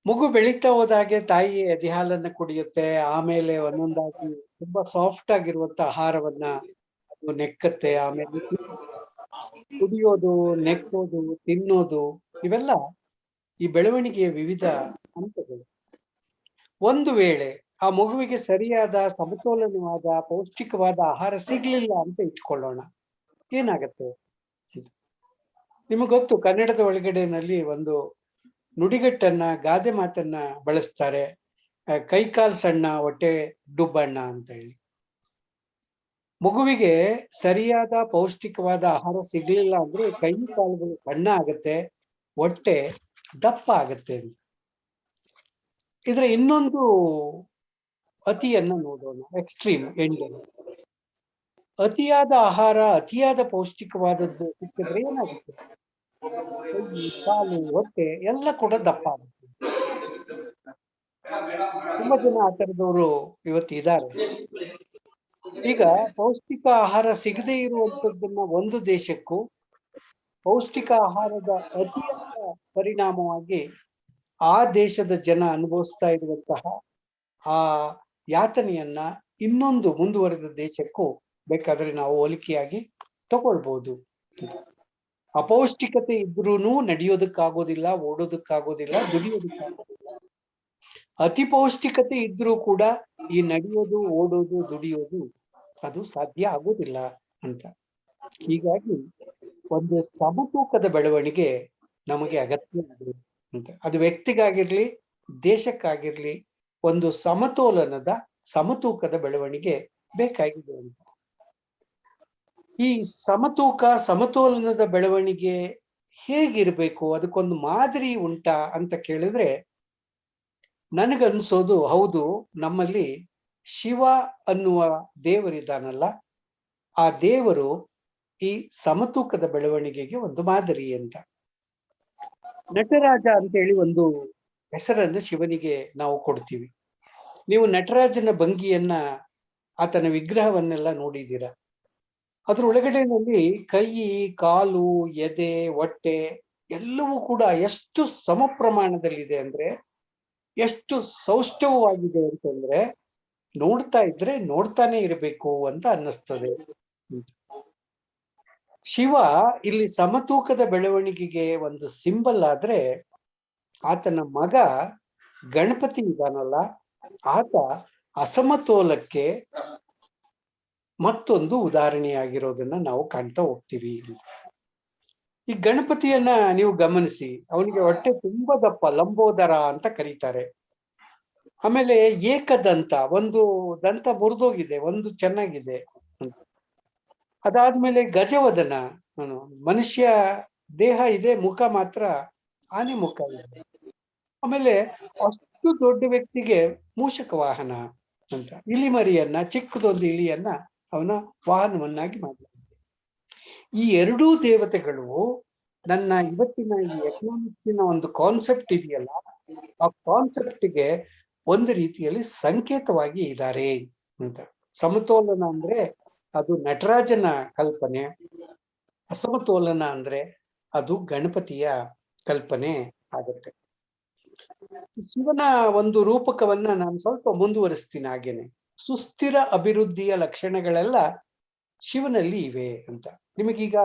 ಮಗು ಬೆಳೀತಾ ಹೋದಾಗೆ ತಾಯಿ ಎದೆ ಹಾಲನ್ನ ಕುಡಿಯುತ್ತೆ, ಆಮೇಲೆ ಒಂದೊಂದಾಗಿ ತುಂಬಾ ಸಾಫ್ಟ್ ಆಗಿರುವಂತ ಆಹಾರವನ್ನ ಅದು ನೆಕ್ಕತ್ತೆ, ಆಮೇಲೆ ಕುಡಿಯೋದು, ನೆಕ್ಕೋದು, ತಿನ್ನೋದು, ಇವೆಲ್ಲ ಈ ಬೆಳವಣಿಗೆಯ ವಿವಿಧ ಹಂತಗಳು. ಒಂದು ವೇಳೆ ಆ ಮಗುವಿಗೆ ಸರಿಯಾದ ಸಮತೋಲನವಾದ ಪೌಷ್ಟಿಕವಾದ ಆಹಾರ ಸಿಗ್ಲಿಲ್ಲ ಅಂತ ಇಟ್ಕೊಳ್ಳೋಣ, ಏನಾಗತ್ತೆ? ನಿಮಗೆ ಗೊತ್ತು, ಕನ್ನಡದ ಒಳಗಡೆನಲ್ಲಿ ಒಂದು ನುಡಿಗಟ್ಟನ್ನ, ಗಾದೆ ಮಾತನ್ನ ಬಳಸ್ತಾರೆ, ಕೈಕಾಲ್ ಸಣ್ಣ ಹೊಟ್ಟೆ ಡುಬ್ಬಣ್ಣ ಅಂತ ಹೇಳಿ. ಮಗುವಿಗೆ ಸರಿಯಾದ ಪೌಷ್ಟಿಕವಾದ ಆಹಾರ ಸಿಗ್ಲಿಲ್ಲ ಅಂದ್ರೆ ಕೈ ಕಾಲುಗಳು ಸಣ್ಣ ಆಗತ್ತೆ, ಹೊಟ್ಟೆ ದಪ್ಪ ಆಗತ್ತೆ. ಇದರ ಇನ್ನೊಂದು ಅತಿಯನ್ನ ನೋಡೋಣ, ಎಕ್ಸ್ಟ್ರೀಮ್ ಎಂಡ್. ಅತಿಯಾದ ಆಹಾರ, ಅತಿಯಾದ ಪೌಷ್ಟಿಕವಾದದ್ದು ಸಿಕ್ಕಿದ್ರೆ ಏನಾಗುತ್ತೆ? ಕೈ, ಕಾಲು, ಹೊಟ್ಟೆ ಎಲ್ಲ ಕೂಡ ದಪ್ಪ ಆಗುತ್ತೆ. ತುಂಬಾ ಜನ ಆ ಥರದವರು ಇವತ್ತು ಇದ್ದಾರೆ. ಈಗ ಪೌಷ್ಟಿಕ ಆಹಾರ ಸಿಗದೆ ಇರುವಂತದ್ದನ್ನ ಒಂದು ದೇಶಕ್ಕೂ, ಪೌಷ್ಟಿಕ ಆಹಾರದ ಅತಿಯಾದ ಪರಿಣಾಮವಾಗಿ ಆ ದೇಶದ ಜನ ಅನುಭವಿಸ್ತಾ ಇರುವಂತಹ ಆ ಯಾತನೆಯನ್ನ ಇನ್ನೊಂದು ಮುಂದುವರೆದ ದೇಶಕ್ಕೂ ಬೇಕಾದ್ರೆ ನಾವು ಹೋಲಿಕೆಯಾಗಿ ತಗೊಳ್ಬಹುದು. ಅಪೌಷ್ಟಿಕತೆ ಇದ್ರೂ ನಡೆಯೋದಕ್ಕಾಗೋದಿಲ್ಲ, ಓಡೋದಕ್ಕಾಗೋದಿಲ್ಲ, ದುಡಿಯೋದಕ್ಕಾಗೋದಿಲ್ಲ. ಅತಿ ಪೌಷ್ಟಿಕತೆ ಇದ್ರೂ ಕೂಡ ಈ ನಡೆಯೋದು, ಓಡೋದು, ದುಡಿಯೋದು ಅದು ಸಾಧ್ಯ ಆಗೋದಿಲ್ಲ ಅಂತ. ಹೀಗಾಗಿ ಒಂದು ಸಮತೂಕದ ಬೆಳವಣಿಗೆ ನಮಗೆ ಅಗತ್ಯ ಇದೆ ಅಂತ. ಅದು ವ್ಯಕ್ತಿಗಾಗಿರ್ಲಿ, ದೇಶಕ್ಕಾಗಿರ್ಲಿ, ಒಂದು ಸಮತೂಕದ ಬೆಳವಣಿಗೆ ಬೇಕಾಗಿದೆ ಅಂತ. ಈ ಸಮತೋಲನದ ಬೆಳವಣಿಗೆ ಹೇಗಿರ್ಬೇಕು, ಅದಕ್ಕೊಂದು ಮಾದರಿ ಉಂಟಾ ಅಂತ ಕೇಳಿದ್ರೆ ನನಗನ್ಸೋದು ಹೌದು. ನಮ್ಮಲ್ಲಿ ಶಿವ ಅನ್ನುವ ದೇವರಿದ್ದಾನಲ್ಲ, ಆ ದೇವರು ಈ ಸಮತೂಕದ ಬೆಳವಣಿಗೆಗೆ ಒಂದು ಮಾದರಿ ಅಂತ. ನಟರಾಜ ಅಂತ ಹೇಳಿ ಒಂದು ಹೆಸರನ್ನು ಶಿವನಿಗೆ ನಾವು ಕೊಡ್ತೀವಿ. ನೀವು ನಟರಾಜನ ಭಂಗಿಯನ್ನ, ಆತನ ವಿಗ್ರಹವನ್ನೆಲ್ಲ ನೋಡಿದ್ದೀರಾ. ಅದ್ರೊಳಗಡೆನಲ್ಲಿ ಕೈ, ಕಾಲು, ಎದೆ, ಹೊಟ್ಟೆ ಎಲ್ಲವೂ ಕೂಡ ಎಷ್ಟು ಸಮ ಪ್ರಮಾಣದಲ್ಲಿದೆ ಅಂದ್ರೆ, ಎಷ್ಟು ಸೌಷ್ಠವವಾಗಿದೆ ಅಂತಂದ್ರೆ ನೋಡ್ತಾ ಇದ್ರೆ ನೋಡ್ತಾನೆ ಇರಬೇಕು ಅಂತ ಅನ್ನಿಸ್ತದೆ. ಶಿವ ಇಲ್ಲಿ ಸಮತೂಕದ ಬೆಳವಣಿಗೆಗೆ ಒಂದು ಸಿಂಬಲ್ ಆದ್ರೆ, ಆತನ ಮಗ ಗಣಪತಿ ಇದಾನಲ್ಲ, ಆತ ಅಸಮತೋಲಕ್ಕೆ ಮತ್ತೊಂದು ಉದಾಹರಣೆಯಾಗಿರೋದನ್ನ ನಾವು ಕಾಣ್ತಾ ಹೋಗ್ತೀವಿ. ಈ ಗಣಪತಿಯನ್ನ ನೀವು ಗಮನಿಸಿ, ಅವನಿಗೆ ಹೊಟ್ಟೆ ತುಂಬಾ ದಪ್ಪ, ಲಂಬೋದರ ಅಂತ ಕರೀತಾರೆ. ಆಮೇಲೆ ಏಕದಂತ, ಒಂದು ದಂತ ಮುರಿದೋಗಿದೆ, ಒಂದು ಚೆನ್ನಾಗಿದೆ. ಅದಾದ್ಮೇಲೆ ಗಜವದನ, ಮನುಷ್ಯ ದೇಹ ಇದೆ, ಮುಖ ಮಾತ್ರ ಆನೆ ಮುಖ ಇದೆ. ಆಮೇಲೆ ಅಷ್ಟು ದೊಡ್ಡ ವ್ಯಕ್ತಿಗೆ ಮೂಷಕ ವಾಹನ ಅಂತ, ಇಲಿಮರಿಯನ್ನ, ಚಿಕ್ಕದೊಂದು ಇಲಿಯನ್ನ ಅವನ ವಾಹನವನ್ನಾಗಿ ಮಾಡಿದ್ದಾರೆ. ಈ ಎರಡೂ ದೇವತೆಗಳು ನನ್ನ ಇವತ್ತಿನ ಈ ಎಕನಾಮಿಕ್ಸಿನ ಒಂದು ಕಾನ್ಸೆಪ್ಟ್ ಇದೆಯಲ್ಲ, ಆ ಕಾನ್ಸೆಪ್ಟ್ಗೆ ಒಂದು ರೀತಿಯಲ್ಲಿ ಸಂಕೇತವಾಗಿ ಇದ್ದಾರೆ ಅಂತ. ಸಮತೋಲನ ಅಂದ್ರೆ ಅದು ನಟರಾಜನ ಕಲ್ಪನೆ, ಅಸಮತೋಲನ ಅಂದ್ರೆ ಅದು ಗಣಪತಿಯ ಕಲ್ಪನೆ ಆಗುತ್ತೆ. ಶಿವನ ಒಂದು ರೂಪಕವನ್ನ ನಾನು ಸ್ವಲ್ಪ ಮುಂದುವರಿಸ್ತೀನಿ. ಹಾಗೇನೆ ಸುಸ್ಥಿರ ಅಭಿವೃದ್ಧಿಯ ಲಕ್ಷಣಗಳೆಲ್ಲ ಶಿವನಲ್ಲಿ ಇವೆ ಅಂತ. ನಿಮಗೀಗ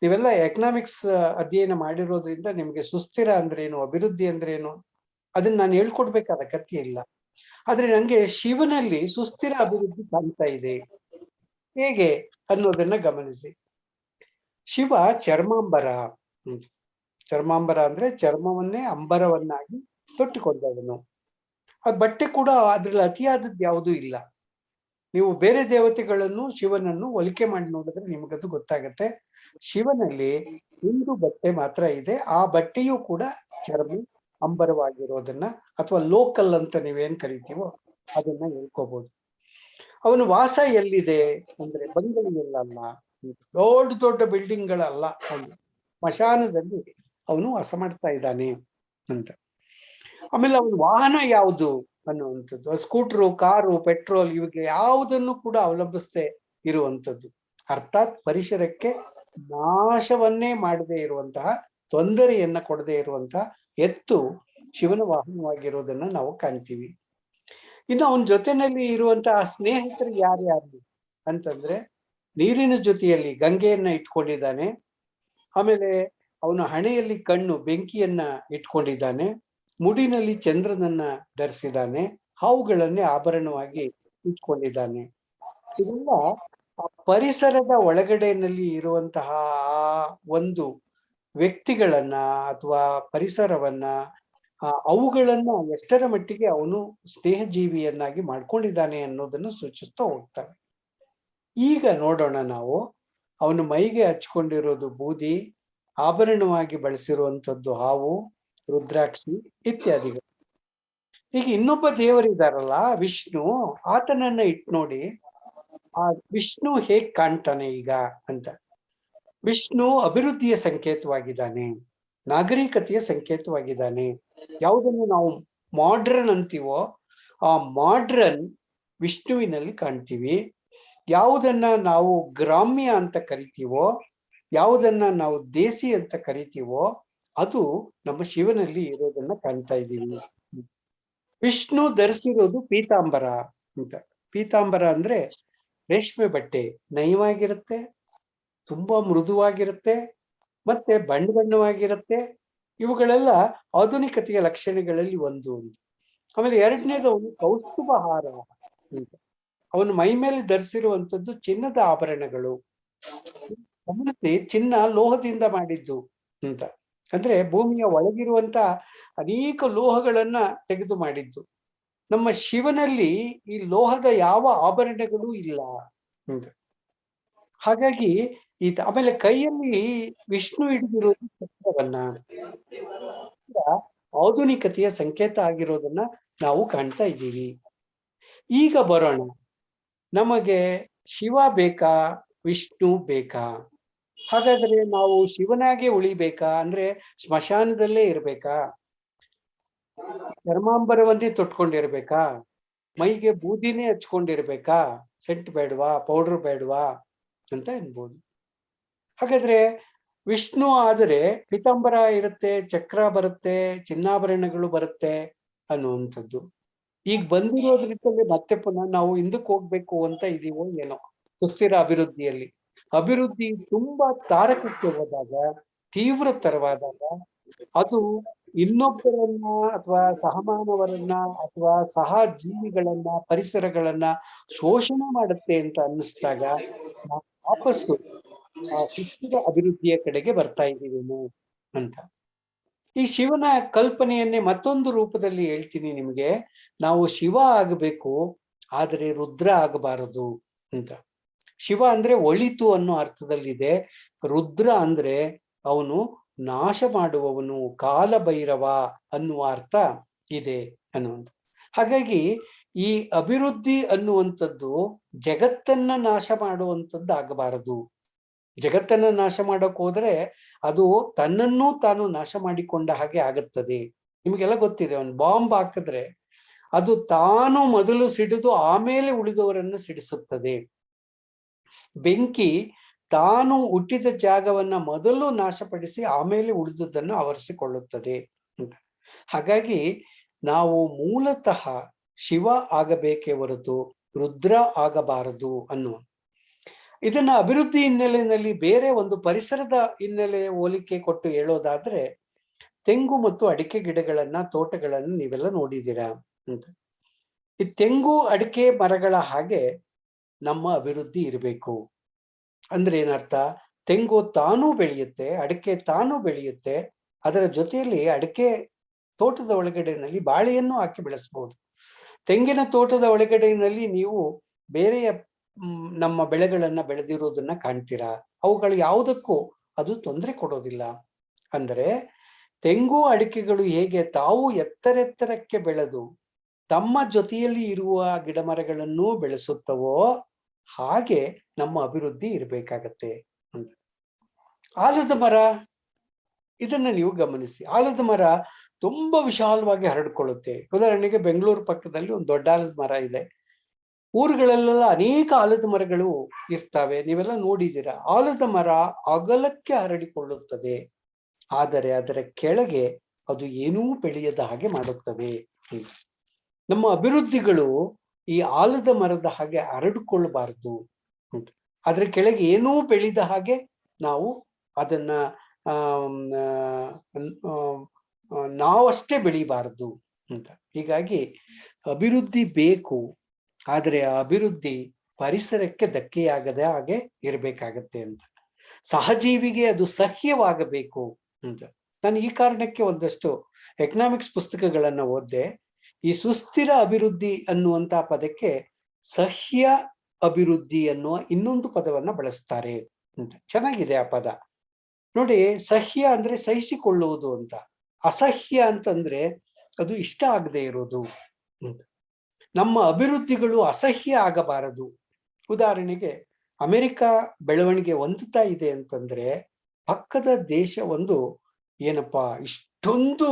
ನೀವೆಲ್ಲ ಎಕನಾಮಿಕ್ಸ್ ಅಧ್ಯಯನ ಮಾಡಿರೋದ್ರಿಂದ ನಿಮಗೆ ಸುಸ್ಥಿರ ಅಂದ್ರೇನು, ಅಭಿವೃದ್ಧಿ ಅಂದ್ರೇನು ಅದನ್ನ ನಾನು ಹೇಳ್ಕೊಡ್ಬೇಕಾದ ಅಗತ್ಯ ಇಲ್ಲ. ಆದ್ರೆ ನಂಗೆ ಶಿವನಲ್ಲಿ ಸುಸ್ಥಿರ ಅಭಿವೃದ್ಧಿ ಕಾಣ್ತಾ ಇದೆ. ಹೇಗೆ ಅನ್ನೋದನ್ನ ಗಮನಿಸಿ. ಶಿವ ಚರ್ಮಾಂಬರ. ಚರ್ಮಾಂಬರ ಅಂದ್ರೆ ಚರ್ಮವನ್ನೇ ಅಂಬರವನ್ನಾಗಿ ತೊಟ್ಟುಕೊಂಡವನು. ಆ ಬಟ್ಟೆ ಕೂಡ ಅದ್ರಲ್ಲಿ ಅತಿಯಾದದ್ದು ಯಾವುದೂ ಇಲ್ಲ. ನೀವು ಬೇರೆ ದೇವತೆಗಳನ್ನು, ಶಿವನನ್ನು ಹೋಲಿಕೆ ಮಾಡಿ ನೋಡಿದ್ರೆ ನಿಮಗದು ಗೊತ್ತಾಗತ್ತೆ. ಶಿವನಲ್ಲಿ ಒಂದು ಬಟ್ಟೆ ಮಾತ್ರ ಇದೆ. ಆ ಬಟ್ಟೆಯೂ ಕೂಡ ಚರ್ಮ ಅಂಬರವಾಗಿರೋದನ್ನ, ಅಥವಾ ಲೋಕಲ್ ಅಂತ ನೀವೇನ್ ಕರಿತೀವೋ ಅದನ್ನ ಹೇಳ್ಕೋಬಹುದು. ಅವನು ವಾಸ ಎಲ್ಲಿದೆ ಅಂದ್ರೆ ಬಂಗಲೆಯಲ್ಲ, ದೊಡ್ಡ ದೊಡ್ಡ ಬಿಲ್ಡಿಂಗ್ಗಳಲ್ಲ, ಅವನು ಸ್ಮಶಾನದಲ್ಲಿ ಅವನು ವಾಸ ಮಾಡ್ತಾ ಇದ್ದಾನೆ ಅಂತ. ಆಮೇಲೆ ಅವನ ವಾಹನ ಯಾವುದು ಅನ್ನುವಂಥದ್ದು, ಸ್ಕೂಟ್ರು, ಕಾರು, ಪೆಟ್ರೋಲ್ ಇವಿಗೆ ಯಾವುದನ್ನು ಕೂಡ ಅವಲಂಬಿಸದೆ ಇರುವಂಥದ್ದು. ಅರ್ಥಾತ್ ಪರಿಸರಕ್ಕೆ ನಾಶವನ್ನೇ ಮಾಡದೇ ಇರುವಂತಹ, ತೊಂದರೆಯನ್ನ ಕೊಡದೇ ಇರುವಂತಹ ಎತ್ತು ಶಿವನ ವಾಹನವಾಗಿರೋದನ್ನ ನಾವು ಕಾಣ್ತೀವಿ. ಇನ್ನು ಅವನ ಜೊತೆನಲ್ಲಿ ಇರುವಂತಹ ಸ್ನೇಹಿತರು ಯಾರ್ಯಾರು ಅಂತಂದ್ರೆ, ನೀರಿನ ಜೊತೆಯಲ್ಲಿ ಗಂಗೆಯನ್ನ ಇಟ್ಕೊಂಡಿದ್ದಾನೆ. ಆಮೇಲೆ ಅವನ ಹಣೆಯಲ್ಲಿ ಕಣ್ಣು ಬೆಂಕಿಯನ್ನ ಇಟ್ಕೊಂಡಿದ್ದಾನೆ. ಮುಡಿನಲ್ಲಿ ಚಂದ್ರನನ್ನ ಧರಿಸಿದ್ದಾನೆ. ಹಾವುಗಳನ್ನೇ ಆಭರಣವಾಗಿ ಇಟ್ಕೊಂಡಿದ್ದಾನೆ. ಇದೆಲ್ಲ ಆ ಪರಿಸರದ ಒಳಗಡೆನಲ್ಲಿ ಇರುವಂತಹ ಆ ಒಂದು ವ್ಯಕ್ತಿಗಳನ್ನ ಅಥವಾ ಪರಿಸರವನ್ನ ಅವುಗಳನ್ನ ಎಷ್ಟರ ಮಟ್ಟಿಗೆ ಅವನು ಸ್ನೇಹಜೀವಿಯನ್ನಾಗಿ ಮಾಡ್ಕೊಂಡಿದ್ದಾನೆ ಅನ್ನೋದನ್ನು ಸೂಚಿಸ್ತಾ ಹೋಗ್ತಾರೆ. ಈಗ ನೋಡೋಣ ನಾವು ಅವನು ಮೈಗೆ ಹಚ್ಕೊಂಡಿರೋದು ಬೂದಿ, ಆಭರಣವಾಗಿ ಬಳಸಿರುವಂಥದ್ದು ಹಾವು, ರುದ್ರಾಕ್ಷಿ ಇತ್ಯಾದಿಗಳು. ಈಗ ಇನ್ನೊಬ್ಬ ದೇವರಿದಾರಲ್ಲ ವಿಷ್ಣು, ಆತನನ್ನ ಇಟ್ಟು ನೋಡಿ ಆ ವಿಷ್ಣು ಹೇಗ್ ಕಾಣ್ತಾನೆ ಈಗ ಅಂತ. ವಿಷ್ಣು ಅಭಿವೃದ್ಧಿಯ ಸಂಕೇತವಾಗಿದ್ದಾನೆ, ನಾಗರಿಕತೆಯ ಸಂಕೇತವಾಗಿದ್ದಾನೆ. ಯಾವುದನ್ನು ನಾವು ಮಾಡ್ರನ್ ಅಂತೀವೋ ಆ ಮಾಡ್ರನ್ ವಿಷ್ಣುವಿನಲ್ಲಿ ಕಾಣ್ತೀವಿ. ಯಾವುದನ್ನ ನಾವು ಗ್ರಾಮ್ಯ ಅಂತ ಕರಿತೀವೋ, ಯಾವುದನ್ನ ನಾವು ದೇಸಿ ಅಂತ ಕರಿತೀವೋ ಅದು ನಮ್ಮ ಶಿವನಲ್ಲಿ ಇರೋದನ್ನ ಕಾಣ್ತಾ ಇದ್ದೀವಿ. ವಿಷ್ಣು ಧರಿಸಿರೋದು ಪೀತಾಂಬರ ಅಂತ. ಪೀತಾಂಬರ ಅಂದ್ರೆ ರೇಷ್ಮೆ ಬಟ್ಟೆ, ನಯವಾಗಿರುತ್ತೆ, ತುಂಬಾ ಮೃದುವಾಗಿರುತ್ತೆ, ಮತ್ತೆ ಬಣ್ಣ ಬಣ್ಣವಾಗಿರುತ್ತೆ. ಇವುಗಳೆಲ್ಲ ಆಧುನಿಕತೆಯ ಲಕ್ಷಣಗಳಲ್ಲಿ ಒಂದು. ಆಮೇಲೆ ಎರಡನೇದು ಅವನು ಕೌಸ್ತುಭಹಾರ ಅಂತ. ಅವನು ಮೈ ಮೇಲೆ ಧರಿಸಿರುವಂಥದ್ದು ಚಿನ್ನದ ಆಭರಣಗಳು. ಗಮನಿಸಿ, ಚಿನ್ನ ಲೋಹದಿಂದ ಮಾಡಿದ್ದು ಅಂತ. ಅಂದ್ರೆ ಭೂಮಿಯ ಒಳಗಿರುವಂತ ಅನೇಕ ಲೋಹಗಳನ್ನ ತೆಗೆದು ಮಾಡಿದ್ದು. ನಮ್ಮ ಶಿವನಲ್ಲಿ ಈ ಲೋಹದ ಯಾವ ಆಭರಣಗಳು ಇಲ್ಲ ಅಂತ. ಹಾಗಾಗಿ ಆಮೇಲೆ ಕೈಯಲ್ಲಿ ವಿಷ್ಣು ಹಿಡಿದಿರೋದು ಚಕ್ರವನ್ನ. ಆಧುನಿಕತೆಯ ಸಂಕೇತ ಆಗಿರೋದನ್ನ ನಾವು ಕಾಣ್ತಾ ಇದ್ದೀವಿ. ಈಗ ಬರೋಣ, ನಮಗೆ ಶಿವ ಬೇಕಾ ವಿಷ್ಣು ಬೇಕಾ? ಹಾಗಾದ್ರೆ ನಾವು ಶಿವನಾಗೆ ಉಳಿಬೇಕಾ? ಅಂದ್ರೆ ಸ್ಮಶಾನದಲ್ಲೇ ಇರ್ಬೇಕಾ? ಚರ್ಮಾಂಬರವನ್ನೇ ತೊಟ್ಕೊಂಡಿರ್ಬೇಕಾ? ಮೈಗೆ ಬೂದಿನೇ ಹಚ್ಕೊಂಡಿರ್ಬೇಕಾ? ಸೆಂಟ್ ಬೇಡವಾ, ಪೌಡರ್ ಬೇಡವಾ ಅಂತ ಅನ್ಬೋದು. ಹಾಗಾದ್ರೆ ವಿಷ್ಣು ಆದರೆ ಪೀತಾಂಬರ ಇರುತ್ತೆ, ಚಕ್ರ ಬರುತ್ತೆ, ಚಿನ್ನಾಭರಣಗಳು ಬರುತ್ತೆ ಅನ್ನುವಂಥದ್ದು. ಈಗ ಬಂದಿರೋದ್ರಿಂದಲೇ ಮತ್ತೆ ಪುನಃ ನಾವು ಹಿಂದಕ್ಕೆ ಹೋಗ್ಬೇಕು ಅಂತ ಇದೀವೋ ಏನೋ. ಸುಸ್ಥಿರ ಅಭಿವೃದ್ಧಿಯಲ್ಲಿ ಅಭಿವೃದ್ಧಿ ತುಂಬಾ ತಾರಕಕ್ಕೆ ಹೋದಾಗ, ತೀವ್ರತರವಾದಾಗ ಅದು ಇನ್ನೊಬ್ಬರನ್ನ ಅಥವಾ ಸಹಮಾನವರನ್ನ ಅಥವಾ ಸಹ ಜೀವಿಗಳನ್ನ, ಪರಿಸರಗಳನ್ನ ಶೋಷಣೆ ಮಾಡುತ್ತೆ ಅಂತ ಅನ್ನಿಸ್ದಾಗ ನಾವು ವಾಪಸ್ಸು ಆ ಸುಸ್ಥಿರ ಅಭಿವೃದ್ಧಿಯ ಕಡೆಗೆ ಬರ್ತಾ ಇದ್ದೀವೇನು ಅಂತ. ಈ ಶಿವನ ಕಲ್ಪನೆಯನ್ನೇ ಮತ್ತೊಂದು ರೂಪದಲ್ಲಿ ಹೇಳ್ತೀನಿ ನಿಮಗೆ. ನಾವು ಶಿವ ಆಗಬೇಕು, ಆದರೆ ರುದ್ರ ಆಗಬಾರದು ಅಂತ. ಶಿವ ಅಂದ್ರೆ ಒಳಿತು ಅನ್ನೋ ಅರ್ಥದಲ್ಲಿದೆ. ರುದ್ರ ಅಂದ್ರೆ ಅವನು ನಾಶ ಮಾಡುವವನು, ಕಾಲಭೈರವ ಅನ್ನುವ ಅರ್ಥ ಇದೆ ಅನ್ನುವಂಥ. ಹಾಗಾಗಿ ಈ ಅಭಿವೃದ್ಧಿ ಅನ್ನುವಂಥದ್ದು ಜಗತ್ತನ್ನ ನಾಶ ಮಾಡುವಂಥದ್ದು ಆಗಬಾರದು. ಜಗತ್ತನ್ನ ನಾಶ ಮಾಡೋಕ್ ಹೋದ್ರೆ ಅದು ತನ್ನನ್ನೂ ತಾನು ನಾಶ ಮಾಡಿಕೊಂಡ ಹಾಗೆ ಆಗುತ್ತದೆ. ನಿಮಗೆಲ್ಲ ಗೊತ್ತಿದೆ, ಒಂದು ಬಾಂಬ್ ಹಾಕಿದ್ರೆ ಅದು ತಾನು ಮೊದಲು ಸಿಡಿದು ಆಮೇಲೆ ಉಳಿದವರನ್ನು ಸಿಡಿಸುತ್ತದೆ. ಬೆಂಕಿ ತಾನು ಹುಟ್ಟಿದ ಜಾಗವನ್ನ ಮೊದಲು ನಾಶಪಡಿಸಿ ಆಮೇಲೆ ಉಳಿದುದನ್ನು ಆವರಿಸಿಕೊಳ್ಳುತ್ತದೆ. ಹಾಗಾಗಿ ನಾವು ಮೂಲತಃ ಶಿವ ಆಗಬೇಕೇ ಹೊರತು ರುದ್ರ ಆಗಬಾರದು ಅನ್ನುವ ಇದನ್ನ ಅಭಿವೃದ್ಧಿ ಹಿನ್ನೆಲೆಯಲ್ಲಿ ಬೇರೆ ಒಂದು ಪರಿಸರದ ಹಿನ್ನೆಲೆ ಹೋಲಿಕೆ ಕೊಟ್ಟು ಹೇಳೋದಾದ್ರೆ, ತೆಂಗು ಮತ್ತು ಅಡಿಕೆ ಗಿಡಗಳನ್ನ, ತೋಟಗಳನ್ನು ನೀವೆಲ್ಲ ನೋಡಿದ್ದೀರಾ ಅಂತ. ಈ ತೆಂಗು ಅಡಿಕೆ ಮರಗಳ ಹಾಗೆ ನಮ್ಮ ಅಭಿವೃದ್ಧಿ ಇರಬೇಕು. ಅಂದ್ರೆ ಏನರ್ಥ? ತೆಂಗು ತಾನೂ ಬೆಳೆಯುತ್ತೆ, ಅಡಿಕೆ ತಾನೂ ಬೆಳೆಯುತ್ತೆ, ಅದರ ಜೊತೆಯಲ್ಲಿ ಅಡಿಕೆ ತೋಟದ ಒಳಗಡೆನಲ್ಲಿ ಬಾಳೆಯನ್ನು ಹಾಕಿ ಬೆಳೆಸ್ಬೋದು. ತೆಂಗಿನ ತೋಟದ ಒಳಗಡೆಯಲ್ಲಿ ನೀವು ಬೇರೆಯ ನಮ್ಮ ಬೆಳೆಗಳನ್ನ ಬೆಳೆದಿರೋದನ್ನ ಕಾಣ್ತೀರಾ. ಅವುಗಳು ಯಾವುದಕ್ಕೂ ಅದು ತೊಂದರೆ ಕೊಡೋದಿಲ್ಲ. ಅಂದರೆ ತೆಂಗು ಅಡಿಕೆಗಳು ಹೇಗೆ ತಾವು ಎತ್ತರೆತ್ತರಕ್ಕೆ ಬೆಳೆದು ತಮ್ಮ ಜೊತೆಯಲ್ಲಿ ಇರುವ ಗಿಡ ಮರಗಳನ್ನೂ ಬೆಳೆಸುತ್ತವೋ ಹಾಗೆ ನಮ್ಮ ಅಭಿವೃದ್ಧಿ ಇರಬೇಕಾಗತ್ತೆ ಅಂತ. ಆಲದ ಮರ, ಇದನ್ನ ನೀವು ಗಮನಿಸಿ. ಆಲದ ಮರ ತುಂಬಾ ವಿಶಾಲವಾಗಿ ಹರಡ್ಕೊಳ್ಳುತ್ತೆ. ಉದಾಹರಣೆಗೆ ಬೆಂಗಳೂರು ಪಕ್ಕದಲ್ಲಿ ಒಂದು ದೊಡ್ಡ ಆಲದ ಮರ ಇದೆ. ಊರುಗಳಲ್ಲೆಲ್ಲ ಅನೇಕ ಆಲದ ಮರಗಳು ಇರ್ತವೆ, ನೀವೆಲ್ಲ ನೋಡಿದ್ದೀರಾ. ಆಲದ ಮರ ಅಗಲಕ್ಕೆ ಹರಡಿಕೊಳ್ಳುತ್ತದೆ, ಆದರೆ ಅದರ ಕೆಳಗೆ ಅದು ಏನೂ ಬೆಳೆಯದ ಹಾಗೆ ಮಾಡುತ್ತದೆ. ನಮ್ಮ ಅಭಿವೃದ್ಧಿಗಳು ಈ ಆಲದ ಮರದ ಹಾಗೆ ಹರಡಿಕೊಳ್ಳಬಾರದು ಅಂತ. ಅದ್ರ ಕೆಳಗೆ ಏನೂ ಬೆಳೆದ ಹಾಗೆ ನಾವು ಅದನ್ನ ನಾವಷ್ಟೇ ಬೆಳಿಬಾರದು ಅಂತ. ಹೀಗಾಗಿ ಅಭಿವೃದ್ಧಿ ಬೇಕು, ಆದರೆ ಆ ಅಭಿವೃದ್ಧಿ ಪರಿಸರಕ್ಕೆ ಧಕ್ಕೆಯಾಗದ ಹಾಗೆ ಇರಬೇಕಾಗತ್ತೆ ಅಂತ. ಸಹಜೀವಿಗೆ ಅದು ಸಹ್ಯವಾಗಬೇಕು ಅಂತ. ನಾನು ಈ ಕಾರಣಕ್ಕೆ ಒಂದಷ್ಟು ಎಕನಾಮಿಕ್ಸ್ ಪುಸ್ತಕಗಳನ್ನ ಓದಿದೆ. ಈ ಸುಸ್ಥಿರ ಅಭಿವೃದ್ಧಿ ಅನ್ನುವಂತ ಪದಕ್ಕೆ ಸಹ್ಯ ಅಭಿವೃದ್ಧಿ ಅನ್ನುವ ಇನ್ನೊಂದು ಪದವನ್ನ ಬಳಸ್ತಾರೆ ಅಂತ. ಚೆನ್ನಾಗಿದೆ ಆ ಪದ ನೋಡಿ. ಸಹ್ಯ ಅಂದ್ರೆ ಸಹಿಸಿಕೊಳ್ಳುವುದು ಅಂತ, ಅಸಹ್ಯ ಅಂತಂದ್ರೆ ಅದು ಇಷ್ಟ ಆಗದೆ ಇರೋದು ಅಂತ. ನಮ್ಮ ಅಭಿವೃದ್ಧಿಗಳು ಅಸಹ್ಯ ಆಗಬಾರದು. ಉದಾಹರಣೆಗೆ ಅಮೆರಿಕ ಬೆಳವಣಿಗೆ ಹೊಂದುತ್ತಾ ಇದೆ ಅಂತಂದ್ರೆ ಪಕ್ಕದ ದೇಶ ಒಂದು ಏನಪ್ಪಾ ಇಷ್ಟೊಂದು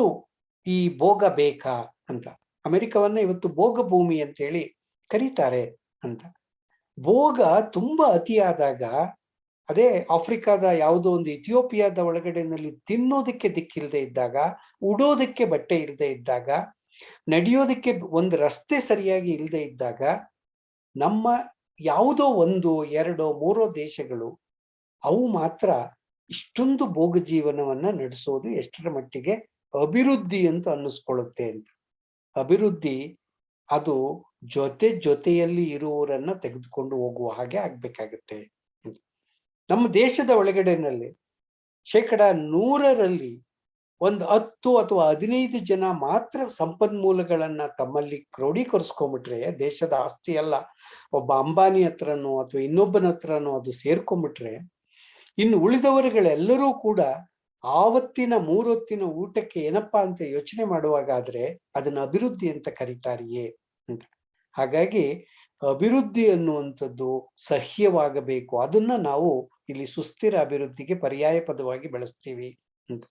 ಈ ಭೋಗ ಬೇಕಾ ಅಂತ. ಅಮೆರಿಕವನ್ನ ಇವತ್ತು ಭೋಗ ಭೂಮಿ ಅಂತ ಹೇಳಿ ಕರೀತಾರೆ ಅಂತ. ಭೋಗ ತುಂಬಾ ಅತಿಯಾದಾಗ, ಅದೇ ಆಫ್ರಿಕಾದ ಯಾವುದೋ ಒಂದು ಇಥಿಯೋಪಿಯಾದ ಒಳಗಡೆನಲ್ಲಿ ತಿನ್ನೋದಕ್ಕೆ ದಿಕ್ಕಿಲ್ಲದೆ ಇದ್ದಾಗ, ಉಡೋದಕ್ಕೆ ಬಟ್ಟೆ ಇಲ್ಲದೆ ಇದ್ದಾಗ, ನಡೆಯೋದಕ್ಕೆ ಒಂದು ರಸ್ತೆ ಸರಿಯಾಗಿ ಇಲ್ಲದೆ ಇದ್ದಾಗ, ನಮ್ಮ ಯಾವುದೋ ಒಂದು ಎರಡೋ ಮೂರೋ ದೇಶಗಳು ಅವು ಮಾತ್ರ ಇಷ್ಟೊಂದು ಭೋಗ ಜೀವನವನ್ನ ನಡೆಸೋದು ಎಷ್ಟರ ಮಟ್ಟಿಗೆ ಅಭಿವೃದ್ಧಿ ಅಂತ ಅನ್ನಿಸ್ಕೊಳ್ಳುತ್ತೆ ಅಂತ. ಅಭಿವೃದ್ಧಿ ಅದು ಜೊತೆಯಲ್ಲಿ ಇರುವವರನ್ನ ತೆಗೆದುಕೊಂಡು ಹೋಗುವ ಹಾಗೆ ಆಗ್ಬೇಕಾಗತ್ತೆ. ನಮ್ಮ ದೇಶದ ಒಳಗಡೆನಲ್ಲಿ 100% ಒಂದು 10 ಅಥವಾ 15 ಜನ ಮಾತ್ರ ಸಂಪನ್ಮೂಲಗಳನ್ನ ತಮ್ಮಲ್ಲಿ ಕ್ರೋಢೀಕರಿಸ್ಕೊಂಡ್ಬಿಟ್ರೆ ದೇಶದ ಆಸ್ತಿ ಎಲ್ಲ ಒಬ್ಬ ಅಂಬಾನಿ ಹತ್ರನೋ ಅಥವಾ ಇನ್ನೊಬ್ಬನ ಹತ್ರನೋ ಅದು ಸೇರ್ಕೊಂಡ್ಬಿಟ್ರೆ, ಇನ್ನು ಉಳಿದವರುಗಳೆಲ್ಲರೂ ಕೂಡ ಆವತ್ತಿನ 3 ಹೊತ್ತಿನ ಊಟಕ್ಕೆ ಏನಪ್ಪಾ ಅಂತ ಯೋಚನೆ ಮಾಡುವಾಗಾದ್ರೆ ಅದನ್ನ ಅಭಿವೃದ್ಧಿ ಅಂತ ಕರೀತಾರಿಯೇ ಅಂತ. ಹಾಗಾಗಿ ಅಭಿವೃದ್ಧಿ ಅನ್ನುವಂಥದ್ದು ಸಹ್ಯವಾಗಬೇಕು. ಅದನ್ನ ನಾವು ಇಲ್ಲಿ ಸುಸ್ಥಿರ ಅಭಿವೃದ್ಧಿಗೆ ಪರ್ಯಾಯ ಪದವಾಗಿ ಬಳಸ್ತೀವಿ ಅಂತ.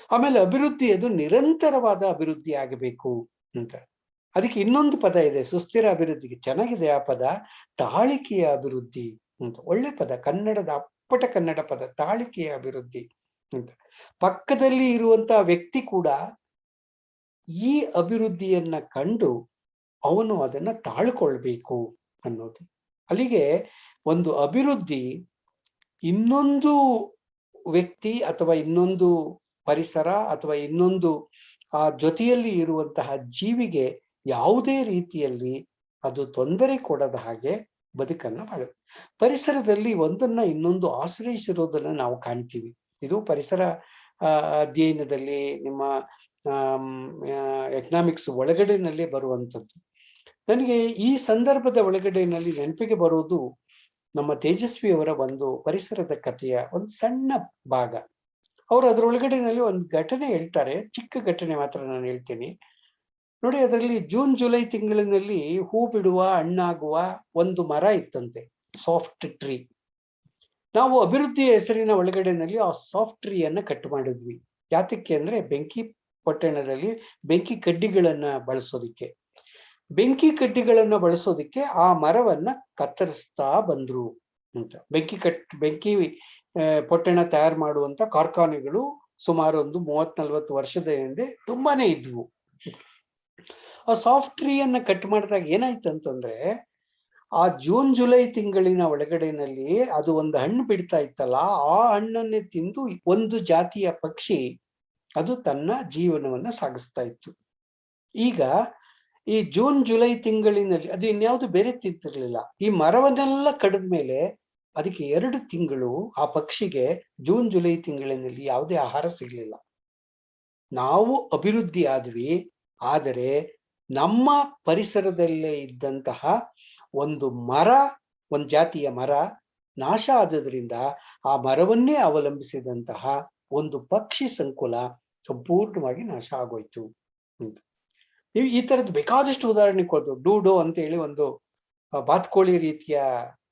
ಆಮೇಲೆ ಅಭಿವೃದ್ಧಿ ಅದು ನಿರಂತರವಾದ ಅಭಿವೃದ್ಧಿ ಆಗಬೇಕು ಅಂತ. ಅದಕ್ಕೆ ಇನ್ನೊಂದು ಪದ ಇದೆ ಸುಸ್ಥಿರ ಅಭಿವೃದ್ಧಿಗೆ, ಚೆನ್ನಾಗಿದೆ ಆ ಪದ, ತಾಳಿಕೆಯ ಅಭಿವೃದ್ಧಿ ಅಂತ. ಒಳ್ಳೆ ಪದ, ಕನ್ನಡದ ಅಪ್ಪಟ ಕನ್ನಡ ಪದ, ತಾಳಿಕೆಯ ಅಭಿವೃದ್ಧಿ ಅಂತ. ಪಕ್ಕದಲ್ಲಿ ಇರುವಂತಹ ವ್ಯಕ್ತಿ ಕೂಡ ಈ ಅಭಿವೃದ್ಧಿಯನ್ನ ಕಂಡು ಅವನು ಅದನ್ನ ತಾಳ್ಕೊಳ್ಬೇಕು ಅನ್ನೋದು. ಅಲ್ಲಿಗೆ ಒಂದು ಅಭಿವೃದ್ಧಿ ಇನ್ನೊಂದು ವ್ಯಕ್ತಿ ಅಥವಾ ಇನ್ನೊಂದು ಪರಿಸರ ಅಥವಾ ಇನ್ನೊಂದು ಆ ಜೊತೆಯಲ್ಲಿ ಇರುವಂತಹ ಜೀವಿಗೆ ಯಾವುದೇ ರೀತಿಯಲ್ಲಿ ಅದು ತೊಂದರೆ ಕೊಡದ ಹಾಗೆ ಬದುಕನ್ನ ಮಾಡುತ್ತೆ. ಪರಿಸರದಲ್ಲಿ ಒಂದನ್ನ ಇನ್ನೊಂದು ಆಶ್ರಯಿಸಿರೋದನ್ನ ನಾವು ಕಾಣ್ತೀವಿ. ಇದು ಪರಿಸರ ಅಧ್ಯಯನದಲ್ಲಿ ನಿಮ್ಮ ಎಕನಾಮಿಕ್ಸ್ ಒಳಗಡೆನಲ್ಲಿ ಬರುವಂಥದ್ದು. ನನಗೆ ಈ ಸಂದರ್ಭದ ಒಳಗಡೆನಲ್ಲಿ ನೆನಪಿಗೆ ಬರೋದು ನಮ್ಮ ತೇಜಸ್ವಿಯವರ ಒಂದು ಪರಿಸರದ ಕಥೆಯ ಒಂದು ಸಣ್ಣ ಭಾಗ. ಅವರು ಅದರೊಳಗಡೆನಲ್ಲಿ ಒಂದು ಘಟನೆ ಹೇಳ್ತಾರೆ, ಚಿಕ್ಕ ಘಟನೆ ಮಾತ್ರ ನಾನು ಹೇಳ್ತೀನಿ ನೋಡಿ. ಅದರಲ್ಲಿ ಜೂನ್ ಜುಲೈ ತಿಂಗಳಿನಲ್ಲಿ ಹೂ ಬಿಡುವ ಹಣ್ಣಾಗುವ ಒಂದು ಮರ ಇತ್ತಂತೆ, ಸಾಫ್ಟ್ ಟ್ರೀ. ನಾವು ಅಭಿವೃದ್ಧಿಯ ಹೆಸರಿನ ಒಳಗಡೆನಲ್ಲಿ ಆ ಸಾಫ್ಟ್ ಟ್ರೀಯನ್ನ ಕಟ್ ಮಾಡಿದ್ವಿ. ಯಾತಕ್ಕೆ ಅಂದ್ರೆ ಬೆಂಕಿ ಪೊಟ್ಟಣದಲ್ಲಿ ಬೆಂಕಿ ಕಡ್ಡಿಗಳನ್ನ ಬಳಸೋದಿಕ್ಕೆ. ಬೆಂಕಿ ಕಡ್ಡಿಗಳನ್ನ ಬಳಸೋದಿಕ್ಕೆ ಆ ಮರವನ್ನ ಕತ್ತರಿಸ್ತಾ ಬಂದ್ರು ಅಂತ. ಬೆಂಕಿ ಪೊಟ್ಟಣ ತಯಾರು ಮಾಡುವಂತ ಕಾರ್ಖಾನೆಗಳು ಸುಮಾರು ಒಂದು 30-40 ವರ್ಷದ ಹಿಂದೆ ತುಂಬಾನೇ ಇದ್ವು. ಆ ಸಾಫ್ಟ್ ಟ್ರೀಯನ್ನ ಕಟ್ ಮಾಡಿದಾಗ ಏನಾಯ್ತು ಅಂತಂದ್ರೆ, ಆ ಜೂನ್ ಜುಲೈ ತಿಂಗಳಿನ ಒಳಗಡೆನಲ್ಲಿ ಅದು ಒಂದು ಹಣ್ಣು ಬಿಡ್ತಾ ಇತ್ತಲ್ಲ, ಆ ಹಣ್ಣನ್ನೇ ತಿಂದು ಒಂದು ಜಾತಿಯ ಪಕ್ಷಿ ಅದು ತನ್ನ ಜೀವನವನ್ನ ಸಾಗಿಸ್ತಾ ಇತ್ತು. ಈಗ ಈ ಜೂನ್ ಜುಲೈ ತಿಂಗಳಿನಲ್ಲಿ ಅದು ಇನ್ಯಾವುದು ಬೇರೆ ತಿಂತಿರ್ಲಿಲ್ಲ. ಈ ಮರವನ್ನೆಲ್ಲ ಕಡಿದ ಮೇಲೆ ಅದಕ್ಕೆ 2 ತಿಂಗಳು ಆ ಪಕ್ಷಿಗೆ ಜೂನ್ ಜುಲೈ ತಿಂಗಳಿನಲ್ಲಿ ಯಾವುದೇ ಆಹಾರ ಸಿಗ್ಲಿಲ್ಲ. ನಾವು ಅಭಿವೃದ್ಧಿ ಆದ್ವಿ, ಆದರೆ ನಮ್ಮ ಪರಿಸರದಲ್ಲೇ ಇದ್ದಂತಹ ಒಂದು ಮರ, ಒಂದು ಜಾತಿಯ ಮರ ನಾಶ ಆದದ್ರಿಂದ ಆ ಮರವನ್ನೇ ಅವಲಂಬಿಸಿದಂತಹ ಒಂದು ಪಕ್ಷಿ ಸಂಕುಲ ಸಂಪೂರ್ಣವಾಗಿ ನಾಶ ಆಗೋಯ್ತು ಅಂತ. ನೀವು ಈ ತರದ್ದು ಬೇಕಾದಷ್ಟು ಉದಾಹರಣೆ ಕೊಡ್ದು. ಡೂಡೋ ಅಂತ ಹೇಳಿ ಒಂದು ಬಾತ್ಕೋಳಿ ರೀತಿಯ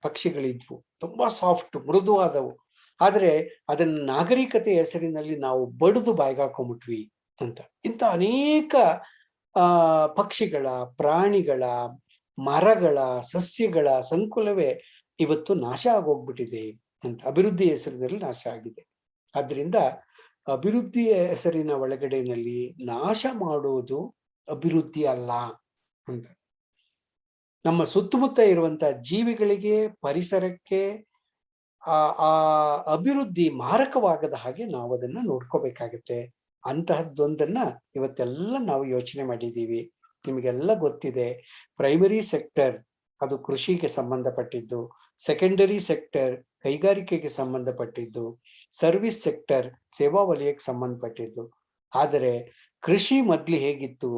ಪಕ್ಷಿಗಳಿದ್ವು, ತುಂಬಾ ಸಾಫ್ಟ್ ಮೃದುವಾದವು. ಆದ್ರೆ ಅದನ್ನ ನಾಗರಿಕತೆ ಹೆಸರಿನಲ್ಲಿ ನಾವು ಬಡಿದು ಬಾಯ್ಗಾಕೊಂಡ್ಬಿಟ್ವಿ ಅಂತ. ಇಂಥ ಅನೇಕ ಪಕ್ಷಿಗಳ, ಪ್ರಾಣಿಗಳ, ಮರಗಳ, ಸಸ್ಯಗಳ ಸಂಕುಲವೇ ಇವತ್ತು ನಾಶ ಆಗೋಗ್ಬಿಟ್ಟಿದೆ ಅಂತ. ಅಭಿವೃದ್ಧಿ ಹೆಸರಿನಲ್ಲಿ ನಾಶ ಆಗಿದೆ. ಆದ್ರಿಂದ ಅಭಿವೃದ್ಧಿಯ ಹೆಸರಿನ ಒಳಗಡೆನಲ್ಲಿ ನಾಶ ಮಾಡುವುದು ಅಭಿವೃದ್ಧಿ ಅಲ್ಲ ಅಂತ. ನಮ್ಮ ಸುತ್ತಮುತ್ತ ಇರುವಂತಹ ಜೀವಿಗಳಿಗೆ, ಪರಿಸರಕ್ಕೆ ಆ ಅಭಿವೃದ್ಧಿ ಮಾರಕವಾಗದ ಹಾಗೆ ನಾವು ಅದನ್ನ ನೋಡ್ಕೋಬೇಕಾಗತ್ತೆ. ಅಂತಹದ್ದೊಂದನ್ನ ಇವತ್ತೆಲ್ಲ ನಾವು ಯೋಚನೆ ಮಾಡಿದ್ದೀವಿ. ನಿಮಗೆಲ್ಲ ಗೊತ್ತಿದೆ, ಪ್ರೈಮರಿ ಸೆಕ್ಟರ್ ಅದು ಕೃಷಿಗೆ ಸಂಬಂಧಪಟ್ಟಿದ್ದು, ಸೆಕೆಂಡರಿ ಸೆಕ್ಟರ್ ಕೈಗಾರಿಕೆಗೆ ಸಂಬಂಧಪಟ್ಟಿದ್ದು, ಸರ್ವಿಸ್ ಸೆಕ್ಟರ್ ಸೇವಾ ವಲಯಕ್ಕೆ ಸಂಬಂಧಪಟ್ಟಿದ್ದು. ಆದರೆ ಕೃಷಿ ಮೊದ್ಲು ಹೇಗಿತ್ತು,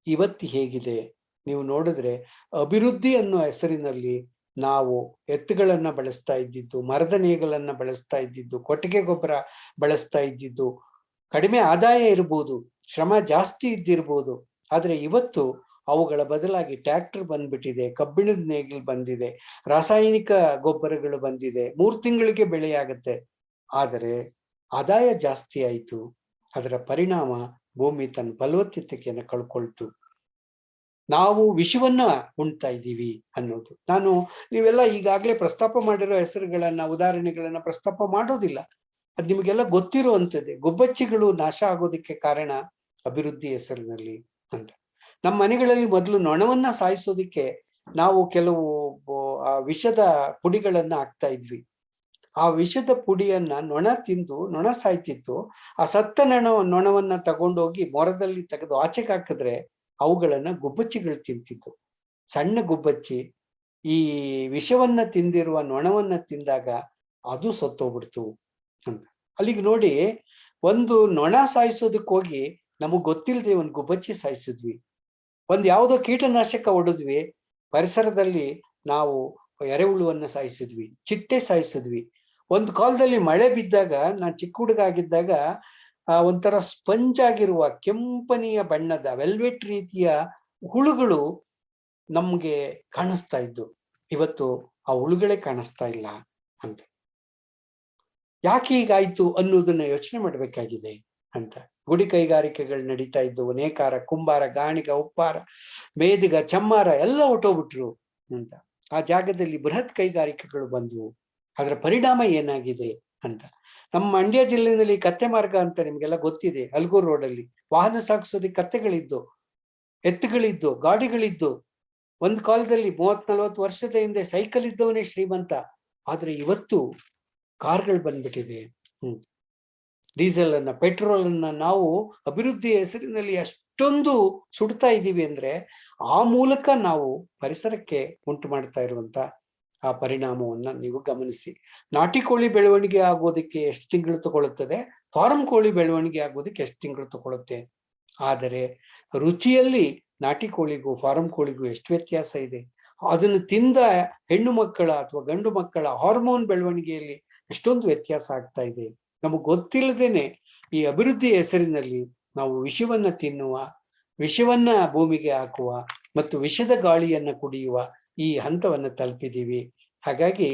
ಇವತ್ತು ಹೇಗಿದೆ ನೀವು ನೋಡಿದ್ರೆ, ಅಭಿವೃದ್ಧಿ ಅನ್ನೋ ಹೆಸರಿನಲ್ಲಿ ನಾವು ಎತ್ತುಗಳನ್ನ ಬಳಸ್ತಾ ಇದ್ದಿದ್ದು, ಮರದ ನೇಗಳನ್ನ ಬಳಸ್ತಾ ಇದ್ದಿದ್ದು, ಕೊಟ್ಟಿಗೆ ಗೊಬ್ಬರ ಬಳಸ್ತಾ ಇದ್ದಿದ್ದು, ಕಡಿಮೆ ಆದಾಯ ಇರ್ಬೋದು, ಶ್ರಮ ಜಾಸ್ತಿ ಇದ್ದಿರ್ಬೋದು. ಆದ್ರೆ ಇವತ್ತು ಅವುಗಳ ಬದಲಾಗಿ ಟ್ರ್ಯಾಕ್ಟರ್ ಬಂದ್ಬಿಟ್ಟಿದೆ, ಕಬ್ಬಿಣದ ನೇಗಿಲು ಬಂದಿದೆ, ರಾಸಾಯನಿಕ ಗೊಬ್ಬರಗಳು ಬಂದಿದೆ, 3 ತಿಂಗಳಿಗೆ ಬೆಳೆಯಾಗತ್ತೆ. ಆದರೆ ಆದಾಯ ಜಾಸ್ತಿ ಆಯಿತು, ಅದರ ಪರಿಣಾಮ ಭೂಮಿ ತನ್ನ ಫಲವತ್ತತೆಯನ್ನು ಕಳ್ಕೊಳ್ತು. ನಾವು ವಿಷವನ್ನ ಉಣ್ತಾ ಇದ್ದೀವಿ ಅನ್ನೋದು. ನೀವೆಲ್ಲ ಈಗಾಗಲೇ ಪ್ರಸ್ತಾಪ ಮಾಡಿರೋ ಹೆಸರುಗಳನ್ನ, ಉದಾಹರಣೆಗಳನ್ನ ಪ್ರಸ್ತಾಪ ಮಾಡೋದಿಲ್ಲ, ಅದು ನಿಮಗೆಲ್ಲ ಗೊತ್ತಿರುವಂಥದ್ದೇ. ಗುಬ್ಬಚ್ಚಿಗಳು ನಾಶ ಆಗೋದಕ್ಕೆ ಕಾರಣ ಅಭಿವೃದ್ಧಿ ಹೆಸರಿನಲ್ಲಿ ಅಂತ. ನಮ್ಮ ಮನೆಗಳಲ್ಲಿ ಮೊದಲು ನೊಣವನ್ನ ಸಾಯಿಸೋದಿಕ್ಕೆ ನಾವು ಕೆಲವು ವಿಷದ ಪುಡಿಗಳನ್ನ ಹಾಕ್ತಾ ಇದ್ವಿ. ಆ ವಿಷದ ಪುಡಿಯನ್ನ ನೊಣ ತಿಂದು ನೊಣ ಸಾಯ್ತಿತ್ತು. ಆ ಸತ್ತ ನೊಣವನ್ನ ತಗೊಂಡೋಗಿ ಮೊರದಲ್ಲಿ ತೆಗೆದು ಆಚೆಗೆ ಹಾಕಿದ್ರೆ ಅವುಗಳನ್ನ ಗುಬ್ಬಚ್ಚಿಗಳು ತಿಂತಿತ್ತು. ಸಣ್ಣ ಗುಬ್ಬಚ್ಚಿ ಈ ವಿಷವನ್ನ ತಿಂದಿರುವ ನೊಣವನ್ನ ತಿಂದಾಗ ಅದು ಸತ್ತೋಗ್ಬಿಡ್ತು ಅಂತ. ಅಲ್ಲಿಗೆ ನೋಡಿ, ಒಂದು ನೊಣ ಸಾಯಿಸೋದಕ್ಕೆ ಹೋಗಿ ನಮಗ್ ಗೊತ್ತಿಲ್ಲದೆ ಒಂದು ಗುಬ್ಬಚ್ಚಿ ಸಾಯಿಸಿದ್ವಿ, ಒಂದ್ ಯಾವುದೋ ಕೀಟನಾಶಕ ಹೊಡೆದ್ವಿ, ಪರಿಸರದಲ್ಲಿ ನಾವು ಎರೆಹುಳುವನ್ನ ಸಾಯಿಸಿದ್ವಿ, ಚಿಟ್ಟೆ ಸಾಯಿಸಿದ್ವಿ. ಒಂದು ಕಾಲದಲ್ಲಿ ಮಳೆ ಬಿದ್ದಾಗ, ನಾನು ಚಿಕ್ಕ ಹುಡುಗ ಆಗಿದ್ದಾಗ ಒಂಥರ ಸ್ಪಂಜ್ ಆಗಿರುವ ಕೆಂಪನೆಯ ಬಣ್ಣದ ವೆಲ್ವೆಟ್ ರೀತಿಯ ಹುಳುಗಳು ನಮ್ಗೆ ಕಾಣಿಸ್ತಾ ಇದ್ದು. ಇವತ್ತು ಆ ಹುಳುಗಳೇ ಕಾಣಿಸ್ತಾ ಇಲ್ಲ ಅಂತ. ಯಾಕೆ ಹೀಗಾಯ್ತು ಅನ್ನೋದನ್ನ ಯೋಚನೆ ಮಾಡ್ಬೇಕಾಗಿದೆ ಅಂತ. ಗುಡಿ ಕೈಗಾರಿಕೆಗಳು ನಡೀತಾ ಇದ್ದು, ನೇಕಾರ, ಕುಂಬಾರ, ಗಾಣಿಗ, ಉಪ್ಪಾರ, ಮೇದಿಗ, ಚಮ್ಮಾರ ಎಲ್ಲ ಹೊಟ್ಟೋಗ್ಬಿಟ್ರು ಅಂತ. ಆ ಜಾಗದಲ್ಲಿ ಬೃಹತ್ ಕೈಗಾರಿಕೆಗಳು ಬಂದವು. ಅದರ ಪರಿಣಾಮ ಏನಾಗಿದೆ ಅಂತ. ನಮ್ಮ ಮಂಡ್ಯ ಜಿಲ್ಲೆಯಲ್ಲಿ ಕತ್ತೆ ಮಾರ್ಗ ಅಂತ ನಿಮ್ಗೆಲ್ಲ ಗೊತ್ತಿದೆ. ಹಲಗೂರು ರೋಡಲ್ಲಿ ವಾಹನ ಸಾಗಿಸೋದಕ್ಕೆ ಕತ್ತೆಗಳಿದ್ದು, ಎತ್ತುಗಳಿದ್ದು, ಗಾಡಿಗಳಿದ್ದು. ಒಂದ್ ಕಾಲದಲ್ಲಿ 30-40 ವರ್ಷದ ಹಿಂದೆ ಸೈಕಲ್ ಇದ್ದವನೇ ಶ್ರೀಮಂತ. ಆದ್ರೆ ಇವತ್ತು ಕಾರ್ಗಳು ಬಂದ್ಬಿಟ್ಟಿದೆ. ಡೀಸೆಲ್ ಅನ್ನ, ಪೆಟ್ರೋಲ್ ಅನ್ನ ನಾವು ಅಭಿವೃದ್ಧಿ ಹೆಸರಿನಲ್ಲಿ ಅಷ್ಟೊಂದು ಸುಡ್ತಾ ಇದ್ದೀವಿ ಅಂದ್ರೆ ಆ ಮೂಲಕ ನಾವು ಪರಿಸರಕ್ಕೆ ಉಂಟು ಮಾಡ್ತಾ ಇರುವಂತ ಆ ಪರಿಣಾಮವನ್ನ ನೀವು ಗಮನಿಸಿ. ನಾಟಿ ಕೋಳಿ ಬೆಳವಣಿಗೆ ಆಗೋದಕ್ಕೆ ಎಷ್ಟು ತಿಂಗಳು ತಗೊಳ್ಳುತ್ತದೆ, ಫಾರಂ ಕೋಳಿ ಬೆಳವಣಿಗೆ ಆಗೋದಕ್ಕೆ ಎಷ್ಟು ತಿಂಗಳು ತಗೊಳುತ್ತೆ. ಆದರೆ ರುಚಿಯಲ್ಲಿ ನಾಟಿ ಕೋಳಿಗೂ ಫಾರಂ ಕೋಳಿಗೂ ಎಷ್ಟು ವ್ಯತ್ಯಾಸ ಇದೆ. ಅದನ್ನು ತಿಂದ ಹೆಣ್ಣು ಮಕ್ಕಳ ಅಥವಾ ಗಂಡು ಮಕ್ಕಳ ಹಾರ್ಮೋನ್ ಬೆಳವಣಿಗೆಯಲ್ಲಿ ಎಷ್ಟೊಂದು ವ್ಯತ್ಯಾಸ ಆಗ್ತಾ ಇದೆ. ನಮಗೆ ಗೊತ್ತಿಲ್ಲದೇನೆ ಈ ಅಭಿವೃದ್ಧಿ ಹೆಸರಿನಲ್ಲಿ ನಾವು ವಿಷವನ್ನ ತಿನ್ನುವ, ವಿಷವನ್ನ ಭೂಮಿಗೆ ಹಾಕುವ ಮತ್ತು ವಿಷದ ಗಾಳಿಯನ್ನ ಕುಡಿಯುವ ಈ ಹಂತವನ್ನ ತಲುಪಿದೀವಿ. ಹಾಗಾಗಿ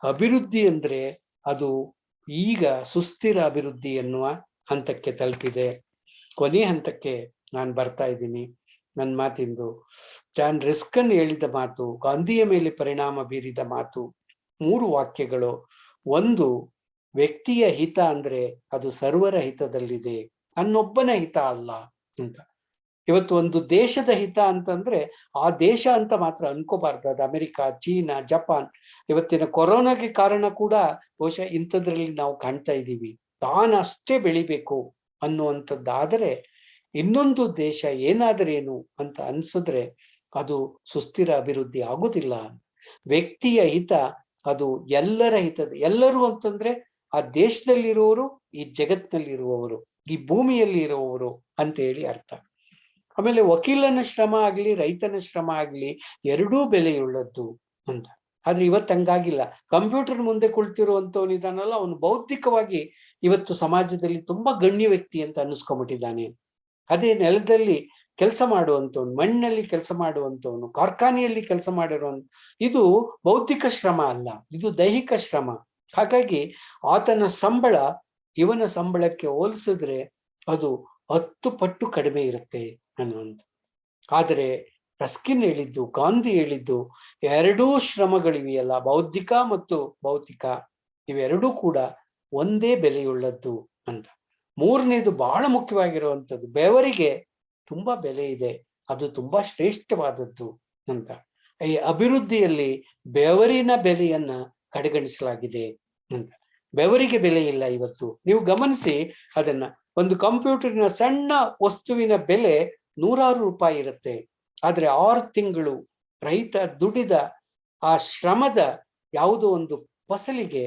ಅಭಿವೃದ್ಧಿ ಅಂದ್ರೆ ಅದು ಈಗ ಸುಸ್ಥಿರ ಅಭಿವೃದ್ಧಿ ಎನ್ನುವ ಹಂತಕ್ಕೆ ತಲುಪಿದೆ. ಕೊನೆ ಹಂತಕ್ಕೆ ನಾನು ಬರ್ತಾ ಇದ್ದೀನಿ. ನನ್ನ ಮಾತಿಂದು ಜಾನ್ ರಿಸ್ಕನ್ ಹೇಳಿದ ಮಾತು, ಗಾಂಧಿಯ ಮೇಲೆ ಪರಿಣಾಮ ಬೀರಿದ ಮಾತು, 3 ವಾಕ್ಯಗಳು. ಒಂದು, ವ್ಯಕ್ತಿಯ ಹಿತ ಅಂದ್ರೆ ಅದು ಸರ್ವರ ಹಿತದಲ್ಲಿದೆ, ನನ್ನೊಬ್ಬನ ಹಿತ ಅಲ್ಲ ಅಂತ. ಇವತ್ತು ಒಂದು ದೇಶದ ಹಿತ ಅಂತಂದ್ರೆ ಆ ದೇಶ ಅಂತ ಮಾತ್ರ ಅನ್ಕೋಬಾರ್ದು. ಅದು ಅಮೆರಿಕ, ಚೀನಾ, ಜಪಾನ್. ಇವತ್ತಿನ ಕೊರೋನಾಗೆ ಕಾರಣ ಕೂಡ ಬಹುಶಃ ಇಂಥದ್ರಲ್ಲಿ ನಾವು ಕಾಣ್ತಾ ಇದ್ದೀವಿ. ತಾನಷ್ಟೇ ಬೆಳಿಬೇಕು ಅನ್ನುವಂಥದ್ದಾದರೆ ಇನ್ನೊಂದು ದೇಶ ಏನಾದರೇನು ಅಂತ ಅನ್ಸಿದ್ರೆ ಅದು ಸುಸ್ಥಿರ ಅಭಿವೃದ್ಧಿ ಆಗುದಿಲ್ಲ. ವ್ಯಕ್ತಿಯ ಹಿತ ಅದು ಎಲ್ಲರ ಹಿತದ, ಎಲ್ಲರೂ ಅಂತಂದ್ರೆ ಆ ದೇಶದಲ್ಲಿರುವವರು, ಈ ಜಗತ್ತಿನಲ್ಲಿರುವವರು, ಈ ಭೂಮಿಯಲ್ಲಿ ಇರುವವರು ಅಂತ ಹೇಳಿ ಅರ್ಥ. ಆಮೇಲೆ ವಕೀಲನ ಶ್ರಮ ಆಗ್ಲಿ, ರೈತನ ಶ್ರಮ ಆಗ್ಲಿ, ಎರಡೂ ಬೆಲೆಯುಳ್ಳದ್ದು ಅಂತ. ಆದ್ರೆ ಇವತ್ತು ಹಂಗಾಗಿಲ್ಲ. ಕಂಪ್ಯೂಟರ್ ಮುಂದೆ ಕುಳಿತಿರುವಂತವನಿದಾನಲ್ಲ, ಅವನು ಬೌದ್ಧಿಕವಾಗಿ ಇವತ್ತು ಸಮಾಜದಲ್ಲಿ ತುಂಬಾ ಗಣ್ಯ ವ್ಯಕ್ತಿ ಅಂತ ಅನ್ನಿಸ್ಕೊಂಡ್ಬಿಟ್ಟಿದ್ದಾನೆ. ಅದೇ ನೆಲದಲ್ಲಿ ಕೆಲಸ ಮಾಡುವಂತವನು, ಮಣ್ಣಲ್ಲಿ ಕೆಲಸ ಮಾಡುವಂತವನು, ಕಾರ್ಖಾನೆಯಲ್ಲಿ ಕೆಲಸ ಮಾಡಿರುವಂತ, ಇದು ಬೌದ್ಧಿಕ ಶ್ರಮ ಅಲ್ಲ, ಇದು ದೈಹಿಕ ಶ್ರಮ. ಹಾಗಾಗಿ ಆತನ ಸಂಬಳ ಇವನ ಸಂಬಳಕ್ಕೆ ಹೋಲಿಸಿದ್ರೆ ಅದು 10 ಪಟ್ಟು ಕಡಿಮೆ ಇರುತ್ತೆ ಅನ್ನುವಂಥ. ಆದರೆ ರಸ್ಕಿನ್ ಹೇಳಿದ್ದು, ಗಾಂಧಿ ಹೇಳಿದ್ದು, ಎರಡೂ ಶ್ರಮಗಳಿವೆಯಲ್ಲ, ಬೌದ್ಧಿಕ ಮತ್ತು ಭೌತಿಕ, ಇವೆರಡೂ ಕೂಡ ಒಂದೇ ಬೆಲೆಯುಳ್ಳದ್ದು ಅಂತ. 3ನೇದು ಬಹಳ ಮುಖ್ಯವಾಗಿರುವಂಥದ್ದು, ಬೆವರಿಗೆ ತುಂಬಾ ಬೆಲೆ ಇದೆ, ಅದು ತುಂಬಾ ಶ್ರೇಷ್ಠವಾದದ್ದು ಅಂತ. ಈ ಅಭಿವೃದ್ಧಿಯಲ್ಲಿ ಬೆವರಿನ ಬೆಲೆಯನ್ನ ಕಡೆಗಣಿಸಲಾಗಿದೆ ಅಂತ. ಬೆವರಿಗೆ ಬೆಲೆ ಇಲ್ಲ ಇವತ್ತು. ನೀವು ಗಮನಿಸಿ ಅದನ್ನ. ಒಂದು ಕಂಪ್ಯೂಟರಿನ ಸಣ್ಣ ವಸ್ತುವಿನ ಬೆಲೆ 100 ರೂಪಾಯಿ ಇರುತ್ತೆ. ಆದ್ರೆ 6 ತಿಂಗಳು ರೈತ ದುಡಿದ ಆ ಶ್ರಮದ ಯಾವುದೋ ಒಂದು ಫಸಲಿಗೆ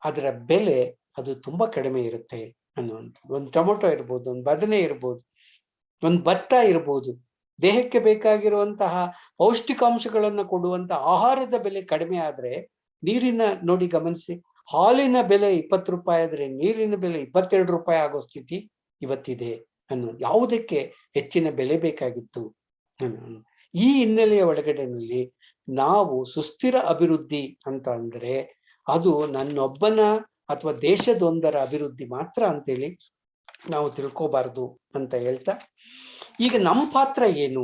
ಅದರ ಬೆಲೆ ಅದು ತುಂಬಾ ಕಡಿಮೆ ಇರುತ್ತೆ ಅನ್ನುವಂಥದ್ದು. ಒಂದು ಟೊಮೊಟೊ ಇರ್ಬೋದು, ಒಂದು ಬದನೆ ಇರ್ಬೋದು, ಒಂದು ಭತ್ತ ಇರ್ಬೋದು. ದೇಹಕ್ಕೆ ಬೇಕಾಗಿರುವಂತಹ ಪೌಷ್ಟಿಕಾಂಶಗಳನ್ನು ಕೊಡುವಂತಹ ಆಹಾರದ ಬೆಲೆ ಕಡಿಮೆ ಆದ್ರೆ, ನೀರಿನ ನೋಡಿ ಗಮನಿಸಿ, ಹಾಲಿನ ಬೆಲೆ 20 ರೂಪಾಯಿ ಆದ್ರೆ ನೀರಿನ ಬೆಲೆ 22 ರೂಪಾಯಿ ಆಗೋ ಸ್ಥಿತಿ ಇವತ್ತಿದೆ ಅನ್ನೋದು. ಯಾವುದಕ್ಕೆ ಹೆಚ್ಚಿನ ಬೆಲೆ ಬೇಕಾಗಿತ್ತು ಅನ್ನೋದು. ಈ ಹಿನ್ನೆಲೆಯ ಒಳಗಡೆನಲ್ಲಿ ನಾವು ಸುಸ್ಥಿರ ಅಭಿವೃದ್ಧಿ ಅಂತ ಅಂದ್ರೆ ಅದು ನನ್ನೊಬ್ಬನ ಅಥವಾ ದೇಶದೊಂದರ ಅಭಿವೃದ್ಧಿ ಮಾತ್ರ ಅಂತೇಳಿ ನಾವು ತಿಳ್ಕೋಬಾರ್ದು ಅಂತ ಹೇಳ್ತಾ, ಈಗ ನಮ್ಮ ಪಾತ್ರ ಏನು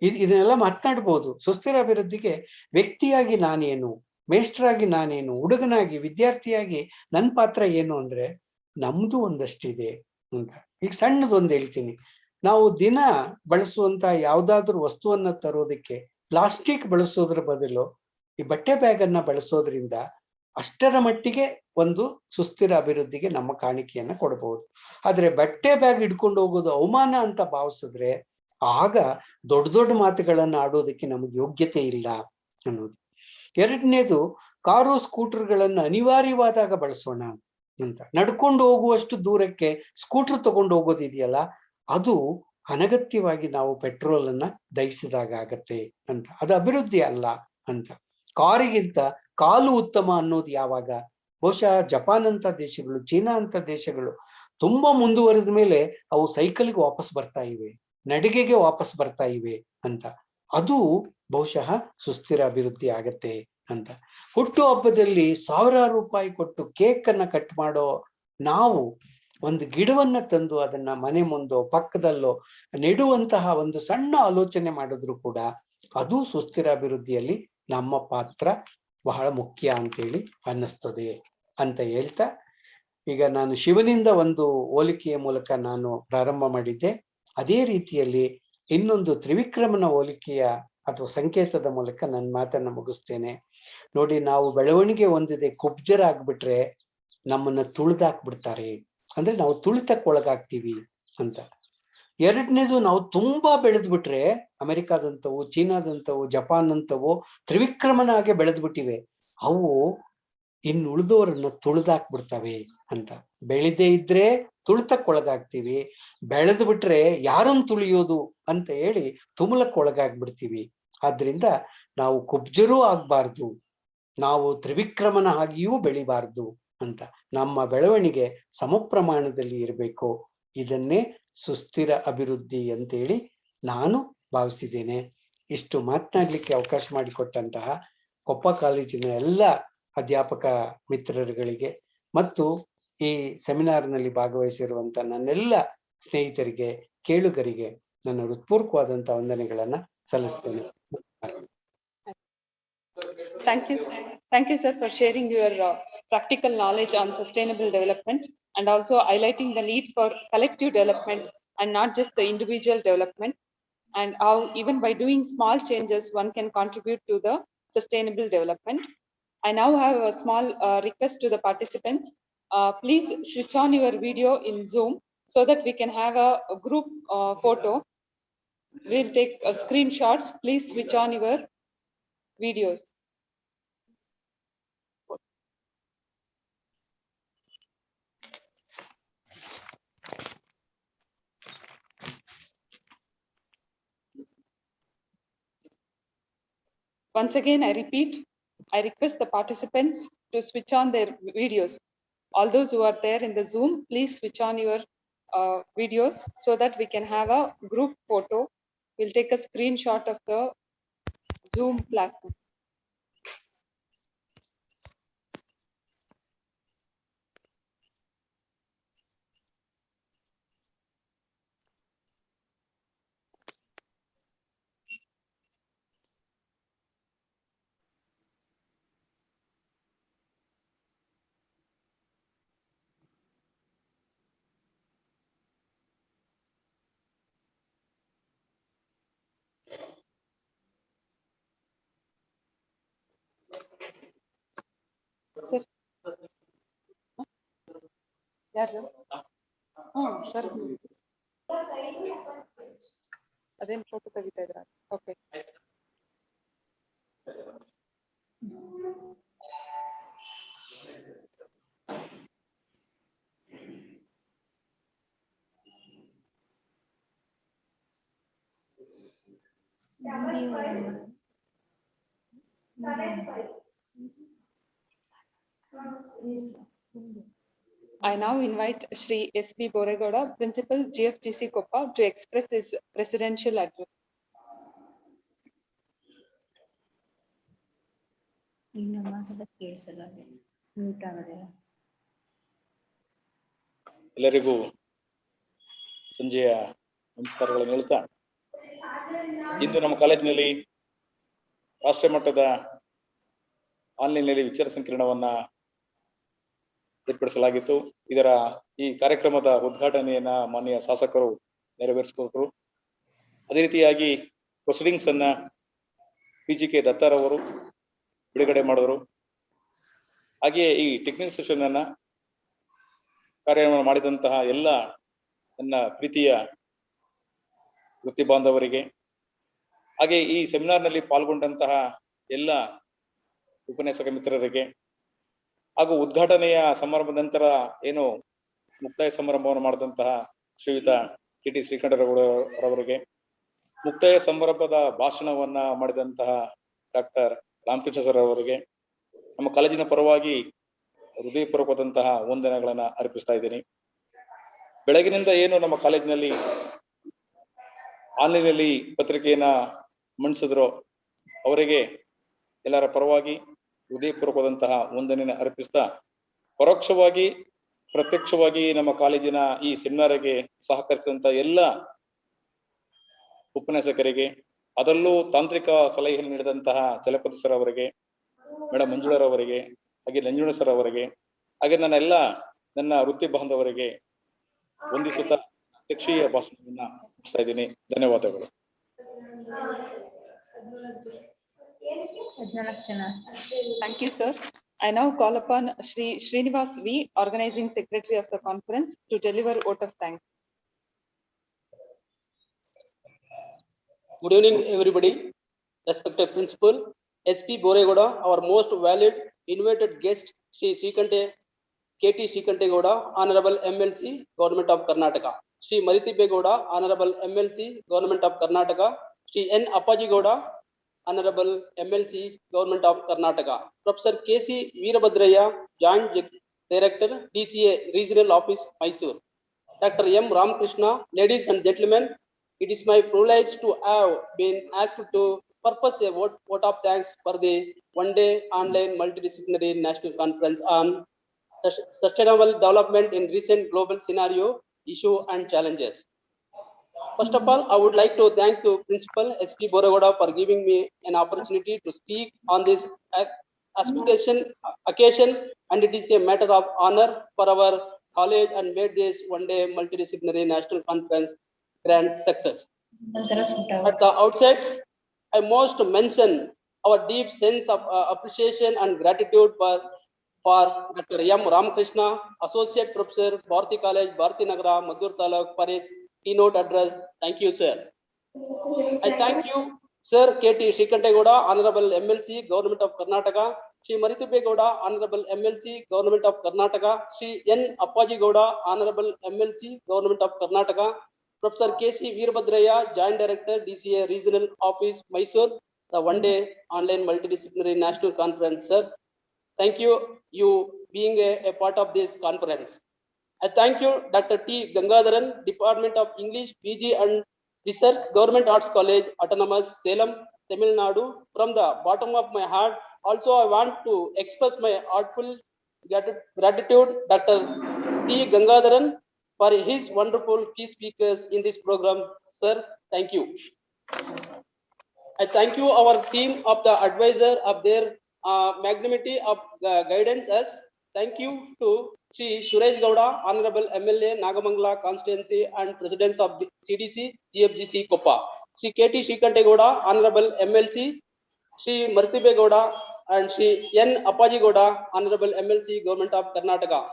ಇದನ್ನೆಲ್ಲ ಮಾತನಾಡ್ಬೋದು. ಸುಸ್ಥಿರ ಅಭಿವೃದ್ಧಿಗೆ ವ್ಯಕ್ತಿಯಾಗಿ ನಾನೇನು, ಮೇಷ್ಟ್ರಾಗಿ ನಾನೇನು, ಹುಡುಗನಾಗಿ ವಿದ್ಯಾರ್ಥಿಯಾಗಿ ನನ್ನ ಪಾತ್ರ ಏನು ಅಂದ್ರೆ ನಮ್ದು ಒಂದಷ್ಟಿದೆ ಅಂತ. ಈಗ ಸಣ್ಣದೊಂದು ಹೇಳ್ತೀನಿ. ನಾವು ದಿನ ಬಳಸುವಂತ ಯಾವ್ದಾದ್ರು ವಸ್ತುವನ್ನ ತರೋದಕ್ಕೆ ಪ್ಲಾಸ್ಟಿಕ್ ಬಳಸೋದ್ರ ಬದಲು ಈ ಬಟ್ಟೆ ಬ್ಯಾಗ್ ಅನ್ನ ಬಳಸೋದ್ರಿಂದ ಅಷ್ಟರ ಮಟ್ಟಿಗೆ ಒಂದು ಸುಸ್ಥಿರ ಅಭಿವೃದ್ಧಿಗೆ ನಮ್ಮ ಕಾಣಿಕೆಯನ್ನ ಕೊಡಬಹುದು. ಆದ್ರೆ ಬಟ್ಟೆ ಬ್ಯಾಗ್ ಇಟ್ಕೊಂಡು ಹೋಗೋದು ಅವಮಾನ ಅಂತ ಭಾವಿಸಿದ್ರೆ ಆಗ ದೊಡ್ಡ ದೊಡ್ಡ ಮಾತುಗಳನ್ನ ಆಡೋದಕ್ಕೆ ನಮಗೆ ಯೋಗ್ಯತೆ ಇಲ್ಲ ಅನ್ನೋದು. ಎರಡನೇದು, ಕಾರು ಸ್ಕೂಟರ್ಗಳನ್ನು ಅನಿವಾರ್ಯವಾದಾಗ ಬಳಸೋಣ ಅಂತ. ನಡ್ಕೊಂಡು ಹೋಗುವಷ್ಟು ದೂರಕ್ಕೆ ಸ್ಕೂಟರ್ ತಗೊಂಡು ಹೋಗೋದಿದೆಯಲ್ಲ, ಅದು ಅನಗತ್ಯವಾಗಿ ನಾವು ಪೆಟ್ರೋಲ್ ಅನ್ನ ದಹಿಸಿದಾಗ ಆಗತ್ತೆ ಅಂತ. ಅದು ಅಭಿವೃದ್ಧಿ ಅಲ್ಲ ಅಂತ. ಕಾರಿಗಿಂತ ಕಾಲು ಉತ್ತಮ ಅನ್ನೋದು ಯಾವಾಗ? ಬಹುಶಃ ಜಪಾನ್ ಅಂತ ದೇಶಗಳು, ಚೀನಾ ಅಂತ ದೇಶಗಳು ತುಂಬಾ ಮುಂದುವರೆದ ಮೇಲೆ ಅವು ಸೈಕಲ್ಗೆ ವಾಪಸ್ ಬರ್ತಾ ಇವೆ, ನಡಿಗೆಗೆ ವಾಪಸ್ ಬರ್ತಾ ಇವೆ ಅಂತ. ಅದು ಬಹುಶಃ ಸುಸ್ಥಿರ ಅಭಿವೃದ್ಧಿ ಆಗತ್ತೆ ಅಂತ. ಹುಟ್ಟು ಹಬ್ಬದಲ್ಲಿ 1000 ರೂಪಾಯಿ ಕೊಟ್ಟು ಕೇಕ್ ಅನ್ನ ಕಟ್ ಮಾಡೋ ನಾವು ಒಂದು ಗಿಡವನ್ನ ತಂದು ಅದನ್ನ ಮನೆ ಮುಂದೋ ಪಕ್ಕದಲ್ಲೋ ನೆಡುವಂತಹ ಒಂದು ಸಣ್ಣ ಆಲೋಚನೆ ಮಾಡಿದ್ರು ಕೂಡ ಅದು ಸುಸ್ಥಿರ ಅಭಿವೃದ್ಧಿಯಲ್ಲಿ ನಮ್ಮ ಪಾತ್ರ ಬಹಳ ಮುಖ್ಯ ಅಂತೇಳಿ ಅನ್ನಿಸ್ತದೆ ಅಂತ ಹೇಳ್ತಾ, ಈಗ ನಾನು ಶಿವನಿಂದ ಒಂದು ಹೋಲಿಕೆಯ ಮೂಲಕ ನಾನು ಪ್ರಾರಂಭ ಮಾಡಿದ್ದೆ. ಅದೇ ರೀತಿಯಲ್ಲಿ ಇನ್ನೊಂದು ತ್ರಿವಿಕ್ರಮನ ಹೋಲಿಕೆಯ ಅಥವಾ ಸಂಕೇತದ ಮೂಲಕ ನನ್ನ ಮಾತನ್ನ ಮುಗಿಸ್ತೇನೆ. ನೋಡಿ, ನಾವು ಬೆಳವಣಿಗೆ ಹೊಂದಿದೆ ಕುಬ್ಜರಾಗ್ಬಿಟ್ರೆ ನಮ್ಮನ್ನ ತುಳಿದಾಕ್ಬಿಡ್ತಾರೆ, ಅಂದ್ರೆ ನಾವು ತುಳಿತಕ್ಕೊಳಗಾಗ್ತೀವಿ ಅಂತ. ಎರಡನೇದು, ನಾವು ತುಂಬಾ ಬೆಳೆದ್ಬಿಟ್ರೆ ಅಮೆರಿಕಾದಂಥವು, ಚೀನಾದಂಥವು, ಜಪಾನ್ ಅಂತವು ತ್ರಿವಿಕ್ರಮನ ಹಾಗೆ ಬೆಳೆದ್ಬಿಟ್ಟಿವೆ, ಅವು ಇನ್ನುಳಿದವರನ್ನ ತುಳಿದಾಕ್ಬಿಡ್ತವೆ ಅಂತ. ಬೆಳೆದೇ ಇದ್ರೆ ತುಳಿತಕ್ಕೊಳಗಾಗ್ತೀವಿ, ಬೆಳೆದು ಬಿಟ್ರೆ ಯಾರನ್ನು ತುಳಿಯೋದು ಅಂತ ಹೇಳಿ ತುಮಲಕ್ಕೊಳಗಾಗ್ಬಿಡ್ತೀವಿ. ಆದ್ರಿಂದ ನಾವು ಕುಬ್ಜರೂ ಆಗ್ಬಾರ್ದು, ನಾವು ತ್ರಿವಿಕ್ರಮನ ಹಾಗೆಯೂ ಬೆಳಿಬಾರ್ದು ಅಂತ. ನಮ್ಮ ಬೆಳವಣಿಗೆ ಸಮ ಪ್ರಮಾಣದಲ್ಲಿ ಇರಬೇಕು. ಇದನ್ನೇ ಸುಸ್ಥಿರ ಅಭಿವೃದ್ಧಿ ಅಂತೇಳಿ ನಾನು ಭಾವಿಸಿದ್ದೇನೆ. ಇಷ್ಟು ಮಾತನಾಡ್ಲಿಕ್ಕೆ ಅವಕಾಶ ಮಾಡಿಕೊಟ್ಟಂತಹ ಕೊಪ್ಪ ಕಾಲೇಜಿನ ಎಲ್ಲ ಅಧ್ಯಾಪಕ ಮಿತ್ರರುಗಳಿಗೆ ಮತ್ತು ಈ ಸೆಮಿನಾರ್ನಲ್ಲಿ ಭಾಗವಹಿಸಿರುವಂತ ನನ್ನೆಲ್ಲ ಸ್ನೇಹಿತರಿಗೆ, ಕೇಳುಗರಿಗೆ ನನ್ನ ಹೃತ್ಪೂರ್ವಕವಾದಂತಹ ವಂದನೆಗಳನ್ನ ಸಲ್ಲಿಸ್ತೇನೆ. Thank you, sir, for sharing your practical knowledge on sustainable development and also highlighting the need for collective development and not just the individual development, and how even by doing small changes one can contribute to the sustainable development. I now have a small request to the participants. Please switch on your video in Zoom so that we can have a group photo. We'll take screenshots. Please switch on your videos. Once again, I repeat, I request the participants to switch on their videos. All those who are there in the Zoom, please switch on your videos so that we can have a group photo. We'll take a screenshot of the Zoom platform. Sir. Sir ಅದೇನ್ photo ತೆಗಿತಾ ಇದ್ರ? Okay. I now invite Shri S.B. Boregoda, Principal GFGC Koppa, to express his presidential address. ಎಲ್ಲರಿಗೂ ಸಂಜೆಯ ನಮಸ್ಕಾರಗಳನ್ನು ಹೇಳ್ತಾ, ಇಂದು ನಮ್ಮ ಕಾಲೇಜಿನಲ್ಲಿ ರಾಷ್ಟ್ರೀಯ ಮಟ್ಟದ ಆನ್ಲೈನ್ನಲ್ಲಿ ವಿಚಾರ ಸಂಕಿರಣವನ್ನ ಏರ್ಪಡಿಸಲಾಗಿತ್ತು. ಈ ಕಾರ್ಯಕ್ರಮದ ಉದ್ಘಾಟನೆಯನ್ನ ಮಾನ್ಯ ಶಾಸಕರು ನೆರವೇರಿಸಿಕೊಟ್ರು. ಅದೇ ರೀತಿಯಾಗಿ ಪ್ರೊಸೀಡಿಂಗ್ಸ್ ಅನ್ನ PGK ದತ್ತಾರವರು ಬಿಡುಗಡೆ ಮಾಡಿದರು. ಹಾಗೆಯೇ ಈ ಟೆಕ್ನಿಕಲ್ ಸೆಷನ್ ಅನ್ನ ಕಾರ್ಯಕ್ರಮ ಮಾಡಿದಂತಹ ಎಲ್ಲ ನನ್ನ ಪ್ರೀತಿಯ ವೃತ್ತಿ ಬಾಂಧವರಿಗೆ, ಹಾಗೆ ಈ ಸೆಮಿನಾರ್ನಲ್ಲಿ ಪಾಲ್ಗೊಂಡಂತಹ ಎಲ್ಲ ಉಪನ್ಯಾಸಕ ಮಿತ್ರರಿಗೆ, ಹಾಗೂ ಉದ್ಘಾಟನೆಯ ಸಮಾರಂಭದ ನಂತರ ಏನು ಮುಕ್ತಾಯ ಸಮಾರಂಭವನ್ನು ಮಾಡಿದಂತಹ ಶ್ರೀಯುತ KT ಶ್ರೀಕಂಠರವರಿಗೆ, ಮುಕ್ತಾಯ ಸಮಾರಂಭದ ಭಾಷಣವನ್ನ ಮಾಡಿದಂತಹ ಡಾಕ್ಟರ್ ರಾಮಕೃಷ್ಣ ಸರ್ ಅವರಿಗೆ ನಮ್ಮ ಕಾಲೇಜಿನ ಪರವಾಗಿ ಹೃದಯಪೂರ್ವಕವಾದಂತಹ ವಂದನೆಗಳನ್ನ ಅರ್ಪಿಸ್ತಾ ಇದ್ದೀನಿ. ಬೆಳಗಿನಿಂದ ಏನು ನಮ್ಮ ಕಾಲೇಜಿನಲ್ಲಿ ಆನ್ಲೈನ್ನಲ್ಲಿ ಪತ್ರಿಕೆಯನ್ನ ಮಂಡಿಸಿದ್ರು, ಅವರಿಗೆ ಎಲ್ಲರ ಪರವಾಗಿ ಹೃದಯಪೂರ್ವಕವಾದಂತಹ ವಂದನೆಯನ್ನು ಅರ್ಪಿಸ್ತಾ, ಪರೋಕ್ಷವಾಗಿ ಪ್ರತ್ಯಕ್ಷವಾಗಿ ನಮ್ಮ ಕಾಲೇಜಿನ ಈ ಸೆಮಿನಾರಿಗೆ ಸಹಕರಿಸಿದಂತ ಎಲ್ಲ ಉಪನ್ಯಾಸಕರಿಗೆ, ಅದರಲ್ಲೂ ತಾಂತ್ರಿಕ ಸಲಹೆ ನೀಡಿದಂತಹ ಚಲಪತಿ ಸರ್ ಅವರಿಗೆ, ಮೇಡಮ್ ಮಂಜುಳರವರಿಗೆ, ಹಾಗೆ ನಂಜುಣ ಸರ್ ಅವರಿಗೆ, ಹಾಗೆ ನನ್ನ ವೃತ್ತಿ ಬಾಂಧವರಿಗೆ ವಂದಿಸುತ್ತಾ ಅಧ್ಯಕ್ಷೀಯ ಭಾಷಣವನ್ನ ಮುಗಿಸ್ತಾ ಇದ್ದೀನಿ. ಧನ್ಯವಾದಗಳು. Thank you, sir. I now call upon Shri Srinivas V, Organizing Secretary of the conference, to deliver vote of thanks. Good evening, everybody. Respected Principal S.P. Boregoda, our most valued invited guest, Shri KT Srikantegoda, Honorable MLC, Government of Karnataka. Shri Maritibegoda, Honorable MLC, Government of Karnataka. Shri N. Appajigoda, Honorable MLC, Government of Karnataka. Professor K.C. Veerabhadraya, Joint Director, DCA Regional Office, Mysore. Dr. M. Ramakrishna, ladies and gentlemen, it is my privilege to have been asked to purpose a vote of thanks for the one-day online multidisciplinary national conference on sustainable development in recent global scenario, issue and challenges. First of all, I would like to thank the Principal S.P. Boregoda for giving me an opportunity to speak on this occasion, and it is a matter of honor for our college and made this one-day multidisciplinary national conference grand success. At the outset, I must mention our deep sense of appreciation and gratitude for Dr. M. Ramakrishna, Associate Professor, Bharati College, Bharati Nagara, Madhur Taluk, for his keynote address. Thank you, sir. I thank you, Sir KT Srikantegoda, Honorable MLC, Government of Karnataka. Shri Maritibegoda, Honorable MLC, Government of Karnataka. Shri N. Appajigoda, Honorable MLC, Government of Karnataka. Professor K.C. Veerabhadraya, Joint Director, DCA Regional Office, Mysore, the one-day online multidisciplinary national conference, sir. Thank you, being a part of this conference. I thank you, Dr. T. Gangadharan, Department of English, PG and Research, Government Arts College, Autonomous, Salem, Tamil Nadu. From the bottom of my heart, also I want to express my heartfelt gratitude, Dr. T. Gangadharan, for his wonderful key speakers in this program. Sir, thank you. I thank you, our team of the advisor of their magnanimity of guidance us. Thank you to Shri Suresh Gowda, Honorable MLA, Nagamangala Constituency and President of CDC, GFGC Koppa. Shri KT Srikantegoda, Honorable MLC, Shri Maritibegoda and Shri N. Appajigoda, Honorable MLC, Government of Karnataka.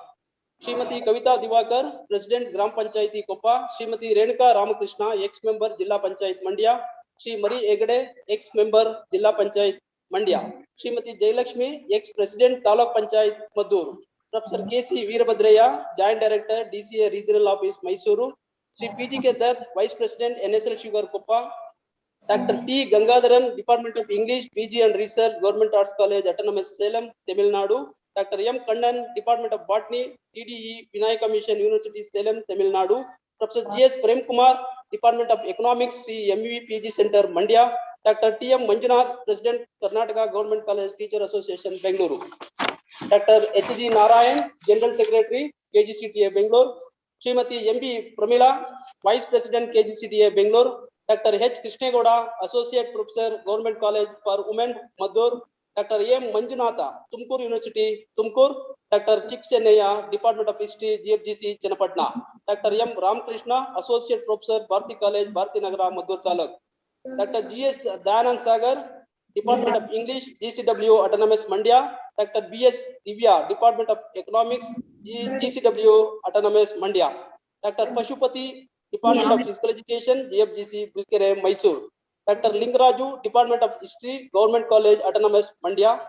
Srimati Kavita Divakar, President Gram Panchayati Koppa, Srimati Renuka Ramakrishna, ex-member Jilla Panchayat Mandya, Sri Marie Egade, ex-member Jilla Panchayat Mandya, Srimati Jayalakshmi, ex-president Taluk Panchayat Maddur, Professor K.C. Veerabhadraya, Joint Director DCA Regional Office Mysuru, Sri P.G.K. Dutt, Vice President NSL Sugar Koppa, Dr. T. Gangadharan, Department of English, PG and Research, Government Arts College, Autonomous Salem, Tamil Nadu. Dr. M. Kannan, Department of Botany, TDE, Vinayaka Mission, University, Salem, Tamil Nadu. Professor G.S. Prem Kumar, Department of Economics, MUV PG Center, Mandya. Dr. T.M. Manjunath, President, Karnataka Government College Teacher Association, Bengaluru. Dr. H.G. Narayan, General Secretary, KGCTA, Bangalore. Srimati M.B. Pramila, Vice President, KGCTA, Bangalore. Dr. H. Krishnegowda, Associate Professor, Government College for Women, Maddur. Dr. M. Manjunatha, Tumkur University, Tumkur. Dr. Chik Chennaya, Department of History, GFGC, Channapatna. Dr. M. Ramkrishna, Associate Professor, Bharati College, Bharati Nagara, Maddur Taluk. Dr. G.S. Dayanand Sagar, Department of English, GCW, Autonomous Mandya. Dr. B.S. Divya, Department of Economics, GCW, Autonomous Mandya. Dr. Pashupati, Department of Physical Education, GFGC, Bilkere, Mysore. Dr. Lingaraju, Department of History, Government College, Autonomous Mandya.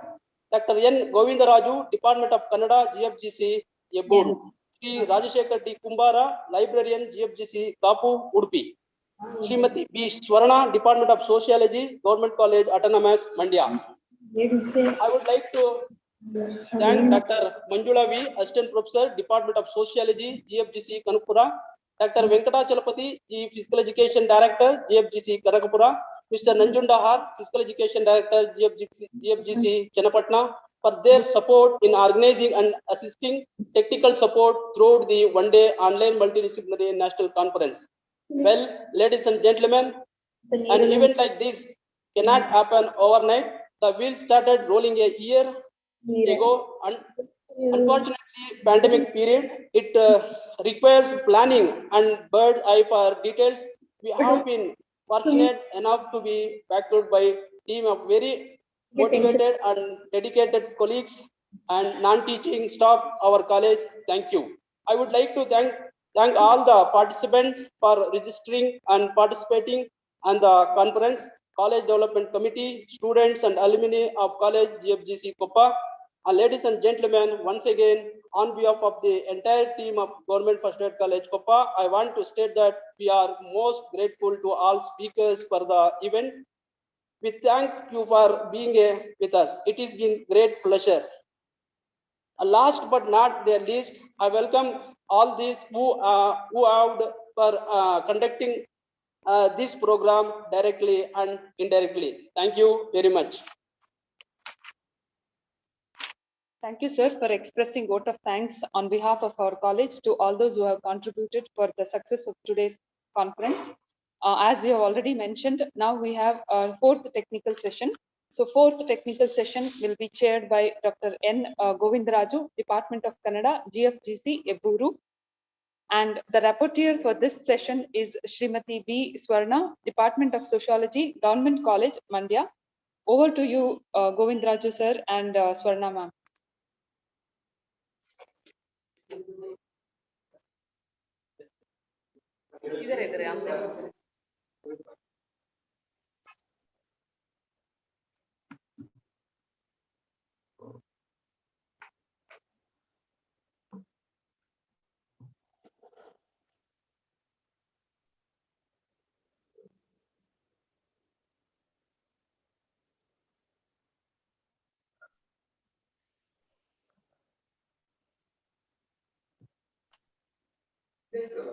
Dr. N. Govindaraju, Department of Kannada, GFGC, Yebburu. Sri Rajashekar D. Kumbara, Librarian, GFGC, Kapu, Udupi. Srimati B. Swarna, Department of Sociology, Government College, Autonomous Mandya. I would like to thank Dr. Manjula V, Assistant Professor, Department of Sociology, GFGC, Kanupura. Dr. Venkatachalapati, G. Physical Education Director, GFGC, Karakapura. Mr. Nanjundahar, Physical Education Director, GFGC, Channapatna, for their support in organizing and assisting technical support throughout the one-day online multidisciplinary national conference. Well, ladies and gentlemen, an event like this cannot happen overnight. The wheels started rolling a year ago. Unfortunately, pandemic period, it requires planning and bird's eye for details. We have been fortunate enough to be backed by a team of very motivated and dedicated colleagues and non-teaching staff of our college. Thank you. I would like to thank all the participants for registering and participating on the conference, College Development Committee, students and alumni of College GFGC Koppa. Ladies and gentlemen, once again, on behalf of the entire team of Government First Aid College Koppa, I want to state that we are most grateful to all speakers for the event. We thank you for being with us. It has been great pleasure. Last but not the least, I welcome all these who have for conducting this program directly and indirectly. Thank you very much. Thank you, sir, for expressing vote of thanks on behalf of our college to all those who have contributed for the success of today's conference. As we have already mentioned, now we have our fourth technical session. So fourth technical session will be chaired by Dr. N. Govindaraju, Department of Kannada, GFGC, Yebburu. And the rapporteur for this session is Srimati B. Swarna, Department of Sociology, Government College, Mandya. Over to you, Govindaraju sir and Swarna ma'am.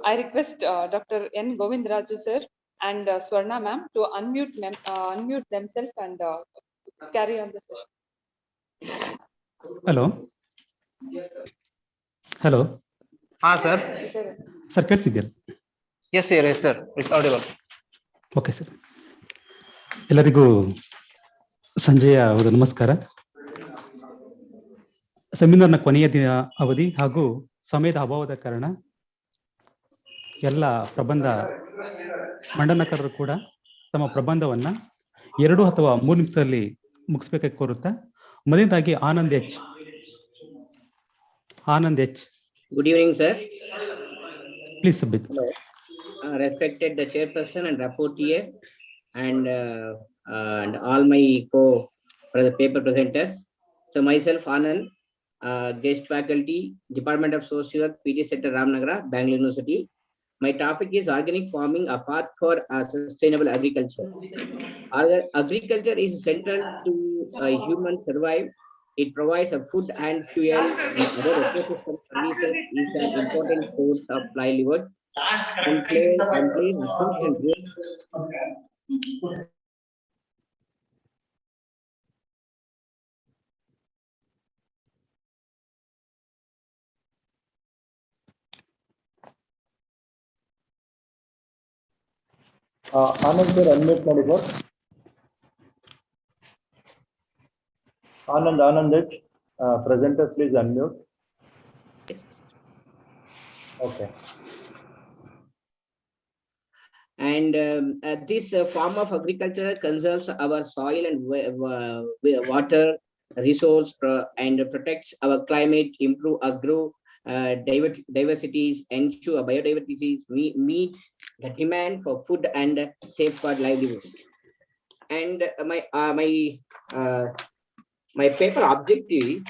I request Dr. N. Govindaraju sir and Swarna ma'am to unmute themselves and carry on the session. Hello. Hello. Sir. Sir, ಕೇಳಿಸ್ತಿದ್ಯಾ? Yes, sir. Yes, sir. It's audible. Okay sir. ಎಲ್ಲರಿಗೂ ಸಂಜೆಯ ಒಂದು ನಮಸ್ಕಾರ. ಸೆಮಿನಾರ್ನ ಕೊನೆಯ ದಿನ ಅವಧಿ ಹಾಗೂ ಸಮಯದ ಅಭಾವದ ಕಾರಣ ಎಲ್ಲ ಪ್ರಬಂಧ ಮಂಡನಕಾರರು ಕೂಡ ತಮ್ಮ ಪ್ರಬಂಧವನ್ನ 2 ಅಥವಾ 3 ನಿಮಿಷದಲ್ಲಿ ಮುಗಿಸ್ಬೇಕಾಗಿ ಕೋರುತ್ತಾ, ಮೊದಲನೇದಾಗಿ Anand H Good evening, sir. Please submit. Hello. Respected the chairperson and rapporteur and all my paper presenters. So myself, Anand, guest faculty, Department of Social Work, PD Center, Ramnagara, Bangalore University. My topic is organic farming, a path for sustainable agriculture. Agriculture is central to human survival. It provides a food and fuel and other ecosystem services, is an important source of livelihood and plays a crucial role. Anand sir, unmute ಮಾಡಿ sir. Anand, presenter, please unmute. Yes. Okay. And this form of agriculture conserves our soil and water resource and protects our climate, improve agro diversities, ensure biodiversity, meets the demand for food and safeguard livelihood. And my paper objectives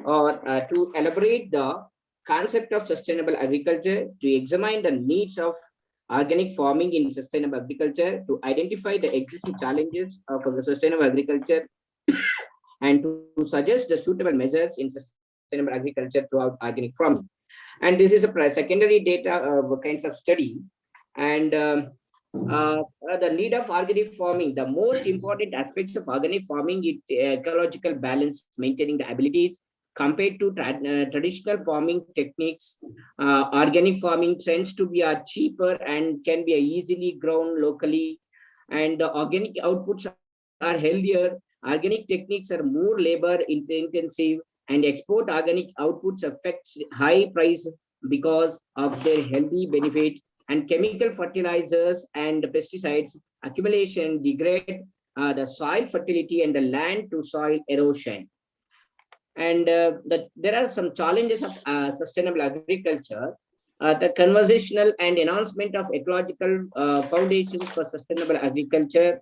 are to elaborate the concept of sustainable agriculture, to examine the needs of organic farming in sustainable agriculture, to identify the existing challenges of sustainable agriculture, and to suggest the suitable measures in sustainable agriculture throughout organic farming. And this is a secondary data kinds of study. And the need of organic farming, the most important aspects of organic farming is ecological balance, maintaining the abilities compared to traditional farming techniques. Organic farming tends to be cheaper and can be easily grown locally, and the organic outputs are healthier. Organic techniques are more labor intensive, and export organic outputs affects high price because of their healthy benefit, and chemical fertilizers and pesticides accumulation degrade the soil fertility and the land to soil erosion. And there are some challenges of sustainable agriculture. The conversational and enhancement of ecological foundations for sustainable agriculture.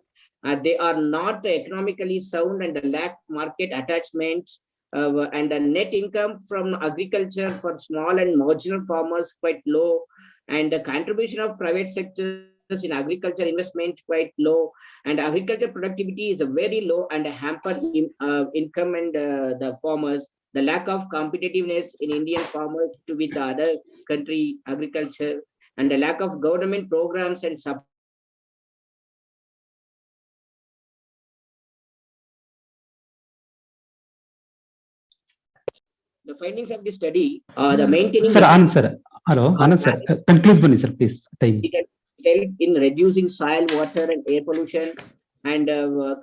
They are not economically sound and lack market attachments, and the net income from agriculture for small and marginal farmers quite low, and the contribution of private sectors in agriculture investment quite low, and agriculture productivity is very low and hampered income and the farmers. The lack of competitiveness in Indian farmers to with the other country agriculture, and the lack of government programs and support. The findings of the study are the maintaining. Sir, Anand sir. Hello, Anand sir. Conclude bani sir, please. Time. Help in reducing soil, water, and air pollution, and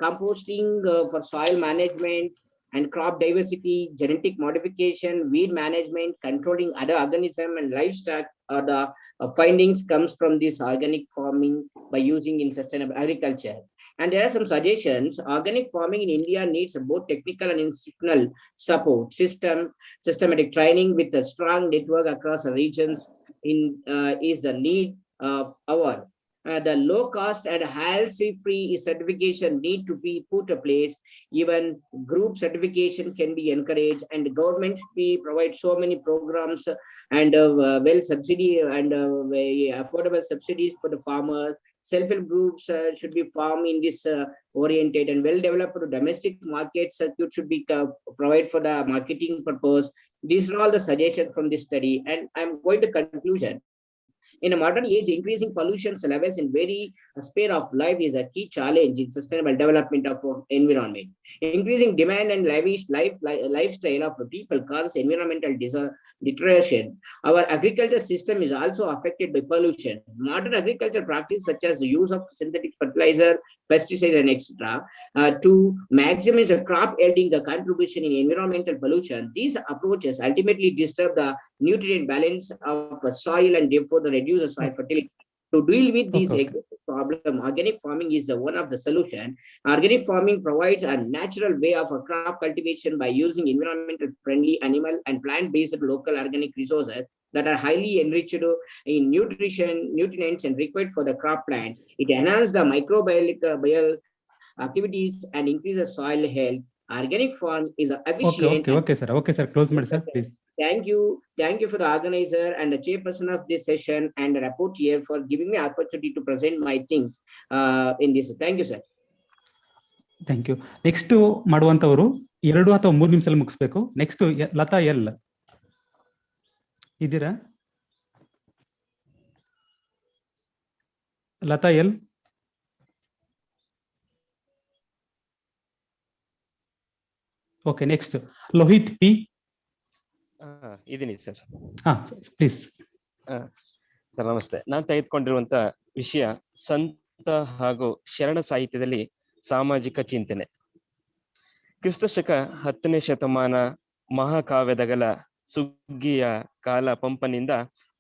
composting for soil management and crop diversity, genetic modification, weed management, controlling other organisms and livestock. The findings comes from this organic farming by using in sustainable agriculture. And there are some suggestions. Organic farming in India needs both technical and institutional support systematic training with a strong network across the regions is the need of our. The low cost and hassle-free certification need to be put in place. Even group certification can be encouraged, and the government should be provide so many programs and well subsidy and affordable subsidies for the farmers. Self-help groups should be formed in this oriented and well-developed domestic market circuit should be provided for the marketing purpose. These are all the suggestions from this study, and I'm going to conclusion. In a modern age, increasing pollution levels in very sphere of life is a key challenge in sustainable development of environment. Increasing demand and lavish lifestyle of people causes environmental deterioration. Our agriculture system is also affected by pollution. Modern agriculture practice such as the use of synthetic fertilizer, pesticides, and etc. To maximize the crop yielding the contribution in environmental pollution. These approaches ultimately disturb the nutrient balance of the soil and therefore the reduce the soil fertility. To deal with this problem, organic farming is one of the solution. Organic farming provides a natural way of a crop cultivation by using environmental friendly animal and plant-based local organic resources that are highly enriched in nutrients and required for the crop plants. It enhances the microbial activities and increases soil health. Organic farm is efficient. Okay, sir. Close ಮಾಡಿ sir, please. Thank you for the organizer and the chairperson of this session and the report here for giving me opportunity to present my things in this. Thank you, sir. Thank you. Next ಮಾಡುವಂತವರು 2 ಅಥವಾ 3 ನಿಮಿಷದಲ್ಲಿ ಮುಗಿಸ್ಬೇಕು. Next Latha L ಇದ್ದೀರಾ? Latha L. Okay, next Lohith P. ಇದೀನಿ sir. Please. Sir ನಮಸ್ತೆ. ನಾನು ತೆಗೆದುಕೊಂಡಿರುವಂತ ವಿಷಯ ಸಂತ ಹಾಗೂ ಶರಣ ಸಾಹಿತ್ಯದಲ್ಲಿ ಸಾಮಾಜಿಕ ಚಿಂತನೆ. ಕ್ರಿಸ್ತಶಕ 10ನೇ ಶತಮಾನ ಮಹಾಕಾವ್ಯದಗಲ ಸುಗ್ಗಿಯ ಕಾಲ ಪಂಪನಿಂದ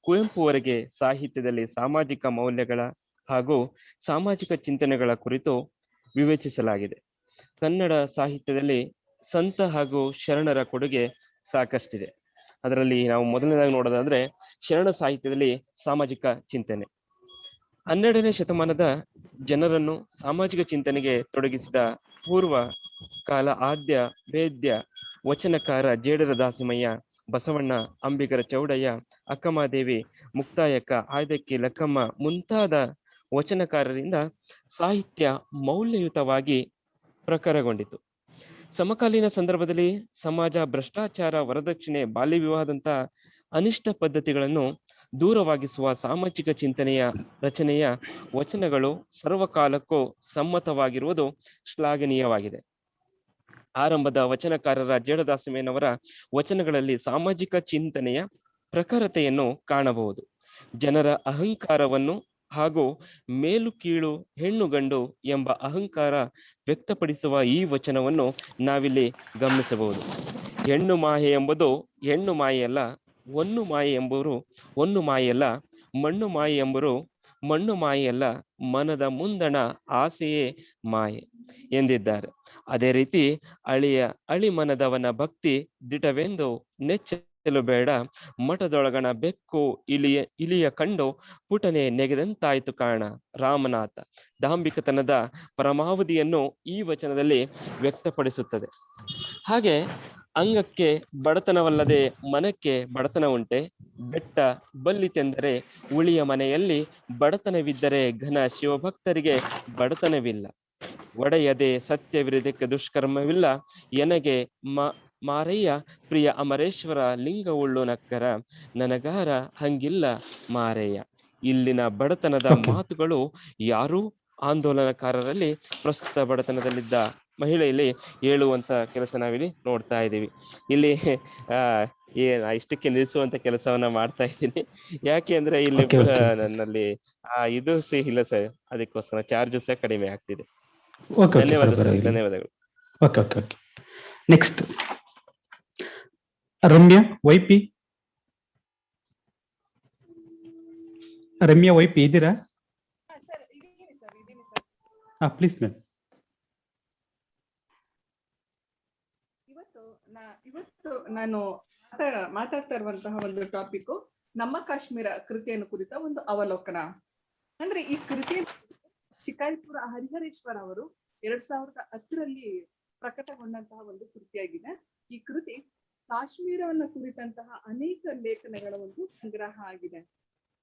ಕುವೆಂಪುವರೆಗೆ ಸಾಹಿತ್ಯದಲ್ಲಿ ಸಾಮಾಜಿಕ ಮೌಲ್ಯಗಳ ಹಾಗೂ ಸಾಮಾಜಿಕ ಚಿಂತನೆಗಳ ಕುರಿತು ವಿವೇಚಿಸಲಾಗಿದೆ. ಕನ್ನಡ ಸಾಹಿತ್ಯದಲ್ಲಿ ಸಂತ ಹಾಗೂ ಶರಣರ ಕೊಡುಗೆ ಸಾಕಷ್ಟಿದೆ. ಅದರಲ್ಲಿ ನಾವು ಮೊದಲನೇದಾಗಿ ನೋಡೋದಾದ್ರೆ ಶರಣ ಸಾಹಿತ್ಯದಲ್ಲಿ ಸಾಮಾಜಿಕ ಚಿಂತನೆ. 12ನೇ ಶತಮಾನದ ಜನರನ್ನು ಸಾಮಾಜಿಕ ಚಿಂತನೆಗೆ ತೊಡಗಿಸಿದ ಪೂರ್ವ ಕಾಲ ಆದ್ಯ ವೇದ್ಯ ವಚನಕಾರ ಜೇಡರ ದಾಸಿಮಯ್ಯ, ಬಸವಣ್ಣ, ಅಂಬಿಗರ ಚೌಡಯ್ಯ, ಅಕ್ಕಮಹಾದೇವಿ, ಮುಕ್ತಾಯಕ್ಕ, ಆಯ್ದಕ್ಕಿ, ಲಕ್ಕಮ್ಮ ಮುಂತಾದ ವಚನಕಾರರಿಂದ ಸಾಹಿತ್ಯ ಮೌಲ್ಯಯುತವಾಗಿ ಪ್ರಖರಗೊಂಡಿತು. ಸಮಕಾಲೀನ ಸಂದರ್ಭದಲ್ಲಿ ಸಮಾಜ ಭ್ರಷ್ಟಾಚಾರ, ವರದಕ್ಷಿಣೆ, ಬಾಲ್ಯ ವಿವಾಹದಂತ ಅನಿಷ್ಟ ಪದ್ಧತಿಗಳನ್ನು ದೂರವಾಗಿಸುವ ಸಾಮಾಜಿಕ ಚಿಂತನೆಯ ರಚನೆಯ ವಚನಗಳು ಸರ್ವಕಾಲಕ್ಕೂ ಸಮ್ಮತವಾಗಿರುವುದು ಶ್ಲಾಘನೀಯವಾಗಿದೆ. ಆರಂಭದ ವಚನಕಾರರ ಜೇಡದಾಸಿಮಯ್ಯನವರ ವಚನಗಳಲ್ಲಿ ಸಾಮಾಜಿಕ ಚಿಂತನೆಯ ಪ್ರಖರತೆಯನ್ನು ಕಾಣಬಹುದು. ಜನರ ಅಹಂಕಾರವನ್ನು ಹಾಗೂ ಮೇಲು ಕೀಳು ಹೆಣ್ಣು ಗಂಡು ಎಂಬ ಅಹಂಕಾರ ವ್ಯಕ್ತಪಡಿಸುವ ಈ ವಚನವನ್ನು ನಾವಿಲ್ಲಿ ಗಮನಿಸಬಹುದು. ಹೆಣ್ಣು ಮಾಯೆ ಎಂಬುದು ಹೆಣ್ಣು ಮಾಯೆಯಲ್ಲ, ಹೊನ್ನು ಮಾಯೆ ಎಂಬುವರು ಹೊನ್ನು ಮಾಯೆಯಲ್ಲ, ಮಣ್ಣು ಮಾಯೆ ಎಂಬರು ಮಣ್ಣು ಮಾಯೆಯಲ್ಲ, ಮನದ ಮುಂದಣ ಆಸೆಯೇ ಮಾಯೆ ಎಂದಿದ್ದಾರೆ. ಅದೇ ರೀತಿ ಅಳಿಮನದವನ ಭಕ್ತಿ ದಿಟವೆಂದು ನೆಚ್ಚಲು ಬೇಡ, ಮಠದೊಳಗಣ ಬೆಕ್ಕು ಇಲಿಯ ಕಂಡು ಪುಟನೆ ನೆಗೆದಂತಾಯ್ತು ಕಾಣ ರಾಮನಾಥ. ದಾಂಭಿಕತನದ ಪರಮಾವಧಿಯನ್ನು ಈ ವಚನದಲ್ಲಿ ವ್ಯಕ್ತಪಡಿಸುತ್ತದೆ. ಹಾಗೆ ಅಂಗಕ್ಕೆ ಬಡತನವಲ್ಲದೆ ಮನಕ್ಕೆ ಬಡತನ ಉಂಟೆ, ಬೆಟ್ಟ ಬಲ್ಲಿತೆಂದರೆ ಉಳಿಯ ಮನೆಯಲ್ಲಿ ಬಡತನವಿದ್ದರೆ ಘನ ಶಿವಭಕ್ತರಿಗೆ ಬಡತನವಿಲ್ಲ. ಒಡೆಯದೆ ಸತ್ಯವಿರದಕ್ಕೆ ದುಷ್ಕರ್ಮವಿಲ್ಲ, ಎನಗೆ ಮಾರಯ್ಯ ಪ್ರಿಯ ಅಮರೇಶ್ವರ ಲಿಂಗವುಳ್ಳು ನಕ್ಕರ ನನಗಾರ ಹಂಗಿಲ್ಲ ಮಾರಯ್ಯ. ಇಲ್ಲಿನ ಬಡತನದ ಮಾತುಗಳು ಯಾರೂ ಆಂದೋಲನಕಾರರಲ್ಲಿ ಪ್ರಸ್ತುತ ಬಡತನದಲ್ಲಿದ್ದ ಮಹಿಳೆಯಲ್ಲಿ ಹೇಳುವಂತ ಕೆಲಸ ನಾವಿಲ್ಲಿ ನೋಡ್ತಾ ಇದ್ದೀವಿ. ಇಲ್ಲಿ ಇಷ್ಟಕ್ಕೆ ನಿಲ್ಲಿಸುವಂತ ಕೆಲಸವನ್ನ ಮಾಡ್ತಾ ಇದ್ದೀನಿ. ಯಾಕೆ ಅಂದ್ರೆ ಇಲ್ಲಿ ನನ್ನಲ್ಲಿ ಇದು ಇಲ್ಲ ಸರ್, ಅದಕ್ಕೋಸ್ಕರ ಚಾರ್ಜಸ್ ಕಡಿಮೆ ಆಗ್ತಿದೆ. ಧನ್ಯವಾದ ಸರ್, ಧನ್ಯವಾದಗಳು. Okay. Next Ramya Y P. Ramya Y P ಇದ್ದೀರಾ? Please ma'am. ಇವತ್ತು ನಾನು ಮಾತಾಡ್ತಾ ಇರುವಂತಹ ಒಂದು ಟಾಪಿಕ್ ನಮ್ಮ ಕಾಶ್ಮೀರ ಕೃತಿಯನ್ನು ಕುರಿತ ಒಂದು ಅವಲೋಕನ. ಅಂದ್ರೆ ಈ ಕೃತಿ ಶಿಕಾರಿಪುರ ಹರಿಹರೇಶ್ವರ ಅವರು 2010ರಲ್ಲಿ ಪ್ರಕಟಗೊಂಡಂತಹ ಒಂದು ಕೃತಿಯಾಗಿದೆ. ಈ ಕೃತಿ ಕಾಶ್ಮೀರವನ್ನು ಕುರಿತಂತಹ ಅನೇಕ ಲೇಖನಗಳ ಒಂದು ಸಂಗ್ರಹ ಆಗಿದೆ.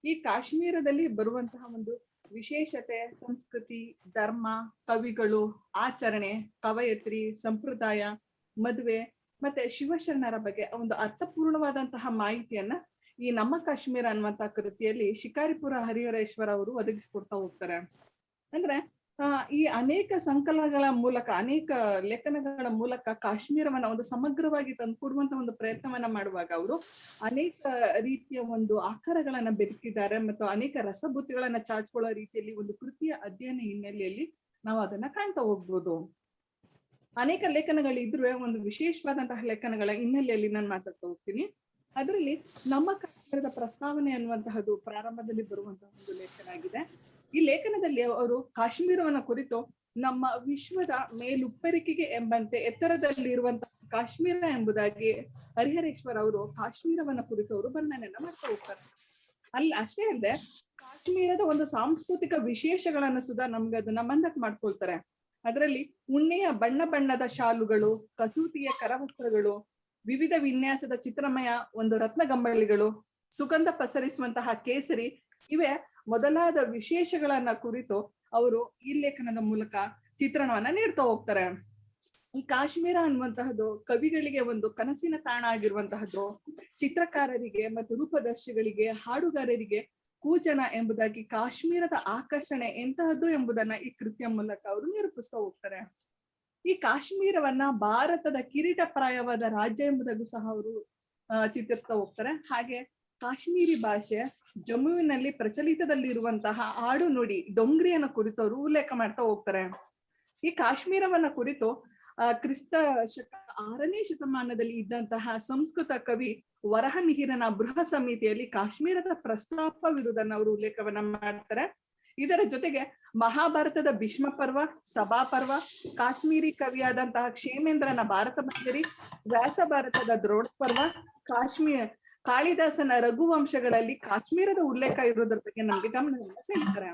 ಈ ಕಾಶ್ಮೀರದಲ್ಲಿ ಬರುವಂತಹ ಒಂದು ವಿಶೇಷತೆ, ಸಂಸ್ಕೃತಿ, ಧರ್ಮ, ಕವಿಗಳು, ಆಚರಣೆ, ಕವಯತ್ರಿ, ಸಂಪ್ರದಾಯ, ಮದುವೆ ಮತ್ತೆ ಶಿವಶರಣರ ಬಗ್ಗೆ ಒಂದು ಅರ್ಥಪೂರ್ಣವಾದಂತಹ ಮಾಹಿತಿಯನ್ನ ಈ ನಮ್ಮ ಕಾಶ್ಮೀರ ಅನ್ನುವಂತಹ ಕೃತಿಯಲ್ಲಿ ಶಿಕಾರಿಪುರ ಹರಿಹರೇಶ್ವರ ಅವರು ಒದಗಿಸ್ಕೊಡ್ತಾ ಹೋಗ್ತಾರೆ. ಅಂದ್ರೆ ಈ ಅನೇಕ ಸಂಕಲನಗಳ ಮೂಲಕ, ಅನೇಕ ಲೇಖನಗಳ ಮೂಲಕ ಕಾಶ್ಮೀರವನ್ನ ಒಂದು ಸಮಗ್ರವಾಗಿ ತಂದುಕೊಡುವಂತ ಒಂದು ಪ್ರಯತ್ನವನ್ನ ಮಾಡುವಾಗ ಅವರು ಅನೇಕ ರೀತಿಯ ಒಂದು ಆಕಾರಗಳನ್ನ ಬೆರೆತಿದ್ದಾರೆ ಮತ್ತು ಅನೇಕ ರಸಬುತ್ತಿಗಳನ್ನ ಚಾಚ್ಕೊಳ್ಳೋ ರೀತಿಯಲ್ಲಿ ಒಂದು ಕೃತಿಯ ಅಧ್ಯಯನ ಹಿನ್ನೆಲೆಯಲ್ಲಿ ನಾವು ಅದನ್ನ ಕಾಣ್ತಾ ಹೋಗ್ಬೋದು. ಅನೇಕ ಲೇಖನಗಳಿದ್ರೆ ಒಂದು ವಿಶೇಷವಾದಂತಹ ಲೇಖನಗಳ ಹಿನ್ನೆಲೆಯಲ್ಲಿ ನಾನು ಮಾತಾಡ್ತಾ ಹೋಗ್ತೀನಿ. ಅದರಲ್ಲಿ ನಮ್ಮ ಕಾಶ್ಮೀರದ ಪ್ರಸ್ತಾವನೆ ಅನ್ನುವಂತಹದ್ದು ಪ್ರಾರಂಭದಲ್ಲಿ ಬರುವಂತಹ ಒಂದು ಲೇಖನ ಆಗಿದೆ. ಈ ಲೇಖನದಲ್ಲಿ ಅವರು ಕಾಶ್ಮೀರವನ್ನ ಕುರಿತು ನಮ್ಮ ವಿಶ್ವದ ಮೇಲುಪ್ಪರಿಕೆಗೆ ಎಂಬಂತೆ ಎತ್ತರದಲ್ಲಿರುವಂತಹ ಕಾಶ್ಮೀರ ಎಂಬುದಾಗಿ ಹರಿಹರೇಶ್ವರ್ ಅವರು ಕಾಶ್ಮೀರವನ್ನ ಕುರಿತು ಅವರು ವರ್ಣನೆಯನ್ನ ಮಾಡ್ತಾ ಹೋಗ್ತಾರೆ. ಅಷ್ಟೇ ಅಲ್ಲದೆ ಕಾಶ್ಮೀರದ ಒಂದು ಸಾಂಸ್ಕೃತಿಕ ವಿಶೇಷಗಳನ್ನು ಸುಧಾ ನಮ್ಗೆ ಅದನ್ನ ಮಂದಕ್ ಮಾಡ್ಕೊಳ್ತಾರೆ. ಅದರಲ್ಲಿ ಉಣ್ಣೆಯ ಬಣ್ಣ ಬಣ್ಣದ ಶಾಲುಗಳು, ಕಸೂತಿಯ ಕರವಸ್ತ್ರಗಳು, ವಿವಿಧ ವಿನ್ಯಾಸದ ಚಿತ್ರಮಯ ಒಂದು ರತ್ನಗಂಬಳಿಗಳು, ಸುಗಂಧ ಪಸರಿಸುವಂತಹ ಕೇಸರಿ ಇವೇ ಮೊದಲಾದ ವಿಶೇಷಗಳನ್ನ ಕುರಿತು ಅವರು ಈ ಲೇಖನದ ಮೂಲಕ ಚಿತ್ರಣವನ್ನ ನೀಡ್ತಾ ಹೋಗ್ತಾರೆ. ಈ ಕಾಶ್ಮೀರ ಅನ್ನುವಂತಹದ್ದು ಕವಿಗಳಿಗೆ ಒಂದು ಕನಸಿನ ತಾಣ ಆಗಿರುವಂತಹದ್ದು, ಚಿತ್ರಕಾರರಿಗೆ ಮತ್ತು ರೂಪದರ್ಶಿಗಳಿಗೆ, ಹಾಡುಗಾರರಿಗೆ ಕೂಜನ ಎಂಬುದಾಗಿ ಕಾಶ್ಮೀರದ ಆಕರ್ಷಣೆ ಎಂತಹದ್ದು ಎಂಬುದನ್ನ ಈ ಕೃತಿಯ ಮೂಲಕ ಅವರು ನಿರೂಪಿಸ್ತಾ ಹೋಗ್ತಾರೆ. ಈ ಕಾಶ್ಮೀರವನ್ನ ಭಾರತದ ಕಿರೀಟಪ್ರಾಯವಾದ ರಾಜ್ಯ ಎಂಬುದಾಗೂ ಸಹ ಅವರು ಚಿತ್ರಿಸ್ತಾ ಹೋಗ್ತಾರೆ. ಹಾಗೆ ಕಾಶ್ಮೀರಿ ಭಾಷೆ, ಜಮ್ಮುವಿನಲ್ಲಿ ಪ್ರಚಲಿತದಲ್ಲಿರುವಂತಹ ಆಡು ನುಡಿ ಡೊಂಗ್ರಿಯನ್ನ ಕುರಿತು ಅವರು ಉಲ್ಲೇಖ ಮಾಡ್ತಾ ಹೋಗ್ತಾರೆ. ಈ ಕಾಶ್ಮೀರವನ್ನ ಕುರಿತು ಕ್ರಿಸ್ತ ಶಕ 6ನೇ ಶತಮಾನದಲ್ಲಿ ಇದ್ದಂತಹ ಸಂಸ್ಕೃತ ಕವಿ ವರಹಮಿಹಿರನ ಬೃಹ ಸಮಿತಿಯಲ್ಲಿ ಕಾಶ್ಮೀರದ ಪ್ರಸ್ತಾಪವಿರುವುದನ್ನು ಅವರು ಉಲ್ಲೇಖವನ್ನ ಮಾಡ್ತಾರೆ. ಇದರ ಜೊತೆಗೆ ಮಹಾಭಾರತದ ಭೀಷ್ಮ ಪರ್ವ, ಸಭಾ ಪರ್ವ, ಕಾಶ್ಮೀರಿ ಕವಿಯಾದಂತಹ ಕ್ಷೇಮೇಂದ್ರನ ಭಾರತ ಮಂಜರಿ, ವ್ಯಾಸ ಭಾರತದ ದ್ರೋಣ ಪರ್ವ, ಕಾಳಿದಾಸನ ರಘುವಂಶಗಳಲ್ಲಿ ಕಾಶ್ಮೀರದ ಉಲ್ಲೇಖ ಇರುವುದರ ಬಗ್ಗೆ ನಮ್ಗೆ ಗಮನವನ್ನು ಸೆಳೀತಾರೆ.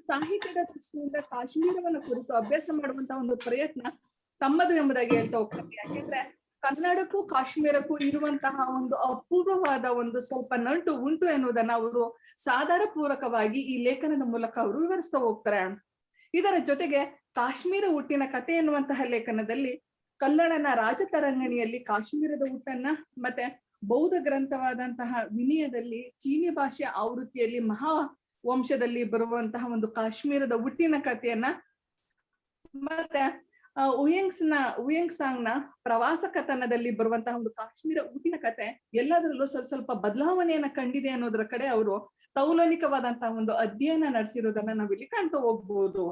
ಸಾಹಿತ್ಯದ ದೃಷ್ಟಿಯಿಂದ ಕಾಶ್ಮೀರವನ್ನ ಕುರಿತು ಅಭ್ಯಾಸ ಮಾಡುವಂತಹ ಒಂದು ಪ್ರಯತ್ನ ತಮ್ಮದು ಎಂಬುದಾಗಿ ಹೇಳ್ತಾ ಹೋಗ್ತಾರೆ. ಯಾಕೆಂದ್ರೆ ಕನ್ನಡಕ್ಕೂ ಕಾಶ್ಮೀರಕ್ಕೂ ಇರುವಂತಹ ಒಂದು ಅಪೂರ್ವವಾದ ಒಂದು ಸ್ವಲ್ಪ ನಂಟು ಉಂಟು ಎನ್ನುವುದನ್ನ ಅವರು ಸಾಧಾರ ಪೂರ್ವಕವಾಗಿ ಈ ಲೇಖನದ ಮೂಲಕ ಅವರು ವಿವರಿಸ್ತಾ ಹೋಗ್ತಾರೆ. ಇದರ ಜೊತೆಗೆ ಕಾಶ್ಮೀರ ಹುಟ್ಟಿನ ಕಥೆ ಎನ್ನುವಂತಹ ಲೇಖನದಲ್ಲಿ ಕನ್ನಡನ ರಾಜತರಂಗಣಿಯಲ್ಲಿ ಕಾಶ್ಮೀರದ ಹುಟ್ಟನ್ನ, ಮತ್ತೆ ಬೌದ್ಧ ಗ್ರಂಥವಾದಂತಹ ವಿನಯದಲ್ಲಿ ಚೀನಿ ಭಾಷೆ ಆವೃತ್ತಿಯಲ್ಲಿ ಮಹಾ ವಂಶದಲ್ಲಿ ಬರುವಂತಹ ಒಂದು ಕಾಶ್ಮೀರದ ಹುಟ್ಟಿನ ಕಥೆಯನ್ನ, ಮತ್ತೆ ಉಯೆಂಗ್ಸಾಂಗ್ನ ಪ್ರವಾಸ ಕಥನದಲ್ಲಿ ಬರುವಂತಹ ಒಂದು ಕಾಶ್ಮೀರ ಹುಟ್ಟಿನ ಕಥೆ ಎಲ್ಲದರಲ್ಲೂ ಸ್ವಲ್ಪ ಬದಲಾವಣೆಯನ್ನ ಕಂಡಿದೆ ಅನ್ನೋದ್ರ ಕಡೆ ಅವರು ತೌಲನಿಕವಾದಂತಹ ಒಂದು ಅಧ್ಯಯನ ನಡೆಸಿರೋದನ್ನ ನಾವಿಲ್ಲಿ ಕಾಣ್ತಾ ಹೋಗ್ಬೋದು.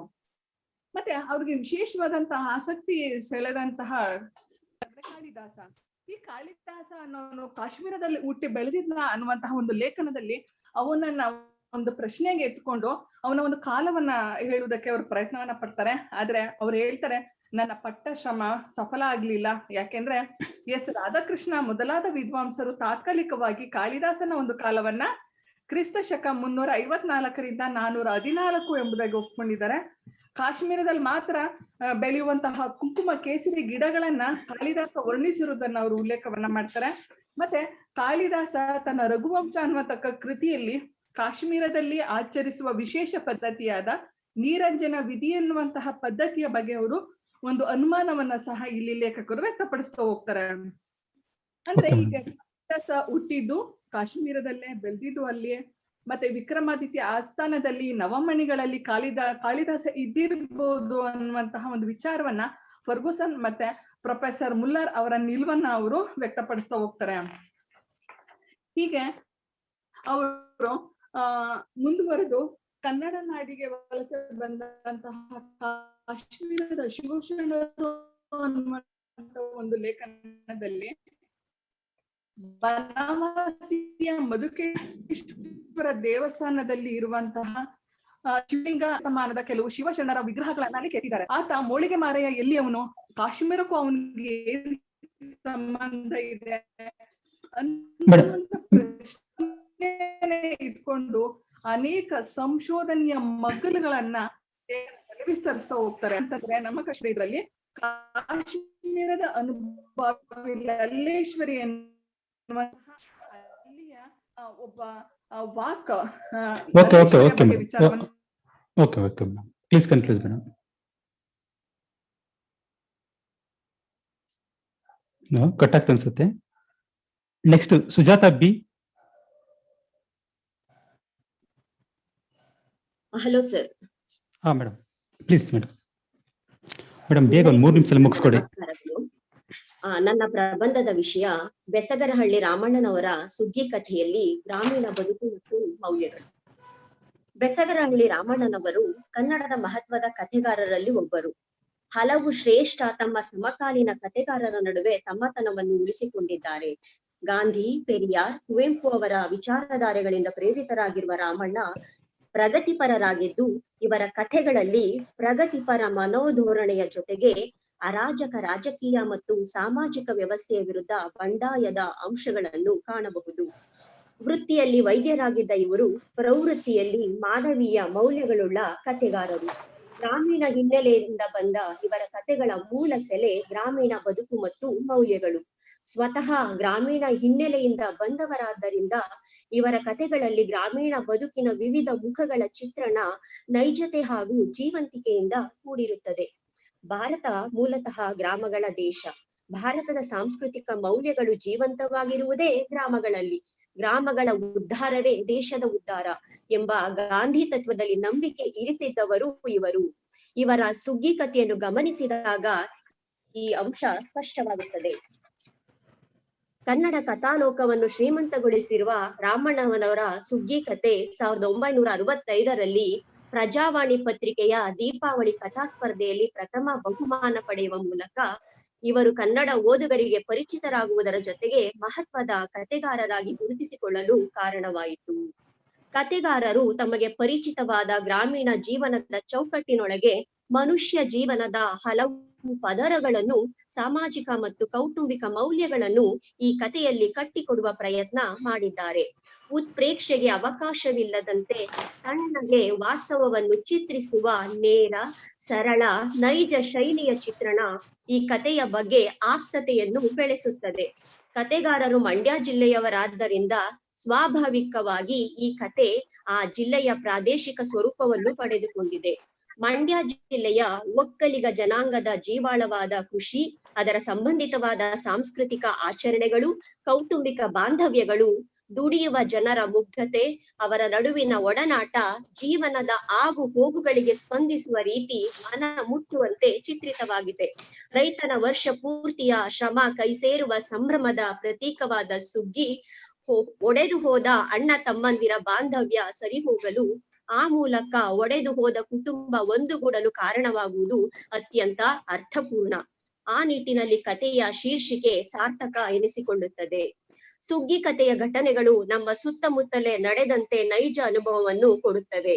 ಮತ್ತೆ ಅವ್ರಿಗೆ ವಿಶೇಷವಾದಂತಹ ಆಸಕ್ತಿ ಸೆಳೆದಂತಹ ಕಾಳಿದಾಸ, ಈ ಕಾಳಿದಾಸ ಅನ್ನೋನು ಕಾಶ್ಮೀರದಲ್ಲಿ ಹುಟ್ಟಿ ಬೆಳೆದಿದ್ನ ಅನ್ನುವಂತಹ ಒಂದು ಲೇಖನದಲ್ಲಿ ಅವನನ್ನ ಒಂದು ಪ್ರಶ್ನೆಗೆ ಎತ್ಕೊಂಡು ಅವನ ಒಂದು ಕಾಲವನ್ನ ಹೇಳುವುದಕ್ಕೆ ಅವರು ಪ್ರಯತ್ನವನ್ನ ಪಡ್ತಾರೆ. ಆದ್ರೆ ಅವ್ರು ಹೇಳ್ತಾರೆ, ನನ್ನ ಪಟ್ಟ ಶ್ರಮ ಸಫಲ ಆಗ್ಲಿಲ್ಲ. ಯಾಕೆಂದ್ರೆ ರಾಧಾಕೃಷ್ಣ ಮೊದಲಾದ ವಿದ್ವಾಂಸರು ತಾತ್ಕಾಲಿಕವಾಗಿ ಕಾಳಿದಾಸನ ಒಂದು ಕಾಲವನ್ನ ಕ್ರಿಸ್ತ ಶಕ 354ರಿಂದ 414 ಎಂಬುದಾಗಿ ಒಪ್ಕೊಂಡಿದ್ದಾರೆ. ಕಾಶ್ಮೀರದಲ್ಲಿ ಮಾತ್ರ ಬೆಳೆಯುವಂತಹ ಕುಂಕುಮ ಕೇಸರಿ ಗಿಡಗಳನ್ನ ಕಾಳಿದಾಸ ವರ್ಣಿಸಿರುವುದನ್ನ ಅವರು ಉಲ್ಲೇಖವನ್ನ ಮಾಡ್ತಾರೆ. ಮತ್ತೆ ಕಾಳಿದಾಸ ತನ್ನ ರಘುವಂಶ ಅನ್ನುವಂತ ಕೃತಿಯಲ್ಲಿ ಕಾಶ್ಮೀರದಲ್ಲಿ ಆಚರಿಸುವ ವಿಶೇಷ ಪದ್ಧತಿಯಾದ ನೀರಂಜನ ವಿಧಿ ಎನ್ನುವಂತಹ ಪದ್ಧತಿಯ ಬಗ್ಗೆ ಅವರು ಒಂದು ಅನುಮಾನವನ್ನ ಸಹ ಇಲ್ಲಿ ಲೇಖಕರು ವ್ಯಕ್ತಪಡಿಸ್ತಾ ಹೋಗ್ತಾರೆ. ಅಂದ್ರೆ ಈಗ ಕಾಳಿದಾಸ ಹುಟ್ಟಿದ್ದು ಕಾಶ್ಮೀರದಲ್ಲೇ, ಬೆಳೆದಿದ್ದು ಅಲ್ಲಿಯೇ, ಮತ್ತೆ ವಿಕ್ರಮಾದಿತ್ಯ ಆಸ್ಥಾನದಲ್ಲಿ ನವಮಣಿಗಳಲ್ಲಿ ಕಾಳಿದಾಸ ಇದ್ದಿರ್ಬೋದು ಅನ್ನುವಂತಹ ಒಂದು ವಿಚಾರವನ್ನ ಫರ್ಗೂಸನ್ ಮತ್ತೆ ಪ್ರೊಫೆಸರ್ ಮುಲ್ಲರ್ ಅವರ ನಿಲುವನ್ನ ಅವರು ವ್ಯಕ್ತಪಡಿಸ್ತಾ ಹೋಗ್ತಾರೆ. ಹೀಗೆ ಅವರು ಮುಂದುವರೆದು ಕನ್ನಡ ನಾಡಿಗೆ ವಲಸೆ ಬಂದಂತಹ ಕಾಶ್ಮೀರದ ಶಿವಶರಣರು ಅನ್ನುವಂತ ಒಂದು ಲೇಖನದಲ್ಲಿ ಬನವಾಸಿಯ ಮಧುಕೇಶ್ವರ ದೇವಸ್ಥಾನದಲ್ಲಿ ಇರುವಂತಹ ಶಿವಲಿಂಗ ಸಮಾನದ ಕೆಲವು ಶಿವಶರಣರ ವಿಗ್ರಹಗಳನ್ನ ಅಲ್ಲಿ ಕೆತ್ತಿದ್ದಾರೆ. ಆತ ಮೋಳಿಗೆ ಮಾರಯ್ಯ ಎಲ್ಲಿ ಅವನು, ಕಾಶ್ಮೀರಕ್ಕೂ ಅವನಿಗೆ ಸಂಬಂಧ ಇದೆ ಅನ್ನುವಂತ ಪ್ರಶ್ನೆ ಇಟ್ಕೊಂಡು ಅನೇಕ ಸಂಶೋಧನೆಯ ಮಗ್ಗಲುಗಳನ್ನ ವಿಸ್ತರಿಸ್ತಾ ಹೋಗ್ತಾರೆ. ಅಂತಂದ್ರೆ ನಮ್ಮ ಕಾಶ್ಮೀರದಲ್ಲಿ ಕಾಶ್ಮೀರದ ಅನುಭವ ಅಲ್ಲೇಶ್ವರಿ ಇಲ್ಲಿಯ ಒಬ್ಬ ವಾಕ್ ವಿಚಾರವನ್ನು ಪ್ಲೀಸ್ ಕನ್ಕ್ಲೂಸ್ ಮೇಡಮ್. ಕಟ್ ಆಗ್ತಾ ಅನ್ಸುತ್ತೆ. Next Sujatha B. Hello sir. ಹಾ ಮೇಡಮ್, ಪ್ಲೀಸ್ ಮೇಡಮ್. ಮೇಡಮ್ ಬೇಗ ಒಂದು 3 ನಿಮಿಷ ಮುಗಿಸ್ಕೊಡಿ. ನನ್ನ ಪ್ರಬಂಧದ ವಿಷಯ ಬೆಸಗರಹಳ್ಳಿ ರಾಮಣ್ಣನವರ ಸುಗ್ಗಿ ಕಥೆಯಲ್ಲಿ ಗ್ರಾಮೀಣ ಬದುಕು ಮತ್ತು ಮೌಲ್ಯಗಳು. ಬೆಸಗರಹಳ್ಳಿ ರಾಮಣ್ಣನವರು ಕನ್ನಡದ ಮಹತ್ವದ ಕಥೆಗಾರರಲ್ಲಿ ಒಬ್ಬರು. ಹಲವು ಶ್ರೇಷ್ಠ ತಮ್ಮ ಸಮಕಾಲೀನ ಕಥೆಗಾರರ ನಡುವೆ ತಮ್ಮತನವನ್ನು ಉಳಿಸಿಕೊಂಡಿದ್ದಾರೆ. ಗಾಂಧಿ, ಪೆರಿಯಾರ್, ಕುವೆಂಪು ಅವರ ವಿಚಾರಧಾರೆಗಳಿಂದ ಪ್ರೇರಿತರಾಗಿರುವ ರಾಮಣ್ಣ ಪ್ರಗತಿಪರರಾಗಿದ್ದು ಇವರ ಕಥೆಗಳಲ್ಲಿ ಪ್ರಗತಿಪರ ಮನೋಧೋರಣೆಯ ಜೊತೆಗೆ ಅರಾಜಕ ರಾಜಕೀಯ ಮತ್ತು ಸಾಮಾಜಿಕ ವ್ಯವಸ್ಥೆಯ ವಿರುದ್ಧ ಬಂಡಾಯದ ಅಂಶಗಳನ್ನು ಕಾಣಬಹುದು. ವೃತ್ತಿಯಲ್ಲಿ ವೈದ್ಯರಾಗಿದ್ದ ಇವರು ಪ್ರವೃತ್ತಿಯಲ್ಲಿ ಮಾನವೀಯ ಮೌಲ್ಯಗಳುಳ್ಳ ಕಥೆಗಾರರು. ಗ್ರಾಮೀಣ ಹಿನ್ನೆಲೆಯಿಂದ ಬಂದ ಇವರ ಕಥೆಗಳ ಮೂಲ ಸೆಲೆ ಗ್ರಾಮೀಣ ಬದುಕು ಮತ್ತು ಮೌಲ್ಯಗಳು. ಸ್ವತಃ ಗ್ರಾಮೀಣ ಹಿನ್ನೆಲೆಯಿಂದ ಬಂದವರಾದ್ದರಿಂದ ಇವರ ಕಥೆಗಳಲ್ಲಿ ಗ್ರಾಮೀಣ ಬದುಕಿನ ವಿವಿಧ ಮುಖಗಳ ಚಿತ್ರಣ ನೈಜತೆ ಹಾಗೂ ಜೀವಂತಿಕೆಯಿಂದ ಕೂಡಿರುತ್ತದೆ. ಭಾರತ ಮೂಲತಃ ಗ್ರಾಮಗಳ ದೇಶ. ಭಾರತದ ಸಾಂಸ್ಕೃತಿಕ ಮೌಲ್ಯಗಳು ಜೀವಂತವಾಗಿರುವುದೇ ಗ್ರಾಮಗಳಲ್ಲಿ. ಗ್ರಾಮಗಳ ಉದ್ಧಾರವೇ ದೇಶದ ಉದ್ಧಾರ ಎಂಬ ಗಾಂಧಿ ತತ್ವದಲ್ಲಿ ನಂಬಿಕೆ ಇರಿಸಿದ್ದವರು ಇವರು. ಇವರ ಸುಗ್ಗಿ ಕಥೆಯನ್ನು ಗಮನಿಸಿದಾಗ ಈ ಅಂಶ ಸ್ಪಷ್ಟವಾಗುತ್ತದೆ. ಕನ್ನಡ ಕಥಾಲೋಕವನ್ನು ಶ್ರೀಮಂತಗೊಳಿಸಿರುವ ರಾಮಣ್ಣನವರ ಸುಗ್ಗಿ ಕಥೆ 1965ರಲ್ಲಿ ಪ್ರಜಾವಾಣಿ ಪತ್ರಿಕೆಯ ದೀಪಾವಳಿ ಕಥಾ ಸ್ಪರ್ಧೆಯಲ್ಲಿ ಪ್ರಥಮ ಬಹುಮಾನ ಪಡೆಯುವ ಮೂಲಕ ಇವರು ಕನ್ನಡ ಓದುಗರಿಗೆ ಪರಿಚಿತರಾಗುವುದರ ಜೊತೆಗೆ ಮಹತ್ವದ ಕಥೆಗಾರರಾಗಿ ಗುರುತಿಸಿಕೊಳ್ಳಲು ಕಾರಣವಾಯಿತು. ಕಥೆಗಾರರು ತಮಗೆ ಪರಿಚಿತವಾದ ಗ್ರಾಮೀಣ ಜೀವನದ ಚೌಕಟ್ಟಿನೊಳಗೆ ಮನುಷ್ಯ ಜೀವನದ ಹಲವು ಪದರಗಳನ್ನು, ಸಾಮಾಜಿಕ ಮತ್ತು ಕೌಟುಂಬಿಕ ಮೌಲ್ಯಗಳನ್ನು ಈ ಕಥೆಯಲ್ಲಿ ಕಟ್ಟಿಕೊಡುವ ಪ್ರಯತ್ನ ಮಾಡಿದ್ದಾರೆ. ಉತ್ಪ್ರೇಕ್ಷೆಗೆ ಅವಕಾಶವಿಲ್ಲದಂತೆ ತಣ್ಣಗೆ ವಾಸ್ತವವನ್ನು ಚಿತ್ರಿಸುವ ನೇರ, ಸರಳ, ನೈಜ ಶೈಲಿಯ ಚಿತ್ರಣ ಈ ಕಥೆಯ ಬಗ್ಗೆ ಆಪ್ತತೆಯನ್ನು ಬೆಳೆಸುತ್ತದೆ. ಕಥೆಗಾರರು ಮಂಡ್ಯ ಜಿಲ್ಲೆಯವರಾದ್ದರಿಂದ ಸ್ವಾಭಾವಿಕವಾಗಿ ಈ ಕಥೆ ಆ ಜಿಲ್ಲೆಯ ಪ್ರಾದೇಶಿಕ ಸ್ವರೂಪವನ್ನು ಪಡೆದುಕೊಂಡಿದೆ. ಮಂಡ್ಯ ಜಿಲ್ಲೆಯ ಒಕ್ಕಲಿಗ ಜನಾಂಗದ ಜೀವಾಳವಾದ ಕೃಷಿ, ಅದರ ಸಂಬಂಧಿತವಾದ ಸಾಂಸ್ಕೃತಿಕ ಆಚರಣೆಗಳು, ಕೌಟುಂಬಿಕ ಬಾಂಧವ್ಯಗಳು, ದುಡಿಯುವ ಜನರ ಮುಗ್ಧತೆ, ಅವರ ನಡುವಿನ ಒಡನಾಟ, ಜೀವನದ ಆಗು ಹೋಗುಗಳಿಗೆ ಸ್ಪಂದಿಸುವ ರೀತಿ ಮನ ಮುಟ್ಟುವಂತೆ ಚಿತ್ರಿತವಾಗಿದೆ. ರೈತನ ವರ್ಷ ಪೂರ್ತಿಯ ಶ್ರಮ ಕೈಸೇರುವ ಸಂಭ್ರಮದ ಪ್ರತೀಕವಾದ ಸುಗ್ಗಿ, ಒಡೆದು ಹೋದ ಅಣ್ಣ ತಮ್ಮಂದಿರ ಬಾಂಧವ್ಯ ಸರಿಹೋಗಲು, ಆ ಮೂಲಕ ಒಡೆದು ಹೋದ ಕುಟುಂಬ ಒಂದುಗೂಡಲು ಕಾರಣವಾಗುವುದು ಅತ್ಯಂತ ಅರ್ಥಪೂರ್ಣ. ಆ ನಿಟ್ಟಿನಲ್ಲಿ ಕಥೆಯ ಶೀರ್ಷಿಕೆ ಸಾರ್ಥಕ ಎನಿಸಿಕೊಳ್ಳುತ್ತದೆ. ಸುಗ್ಗಿ ಕಥೆಯ ಘಟನೆಗಳು ನಮ್ಮ ಸುತ್ತಮುತ್ತಲೇ ನಡೆದಂತೆ ನೈಜ ಅನುಭವವನ್ನು ಕೊಡುತ್ತವೆ.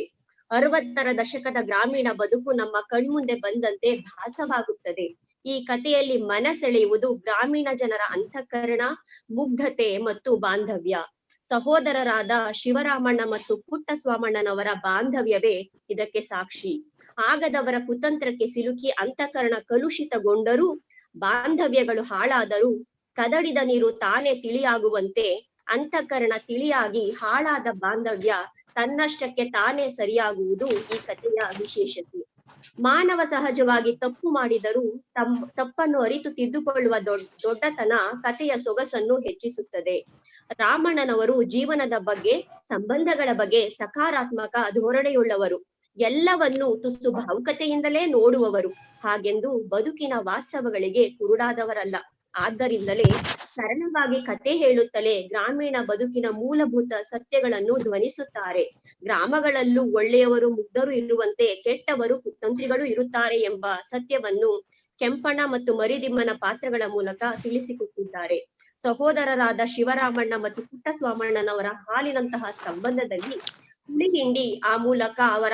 60ರ ದಶಕದ ಗ್ರಾಮೀಣ ಬದುಕು ನಮ್ಮ ಕಣ್ಮುಂದೆ ಬಂದಂತೆ ಭಾಸವಾಗುತ್ತದೆ. ಈ ಕಥೆಯಲ್ಲಿ ಮನಸೆಳೆಯುವುದು ಗ್ರಾಮೀಣ ಜನರ ಅಂತಃಕರಣ, ಮುಗ್ಧತೆ ಮತ್ತು ಬಾಂಧವ್ಯ. ಸಹೋದರರಾದ ಶಿವರಾಮಣ್ಣ ಮತ್ತು ಪುಟ್ಟಸ್ವಾಮಣ್ಣನವರ ಬಾಂಧವ್ಯವೇ ಇದಕ್ಕೆ ಸಾಕ್ಷಿ. ಆಗದವರ ಕುತಂತ್ರಕ್ಕೆ ಸಿಲುಕಿ ಅಂತಃಕರಣ ಕಲುಷಿತಗೊಂಡರೂ, ಬಾಂಧವ್ಯಗಳು ಹಾಳಾದರೂ ಕದಡಿದ ನೀರು ತಾನೇ ತಿಳಿಯಾಗುವಂತೆ ಅಂತಃಕರಣ ತಿಳಿಯಾಗಿ ಹಾಳಾದ ಬಾಂಧವ್ಯ ತನ್ನಷ್ಟಕ್ಕೆ ತಾನೇ ಸರಿಯಾಗುವುದು ಈ ಕಥೆಯ ವಿಶೇಷತೆ. ಮಾನವ ಸಹಜವಾಗಿ ತಪ್ಪು ಮಾಡಿದರೂ ತಪ್ಪನ್ನು ಅರಿತು ತಿದ್ದುಕೊಳ್ಳುವ ದೊಡ್ಡತನ ಕಥೆಯ ಸೊಗಸನ್ನು ಹೆಚ್ಚಿಸುತ್ತದೆ. ರಾಮಣ್ಣನವರು ಜೀವನದ ಬಗ್ಗೆ, ಸಂಬಂಧಗಳ ಬಗ್ಗೆ ಸಕಾರಾತ್ಮಕ ಧೋರಣೆಯುಳ್ಳವರು. ಎಲ್ಲವನ್ನೂ ತುಸು ಭಾವುಕತೆಯಿಂದಲೇ ನೋಡುವವರು. ಹಾಗೆಂದು ಬದುಕಿನ ವಾಸ್ತವಗಳಿಗೆ ಕುರುಡಾದವರಲ್ಲ. ಆದ್ದರಿಂದಲೇ ಸರಳವಾಗಿ ಕಥೆ ಹೇಳುತ್ತಲೇ ಗ್ರಾಮೀಣ ಬದುಕಿನ ಮೂಲಭೂತ ಸತ್ಯಗಳನ್ನು ಧ್ವನಿಸುತ್ತಾರೆ. ಗ್ರಾಮಗಳಲ್ಲೂ ಒಳ್ಳೆಯವರು ಮುಗ್ಧರು ಇರುವಂತೆ ಕೆಟ್ಟವರು ಕುತಂತ್ರಿಗಳು ಇರುತ್ತಾರೆ ಎಂಬ ಸತ್ಯವನ್ನು ಕೆಂಪಣ್ಣ ಮತ್ತು ಮರಿದಿಮ್ಮನ ಪಾತ್ರಗಳ ಮೂಲಕ ತಿಳಿಸಿಕೊಟ್ಟಿದ್ದಾರೆ. ಸಹೋದರರಾದ ಶಿವರಾಮಣ್ಣ ಮತ್ತು ಪುಟ್ಟಸ್ವಾಮಣ್ಣನವರ ಹಾಲಿನಂತಹ ಸಂಬಂಧದಲ್ಲಿ ಹುಳಿ ಹಿಂಡಿ ಆ ಮೂಲಕ ಅವರ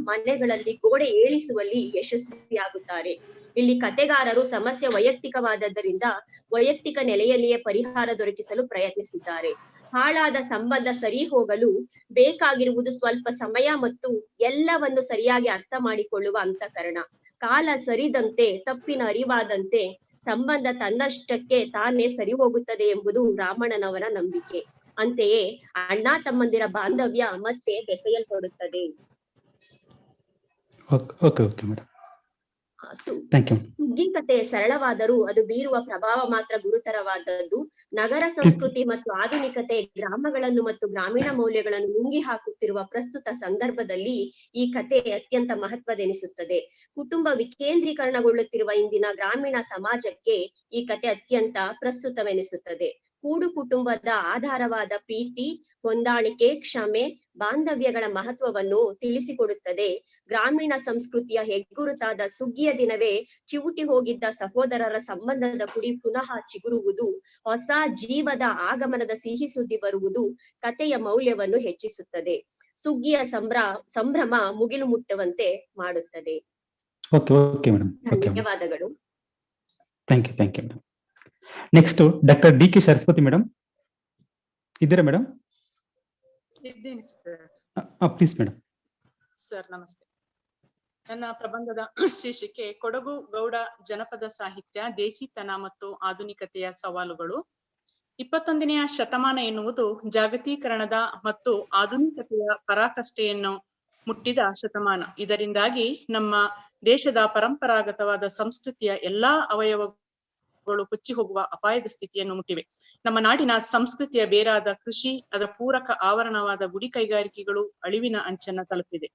ಮನೆಗಳಲ್ಲಿ ಗೋಡೆ ಏಳಿಸುವಲ್ಲಿ ಯಶಸ್ವಿಯಾಗುತ್ತಾರೆ. ಇಲ್ಲಿ ಕಥೆಗಾರರು ಸಮಸ್ಯೆ ವೈಯಕ್ತಿಕವಾದದ್ದರಿಂದ ವೈಯಕ್ತಿಕ ನೆಲೆಯಲ್ಲಿಯೇ ಪರಿಹಾರ ದೊರಕಿಸಲು ಪ್ರಯತ್ನಿಸಿದ್ದಾರೆ. ಹಾಳಾದ ಸಂಬಂಧ ಸರಿ ಹೋಗಲು ಬೇಕಾಗಿರುವುದು ಸ್ವಲ್ಪ ಸಮಯ ಮತ್ತು ಎಲ್ಲವನ್ನು ಸರಿಯಾಗಿ ಅರ್ಥ ಮಾಡಿಕೊಳ್ಳುವ ಅಂತಃಕರಣ. ಕಾಲ ಸರಿದಂತೆ, ತಪ್ಪಿನ ಅರಿವಾದಂತೆ ಸಂಬಂಧ ತನ್ನಷ್ಟಕ್ಕೆ ತಾನೇ ಸರಿ ಹೋಗುತ್ತದೆ ಎಂಬುದು ರಾಮಣ್ಣನವರ ನಂಬಿಕೆ. ಅಂತೆಯೇ ಅಣ್ಣ ತಮ್ಮಂದಿರ ಬಾಂಧವ್ಯ ಮತ್ತೆ ಬೆಸೆಯಲ್ಪಡುತ್ತದೆ. ಸುಗ್ಗಿ ಕಥೆ ಸರಳವಾದರೂ ಅದು ಬೀರುವ ಪ್ರಭಾವ ಮಾತ್ರ ಗುರುತರವಾದದ್ದು. ನಗರ ಸಂಸ್ಕೃತಿ ಮತ್ತು ಆಧುನಿಕತೆ ಗ್ರಾಮಗಳನ್ನು ಮತ್ತು ಗ್ರಾಮೀಣ ಮೌಲ್ಯಗಳನ್ನು ನುಂಗಿ ಹಾಕುತ್ತಿರುವ ಪ್ರಸ್ತುತ ಸಂದರ್ಭದಲ್ಲಿ ಈ ಕಥೆ ಅತ್ಯಂತ ಮಹತ್ವದೆನಿಸುತ್ತದೆ. ಕುಟುಂಬ ವಿಕೇಂದ್ರೀಕರಣಗೊಳ್ಳುತ್ತಿರುವ ಇಂದಿನ ಗ್ರಾಮೀಣ ಸಮಾಜಕ್ಕೆ ಈ ಕಥೆ ಅತ್ಯಂತ ಪ್ರಸ್ತುತವೆನಿಸುತ್ತದೆ. ಕೂಡು ಕುಟುಂಬದ ಆಧಾರವಾದ ಪ್ರೀತಿ, ಹೊಂದಾಣಿಕೆ, ಕ್ಷಮೆ, ಬಾಂಧವ್ಯಗಳ ಮಹತ್ವವನ್ನು ತಿಳಿಸಿಕೊಡುತ್ತದೆ. ಗ್ರಾಮೀಣ ಸಂಸ್ಕೃತಿಯ ಹೆಗ್ಗುರುತಾದ ಸುಗ್ಗಿಯ ದಿನವೇ ಚಿವುಟಿ ಹೋಗಿದ್ದ ಸಹೋದರರ ಸಂಬಂಧದ ಕುಡಿ ಪುನಃ ಚಿಗುರುವುದು, ಹೊಸ ಜೀವದ ಆಗಮನದ ಸಿಹಿ ಸುದ್ದಿ ಬರುವುದು ಕಥೆಯ ಮೌಲ್ಯವನ್ನು ಹೆಚ್ಚಿಸುತ್ತದೆ. ಸುಗ್ಗಿಯ ಸಂಭ್ರಮ ಮುಗಿಲು ಮುಟ್ಟುವಂತೆ ಮಾಡುತ್ತದೆ. Okay madam. ಧನ್ಯವಾದಗಳು. Thank you madam. Next doctor D K Saraswathi madam ಇದ್ದೀರಾ ಮೇಡಮ್? ಇದ್ದೀನಿ ಸರ್. Please madam. ಸರ್ ನಮಸ್ತೆ. ನನ್ನ ಪ್ರಬಂಧದ ಶೀರ್ಷಿಕೆ ಕೊಡಗು ಗೌಡ ಜನಪದ ಸಾಹಿತ್ಯ, ದೇಸಿತನ ಮತ್ತು ಆಧುನಿಕತೆಯ ಸವಾಲುಗಳು. 21ನೇ ಶತಮಾನ ಎನ್ನುವುದು ಜಾಗತೀಕರಣದ ಮತ್ತು ಆಧುನಿಕತೆಯ ಪರಾಕಾಷ್ಠೆಯನ್ನು ಮುಟ್ಟಿದ ಶತಮಾನ. ಇದರಿಂದಾಗಿ ನಮ್ಮ ದೇಶದ ಪರಂಪರಾಗತವಾದ ಸಂಸ್ಕೃತಿಯ ಎಲ್ಲಾ ಅವಯವಗಳು ಕೊಚ್ಚಿ ಹೋಗುವ ಅಪಾಯದ ಸ್ಥಿತಿಯನ್ನು ಮುಟ್ಟಿವೆ. ನಮ್ಮ ನಾಡಿನ ಸಂಸ್ಕೃತಿಯ ಬೇರಾದ ಕೃಷಿ, ಅದರ ಪೂರಕ ಆವರಣವಾದ ಗುಡಿ ಕೈಗಾರಿಕೆಗಳು ಅಳಿವಿನ ಅಂಚನ್ನ ತಲುಪಿದೆ.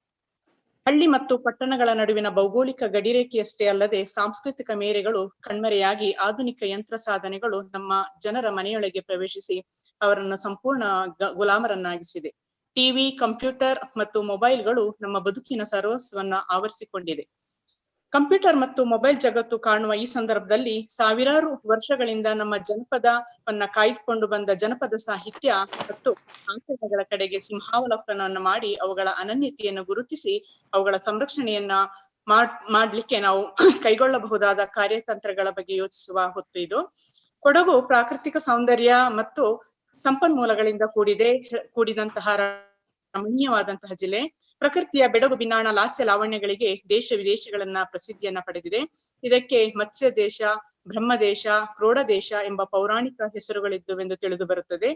ಹಳ್ಳಿ ಮತ್ತು ಪಟ್ಟಣಗಳ ನಡುವಿನ ಭೌಗೋಳಿಕ ಗಡಿರೇಖೆಯಷ್ಟೇ ಅಲ್ಲದೆ ಸಾಂಸ್ಕೃತಿಕ ಮೇರೆಗಳು ಕಣ್ಮರೆಯಾಗಿ ಆಧುನಿಕ ಯಂತ್ರ ಸಾಧನೆಗಳು ನಮ್ಮ ಜನರ ಮನೆಯೊಳಗೆ ಪ್ರವೇಶಿಸಿ ಅವರನ್ನು ಸಂಪೂರ್ಣ ಗುಲಾಮರನ್ನಾಗಿಸಿದೆ. ಟಿವಿ, ಕಂಪ್ಯೂಟರ್ ಮತ್ತು ಮೊಬೈಲ್ಗಳು ನಮ್ಮ ಬದುಕಿನ ಸರ್ವಸ್ವನ್ನ ಆವರಿಸಿಕೊಂಡಿದೆ. ಕಂಪ್ಯೂಟರ್ ಮತ್ತು ಮೊಬೈಲ್ ಜಗತ್ತು ಕಾಣುವ ಈ ಸಂದರ್ಭದಲ್ಲಿ ಸಾವಿರಾರು ವರ್ಷಗಳಿಂದ ನಮ್ಮ ಜನಪದವನ್ನ ಕಾಯ್ದುಕೊಂಡು ಬಂದ ಜನಪದ ಸಾಹಿತ್ಯ ಮತ್ತು ಆಚರಣೆಗಳ ಕಡೆಗೆ ಸಿಂಹಾವಲೋಕನವನ್ನು ಮಾಡಿ ಅವುಗಳ ಅನನ್ಯತೆಯನ್ನು ಗುರುತಿಸಿ ಅವುಗಳ ಸಂರಕ್ಷಣೆಯನ್ನ ಮಾಡ್ಲಿಕ್ಕೆ ನಾವು ಕೈಗೊಳ್ಳಬಹುದಾದ ಕಾರ್ಯತಂತ್ರಗಳ ಬಗ್ಗೆ ಯೋಚಿಸುವ ಹೊತ್ತು ಇದು. ಕೊಡಗು ಪ್ರಾಕೃತಿಕ ಸೌಂದರ್ಯ ಮತ್ತು ಸಂಪನ್ಮೂಲಗಳಿಂದ ಕೂಡಿದಂತಹ ರಮಣೀಯವಾದಂತಹ ಜಿಲ್ಲೆ. ಪ್ರಕೃತಿಯ ಬೆಡಗು ಬಿನ್ನಾಣ ಲಾಸ್ಯ ಲಾವಣ್ಯಗಳಿಗೆ ದೇಶ ವಿದೇಶಗಳನ್ನ ಪ್ರಸಿದ್ಧಿಯನ್ನ ಪಡೆದಿದೆ. ಇದಕ್ಕೆ ಮತ್ಸ್ಯ ದೇಶ, ಬ್ರಹ್ಮದೇಶ, ಕ್ರೋಡ ದೇಶ ಎಂಬ ಪೌರಾಣಿಕ ಹೆಸರುಗಳಿದ್ದುವೆಂದು ತಿಳಿದು ಬರುತ್ತದೆ.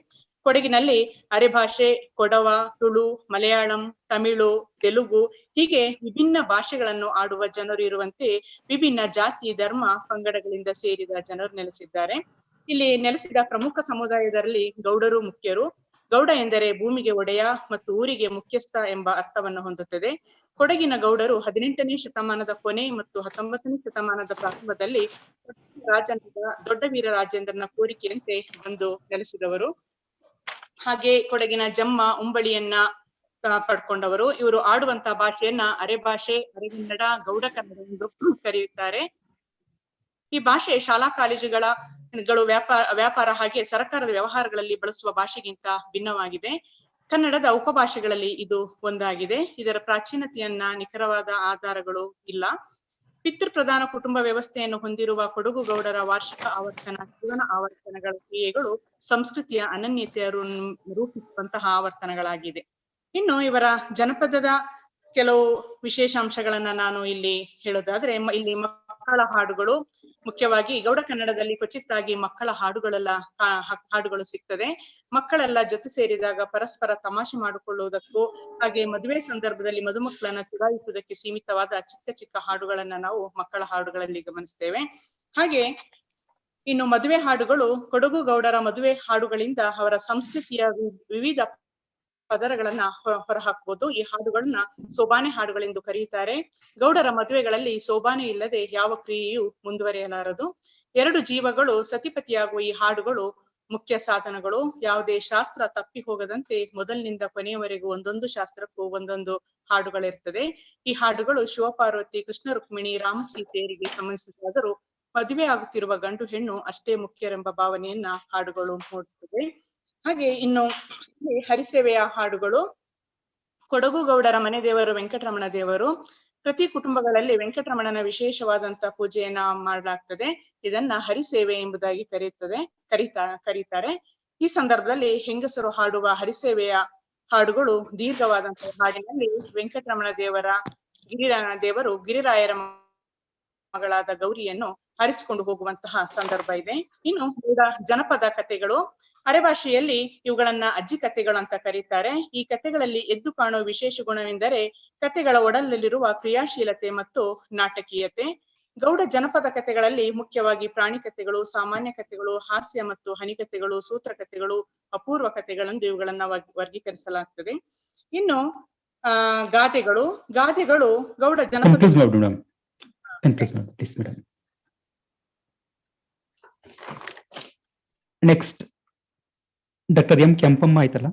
ಕೊಡಗಿನಲ್ಲಿ ಅರೆಭಾಷೆ, ಕೊಡವ, ತುಳು, ಮಲಯಾಳಂ, ತಮಿಳು, ತೆಲುಗು ಹೀಗೆ ವಿಭಿನ್ನ ಭಾಷೆಗಳನ್ನು ಆಡುವ ಜನರು ಇರುವಂತೆ ವಿಭಿನ್ನ ಜಾತಿ, ಧರ್ಮ, ಪಂಗಡಗಳಿಂದ ಸೇರಿದ ಜನರು ನೆಲೆಸಿದ್ದಾರೆ. ಇಲ್ಲಿ ನೆಲೆಸಿದ ಪ್ರಮುಖ ಸಮುದಾಯದಲ್ಲಿ ಗೌಡರು ಮುಖ್ಯರು. ಗೌಡ ಎಂದರೆ ಭೂಮಿಗೆ ಒಡೆಯ ಮತ್ತು ಊರಿಗೆ ಮುಖ್ಯಸ್ಥ ಎಂಬ ಅರ್ಥವನ್ನು ಹೊಂದುತ್ತದೆ. ಕೊಡಗಿನ ಗೌಡರು 18ನೇ ಶತಮಾನದ ಕೊನೆ ಮತ್ತು 19ನೇ ಶತಮಾನದ ಪ್ರಾರಂಭದಲ್ಲಿ ದೊಡ್ಡ ವೀರ ರಾಜೇಂದ್ರನ ಕೋರಿಕೆಯಂತೆ ಬಂದು ನೆಲೆಸಿದವರು. ಹಾಗೆ ಕೊಡಗಿನ ಜಮ್ಮ, ಉಂಬಳಿಯನ್ನ ಪಡ್ಕೊಂಡವರು. ಇವರು ಆಡುವಂತಹ ಭಾಷೆಯನ್ನ ಅರೆಭಾಷೆ, ಅರೆಗನ್ನಡ, ಗೌಡ ಕನ್ನಡ ಎಂದು ಕರೆಯುತ್ತಾರೆ. ಈ ಭಾಷೆ ಶಾಲಾ ಕಾಲೇಜುಗಳು ವ್ಯಾಪಾರ ಹಾಗೆ ಸರ್ಕಾರದ ವ್ಯವಹಾರಗಳಲ್ಲಿ ಬಳಸುವ ಭಾಷೆಗಿಂತ ಭಿನ್ನವಾಗಿದೆ. ಕನ್ನಡದ ಉಪಭಾಷೆಗಳಲ್ಲಿ ಇದು ಒಂದಾಗಿದೆ. ಇದರ ಪ್ರಾಚೀನತೆಯನ್ನ ನಿಖರವಾದ ಆಧಾರಗಳು ಇಲ್ಲ. ಪಿತೃಪ್ರಧಾನ ಕುಟುಂಬ ವ್ಯವಸ್ಥೆಯನ್ನು ಹೊಂದಿರುವ ಕೊಡಗು ಗೌಡರ ವಾರ್ಷಿಕ ಆವರ್ತನ, ಜೀವನ ಆವರ್ತನಗಳ ಕ್ರಿಯೆಗಳು ಸಂಸ್ಕೃತಿಯ ಅನನ್ಯತೆಯ ರೂಪಿಸುವಂತಹ ಆವರ್ತನಗಳಾಗಿದೆ. ಇನ್ನು ಇವರ ಜನಪದದ ಕೆಲವು ವಿಶೇಷಾಂಶಗಳನ್ನ ನಾನು ಇಲ್ಲಿ ಹೇಳೋದಾದ್ರೆ, ಇಲ್ಲಿ ಮಕ್ಕಳ ಹಾಡುಗಳು, ಮುಖ್ಯವಾಗಿ ಗೌಡ ಕನ್ನಡದಲ್ಲಿ ಕ್ವಚಿತ್ತಾಗಿ ಮಕ್ಕಳ ಹಾಡುಗಳು ಸಿಗ್ತದೆ. ಮಕ್ಕಳೆಲ್ಲ ಜೊತೆ ಸೇರಿದಾಗ ಪರಸ್ಪರ ತಮಾಷೆ ಮಾಡಿಕೊಳ್ಳುವುದಕ್ಕೂ ಹಾಗೆ ಮದುವೆ ಸಂದರ್ಭದಲ್ಲಿ ಮದುಮಕ್ಕಳನ್ನ ಚುಡಾಯಿಸುವುದಕ್ಕೆ ಸೀಮಿತವಾದ ಚಿಕ್ಕ ಚಿಕ್ಕ ಹಾಡುಗಳನ್ನ ನಾವು ಮಕ್ಕಳ ಹಾಡುಗಳಲ್ಲಿ ಗಮನಿಸ್ತೇವೆ. ಹಾಗೆ ಇನ್ನು ಮದುವೆ ಹಾಡುಗಳು, ಕೊಡಗು ಗೌಡರ ಮದುವೆ ಹಾಡುಗಳಿಂದ ಅವರ ಸಂಸ್ಕೃತಿಯ ವಿವಿಧ ಪದರಗಳನ್ನ ಹೊರಹಾಕಬಹುದು. ಈ ಹಾಡುಗಳನ್ನ ಸೋಬಾನೆ ಹಾಡುಗಳೆಂದು ಕರೆಯುತ್ತಾರೆ. ಗೌಡರ ಮದುವೆಗಳಲ್ಲಿ ಸೋಬಾನೆ ಇಲ್ಲದೆ ಯಾವ ಕ್ರಿಯೆಯೂ ಮುಂದುವರಿಯಲಾರದು. 2 ಜೀವಗಳು ಸತಿಪತಿಯಾಗುವ ಈ ಹಾಡುಗಳು ಮುಖ್ಯ ಸಾಧನಗಳು. ಯಾವುದೇ ಶಾಸ್ತ್ರ ತಪ್ಪಿ ಹೋಗದಂತೆ ಮೊದಲಿನಿಂದ ಕೊನೆಯವರೆಗೂ ಒಂದೊಂದು ಶಾಸ್ತ್ರಕ್ಕೂ ಒಂದೊಂದು ಹಾಡುಗಳಿರ್ತದೆ. ಈ ಹಾಡುಗಳು ಶಿವಪಾರ್ವತಿ, ಕೃಷ್ಣ ರುಕ್ಮಿಣಿ, ರಾಮಸೀತೆಯರಿಗೆ ಸಂಬಂಧಿಸಿದಾದರೂ ಮದುವೆ ಆಗುತ್ತಿರುವ ಗಂಡು ಹೆಣ್ಣು ಅಷ್ಟೇ ಮುಖ್ಯರೆಂಬ ಭಾವನೆಯನ್ನ ಹಾಡುಗಳು ಮೂಡಿಸುತ್ತದೆ. ಹಾಗೆ ಇನ್ನು ಹರಿಸೇವೆಯ ಹಾಡುಗಳು. ಕೊಡಗು ಗೌಡರ ಮನೆ ದೇವರು ವೆಂಕಟರಮಣ ದೇವರು. ಪ್ರತಿ ಕುಟುಂಬಗಳಲ್ಲಿ ವೆಂಕಟರಮಣನ ವಿಶೇಷವಾದಂತಹ ಪೂಜೆಯನ್ನ ಮಾಡಲಾಗ್ತದೆ. ಇದನ್ನ ಹರಿಸೇವೆ ಎಂಬುದಾಗಿ ಕರೀತಾರೆ. ಈ ಸಂದರ್ಭದಲ್ಲಿ ಹೆಂಗಸರು ಹಾಡುವ ಹರಿಸೇವೆಯ ಹಾಡುಗಳು ದೀರ್ಘವಾದಂತಹ ಹಾಡಿನಲ್ಲಿ ವೆಂಕಟರಮಣ ದೇವರು ಗಿರಿರಾಯರ ಮಗಳಾದ ಗೌರಿಯನ್ನು ಹರಿಸಿಕೊಂಡು ಹೋಗುವಂತಹ ಸಂದರ್ಭ ಇದೆ. ಇನ್ನು ಜನಪದ ಕಥೆಗಳು. ಅರೆಭಾಷೆಯಲ್ಲಿ ಇವುಗಳನ್ನ ಅಜ್ಜಿ ಕಥೆಗಳು ಅಂತ ಕರೀತಾರೆ. ಈ ಕಥೆಗಳಲ್ಲಿ ಎದ್ದು ಕಾಣುವ ವಿಶೇಷ ಗುಣವೆಂದರೆ ಕಥೆಗಳ ಒಡಲಲ್ಲಿರುವ ಕ್ರಿಯಾಶೀಲತೆ ಮತ್ತು ನಾಟಕೀಯತೆ. ಗೌಡ ಜನಪದ ಕಥೆಗಳಲ್ಲಿ ಮುಖ್ಯವಾಗಿ ಪ್ರಾಣಿ ಕಥೆಗಳು, ಸಾಮಾನ್ಯ ಕಥೆಗಳು, ಹಾಸ್ಯ ಮತ್ತು ಹನಿಕಥೆಗಳು, ಸೂತ್ರ ಕಥೆಗಳು, ಅಪೂರ್ವ ಕಥೆಗಳೆಂದು ಇವುಗಳನ್ನ ವರ್ಗೀಕರಿಸಲಾಗ್ತದೆ. ಇನ್ನು ಗಾದೆಗಳು ಗೌಡ ಜನಪದ ನೆಕ್ಸ್ಟ್ ಡಾಕ್ಟರ್ ಎಂ ಕೆಂಪಮ್ಮ ಆಯ್ತಲ್ಲ,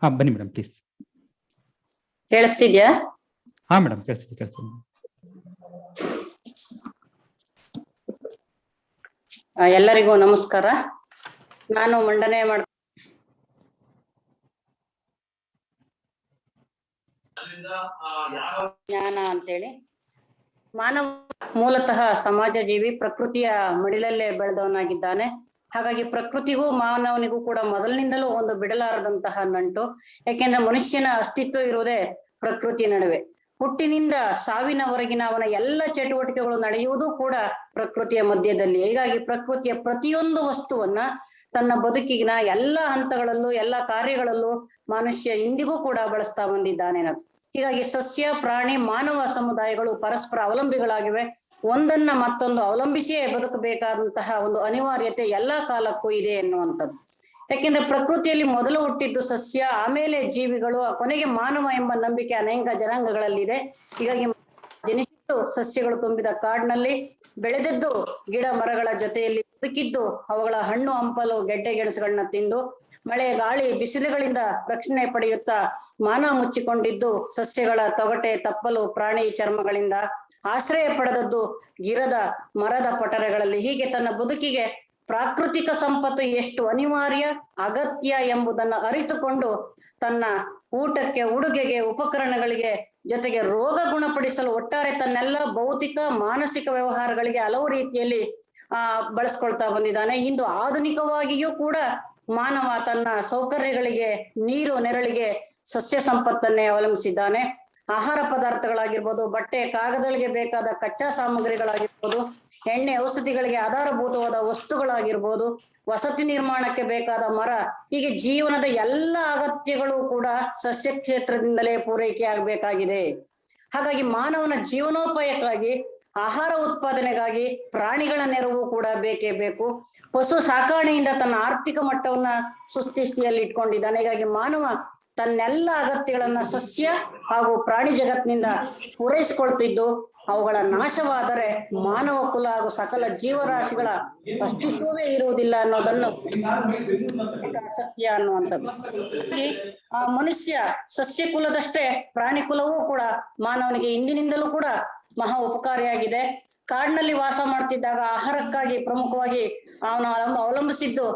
ಬನ್ನಿ ಮೇಡಮ್ ಪ್ಲೀಸ್. ಕೇಳಿಸ್ತಿದ್ಯಾ? ಹಾ ಮೇಡಮ್ ಕೇಳಿಸ್ತಿದೆ. ಎಲ್ಲರಿಗೂ ನಮಸ್ಕಾರ. ನಾನು ಮಂಡನೆ ಜ್ಞಾನ ಅಂತೇಳಿ. ಮಾನವ ಮೂಲತಃ ಸಮಾಜ ಜೀವಿ, ಪ್ರಕೃತಿಯ ಮಡಿಲಲ್ಲೇ ಬೆಳೆದವನಾಗಿದ್ದಾನೆ. ಹಾಗಾಗಿ ಪ್ರಕೃತಿಗೂ ಮಾನವನಿಗೂ ಕೂಡ ಮೊದಲಿನಿಂದಲೂ ಒಂದು ಬಿಡಲಾರದಂತಹ ನಂಟು. ಯಾಕೆಂದ್ರೆ ಮನುಷ್ಯನ ಅಸ್ತಿತ್ವ ಇರುವುದೇ ಪ್ರಕೃತಿ ನಡುವೆ. ಹುಟ್ಟಿನಿಂದ ಸಾವಿನವರೆಗಿನ ಅವನ ಎಲ್ಲ ಚಟುವಟಿಕೆಗಳು ನಡೆಯುವುದು ಕೂಡ ಪ್ರಕೃತಿಯ ಮಧ್ಯದಲ್ಲಿ. ಹೀಗಾಗಿ ಪ್ರಕೃತಿಯ ಪ್ರತಿಯೊಂದು ವಸ್ತುವನ್ನ ತನ್ನ ಬದುಕಿನ ಎಲ್ಲ ಹಂತಗಳಲ್ಲೂ ಎಲ್ಲ ಕಾರ್ಯಗಳಲ್ಲೂ ಮನುಷ್ಯ ಇಂದಿಗೂ ಕೂಡ ಬಳಸ್ತಾ ಬಂದಿದ್ದಾನೆ. ಹೀಗಾಗಿ ಸಸ್ಯ, ಪ್ರಾಣಿ, ಮಾನವ ಸಮುದಾಯಗಳು ಪರಸ್ಪರ ಅವಲಂಬಿಗಳಾಗಿವೆ. ಒಂದನ್ನ ಮತ್ತೊಂದು ಅವಲಂಬಿಸಿಯೇ ಬದುಕಬೇಕಾದಂತಹ ಒಂದು ಅನಿವಾರ್ಯತೆ ಎಲ್ಲಾ ಕಾಲಕ್ಕೂ ಇದೆ ಎನ್ನುವಂಥದ್ದು. ಯಾಕೆಂದ್ರೆ ಪ್ರಕೃತಿಯಲ್ಲಿ ಮೊದಲು ಹುಟ್ಟಿದ್ದು ಸಸ್ಯ, ಆಮೇಲೆ ಜೀವಿಗಳು, ಕೊನೆಗೆ ಮಾನವ ಎಂಬ ನಂಬಿಕೆ ಅನೇಕ ಜನಾಂಗಗಳಲ್ಲಿದೆ. ಹೀಗಾಗಿ ಜನಿಸಿದ್ದು ಸಸ್ಯಗಳು ತುಂಬಿದ ಕಾಡಿನಲ್ಲಿ, ಬೆಳೆದದ್ದು ಗಿಡ ಮರಗಳ ಜೊತೆಯಲ್ಲಿ ಬದುಕಿದ್ದು, ಅವುಗಳ ಹಣ್ಣು ಹಂಪಲು ಗೆಡ್ಡೆ ಗೆಣಸುಗಳನ್ನ ತಿಂದು, ಮಳೆ ಗಾಳಿ ಬಿಸಿಲುಗಳಿಂದ ರಕ್ಷಣೆ ಪಡೆಯುತ್ತಾ ಮಾನ ಮುಚ್ಚಿಕೊಂಡಿದ್ದು ಸಸ್ಯಗಳ ತೊಗಟೆ ತಪ್ಪಲು ಪ್ರಾಣಿ ಚರ್ಮಗಳಿಂದ, ಆಶ್ರಯ ಪಡೆದದ್ದು ಗಿರದ ಮರದ ಪಟರೆಗಳಲ್ಲಿ. ಹೀಗೆ ತನ್ನ ಬದುಕಿಗೆ ಪ್ರಾಕೃತಿಕ ಸಂಪತ್ತು ಎಷ್ಟು ಅನಿವಾರ್ಯ, ಅಗತ್ಯ ಎಂಬುದನ್ನು ಅರಿತುಕೊಂಡು ತನ್ನ ಊಟಕ್ಕೆ, ಉಡುಗೆಗೆ, ಉಪಕರಣಗಳಿಗೆ, ಜೊತೆಗೆ ರೋಗ ಗುಣಪಡಿಸಲು ಒಟ್ಟಾರೆ ತನ್ನೆಲ್ಲ ಭೌತಿಕ ಮಾನಸಿಕ ವ್ಯವಹಾರಗಳಿಗೆ ಹಲವು ರೀತಿಯಲ್ಲಿ ಬಳಸ್ಕೊಳ್ತಾ ಬಂದಿದ್ದಾನೆ. ಇಂದು ಆಧುನಿಕವಾಗಿಯೂ ಕೂಡ ಮಾನವ ತನ್ನ ಸೌಕರ್ಯಗಳಿಗೆ, ನೀರು ನೆರಳಿಗೆ ಸಸ್ಯ ಸಂಪತ್ತನ್ನೇ ಅವಲಂಬಿಸಿದ್ದಾನೆ. ಆಹಾರ ಪದಾರ್ಥಗಳಾಗಿರ್ಬೋದು, ಬಟ್ಟೆ ಕಾಗದಗಳಿಗೆ ಬೇಕಾದ ಕಚ್ಚಾ ಸಾಮಗ್ರಿಗಳಾಗಿರ್ಬೋದು, ಎಣ್ಣೆ ಔಷಧಿಗಳಿಗೆ ಆಧಾರಭೂತವಾದ ವಸ್ತುಗಳಾಗಿರ್ಬೋದು, ವಸತಿ ನಿರ್ಮಾಣಕ್ಕೆ ಬೇಕಾದ ಮರ, ಹೀಗೆ ಜೀವನದ ಎಲ್ಲ ಅಗತ್ಯಗಳು ಕೂಡ ಸಸ್ಯ ಕ್ಷೇತ್ರದಿಂದಲೇ ಪೂರೈಕೆ ಆಗಬೇಕಾಗಿದೆ. ಹಾಗಾಗಿ ಮಾನವನ ಜೀವನೋಪಾಯಕ್ಕಾಗಿ, ಆಹಾರ ಉತ್ಪಾದನೆಗಾಗಿ ಪ್ರಾಣಿಗಳ ನೆರವು ಕೂಡ ಬೇಕೇ ಬೇಕು. ಪಶು ಸಾಕಾಣೆಯಿಂದ ತನ್ನ ಆರ್ಥಿಕ ಮಟ್ಟವನ್ನ ಸುಸ್ಥಿತಿಯಲ್ಲಿ ಇಟ್ಕೊಂಡಿದ್ದಾನೆ. ಹೀಗಾಗಿ ಮಾನವ ತನ್ನೆಲ್ಲ ಅಗತ್ಯಗಳನ್ನ ಸಸ್ಯ ಹಾಗೂ ಪ್ರಾಣಿ ಜಗತ್ತಿನಿಂದ ಪೂರೈಸಿಕೊಳ್ತಿದ್ದು, ಅವುಗಳ ನಾಶವಾದರೆ ಮಾನವ ಕುಲ ಹಾಗೂ ಸಕಲ ಜೀವರಾಶಿಗಳ ಅಸ್ತಿತ್ವವೇ ಇರುವುದಿಲ್ಲ ಅನ್ನೋದನ್ನು ಸತ್ಯ ಅನ್ನುವಂಥದ್ದು. ಆ ಮನುಷ್ಯ ಸಸ್ಯ ಕುಲದಷ್ಟೇ ಪ್ರಾಣಿ ಕುಲವೂ ಕೂಡ ಮಾನವನಿಗೆ ಇಂದಿನಿಂದಲೂ ಕೂಡ ಮಹಾ ಉಪಕಾರಿಯಾಗಿದೆ. ಕಾಡಿನಲ್ಲಿ ವಾಸ ಮಾಡ್ತಿದ್ದಾಗ ಆಹಾರಕ್ಕಾಗಿ ಪ್ರಮುಖವಾಗಿ ಅವನು ಅವಲಂಬಿಸಿದ್ದು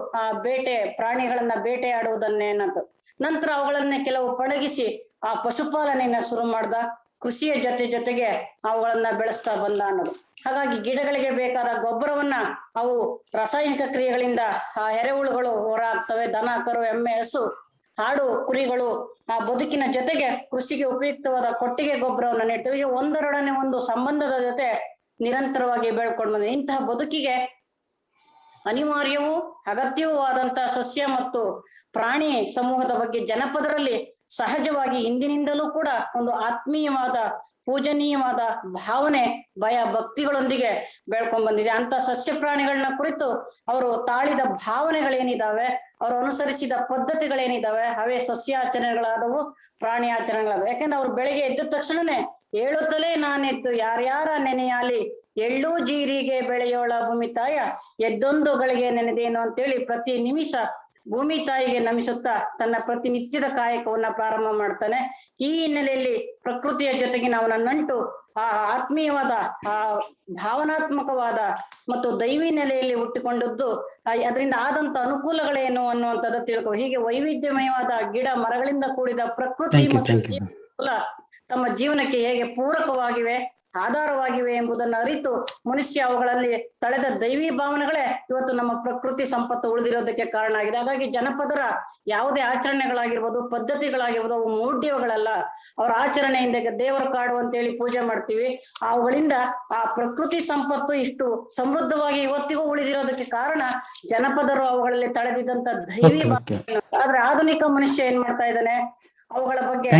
ಬೇಟೆ, ಪ್ರಾಣಿಗಳನ್ನ ಬೇಟೆಯಾಡುವುದನ್ನೇ ಅನ್ನೋದು. ನಂತರ ಅವುಗಳನ್ನೇ ಕೆಲವು ಪಳಗಿಸಿ ಆ ಪಶುಪಾಲನೆಯನ್ನ ಶುರು ಮಾಡ್ದ. ಕೃಷಿಯ ಜೊತೆಗೆ ಅವುಗಳನ್ನ ಬೆಳೆಸ್ತಾ ಬಂದ ಅನ್ನೋದು. ಹಾಗಾಗಿ ಗಿಡಗಳಿಗೆ ಬೇಕಾದ ಗೊಬ್ಬರವನ್ನ ಅವು ರಾಸಾಯನಿಕ ಕ್ರಿಯೆಗಳಿಂದ ಆ ಎರೆಹುಳುಗಳು ಹೊರಹಾಕ್ತವೆ. ದನ, ಕರು, ಎಮ್ಮೆ, ಹಸು, ಆಡು, ಕುರಿಗಳು ಆ ಬದುಕಿನ ಜೊತೆಗೆ ಕೃಷಿಗೆ ಉಪಯುಕ್ತವಾದ ಕೊಟ್ಟಿಗೆ ಗೊಬ್ಬರವನ್ನು ನೀಡ್ತವೆ. ಈಗ ಒಂದರೊಡನೆ ಒಂದು ಸಂಬಂಧದ ಜೊತೆ ನಿರಂತರವಾಗಿ ಬೆಳ್ಕೊಂಡು ಬಂದಿದೆ. ಇಂತಹ ಬದುಕಿಗೆ ಅನಿವಾರ್ಯವೂ ಅಗತ್ಯವೂ ಆದಂತಹ ಸಸ್ಯ ಮತ್ತು ಪ್ರಾಣಿ ಸಮೂಹದ ಬಗ್ಗೆ ಜನಪದರಲ್ಲಿ ಸಹಜವಾಗಿ ಹಿಂದಿನಿಂದಲೂ ಕೂಡ ಒಂದು ಆತ್ಮೀಯವಾದ, ಪೂಜನೀಯವಾದ ಭಾವನೆ, ಭಯ, ಭಕ್ತಿಗಳೊಂದಿಗೆ ಬೆಳ್ಕೊಂಡ್ ಬಂದಿದೆ. ಅಂತ ಸಸ್ಯ ಪ್ರಾಣಿಗಳನ್ನ ಕುರಿತು ಅವರು ತಾಳಿದ ಭಾವನೆಗಳೇನಿದಾವೆ, ಅವರು ಅನುಸರಿಸಿದ ಪದ್ಧತಿಗಳೇನಿದಾವೆ, ಅವೇ ಸಸ್ಯಾಚರಣೆಗಳಾದವು, ಪ್ರಾಣಿ ಆಚರಣೆಗಳಾದವು. ಯಾಕಂದ್ರೆ ಅವ್ರು ಬೆಳಿಗ್ಗೆ ಎದ್ದ ತಕ್ಷಣನೇ ಏಳುತ್ತಲೇ ನಾನೆದ್ದು ಯಾರ್ಯಾರ ನೆನೆಯಾಲಿ, ಎಳ್ಳು ಜೀರಿಗೆ ಬೆಳೆಯೋಳ ಭೂಮಿ ತಾಯ, ಎದ್ದೊಂದು ಗಳಿಗೆ ನೆನೆದೇನು ಅಂತೇಳಿ ಪ್ರತಿ ನಿಮಿಷ ಭೂಮಿ ತಾಯಿಗೆ ನಮಿಸುತ್ತಾ ತನ್ನ ಪ್ರತಿನಿತ್ಯದ ಕಾಯಕವನ್ನ ಪ್ರಾರಂಭ ಮಾಡ್ತಾನೆ. ಈ ಹಿನ್ನೆಲೆಯಲ್ಲಿ ಪ್ರಕೃತಿಯ ಜೊತೆಗಿನ ಅವನ ನಂಟು ಆ ಆತ್ಮೀಯವಾದ, ಆ ಭಾವನಾತ್ಮಕವಾದ ಮತ್ತು ದೈವಿ ನೆಲೆಯಲ್ಲಿ ಹುಟ್ಟಿಕೊಂಡದ್ದು, ಅದರಿಂದ ಆದಂತ ಅನುಕೂಲಗಳೇನು ಅನ್ನುವಂಥದ್ದು ತಿಳ್ಕೊ. ಹೀಗೆ ವೈವಿಧ್ಯಮಯವಾದ ಗಿಡ ಮರಗಳಿಂದ ಕೂಡಿದ ಪ್ರಕೃತಿ ಮತ್ತು ಜೀವಕುಲ ತಮ್ಮ ಜೀವನಕ್ಕೆ ಹೇಗೆ ಪೂರಕವಾಗಿವೆ, ಆಧಾರವಾಗಿವೆ ಎಂಬುದನ್ನು ಅರಿತು ಮನುಷ್ಯ ಅವುಗಳಲ್ಲಿ ತಳೆದ ದೈವಿ ಭಾವನೆಗಳೇ ಇವತ್ತು ನಮ್ಮ ಪ್ರಕೃತಿ ಸಂಪತ್ತು ಉಳಿದಿರೋದಕ್ಕೆ ಕಾರಣ ಆಗಿದೆ. ಹಾಗಾಗಿ ಜನಪದರ ಯಾವುದೇ ಆಚರಣೆಗಳಾಗಿರ್ಬೋದು, ಪದ್ಧತಿಗಳಾಗಿರ್ಬೋದು, ಅವು ಮೂಢ್ಯಗಳಲ್ಲ. ಅವರ ಆಚರಣೆಯಿಂದ ದೇವರ ಕಾಡು ಅಂತೇಳಿ ಪೂಜೆ ಮಾಡ್ತೀವಿ. ಅವುಗಳಿಂದ ಆ ಪ್ರಕೃತಿ ಸಂಪತ್ತು ಇಷ್ಟು ಸಮೃದ್ಧವಾಗಿ ಇವತ್ತಿಗೂ ಉಳಿದಿರೋದಕ್ಕೆ ಕಾರಣ ಜನಪದರು ಅವುಗಳಲ್ಲಿ ತಳೆದಿದ್ದಂತ ದೈವಿ ಭಾವನೆ. ಆದ್ರೆ ಆಧುನಿಕ ಮನುಷ್ಯ ಏನ್ ಮಾಡ್ತಾ ಇದ್ದಾನೆ, ಅವುಗಳ ಬಗ್ಗೆ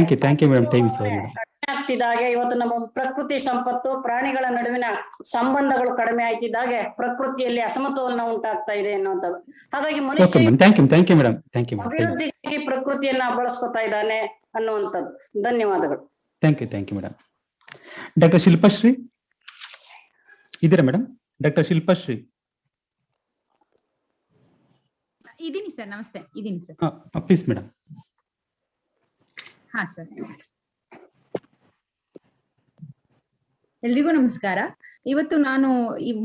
ಆಗ್ತಿದ್ದಾಗೆ ಇವತ್ತು ನಮ್ಮ ಪ್ರಕೃತಿ ಸಂಪತ್ತು, ಪ್ರಾಣಿಗಳ ನಡುವಿನ ಸಂಬಂಧಗಳು ಕಡಿಮೆ ಆಯ್ತಿದ್ದಾಗೆ ಪ್ರಕೃತಿಯಲ್ಲಿ ಅಸಮತೋಲನ ಉಂಟಾಗ್ತಾ ಇದೆ ಅನ್ನುವಂಥದ್ದು. ಹಾಗಾಗಿ ಮನುಷ್ಯ ಅಭಿವೃದ್ಧಿಗಾಗಿ ಪ್ರಕೃತಿಯನ್ನ ಬಳಸ್ಕೊತಾ ಇದ್ದಾನೆ ಅನ್ನುವಂಥದ್ದು. ಧನ್ಯವಾದಗಳು. Thank you madam. Doctor Shilpashree ಇದ್ದೀರಾ ಮೇಡಮ್? ಡಾಕ್ಟರ್ ಶಿಲ್ಪಶ್ರೀ ಇದೀನಿ ಸರ್. ನಮಸ್ತೆ, ಇದೀನಿ ಸರ್. Please madam. ಹಾ ಸರ್, ಎಲ್ರಿಗೂ ನಮಸ್ಕಾರ. ಇವತ್ತು ನಾನು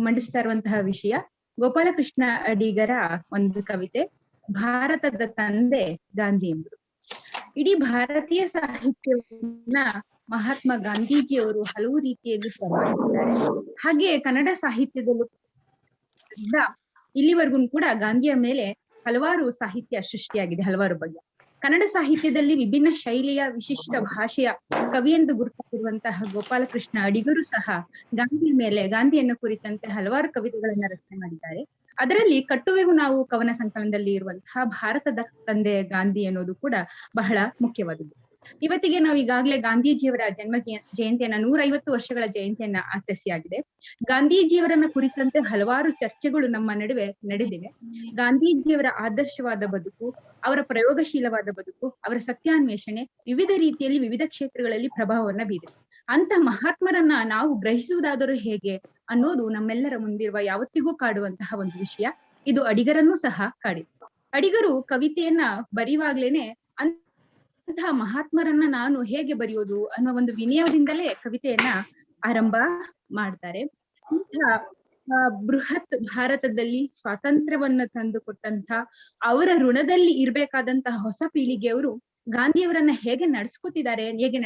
ಮಂಡಿಸ್ತಾ ಇರುವಂತಹ ವಿಷಯ ಗೋಪಾಲಕೃಷ್ಣ ಅಡಿಗರ ಒಂದು ಕವಿತೆ, ಭಾರತದ ತಂದೆ ಗಾಂಧಿ ಎಂಬುದು. ಇಡೀ ಭಾರತೀಯ ಸಾಹಿತ್ಯವನ್ನ ಮಹಾತ್ಮ ಗಾಂಧೀಜಿಯವರು ಹಲವು ರೀತಿಯಲ್ಲಿ ಪ್ರಭಾವಿಸಿದ್ದಾರೆ. ಹಾಗೆ ಕನ್ನಡ ಸಾಹಿತ್ಯದಲ್ಲೂ ಇಲ್ಲಿವರೆಗೂ ಕೂಡ ಗಾಂಧಿಯ ಮೇಲೆ ಹಲವಾರು ಸಾಹಿತ್ಯ ಸೃಷ್ಟಿಯಾಗಿದೆ, ಹಲವಾರು ಬಗ್ಗೆ. ಕನ್ನಡ ಸಾಹಿತ್ಯದಲ್ಲಿ ವಿಭಿನ್ನ ಶೈಲಿಯ ವಿಶಿಷ್ಟ ಭಾಷೆಯ ಕವಿ ಎಂದು ಗುರುತಿಸಿರುವಂತಹ ಗೋಪಾಲಕೃಷ್ಣ ಅಡಿಗರು ಸಹ ಗಾಂಧಿಯನ್ನು ಕುರಿತಂತೆ ಹಲವಾರು ಕವಿತೆಗಳನ್ನ ರಚನೆ ಮಾಡಿದ್ದಾರೆ. ಅದರಲ್ಲಿ ಕಟ್ಟುವೆವು ನಾವು ಕವನ ಸಂಕಲನದಲ್ಲಿ ಇರುವಂತಹ ಭಾರತದ ತಂದೆ ಗಾಂಧಿ ಅನ್ನೋದು ಕೂಡ ಬಹಳ ಮುಖ್ಯವಾದದ್ದು. ಇವತ್ತಿಗೆ ನಾವು ಈಗಾಗಲೇ ಗಾಂಧೀಜಿಯವರ ಜನ್ಮ ಜಯಂತಿಯನ್ನ 150 ವರ್ಷಗಳ ಜಯಂತಿಯನ್ನ ಆಚರಿಸಿಯಾಗಿದೆ. ಗಾಂಧೀಜಿಯವರನ್ನ ಕುರಿತಂತೆ ಹಲವಾರು ಚರ್ಚೆಗಳು ನಮ್ಮ ನಡುವೆ ನಡೆದಿವೆ. ಗಾಂಧೀಜಿಯವರ ಆದರ್ಶವಾದ ಬದುಕು, ಅವರ ಪ್ರಯೋಗಶೀಲವಾದ ಬದುಕು, ಅವರ ಸತ್ಯಾನ್ವೇಷಣೆ ವಿವಿಧ ರೀತಿಯಲ್ಲಿ ವಿವಿಧ ಕ್ಷೇತ್ರಗಳಲ್ಲಿ ಪ್ರಭಾವವನ್ನ ಬೀರಿದೆ. ಅಂತ ಮಹಾತ್ಮರನ್ನ ನಾವು ಗ್ರಹಿಸುವುದಾದರೂ ಹೇಗೆ ಅನ್ನೋದು ನಮ್ಮೆಲ್ಲರ ಮುಂದಿರುವ ಯಾವತ್ತಿಗೂ ಕಾಡುವಂತಹ ಒಂದು ವಿಷಯ. ಇದು ಅಡಿಗರನ್ನೂ ಸಹ ಕಾಡಿದೆ. ಅಡಿಗರು ಕವಿತೆಯನ್ನ ಬರೆಯುವಾಗ್ಲೇನೆ ಅಂತಹ ಮಹಾತ್ಮರನ್ನ ನಾನು ಹೇಗೆ ಬರೆಯೋದು ಅನ್ನೋ ಒಂದು ವಿನಯದಿಂದಲೇ ಕವಿತೆಯನ್ನ ಆರಂಭ ಮಾಡ್ತಾರೆ. ಇಂತಹ ಬೃಹತ್ ಭಾರತದಲ್ಲಿ ಸ್ವಾತಂತ್ರ್ಯವನ್ನ ತಂದು ಕೊಟ್ಟಂತ ಅವರ ಋಣದಲ್ಲಿ ಇರ್ಬೇಕಾದಂತಹ ಹೊಸ ಪೀಳಿಗೆಯವರು ಗಾಂಧಿಯವರನ್ನ ಹೇಗೆ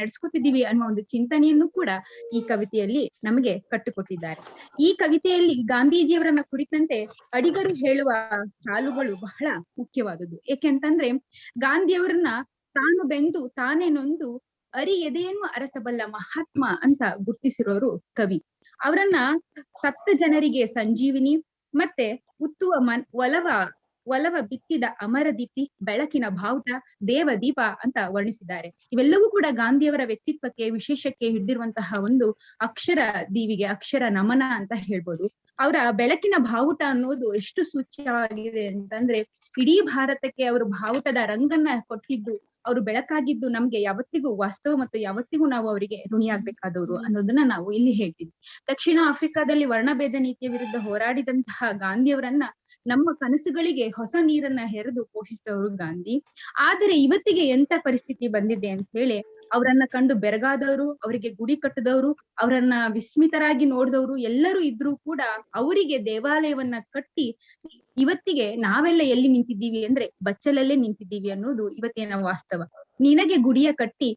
ನಡೆಸ್ಕೊತಿದ್ದೀವಿ ಅನ್ನೋ ಒಂದು ಚಿಂತನೆಯನ್ನು ಕೂಡ ಈ ಕವಿತೆಯಲ್ಲಿ ನಮಗೆ ಕಟ್ಟಿಕೊಟ್ಟಿದ್ದಾರೆ. ಈ ಕವಿತೆಯಲ್ಲಿ ಗಾಂಧೀಜಿಯವರನ್ನ ಕುರಿತಂತೆ ಅಡಿಗರು ಹೇಳುವ ಸಾಲುಗಳು ಬಹಳ ಮುಖ್ಯವಾದದ್ದು. ಏಕೆಂತಂದ್ರೆ ಗಾಂಧಿಯವರನ್ನ ತಾನು ಬೆಂದು ತಾನೇ ನೊಂದು ಎದೆಯನ್ನು ಅರಸಬಲ್ಲ ಮಹಾತ್ಮ ಅಂತ ಗುರ್ತಿಸಿರೋರು ಕವಿ. ಅವರನ್ನ ಸತ್ತ ಜನರಿಗೆ ಸಂಜೀವಿನಿ ಮತ್ತೆ ಉತ್ತುವ ಒಲವ ಬಿತ್ತಿದ ಅಮರ ದೀಪ್ತಿ, ಬೆಳಕಿನ ಬಾವುಟ, ದೇವದೀಪ ಅಂತ ವರ್ಣಿಸಿದ್ದಾರೆ. ಇವೆಲ್ಲವೂ ಕೂಡ ಗಾಂಧಿಯವರ ವ್ಯಕ್ತಿತ್ವಕ್ಕೆ ವಿಶೇಷಕ್ಕೆ ಹಿಡಿದಿರುವಂತಹ ಒಂದು ಅಕ್ಷರ ದೀವಿಗೆ, ಅಕ್ಷರ ನಮನ ಅಂತ ಹೇಳ್ಬೋದು. ಅವರ ಬೆಳಕಿನ ಬಾವುಟ ಅನ್ನೋದು ಎಷ್ಟು ಸೂಚ್ಯವಾಗಿದೆ ಅಂತಂದ್ರೆ ಇಡೀ ಭಾರತಕ್ಕೆ ಅವರು ಬಾವುಟದ ರಂಗನ್ನ ಕೊಟ್ಟಿದ್ದು, ಅವರು ಬೆಳಕಾಗಿದ್ದು ನಮ್ಗೆ ಯಾವತ್ತಿಗೂ ವಾಸ್ತವ ಮತ್ತು ಯಾವತ್ತಿಗೂ ನಾವು ಅವರಿಗೆ ಋಣಿಯಾಗ್ಬೇಕಾದವರು ಅನ್ನೋದನ್ನ ನಾವು ಇಲ್ಲಿ ಹೇಳ್ತೀವಿ. ದಕ್ಷಿಣ ಆಫ್ರಿಕಾದಲ್ಲಿ ವರ್ಣಭೇದ ನೀತಿಯ ವಿರುದ್ಧ ಹೋರಾಡಿದಂತಹ ಗಾಂಧಿಯವರನ್ನ ನಮ್ಮ ಕನಸುಗಳಿಗೆ ಹೊಸ ನೀರನ್ನ ಹೆರೆದು ಪೋಷಿಸಿದವರು ಗಾಂಧಿ. ಆದರೆ ಇವತ್ತಿಗೆ ಎಂತ ಪರಿಸ್ಥಿತಿ ಬಂದಿದೆ ಅಂತ ಹೇಳಿ ಅವರನ್ನ ಕಂಡು ಬೆರಗಾದವರು, ಅವರಿಗೆ ಗುಡಿ ಕಟ್ಟದವರು, ಅವರನ್ನ ವಿಸ್ಮಿತರಾಗಿ ನೋಡಿದವರು ಎಲ್ಲರೂ ಇದ್ರೂ ಕೂಡ ಅವರಿಗೆ ದೇವಾಲಯವನ್ನ ಕಟ್ಟಿ ಇವತ್ತಿಗೆ ನಾವೆಲ್ಲ ಎಲ್ಲಿ ನಿಂತಿದ್ದೀವಿ ಅಂದ್ರೆ ಬಚ್ಚಲಲ್ಲೇ ನಿಂತಿದ್ದೀವಿ ಅನ್ನೋದು ಇವತ್ತಿನ ವಾಸ್ತವ. ನಿನಗೆ ಗುಡಿಯ ಕಟ್ಟಿ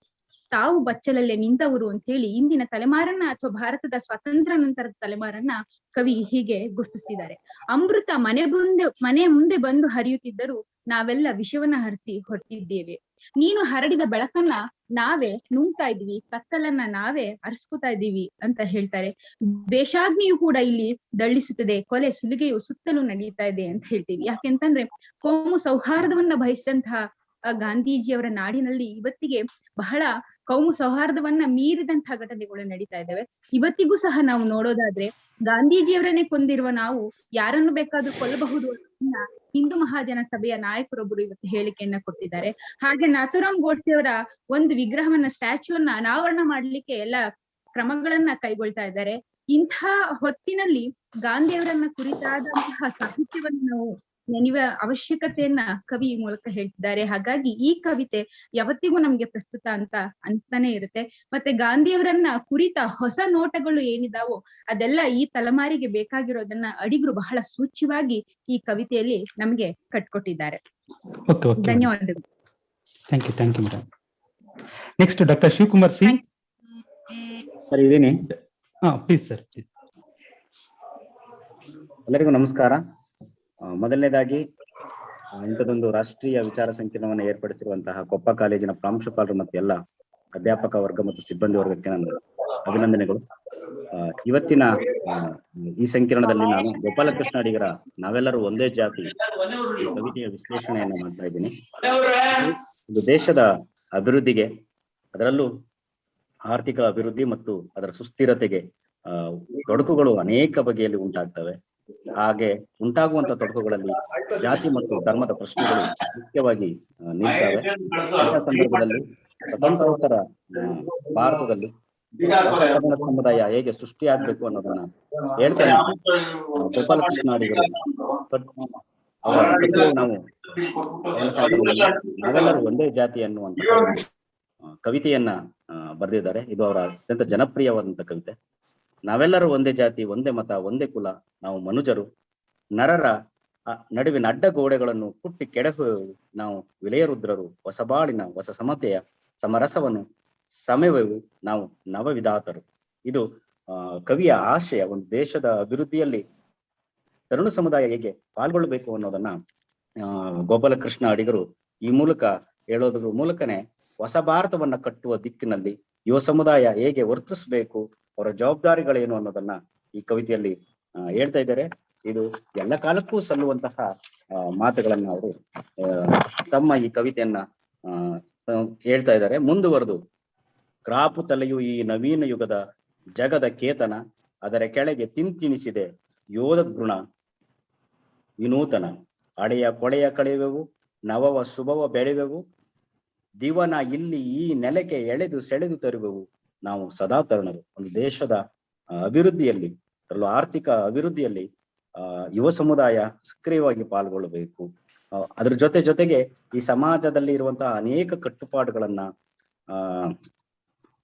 ತಾವು ಬಚ್ಚಲಲ್ಲೇ ನಿಂತವರು ಅಂತ ಹೇಳಿ ಇಂದಿನ ತಲೆಮಾರನ್ನ ಅಥವಾ ಭಾರತದ ಸ್ವಾತಂತ್ರ್ಯ ನಂತರದ ತಲೆಮಾರನ್ನ ಕವಿ ಹೀಗೆ ಗುರುತಿಸ್ತಿದ್ದಾರೆ. ಅಮೃತ ಮನೆ ಮುಂದೆ ಬಂದು ಹರಿಯುತ್ತಿದ್ದರೂ ನಾವೆಲ್ಲ ವಿಷವನ್ನ ಹರಿಸಿ ಹೊರಟಿದ್ದೇವೆ. ನೀನು ಹರಡಿದ ಬೆಳಕನ್ನ ನಾವೇ ನುಂಗ್ತಾ ಇದೀವಿ, ಕತ್ತಲನ್ನ ನಾವೇ ಅರಸ್ಕೊತಾ ಇದ್ದೀವಿ ಅಂತ ಹೇಳ್ತಾರೆ. ವೇಷಾಗ್ನಿಯು ಕೂಡ ಇಲ್ಲಿ ದಳ್ಳಿಸುತ್ತದೆ, ಕೊಲೆ ಸುಲಿಗೆಯು ಸುತ್ತಲೂ ನಡೀತಾ ಇದೆ ಅಂತ ಹೇಳ್ತೀವಿ. ಯಾಕೆಂತಂದ್ರೆ ಕೋಮು ಸೌಹಾರ್ದವನ್ನ ಬಯಸಿದಂತಹ ಗಾಂಧೀಜಿಯವರ ನಾಡಿನಲ್ಲಿ ಇವತ್ತಿಗೆ ಬಹಳ ಕೌಮು ಸೌಹಾರ್ದವನ್ನ ಮೀರಿದಂತಹ ಘಟನೆಗಳು ನಡೀತಾ ಇದ್ದಾವೆ. ಇವತ್ತಿಗೂ ಸಹ ನಾವು ನೋಡೋದಾದ್ರೆ ಗಾಂಧೀಜಿಯವರನ್ನೇ ಕೊಂದಿರುವ ನಾವು ಯಾರನ್ನು ಬೇಕಾದ್ರೂ ಕೊಲ್ಲಬಹುದು ಅನ್ನೋದನ್ನ ಹಿಂದೂ ಮಹಾಜನ ಸಭೆಯ ನಾಯಕರೊಬ್ಬರು ಇವತ್ತು ಹೇಳಿಕೆಯನ್ನ ಕೊಟ್ಟಿದ್ದಾರೆ. ಹಾಗೆ ನಾಥೂರಾಮ್ ಗೋಡ್ಸೆಯವರ ಒಂದು ವಿಗ್ರಹವನ್ನ, ಸ್ಟ್ಯಾಚ್ಯೂವನ್ನ ಅನಾವರಣ ಮಾಡ್ಲಿಕ್ಕೆ ಎಲ್ಲ ಕ್ರಮಗಳನ್ನ ಕೈಗೊಳ್ತಾ ಇದ್ದಾರೆ. ಇಂಥ ಹೊತ್ತಿನಲ್ಲಿ ಗಾಂಧಿಯವರನ್ನ ಕುರಿತಾದಂತಹ ಸಾಹಿತ್ಯವನ್ನು ನಾವು ನೆನೆಯುವ ಅವಶ್ಯಕತೆಯನ್ನ ಕವಿ ಮೂಲಕ ಹೇಳ್ತಿದ್ದಾರೆ. ಹಾಗಾಗಿ ಈ ಕವಿತೆ ಯಾವತ್ತಿಗೂ ನಮ್ಗೆ ಪ್ರಸ್ತುತ ಅಂತ ಅನ್ಸ್ತಾನೆ ಇರುತ್ತೆ. ಮತ್ತೆ ಗಾಂಧಿಯವರನ್ನ ಕುರಿತ ಹೊಸ ನೋಟಗಳು ಏನಿದಾವೋ ಅದೆಲ್ಲ ಈ ತಲೆಮಾರಿಗೆ ಬೇಕಾಗಿರೋದನ್ನ ಅಡಿಗರು ಬಹಳ ಸೂಚ್ಯವಾಗಿ ಈ ಕವಿತೆಯಲ್ಲಿ ನಮ್ಗೆ ಕಟ್ಕೊಟ್ಟಿದ್ದಾರೆ. ಧನ್ಯವಾದಗಳು. Thank you madam. Next doctor Shivakumar C. Sir ಇದ್ದೀನಿ. Please sir. ಎಲ್ಲರಿಗೂ ನಮಸ್ಕಾರ. ಮೊದಲನೇದಾಗಿ ಇಂಥದೊಂದು ರಾಷ್ಟ್ರೀಯ ವಿಚಾರ ಸಂಕಿರಣವನ್ನು ಏರ್ಪಡಿಸಿರುವಂತಹ ಕೊಪ್ಪ ಕಾಲೇಜಿನ ಪ್ರಾಂಶುಪಾಲರು ಮತ್ತು ಎಲ್ಲ ಅಧ್ಯಾಪಕ ವರ್ಗ ಮತ್ತು ಸಿಬ್ಬಂದಿ ವರ್ಗಕ್ಕೆ ನನ್ನ ಅಭಿನಂದನೆಗಳು. ಇವತ್ತಿನ ಈ ಸಂಕಿರಣದಲ್ಲಿ ನಾನು ಗೋಪಾಲಕೃಷ್ಣ ಅಡಿಗರ ನಾವೆಲ್ಲರೂ ಒಂದೇ ಜಾತಿ ಕವಿತೆಯ ವಿಶ್ಲೇಷಣೆಯನ್ನು ಮಾಡ್ತಾ ಇದ್ದೀನಿ. ಇದು ದೇಶದ ಅಭಿವೃದ್ಧಿಗೆ, ಅದರಲ್ಲೂ ಆರ್ಥಿಕ ಅಭಿವೃದ್ಧಿ ಮತ್ತು ಅದರ ಸುಸ್ಥಿರತೆಗೆ ತೊಡಕುಗಳು ಅನೇಕ ಬಗೆಯಲ್ಲಿ ಉಂಟಾಗ್ತವೆ. ಹಾಗೆ ಉಂಟಾಗುವಂತ ತೊಡಕುಗಳಲ್ಲಿ ಜಾತಿ ಮತ್ತು ಧರ್ಮದ ಪ್ರಶ್ನೆಗಳು ಮುಖ್ಯವಾಗಿ ನಿಲ್ತವೆ. ಇಂಥ ಸಂದರ್ಭದಲ್ಲಿ ಸ್ವತಂತ್ರೋತ್ತರ ಭಾರತದಲ್ಲಿ ಸಮುದಾಯ ಹೇಗೆ ಸೃಷ್ಟಿಯಾಗಬೇಕು ಅನ್ನೋದನ್ನ ಹೇಳ್ತಾನೆ ಗೋಪಾಲಕೃಷ್ಣ ಅಡಿಗರು ನಾವು ನಾವೆಲ್ಲರೂ ಒಂದೇ ಜಾತಿ ಅನ್ನುವಂತ ಕವಿತೆಯನ್ನ ಬರೆದಿದ್ದಾರೆ. ಇದು ಅವರ ಅತ್ಯಂತ ಜನಪ್ರಿಯವಾದಂತ ಕವಿತೆ. ನಾವೆಲ್ಲರೂ ಒಂದೇ ಜಾತಿ, ಒಂದೇ ಮತ, ಒಂದೇ ಕುಲ, ನಾವು ಮನುಜರು, ನರರ ನಡುವಿನ ಅಡ್ಡ ಗೋಡೆಗಳನ್ನು ಕುಟ್ಟಿ ಕೆಡಹುವೆವು ನಾವು ವಿಲಯರುದ್ರರು, ಹೊಸಬಾಳಿನ ಹೊಸ ಸಮತೆಯ ಸಮರಸವನ್ನು ಸಮೆವೆವು ನಾವು ನವವಿಧಾತರು. ಇದು ಕವಿಯ ಆಶಯ. ಒಂದು ದೇಶದ ಅಭಿವೃದ್ಧಿಯಲ್ಲಿ ತರುಣ ಸಮುದಾಯ ಹೇಗೆ ಪಾಲ್ಗೊಳ್ಳಬೇಕು ಅನ್ನೋದನ್ನ ಗೋಪಾಲಕೃಷ್ಣ ಅಡಿಗರು ಈ ಮೂಲಕ ಹೇಳೋದ್ರ ಮೂಲಕನೇ ಹೊಸ ಭಾರತವನ್ನ ಕಟ್ಟುವ ದಿಕ್ಕಿನಲ್ಲಿ ಯುವ ಸಮುದಾಯ ಹೇಗೆ ವರ್ತಿಸ್ಬೇಕು, ಅವರ ಜವಾಬ್ದಾರಿಗಳೇನು ಅನ್ನೋದನ್ನ ಈ ಕವಿತೆಯಲ್ಲಿ ಹೇಳ್ತಾ ಇದ್ದಾರೆ. ಇದು ಎಲ್ಲ ಕಾಲಕ್ಕೂ ಸಲ್ಲುವಂತಹ ಮಾತುಗಳನ್ನ ಅವರು ತಮ್ಮ ಈ ಕವಿತೆಯನ್ನ ಹೇಳ್ತಾ ಇದ್ದಾರೆ. ಮುಂದುವರೆದು, ಕ್ರಾಪು ತಲೆಯು ಈ ನವೀನ ಯುಗದ ಜಗದ ಕೇತನ, ಅದರ ಕೆಳಗೆ ತಿಂತಿಣಿಸಿದೆ ಯೋಧ ಗುಣ ವಿನೂತನ. ಹಳೆಯ ಕೊಳೆಯ ಕಳೆಯುವೆವು, ನವವ ಶುಭವ ಬೆಳೆವೆವು, ದಿವನ ಇಲ್ಲಿ ಈ ನೆಲಕ್ಕೆ ಎಳೆದು ಸೆಳೆದು ತರುವೆವು ನಾವು ಸದಾ ತರುಣರು. ಒಂದು ದೇಶದ ಅಭಿವೃದ್ಧಿಯಲ್ಲಿ, ಅದರಲ್ಲೂ ಆರ್ಥಿಕ ಅಭಿವೃದ್ಧಿಯಲ್ಲಿ ಯುವ ಸಮುದಾಯ ಸಕ್ರಿಯವಾಗಿ ಪಾಲ್ಗೊಳ್ಳಬೇಕು. ಅದ್ರ ಜೊತೆಗೆ ಈ ಸಮಾಜದಲ್ಲಿ ಇರುವಂತಹ ಅನೇಕ ಕಟ್ಟುಪಾಡುಗಳನ್ನ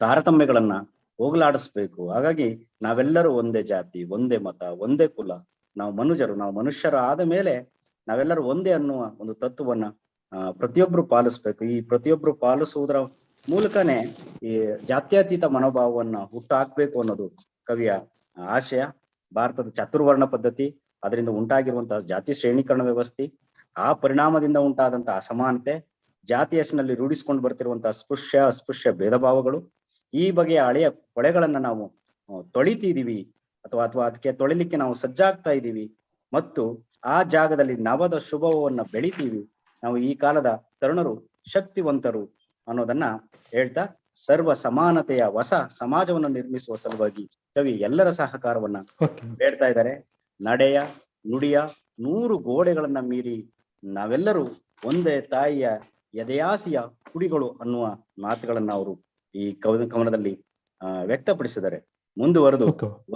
ತಾರತಮ್ಯಗಳನ್ನ ಹೋಗಲಾಡಿಸ್ಬೇಕು. ಹಾಗಾಗಿ ನಾವೆಲ್ಲರೂ ಒಂದೇ ಜಾತಿ, ಒಂದೇ ಮತ, ಒಂದೇ ಕುಲ, ನಾವು ಮನುಷ್ಯರು ಆದ ಮೇಲೆ ನಾವೆಲ್ಲರೂ ಒಂದೇ ಅನ್ನುವ ಒಂದು ತತ್ವವನ್ನ ಪ್ರತಿಯೊಬ್ರು ಪಾಲಿಸ್ಬೇಕು. ಈ ಪ್ರತಿಯೊಬ್ರು ಪಾಲಿಸುವುದರ ಮೂಲಕನೇ ಈ ಜಾತ್ಯತೀತ ಮನೋಭಾವವನ್ನ ಹುಟ್ಟು ಹಾಕ್ಬೇಕು ಅನ್ನೋದು ಕವಿಯ ಆಶಯ. ಭಾರತದ ಚತುರ್ವರ್ಣ ಪದ್ಧತಿ, ಅದರಿಂದ ಉಂಟಾಗಿರುವಂತಹ ಜಾತಿ ಶ್ರೇಣೀಕರಣ ವ್ಯವಸ್ಥೆ, ಆ ಪರಿಣಾಮದಿಂದ ಉಂಟಾದಂತಹ ಅಸಮಾನತೆ, ಜಾತಿ ಹೆಸರಿನಲ್ಲಿ ರೂಢಿಸ್ಕೊಂಡು ಬರ್ತಿರುವಂತಹ ಅಸ್ಪೃಶ್ಯ ಭೇದ ಭಾವಗಳು, ಈ ಬಗೆಯ ಹಳೆಯ ಕೊಳೆಗಳನ್ನ ನಾವು ತೊಳಿತಿದೀವಿ ಅಥವಾ ಅದಕ್ಕೆ ತೊಳಿಲಿಕ್ಕೆ ನಾವು ಸಜ್ಜಾಗ್ತಾ ಇದ್ದೀವಿ ಮತ್ತು ಆ ಜಾಗದಲ್ಲಿ ನವದ ಶುಭವನ್ನ ಬೆಳಿತೀವಿ. ನಾವು ಈ ಕಾಲದ ತರುಣರು ಶಕ್ತಿವಂತರು ಅನ್ನೋದನ್ನ ಹೇಳ್ತಾ, ಸರ್ವ ಸಮಾನತೆಯ ಹೊಸ ಸಮಾಜವನ್ನು ನಿರ್ಮಿಸುವ ಸಲುವಾಗಿ ಕವಿ ಎಲ್ಲರ ಸಹಕಾರವನ್ನ ಬೇಡ್ತಾ ಇದ್ದಾರೆ. ನಡೆಯ ನುಡಿಯ 100 ಗೋಡೆಗಳನ್ನ ಮೀರಿ ನಾವೆಲ್ಲರೂ ಒಂದೇ ತಾಯಿಯ ಎದೆಯಾಸಿಯ ಕುಡಿಗಳು ಅನ್ನುವ ಮಾತುಗಳನ್ನ ಅವರು ಈ ಕವನದಲ್ಲಿ ವ್ಯಕ್ತಪಡಿಸಿದ್ದಾರೆ. ಮುಂದುವರೆದು,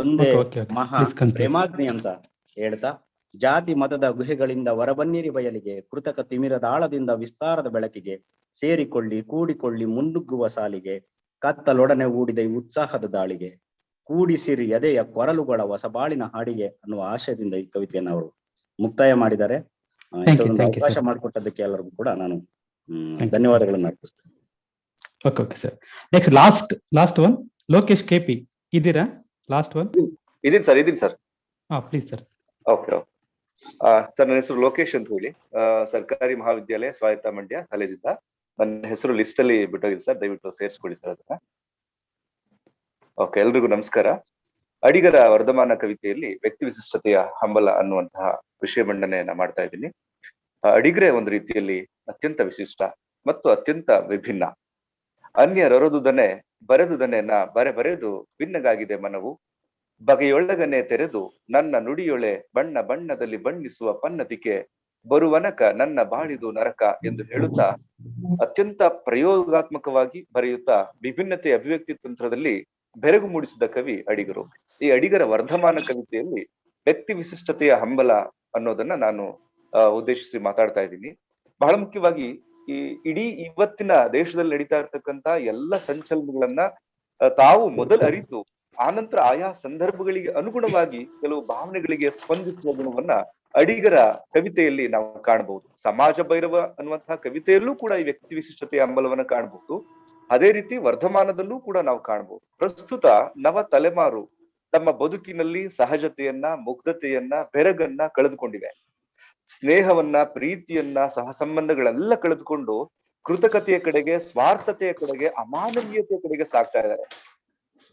ಒಂದೇ ಮಹಾ ಪ್ರೇಮಾಗ್ನಿ ಅಂತ ಹೇಳ್ತಾ, ಜಾತಿ ಮತದ ಗುಹೆಗಳಿಂದ ಹೊರಬನ್ನಿರಿ ಬಯಲಿಗೆ, ಕೃತಕ ತಿಮಿರದ ಆಳದಿಂದ ವಿಸ್ತಾರದ ಬೆಳಕಿಗೆ, ಸೇರಿಕೊಳ್ಳಿ ಕೂಡಿಕೊಳ್ಳಿ ಮುನ್ನುಗ್ಗುವ ಸಾಲಿಗೆ, ಕತ್ತಲೊಡನೆ ಹೂಡಿದ ಈ ಉತ್ಸಾಹದ ದಾಳಿಗೆ, ಕೂಡಿಸಿರಿ ಎದೆಯ ಕೊರಲುಗಳ ಹೊಸಬಾಳಿನ ಹಾಡಿಗೆ ಅನ್ನುವ ಆಶಯದಿಂದ ಈ ಕವಿತೆಯನ್ನು ಅವರು ಮುಕ್ತಾಯ ಮಾಡಿದ್ದಾರೆ. ಅವಕಾಶ ಮಾಡಿಕೊಟ್ಟದಕ್ಕೆ ಎಲ್ಲರಿಗೂ ಕೂಡ ನಾನು ಧನ್ಯವಾದಗಳನ್ನು ಅರ್ಪಿಸ್ತೇನೆ. Okay sir. Next last one, Lokesh K P ಇದ್ದೀರಾ? ಲಾಸ್ಟ್ ಒನ್ ಇದೀನಿ sir. Please sir. Okay sir, ನನ್ನ ಹೆಸರು ಲೋಕೇಶ್ ಅಂತ ಹೇಳಿ, ಸರ್ಕಾರಿ ಮಹಾವಿದ್ಯಾಲಯ ಸ್ವಾಯತ್ತ ಮಂಡ್ಯ ಕಾಲೇಜಿಂದ. ನನ್ನ ಹೆಸರು ಲಿಸ್ಟ್ ಅಲ್ಲಿ ಬಿಟ್ಟೋಗಿದೆ ಸರ್, ದಯವಿಟ್ಟು ಸೇರಿಸ್ಕೊಳ್ಳಿ ಸರ್ ಅದನ್ನ. ಓಕೆ, ಎಲ್ರಿಗೂ ನಮಸ್ಕಾರ. ಅಡಿಗರ ವರ್ಧಮಾನ ಕವಿತೆಯಲ್ಲಿ ವ್ಯಕ್ತಿ ವಿಶಿಷ್ಟತೆಯ ಹಂಬಲ ಅನ್ನುವಂತಹ ವಿಷಯ ಮಂಡನೆಯನ್ನ ಮಾಡ್ತಾ ಇದ್ದೀನಿ. ಅಡಿಗರೇ ಒಂದು ರೀತಿಯಲ್ಲಿ ಅತ್ಯಂತ ವಿಶಿಷ್ಟ ಮತ್ತು ಅತ್ಯಂತ ವಿಭಿನ್ನ. ಅನ್ಯರೊರದುದನೆ ಬರೆದುದನೆ ನಾ ಬರೆದು ಭಿನ್ನಗಾಗಿದೆ ಮನವು, ಬಗೆಯೊಳಗನೆ ತೆರೆದು ನನ್ನ ನುಡಿಯೊಳೆ ಬಣ್ಣ ಬಣ್ಣದಲ್ಲಿ ಬಣ್ಣಿಸುವ ಪನ್ನತಿಕೆ, ಬರುವನಕ ನನ್ನ ಬಾಳಿದು ನರಕ ಎಂದು ಹೇಳುತ್ತಾ ಅತ್ಯಂತ ಪ್ರಯೋಗಾತ್ಮಕವಾಗಿ ಬರೆಯುತ್ತಾ ವಿಭಿನ್ನತೆ ಅಭಿವ್ಯಕ್ತಿ ತಂತ್ರದಲ್ಲಿ ಬೆರಗು ಮೂಡಿಸಿದ ಕವಿ ಅಡಿಗರು. ಈ ಅಡಿಗರ ವರ್ಧಮಾನ ಕವಿತೆಯಲ್ಲಿ ವ್ಯಕ್ತಿ ವಿಶಿಷ್ಟತೆಯ ಹಂಬಲ ಅನ್ನೋದನ್ನ ನಾನು ಉದ್ದೇಶಿಸಿ ಮಾತಾಡ್ತಾ ಇದ್ದೀನಿ. ಬಹಳ ಮುಖ್ಯವಾಗಿ ಈ ಇಡೀ ಇವತ್ತಿನ ದೇಶದಲ್ಲಿ ನಡೀತಾ ಇರ್ತಕ್ಕಂತ ಎಲ್ಲ ಸಂಚಲನಗಳನ್ನ ತಾವು ಮೊದಲು ಅರಿತು ಆನಂತರ ಆಯಾ ಸಂದರ್ಭಗಳಿಗೆ ಅನುಗುಣವಾಗಿ ಕೆಲವು ಭಾವನೆಗಳಿಗೆ ಸ್ಪಂದಿಸುವ ಗುಣವನ್ನ ಅಡಿಗರ ಕವಿತೆಯಲ್ಲಿ ನಾವು ಕಾಣಬಹುದು. ಸಮಾಜ ಭೈರವ ಅನ್ನುವಂತಹ ಕವಿತೆಯಲ್ಲೂ ಕೂಡ ಈ ವ್ಯಕ್ತಿ ವಿಶಿಷ್ಟತೆಯ ಹಂಬಲವನ್ನ ಕಾಣಬಹುದು. ಅದೇ ರೀತಿ ವರ್ಧಮಾನದಲ್ಲೂ ಕೂಡ ನಾವು ಕಾಣಬಹುದು. ಪ್ರಸ್ತುತ ನವ ತಲೆಮಾರು ತಮ್ಮ ಬದುಕಿನಲ್ಲಿ ಸಹಜತೆಯನ್ನ, ಮುಗ್ಧತೆಯನ್ನ, ಬೆರಗನ್ನ ಕಳೆದುಕೊಂಡಿವೆ. ಸ್ನೇಹವನ್ನ, ಪ್ರೀತಿಯನ್ನ, ಸಹ ಸಂಬಂಧಗಳೆಲ್ಲ ಕಳೆದುಕೊಂಡು ಕೃತಕತೆಯ ಕಡೆಗೆ, ಸ್ವಾರ್ಥತೆಯ ಕಡೆಗೆ, ಅಮಾನವೀಯತೆಯ ಕಡೆಗೆ ಸಾಗ್ತಾ ಇದ್ದಾರೆ.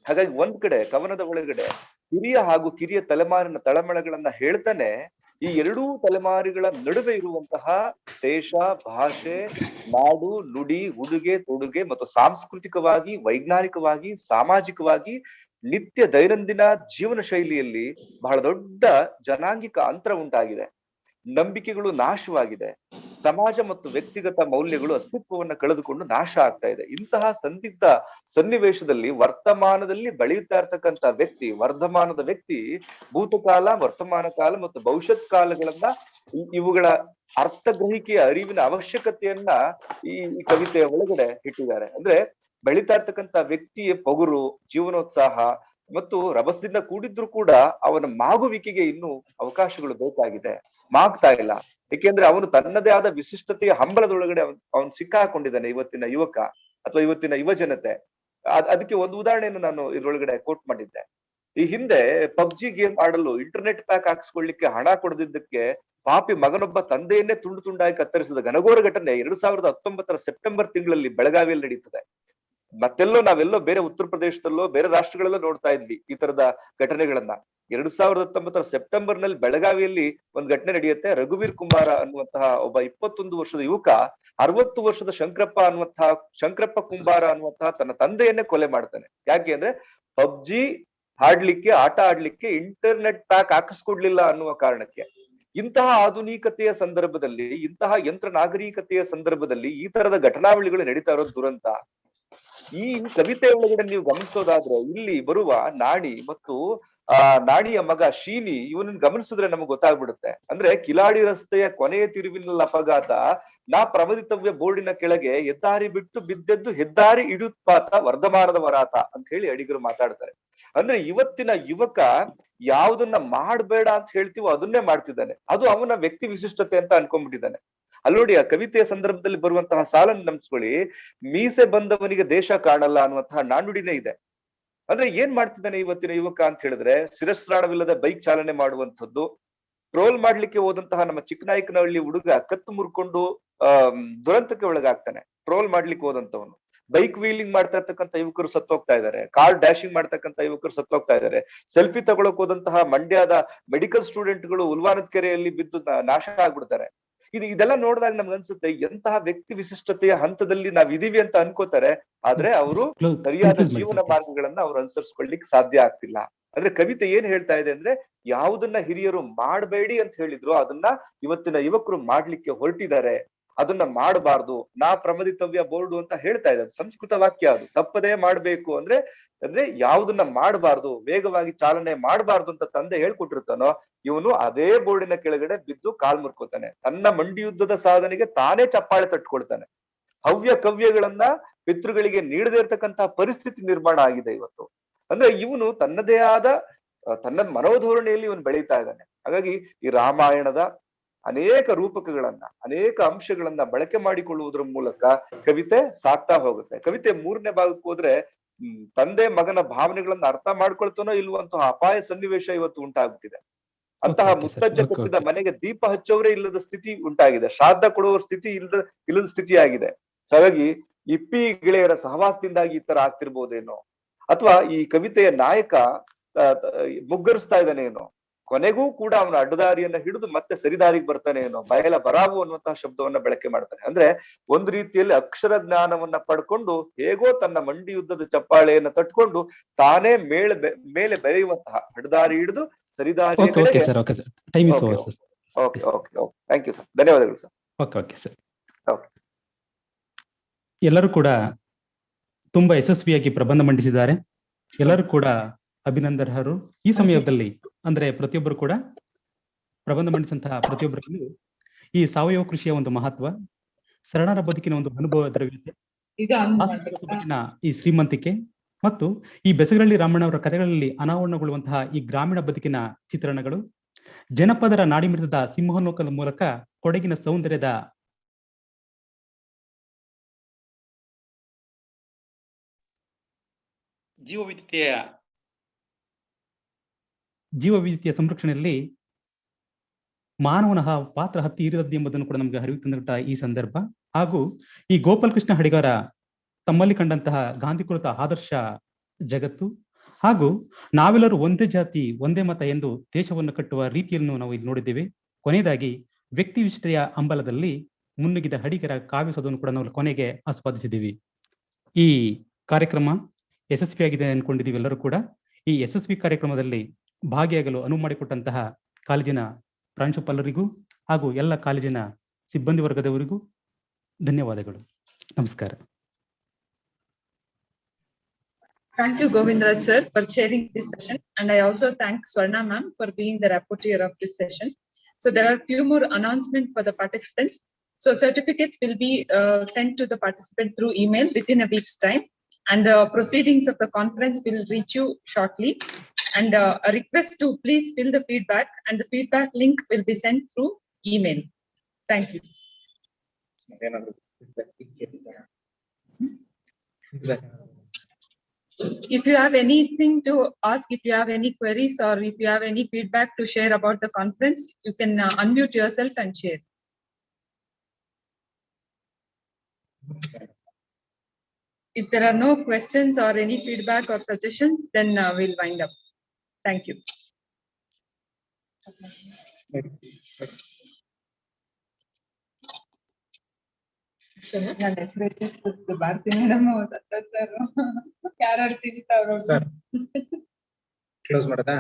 ಹಾಗಾಗಿ ಒಂದ್ ಕಡೆ ಕವನದ ಒಳಗಡೆ ಹಿರಿಯ ಹಾಗೂ ಕಿರಿಯ ತಲೆಮಾರಿನ ತಳಮಳಗಳನ್ನ ಹೇಳ್ತಾನೆ ಈ ಎರಡೂ ತಲೆಮಾರುಗಳ ನಡುವೆ ಇರುವಂತಹ ದೇಶ, ಭಾಷೆ, ನಾಡು, ನುಡಿ, ಉಡುಗೆ ತೊಡುಗೆ ಮತ್ತು ಸಾಂಸ್ಕೃತಿಕವಾಗಿ, ವೈಜ್ಞಾನಿಕವಾಗಿ, ಸಾಮಾಜಿಕವಾಗಿ ನಿತ್ಯ ದೈನಂದಿನ ಜೀವನ ಶೈಲಿಯಲ್ಲಿ ಬಹಳ ದೊಡ್ಡ ಜನಾಂಗಿಕ ಅಂತರ ಉಂಟಾಗಿದೆ. ನಂಬಿಕೆಗಳು ನಾಶವಾಗಿದೆ. ಸಮಾಜ ಮತ್ತು ವ್ಯಕ್ತಿಗತ ಮೌಲ್ಯಗಳು ಅಸ್ತಿತ್ವವನ್ನ ಕಳೆದುಕೊಂಡು ನಾಶ ಆಗ್ತಾ ಇದೆ. ಇಂತಹ ಸಂದಿಗ್ಧ ಸನ್ನಿವೇಶದಲ್ಲಿ ವರ್ತಮಾನದಲ್ಲಿ ಬೆಳೆಯುತ್ತಾ ಇರ್ತಕ್ಕಂಥ ವ್ಯಕ್ತಿ, ವರ್ಧಮಾನದ ವ್ಯಕ್ತಿ ಭೂತಕಾಲ, ವರ್ತಮಾನ ಕಾಲ ಮತ್ತು ಭವಿಷ್ಯತ್ ಕಾಲಗಳನ್ನ ಇವುಗಳ ಅರ್ಥಗ್ರಹಿಕೆಯ ಅರಿವಿನ ಅವಶ್ಯಕತೆಯನ್ನ ಈ ಕವಿತೆಯ ಒಳಗಡೆ ಇಟ್ಟಿದ್ದಾರೆ. ಅಂದ್ರೆ ಬೆಳೀತಾ ಇರ್ತಕ್ಕಂಥ ವ್ಯಕ್ತಿಯ ಪೊಗುರು, ಜೀವನೋತ್ಸಾಹ, ಮತ್ತು ರಭಸದಿಂದ ಕೂಡಿದ್ರು ಕೂಡ ಅವನ ಮಾಗುವಿಕೆಗೆ ಇನ್ನೂ ಅವಕಾಶಗಳು ಬೇಕಾಗಿದೆ. ಮಾಗ್ತಾ ಇಲ್ಲ. ಏಕೆಂದ್ರೆ ಅವನು ತನ್ನದೇ ಆದ ವಿಶಿಷ್ಟತೆಯ ಹಂಬಲದೊಳಗಡೆ ಅವನು ಸಿಕ್ಕಾಕೊಂಡಿದ್ದಾನೆ ಇವತ್ತಿನ ಯುವಕ ಅಥವಾ ಇವತ್ತಿನ ಯುವ ಜನತೆ. ಅದಕ್ಕೆ ಒಂದು ಉದಾಹರಣೆಯನ್ನು ನಾನು ಇದ್ರೊಳಗಡೆ ಕೋಟ್ ಮಾಡಿದ್ದೆ. ಈ ಹಿಂದೆ ಪಬ್ಜಿ ಗೇಮ್ ಆಡಲು ಇಂಟರ್ನೆಟ್ ಪ್ಯಾಕ್ ಹಾಕ್ಸ್ಕೊಳ್ಳಿಕ್ಕೆ ಹಣ ಕೊಡದಿದ್ದಕ್ಕೆ ಪಾಪಿ ಮಗನೊಬ್ಬ ತಂದೆಯನ್ನೇ ತುಂಡು ತುಂಡಾಗಿ ಕತ್ತರಿಸಿದ ಘನಘೋರ ಘಟನೆ 2019 ಸೆಪ್ಟೆಂಬರ್ ತಿಂಗಳಲ್ಲಿ ಬೆಳಗಾವಿಯಲ್ಲಿ ನಡೀತದೆ. ಮತ್ತೆಲ್ಲೋ ನಾವೆಲ್ಲೋ ಬೇರೆ ಉತ್ತರ ಪ್ರದೇಶದಲ್ಲೋ ಬೇರೆ ರಾಷ್ಟ್ರಗಳಲ್ಲೋ ನೋಡ್ತಾ ಇದ್ವಿ ಈ ತರದ ಘಟನೆಗಳನ್ನ. 2019 ಸೆಪ್ಟೆಂಬರ್ ನಲ್ಲಿ ಬೆಳಗಾವಿಯಲ್ಲಿ ಒಂದ್ ಘಟನೆ ನಡೆಯುತ್ತೆ. ರಘುವೀರ್ ಕುಮಾರ ಅನ್ನುವಂತಹ ಒಬ್ಬ 21 ವರ್ಷದ ಯುವಕ 60 ವರ್ಷದ ಶಂಕರಪ್ಪ ಕುಂಬಾರ ಅನ್ನುವಂತಹ ತನ್ನ ತಂದೆಯನ್ನೇ ಕೊಲೆ ಮಾಡ್ತಾನೆ. ಯಾಕೆ ಅಂದ್ರೆ ಪಬ್ಜಿ ಆಟ ಆಡ್ಲಿಕ್ಕೆ ಇಂಟರ್ನೆಟ್ ಪ್ಯಾಕ್ ಹಾಕಿಸ್ಕೊಡ್ಲಿಲ್ಲ ಅನ್ನುವ ಕಾರಣಕ್ಕೆ. ಇಂತಹ ಆಧುನಿಕತೆಯ ಸಂದರ್ಭದಲ್ಲಿ, ಇಂತಹ ಯಂತ್ರ ನಾಗರಿಕತೆಯ ಸಂದರ್ಭದಲ್ಲಿ ಈ ತರದ ಘಟನಾವಳಿಗಳು ನಡೀತಾ ಇರೋದು ದುರಂತ. ಈ ಕವಿತೆ ಒಳಗಡೆ ನೀವು ಗಮನಿಸೋದಾದ್ರೆ ಇಲ್ಲಿ ಬರುವ ನಾಣಿ ಮತ್ತು ನಾಣಿಯ ಮಗ ಶೀನಿ ಇವನನ್ನ ಗಮನಿಸಿದ್ರೆ ನಮಗೆ ಗೊತ್ತಾಗ್ಬಿಡುತ್ತೆ. ಅಂದ್ರೆ ಕಿಲಾಡಿ ರಸ್ತೆಯ ಕೊನೆಯ ತಿರುವಿನಲ್ಲಿ ಅಪಘಾತ, ನಾ ಪ್ರಮದಿತವ್ಯ ಬೋರ್ಡಿನ ಕೆಳಗೆ ಹೆದ್ದಾರಿ ಬಿಟ್ಟು ಬಿದ್ದೆದ್ದು ಹೆದ್ದಾರಿ ಇಡುತ್ಪಾತ ವರ್ಧಮಾನದ ವರಾತ ಅಂತ ಹೇಳಿ ಅಡಿಗರು ಮಾತಾಡ್ತಾರೆ. ಅಂದ್ರೆ ಇವತ್ತಿನ ಯುವಕ ಯಾವುದನ್ನ ಮಾಡ್ಬೇಡ ಅಂತ ಹೇಳ್ತೀವೋ ಅದನ್ನೇ ಮಾಡ್ತಿದ್ದಾನೆ. ಅದು ಅವನ ವ್ಯಕ್ತಿ ವಿಶಿಷ್ಟತೆ ಅಂತ ಅನ್ಕೊಂಡ್ಬಿಟ್ಟಿದ್ದಾನೆ. ಅಲ್ಲಿ ನೋಡಿ, ಆ ಕವಿತೆಯ ಸಂದರ್ಭದಲ್ಲಿ ಬರುವಂತಹ ಸಾಲನ್ನು ನಂಬಿಸ್ಕೊಳ್ಳಿ, ಮೀಸೆ ಬಂದವನಿಗೆ ದೇಶ ಕಾಣಲ್ಲ ಅನ್ನುವಂತಹ ನಾಣ್ಣುಡಿನೇ ಇದೆ. ಅಂದ್ರೆ ಏನ್ ಮಾಡ್ತಿದ್ದಾನೆ ಇವತ್ತಿನ ಯುವಕ ಅಂತ ಹೇಳಿದ್ರೆ, ಶಿರಸ್ತ್ರಾಣವಿಲ್ಲದ ಬೈಕ್ ಚಾಲನೆ ಮಾಡುವಂಥದ್ದು, ಟ್ರೋಲ್ ಮಾಡ್ಲಿಕ್ಕೆ ಹೋದಂತಹ ನಮ್ಮ ಚಿಕ್ಕನಾಯಕನಹಳ್ಳಿ ಹುಡುಗ ಕತ್ತು ಮುರ್ಕೊಂಡು ದುರಂತಕ್ಕೆ ಒಳಗಾಗ್ತಾನೆ. ಟ್ರೋಲ್ ಮಾಡ್ಲಿಕ್ಕೆ ಹೋದಂತವನು, ಬೈಕ್ ವೀಲಿಂಗ್ ಮಾಡ್ತಾ ಇರ್ತಕ್ಕಂಥ ಯುವಕರು ಸತ್ತೋಗ್ತಾ ಇದ್ದಾರೆ, ಕಾರ್ ಡ್ಯಾಶಿಂಗ್ ಮಾಡ್ತಕ್ಕಂಥ ಯುವಕರು ಸತ್ತೋಗ್ತಾ ಇದ್ದಾರೆ, ಸೆಲ್ಫಿ ತಗೊಳಕ್ ಹೋದಂತಹ ಮಂಡ್ಯದ ಮೆಡಿಕಲ್ ಸ್ಟೂಡೆಂಟ್ಗಳು ಉಲ್ವಾನದ ಕೆರೆಯಲ್ಲಿ ಬಿದ್ದು ನಾಶ ಆಗ್ಬಿಡ್ತಾರೆ. ಇದೆಲ್ಲ ನೋಡಿದಾಗ ನಮ್ಗೆ ಅನ್ಸುತ್ತೆ ಎಂತಹ ವ್ಯಕ್ತಿ ವಿಶಿಷ್ಟತೆಯ ಹಂತದಲ್ಲಿ ನಾವ್ ಇದೀವಿ ಅಂತ ಅನ್ಕೋತಾರೆ. ಆದ್ರೆ ಅವರು ಸರಿಯಾದ ಜೀವನ ಮಾರ್ಗಗಳನ್ನ ಅವ್ರು ಅನುಸರಿಸ್ಕೊಳ್ಳಿಕ್ ಸಾಧ್ಯ ಆಗ್ತಿಲ್ಲ. ಅಂದ್ರೆ ಕವಿತೆ ಏನ್ ಹೇಳ್ತಾ ಇದೆ ಅಂದ್ರೆ, ಯಾವುದನ್ನ ಹಿರಿಯರು ಮಾಡಬೇಡಿ ಅಂತ ಹೇಳಿದ್ರು ಅದನ್ನ ಇವತ್ತಿನ ಯುವಕರು ಮಾಡ್ಲಿಕ್ಕೆ ಹೊರಟಿದ್ದಾರೆ. ಅದನ್ನ ಮಾಡಬಾರ್ದು, ನಾ ಪ್ರಮದಿತವ್ಯ ಬೋರ್ಡು ಅಂತ ಹೇಳ್ತಾ ಇದ್ದಾರೆ. ಸಂಸ್ಕೃತ ವಾಕ್ಯ ಅದು. ತಪ್ಪದೇ ಮಾಡ್ಬೇಕು ಅಂದ್ರೆ ಯಾವುದನ್ನ ಮಾಡಬಾರ್ದು, ವೇಗವಾಗಿ ಚಾಲನೆ ಮಾಡಬಾರ್ದು ಅಂತ ತಂದೆ ಹೇಳ್ಕೊಟ್ಟಿರ್ತಾನೋ, ಇವನು ಅದೇ ಬೋರ್ಡಿನ ಕೆಳಗಡೆ ಬಿದ್ದು ಕಾಲ್ ಮುರ್ಕೋತಾನೆ. ತನ್ನ ಮಂಡಿ ಯುದ್ಧದ ಸಾಧನೆಗೆ ತಾನೇ ಚಪ್ಪಾಳೆ ತಟ್ಕೊಳ್ತಾನೆ. ಹವ್ಯ ಕವ್ಯಗಳನ್ನ ಪಿತೃಗಳಿಗೆ ನೀಡದೇ ಇರ್ತಕ್ಕಂತಹ ಪರಿಸ್ಥಿತಿ ನಿರ್ಮಾಣ ಆಗಿದೆ ಇವತ್ತು. ಅಂದ್ರೆ ಇವನು ತನ್ನದೇ ಆದ ತನ್ನ ಮನೋಧೋರಣೆಯಲ್ಲಿ ಇವನು ಬೆಳೀತಾ ಇದ್ದಾನೆ. ಹಾಗಾಗಿ ಈ ರಾಮಾಯಣದ ಅನೇಕ ರೂಪಕಗಳನ್ನ, ಅನೇಕ ಅಂಶಗಳನ್ನ ಬಳಕೆ ಮಾಡಿಕೊಳ್ಳುವುದರ ಮೂಲಕ ಕವಿತೆ ಸಾಕ್ತಾ ಹೋಗುತ್ತೆ. ಕವಿತೆ 3ನೇ ಭಾಗಕ್ಕೆ ಹೋದ್ರೆ ತಂದೆ ಮಗನ ಭಾವನೆಗಳನ್ನ ಅರ್ಥ ಮಾಡ್ಕೊಳ್ತಾನೋ ಇಲ್ವಂತಹ ಅಪಾಯ ಸನ್ನಿವೇಶ ಇವತ್ತು ಉಂಟಾಗ್ಬಿಟ್ಟಿದೆ. ಅಂತಹ ಮುತ್ತಜ್ಜ ಕಟ್ಟಿದ ಮನೆಗೆ ದೀಪ ಹಚ್ಚೋರೇ ಇಲ್ಲದ ಸ್ಥಿತಿ ಉಂಟಾಗಿದೆ. ಶ್ರಾದ್ದ ಕೊಡುವ ಸ್ಥಿತಿ ಇಲ್ಲದ ಸ್ಥಿತಿ ಆಗಿದೆ. ಹಾಗಾಗಿ ಇಪ್ಪಿ ಗೆಳೆಯರ ಸಹವಾಸದಿಂದಾಗಿ ಈ ತರ ಆಗ್ತಿರ್ಬೋದೇನೋ, ಅಥವಾ ಈ ಕವಿತೆಯ ನಾಯಕ ಮುಗ್ಗರಿಸ್ತಾ ಇದ್ದಾನೇನೋ, ಕೊನೆಗೂ ಕೂಡ ಅವನ ಅಡ್ಡದಾರಿಯನ್ನ ಹಿಡಿದು ಮತ್ತೆ ಸರಿದಾರಿಗೆ ಬರ್ತಾನೆ ಏನೋ, ಬಯಲ ಬರಾವು ಅನ್ನುವಂತಹ ಶಬ್ದವನ್ನ ಬಳಕೆ ಮಾಡ್ತಾನೆ. ಅಂದ್ರೆ ಒಂದು ರೀತಿಯಲ್ಲಿ ಅಕ್ಷರ ಜ್ಞಾನವನ್ನ ಪಡ್ಕೊಂಡು ಹೇಗೋ ತನ್ನ ಮಂಡಿ ಯುದ್ಧದ ಚಪ್ಪಾಳೆಯನ್ನ ತಟ್ಕೊಂಡು ತಾನೇ ಮೇಲೆ ಬೆರೆಯುವಂತಹ ಅಡ್ಡದಾರಿ ಹಿಡಿದು ಸರಿದಾರಿ. ಥ್ಯಾಂಕ್ ಯು ಸರ್, ಧನ್ಯವಾದಗಳು ಸರ್. Okay sir. ಎಲ್ಲರೂ ಕೂಡ ತುಂಬಾ ಯಶಸ್ವಿಯಾಗಿ ಪ್ರಬಂಧ ಮಂಡಿಸಿದ್ದಾರೆ. ಎಲ್ಲರೂ ಕೂಡ ಅಭಿನಂದನರು. ಈ ಸಮಯದಲ್ಲಿ ಅಂದ್ರೆ ಪ್ರತಿಯೊಬ್ಬರು ಕೂಡ ಪ್ರಬಂಧ ಮಂಡಿಸಿದಂತಹ ಪ್ರತಿಯೊಬ್ಬರಲ್ಲೂ ಈ ಸಾವಯವ ಕೃಷಿಯ ಒಂದು ಮಹತ್ವ, ಶರಣರ ಬದುಕಿನ ಒಂದು ಅನುಭವ ದ್ರವ್ಯತೆ, ಬದುಕಿನ ಈ ಶ್ರೀಮಂತಿಕೆ ಮತ್ತು ಈ ಬೆಸಗರಳ್ಳಿ ರಾಮಣ್ಣವರ ಕಥೆಗಳಲ್ಲಿ ಅನಾವರಣಗೊಳ್ಳುವಂತಹ ಈ ಗ್ರಾಮೀಣ ಬದುಕಿನ ಚಿತ್ರಣಗಳು, ಜನಪದರ ನಾಡಿಮಿಡಿತದ ಸಿಂಹಲೋಕದ ಮೂಲಕ ಕೊಡಗಿನ ಸೌಂದರ್ಯದ ಜೀವ ವೈವಿಧ್ಯತೆಯ ಸಂರಕ್ಷಣೆಯಲ್ಲಿ ಮಾನವನ ಪಾತ್ರ ಹತ್ತಿ ಇರದದ್ದು ಎಂಬುದನ್ನು ಕೂಡ ನಮಗೆ ಅರಿವು ತಂದಿಟ್ಟ ಈ ಸಂದರ್ಭ, ಹಾಗೂ ಈ ಗೋಪಾಲಕೃಷ್ಣ ಅಡಿಗಾರ ತಮ್ಮಲ್ಲಿ ಕಂಡಂತಹ ಗಾಂಧಿ ಕುರಿತ ಆದರ್ಶ ಜಗತ್ತು, ಹಾಗೂ ನಾವೆಲ್ಲರೂ ಒಂದೇ ಜಾತಿ ಒಂದೇ ಮತ ಎಂದು ದೇಶವನ್ನು ಕಟ್ಟುವ ರೀತಿಯನ್ನು ನಾವು ಇಲ್ಲಿ ನೋಡಿದ್ದೇವೆ. ಕೊನೆಯದಾಗಿ ವ್ಯಕ್ತಿ ವಿಶಿಷ್ಟತೆಯ ಅಂಬಲದಲ್ಲಿ ಮುನ್ನುಗ್ಗಿದ ಅಡಿಗರ ಕಾವ್ಯಸೋಧವನ್ನು ಕೂಡ ನಾವು ಕೊನೆಗೆ ಆಸ್ವಾದಿಸಿದ್ದೀವಿ. ಈ ಕಾರ್ಯಕ್ರಮ ಯಶಸ್ವಿಯಾಗಿದೆ ಅನ್ಕೊಂಡಿದ್ದೀವಿ ಎಲ್ಲರೂ ಕೂಡ. ಈ ಯಶಸ್ವಿ ಕಾರ್ಯಕ್ರಮದಲ್ಲಿ ಭಾಗಿಯಾಗಲು ಅನುವು ಮಾಡಿಕೊಟ್ಟಂತಹ ಕಾಲೇಜಿನ ಪ್ರಾಂಶುಪಾಲರಿಗೂ ಹಾಗೂ ಎಲ್ಲ ಕಾಲೇಜಿನ ಸಿಬ್ಬಂದಿ ವರ್ಗದವರಿಗೂ ಧನ್ಯವಾದಗಳು. ನಮಸ್ಕಾರ. Thank you, Govindraj sir, for chairing this session, and I also thank Swarna ma'am for being the rapporteur of this session. So there are few more announcements for the participants. So certificates will be sent to the participant through email within a week's time. and the proceedings of the conference will reach you shortly. And a request to please fill the feedback, and the feedback link will be sent through email. Thank you. If you have anything to ask, if you have any queries, or if you have any feedback to share about the conference, you can unmute yourself and share. If there are no questions or any feedback or suggestions, then we'll wind up. Thank you. ನಾನು ಹೆಸರು Bharathi madam sir ಕ್ಯಾರೆಟ್ close ಮಾಡದಾ?